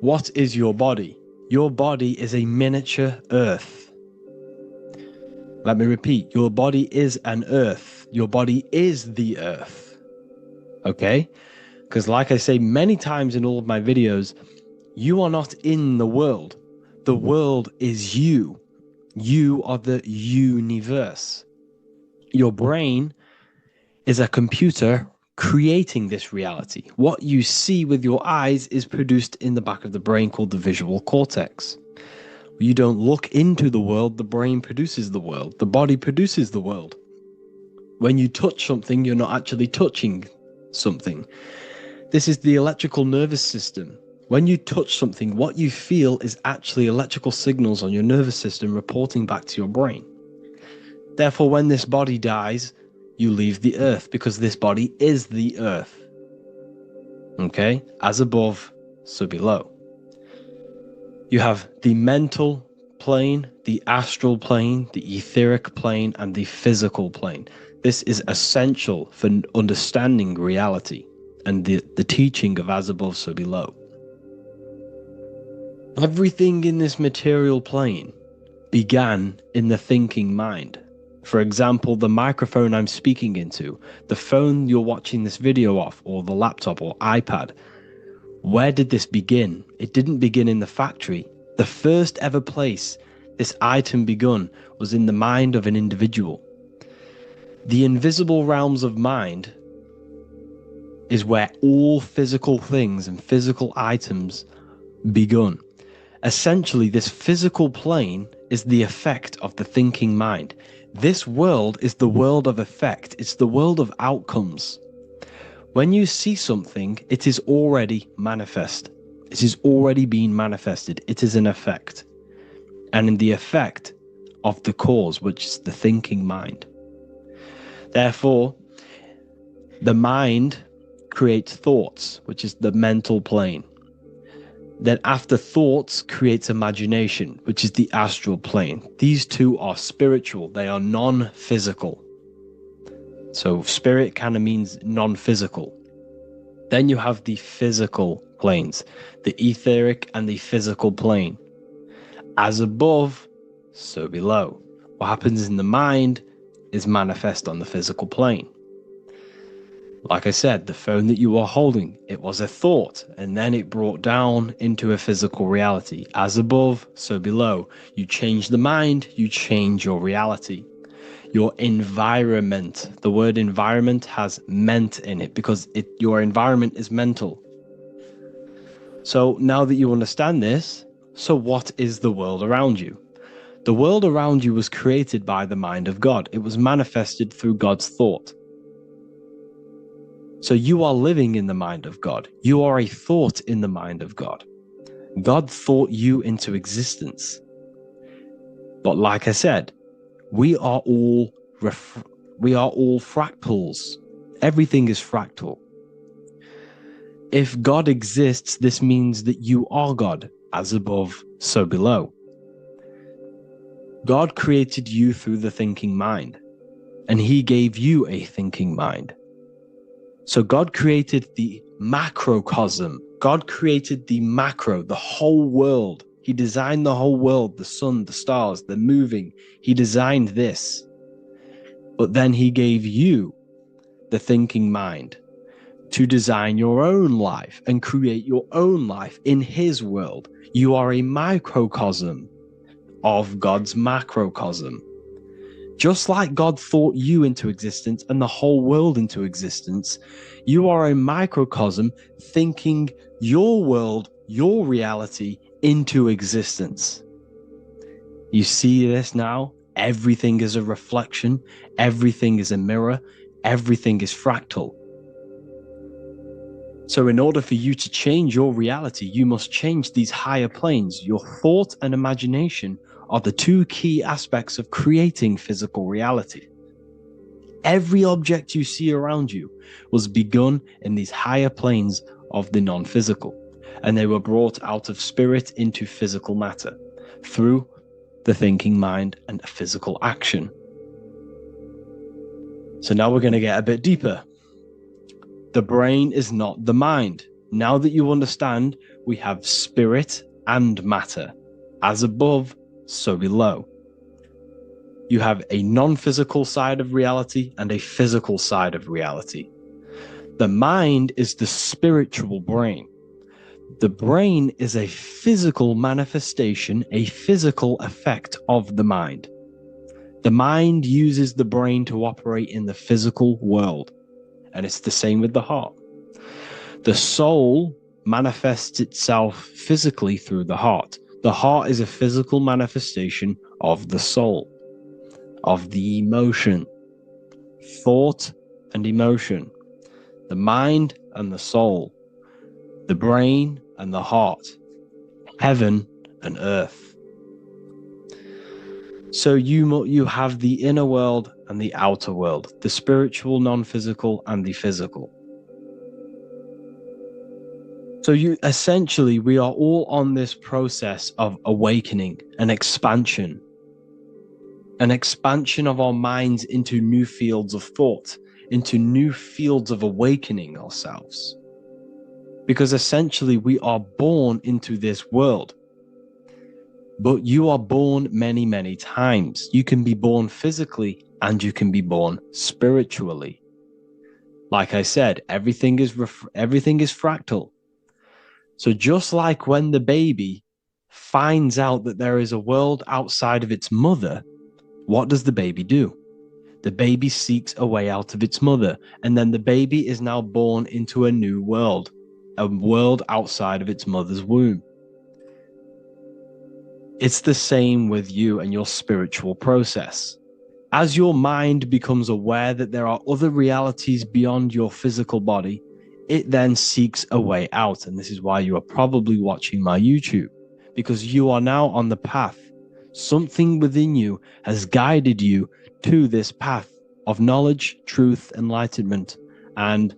what is your body? Your body is a miniature earth. Let me repeat, your body is an earth. Your body is the earth. Okay? Because like I say many times in all of my videos, you are not in the world. The world is you. You are the universe. Your brain is a computer creating this reality. What you see with your eyes is produced in the back of the brain called the visual cortex. You don't look into the world, the brain produces the world. The body produces the world. When you touch something, you're not actually touching something. This is the electrical nervous system. When you touch something, what you feel is actually electrical signals on your nervous system reporting back to your brain. Therefore, when this body dies, you leave the earth because this body is the earth. Okay? As above, so below. You have the mental plane, the astral plane, the etheric plane, and the physical plane. This is essential for understanding reality and the teaching of as above, so below. Everything in this material plane began in the thinking mind. For example, the microphone I'm speaking into, the phone you're watching this video off, or the laptop or iPad. Where did this begin? It didn't begin in the factory. The first ever place this item begun was in the mind of an individual. The invisible realms of mind is where all physical things and physical items begun. Essentially, this physical plane is the effect of the thinking mind. This world is the world of effect. It's the world of outcomes. When you see something, it is already manifest. It is already being manifested. It is an effect. And in the effect of the cause, which is the thinking mind. Therefore, the mind creates thoughts, which is the mental plane. Then after thoughts creates imagination, which is the astral plane. These two are spiritual. They are non-physical. So spirit kind of means non-physical. Then you have the physical planes, the etheric and the physical plane. As above, so below. What happens in the mind is manifest on the physical plane. Like I said, the phone that you are holding, it was a thought, and then it brought down into a physical reality. As above, so below. You change the mind, you change your reality. Your environment, the word environment has ment in it because your environment is mental. So now that you understand this, so what is the world around you? The world around you was created by the mind of God. It was manifested through God's thought. So you are living in the mind of God. You are a thought in the mind of God. God thought you into existence. But like I said, we are all fractals. Everything is fractal. If God exists, this means that you are God. As above, so below. God created you through the thinking mind, and he gave you a thinking mind. So God created the macrocosm. God created the macro, the whole world. He designed the whole world, the sun, the stars, the moving. He designed this. But then he gave you the thinking mind to design your own life and create your own life in his world. You are a microcosm of God's macrocosm. Just like God thought you into existence and the whole world into existence, you are a microcosm thinking your world, your reality into existence. You see this now? Everything is a reflection. Everything is a mirror. Everything is fractal. So in order for you to change your reality, you must change these higher planes. Your thought and imagination are the two key aspects of creating physical reality. Every object you see around you was begun in these higher planes of the non-physical, and they were brought out of spirit into physical matter through the thinking mind and physical action. So now we're going to get a bit deeper. The brain is not the mind. Now that you understand, we have spirit and matter. As above, so below. You have a non-physical side of reality and a physical side of reality. The mind is the spiritual brain. The brain is a physical manifestation, a physical effect of the mind. The mind uses the brain to operate in the physical world, and it's the same with the heart. The soul manifests itself physically through the heart. The heart is a physical manifestation of the soul, of the emotion, thought and emotion, the mind and the soul, the brain and the heart, heaven and earth. So you have the inner world and the outer world, the spiritual, non-physical, and the physical. So we are all on this process of awakening, an expansion of our minds into new fields of thought, into new fields of awakening ourselves. Because essentially we are born into this world, but you are born many, many times. You can be born physically and you can be born spiritually. Like I said, everything is fractal. So just like when the baby finds out that there is a world outside of its mother, what does the baby do? The baby seeks a way out of its mother, and then the baby is now born into a new world, a world outside of its mother's womb. It's the same with you and your spiritual process. As your mind becomes aware that there are other realities beyond your physical body, it then seeks a way out. And this is why you are probably watching my YouTube, because you are now on the path. Something within you has guided you to this path of knowledge, truth, enlightenment, and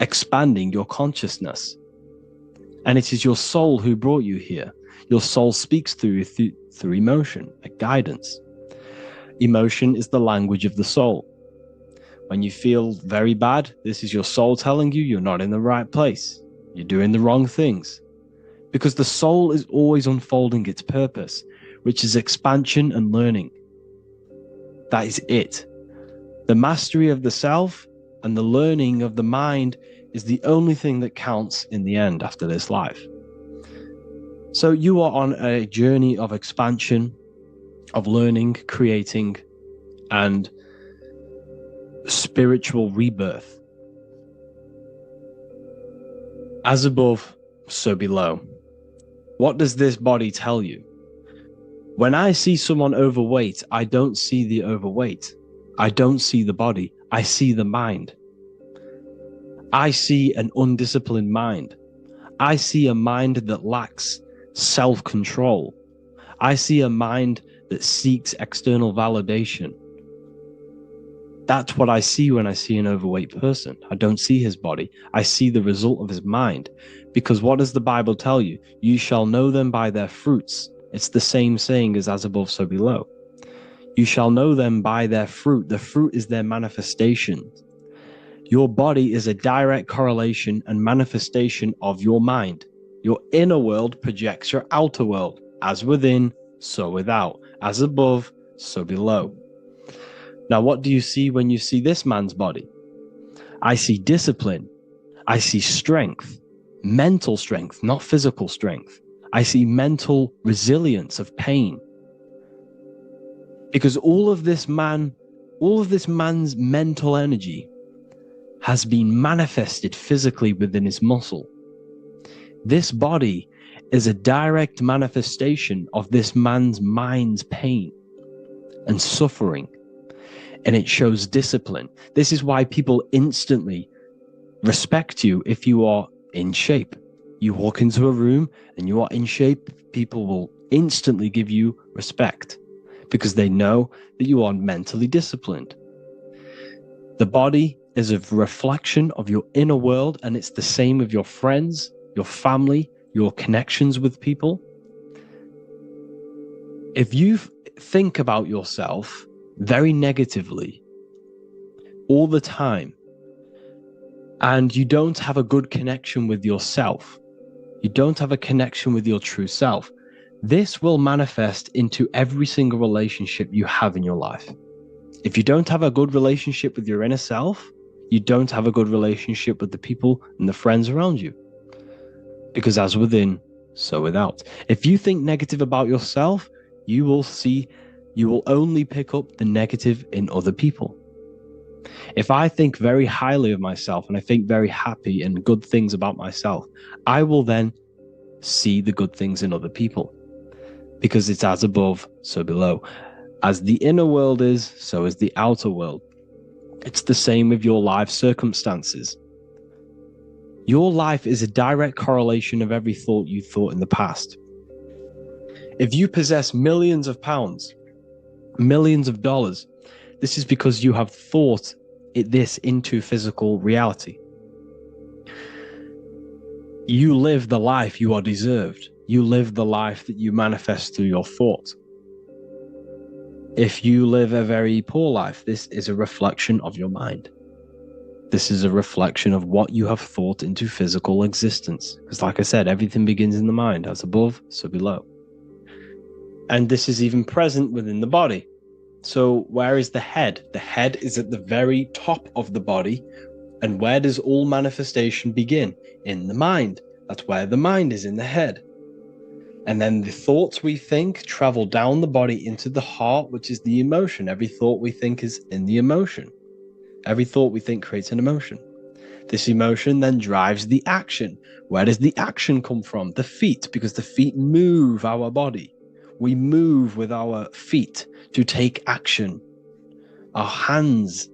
expanding your consciousness. And it is your soul who brought you here. Your soul speaks through emotion, a guidance. Emotion is the language of the soul. When you feel very bad, this is your soul telling you you're not in the right place. You're doing the wrong things. Because the soul is always unfolding its purpose, which is expansion and learning. That is it. The mastery of the self and the learning of the mind is the only thing that counts in the end after this life. So you are on a journey of expansion, of learning, creating, and spiritual rebirth. As above, so below. What does this body tell you? When I see someone overweight, I don't see the overweight. I don't see the body. I see the mind. I see an undisciplined mind. I see a mind that lacks self-control. I see a mind that seeks external validation. That's what I see when I see an overweight person. I don't see his body. I see the result of his mind. Because what does the Bible tell you? You shall know them by their fruits. It's the same saying as above, so below. You shall know them by their fruit. The fruit is their manifestation. Your body is a direct correlation and manifestation of your mind. Your inner world projects your outer world. As within, so without. As above, so below. Now, what do you see when you see this man's body? I see discipline. I see strength. Mental strength, not physical strength. I see mental resilience of pain. Because all of this man's mental energy has been manifested physically within his muscle. This body is a direct manifestation of this man's mind's pain and suffering, and it shows discipline. This is why people instantly respect you if you are in shape. You walk into a room and you are in shape, people will instantly give you respect because they know that you are mentally disciplined. The body is a reflection of your inner world, and it's the same with your friends, your family, your connections with people. If you think about yourself very negatively all the time, and you don't have a good connection with yourself, you don't have a connection with your true self, this will manifest into every single relationship you have in your life. If you don't have a good relationship with your inner self, you don't have a good relationship with the people and the friends around you. Because as within, so without. If you think negative about yourself, you will only pick up the negative in other people. If I think very highly of myself and I think very happy and good things about myself, I will then see the good things in other people. Because it's as above, so below. As the inner world is, so is the outer world. It's the same with your life circumstances. Your life is a direct correlation of every thought you thought in the past. If you possess millions of pounds, millions of dollars, this is because you have thought this into physical reality. You live the life you are deserved. You live the life that you manifest through your thought. If you live a very poor life, this is a reflection of your mind. This is a reflection of what you have thought into physical existence. Because like I said, everything begins in the mind. As above, so below. And this is even present within the body. So where is the head? The head is at the very top of the body. And where does all manifestation begin? In the mind. That's where the mind is, in the head. And then the thoughts we think travel down the body into the heart, which is the emotion. Every thought we think is in the emotion. Every thought we think creates an emotion. This emotion then drives the action. Where does the action come from? The feet, because the feet move our body. We move with our feet to take action. Our hands.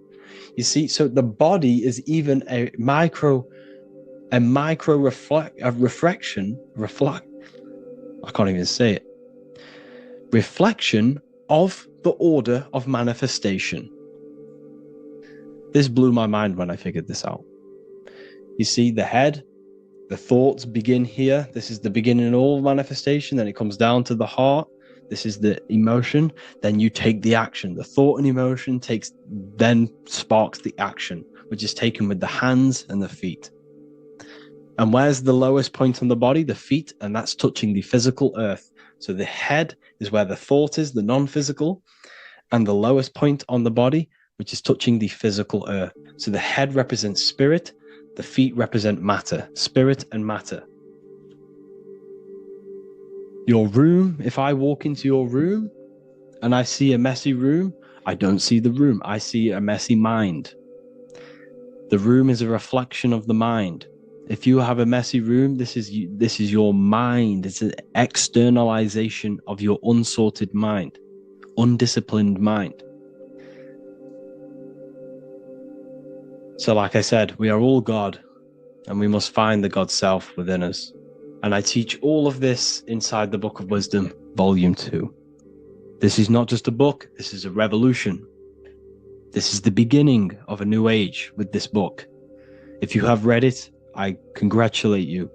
You see, so the body is even a micro reflection. I can't even say it. Reflection of the order of manifestation. This blew my mind when I figured this out. You see, the head The thoughts begin here. This is the beginning of all manifestation. Then it comes down to the heart. This is the emotion. Then you take the action. The thought and emotion then sparks the action, which is taken with the hands and the feet. And where's the lowest point on the body? The feet, and that's touching the physical earth. So the head is where the thought is, the non-physical, and the lowest point on the body, which is touching the physical earth. So the head represents spirit, the feet represent matter, spirit and matter. Your room, if I walk into your room and I see a messy room, I don't see the room, I see a messy mind. The room is a reflection of the mind. If you have a messy room, this is your mind. It's an externalization of your unsorted mind, undisciplined mind. So like I said, we are all God, and we must find the God self within us. And I teach all of this inside the Book of Wisdom, Volume 2. This is not just a book, this is a revolution. This is the beginning of a new age with this book. If you have read it, I congratulate you.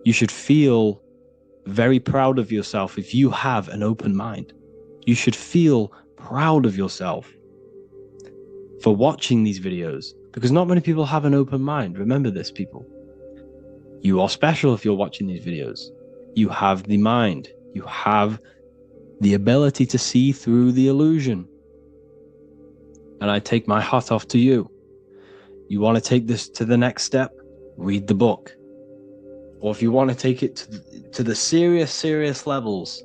You should feel very proud of yourself if you have an open mind. You should feel proud of yourself for watching these videos, because not many people have an open mind. Remember this, people. You are special if you're watching these videos. You have the mind. You have the ability to see through the illusion. And I take my hat off to you. You want to take this to the next step? Read the book. Or if you want to take it to the serious levels,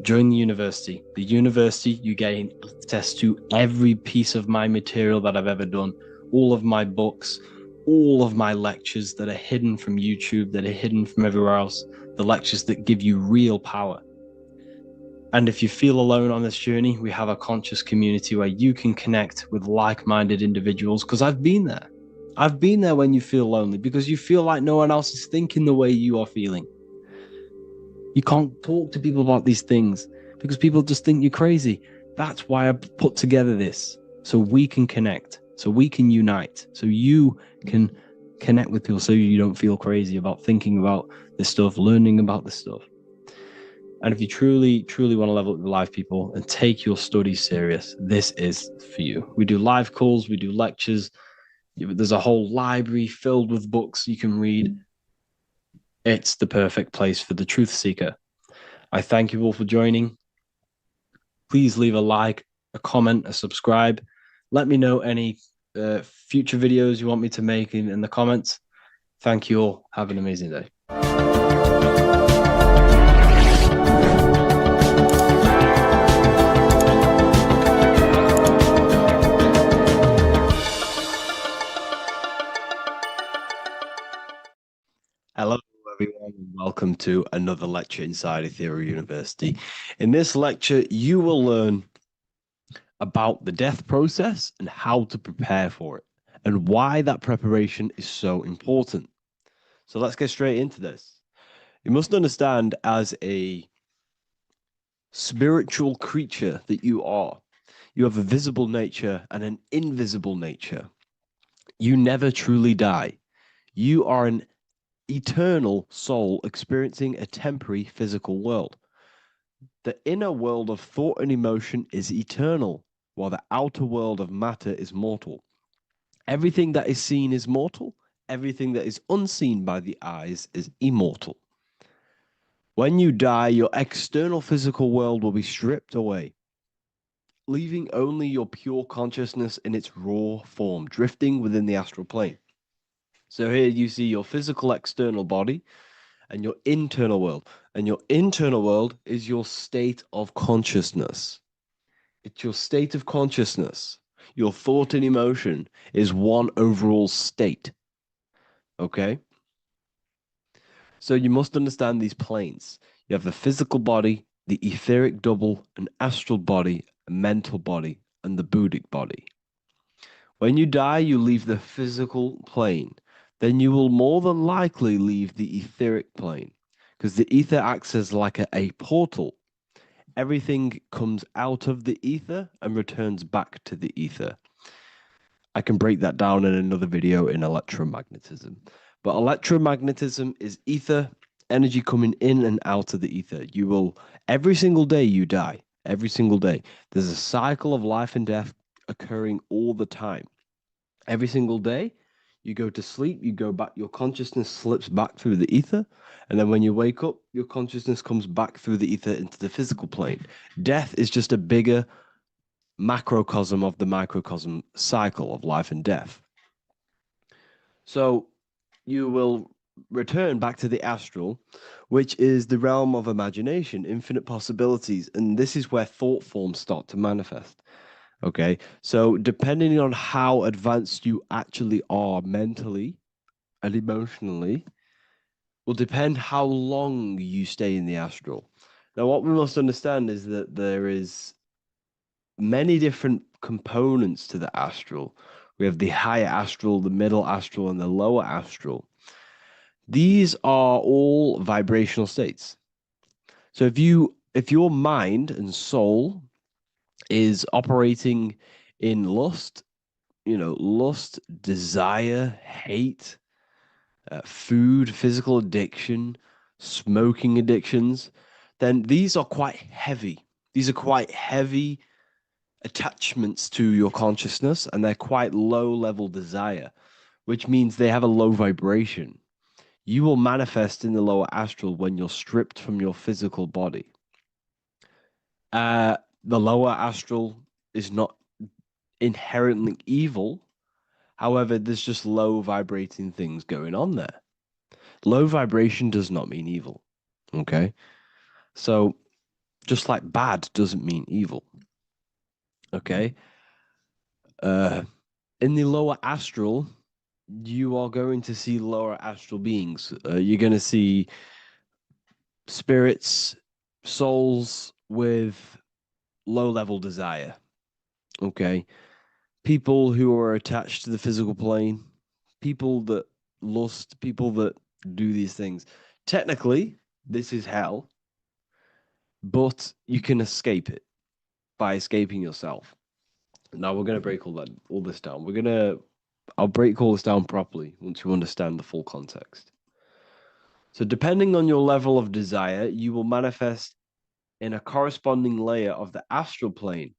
join the university. The university, you gain access to every piece of my material that I've ever done, all of my books, all of my lectures that are hidden from YouTube, that are hidden from everywhere else, the lectures that give you real power. And if you feel alone on this journey, we have a conscious community where you can connect with like-minded individuals, because I've been there. I've been there when you feel lonely, because you feel like no one else is thinking the way you are feeling. You can't talk to people about these things because people just think you're crazy. That's why I put together this, so we can connect, so we can unite, so you can connect with people, so you don't feel crazy about thinking about this stuff, learning about this stuff. And if you truly want to level up your life, people, and take your studies serious, this is for you. We do live calls, we do lectures. There's a whole library filled with books you can read. It's the perfect place for the truth seeker. I thank you all for joining. Please leave a like, a comment, a subscribe. Let me know any future videos you want me to make in the comments. Thank you all. Have an amazing day. Hello, everyone, and welcome to another lecture inside Ethereal University. In this lecture, you will learn about the death process and how to prepare for it, and why that preparation is so important. So let's get straight into this. You must understand, as a spiritual creature that you are, you have a visible nature and an invisible nature. You never truly die. You are an eternal soul experiencing a temporary physical world. The inner world of thought and emotion is eternal, while the outer world of matter is mortal. Everything that is seen is mortal. Everything that is unseen by the eyes is immortal. When you die, your external physical world will be stripped away, leaving only your pure consciousness in its raw form, drifting within the astral plane. So here you see your physical external body and your internal world. And your internal world is your state of consciousness. It's your state of consciousness. Your thought and emotion is one overall state. Okay? So you must understand these planes. You have the physical body, the etheric double, an astral body, a mental body, and the Buddhic body. When you die, you leave the physical plane. Then you will more than likely leave the etheric plane, because the ether acts as like a portal. Everything comes out of the ether and returns back to the ether. I can break that down in another video in electromagnetism. But electromagnetism is ether, energy coming in and out of the ether. You will, every single day you die, every single day. There's a cycle of life and death occurring all the time. Every single day, you go to sleep, you go back, your consciousness slips back through the ether. And then when you wake up, your consciousness comes back through the ether into the physical plane. Death is just a bigger macrocosm of the microcosm cycle of life and death. So you will return back to the astral, which is the realm of imagination, infinite possibilities. And this is where thought forms start to manifest. Okay, so depending on how advanced you actually are mentally and emotionally, will depend how long you stay in the astral. Now, what we must understand is that there is many different components to the astral. We have the higher astral, the middle astral, and the lower astral. These are all vibrational states. So if your mind and soul is operating in lust, lust, desire, hate, food, physical addiction, smoking addictions, then these are quite heavy. These are quite heavy attachments to your consciousness, and they're quite low level desire, which means they have a low vibration. You will manifest in the lower astral when you're stripped from your physical body. The lower astral is not inherently evil. However, there's just low vibrating things going on there. Low vibration does not mean evil. Okay? So, just like bad doesn't mean evil. Okay? In the lower astral, you are going to see lower astral beings. You're going to see spirits, souls with low level desire. Okay? People who are attached to the physical plane, people that lust, people that do these things. Technically, this is hell, but you can escape it by escaping yourself. Now we're going to break all this down. I'll break all this down properly once you understand the full context. So depending on your level of desire, you will manifest in a corresponding layer of the astral plane.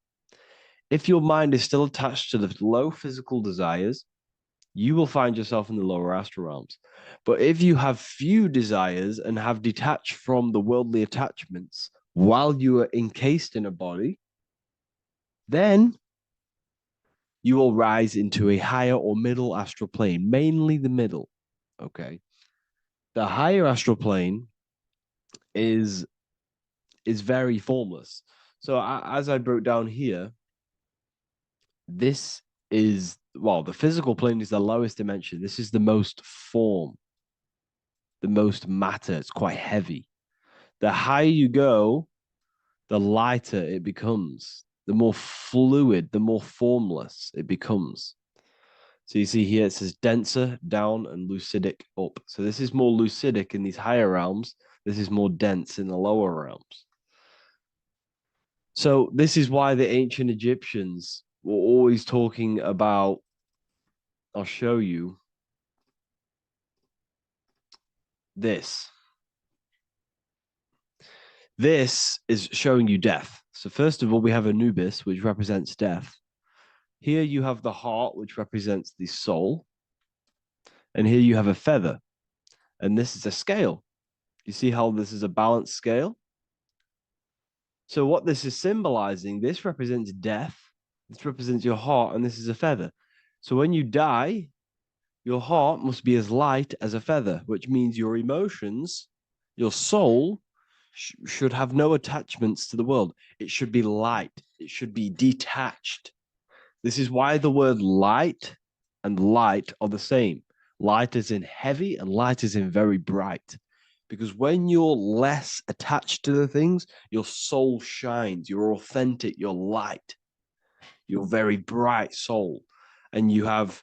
If your mind is still attached to the low physical desires, you will find yourself in the lower astral realms. But if you have few desires and have detached from the worldly attachments while you are encased in a body, then you will rise into a higher or middle astral plane, mainly the middle. Okay. The higher astral plane is very formless. So as I broke down here, this is, well, the physical plane is the lowest dimension. This is the most form, the most matter. It's quite heavy. The higher you go, the lighter it becomes, the more fluid, the more formless it becomes. So you see here, it says denser down and lucidic up. So this is more lucidic in these higher realms. This is more dense in the lower realms. So this is why the ancient Egyptians were always talking about, I'll show you this. This is showing you death. So first of all, we have Anubis, which represents death. Here you have the heart, which represents the soul. And here you have a feather. And this is a scale. You see how this is a balanced scale? So what this is symbolizing, this represents death. This represents your heart, and this is a feather. So when you die, your heart must be as light as a feather, which means your emotions, your soul, should have no attachments to the world. It should be light. It should be detached. This is why the word light and light are the same. Light is in heavy and light is in very bright. Because when you're less attached to the things, your soul shines. You're authentic. You're light. You're very bright soul. And you have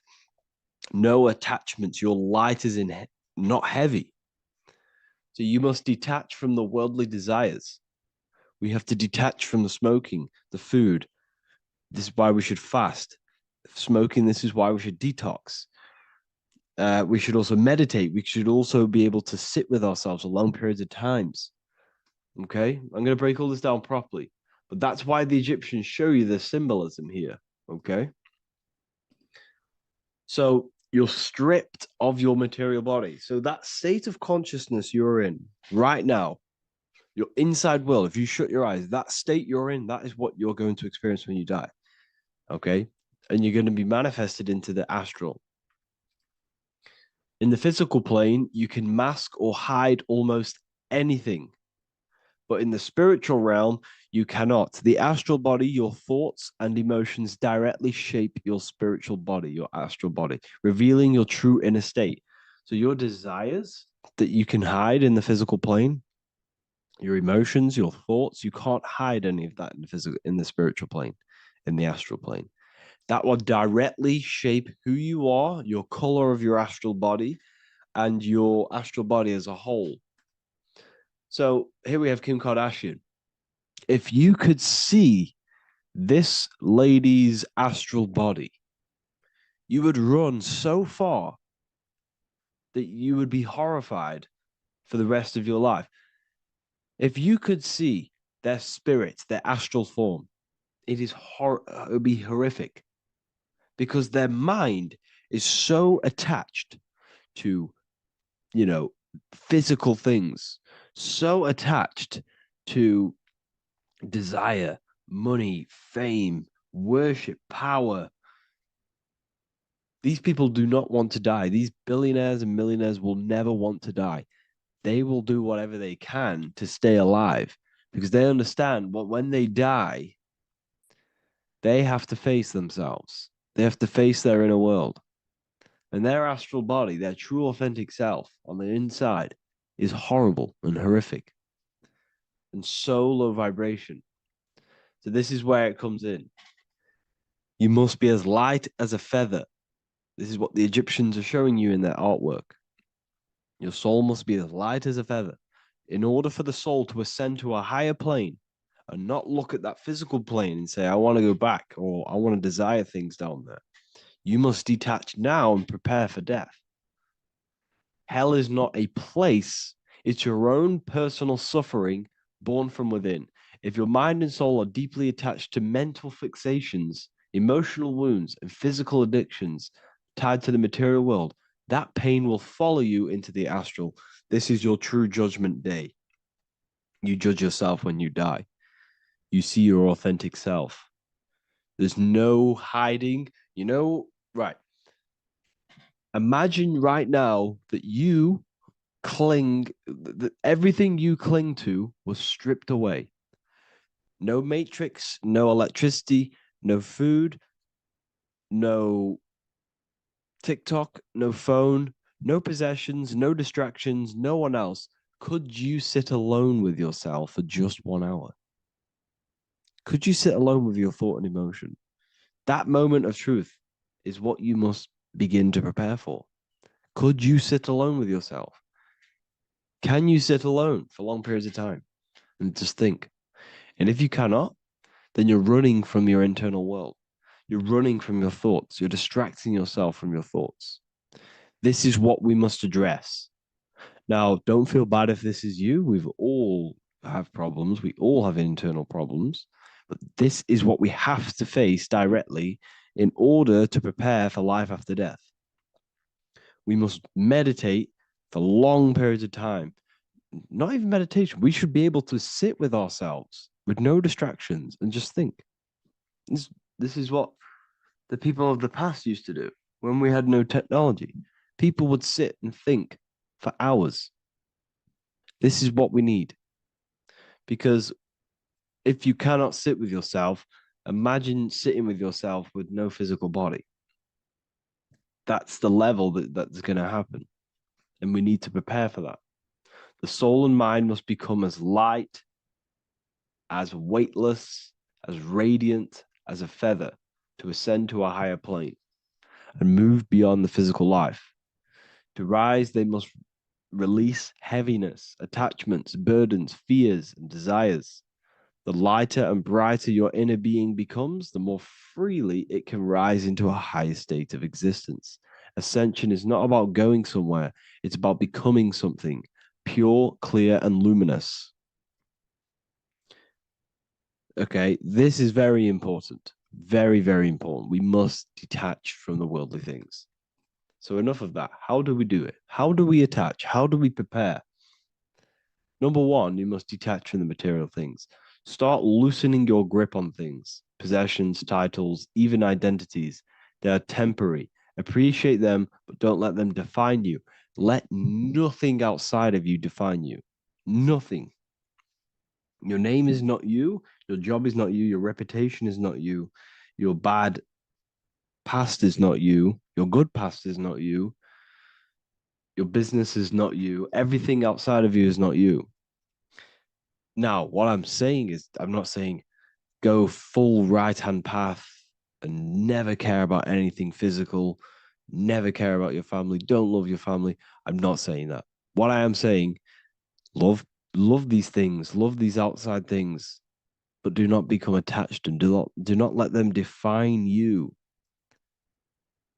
no attachments. Your light is in not heavy. So you must detach from the worldly desires. We have to detach from the smoking, the food. This is why we should fast. Smoking, this is why we should detox. We should also meditate. We should also be able to sit with ourselves for long periods of times. Okay, I'm going to break all this down properly, but that's why the Egyptians show you the symbolism here. Okay, so you're stripped of your material body. So that state of consciousness you're in right now, your inside world, if you shut your eyes, that state you're in, that is what you're going to experience when you die. Okay, and you're going to be manifested into the astral. In the physical plane, you can mask or hide almost anything. But in the spiritual realm, you cannot. The astral body, your thoughts and emotions directly shape your spiritual body, your astral body, revealing your true inner state. So your desires that you can hide in the physical plane, your emotions, your thoughts, you can't hide any of that in the spiritual plane, in the astral plane. That will directly shape who you are, your color of your astral body, and your astral body as a whole. So here we have Kim Kardashian. If you could see this lady's astral body, you would run so far that you would be horrified for the rest of your life. If you could see their spirit, their astral form, it would be horrific, because their mind is so attached to, physical things, so attached to desire, money, fame, worship, power. These people do not want to die. These billionaires and millionaires will never want to die. They will do whatever they can to stay alive, because they understand what when they die, they have to face themselves. They have to face their inner world. And their astral body, their true authentic self on the inside, is horrible and horrific and so low vibration. So this is where it comes in. You must be as light as a feather. This is what the Egyptians are showing you in their artwork. Your soul must be as light as a feather. In order for the soul to ascend to a higher plane and not look at that physical plane and say, I want to go back, or I want to desire things down there, you must detach now and prepare for death. Hell is not a place. It's your own personal suffering born from within. If your mind and soul are deeply attached to mental fixations, emotional wounds, and physical addictions tied to the material world, that pain will follow you into the astral. This is your true judgment day. You judge yourself when you die. You see your authentic self. There's no hiding. Right. Imagine right now that you that everything you cling to was stripped away. No matrix, no electricity, no food, no TikTok, no phone, no possessions, no distractions, no one else. Could you sit alone with yourself for just 1 hour? Could you sit alone with your thought and emotion? That moment of truth is what you must begin to prepare for. Could you sit alone with yourself? Can you sit alone for long periods of time and just think? And if you cannot, then you're running from your internal world. You're running from your thoughts. You're distracting yourself from your thoughts. This is what we must address. Now, don't feel bad if this is you. We've all have problems. We all have internal problems. But this is what we have to face directly in order to prepare for life after death. We must meditate for long periods of time. Not even meditation. We should be able to sit with ourselves with no distractions and just think. This is what the people of the past used to do when we had no technology. People would sit and think for hours. This is what we need. Because if you cannot sit with yourself, imagine sitting with yourself with no physical body. That's the level that's going to happen. And we need to prepare for that. The soul and mind must become as light, as weightless, as radiant as a feather to ascend to a higher plane and move beyond the physical life. To rise, they must release heaviness, attachments, burdens, fears, and desires. The lighter and brighter your inner being becomes, the more freely it can rise into a higher state of existence. Ascension is not about going somewhere, it's about becoming something pure, clear, and luminous. Okay, this is very important. Very, very important. We must detach from the worldly things. So enough of that. How do we do it? How do we attach? How do we prepare? Number one, you must detach from the material things. Start loosening your grip on things, possessions, titles, even identities. They are temporary. Appreciate them, but don't let them define you. Let nothing outside of you define you. Nothing. Your name is not you. Your job is not you. Your reputation is not you. Your bad past is not you. Your good past is not you. Your business is not you. Everything outside of you is not you. Now, what I'm saying is, I'm not saying go full right-hand path and never care about anything physical, never care about your family, don't love your family. I'm not saying that. What I am saying, love these things, love these outside things, but do not become attached and do not let them define you.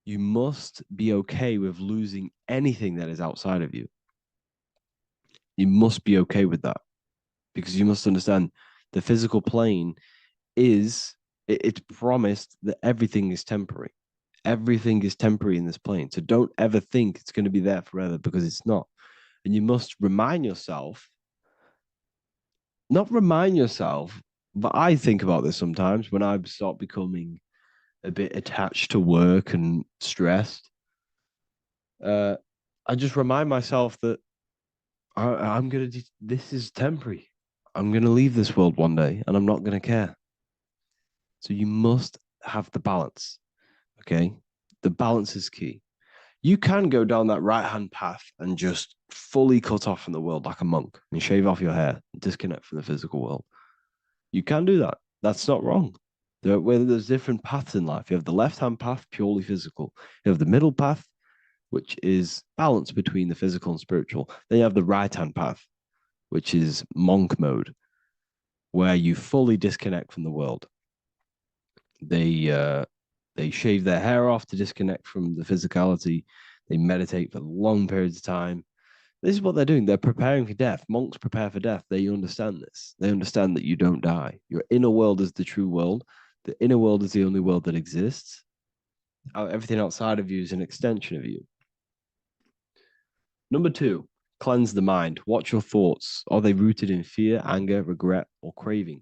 You must be okay with losing anything that is outside of you. You must be okay with that, because you must understand the physical plane is, it's promised that everything is temporary. Everything is temporary in this plane. So don't ever think it's going to be there forever, because it's not. And you must remind yourself, not remind yourself, but I think about this sometimes when I start becoming a bit attached to work and stressed. I just remind myself that I'm going to, this is temporary. I'm going to leave this world one day and I'm not going to care. So you must have the balance. Okay. The balance is key. You can go down that right hand path and just fully cut off from the world like a monk and shave off your hair, disconnect from the physical world. You can do that. That's not wrong. There's different paths in life. You have the left hand path, purely physical. You have the middle path, which is balance between the physical and spiritual. Then you have the right hand path, which is monk mode, where you fully disconnect from the world. They shave their hair off to disconnect from the physicality. They meditate for long periods of time. This is what they're doing. They're preparing for death. Monks prepare for death. They understand this. They understand that you don't die. Your inner world is the true world. The inner world is the only world that exists. Everything outside of you is an extension of you. Number two, cleanse the mind. Watch your thoughts. Are they rooted in fear, anger, regret, or craving?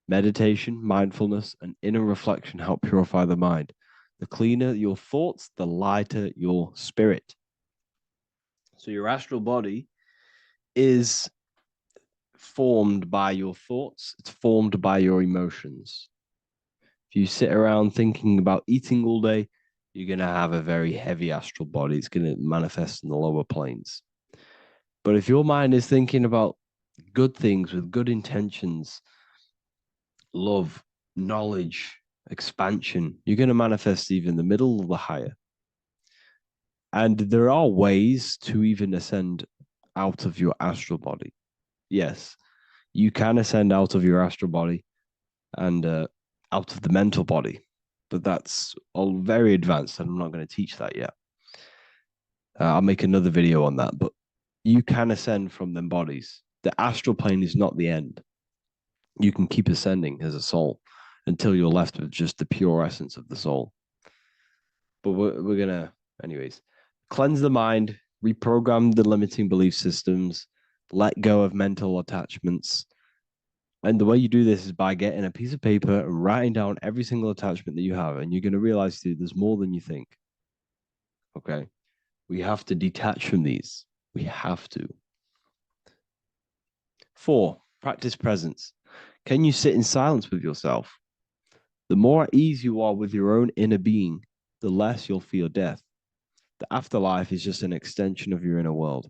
Meditation, mindfulness, and inner reflection help purify the mind. The cleaner your thoughts, the lighter your spirit. So your astral body is formed by your thoughts. It's formed by your emotions. If you sit around thinking about eating all day, you're going to have a very heavy astral body. It's going to manifest in the lower planes. But if your mind is thinking about good things with good intentions, love, knowledge, expansion, you're going to manifest even the middle or the higher. And there are ways to even ascend out of your astral body. Yes, you can ascend out of your astral body and out of the mental body, but that's all very advanced, and I'm not going to teach that yet. I'll make another video on that, but you can ascend from them bodies. The astral plane is not the end. You can keep ascending as a soul until you're left with just the pure essence of the soul. But we're going to, anyways, cleanse the mind, reprogram the limiting belief systems, let go of mental attachments. And the way you do this is by getting a piece of paper and writing down every single attachment that you have. And you're going to realize, dude, there's more than you think. Okay. We have to detach from these. We have to. 4, practice presence. Can you sit in silence with yourself? The more at ease you are with your own inner being, the less you'll feel death. The afterlife is just an extension of your inner world.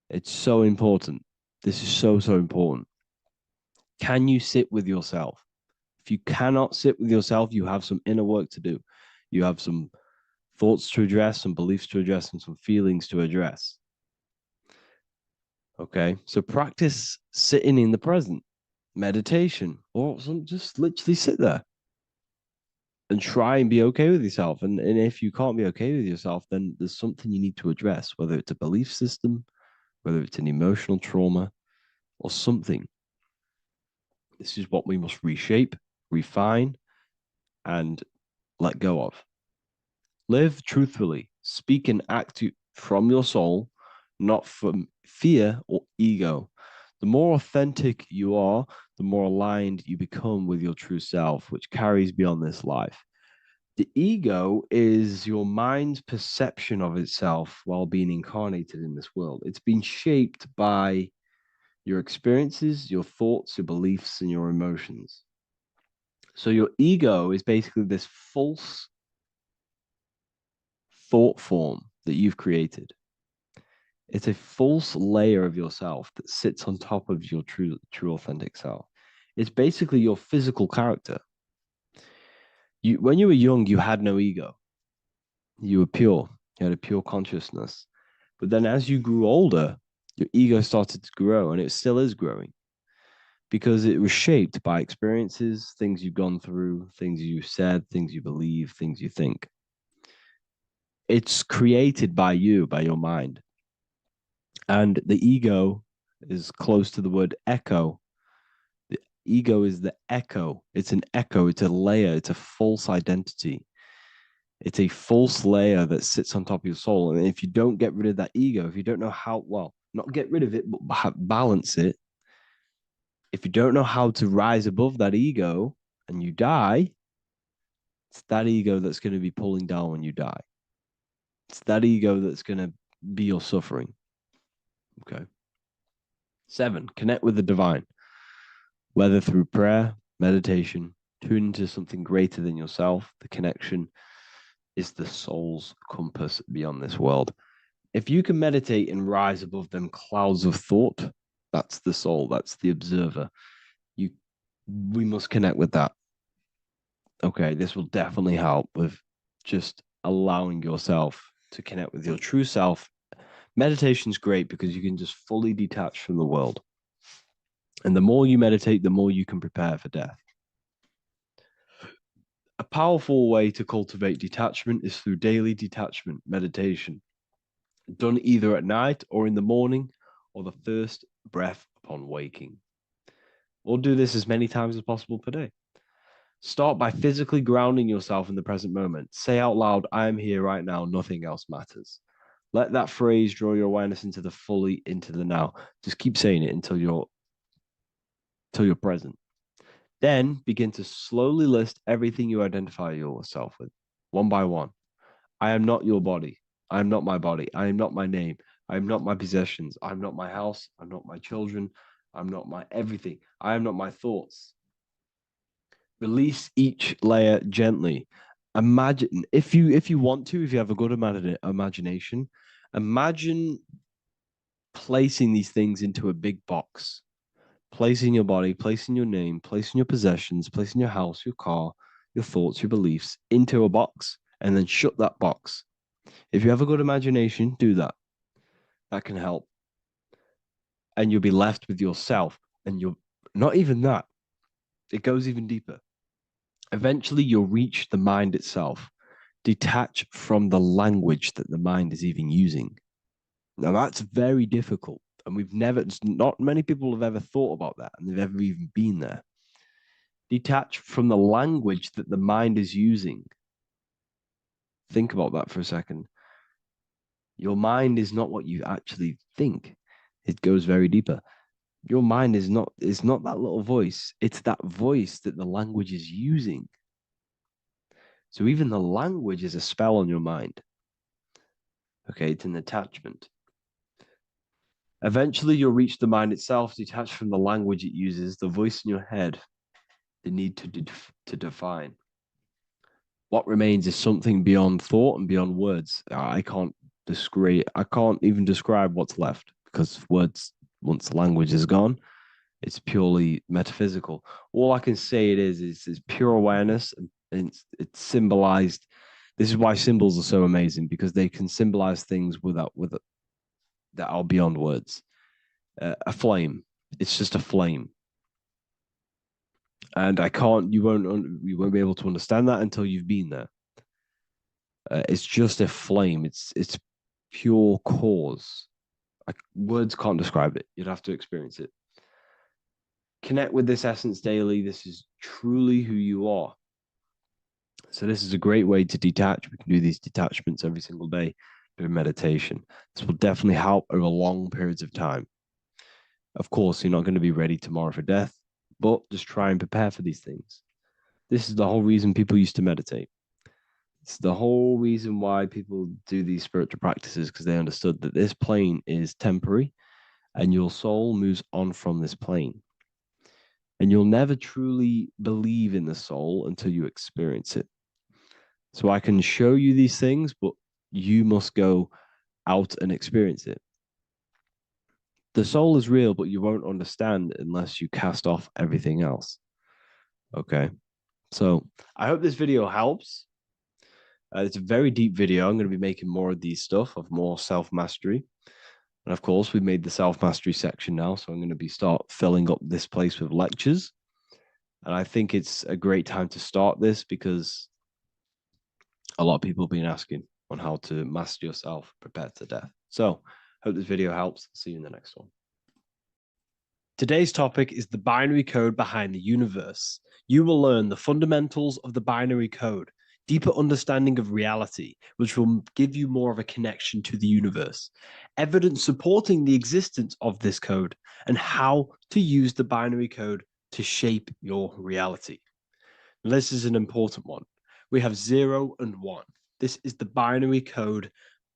It's so important. This is so, so important. Can you sit with yourself? If you cannot sit with yourself, you have some inner work to do. You have some thoughts to address, some beliefs to address, and some feelings to address. Okay, so practice sitting in the present, meditation, or just literally sit there. and try and be okay with yourself. And if you can't be okay with yourself, then there's something you need to address, whether it's a belief system, whether it's an emotional trauma, or something. This is what we must reshape, refine, and let go of. Live truthfully, speak and act from your soul, not from fear or ego. The more authentic you are, the more aligned you become with your true self, which carries beyond this life. The ego is your mind's perception of itself while being incarnated in this world. It's been shaped by your experiences, your thoughts, your beliefs, and your emotions. So your ego is basically this false thought form that you've created. It's a false layer of yourself that sits on top of your true authentic self. It's basically your physical character. When you were young, you had no ego. You were pure. You had a pure consciousness. But then as you grew older, your ego started to grow, and it still is growing because it was shaped by experiences, things you've gone through, things you said, things you believe, things you think. It's created by you, by your mind. And the ego is close to the word echo. The ego is the echo. It's an echo. It's a layer. It's a false identity. It's a false layer that sits on top of your soul. And if you don't get rid of that ego, if you don't know how, well, not get rid of it, but balance it. If you don't know how to rise above that ego and you die, it's that ego that's going to be pulling down when you die. It's that ego that's going to be your suffering. Okay. 7, connect with the divine, whether through prayer, meditation, tune into something greater than yourself. The connection is the soul's compass beyond this world. If you can meditate and rise above them clouds of thought, that's the soul, that's the observer. We must connect with that. Okay, this will definitely help with just allowing yourself to connect with your true self. Meditation's great because you can just fully detach from the world. And the more you meditate, the more you can prepare for death. A powerful way to cultivate detachment is through daily detachment meditation, done either at night or in the morning or the first breath upon waking. Or do this as many times as possible per day. Start by physically grounding yourself in the present moment. Say out loud, I am here right now, nothing else matters. Let that phrase draw your awareness into the now. Just keep saying it until you're present. Then begin to slowly list everything you identify yourself with, one by one. I am not your body. I am not my body. I am not my name. I am not my possessions. I am not my house. I'm not my children. I'm not my everything. I am not my thoughts. Release each layer gently. Imagine, if you want to, if you have a good imagination, imagine placing these things into a big box. Placing your body, placing your name, placing your possessions, placing your house, your car, your thoughts, your beliefs into a box, and then shut that box. If you have a good imagination, do that. That can help. And you'll be left with yourself. And you're not even that. It goes even deeper. Eventually, you'll reach the mind itself. Detach from the language that the mind is even using. Now, that's very difficult. And not many people have ever thought about that, and they've ever even been there. Detach from the language that the mind is using. Think about that for a second. Your mind is not what you actually think. It goes very deeper. Your mind is not that little voice. It's that voice that the language is using. So even the language is a spell on your mind. Okay, it's an attachment. Eventually, you'll reach the mind itself, detached from the language it uses, the voice in your head, the need to define. What remains is something beyond thought and beyond words. I can't even describe what's left, because words, once the language is gone, it's purely metaphysical. All I can say it is pure awareness, and it's symbolized. This is why symbols are so amazing, because they can symbolize things that are beyond words. A flame, it's just a flame. And you won't be able to understand that until you've been there. It's just a flame. It's pure cause. Words can't describe it. You'd have to experience it. Connect with this essence daily. This is truly who you are. So this is a great way to detach. We can do these detachments every single day during meditation. This will definitely help over long periods of time. Of course, you're not going to be ready tomorrow for death, but just try and prepare for these things. This is the whole reason people used to meditate. It's the whole reason why people do these spiritual practices, because they understood that this plane is temporary and your soul moves on from this plane. And you'll never truly believe in the soul until you experience it. So I can show you these things, but you must go out and experience it. The soul is real, but you won't understand unless you cast off everything else. Okay. So I hope this video helps. It's a very deep video. I'm going to be making more of these stuff, of more self-mastery. And of course, we've made the self-mastery section now. So I'm going to start filling up this place with lectures. And I think it's a great time to start this because a lot of people have been asking on how to master yourself, prepare to death. So hope this video helps. See you in the next one. Today's topic is the binary code behind the universe. You will learn the fundamentals of the binary code, deeper understanding of reality, which will give you more of a connection to the universe, evidence supporting the existence of this code, and how to use the binary code to shape your reality. Now, this is an important one. We have 0 and 1. This is the binary code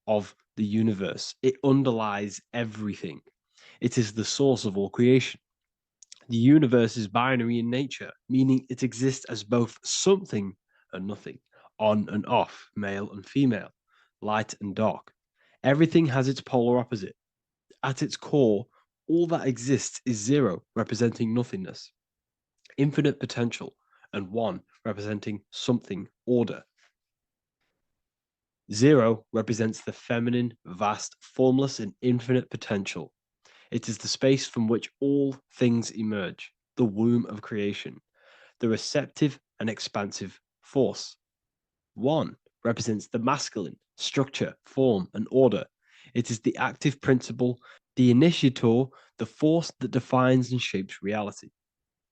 of the universe. It underlies everything. It is the source of all creation. The universe is binary in nature, meaning it exists as both something and nothing, on and off, male and female, light and dark. Everything has its polar opposite. At its core, all that exists is 0, representing nothingness, infinite potential, and 1, representing something, order. 0 represents the feminine, vast, formless, and infinite potential. It is the space from which all things emerge, the womb of creation, the receptive and expansive force. 1 represents the masculine, structure, form, and order. It is the active principle, the initiator, the force that defines and shapes reality.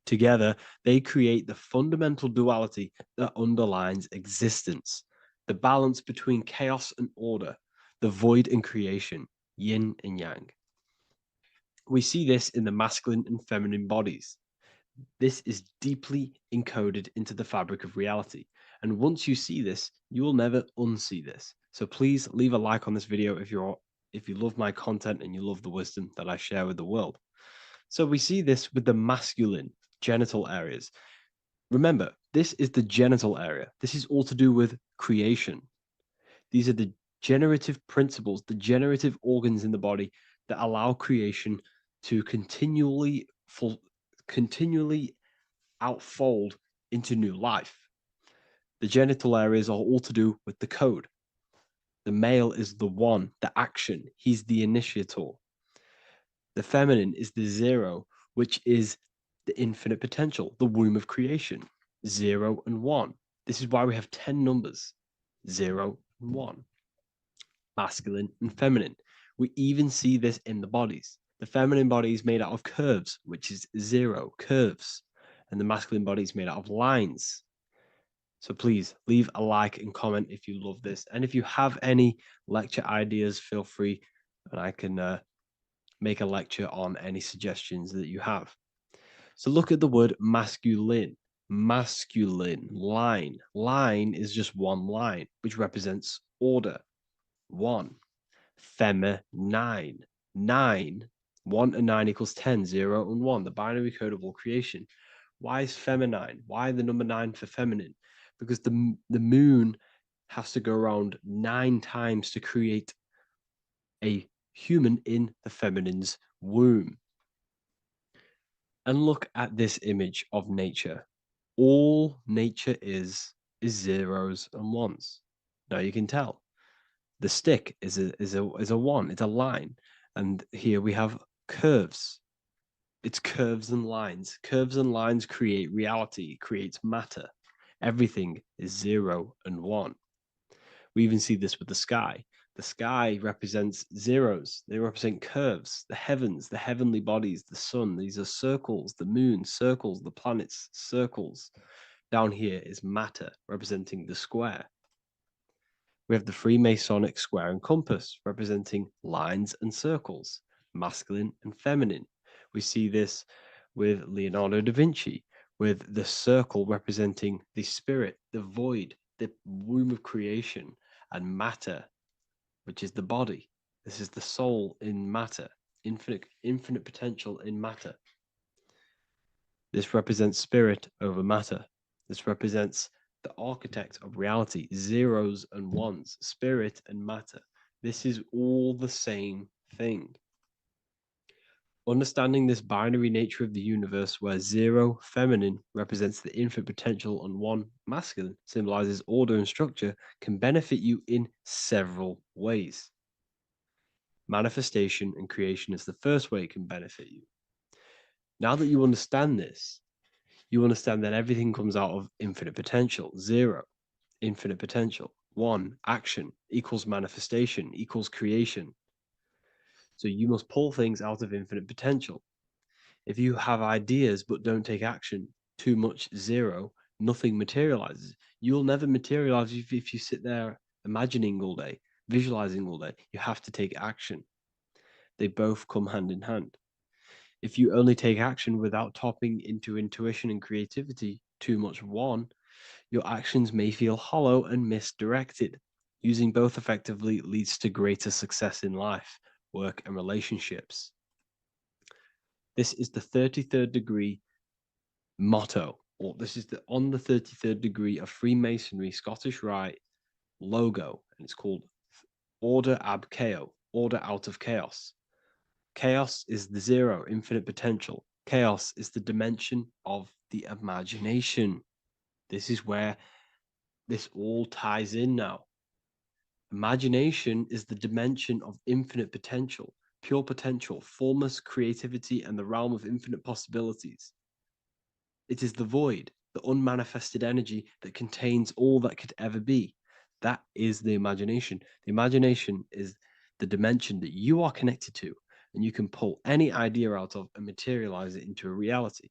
Together, they create the fundamental duality that underlines existence, the balance between chaos and order, the void and creation, yin and yang. We see this in the masculine and feminine bodies. This is deeply encoded into the fabric of reality. And once you see this, you will never unsee this. So please leave a like on this video if you love my content and you love the wisdom that I share with the world. So we see this with the masculine genital areas. Remember, this is the genital area. This is all to do with creation. These are the generative principles, the generative organs in the body that allow creation to continually outfold into new life. The genital areas are all to do with the code. The male is the 1, the action. He's the initiator. The feminine is the 0, which is the infinite potential, the womb of creation. 0 and 1. This is why we have 10 numbers. 0 and 1. Masculine and feminine. We even see this in the bodies. The feminine body is made out of curves, which is 0, curves. And the masculine body is made out of lines. So please leave a like and comment if you love this. And if you have any lecture ideas, feel free and I can make a lecture on any suggestions that you have. So look at the word masculine. Masculine, line. Line is just one line, which represents order. 1. Feminine. 9. 1 and 9 equals 10. 0 and 1. The binary code of all creation. Why is feminine? Why the number 9 for feminine? Because the moon has to go around 9 times to create a human in the feminine's womb. And look at this image of nature. All nature is zeros and ones. Now you can tell the stick is a 1. It's a line, and here we have curves. It's curves and lines. Curves and lines create reality, creates matter. Everything is 0 and 1. We even see this with the sky. The sky represents zeros. They represent curves, the heavens, the heavenly bodies, the sun. These are circles, the moon, circles, the planets, circles. Down here is matter, representing the square. We have the Freemasonic square and compass, representing lines and circles, masculine and feminine. We see this with Leonardo da Vinci, with the circle representing the spirit, the void, the womb of creation, and matter, which is the body. This is the soul in matter, infinite potential in matter. This represents spirit over matter. This represents the architect of reality, zeros and ones, spirit and matter. This is all the same thing. Understanding this binary nature of the universe, where 0 feminine represents the infinite potential and 1 masculine symbolizes order and structure, can benefit you in several ways. Manifestation and creation is the first way it can benefit you. Now that you understand this, you understand that everything comes out of infinite potential. 0, infinite potential. 1, action equals manifestation equals creation. So you must pull things out of infinite potential. If you have ideas but don't take action, too much 0, nothing materializes. You'll never materialize if you sit there imagining all day, visualizing all day. You have to take action. They both come hand in hand. If you only take action without tapping into intuition and creativity, too much 1, your actions may feel hollow and misdirected. Using both effectively leads to greater success in life, work, and relationships. This is the 33rd degree motto, or this is on the 33rd degree of Freemasonry Scottish Rite logo, and it's called Order Ab Chaos, order out of chaos. Chaos is the 0, infinite potential. Chaos is the dimension of the imagination. This is where this all ties in now. Imagination is the dimension of infinite potential, pure potential, formless creativity, and the realm of infinite possibilities. It is the void, the unmanifested energy that contains all that could ever be. That is the imagination. The imagination is the dimension that you are connected to, and you can pull any idea out of and materialize it into a reality.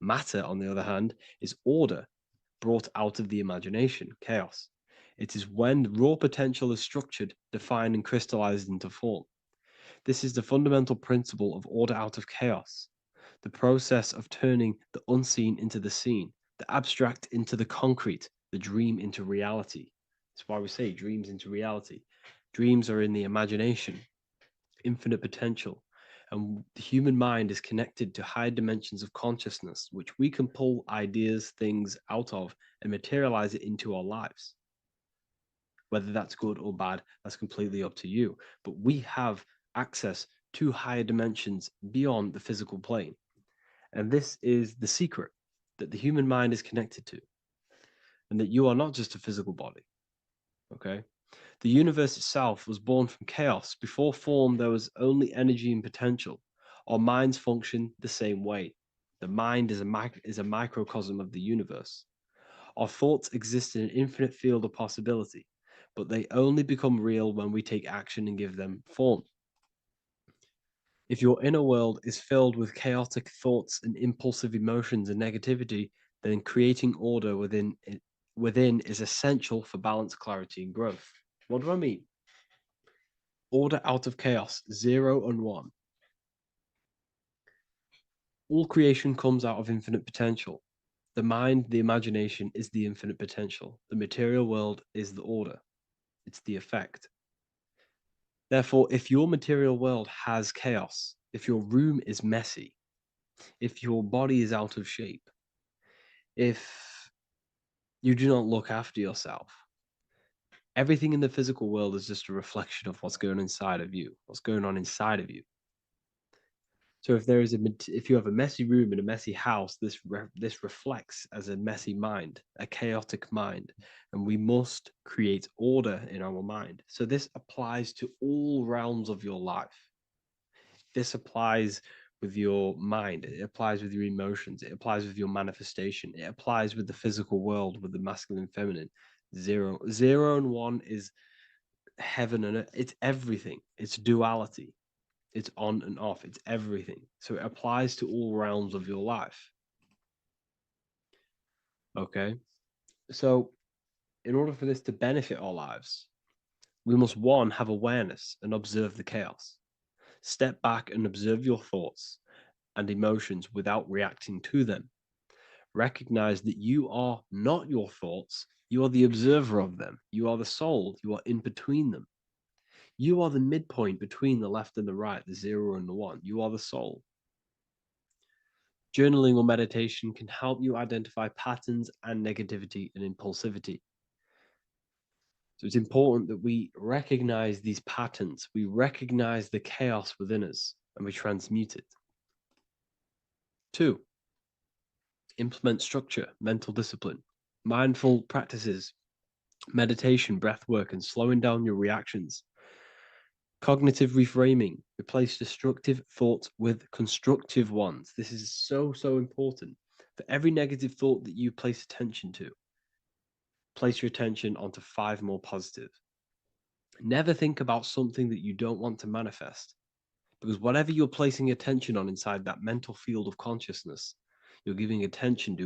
Matter, on the other hand, is order brought out of the imagination, chaos. It is when raw potential is structured, defined, and crystallized into form. This is the fundamental principle of order out of chaos, the process of turning the unseen into the seen, the abstract into the concrete, the dream into reality. That's why we say dreams into reality. Dreams are in the imagination, infinite potential, and the human mind is connected to high dimensions of consciousness, which we can pull ideas, things out of, and materialize it into our lives. Whether that's good or bad, that's completely up to you. But we have access to higher dimensions beyond the physical plane. And this is the secret, that the human mind is connected to, and that you are not just a physical body. Okay? The universe itself was born from chaos. Before form, there was only energy and potential. Our minds function the same way. The mind is a microcosm of the universe. Our thoughts exist in an infinite field of possibility, but they only become real when we take action and give them form. If your inner world is filled with chaotic thoughts and impulsive emotions and negativity, then creating order within is essential for balance, clarity, and growth. What do I mean? Order out of chaos, 0 and 1. All creation comes out of infinite potential. The mind, the imagination, is the infinite potential. The material world is the order. It's the effect. Therefore, if your material world has chaos, if your room is messy, if your body is out of shape, if you do not look after yourself, everything in the physical world is just a reflection of what's going on inside of you, what's going on inside of you. So if you have a messy room in a messy house, this reflects as a messy mind, a chaotic mind, and we must create order in our mind. So this applies to all realms of your life. This applies with your mind. It applies with your emotions. It applies with your manifestation. It applies with the physical world, with the masculine and feminine. 0 and 1 is heaven and earth. It's everything. It's duality. It's on and off. It's everything. So it applies to all realms of your life. Okay. So in order for this to benefit our lives, we must, one, have awareness and observe the chaos. Step back and observe your thoughts and emotions without reacting to them. Recognize that you are not your thoughts. You are the observer of them. You are the soul. You are in between them. You are the midpoint between the left and the right, the 0 and the 1. You are the soul. Journaling or meditation can help you identify patterns and negativity and impulsivity. So it's important that we recognize these patterns. We recognize the chaos within us and we transmute it. 2, implement structure, mental discipline, mindful practices, meditation, breath work, and slowing down your reactions. Cognitive reframing, replace destructive thoughts with constructive ones. This is so important. For every negative thought that you place attention to, place your attention onto 5 more positive. Never think about something that you don't want to manifest, because whatever you're placing attention on inside that mental field of consciousness, you're giving attention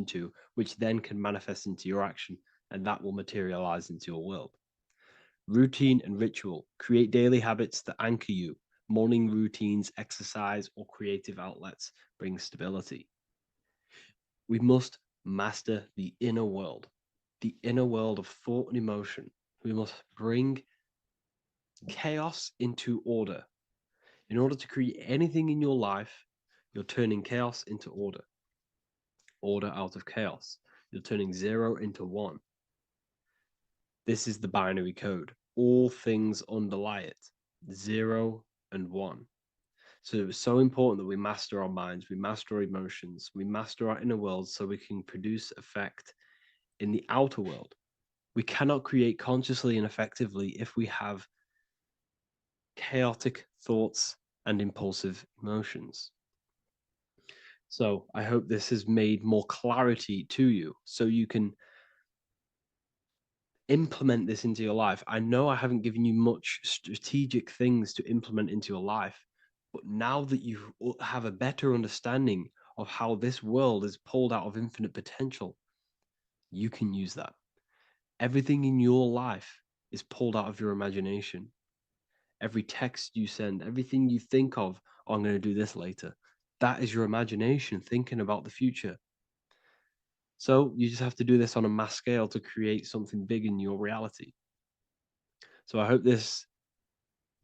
to, which then can manifest into your action, and that will materialize into your world. Routine and ritual. Create daily habits that anchor you. Morning routines, exercise, or creative outlets bring stability. We must master the inner world of thought and emotion. We must bring chaos into order. In order to create anything in your life, you're turning chaos into order. Order out of chaos. You're turning 0 into 1. This is the binary code. All things underlie it. 0 and 1. So it's so important that we master our minds, we master our emotions, we master our inner world so we can produce effect in the outer world. We cannot create consciously and effectively if we have chaotic thoughts and impulsive emotions. So I hope this has made more clarity to you so you can implement this into your life. I know I haven't given you much strategic things to implement into your life, but now that you have a better understanding of how this world is pulled out of infinite potential, you can use that. Everything in your life is pulled out of your imagination. Every text you send, everything you think of, oh, I'm going to do this later, that is your imagination thinking about the future. So you just have to do this on a mass scale to create something big in your reality. So I hope this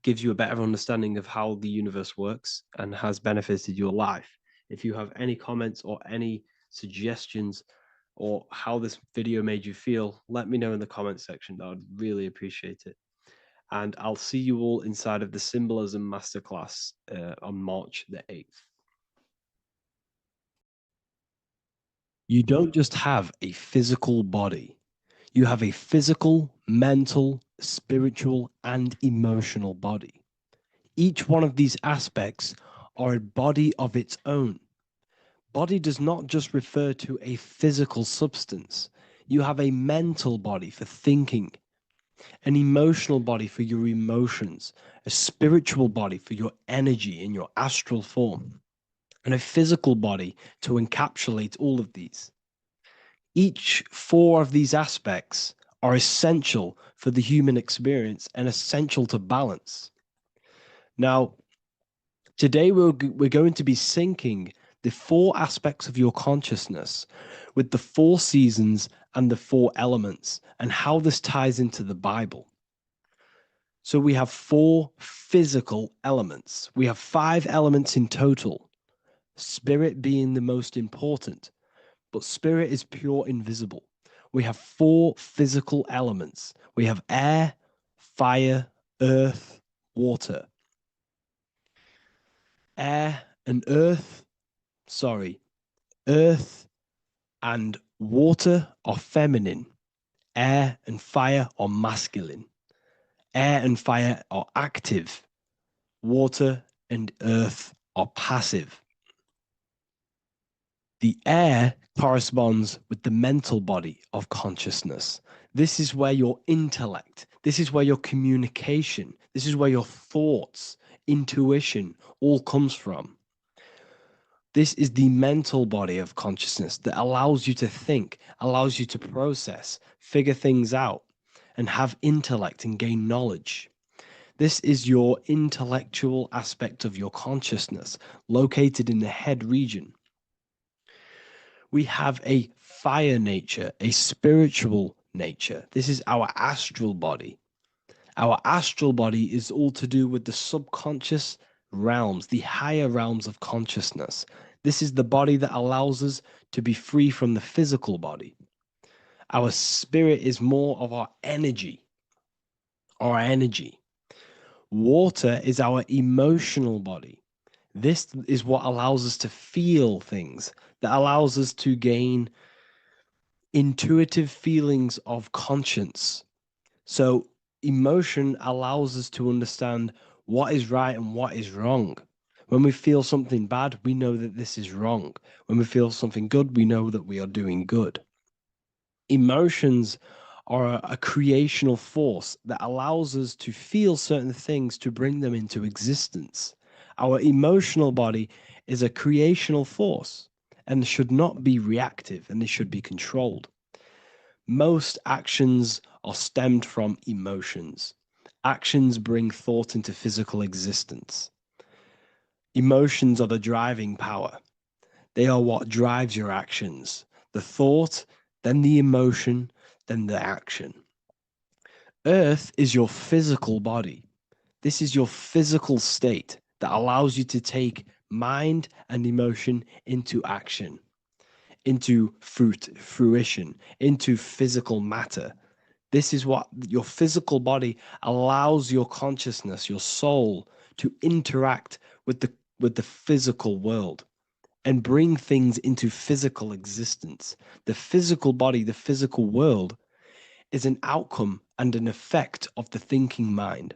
gives you a better understanding of how the universe works and has benefited your life. If you have any comments or any suggestions or how this video made you feel, let me know in the comment section. I would really appreciate it. And I'll see you all inside of the Symbolism Masterclass on March the 8th. You don't just have a physical body. You have a physical, mental, spiritual, and emotional body. Each one of these aspects are a body of its own. Body does not just refer to a physical substance. You have a mental body for thinking, an emotional body for your emotions, a spiritual body for your energy in your astral form, and a physical body to encapsulate all of these. Each 4 of these aspects are essential for the human experience and essential to balance. Now, today we're going to be syncing the 4 aspects of your consciousness with the 4 seasons and the 4 elements and how this ties into the Bible. So we have 4 physical elements. We have 5 elements in total, spirit being the most important, but spirit is pure invisible. We have 4 physical elements. We have air, fire, earth, water. Earth and water are feminine. Air and fire are masculine. Air and fire are active. Water and earth are passive. The air corresponds with the mental body of consciousness. This is where your intellect, this is where your communication, this is where your thoughts, intuition all comes from. This is the mental body of consciousness that allows you to think, allows you to process, figure things out, and have intellect and gain knowledge. This is your intellectual aspect of your consciousness, located in the head region. We have a fire nature, a spiritual nature. This is our astral body. Our astral body is all to do with the subconscious realms, the higher realms of consciousness. This is the body that allows us to be free from the physical body. Our spirit is more of our energy. Water is our emotional body. This is what allows us to feel things, that allows us to gain intuitive feelings of conscience. So emotion allows us to understand what is right and what is wrong. When we feel something bad, we know that this is wrong. When we feel something good, we know that we are doing good. Emotions are a creational force that allows us to feel certain things to bring them into existence. Our emotional body is a creational force and should not be reactive, and they should be controlled. Most actions are stemmed from emotions. Actions bring thought into physical existence. Emotions are the driving power. They are what drives your actions. The thought, then the emotion, then the action. Earth is your physical body. This is your physical state that allows you to take mind and emotion into action, into fruition, into physical matter. This is what your physical body allows your consciousness, your soul, to interact with the physical world and bring things into physical existence. The physical body, the physical world, is an outcome and an effect of the thinking mind.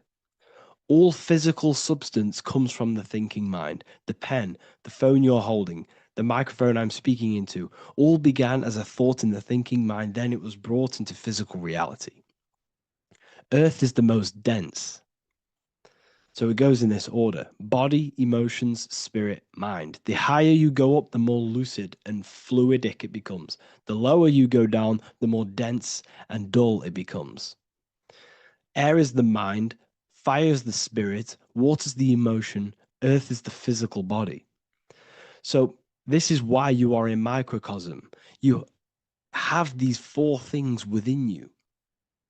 All physical substance comes from the thinking mind. The pen, the phone you're holding, the microphone I'm speaking into, all began as a thought in the thinking mind, then it was brought into physical reality. Earth is the most dense. So it goes in this order: body, emotions, spirit, mind. The higher you go up, the more lucid and fluidic it becomes. The lower you go down, the more dense and dull it becomes. Air is the mind, fire is the spirit, water is the emotion, earth is the physical body. So this is why you are a microcosm. You have these four things within you.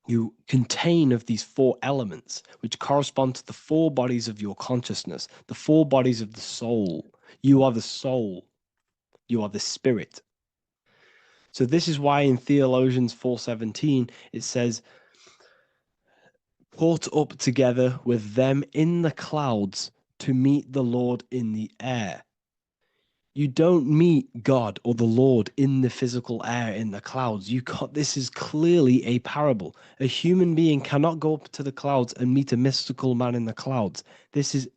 You contain of these four elements, which correspond to the four bodies of your consciousness, the four bodies of the soul. You are the soul. You are the spirit. So this is why in Theologians 4:17 it says, "Caught up together with them in the clouds to meet the Lord in the air." You don't meet God or the Lord in the physical air, in the clouds. This is clearly a parable. A human being cannot go up to the clouds and meet a mystical man in the clouds. This is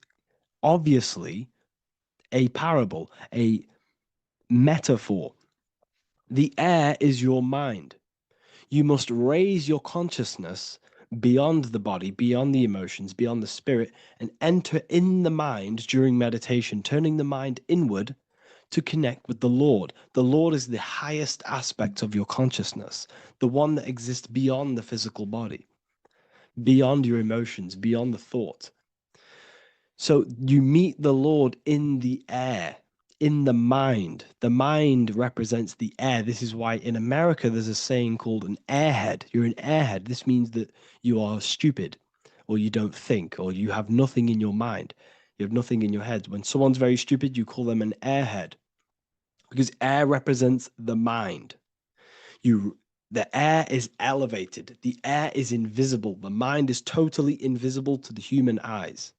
obviously a parable, a metaphor. The air is your mind. You must raise your consciousness beyond the body, beyond the emotions, beyond the spirit, and enter in the mind during meditation, turning the mind inward to connect with the Lord. The Lord is the highest aspect of your consciousness, the one that exists beyond the physical body, beyond your emotions, beyond the thought. So you meet the Lord in the air, in the mind. The mind represents the air. This is why in America there's a saying called an airhead. You're an airhead. This means that you are stupid, or you don't think, or you have nothing in your mind. You have nothing in your head. When someone's very stupid, you call them an airhead, because air represents the mind. The air is elevated. The air is invisible. The mind is totally invisible to the human eyes.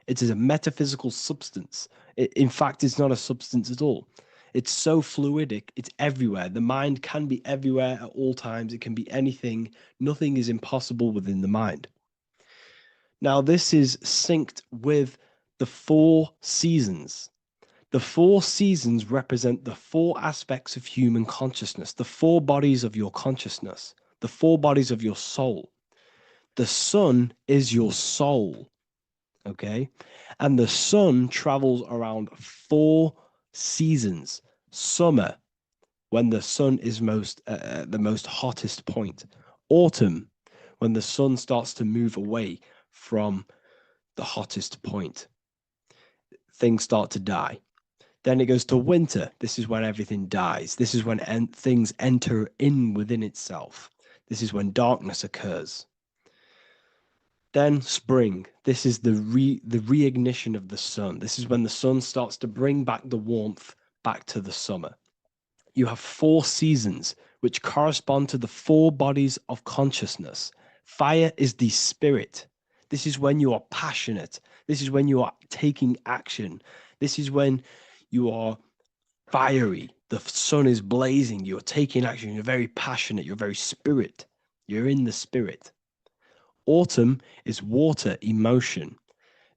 It is a metaphysical substance. In fact, it's not a substance at all. It's so fluidic. It's everywhere. The mind can be everywhere at all times. It can be anything. Nothing is impossible within the mind. Now, this is synced with the 4 seasons. The 4 seasons represent the 4 aspects of human consciousness, the 4 bodies of your consciousness, the 4 bodies of your soul. The sun is your soul, okay? And the sun travels around 4 seasons. Summer, when the sun is the most hottest point. Autumn, when the sun starts to move away from the hottest point. Things start to die. Then it goes to winter. This is when everything dies. This is when things enter in within itself. This is when darkness occurs. Then spring. This is the reignition of the sun. This is when the sun starts to bring back the warmth back to the summer. You have 4 seasons, which correspond to the 4 bodies of consciousness. Fire is the spirit. This is when you are passionate. This is when you are taking action. This is when you are fiery. The sun is blazing. You're taking action. You're very passionate. You're very spirit. You're in the spirit. Autumn is water, emotion.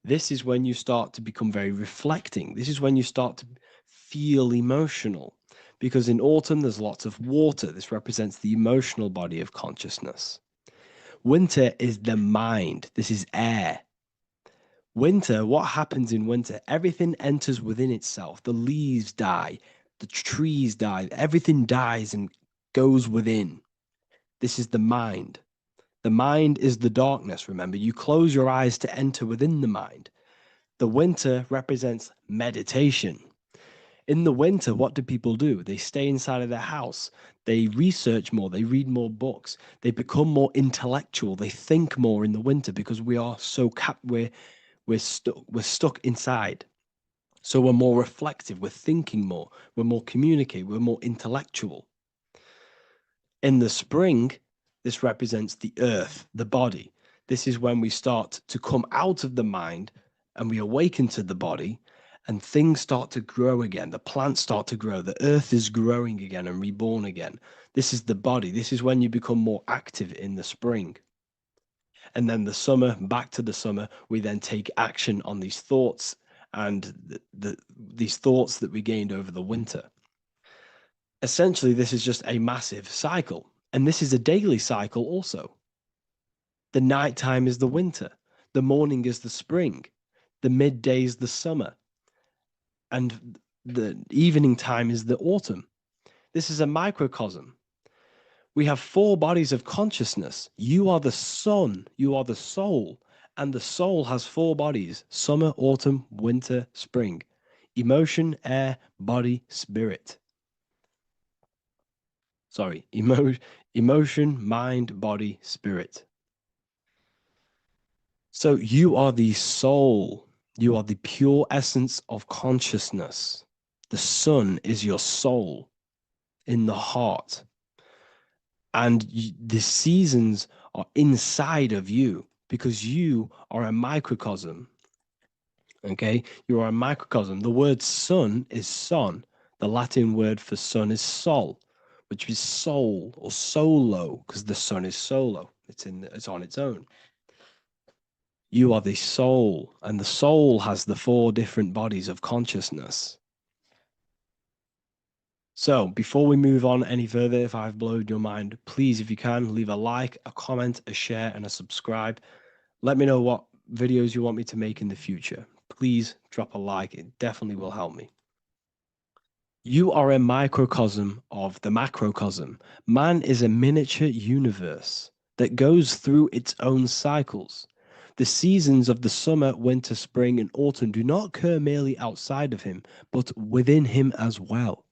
This is when you start to become very reflecting. This is when you start to feel emotional. Because in autumn, there's lots of water. This represents the emotional body of consciousness. Winter is the mind. This is air. Winter, what happens in winter? Everything enters within itself. The leaves die. The trees die. Everything dies and goes within. This is the mind. The mind is the darkness, remember. You close your eyes to enter within the mind. The winter represents meditation. In the winter, what do people do? They stay inside of their house. They research more. They read more books. They become more intellectual. They think more in the winter because we are so we're stuck inside. So we're more reflective. We're thinking more. We're more communicative. We're more intellectual. In the spring, this represents the earth, the body. This is when we start to come out of the mind and we awaken to the body. And things start to grow again. The plants start to grow. The earth is growing again and reborn again. This is the body. This is when you become more active in the spring. And then the summer, back to the summer, we then take action on these thoughts and these thoughts that we gained over the winter. Essentially, this is just a massive cycle. And this is a daily cycle also. The nighttime is the winter. The morning is the spring. The midday is the summer. And the evening time is the autumn. This is a microcosm. We have 4 bodies of consciousness. You are the sun, you are the soul, and the soul has 4 bodies: summer, autumn, winter, spring. Emotion, air, body, spirit. Sorry, emotion, mind, body, spirit. So you are the soul. You are the pure essence of consciousness. The sun is your soul in the heart. And the seasons are inside of you because you are a microcosm. Okay? You are a microcosm. The word sun is son. The Latin word for sun is sol, which is soul or solo, because the sun is solo. It's on its own. You are the soul, and the soul has the 4 different bodies of consciousness. So before we move on any further, if I've blown your mind, please, if you can, leave a like, a comment, a share, and a subscribe. Let me know what videos you want me to make in the future. Please drop a like. It definitely will help me. You are a microcosm of the macrocosm. Man is a miniature universe that goes through its own cycles. The seasons of the summer, winter, spring, and autumn do not occur merely outside of him, but within him as well.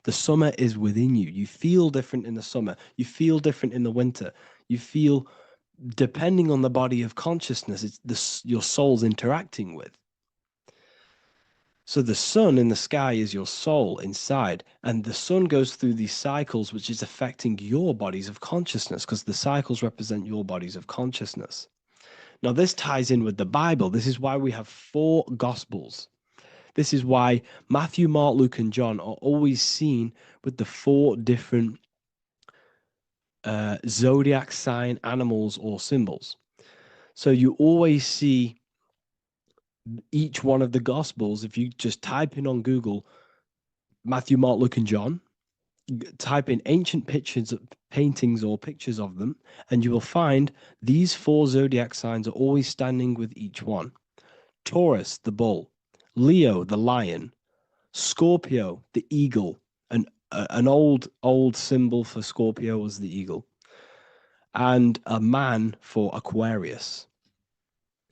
The summer is within you. You feel different in the summer. You feel different in the winter. You feel, depending on the body of consciousness, it's your soul's interacting with. So the sun in the sky is your soul inside, and the sun goes through these cycles, which is affecting your bodies of consciousness, because the cycles represent your bodies of consciousness. Now, this ties in with the Bible. This is why we have 4 Gospels. This is why Matthew, Mark, Luke, and John are always seen with the 4 different zodiac sign animals or symbols. So you always see each one of the Gospels, if you just type in on Google Matthew, Mark, Luke, and John, type in ancient pictures, paintings, or pictures of them, and you will find these 4 zodiac signs are always standing with each one. Taurus, the bull; Leo, the lion; Scorpio, the eagle. An old symbol for Scorpio was the eagle, and a man for Aquarius.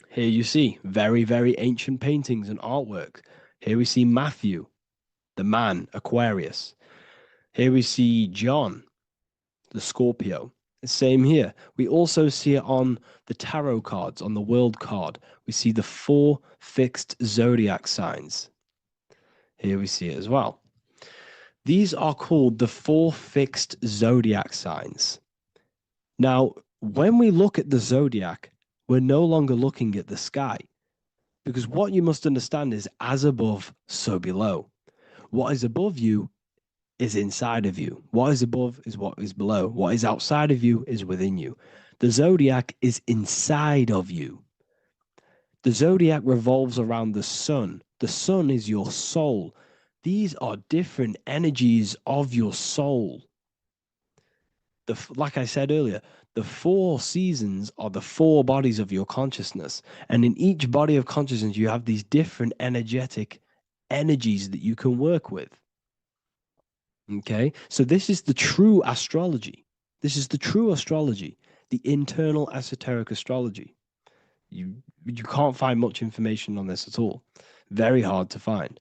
Here you see very, very ancient paintings and artwork. Here we see Matthew, the man, Aquarius. Here we see John, the Scorpio. Same here. We also see it on the tarot cards, on the world card. We see the 4 fixed zodiac signs. Here we see it as well. These are called the 4 fixed zodiac signs. Now, when we look at the zodiac, we're no longer looking at the sky, because what you must understand is as above, so below. What is above you is inside of you. What is above is what is below. What is outside of you is within you. The zodiac is inside of you. The zodiac revolves around the sun. The sun is your soul. These are different energies of your soul. Like I said earlier, the 4 seasons are the 4 bodies of your consciousness. And in each body of consciousness, you have these different energetic energies that you can work with. Okay, so this is the true astrology. This is the true astrology, the internal esoteric astrology. You can't find much information on this at all. Very hard to find.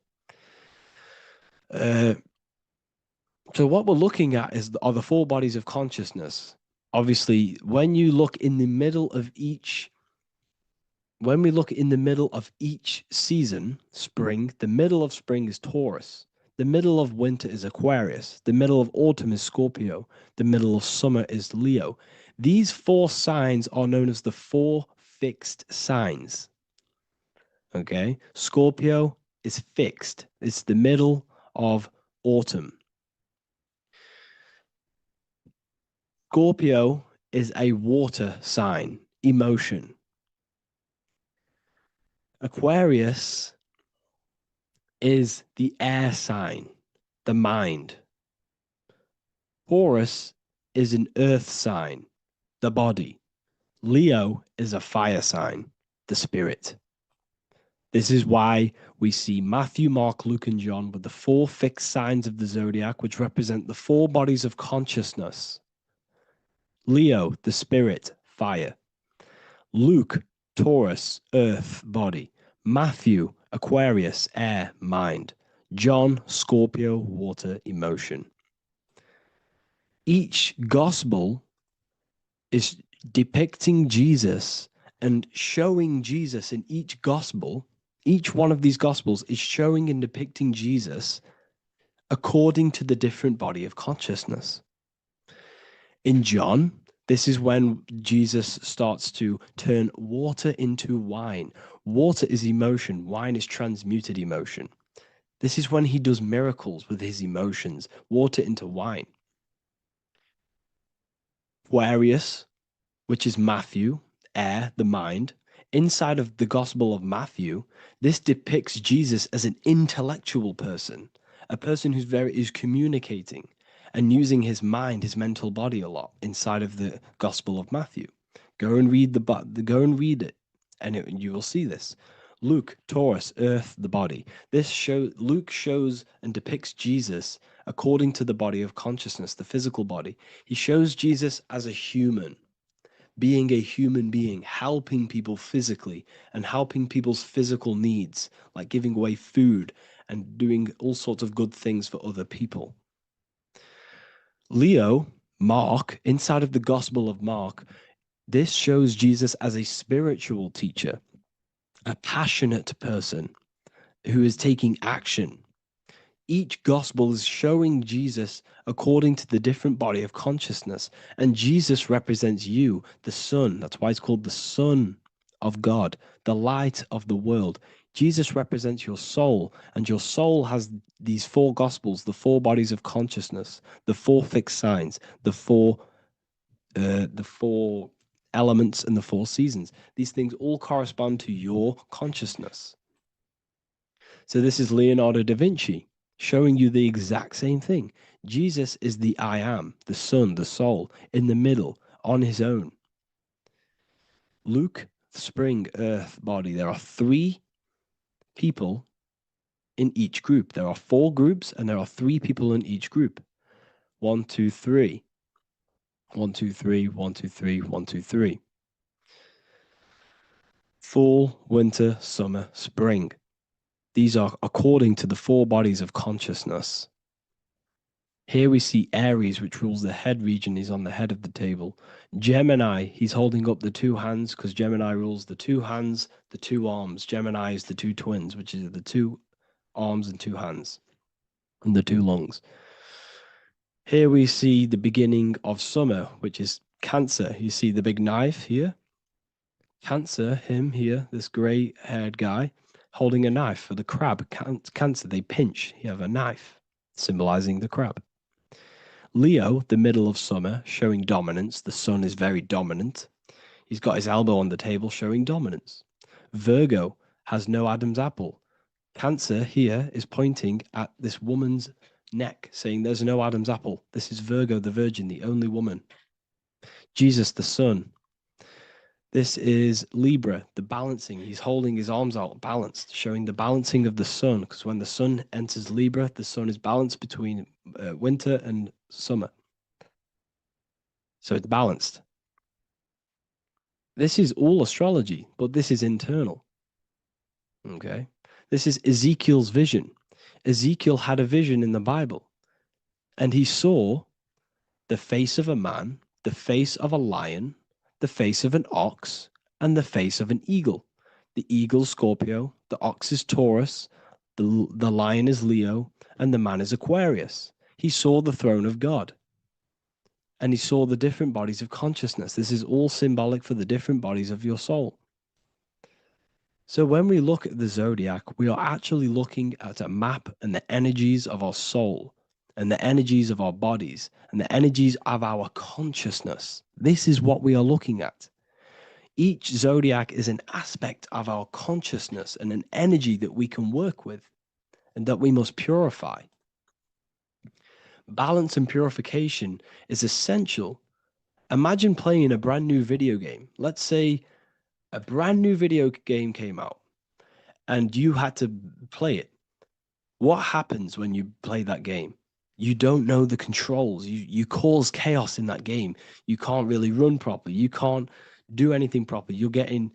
So what we're looking at are the 4 bodies of consciousness. Obviously, when you look in the middle of each, when we look in the middle of each season, spring, the middle of spring is Taurus. The middle of winter is Aquarius. The middle of autumn is Scorpio. The middle of summer is Leo. These 4 signs are known as the 4 fixed signs. Okay, Scorpio is fixed. It's the middle of autumn. Scorpio is a water sign, emotion. Aquarius is the air sign, the mind. Taurus is an earth sign, the body. Leo is a fire sign, the spirit. This is why we see Matthew, Mark, Luke, and John with the 4 fixed signs of the zodiac, which represent the 4 bodies of consciousness. Leo, the spirit, fire. Luke, Taurus, earth, body. Matthew, Aquarius, air, mind. John, Scorpio, water, emotion. Each gospel is depicting Jesus and showing Jesus in each gospel. Each one of these gospels is showing and depicting Jesus according to the different body of consciousness. In John, this is when Jesus starts to turn water into wine. Water is emotion. Wine is transmuted emotion. This is when he does miracles with his emotions, water into wine. Aquarius, which is Matthew, air, the mind. Inside of the Gospel of Matthew, this depicts Jesus as an intellectual person, a person who's communicating and using his mind, his mental body a lot inside of the Gospel of Matthew. Go and read it, and you will see this. Luke, Taurus, earth, the body. Luke shows and depicts Jesus according to the body of consciousness, the physical body. He shows Jesus as a human, being a human being, helping people physically and helping people's physical needs, like giving away food and doing all sorts of good things for other people. Leo, Mark, inside of the Gospel of Mark, this shows Jesus as a spiritual teacher, a passionate person who is taking action. Each gospel is showing Jesus according to the different body of consciousness, and Jesus represents you, the sun. That's why it's called the Son of God, the light of the world. Jesus represents your soul, and your soul has these 4 gospels, the 4 bodies of consciousness, the 4 fixed signs, the 4 elements, and the 4 seasons. These things all correspond to your consciousness. So this is Leonardo da Vinci showing you the exact same thing. Jesus is the I am, the sun, the soul, in the middle, on his own. Luke, spring, earth, body. There are 3 people in each group. There are 4 groups and there are 3 people in each group. 1, 2, 3. 1, 2, 3, 1, 2, 3, 1, 2, 3. Fall, winter, summer, spring. These are according to the 4 bodies of consciousness. Here we see Aries, which rules the head region. He's on the head of the table. Gemini, he's holding up the 2 hands because Gemini rules the 2 hands, the 2 arms. Gemini is the 2 twins, which is the 2 arms and 2 hands, and the 2 lungs. Here we see the beginning of summer, which is Cancer. You see the big knife here. Cancer, him here, this grey-haired guy, holding a knife for the crab. Cancer, they pinch. You have a knife, symbolizing the crab. Leo, the middle of summer, showing dominance. The sun is very dominant. He's got his elbow on the table, showing dominance. Virgo has no Adam's apple. Cancer here is pointing at this woman's neck, saying there's no Adam's apple. This is Virgo, the virgin, the only woman. Jesus, the sun. This is Libra, the balancing. He's holding his arms out, balanced, showing the balancing of the sun, because when the sun enters Libra, the sun is balanced between winter and summer. So it's balanced. This is all astrology, but this is internal. Okay? This is Ezekiel's vision. Ezekiel had a vision in the Bible, and he saw the face of a man, the face of a lion, the face of an ox, and the face of an eagle. The eagle, Scorpio, the ox is Taurus, the lion is Leo, and the man is Aquarius. He saw the throne of God, and he saw the different bodies of consciousness. This is all symbolic for the different bodies of your soul. So when we look at the zodiac, we are actually looking at a map and the energies of our soul, and the energies of our bodies, and the energies of our consciousness. This is what we are looking at. Each zodiac is an aspect of our consciousness and an energy that we can work with and that we must purify. Balance and purification is essential. Imagine playing a brand new video game. Let's say a brand new video game came out and you had to play it. What happens when you play that game? You don't know the controls. You cause chaos in that game. You can't really run properly. You can't do anything properly. You're getting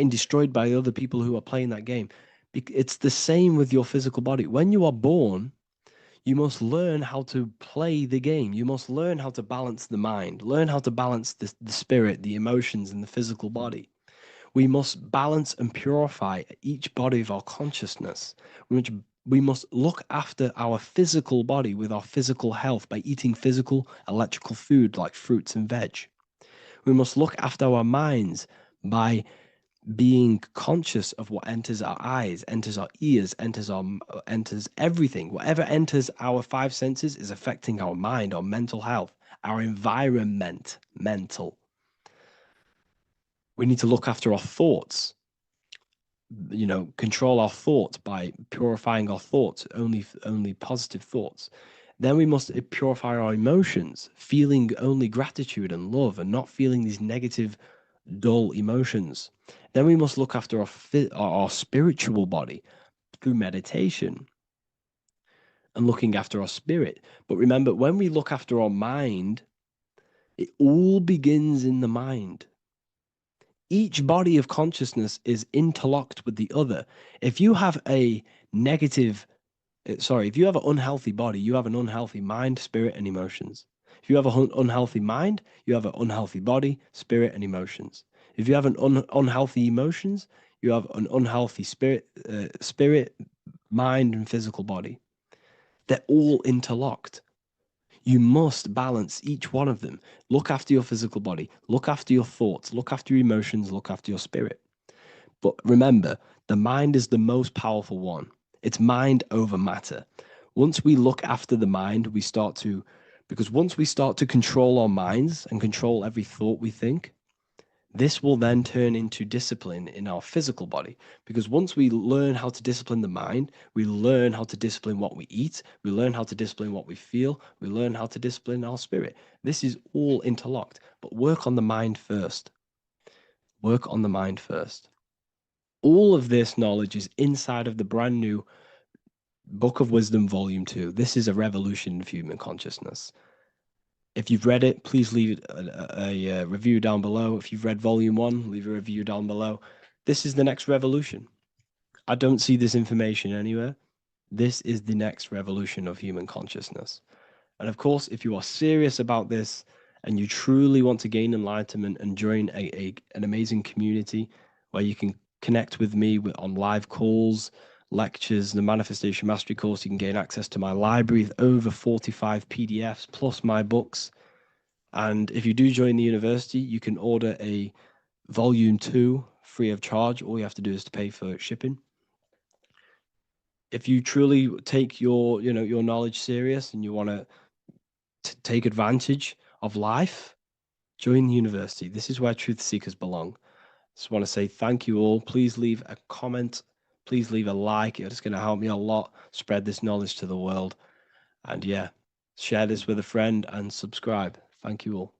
destroyed by other people who are playing that game. It's the same with your physical body. When you are born, you must learn how to play the game. You must learn how to balance the mind, learn how to balance the spirit, the emotions, and the physical body. We must balance and purify each body of our consciousness, which we must look after our physical body with our physical health by eating physical, electrical food like fruits and veg. We must look after our minds by being conscious of what enters our eyes, enters our ears, enters everything. Whatever enters our 5 senses is affecting our mind, our mental health, our environment, mental. We need to look after our thoughts. Control our thoughts by purifying our thoughts, only positive thoughts. Then we must purify our emotions, feeling only gratitude and love and not feeling these negative, dull emotions. Then we must look after our spiritual body through meditation and looking after our spirit. But remember, when we look after our mind, it all begins in the mind. Each body of consciousness is interlocked with the other. If you have an unhealthy body, you have an unhealthy mind, spirit, and emotions. If you have an unhealthy mind, you have an unhealthy body, spirit, and emotions. If you have an unhealthy emotions, you have an unhealthy spirit, mind, and physical body. They're all interlocked. You must balance each one of them. Look after your physical body. Look after your thoughts. Look after your emotions. Look after your spirit. But remember, the mind is the most powerful one. It's mind over matter. Once we look after the mind, because once we start to control our minds and control every thought we think, This will then turn into discipline in our physical body, because once we learn how to discipline the mind, we learn how to discipline what we eat, we learn how to discipline what we feel, we learn how to discipline our spirit. This is all interlocked, but work on the mind first. Work on the mind first. All of this knowledge is inside of the brand new Book of Wisdom, Volume 2. This is a revolution of human consciousness. If you've read it, please leave a review down below. If you've read Volume 1, leave a review down below. This is the next revolution. I don't see this information anywhere. This is the next revolution of human consciousness. And of course, if you are serious about this and you truly want to gain enlightenment and join an amazing community where you can connect with me on live calls, lectures, the Manifestation Mastery course, you can gain access to my library with over 45 PDFs plus my books. And if you do join the university, you can order a Volume 2 free of charge. All you have to do is to pay for shipping. If you truly take your knowledge serious and you want to take advantage of life, join the university. This is where truth seekers belong. Just want to say thank you all. Please leave a comment. Please leave a like. It's going to help me a lot spread this knowledge to the world. And yeah, share this with a friend and subscribe. Thank you all.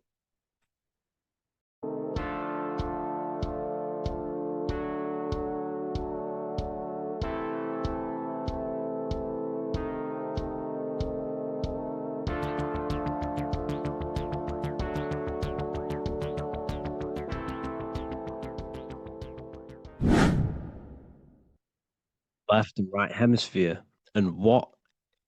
Left and right hemisphere, and what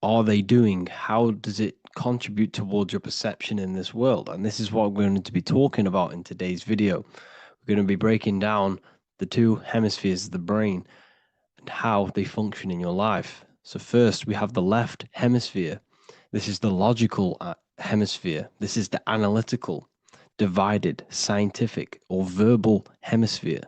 are they doing? How does it contribute towards your perception in this world? And this is what we're going to be talking about in today's video. We're going to be breaking down the two hemispheres of the brain and how they function in your life. So first, we have the left hemisphere. This is the logical hemisphere. This is the analytical, divided, scientific, or verbal hemisphere.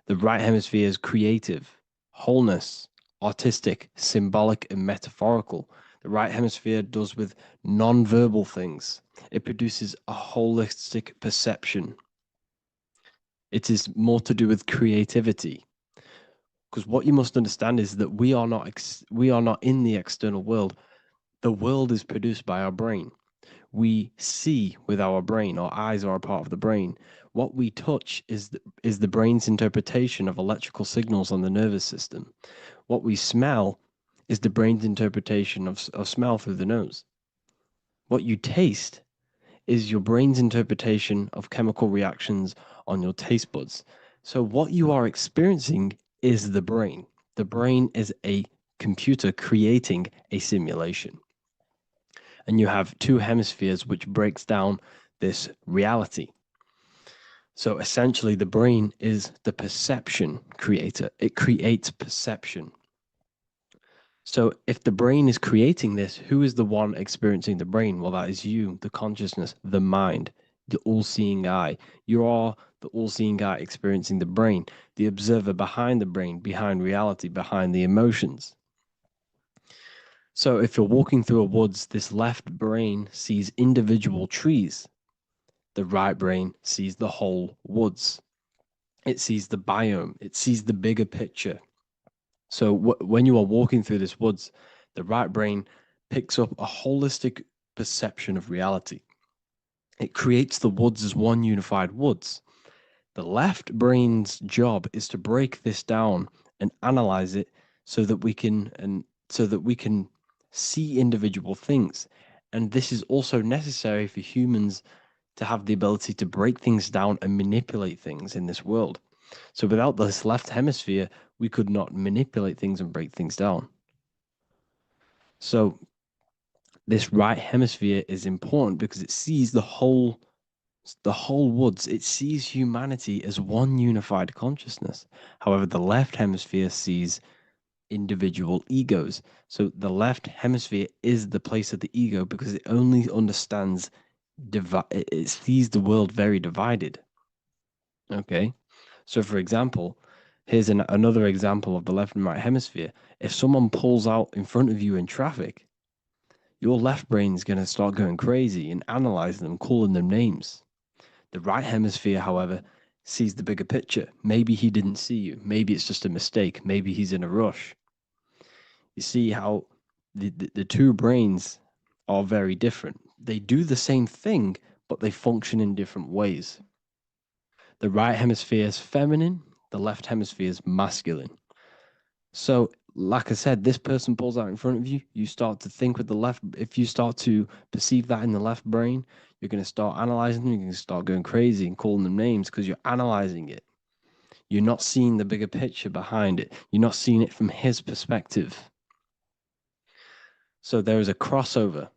The right hemisphere is creative, wholeness, artistic, symbolic, and metaphorical. The right hemisphere does with non-verbal things. It produces a holistic perception. It is more to do with creativity. Because what you must understand is that we are not in the external world. The world is produced by our brain. We see with our brain. Our eyes are a part of the brain. What we touch is the brain's interpretation of electrical signals on the nervous system. What we smell is the brain's interpretation of smell through the nose. What you taste is your brain's interpretation of chemical reactions on your taste buds. So what you are experiencing is the brain. The brain is a computer creating a simulation. And you have two hemispheres which breaks down this reality. So essentially, the brain is the perception creator. It creates perception. So if the brain is creating this, who is the one experiencing the brain? Well, that is you, the consciousness, the mind, the all-seeing eye. You are the all-seeing eye experiencing the brain, the observer behind the brain, behind reality, behind the emotions. So if you're walking through a woods, this left brain sees individual trees. The right brain sees the whole woods. It sees the biome. It sees the bigger picture. So when you are walking through this woods, the right brain picks up a holistic perception of reality. It creates the woods as one unified woods. The left brain's job is to break this down and analyze it so that we can see individual things. And this is also necessary for humans to have the ability to break things down and manipulate things in this world. So without this left hemisphere, we could not manipulate things and break things down. So this right hemisphere is important because it sees the whole woods. It sees humanity as one unified consciousness. However, the left hemisphere sees individual egos. So the left hemisphere is the place of the ego because it only understands it sees the world very divided. Okay, so for example, here's another example of the left and right hemisphere. If someone pulls out in front of you in traffic, your left brain is going to start going crazy and analyzing them, calling them names. The right hemisphere, however, sees the bigger picture. Maybe he didn't see you. Maybe it's just a mistake. Maybe he's in a rush. You see how the two brains are very different. They do the same thing, but they function in different ways. The right hemisphere is feminine, the left hemisphere is masculine. So, like I said, this person pulls out in front of you, you start to think with the left. If you start to perceive that in the left brain, you're going to start analyzing them, you're going to start going crazy and calling them names because you're analyzing it. You're not seeing the bigger picture behind it. You're not seeing it from his perspective. So there is a crossover.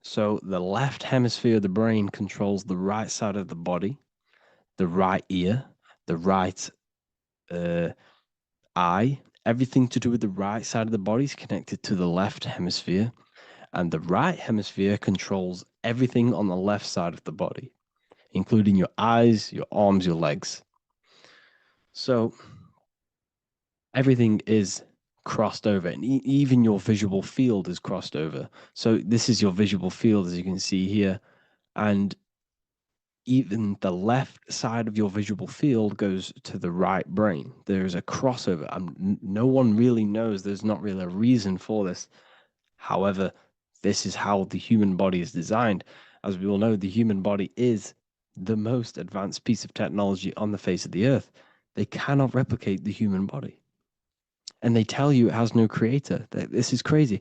So the left hemisphere of the brain controls the right side of the body, the right ear, the right eye. Everything to do with the right side of the body is connected to the left hemisphere, and the right hemisphere controls everything on the left side of the body, including your eyes, your arms, your legs. So everything is crossed over, and even your visual field is crossed over. So this is your visual field, as you can see here, and even the left side of your visual field goes to the right brain. There's a crossover. No one really knows. There's not really a reason for this. However, this is how the human body is designed. As we all know, the human body is the most advanced piece of technology on the face of the earth. They cannot replicate the human body. And they tell you it has no creator. This is crazy.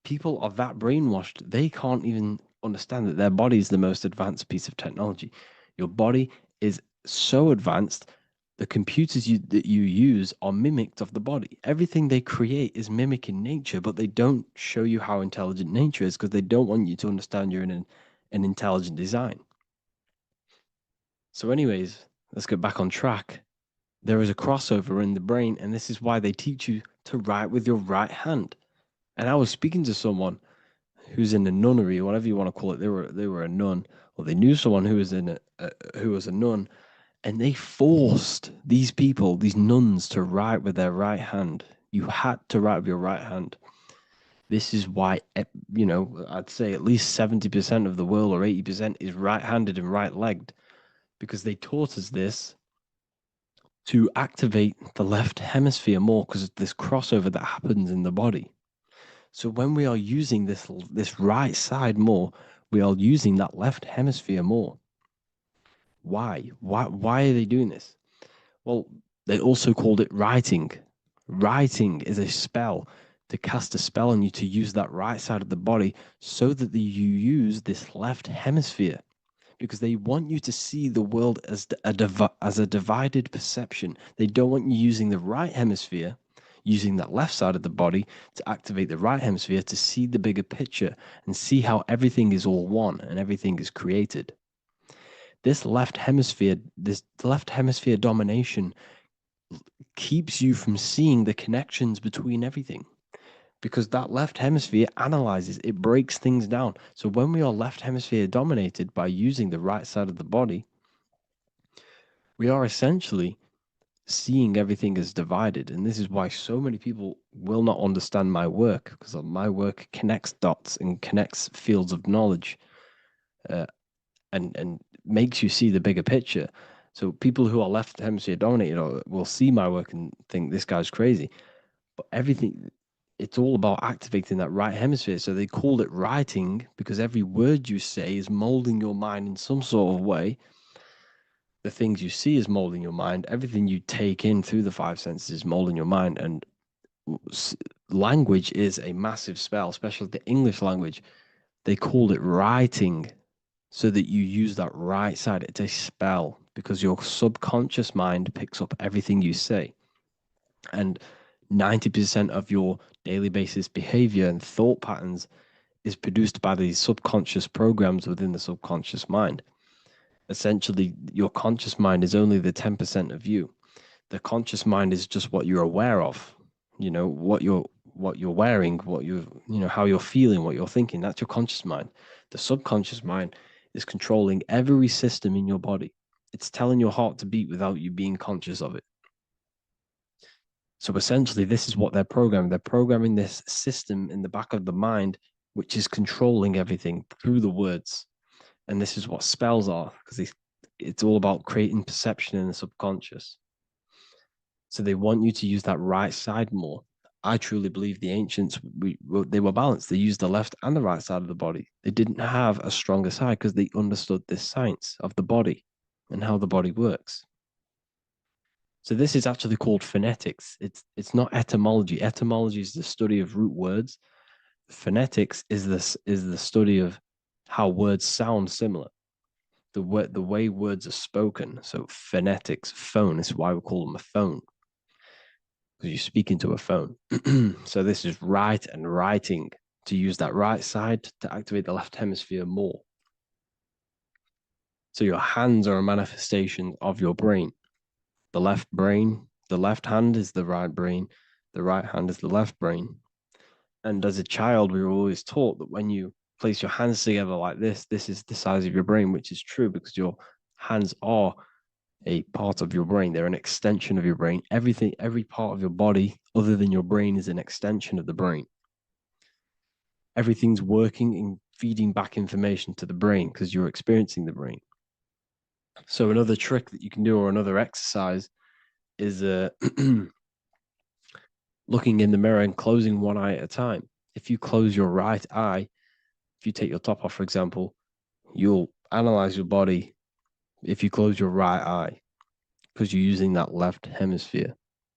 People are that brainwashed, they can't even understand that their body is the most advanced piece of technology. Your body is so advanced, the computers that you use are mimicked of the body. Everything they create is mimicking nature, but they don't show you how intelligent nature is because they don't want you to understand you're in an intelligent design. So anyways, let's get back on track. There is a crossover in the brain, and this is why they teach you to write with your right hand. And I was speaking to someone who's in a nunnery, or whatever you want to call it. They were a nun, or they knew someone who was who was a nun, and they forced these people, these nuns, to write with their right hand. You had to write with your right hand. This is why, I'd say at least 70% of the world, or 80%, is right-handed and right-legged, because they taught us this to activate the left hemisphere more because of this crossover that happens in the body. So when we are using this right side more, we are using that left hemisphere more. Why? Why are they doing this? Well, they also called it writing. Writing is a spell, to cast a spell on you to use that right side of the body so that you use this left hemisphere, because they want you to see the world as a divided perception. They don't want you using the right hemisphere, using that left side of the body to activate the right hemisphere to see the bigger picture and see how everything is all one and everything is created. This left hemisphere domination keeps you from seeing the connections between everything, because that left hemisphere analyzes, it breaks things down. So when we are left hemisphere dominated by using the right side of the body, we are essentially seeing everything as divided. And this is why so many people will not understand my work, because my work connects dots and connects fields of knowledge, and makes you see the bigger picture. So people who are left hemisphere dominated will see my work and think this guy's crazy. But everything, it's all about activating that right hemisphere. So they call it writing because every word you say is molding your mind in some sort of way. The things you see is molding your mind. Everything you take in through the five senses is molding your mind. And language is a massive spell, especially the English language. They call it writing so that you use that right side. It's a spell because your subconscious mind picks up everything you say. And 90% of your daily basis behavior and thought patterns is produced by these subconscious programs within the subconscious mind. Essentially, your conscious mind is only the 10% of you. The conscious mind is just what you're aware of, what you're wearing, how you're feeling, what you're thinking. That's your conscious mind. The subconscious mind is controlling every system in your body. It's telling your heart to beat without you being conscious of it. So essentially, this is what they're programming. They're programming this system in the back of the mind, which is controlling everything through the words. And this is what spells are, because it's all about creating perception in the subconscious. So they want you to use that right side more. I truly believe the ancients, they were balanced. They used the left and the right side of the body. They didn't have a stronger side because they understood this science of the body and how the body works. So this is actually called phonetics. It's not etymology. Etymology is the study of root words. Phonetics is the study of how words sound similar. The way words are spoken. So phonetics, phone, is why we call them a phone. Because you speak into a phone. So this is write and writing, to use that right side to activate the left hemisphere more. So your hands are a manifestation of your brain. The left hand is the right brain, the right hand is the left brain. And as a child, we were always taught that when you place your hands together like this is the size of your brain, which is true because your hands are a part of your brain. They're an extension of your brain. Every part of your body other than your brain is an extension of the brain. Everything's working and feeding back information to the brain because you're experiencing the brain. So another trick that you can do, or another exercise, is looking in the mirror and closing one eye at a time. If you close your right eye, if you take your top off, for example, you'll analyze your body if you close your right eye because you're using that left hemisphere.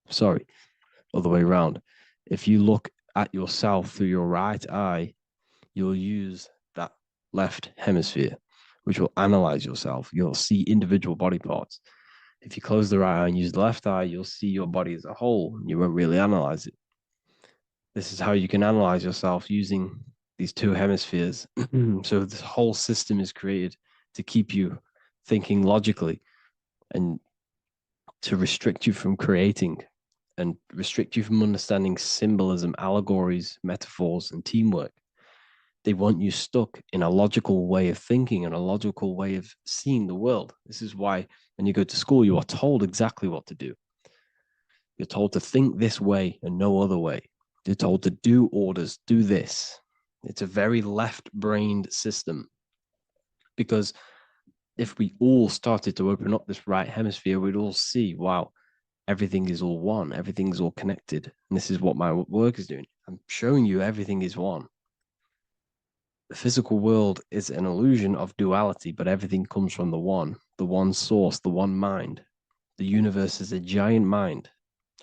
Sorry, other way around. If you look at yourself through your right eye, you'll use that left hemisphere, which will analyze yourself. You'll see individual body parts. If you close the right eye and use the left eye, you'll see your body as a whole. And you won't really analyze it. This is how you can analyze yourself using these two hemispheres. So this whole system is created to keep you thinking logically and to restrict you from creating and restrict you from understanding symbolism, allegories, metaphors, and teamwork. They want you stuck in a logical way of thinking and a logical way of seeing the world. This is why when you go to school, you are told exactly what to do. You're told to think this way and no other way. You're told to do orders, do this. It's a very left-brained system because if we all started to open up this right hemisphere, we'd all see, wow, everything is all one, everything's all connected. And this is what my work is doing. I'm showing you everything is one. The physical world is an illusion of duality, but everything comes from the one source, the one mind. The universe is a giant mind.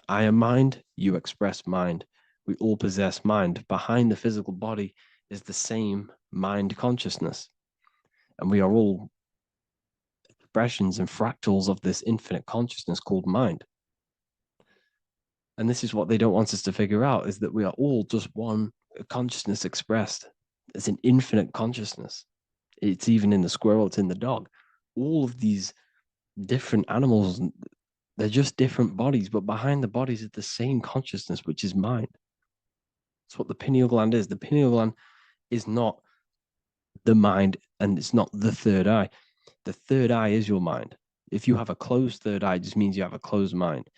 I am mind, you express mind. We all possess mind. Behind the physical body is the same mind consciousness. And we are all expressions and fractals of this infinite consciousness called mind. And this is what they don't want us to figure out, is that we are all just one consciousness expressed. It's an infinite consciousness. It's even in the squirrel, it's in the dog. All of these different animals, they're just different bodies, but behind the bodies is the same consciousness, which is mind. That's what the pineal gland is. The pineal gland is not the mind, and it's not the third eye. The third eye is your mind. If you have a closed third eye, it just means you have a closed mind.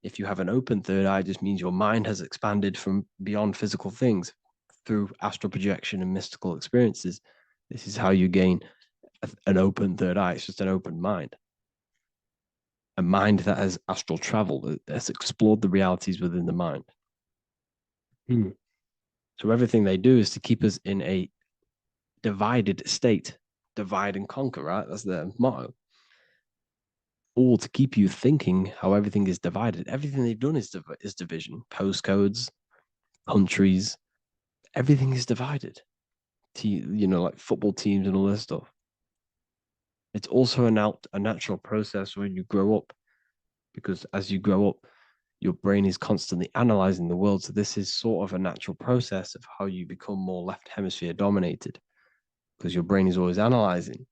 If you have an open third eye, it just means your mind has expanded from beyond physical things through astral projection and mystical experiences. This is how you gain an open third eye. It's just an open mind. A mind that has astral traveled, that has explored the realities within the mind. So everything they do is to keep us in a divided state. Divide and conquer, right? That's their motto. All to keep you thinking how everything is divided. Everything they've done is division. Postcodes, countries, everything is divided. Like football teams and all this stuff. It's also a natural process when you grow up, because as you grow up, your brain is constantly analyzing the world. So this is sort of a natural process of how you become more left hemisphere dominated, because your brain is always analyzing.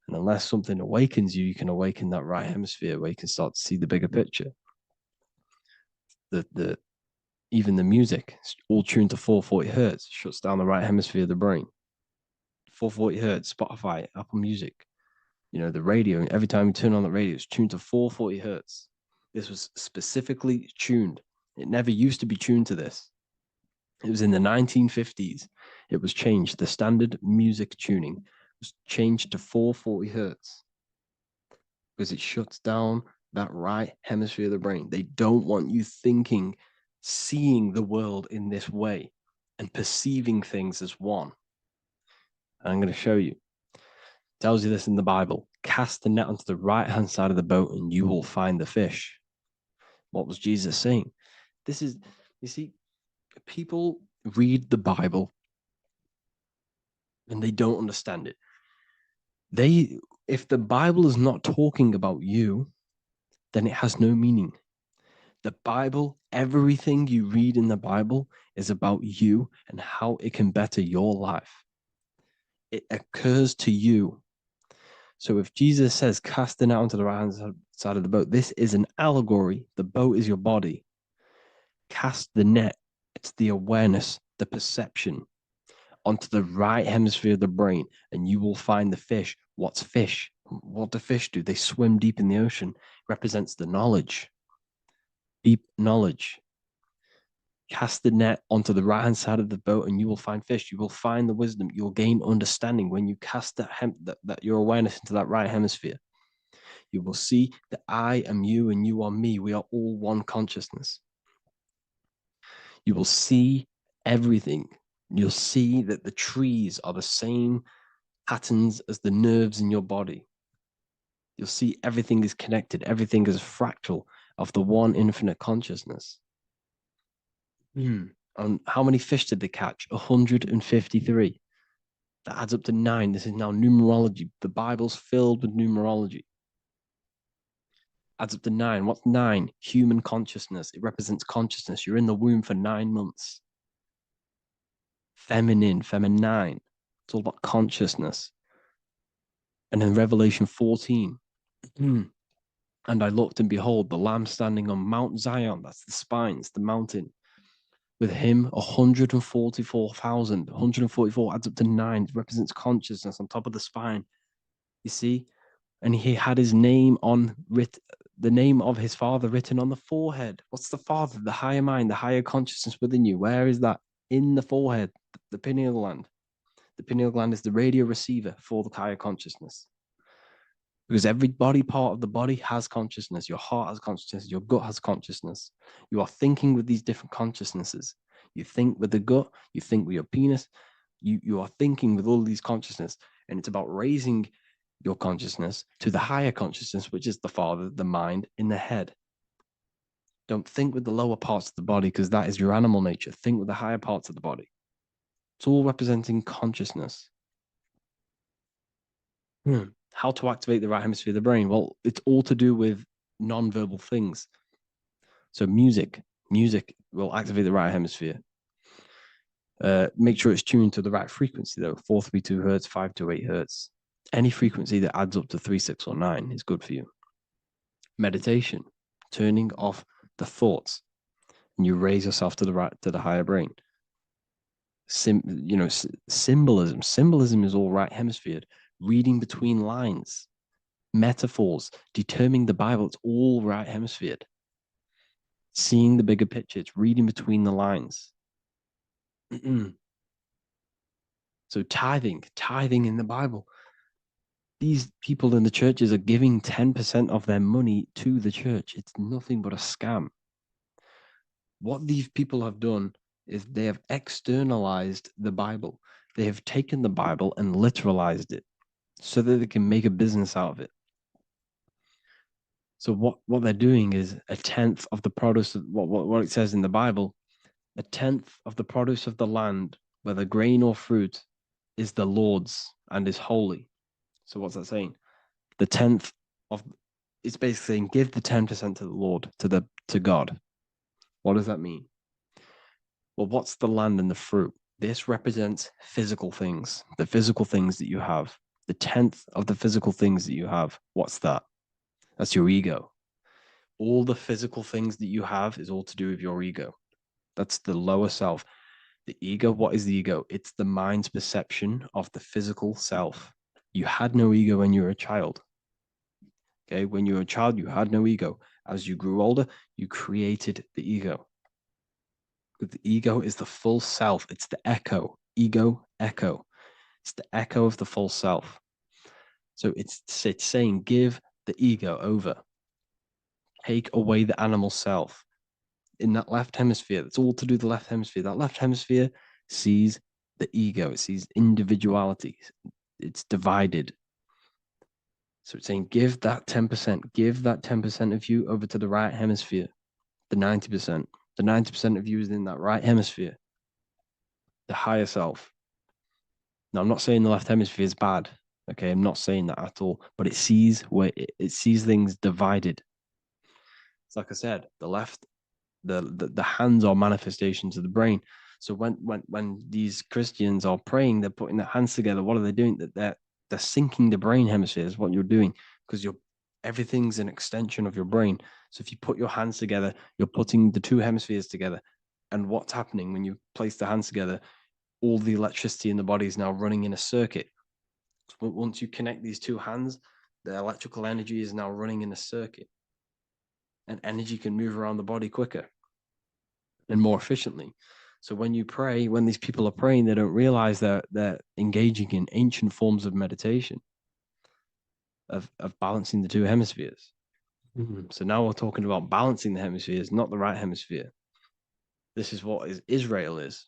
And unless something awakens you, you can awaken that right hemisphere where you can start to see the bigger picture. Even the music, it's all tuned to 440 hertz, shuts down the right hemisphere of the brain. 440 hertz, Spotify, Apple Music, the radio. Every time you turn on the radio, it's tuned to 440 hertz. This was specifically tuned. It never used to be tuned to this. It was in the 1950s. It was changed. The standard music tuning was changed to 440 hertz. because it shuts down that right hemisphere of the brain. They don't want you thinking, seeing the world in this way and perceiving things as one. And I'm going to show you. It tells you this in the Bible. Cast the net onto the right-hand side of the boat and you will find the fish. What was Jesus saying? This is, you see, people read the Bible and they don't understand it. If the Bible is not talking about you, then it has no meaning. The Bible, everything you read in the Bible is about you and how it can better your life. It occurs to you. So if Jesus says, cast the net onto the right-hand side of the boat, this is an allegory. The boat is your body. Cast the net. It's the awareness, the perception onto the right hemisphere of the brain, and you will find the fish. What's fish? What do fish do? They swim deep in the ocean. It represents the knowledge. Deep knowledge. Cast the net onto the right-hand side of the boat and you will find fish. You will find the wisdom. You'll gain understanding when you cast that your awareness into that right hemisphere. You will see that I am you and you are me. We are all one consciousness. You will see everything. You'll see that the trees are the same patterns as the nerves in your body. You'll see everything is connected. Everything is a fractal of the one infinite consciousness. And how many fish did they catch? 153. That adds up to 9. This is now numerology. The Bible's filled with numerology. Adds up to 9. What's 9? Human consciousness. It represents consciousness. You're in the womb for 9 months. Feminine. It's all about consciousness. And in Revelation 14, and I looked and behold, the Lamb standing on Mount Zion. That's the spines, the mountain. With him, 144,000. 144 adds up to 9. It represents consciousness on top of the spine. You see? And he had his name the name of his father written on the forehead. What's the father? The higher mind, the higher consciousness within you. Where is that? In the forehead, the pineal gland. The pineal gland is the radio receiver for the higher consciousness. Because every body part of the body has consciousness. Your heart has consciousness. Your gut has consciousness. You are thinking with these different consciousnesses. You think with the gut. You think with your penis. You are thinking with all these consciousness. And it's about raising your consciousness to the higher consciousness, which is the father, the mind, in the head. Don't think with the lower parts of the body because that is your animal nature. Think with the higher parts of the body. It's all representing consciousness. How to activate the right hemisphere of the brain? Well, it's all to do with non-verbal things. So music will activate the right hemisphere. Make sure it's tuned to the right frequency though. 432 hertz, 528 hertz. Any frequency that adds up to 3, 6, or 9 is good for you. Meditation, turning off the thoughts, and you raise yourself to the higher brain. Symbolism. Symbolism is all right hemisphered. Reading between lines, metaphors, determining the Bible, it's all right hemisphered. Seeing the bigger picture, it's reading between the lines. So tithing in the Bible. These people in the churches are giving 10% of their money to the church. It's nothing but a scam. What these people have done is they have externalized the Bible. They have taken the Bible and literalized it so that they can make a business out of it. So what they're doing is 1/10 of the produce of what it says in the Bible, 1/10 of the produce of the land, whether grain or fruit, is the Lord's and is holy. So what's that saying? The 10th of it's basically saying give the 10% to the Lord, to God. What does that mean? Well, what's the land and the fruit? This represents physical things, the physical things that you have. The 10th of the physical things that you have. What's that? That's your ego. All the physical things that you have is all to do with your ego. That's the lower self. The ego, what is the ego? It's the mind's perception of the physical self. You had no ego when you were a child. Okay, when you were a child, you had no ego. As you grew older, you created the ego. But the ego is the full self. It's the echo. Ego, echo. It's the echo of the full self. So it's saying give the ego over. Take away the animal self. In that left hemisphere, that's all to do with the left hemisphere. That left hemisphere sees the ego, it sees individuality, it's divided. So it's saying, give that 10% of you over to the right hemisphere, the 90%. The 90% of you is in that right hemisphere, the higher self. Now, I'm not saying the left hemisphere is bad. Okay, I'm not saying that at all, but it sees where it sees things divided. It's like I said, the left, the hands are manifestations of the brain. So when these Christians are praying, they're putting their hands together. What are they doing? They're syncing the brain hemispheres. What you're doing, because everything's an extension of your brain. So if you put your hands together, you're putting the two hemispheres together. And what's happening when you place the hands together? All the electricity in the body is now running in a circuit. So once you connect these two hands, the electrical energy is now running in a circuit. And energy can move around the body quicker and more efficiently. So when you pray, when these people are praying, they don't realize that they're engaging in ancient forms of meditation, of balancing the two hemispheres. So now we're talking about balancing the hemispheres, not the right hemisphere. This is what Israel is.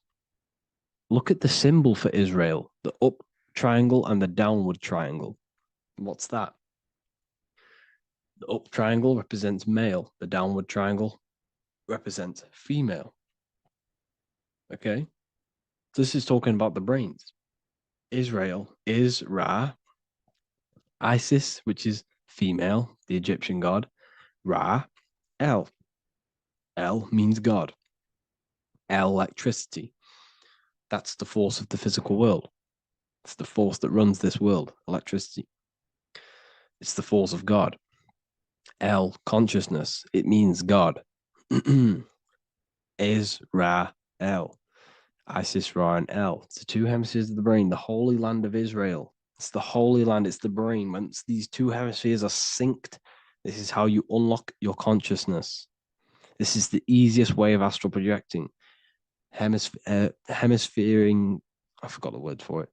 Look at the symbol for Israel, the up triangle and the downward triangle. What's that? The up triangle represents male. The downward triangle represents female. Okay? This is talking about the brains. Israel is Ra. Isis, which is female, the Egyptian god. Ra, El. El means God. Electricity. That's the force of the physical world. It's the force that runs this world, electricity. It's the force of God. El, consciousness. It means God. Is Ra, El. Isis, Ra, and El. It's the two hemispheres of the brain, the holy land of Israel. It's the holy land, it's the brain. Once these two hemispheres are synced, this is how you unlock your consciousness. This is the easiest way of astral projecting. Hemisphering, I forgot the word for it.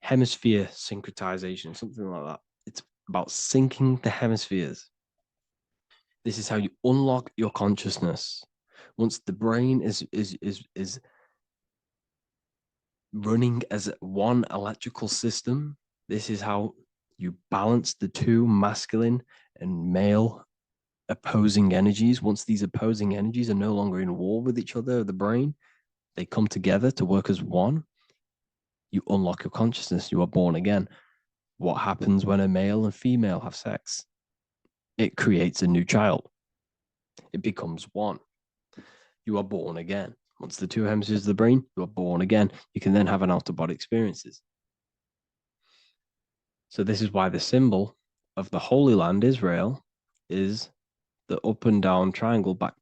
Hemisphere syncretization, something like that. It's about syncing the hemispheres. This is how you unlock your consciousness. Once the brain is running as one electrical system, this is how you balance the two masculine and male opposing energies. Once these opposing energies are no longer in war with each other, the brain, they come together to work as one. You unlock your consciousness. You are born again. What happens when a male and female have sex? It creates a new child. It becomes one. You are born again. Once the two hemispheres of the brain, you are born again. You can then have an out-of-body experiences. So this is why the symbol of the Holy Land, Israel, is the up and down triangle back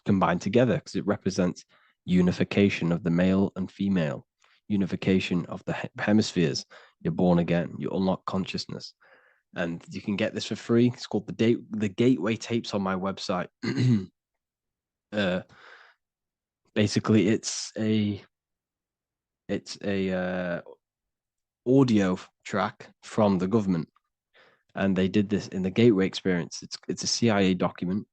combined together, because it represents unification of the male and female, unification of the hemispheres. You're born again. You unlock consciousness. And you can get this for free. It's called the Gateway Tapes on my website. Basically, it's a audio track from the government, and they did this in the Gateway Experience. It's a CIA document,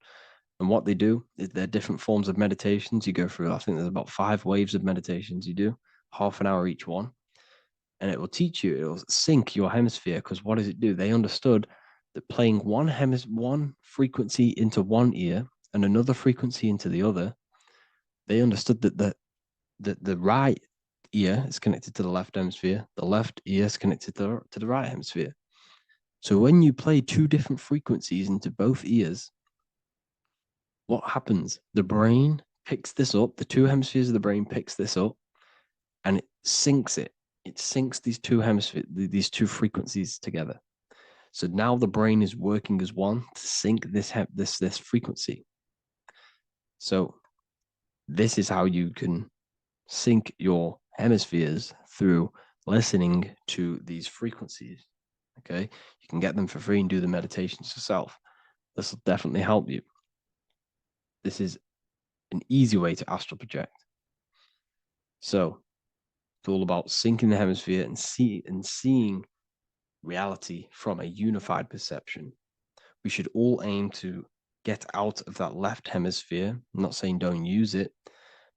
and what they do is there are different forms of meditations you go through. I think there's about 5 waves of meditations you do, half an hour each one, and it will teach you. It will sync your hemisphere, because what does it do? They understood that playing one frequency into one ear and another frequency into the other, they understood that the right ear is connected to the left hemisphere, the left ear is connected to the right hemisphere. So when you play 2 different frequencies into both ears, what happens? The brain picks this up, the 2 hemispheres of the brain picks this up, and it syncs it. It syncs these 2 hemispheres, these 2 frequencies together. So now the brain is working as one to sync this frequency. So this is how you can sync your hemispheres, through listening to these frequencies. Okay, you can get them for free and do the meditations yourself. This will definitely help you. This is an easy way to astral project. So it's all about syncing the hemisphere and seeing reality from a unified perception. We should all aim to get out of that left hemisphere. I'm not saying don't use it,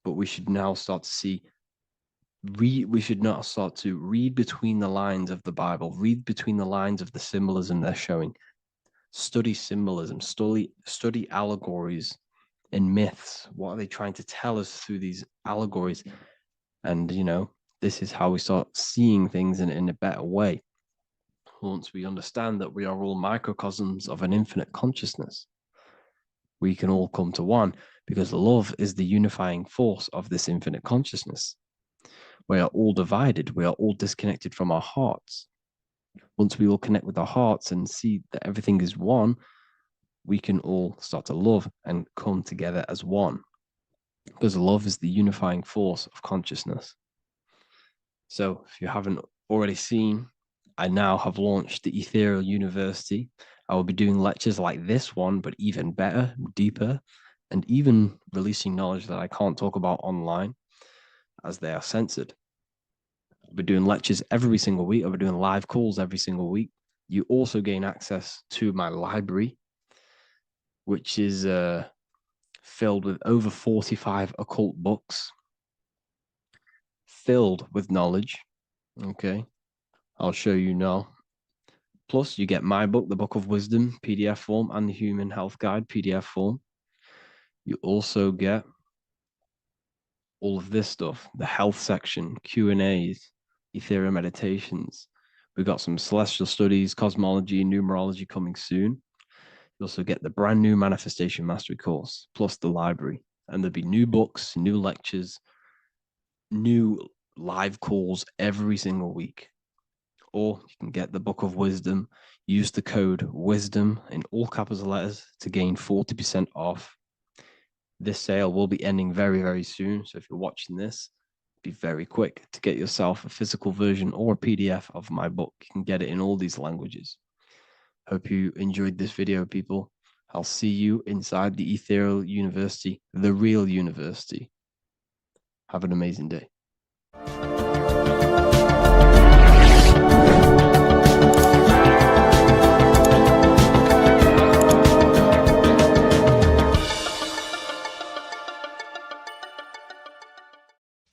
but we should now start to see, we should now start to read between the lines of the Bible, read between the lines of the symbolism they're showing, study symbolism, study allegories and myths. What are they trying to tell us through these allegories? And, you know, this is how we start seeing things in a better way. Once we understand that we are all microcosms of an infinite consciousness, we can all come to one, because love is the unifying force of this infinite consciousness. We are all divided. We are all disconnected from our hearts. Once we all connect with our hearts and see that everything is one, we can all start to love and come together as one, because love is the unifying force of consciousness. So if you haven't already seen, I now have launched the Ethereal University. I will be doing lectures like this one, but even better, deeper, and even releasing knowledge that I can't talk about online as they are censored. I'll be doing lectures every single week. I'll be doing live calls every single week. You also gain access to my library, which is filled with over 45 occult books, filled with knowledge. Okay, I'll show you now. Plus, you get my book, The Book of Wisdom, PDF form, and the Human Health Guide, PDF form. You also get all of this stuff, the health section, Q&As, ethereal meditations. We've got some celestial studies, cosmology, numerology coming soon. You also get the brand new Manifestation Mastery course, plus the library. And there'll be new books, new lectures, new live calls every single week. Or you can get the Book of Wisdom, use the code WISDOM in all capital letters to gain 40% off. This sale will be ending very, very soon. So if you're watching this, be very quick to get yourself a physical version or a PDF of my book. You can get it in all these languages. Hope you enjoyed this video, people. I'll see you inside the Ethereal University, the real university. Have an amazing day.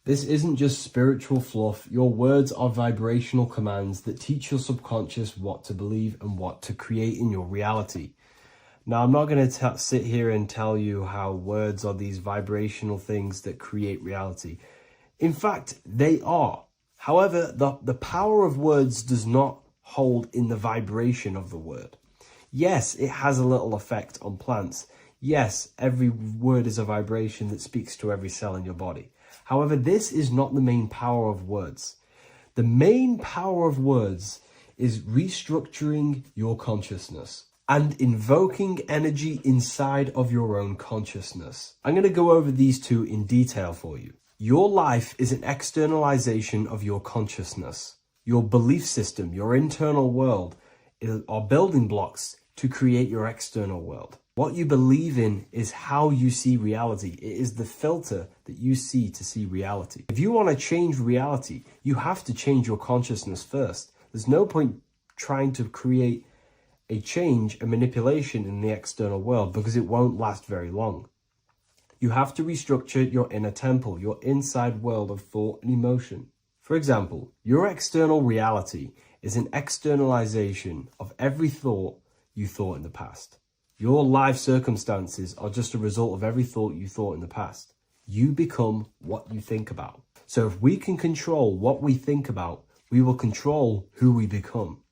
This isn't just spiritual fluff. Your words are vibrational commands that teach your subconscious what to believe and what to create in your reality. Now, I'm not going to sit here and tell you how words are these vibrational things that create reality. In fact, they are. However, the power of words does not hold in the vibration of the word. Yes, it has a little effect on plants. Yes, every word is a vibration that speaks to every cell in your body. However, this is not the main power of words. The main power of words is restructuring your consciousness and invoking energy inside of your own consciousness. I'm going to go over these two in detail for you. Your life is an externalization of your consciousness. Your belief system, your internal world, are building blocks to create your external world. What you believe in is how you see reality. It is the filter that you see to see reality. If you want to change reality, you have to change your consciousness first. There's no point trying to create a change, a manipulation in the external world, because it won't last very long. You have to restructure your inner temple, your inside world of thought and emotion. For example, your external reality is an externalization of every thought you thought in the past. Your life circumstances are just a result of every thought you thought in the past. You become what you think about. So if we can control what we think about, we will control who we become.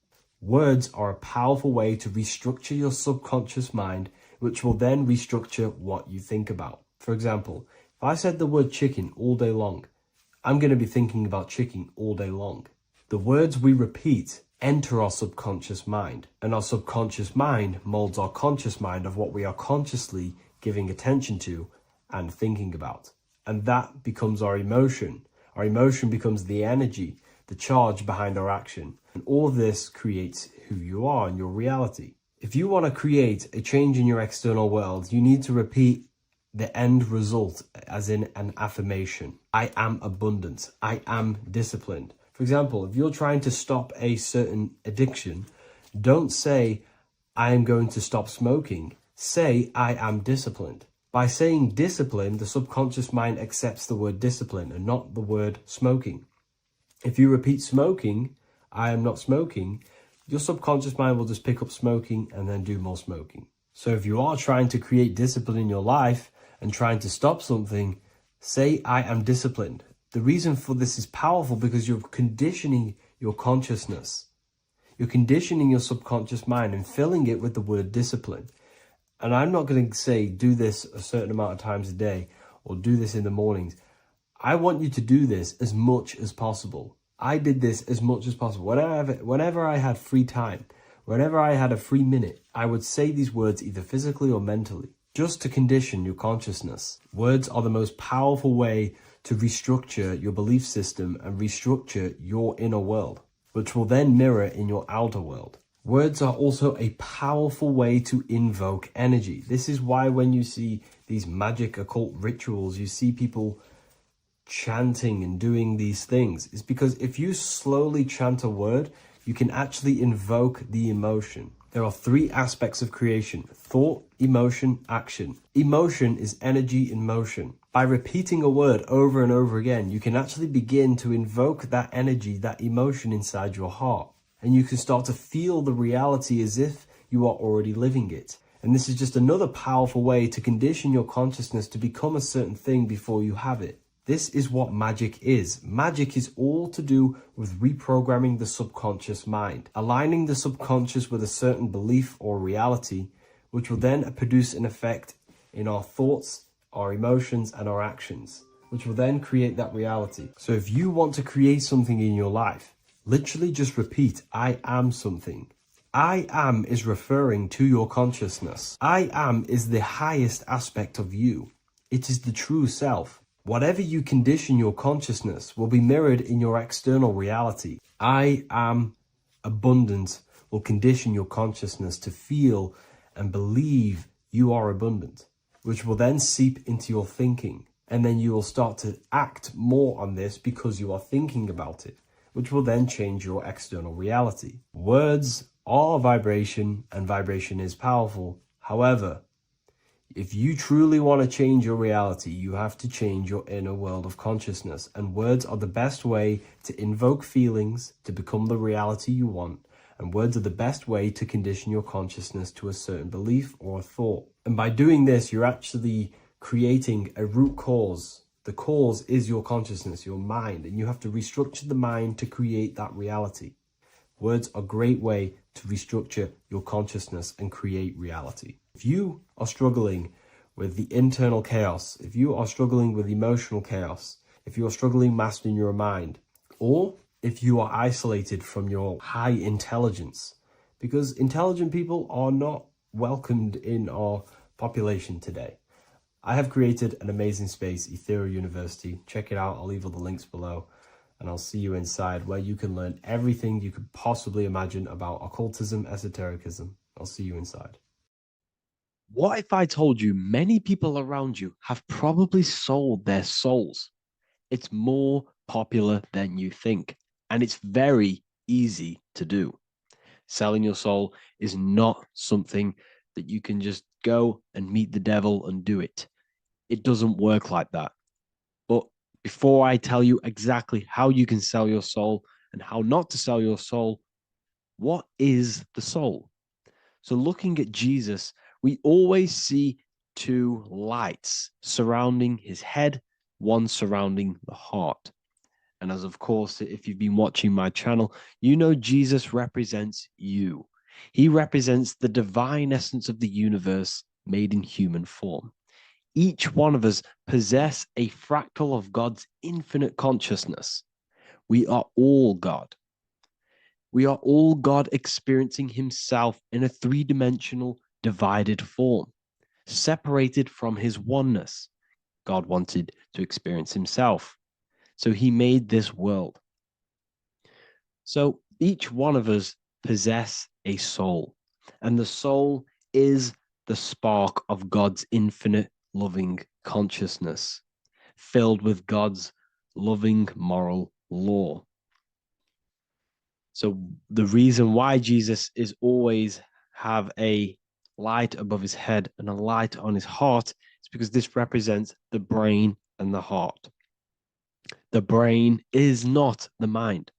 Words are a powerful way to restructure your subconscious mind, which will then restructure what you think about. For example, if I said the word chicken all day long, I'm going to be thinking about chicken all day long. The words we repeat enter our subconscious mind, and our subconscious mind molds our conscious mind of what we are consciously giving attention to and thinking about. And that becomes our emotion. Our emotion becomes the energy, the charge behind our action. And all this creates who you are and your reality. If you want to create a change in your external world, you need to repeat the end result as in an affirmation. I am abundant. I am disciplined. For example, if you're trying to stop a certain addiction, don't say, I am going to stop smoking. Say, I am disciplined. By saying discipline, the subconscious mind accepts the word discipline and not the word smoking. If you repeat smoking, I am not smoking, your subconscious mind will just pick up smoking and then do more smoking. So if you are trying to create discipline in your life and trying to stop something, say, I am disciplined. The reason for this is powerful because you're conditioning your consciousness. You're conditioning your subconscious mind and filling it with the word discipline. And I'm not going to say do this a certain amount of times a day or do this in the mornings. I want you to do this as much as possible. I did this as much as possible. Whenever I had free time, whenever I had a free minute, I would say these words either physically or mentally, just to condition your consciousness. Words are the most powerful way to restructure your belief system and restructure your inner world, which will then mirror in your outer world. Words are also a powerful way to invoke energy. This is why when you see these magic occult rituals, you see people chanting and doing these things. It's because if you slowly chant a word, you can actually invoke the emotion. There are three aspects of creation: thought, emotion, action. Emotion is energy in motion. By repeating a word over and over again, you can actually begin to invoke that energy, that emotion inside your heart. And you can start to feel the reality as if you are already living it. And this is just another powerful way to condition your consciousness to become a certain thing before you have it. This is what magic is. Magic is all to do with reprogramming the subconscious mind, aligning the subconscious with a certain belief or reality, which will then produce an effect in our thoughts, our emotions, and our actions, which will then create that reality. So if you want to create something in your life, literally just repeat, I am something. I am is referring to your consciousness. I am is the highest aspect of you. It is the true self. Whatever you condition your consciousness will be mirrored in your external reality. I am abundant will condition your consciousness to feel and believe you are abundant, which will then seep into your thinking. And then you will start to act more on this because you are thinking about it, which will then change your external reality. Words are vibration, and vibration is powerful. However, if you truly want to change your reality, you have to change your inner world of consciousness. And words are the best way to invoke feelings to become the reality you want. And words are the best way to condition your consciousness to a certain belief or a thought. And by doing this, you're actually creating a root cause. The cause is your consciousness, your mind, and you have to restructure the mind to create that reality. Words are a great way to restructure your consciousness and create reality. If you are struggling with the internal chaos, if you are struggling with emotional chaos, if you are struggling mastering your mind, or if you are isolated from your high intelligence, because intelligent people are not welcomed in our population today. I have created an amazing space, Ethereal University. Check it out. I'll leave all the links below. And I'll see you inside, where you can learn everything you could possibly imagine about occultism, esotericism. I'll see you inside. What if I told you many people around you have probably sold their souls? It's more popular than you think, and it's very easy to do. Selling your soul is not something that you can just go and meet the devil and do it. It doesn't work like that. But before I tell you exactly how you can sell your soul and how not to sell your soul, what is the soul? So looking at Jesus, we always see two lights surrounding his head, one surrounding the heart. And as of course, if you've been watching my channel, you know Jesus represents you. He represents the divine essence of the universe made in human form. Each one of us possess a fractal of God's infinite consciousness. We are all God. We are all God experiencing himself in a three-dimensional divided form, separated from his oneness. God wanted to experience himself, so he made this world. So each one of us possess a soul, and the soul is the spark of God's infinite loving consciousness, filled with God's loving moral law. So the reason why Jesus is always have a light above his head and a light on his heart, it's because this represents the brain and the heart. The brain is not the mind.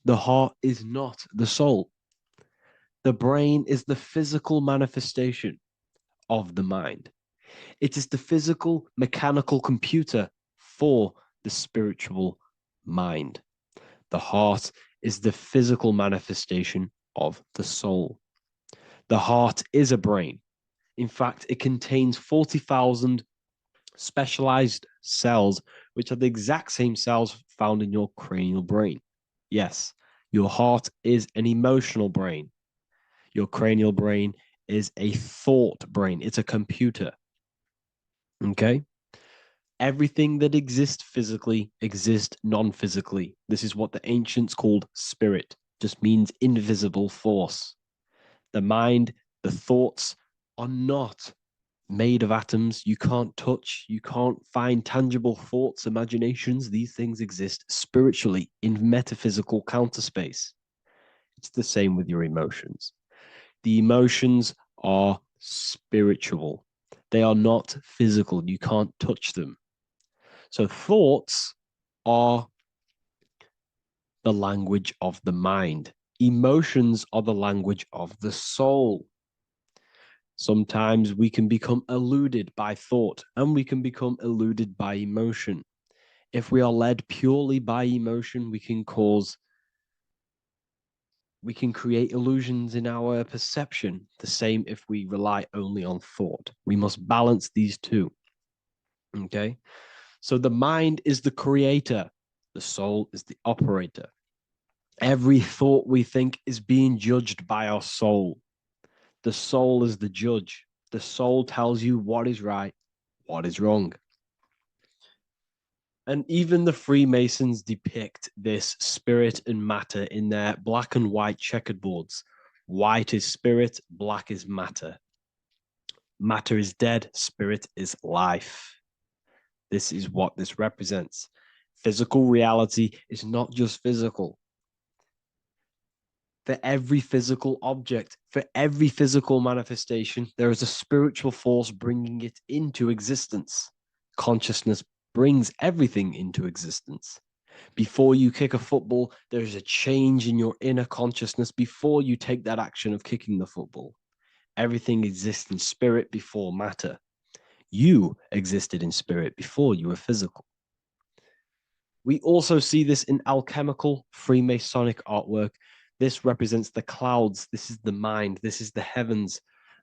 The heart is not the soul. The brain is the physical manifestation of the mind. It is the physical mechanical computer for the spiritual mind. The heart is the physical manifestation of the soul. The heart is a brain. In fact, it contains 40,000 specialized cells, which are the exact same cells found in your cranial brain. Yes, your heart is an emotional brain. Your cranial brain is a thought brain. It's a computer. Okay? Everything that exists physically exists non-physically. This is what the ancients called spirit. Just means invisible force. The mind, the thoughts are not made of atoms. You can't touch, you can't find tangible thoughts, imaginations. These things exist spiritually in metaphysical counterspace. It's the same with your emotions. The emotions are spiritual. They are not physical. You can't touch them. So thoughts are the language of the mind. Emotions are the language of the soul. Sometimes we can become eluded by thought and we can become eluded by emotion. If we are led purely by emotion, we can create illusions in our perception. The same if we rely only on thought. We must balance these two. Okay? So the mind is the creator. The soul is the operator. Every thought we think is being judged by our soul. The soul is the judge. The soul tells you what is right, what is wrong. And even the Freemasons depict this spirit and matter in their black and white checkered boards. White is spirit, black is matter. Matter is dead, spirit is life. This is what this represents. Physical reality is not just physical. For every physical object, for every physical manifestation, there is a spiritual force bringing it into existence. Consciousness brings everything into existence. Before you kick a football, there's a change in your inner consciousness before you take that action of kicking the football. Everything exists in spirit before matter. You existed in spirit before you were physical. We also see this in alchemical Freemasonic artwork. This represents the clouds. This is the mind. This is the heavens.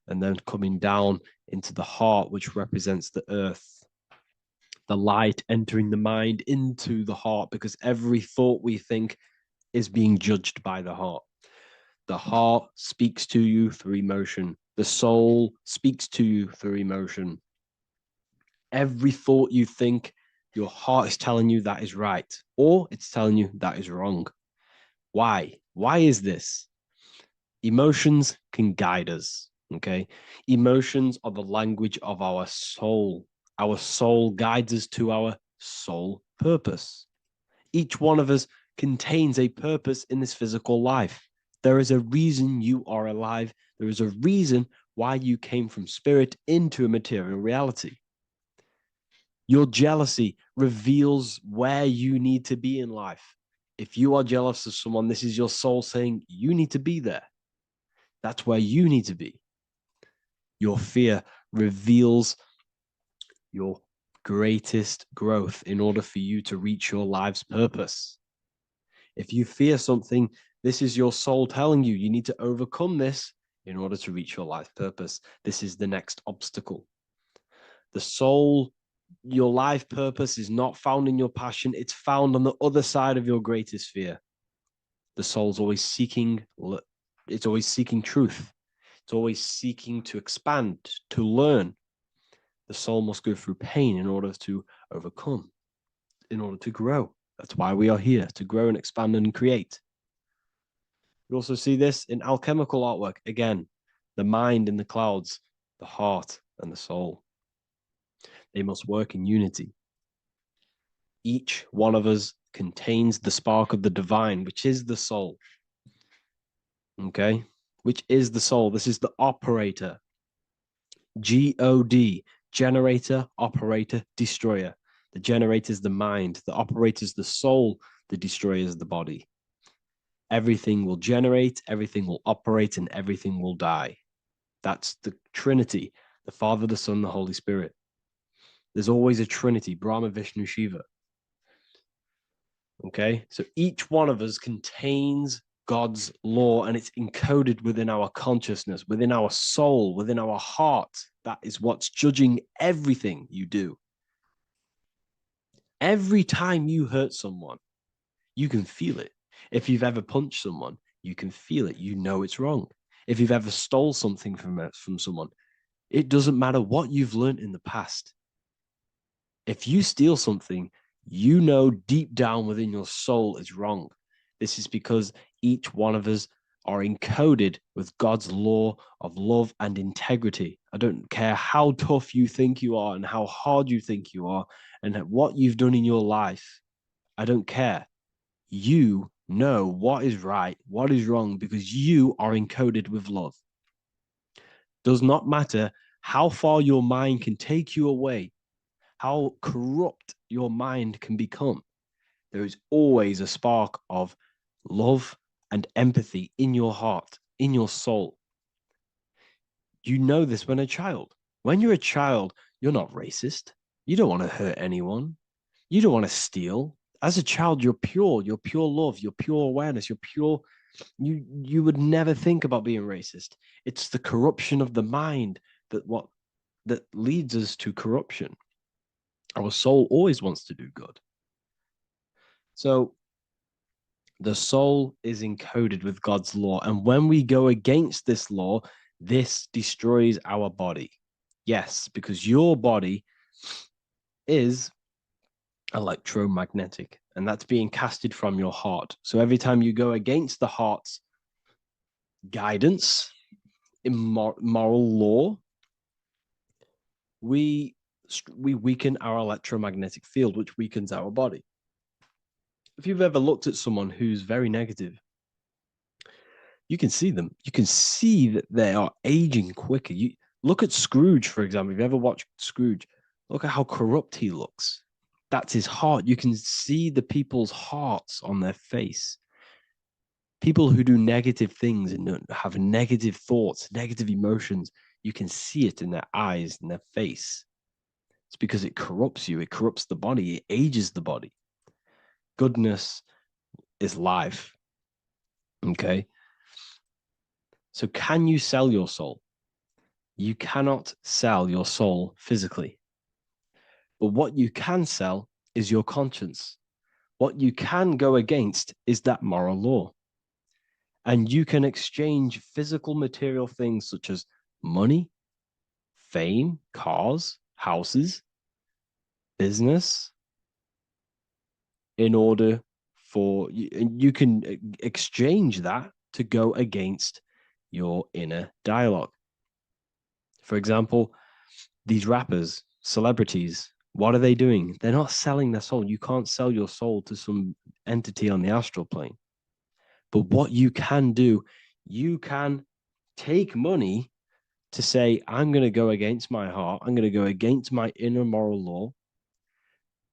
And then coming down into the heart, which represents the earth. The light entering the mind into the heart, because every thought we think is being judged by the heart. The heart speaks to you through emotion. The soul speaks to you through emotion. Every thought you think, your heart is telling you that is right, or it's telling you that is wrong. Why? Why is this? Emotions can guide us, okay? Emotions are the language of our soul. Our soul guides us to our soul purpose. Each one of us contains a purpose in this physical life. There is a reason you are alive. There is a reason why you came from spirit into a material reality. Your jealousy reveals where you need to be in life. If you are jealous of someone, this is your soul saying you need to be there. That's where you need to be. Your fear reveals your greatest growth in order for you to reach your life's purpose. If you fear something, this is your soul telling you you need to overcome this in order to reach your life purpose. This is the next obstacle. The soul, your life purpose is not found in your passion. It's found on the other side of your greatest fear. The soul's always seeking, it's always seeking truth. It's always seeking to expand, to learn. The soul must go through pain in order to overcome, in order to grow. That's why we are here, to grow and expand and create. We also see this in alchemical artwork. Again, the mind in the clouds, the heart and the soul. They must work in unity. Each one of us contains the spark of the divine, which is the soul. Okay? which is the soul. This is the operator. God, generator, operator, destroyer. The generator is the mind. The operator is the soul. The destroyer is the body. Everything will generate, everything will operate, and everything will die. That's the Trinity, the Father, the Son, the Holy Spirit. There's always a Trinity, Brahma, Vishnu, Shiva. Okay, so each one of us contains God's law, and it's encoded within our consciousness, within our soul, within our heart. That is what's judging everything you do. Every time you hurt someone, you can feel it. If you've ever punched someone, you can feel it. You know it's wrong. If you've ever stole something from someone, it doesn't matter what you've learned in the past. If you steal something, you know deep down within your soul it's wrong. This is because each one of us are encoded with God's law of love and integrity. I don't care how tough you think you are and how hard you think you are and what you've done in your life. I don't care. You know what is right, what is wrong, because you are encoded with love. Does not matter how far your mind can take you away, how corrupt your mind can become. There is always a spark of love and empathy in your heart, in your soul. You know this when a child. When you're a child, you're not racist. You don't want to hurt anyone. You don't want to steal. As a child, you're pure love, you're pure awareness, you're pure. You would never think about being racist. It's the corruption of the mind that leads us to corruption. Our soul always wants to do good. So the soul is encoded with God's law. And when we go against this law, this destroys our body. Yes, because your body is electromagnetic, and that's being casted from your heart. So every time you go against the heart's guidance, moral law, we weaken our electromagnetic field, which weakens our body. If you've ever looked at someone who's very negative, you can see them. You can see that they are aging quicker. You look at Scrooge, for example. If you ever watched Scrooge, look at how corrupt he looks. That's his heart. You can see the people's hearts on their face. People who do negative things and have negative thoughts, negative emotions, you can see it in their eyes and their face. It's because it corrupts you. It corrupts the body. It ages the body. Goodness is life. Okay? So can you sell your soul? You cannot sell your soul physically. But what you can sell is your conscience. What you can go against is that moral law. And you can exchange physical material things such as money, fame, cars, houses, business, in order for you can exchange that to go against your inner dialogue. For example, these rappers, celebrities, what are they doing? They're not selling their soul. You can't sell your soul to some entity on the astral plane. But what you can do, you can take money to say, I'm going to go against my heart. I'm going to go against my inner moral law.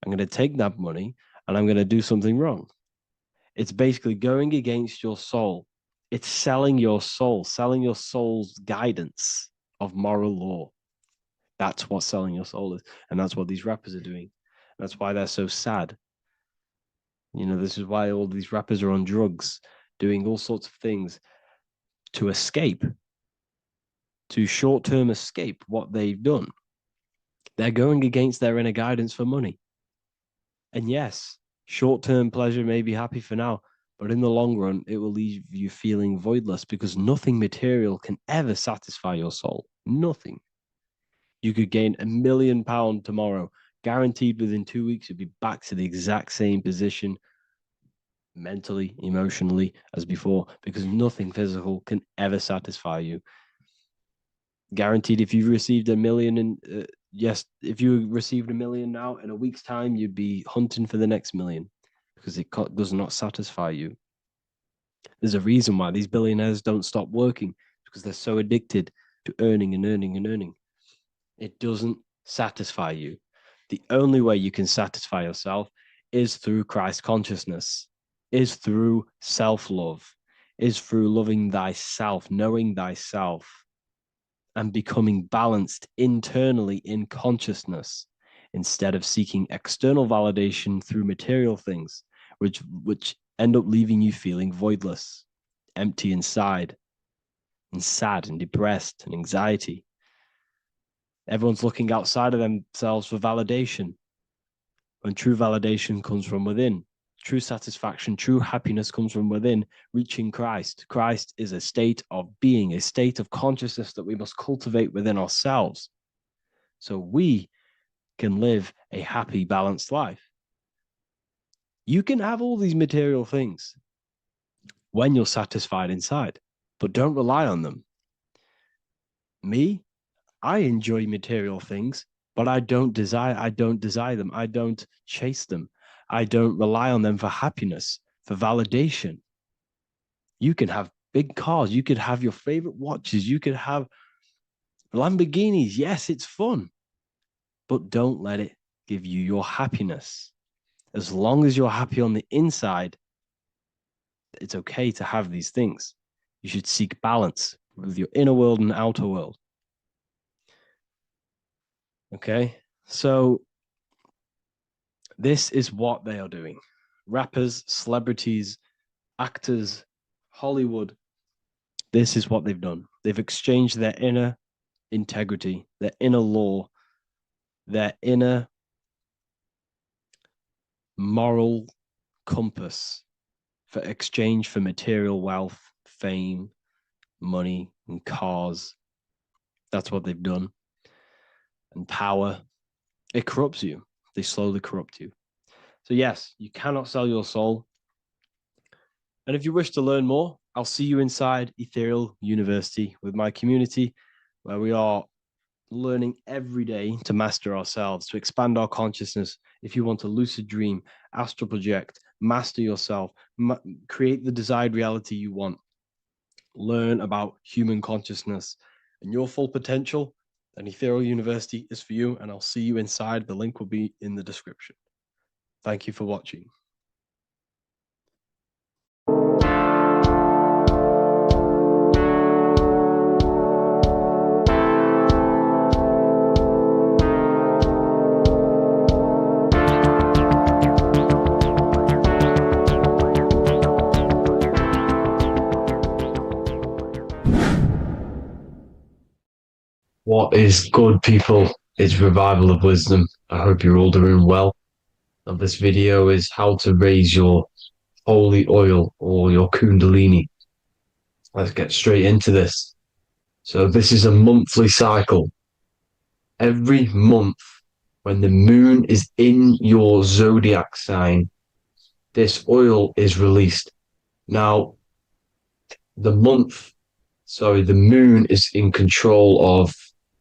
I'm going to take that money and I'm going to do something wrong. It's basically going against your soul. It's selling your soul's guidance of moral law. That's what selling your soul is. And that's what these rappers are doing. That's why they're so sad. You know, this is why all these rappers are on drugs, doing all sorts of things to escape, to short-term escape what they've done. They're going against their inner guidance for money. And yes, short-term pleasure may be happy for now, but in the long run, it will leave you feeling voidless because nothing material can ever satisfy your soul. Nothing. You could gain £1 million tomorrow, guaranteed within 2 weeks, you'll be back to the exact same position mentally, emotionally as before, because nothing physical can ever satisfy you. Guaranteed, if you received $1 million if you received $1 million now, in a week's time, you'd be hunting for the next million because it does not satisfy you. There's a reason why these billionaires don't stop working. because they're so addicted to earning and earning and earning. It doesn't satisfy you. The only way you can satisfy yourself is through Christ consciousness, is through self-love, is through loving thyself, knowing thyself, and becoming balanced internally in consciousness, instead of seeking external validation through material things, which end up leaving you feeling voidless, empty inside, and sad and depressed and anxiety. Everyone's looking outside of themselves for validation, when true validation comes from within. True satisfaction, true happiness comes from within, reaching Christ. Christ is a state of being, a state of consciousness that we must cultivate within ourselves, so we can live a happy, balanced life. You can have all these material things when you're satisfied inside, but don't rely on them. Me, I enjoy material things, but I don't desire them. I don't chase them. I don't rely on them for happiness, for validation. You can have big cars. You could have your favorite watches. You could have Lamborghinis. Yes, it's fun, but don't let it give you your happiness. As long as you're happy on the inside, it's okay to have these things. You should seek balance with your inner world and outer world. Okay, so this is what they are doing. Rappers, celebrities, actors, Hollywood, this is what they've done. They've exchanged their inner integrity, their inner law, their inner moral compass for exchange for material wealth, fame, money, and cars. That's what they've done. And power. It corrupts you. They slowly corrupt you. So yes, you cannot sell your soul. And if you wish to learn more, I'll see you inside Ethereal University with my community, where we are learning every day to master ourselves, to expand our consciousness. If you want to lucid dream, astral project, master yourself, create the desired reality you want, learn about human consciousness and your full potential, then Ethereal University is for you, and I'll see you inside. The link will be in the description. Thank you for watching. What is good, people? It's Revival of Wisdom. I hope you're all doing well. Now, this video is how to raise your holy oil or your kundalini. Let's get straight into this. So this is a monthly cycle. Every month, when the moon is in your zodiac sign, this oil is released. Now, the moon is in control of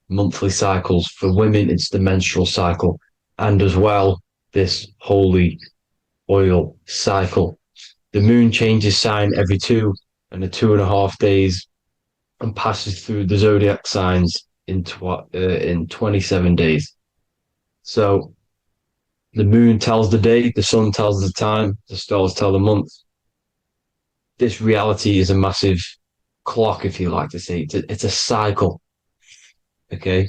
monthly cycles. For women, it's the menstrual cycle, and as well, this holy oil cycle. The moon changes sign every 2.5 days and passes through the zodiac signs in 27 days. So the moon tells the day, the sun tells the time, the stars tell the month. This reality is a massive clock, if you like to say. It's a cycle. Okay.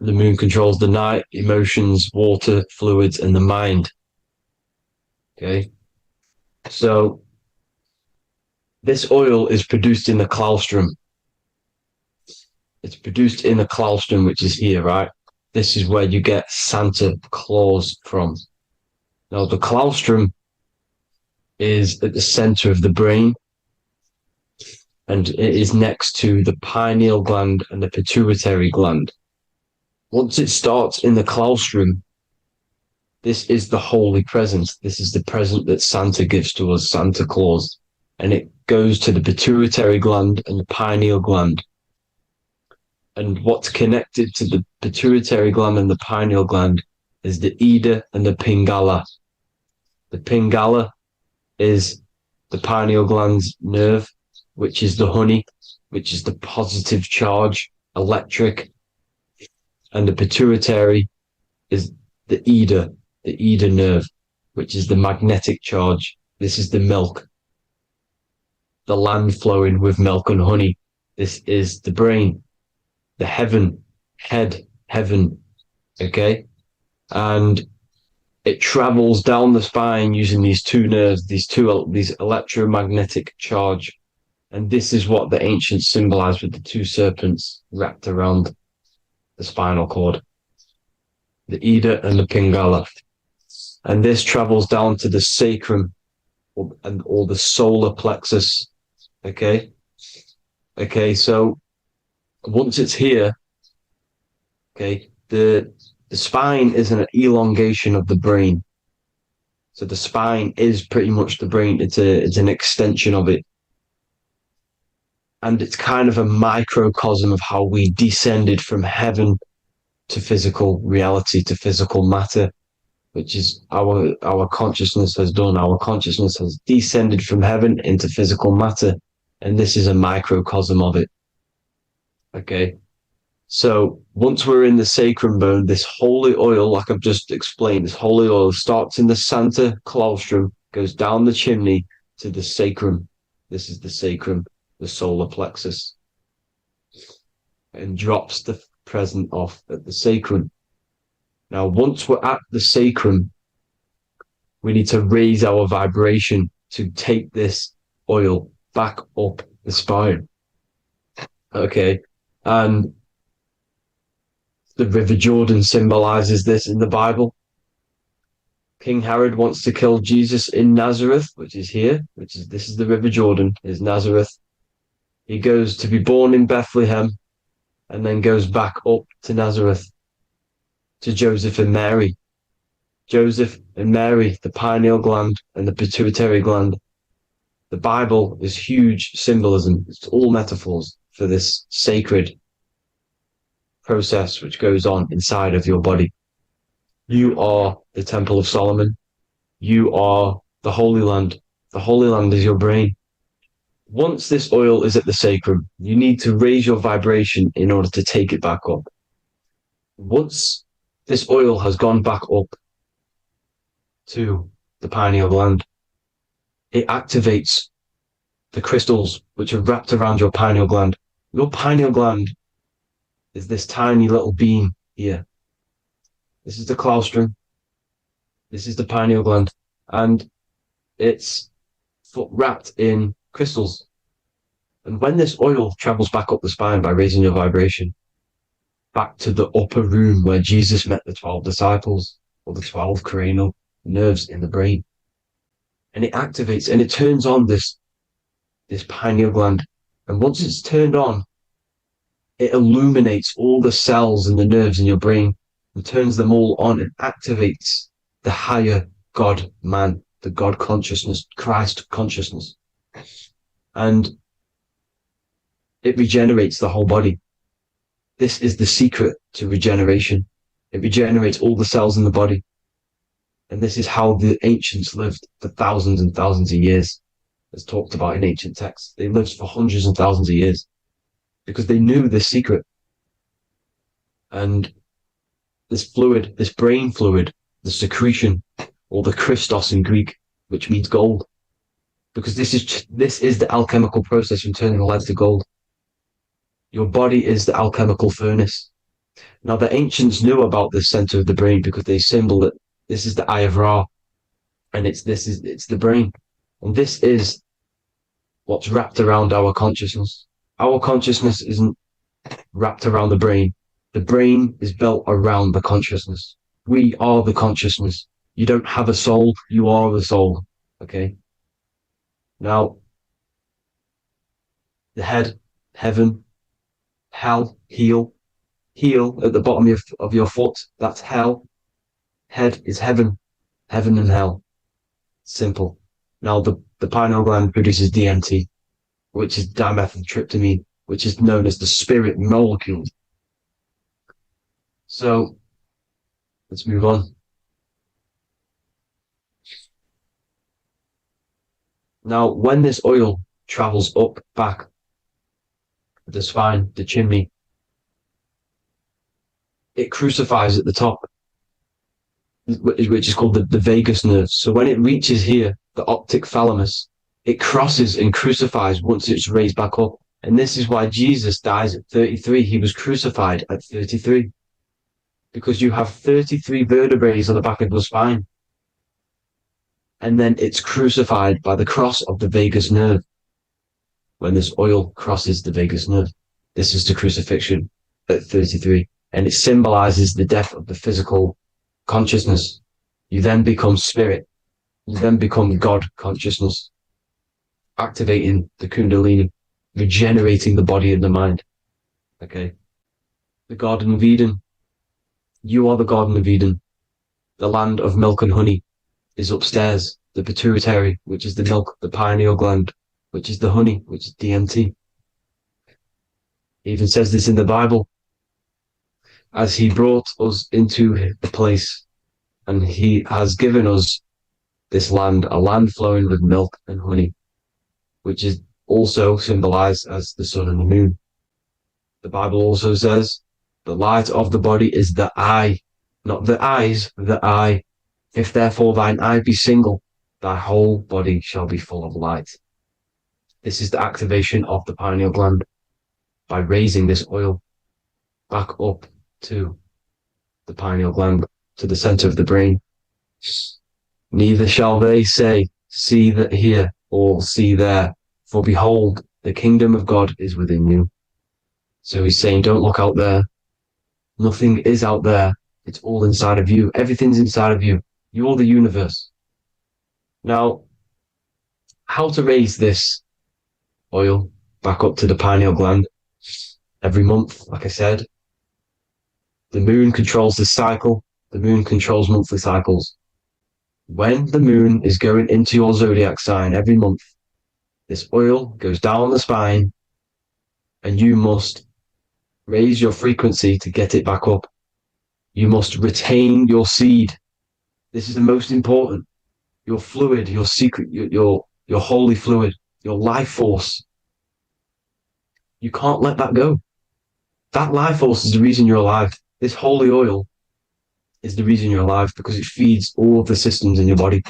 The moon controls the night, emotions, water, fluids, and the mind. Okay. So this oil is produced in the claustrum. It's produced in the claustrum, which is here, right? This is where you get Santa Claus from. Now, the claustrum is at the center of the brain, and it is next to the pineal gland and the pituitary gland. Once it starts in the claustrum, this is the holy presence. This is the present that Santa gives to us, Santa Claus. And it goes to the pituitary gland and the pineal gland. And what's connected to the pituitary gland and the pineal gland is the Ida and the Pingala. The Pingala is the pineal gland's nerve, which is the honey, which is the positive charge, electric, and the pituitary is the Ida nerve, which is the magnetic charge. This is the milk, the land flowing with milk and honey. This is the brain, the heaven, heaven, okay? And it travels down the spine using these two nerves, these electromagnetic charge. And this is what the ancients symbolized with the two serpents wrapped around the spinal cord, the Ida and the Pingala. And this travels down to the sacrum or the solar plexus. Okay. So once it's here, okay, the spine is an elongation of the brain. So the spine is pretty much the brain. It's an extension of it. And it's kind of a microcosm of how we descended from heaven to physical reality, to physical matter, which is our consciousness has done. Our consciousness has descended from heaven into physical matter, and this is a microcosm of it. Okay, so once we're in the sacrum bone, this holy oil, like I've just explained, this holy oil starts in the Santa claustrum, goes down the chimney to the sacrum. This is the sacrum, the solar plexus, and drops the present off at the sacrum. Now, once we're at the sacrum, we need to raise our vibration to take this oil back up the spine. Okay, and the River Jordan symbolizes this in the Bible. King Herod wants to kill Jesus in Nazareth, which is here, this is the River Jordan, is Nazareth. He goes to be born in Bethlehem and then goes back up to Nazareth, to Joseph and Mary. Joseph and Mary, the pineal gland and the pituitary gland. The Bible is huge symbolism. It's all metaphors for this sacred process which goes on inside of your body. You are the Temple of Solomon. You are the Holy Land. The Holy Land is your brain. Once this oil is at the sacrum, you need to raise your vibration in order to take it back up. Once this oil has gone back up to the pineal gland, it activates the crystals which are wrapped around your pineal gland. Your pineal gland is this tiny little beam here. This is the claustrum. This is the pineal gland. And it's wrapped in crystals. And when this oil travels back up the spine by raising your vibration, back to the upper room where Jesus met the 12 disciples, or the 12 cranial nerves in the brain, and it activates and it turns on this pineal gland. And once it's turned on, it illuminates all the cells and the nerves in your brain and turns them all on and activates the higher God man, the God consciousness, Christ consciousness. And it regenerates the whole body. This is the secret to regeneration. It regenerates all the cells in the body. And this is how the ancients lived for thousands and thousands of years, as talked about in ancient texts. They lived for hundreds of thousands of years because they knew this secret. And this fluid, this brain fluid, the secretion, or the Christos in Greek, which means gold, because this is the alchemical process from turning lead to gold. Your body is the alchemical furnace. Now, the ancients knew about this center of the brain because they symboled it. This is the Eye of Ra, and it's the brain. And this is what's wrapped around our consciousness. Our consciousness isn't wrapped around the brain. The brain is built around the consciousness. We are the consciousness. You don't have a soul, you are the soul. Okay? Now, the head, heaven, hell, heel at the bottom of your foot, that's hell. Head is heaven and hell. Simple. Now, the pineal gland produces DMT, which is dimethyltryptamine, which is known as the spirit molecule. So, let's move on. Now, when this oil travels up, back the spine, the chimney, it crucifies at the top, which is called the vagus nerve. So when it reaches here, the optic thalamus, it crosses and crucifies once it's raised back up. And this is why Jesus dies at 33. He was crucified at 33. Because you have 33 vertebrae on the back of your spine. And then it's crucified by the cross of the vagus nerve. When this oil crosses the vagus nerve, this is the crucifixion at 33. And it symbolizes the death of the physical consciousness. You then become spirit. You then become God consciousness, activating the Kundalini, regenerating the body and the mind. Okay. The Garden of Eden. You are the Garden of Eden. The land of milk and honey is upstairs. The pituitary, which is the milk, the pineal gland, which is the honey, which is DMT. He even says this in the Bible. As he brought us into the place, and he has given us this land, a land flowing with milk and honey, which is also symbolized as the sun and the moon. The Bible also says, the light of the body is the eye, not the eyes, the eye. If therefore thine eye be single, thy whole body shall be full of light. This is the activation of the pineal gland by raising this oil back up to the pineal gland, to the center of the brain. Neither shall they say, see that here, or see there, for behold, the kingdom of God is within you. So he's saying, don't look out there. Nothing is out there. It's all inside of you. Everything's inside of you. You're the universe. Now, how to raise this oil back up to the pineal gland? Every month, like I said. The moon controls the cycle. The moon controls monthly cycles. When the moon is going into your zodiac sign every month, this oil goes down the spine and you must raise your frequency to get it back up. You must retain your seed. This is the most important. Your fluid, your secret, your holy fluid, your life force. You can't let that go. That life force is the reason you're alive. This holy oil is the reason you're alive, because it feeds all of the systems in your body.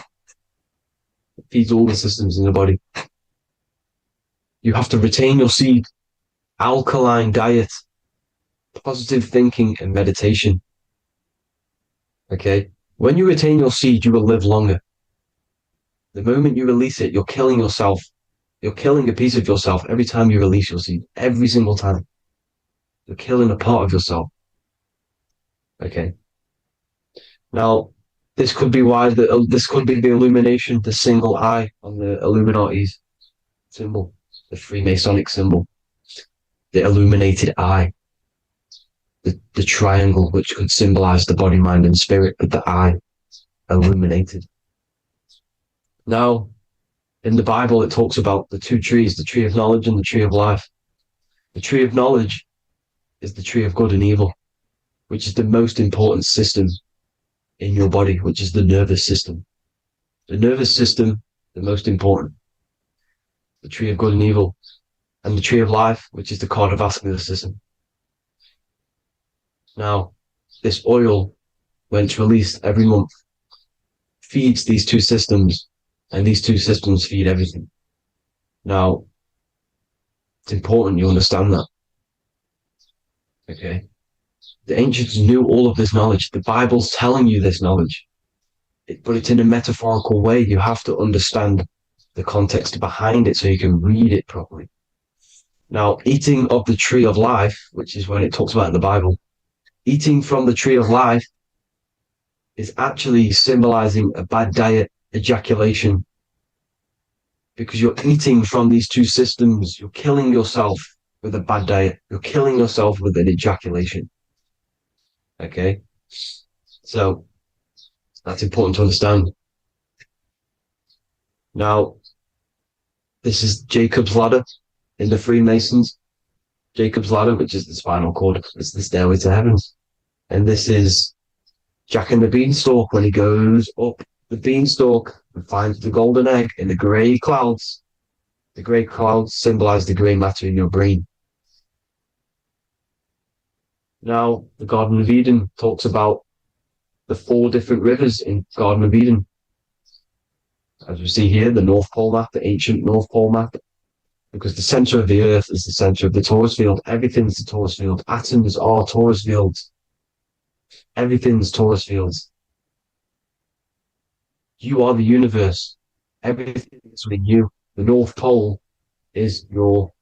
It feeds all the systems in your body. You have to retain your seed, alkaline diet, positive thinking and meditation. Okay? When you retain your seed, you will live longer. The moment you release it, you're killing yourself. You're killing a piece of yourself every time you release your seed. Every single time. You're killing a part of yourself. Okay? Now, this could be why this could be the illumination, the single eye on the Illuminati's symbol, the Freemasonic symbol, the illuminated eye, the triangle, which could symbolize the body, mind, and spirit, but the eye illuminated. Now, in the Bible, it talks about the two trees, the tree of knowledge and the tree of life. The tree of knowledge is the tree of good and evil, which is the most important system in your body, which is the nervous system. The nervous system, the most important. The tree of good and evil. And the tree of life, which is the cardiovascular system. Now, this oil, when it's released every month, feeds these two systems, and these two systems feed everything. Now, it's important you understand that. Okay? The ancients knew all of this knowledge. The Bible's telling you this knowledge. But it's in a metaphorical way. You have to understand the context behind it so you can read it properly. Now, eating of the tree of life, which is when it talks about in the Bible, eating from the tree of life is actually symbolizing a bad diet, ejaculation, because you're eating from these two systems. You're killing yourself with a bad diet. You're killing yourself with an ejaculation. Okay? So, that's important to understand. Now, this is Jacob's ladder in the Freemasons. Jacob's ladder, which is the spinal cord, it's the stairway to heaven. And this is Jack and the Beanstalk when he goes up the beanstalk and finds the golden egg in the grey clouds. The grey clouds symbolize the grey matter in your brain. Now, the Garden of Eden talks about the 4 different rivers in Garden of Eden. As we see here, the North Pole map, the ancient North Pole map, because the center of the earth is the center of the torus field. Everything's the torus field. Atoms are torus fields. Everything's torus fields. You are the universe. Everything is within you. The North Pole is your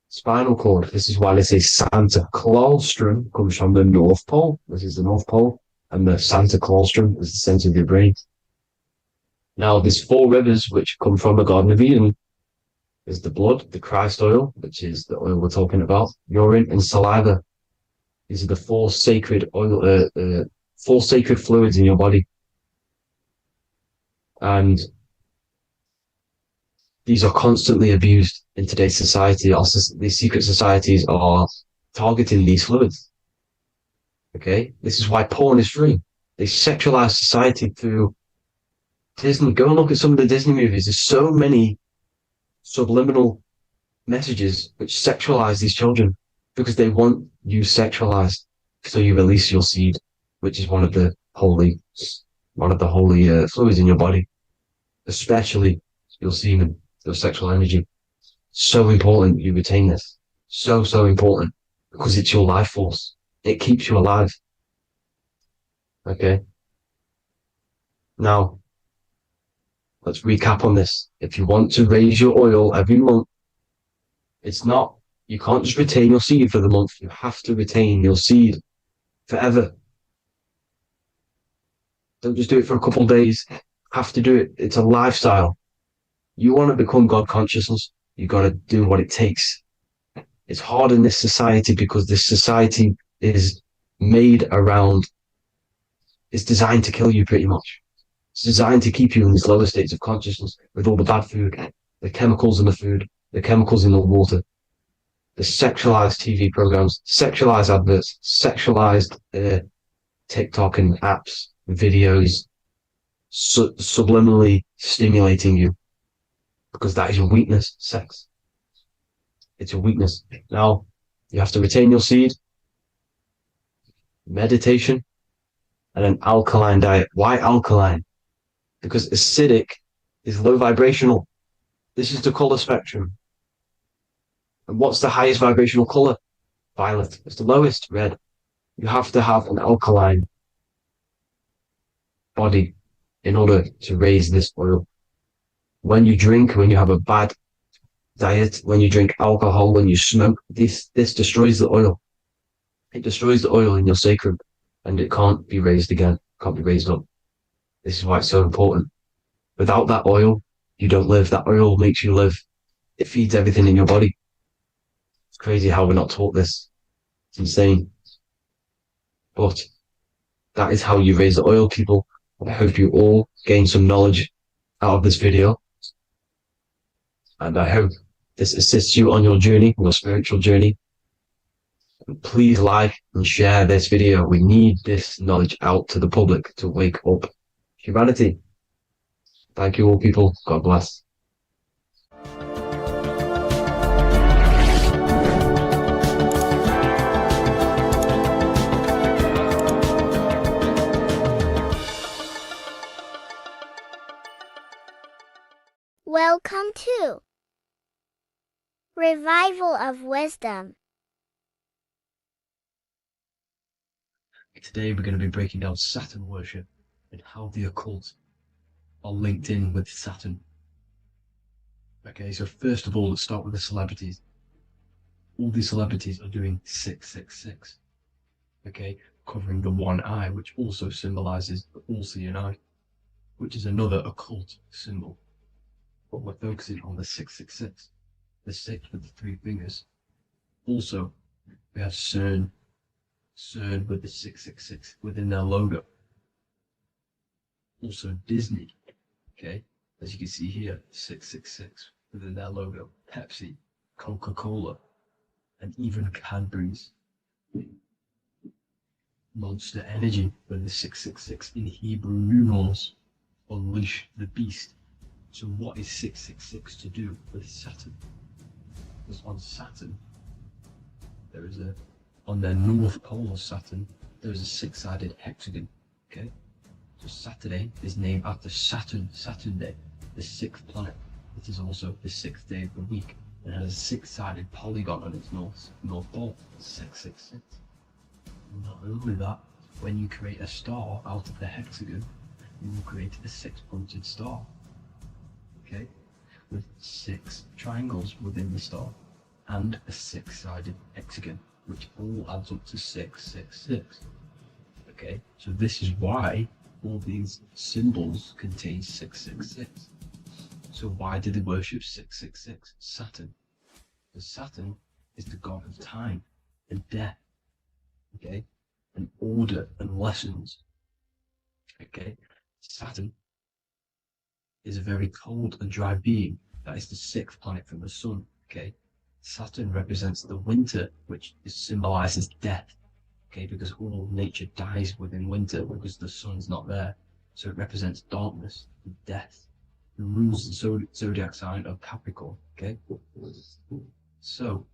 spinal cord. This is why they say Santa Claustrum comes from the North Pole. This is the North Pole. And the Santa Claustrum is the center of your brain. Now, there's 4 rivers which come from the Garden of Eden. There's the blood, the Christ oil, which is the oil we're talking about, urine, and saliva. These are the 4 sacred oil, 4 sacred fluids in your body. And these are constantly abused in today's society. Also, these secret societies are targeting these fluids. Okay? This is why porn is free. They sexualize society through Disney. Go and look at some of the Disney movies. There's so many subliminal messages which sexualize these children because they want you sexualized. So you release your seed, which is one of the holy fluids in your body, especially your semen, your sexual energy. So important you retain this. So important because it's your life force. It keeps you alive. Okay. Now, let's recap on this. If you want to raise your oil every month, you can't just retain your seed for the month. You have to retain your seed forever. Don't just do it for a couple of days. Have to do it. It's a lifestyle. You want to become God consciousness, you got to do what it takes. It's hard in this society because this society is made around, it's designed to kill you pretty much. It's designed to keep you in these lower states of consciousness with all the bad food, the chemicals in the food, the chemicals in the water, the sexualized TV programs, sexualized adverts, sexualized TikTok and apps, videos, subliminally stimulating you because that is your weakness, sex. It's your weakness. Now, you have to retain your seed, meditation, and an alkaline diet. Why alkaline? Because acidic is low vibrational. This is the color spectrum. And what's the highest vibrational color? Violet. It's the lowest, red. You have to have an alkaline body in order to raise this oil. When you drink, when you have a bad diet, when you drink alcohol, when you smoke, this destroys the oil. It destroys the oil in your sacrum and it can't be raised again, can't be raised up. This is why it's so important. Without that oil, you don't live. That oil makes you live. It feeds everything in your body. It's crazy how we're not taught this. It's insane. But that is how you raise the oil, people. I hope you all gain some knowledge out of this video. And I hope this assists you on your journey, your spiritual journey. And please like and share this video. We need this knowledge out to the public to wake up humanity. Thank you all, people. God bless. Welcome to Revival of Wisdom. Today we're going to be breaking down Saturn worship and how the occult are linked in with Saturn. Okay, so first of all, let's start with the celebrities. All these celebrities are doing 666. Okay, covering the one eye, which also symbolizes the all-seeing eye, which is another occult symbol. But we're focusing on the 666, the 6 with the 3 fingers. Also, we have CERN with the 666 within their logo. Also Disney, okay, as you can see here, 666 within their logo. Pepsi, Coca-Cola, and even Cadbury's. Monster Energy with the 666 in Hebrew numerals. Unleash the beast. So what is 666 to do with Saturn? Because on Saturn, there is a on the north pole of Saturn, there is a six-sided hexagon. Okay, so Saturday is named after Saturn Day, the sixth planet. It is also the sixth day of the week, and has a six-sided polygon on its north pole, 666. Not only that, when you create a star out of the hexagon, you will create a six-pointed star. Okay, with 6 triangles within the star, and a six-sided hexagon, which all adds up to 666. Okay, so this is why all these symbols contain 666. So why do they worship 666? Saturn. Because Saturn is the god of time and death. Okay, and order and lessons. Okay, Saturn is a very cold and dry being. That is the 6th planet from the sun. Okay, Saturn represents the winter, which symbolizes death. Okay, because all nature dies within winter because the sun's not there. So it represents darkness and death. It rules the zodiac sign of Capricorn. Okay, so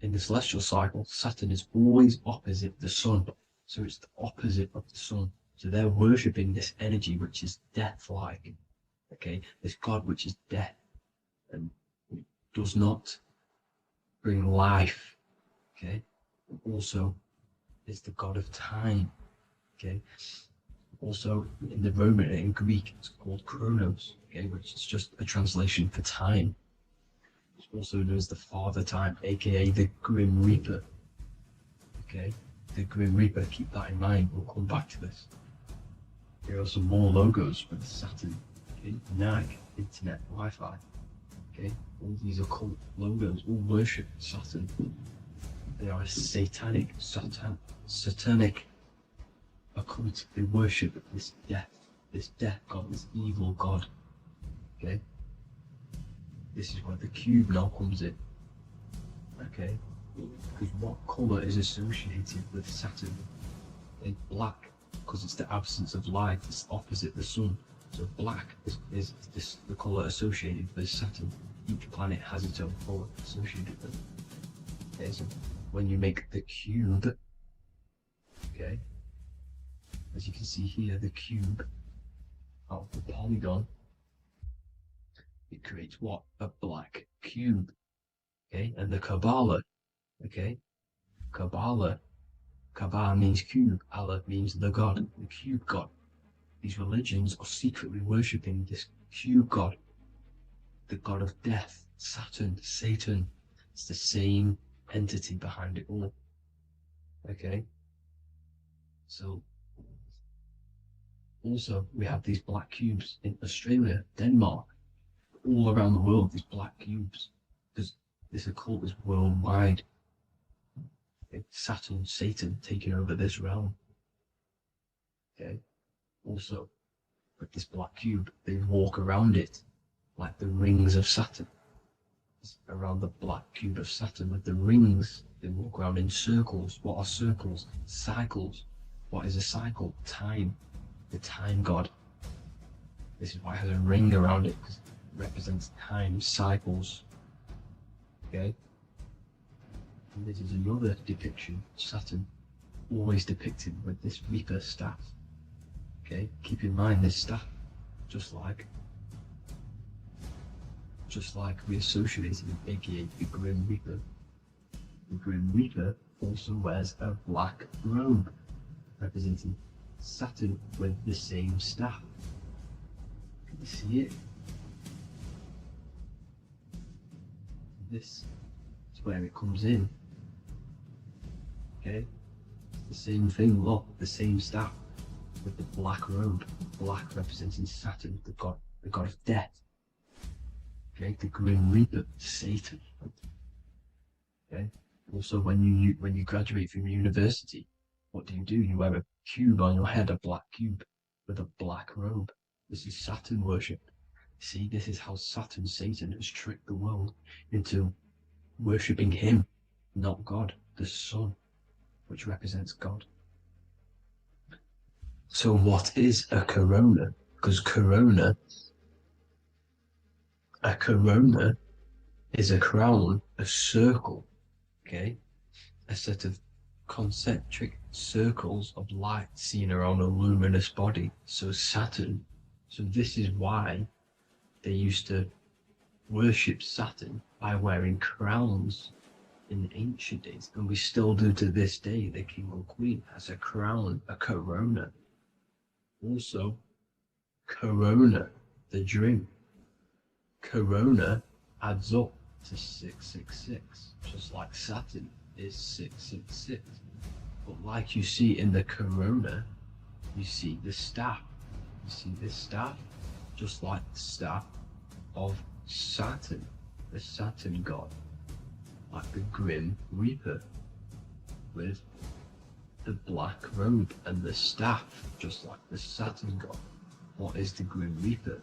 in the celestial cycle, Saturn is always opposite the sun. So it's the opposite of the sun. So they're worshipping this energy which is death-like. Okay, this god which is death and does not bring life. Okay, also is the god of time. Okay, also in the Roman and in Greek it's called Chronos. Okay, which is just a translation for time. It's also known as the Father Time, aka the Grim Reaper. Okay, the Grim Reaper. Keep that in mind. We'll come back to this. Here are some more logos with Saturn. Okay, NAG, Internet, Wi-Fi. Okay, all these occult logos all worship Saturn. They are a satanic occult. They worship this death god, this evil god. Okay, this is where the cube now comes in. Okay, because what colour is associated with Saturn? It's black, because it's the absence of light. It's opposite the sun. So black is the colour associated with Saturn. Each planet has its own colour associated with it. Okay, so when you make the cube, okay, as you can see here, the cube out of the polygon, it creates what? A black cube. Okay, and the Kabbalah, okay, Kabbalah means cube, Allah means the god, the cube god. These religions are secretly worshipping this cube god, the god of death, Saturn, Satan. It's the same entity behind it all. Okay, so also we have these black cubes in Australia, Denmark, all around the world, these black cubes, because this occult is worldwide. It's Saturn, Satan taking over this realm. Okay, also with this black cube, they walk around it like the rings of Saturn. It's around the black cube of Saturn with the rings, they walk around in circles. What are circles? Cycles. What is a cycle? Time. The time god. This is why it has a ring around it, because it represents time, cycles. Okay, and this is another depiction. Saturn, always depicted with this Reaper staff. Okay, keep in mind this staff, just like we associated with, aka the Grim Reaper. The Grim Reaper also wears a black robe, representing Saturn with the same staff. Can you see it? This is where it comes in. Okay, it's the same thing. Look, the same staff with the black robe. Black representing Saturn, the god of death. Okay, the Grim Reaper, Satan. Okay. Also, when you graduate from university, what do? You wear a cube on your head, a black cube with a black robe. This is Saturn worship. See, this is how Saturn, Satan, has tricked the world into worshipping him, not God, the sun, which represents God. So what is a corona? Because a corona is a crown, a circle. okay? A set of concentric circles of light seen around a luminous body. So Saturn. So this is why they used to worship Saturn by wearing crowns in ancient days, and we still do to this day. The king or queen has a crown, a corona. Also, corona, the drink. Corona adds up to 666, just like Saturn is 666. But like you see in the corona, you see the staff. You see this staff, just like the staff of Saturn, the Saturn god, like the Grim Reaper, with the black robe and the staff, just like the Saturn god. What is the Grim Reaper?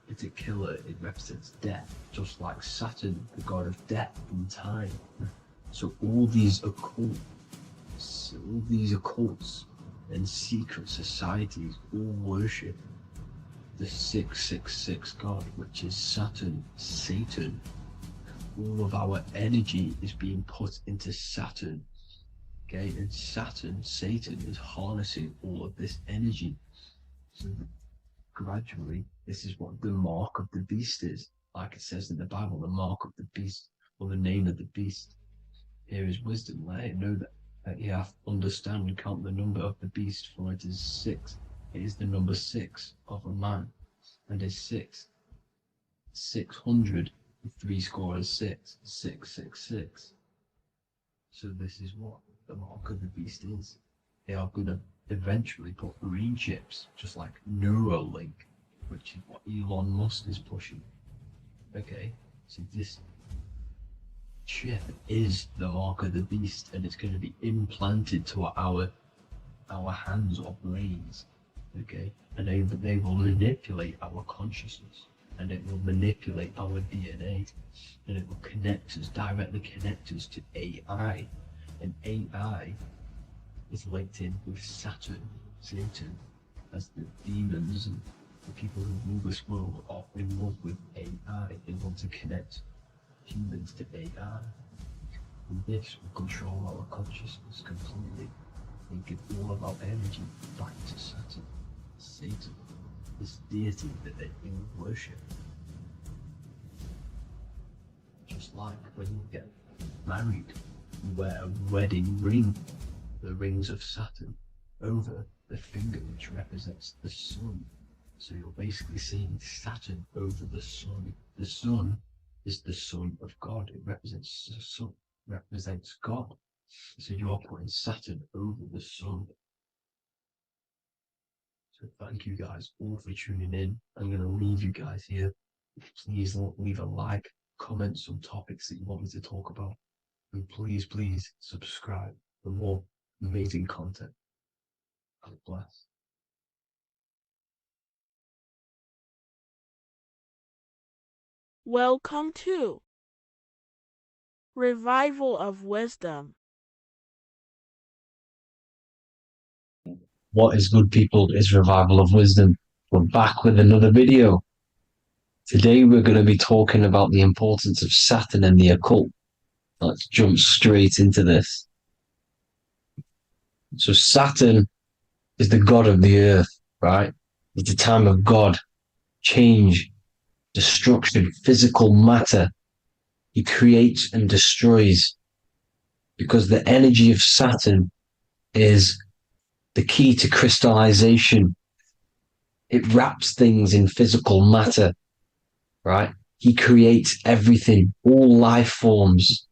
It's a killer. It represents death, just like Saturn, the god of death and time. So all these occults and secret societies all worship the 666 god, which is Saturn, Satan. All of our energy is being put into Saturn, okay? And Saturn, Satan, is harnessing all of this energy. So gradually, this is what the mark of the beast is. Like it says in the Bible, the mark of the beast, or the name of the beast. Here is wisdom. Let it know that you have to understand and count the number of the beast, for it is 6. It is the number 6 of a man, and is 600, 3 score is 6, 666. So this is what the mark of the beast is. They are going to eventually put green chips, just like Neuralink, which is what Elon Musk is pushing. Okay, so this chip is the mark of the beast, and it's going to be implanted to our hands or brains. Okay, and they will manipulate our consciousness, and it will manipulate our DNA, and it will directly connect us to AI, and AI is linked in with Saturn, Satan, as the demons and the people who rule this world are in love with AI. They want to connect humans to AI, and this will control our consciousness completely and give all of our energy back to Saturn, Satan, this deity that they worship. Just like when you get married, you wear a wedding ring, the rings of Saturn, over the finger, which represents the sun. So you're basically seeing Saturn over the sun. The sun is the son of God. It represents the sun, represents God. So you're putting Saturn over the sun. So thank you guys all for tuning in. I'm going to leave you guys here. Please leave a like, comment some topics that you want me to talk about. And please subscribe for more amazing content. God bless. Welcome to Revival of Wisdom. What is good, people? Is Revival of Wisdom. We're back with another video. Today we're going to be talking about the importance of Saturn and the occult. Let's jump straight into this. So Saturn is the god of the earth, right? It's the time of God, change, destruction, physical matter. He creates and destroys, because the energy of Saturn is the key to crystallization. It wraps things in physical matter, right? He creates everything, all life forms,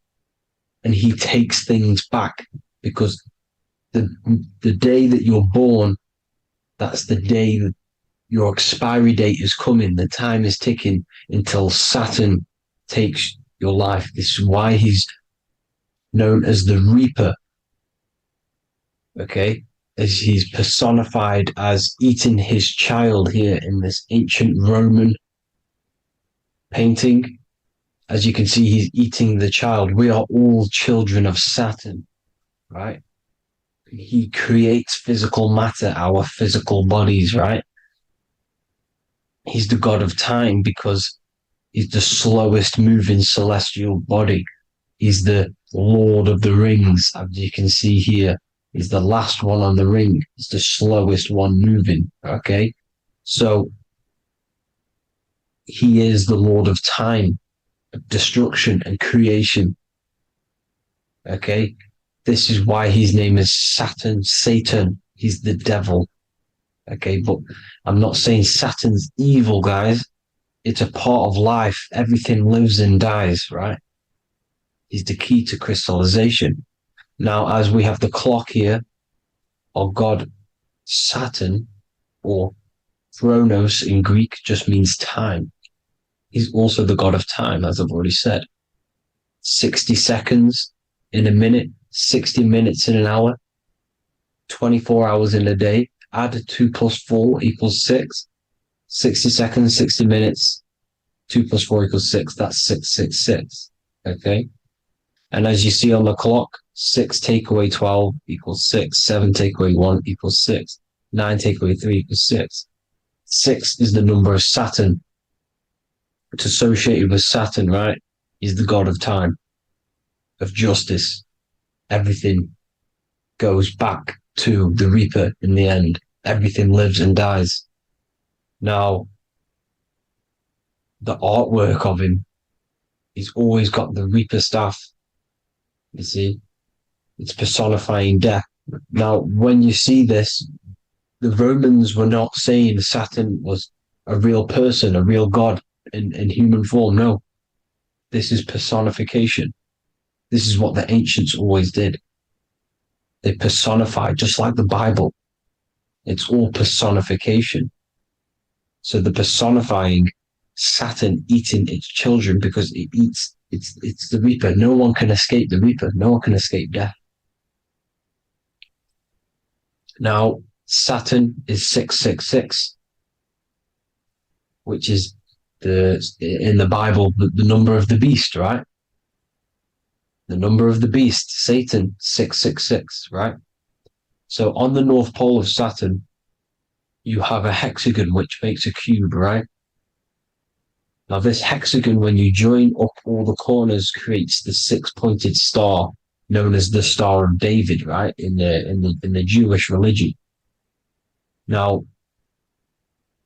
and he takes things back, because the day that you're born, that's the day that your expiry date is coming. The time is ticking until Saturn takes your life. This is why he's known as the Reaper. Okay? As he's personified as eating his child here in this ancient Roman painting. As you can see, he's eating the child. We are all children of Saturn, right? He creates physical matter, our physical bodies, right? He's the god of time because he's the slowest moving celestial body. He's the Lord of the Rings, as you can see here. He's the last one on the ring. He's the slowest one moving. Okay, so he is the Lord of time, destruction, and creation. Okay, this is why his name is Satan. He's the devil. Okay, but I'm not saying Saturn's evil, guys. It's a part of life. Everything lives and dies, right? He's the key to crystallization. Now, as we have the clock here, our god Saturn, or Chronos in Greek, just means time. He's also the god of time, as I've already said. 60 seconds in a minute, 60 minutes in an hour, 24 hours in a day. Add 2 plus 4 equals 6. 60 seconds, 60 minutes, 2 plus 4 equals 6. That's 666. Okay? And as you see on the clock, 6 take away 12 equals 6. 7 take away 1 equals 6. 9 take away 3 equals 6. 6 is the number of Saturn. It's associated with Saturn, right? He's the god of time, of justice. Everything goes back to the Reaper in the end. Everything lives and dies. Now, the artwork of him, he's always got the Reaper staff. You see, it's personifying death. Now, when you see this, the Romans were not saying Saturn was a real person, a real god in human form. No, this is personification. This is what the ancients always did. They personified, just like the Bible. It's all personification. So the personifying Saturn eating its children because it eats, it's the Reaper. No one can escape the Reaper. No one can escape death. Now, Saturn is 666, which is in the Bible, the number of the beast, right? The number of the beast, Satan, 666, right? So on the North Pole of Saturn, you have a hexagon which makes a cube, right? Now this hexagon, when you join up all the corners, creates the 6-pointed star known as the Star of David, right? In the Jewish religion. Now,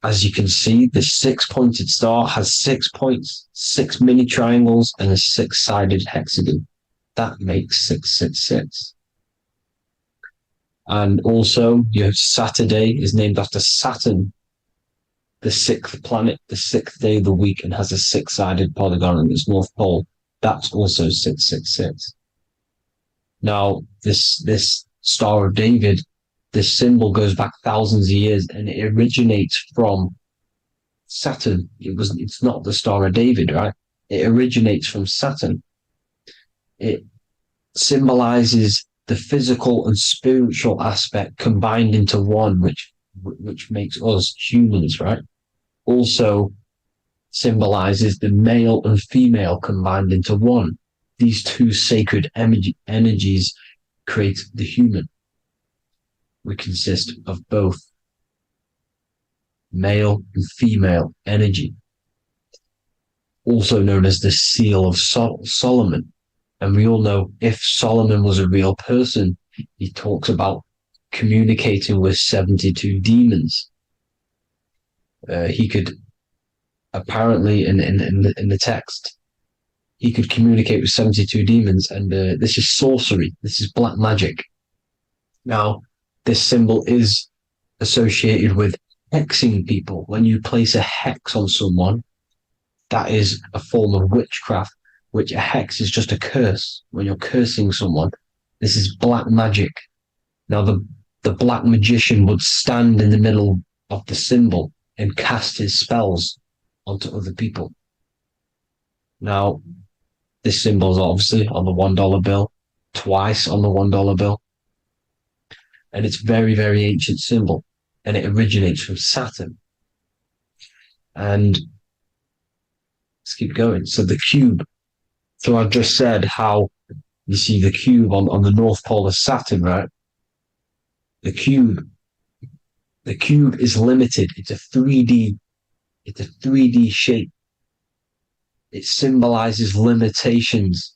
as you can see, the 6-pointed star has 6 points, 6 mini triangles, and a 6-sided hexagon. That makes 666. And also, you have Saturday is named after Saturn, the 6th planet, the 6th day of the week, and has a 6-sided polygon on its north pole. That's also 666. Now, this Star of David, this symbol goes back thousands of years, and it originates from Saturn. It's not the Star of David, right? It originates from Saturn. It symbolizes the physical and spiritual aspect combined into one, which makes us humans, right? Also symbolizes the male and female combined into one. These two sacred energies create the human. We consist of both male and female energy, also known as the Seal of Solomon. And we all know if Solomon was a real person, he talks about communicating with 72 demons. He could apparently, in the text, he could communicate with 72 demons, and this is sorcery. This is black magic. Now, this symbol is associated with hexing people. When you place a hex on someone, that is a form of witchcraft, which a hex is just a curse. When you're cursing someone, this is black magic. Now, the black magician would stand in the middle of the symbol and cast his spells onto other people. Now, this symbol is obviously on the $1 bill, twice on the $1 bill. And it's very, very ancient symbol. And it originates from Saturn. And let's keep going. So the cube. So I've just said how you see the cube on the North Pole of Saturn, right? The cube is limited. It's a 3D shape. It symbolizes limitations.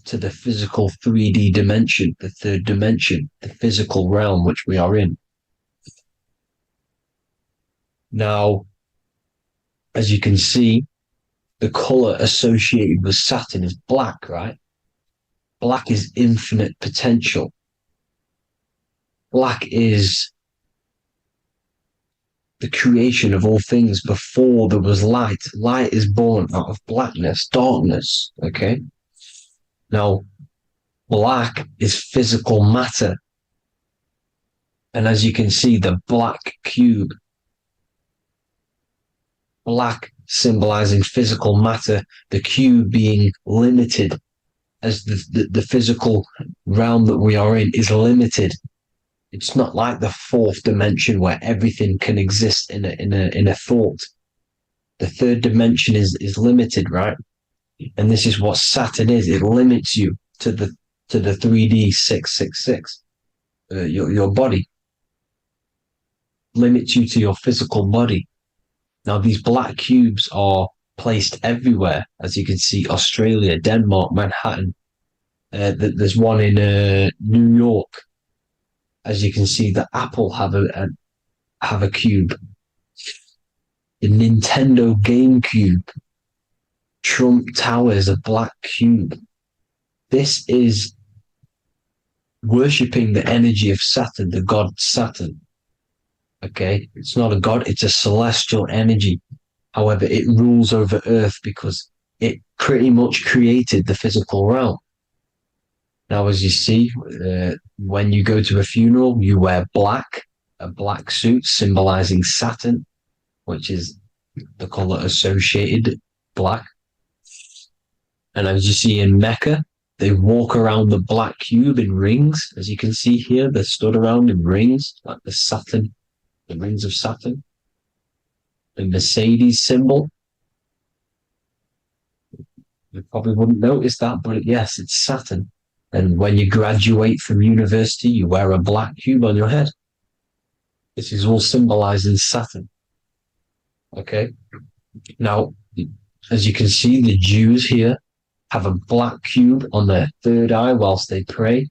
to the physical 3D dimension, the third dimension, the physical realm which we are in. Now, as you can see, the color associated with Saturn is black, right? Black is infinite potential. Black is the creation of all things. Before there was light. Light is born out of blackness, darkness, okay? Now, black is physical matter. And as you can see, the black cube, black symbolizing physical matter, the cube being limited, as the physical realm that we are in is limited. It's not like the fourth dimension where everything can exist in a thought. The third dimension is limited, right? And this is what Saturn is. It limits you to the 3D 666. Your body limits you to your physical body. Now, these black cubes are placed everywhere. As you can see, Australia, Denmark, Manhattan. There's one in New York. As you can see, the Apple have a cube. The Nintendo GameCube. Trump Tower is a black cube. This is worshipping the energy of Saturn, the god Saturn. Okay, it's not a god, it's a celestial energy. However, it rules over Earth because it pretty much created the physical realm. Now, as you see, when you go to a funeral, you wear black, a black suit symbolizing Saturn, which is the color associated, black. And as you see in Mecca, they walk around the black cube in rings. As you can see here, they're stood around in rings, like the Saturn, the rings of Saturn. The Mercedes symbol. You probably wouldn't notice that, but yes, it's Saturn. And when you graduate from university, you wear a black cube on your head. This is all symbolizing Saturn. Okay. Now, as you can see, the Jews here have a black cube on their third eye whilst they pray.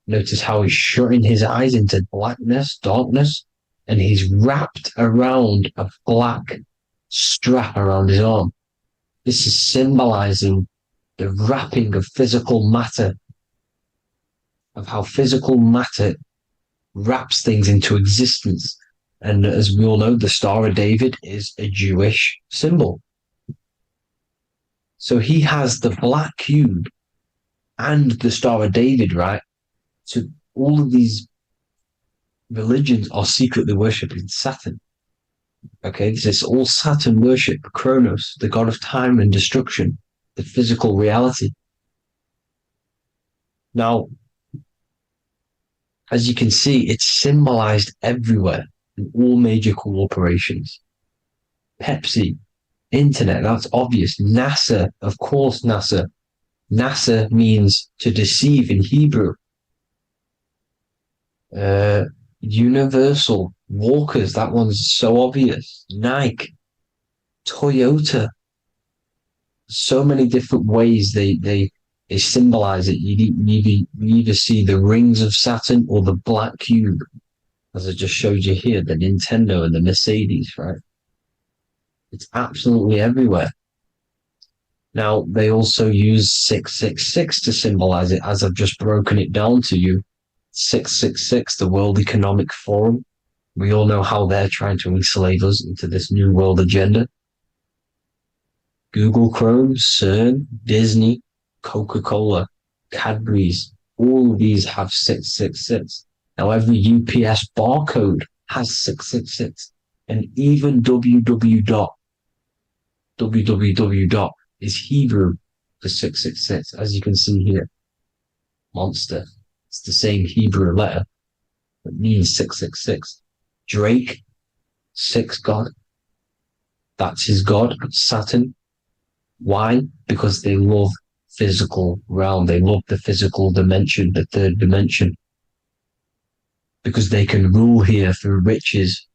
Notice how he's shutting his eyes into blackness, darkness, and he's wrapped around a black strap around his arm. This is symbolizing the wrapping of physical matter, of how physical matter wraps things into existence. And as we all know, the Star of David is a Jewish symbol. So he has the black cube and the Star of David, right? So all of these religions are secretly worshipping Saturn. Okay, this is all Saturn worship, Kronos, the god of time and destruction, the physical reality. Now, as you can see, it's symbolized everywhere in all major corporations. Pepsi, internet, that's obvious. NASA, of course, NASA. NASA means to deceive in Hebrew. Universal, Walkers, that one's so obvious. Nike, Toyota. So many different ways they symbolize it. You either see the rings of Saturn or the black cube, as I just showed you here, the Nintendo and the Mercedes, right? It's absolutely everywhere. Now, they also use 666 to symbolize it, as I've just broken it down to you. 666, the World Economic Forum. We all know how they're trying to enslave us into this new world agenda. Google Chrome, CERN, Disney, Coca-Cola, Cadbury's, all of these have 666. Now, every UPS barcode has 666. And even www. Is Hebrew for 666, as you can see here. Monster. It's the same Hebrew letter. It means 666. Drake, 6 God. That's his God, Saturn. Why? Because they love physical realm. They love the physical dimension, the third dimension. Because they can rule here through riches.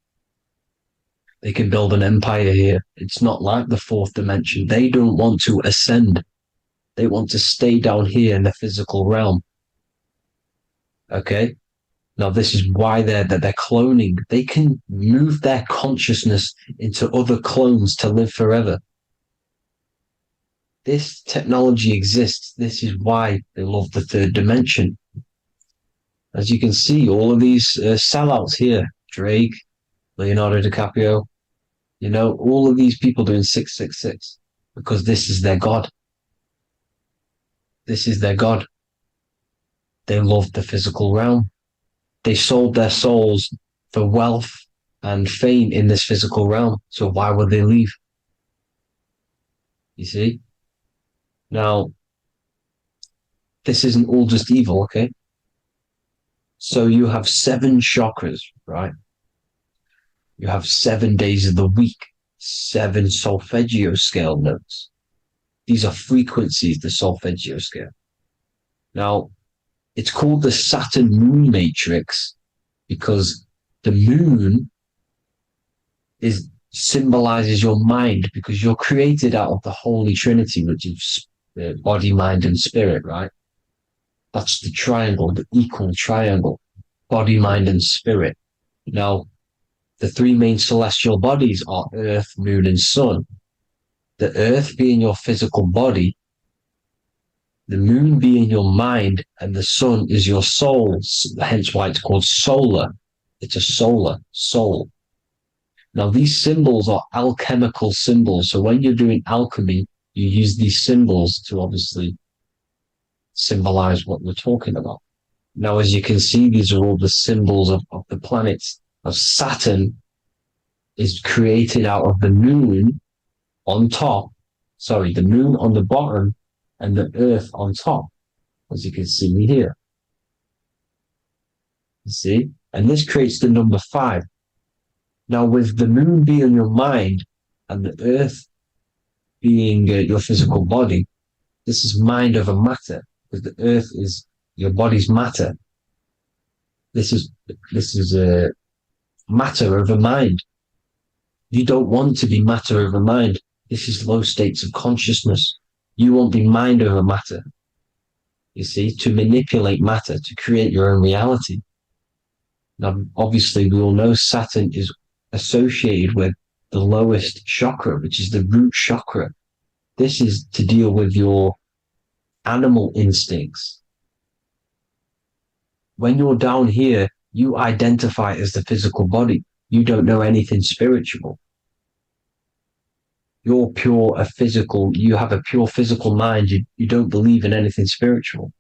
They can build an empire here. It's not like the fourth dimension. They don't want to ascend. They want to stay down here in the physical realm. Okay? Now, this is why they're cloning. They can move their consciousness into other clones to live forever. This technology exists. This is why they love the third dimension. As you can see, all of these sellouts here, Drake, Leonardo DiCaprio, you know, all of these people doing 666 because this is their God. This is their God. They love the physical realm. They sold their souls for wealth and fame in this physical realm. So why would they leave? You see? Now, this isn't all just evil, okay? So you have 7 chakras, right? You have 7 days of the week, 7 solfeggio scale notes. These are frequencies, the solfeggio scale. Now, it's called the Saturn moon matrix because the moon symbolizes your mind, because you're created out of the Holy Trinity, which is body, mind, and spirit, right? That's the triangle, the equal triangle, body, mind, and spirit. Now, the 3 main celestial bodies are Earth, Moon, and Sun. The Earth being your physical body, the Moon being your mind, and the Sun is your soul, hence why it's called solar. It's a solar soul. Now, these symbols are alchemical symbols. So when you're doing alchemy, you use these symbols to obviously symbolize what we're talking about. Now, as you can see, these are all the symbols of the planets. Of Saturn is created out of the moon on top, the moon on the bottom and the earth on top, as you can see here. You see? And this creates the number 5. Now, with the moon being your mind and the earth being your physical body, this is mind over matter, because the earth is your body's matter. This is matter over mind. You don't want to be matter over mind. This is low states of consciousness. You won't be mind over matter. You see, to manipulate matter, to create your own reality. Now, obviously, we all know Saturn is associated with the lowest chakra, which is the root chakra. This is to deal with your animal instincts. When you're down here, you identify as the physical body. You don't know anything spiritual. You're pure a physical, you have a pure physical mind. You don't believe in anything spiritual.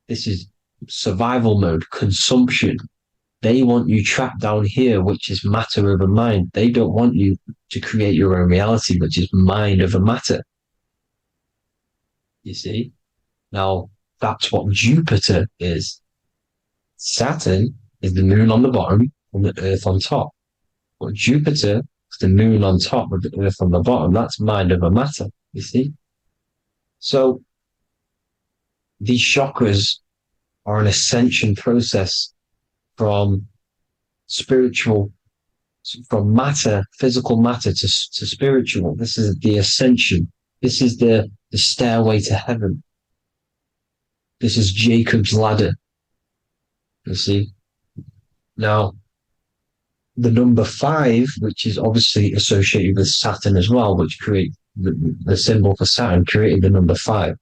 This is survival mode, consumption. They want you trapped down here, which is matter over mind. They don't want you to create your own reality, which is mind over matter. You see? Now, that's what Jupiter is. Saturn is the moon on the bottom and the earth on top. But Jupiter is the moon on top with the earth on the bottom. That's mind over matter, you see? So these chakras are an ascension process from spiritual, from matter, physical matter to spiritual. This is the ascension. This is the stairway to heaven. This is Jacob's ladder. You see? Now, the number 5, which is obviously associated with Saturn as well, which create the symbol for Saturn, created the number 5.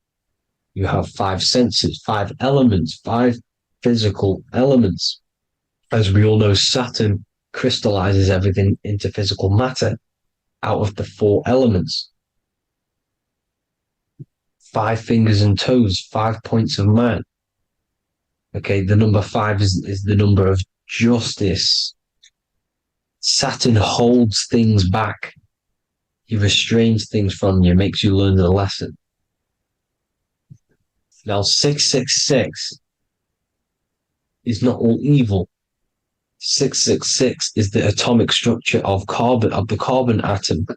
You have 5 senses, 5 elements, 5 physical elements. As we all know, Saturn crystallizes everything into physical matter out of the 4 elements. 5 fingers and toes, 5 points of man. Okay, the number 5 is the number of justice. Saturn holds things back. He restrains things from you, makes you learn the lesson. Now, 666 is not all evil. 666 is the atomic structure of the carbon atom.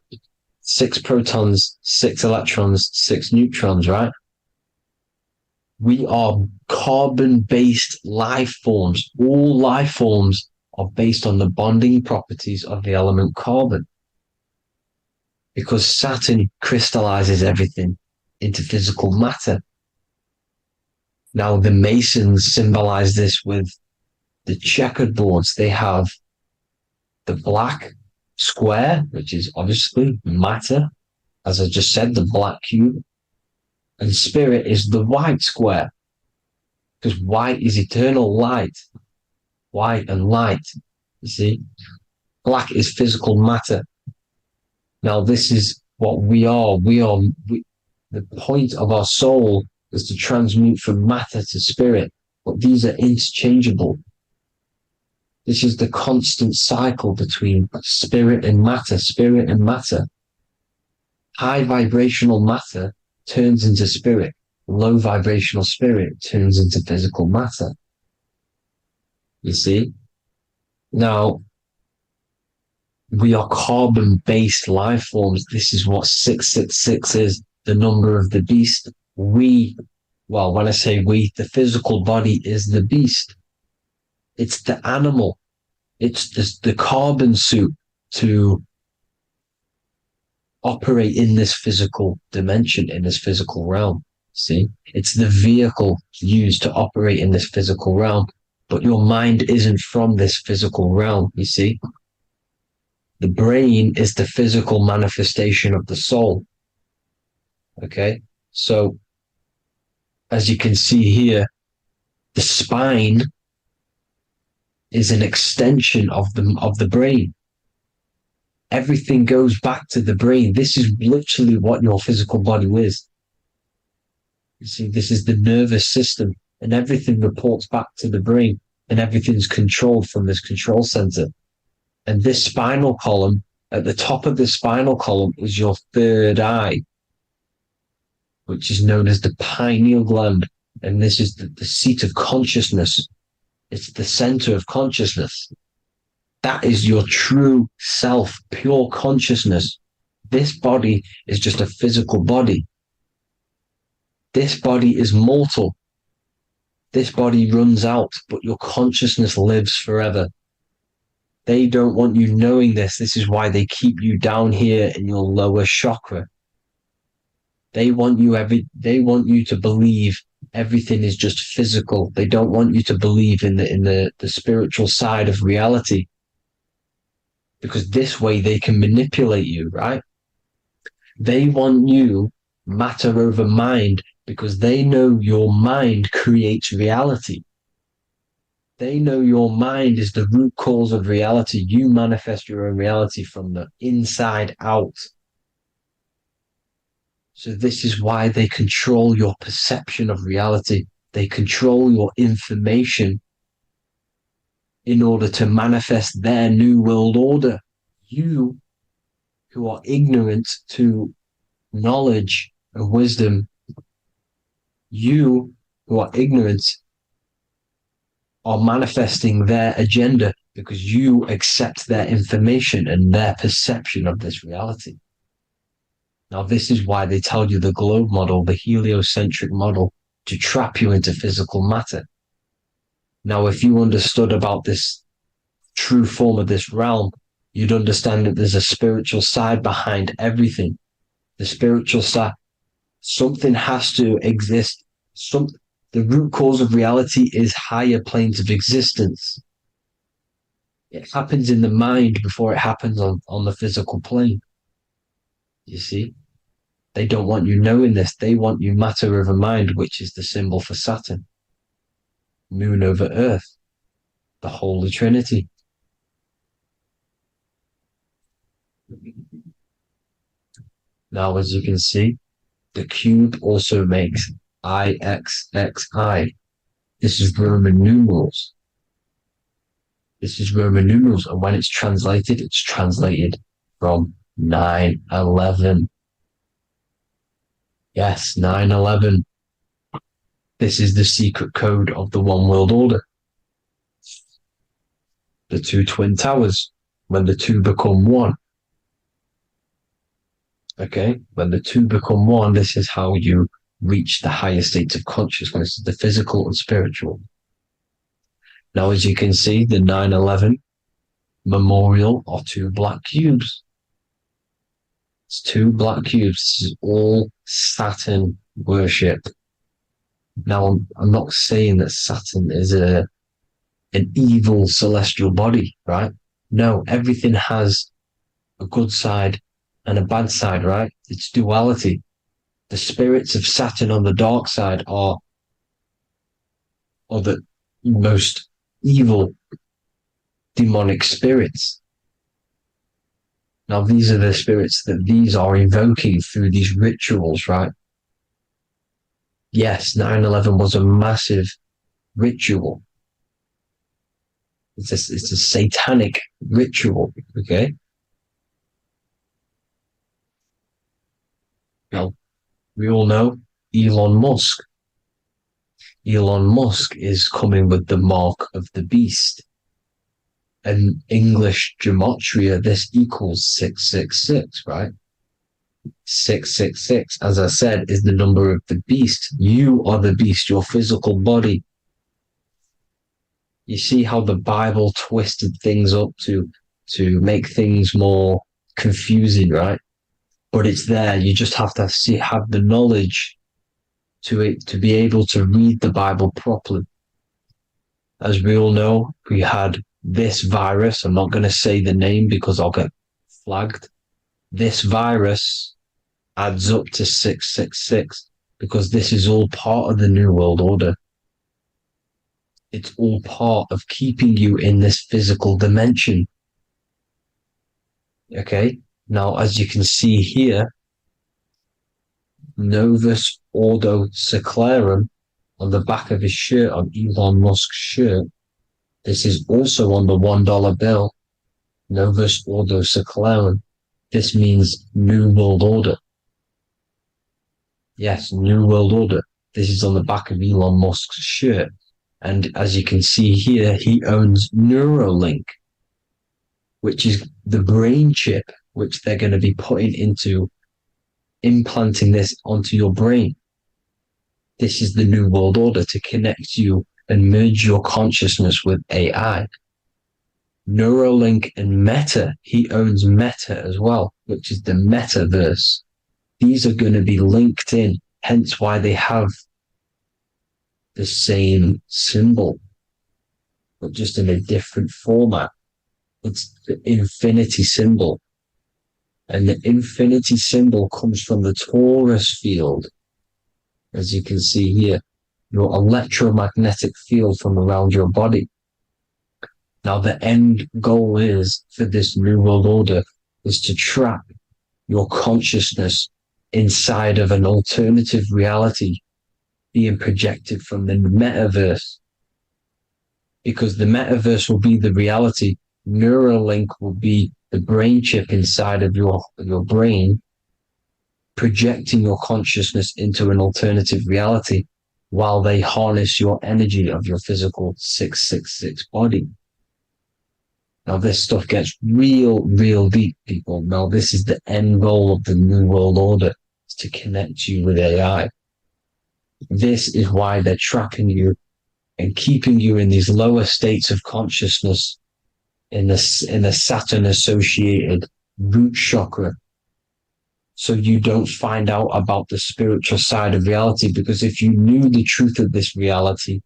6 protons, 6 electrons, 6 neutrons, right? We are carbon-based life forms. All life forms are based on the bonding properties of the element carbon. Because Saturn crystallizes everything into physical matter. Now, the Masons symbolize this with the checkered boards. They have the black square, which is obviously matter, as I just said, the black cube, and spirit is the white square, because white is eternal light. White and light, you see. Black is physical matter. Now, this is what we are. The point of our soul is to transmute from matter to spirit, but these are interchangeable. This is the constant cycle between spirit and matter, spirit and matter. High vibrational matter turns into spirit. Low vibrational spirit turns into physical matter. You see? Now, we are carbon-based life forms. This is what 666 is, the number of the beast. When I say we, the physical body is the beast. It's the animal. It's the carbon suit to operate in this physical dimension, in this physical realm. See? It's the vehicle used to operate in this physical realm. But your mind isn't from this physical realm, you see? The brain is the physical manifestation of the soul. Okay? So, as you can see here, the spine is an extension of the brain. Everything goes back to the brain. This is literally what your physical body is. You see, this is the nervous system, and everything reports back to the brain, and everything's controlled from this control center. And this spinal column, at the top of the spinal column is your third eye, which is known as the pineal gland. And this is the seat of consciousness. It's the center of consciousness. That is your true self, pure consciousness. This body is just a physical body. This body is mortal. This body runs out, but your consciousness lives forever. They don't want you knowing this. This is why they keep you down here in your lower chakra. They want you to believe everything is just physical. They don't want you to believe in the spiritual side of reality. Because this way they can manipulate you, right? They want you matter over mind because they know your mind creates reality. They know your mind is the root cause of reality. You manifest your own reality from the inside out. So this is why they control your perception of reality. They control your information in order to manifest their new world order. You, who are ignorant to knowledge and wisdom, you who are ignorant are manifesting their agenda because you accept their information and their perception of this reality. Now, this is why they tell you the globe model, the heliocentric model, to trap you into physical matter. Now, if you understood about this true form of this realm, you'd understand that there's a spiritual side behind everything. The spiritual side, something has to exist. The root cause of reality is higher planes of existence. It happens in the mind before it happens on the physical plane. You see? They don't want you knowing this. They want you matter over mind, which is the symbol for Saturn. Moon over Earth. The Holy Trinity. Now, as you can see, the cube also makes IXXI. This is Roman numerals. This is Roman numerals, and when it's translated from 9/11. Yes, 9/11. This is the secret code of the One World Order. The two twin towers, when the two become one. Okay, when the two become one, this is how you reach the higher states of consciousness, the physical and spiritual. Now, as you can see, the 9/11 memorial are two black cubes. It's 2 black cubes. This is all Saturn worship. Now, I'm not saying that Saturn is an evil celestial body, right? No, everything has a good side and a bad side, right? It's duality. The spirits of Saturn on the dark side are the most evil demonic spirits. Now, these are the spirits that these are invoking through these rituals, right? Yes, 9/11 was a massive ritual. It's a satanic ritual, okay? Now, we all know Elon Musk. Elon Musk is coming with the mark of the beast. And English gematria, this equals 666, right? 666, as I said, is the number of the beast. You are the beast, your physical body. You see how the Bible twisted things up to make things more confusing, right? But it's there. You just have to have the knowledge to be able to read the Bible properly. As we all know, we had this virus. I'm not going to say the name because I'll get flagged. This virus adds up to 666 because this is all part of the New World Order. It's all part of keeping you in this physical dimension. Okay? Now, as you can see here, Novus Ordo Secularum on the back of his shirt, on Elon Musk's shirt, this is also on the $1 bill, Novus Ordo Secularum. This means New World Order. Yes, New World Order. This is on the back of Elon Musk's shirt. And as you can see here, he owns Neuralink, which is the brain chip, which they're going to be putting into implanting this onto your brain. This is the New World Order to connect you and merge your consciousness with AI. Neuralink and Meta, he owns Meta as well, which is the metaverse. These are going to be linked in, hence why they have the same symbol, but just in a different format. It's the infinity symbol. And the infinity symbol comes from the Taurus field, as you can see here, your electromagnetic field from around your body. Now, the end goal is for this New World Order is to trap your consciousness inside of an alternative reality being projected from the metaverse. Because the metaverse will be the reality. Neuralink will be the brain chip inside of your brain, projecting your consciousness into an alternative reality while they harness your energy of your physical 666 body. Now, this stuff gets real deep, people. Now, this is the end goal of the New World Order, is to connect you with AI. This is why they're trapping you and keeping you in these lower states of consciousness in the Saturn-associated root chakra, so you don't find out about the spiritual side of reality. Because if you knew the truth of this reality,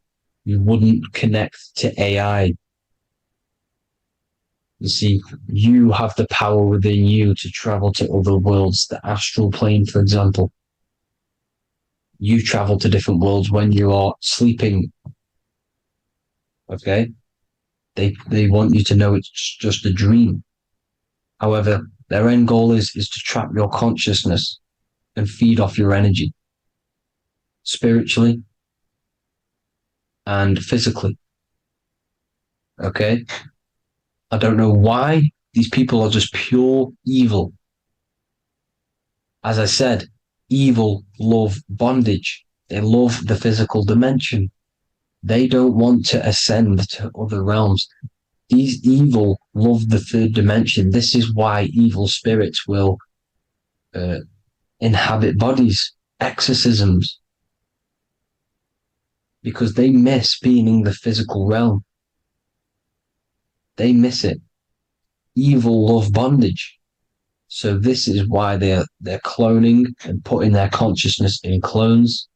you wouldn't connect to AI. You see, you have the power within you to travel to other worlds, the astral plane, for example. You travel to different worlds when you are sleeping. Okay? They want you to know it's just a dream. However, their end goal is to trap your consciousness and feed off your energy, spiritually and physically. Okay? I don't know why these people are just pure evil. As I said, evil love bondage. They love the physical dimension. They don't want to ascend to other realms. These evil love the third dimension. This is why evil spirits will inhabit bodies, exorcisms, because they miss being in the physical realm. They miss it. Evil love bondage. So this is why they're cloning and putting their consciousness in clones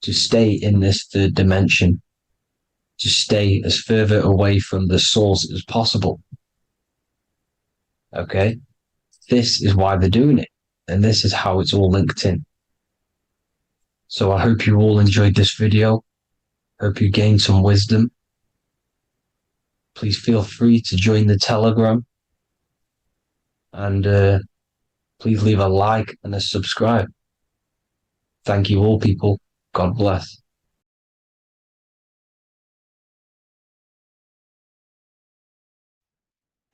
to stay in this third dimension, to stay as further away from the source as possible. Okay? This is why they're doing it. And this is how it's all linked in. So I hope you all enjoyed this video. Hope you gained some wisdom. Please feel free to join the Telegram. And please leave a like and a subscribe. Thank you all, people. God bless.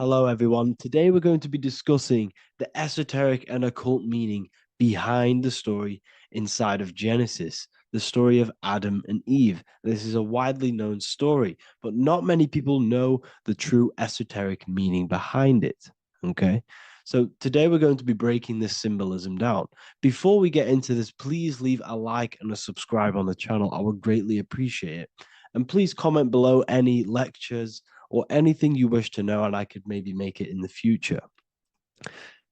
Hello, everyone. Today we're going to be discussing the esoteric and occult meaning behind the story inside of Genesis, the story of Adam and Eve. This is a widely known story, but not many people know the true esoteric meaning behind it. Okay. So today we're going to be breaking this symbolism down. Before we get into this, please leave a like and a subscribe on the channel. I would greatly appreciate it. And please comment below any lectures or anything you wish to know, and I could maybe make it in the future.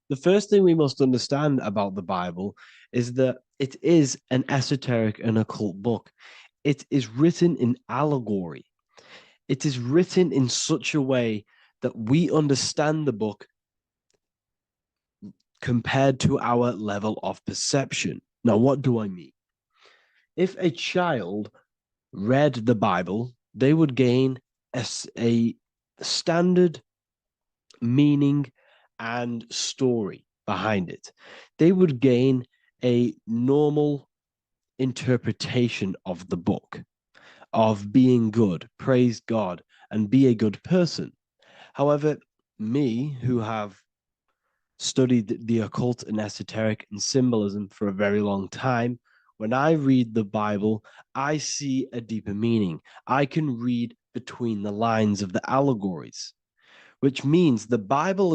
The first thing we must understand about the Bible is that it is an esoteric and occult book. It is written in allegory. It is written in such a way that we understand the book compared to our level of perception. Now, what do I mean? If a child read the Bible, they would gain a standard meaning and story behind it. They would gain a normal interpretation of the book, of being good, praise God, and be a good person. However, me, who have studied the occult and esoteric and symbolism for a very long time, when I read the Bible, I see a deeper meaning. I can read between the lines of the allegories, which means the Bible is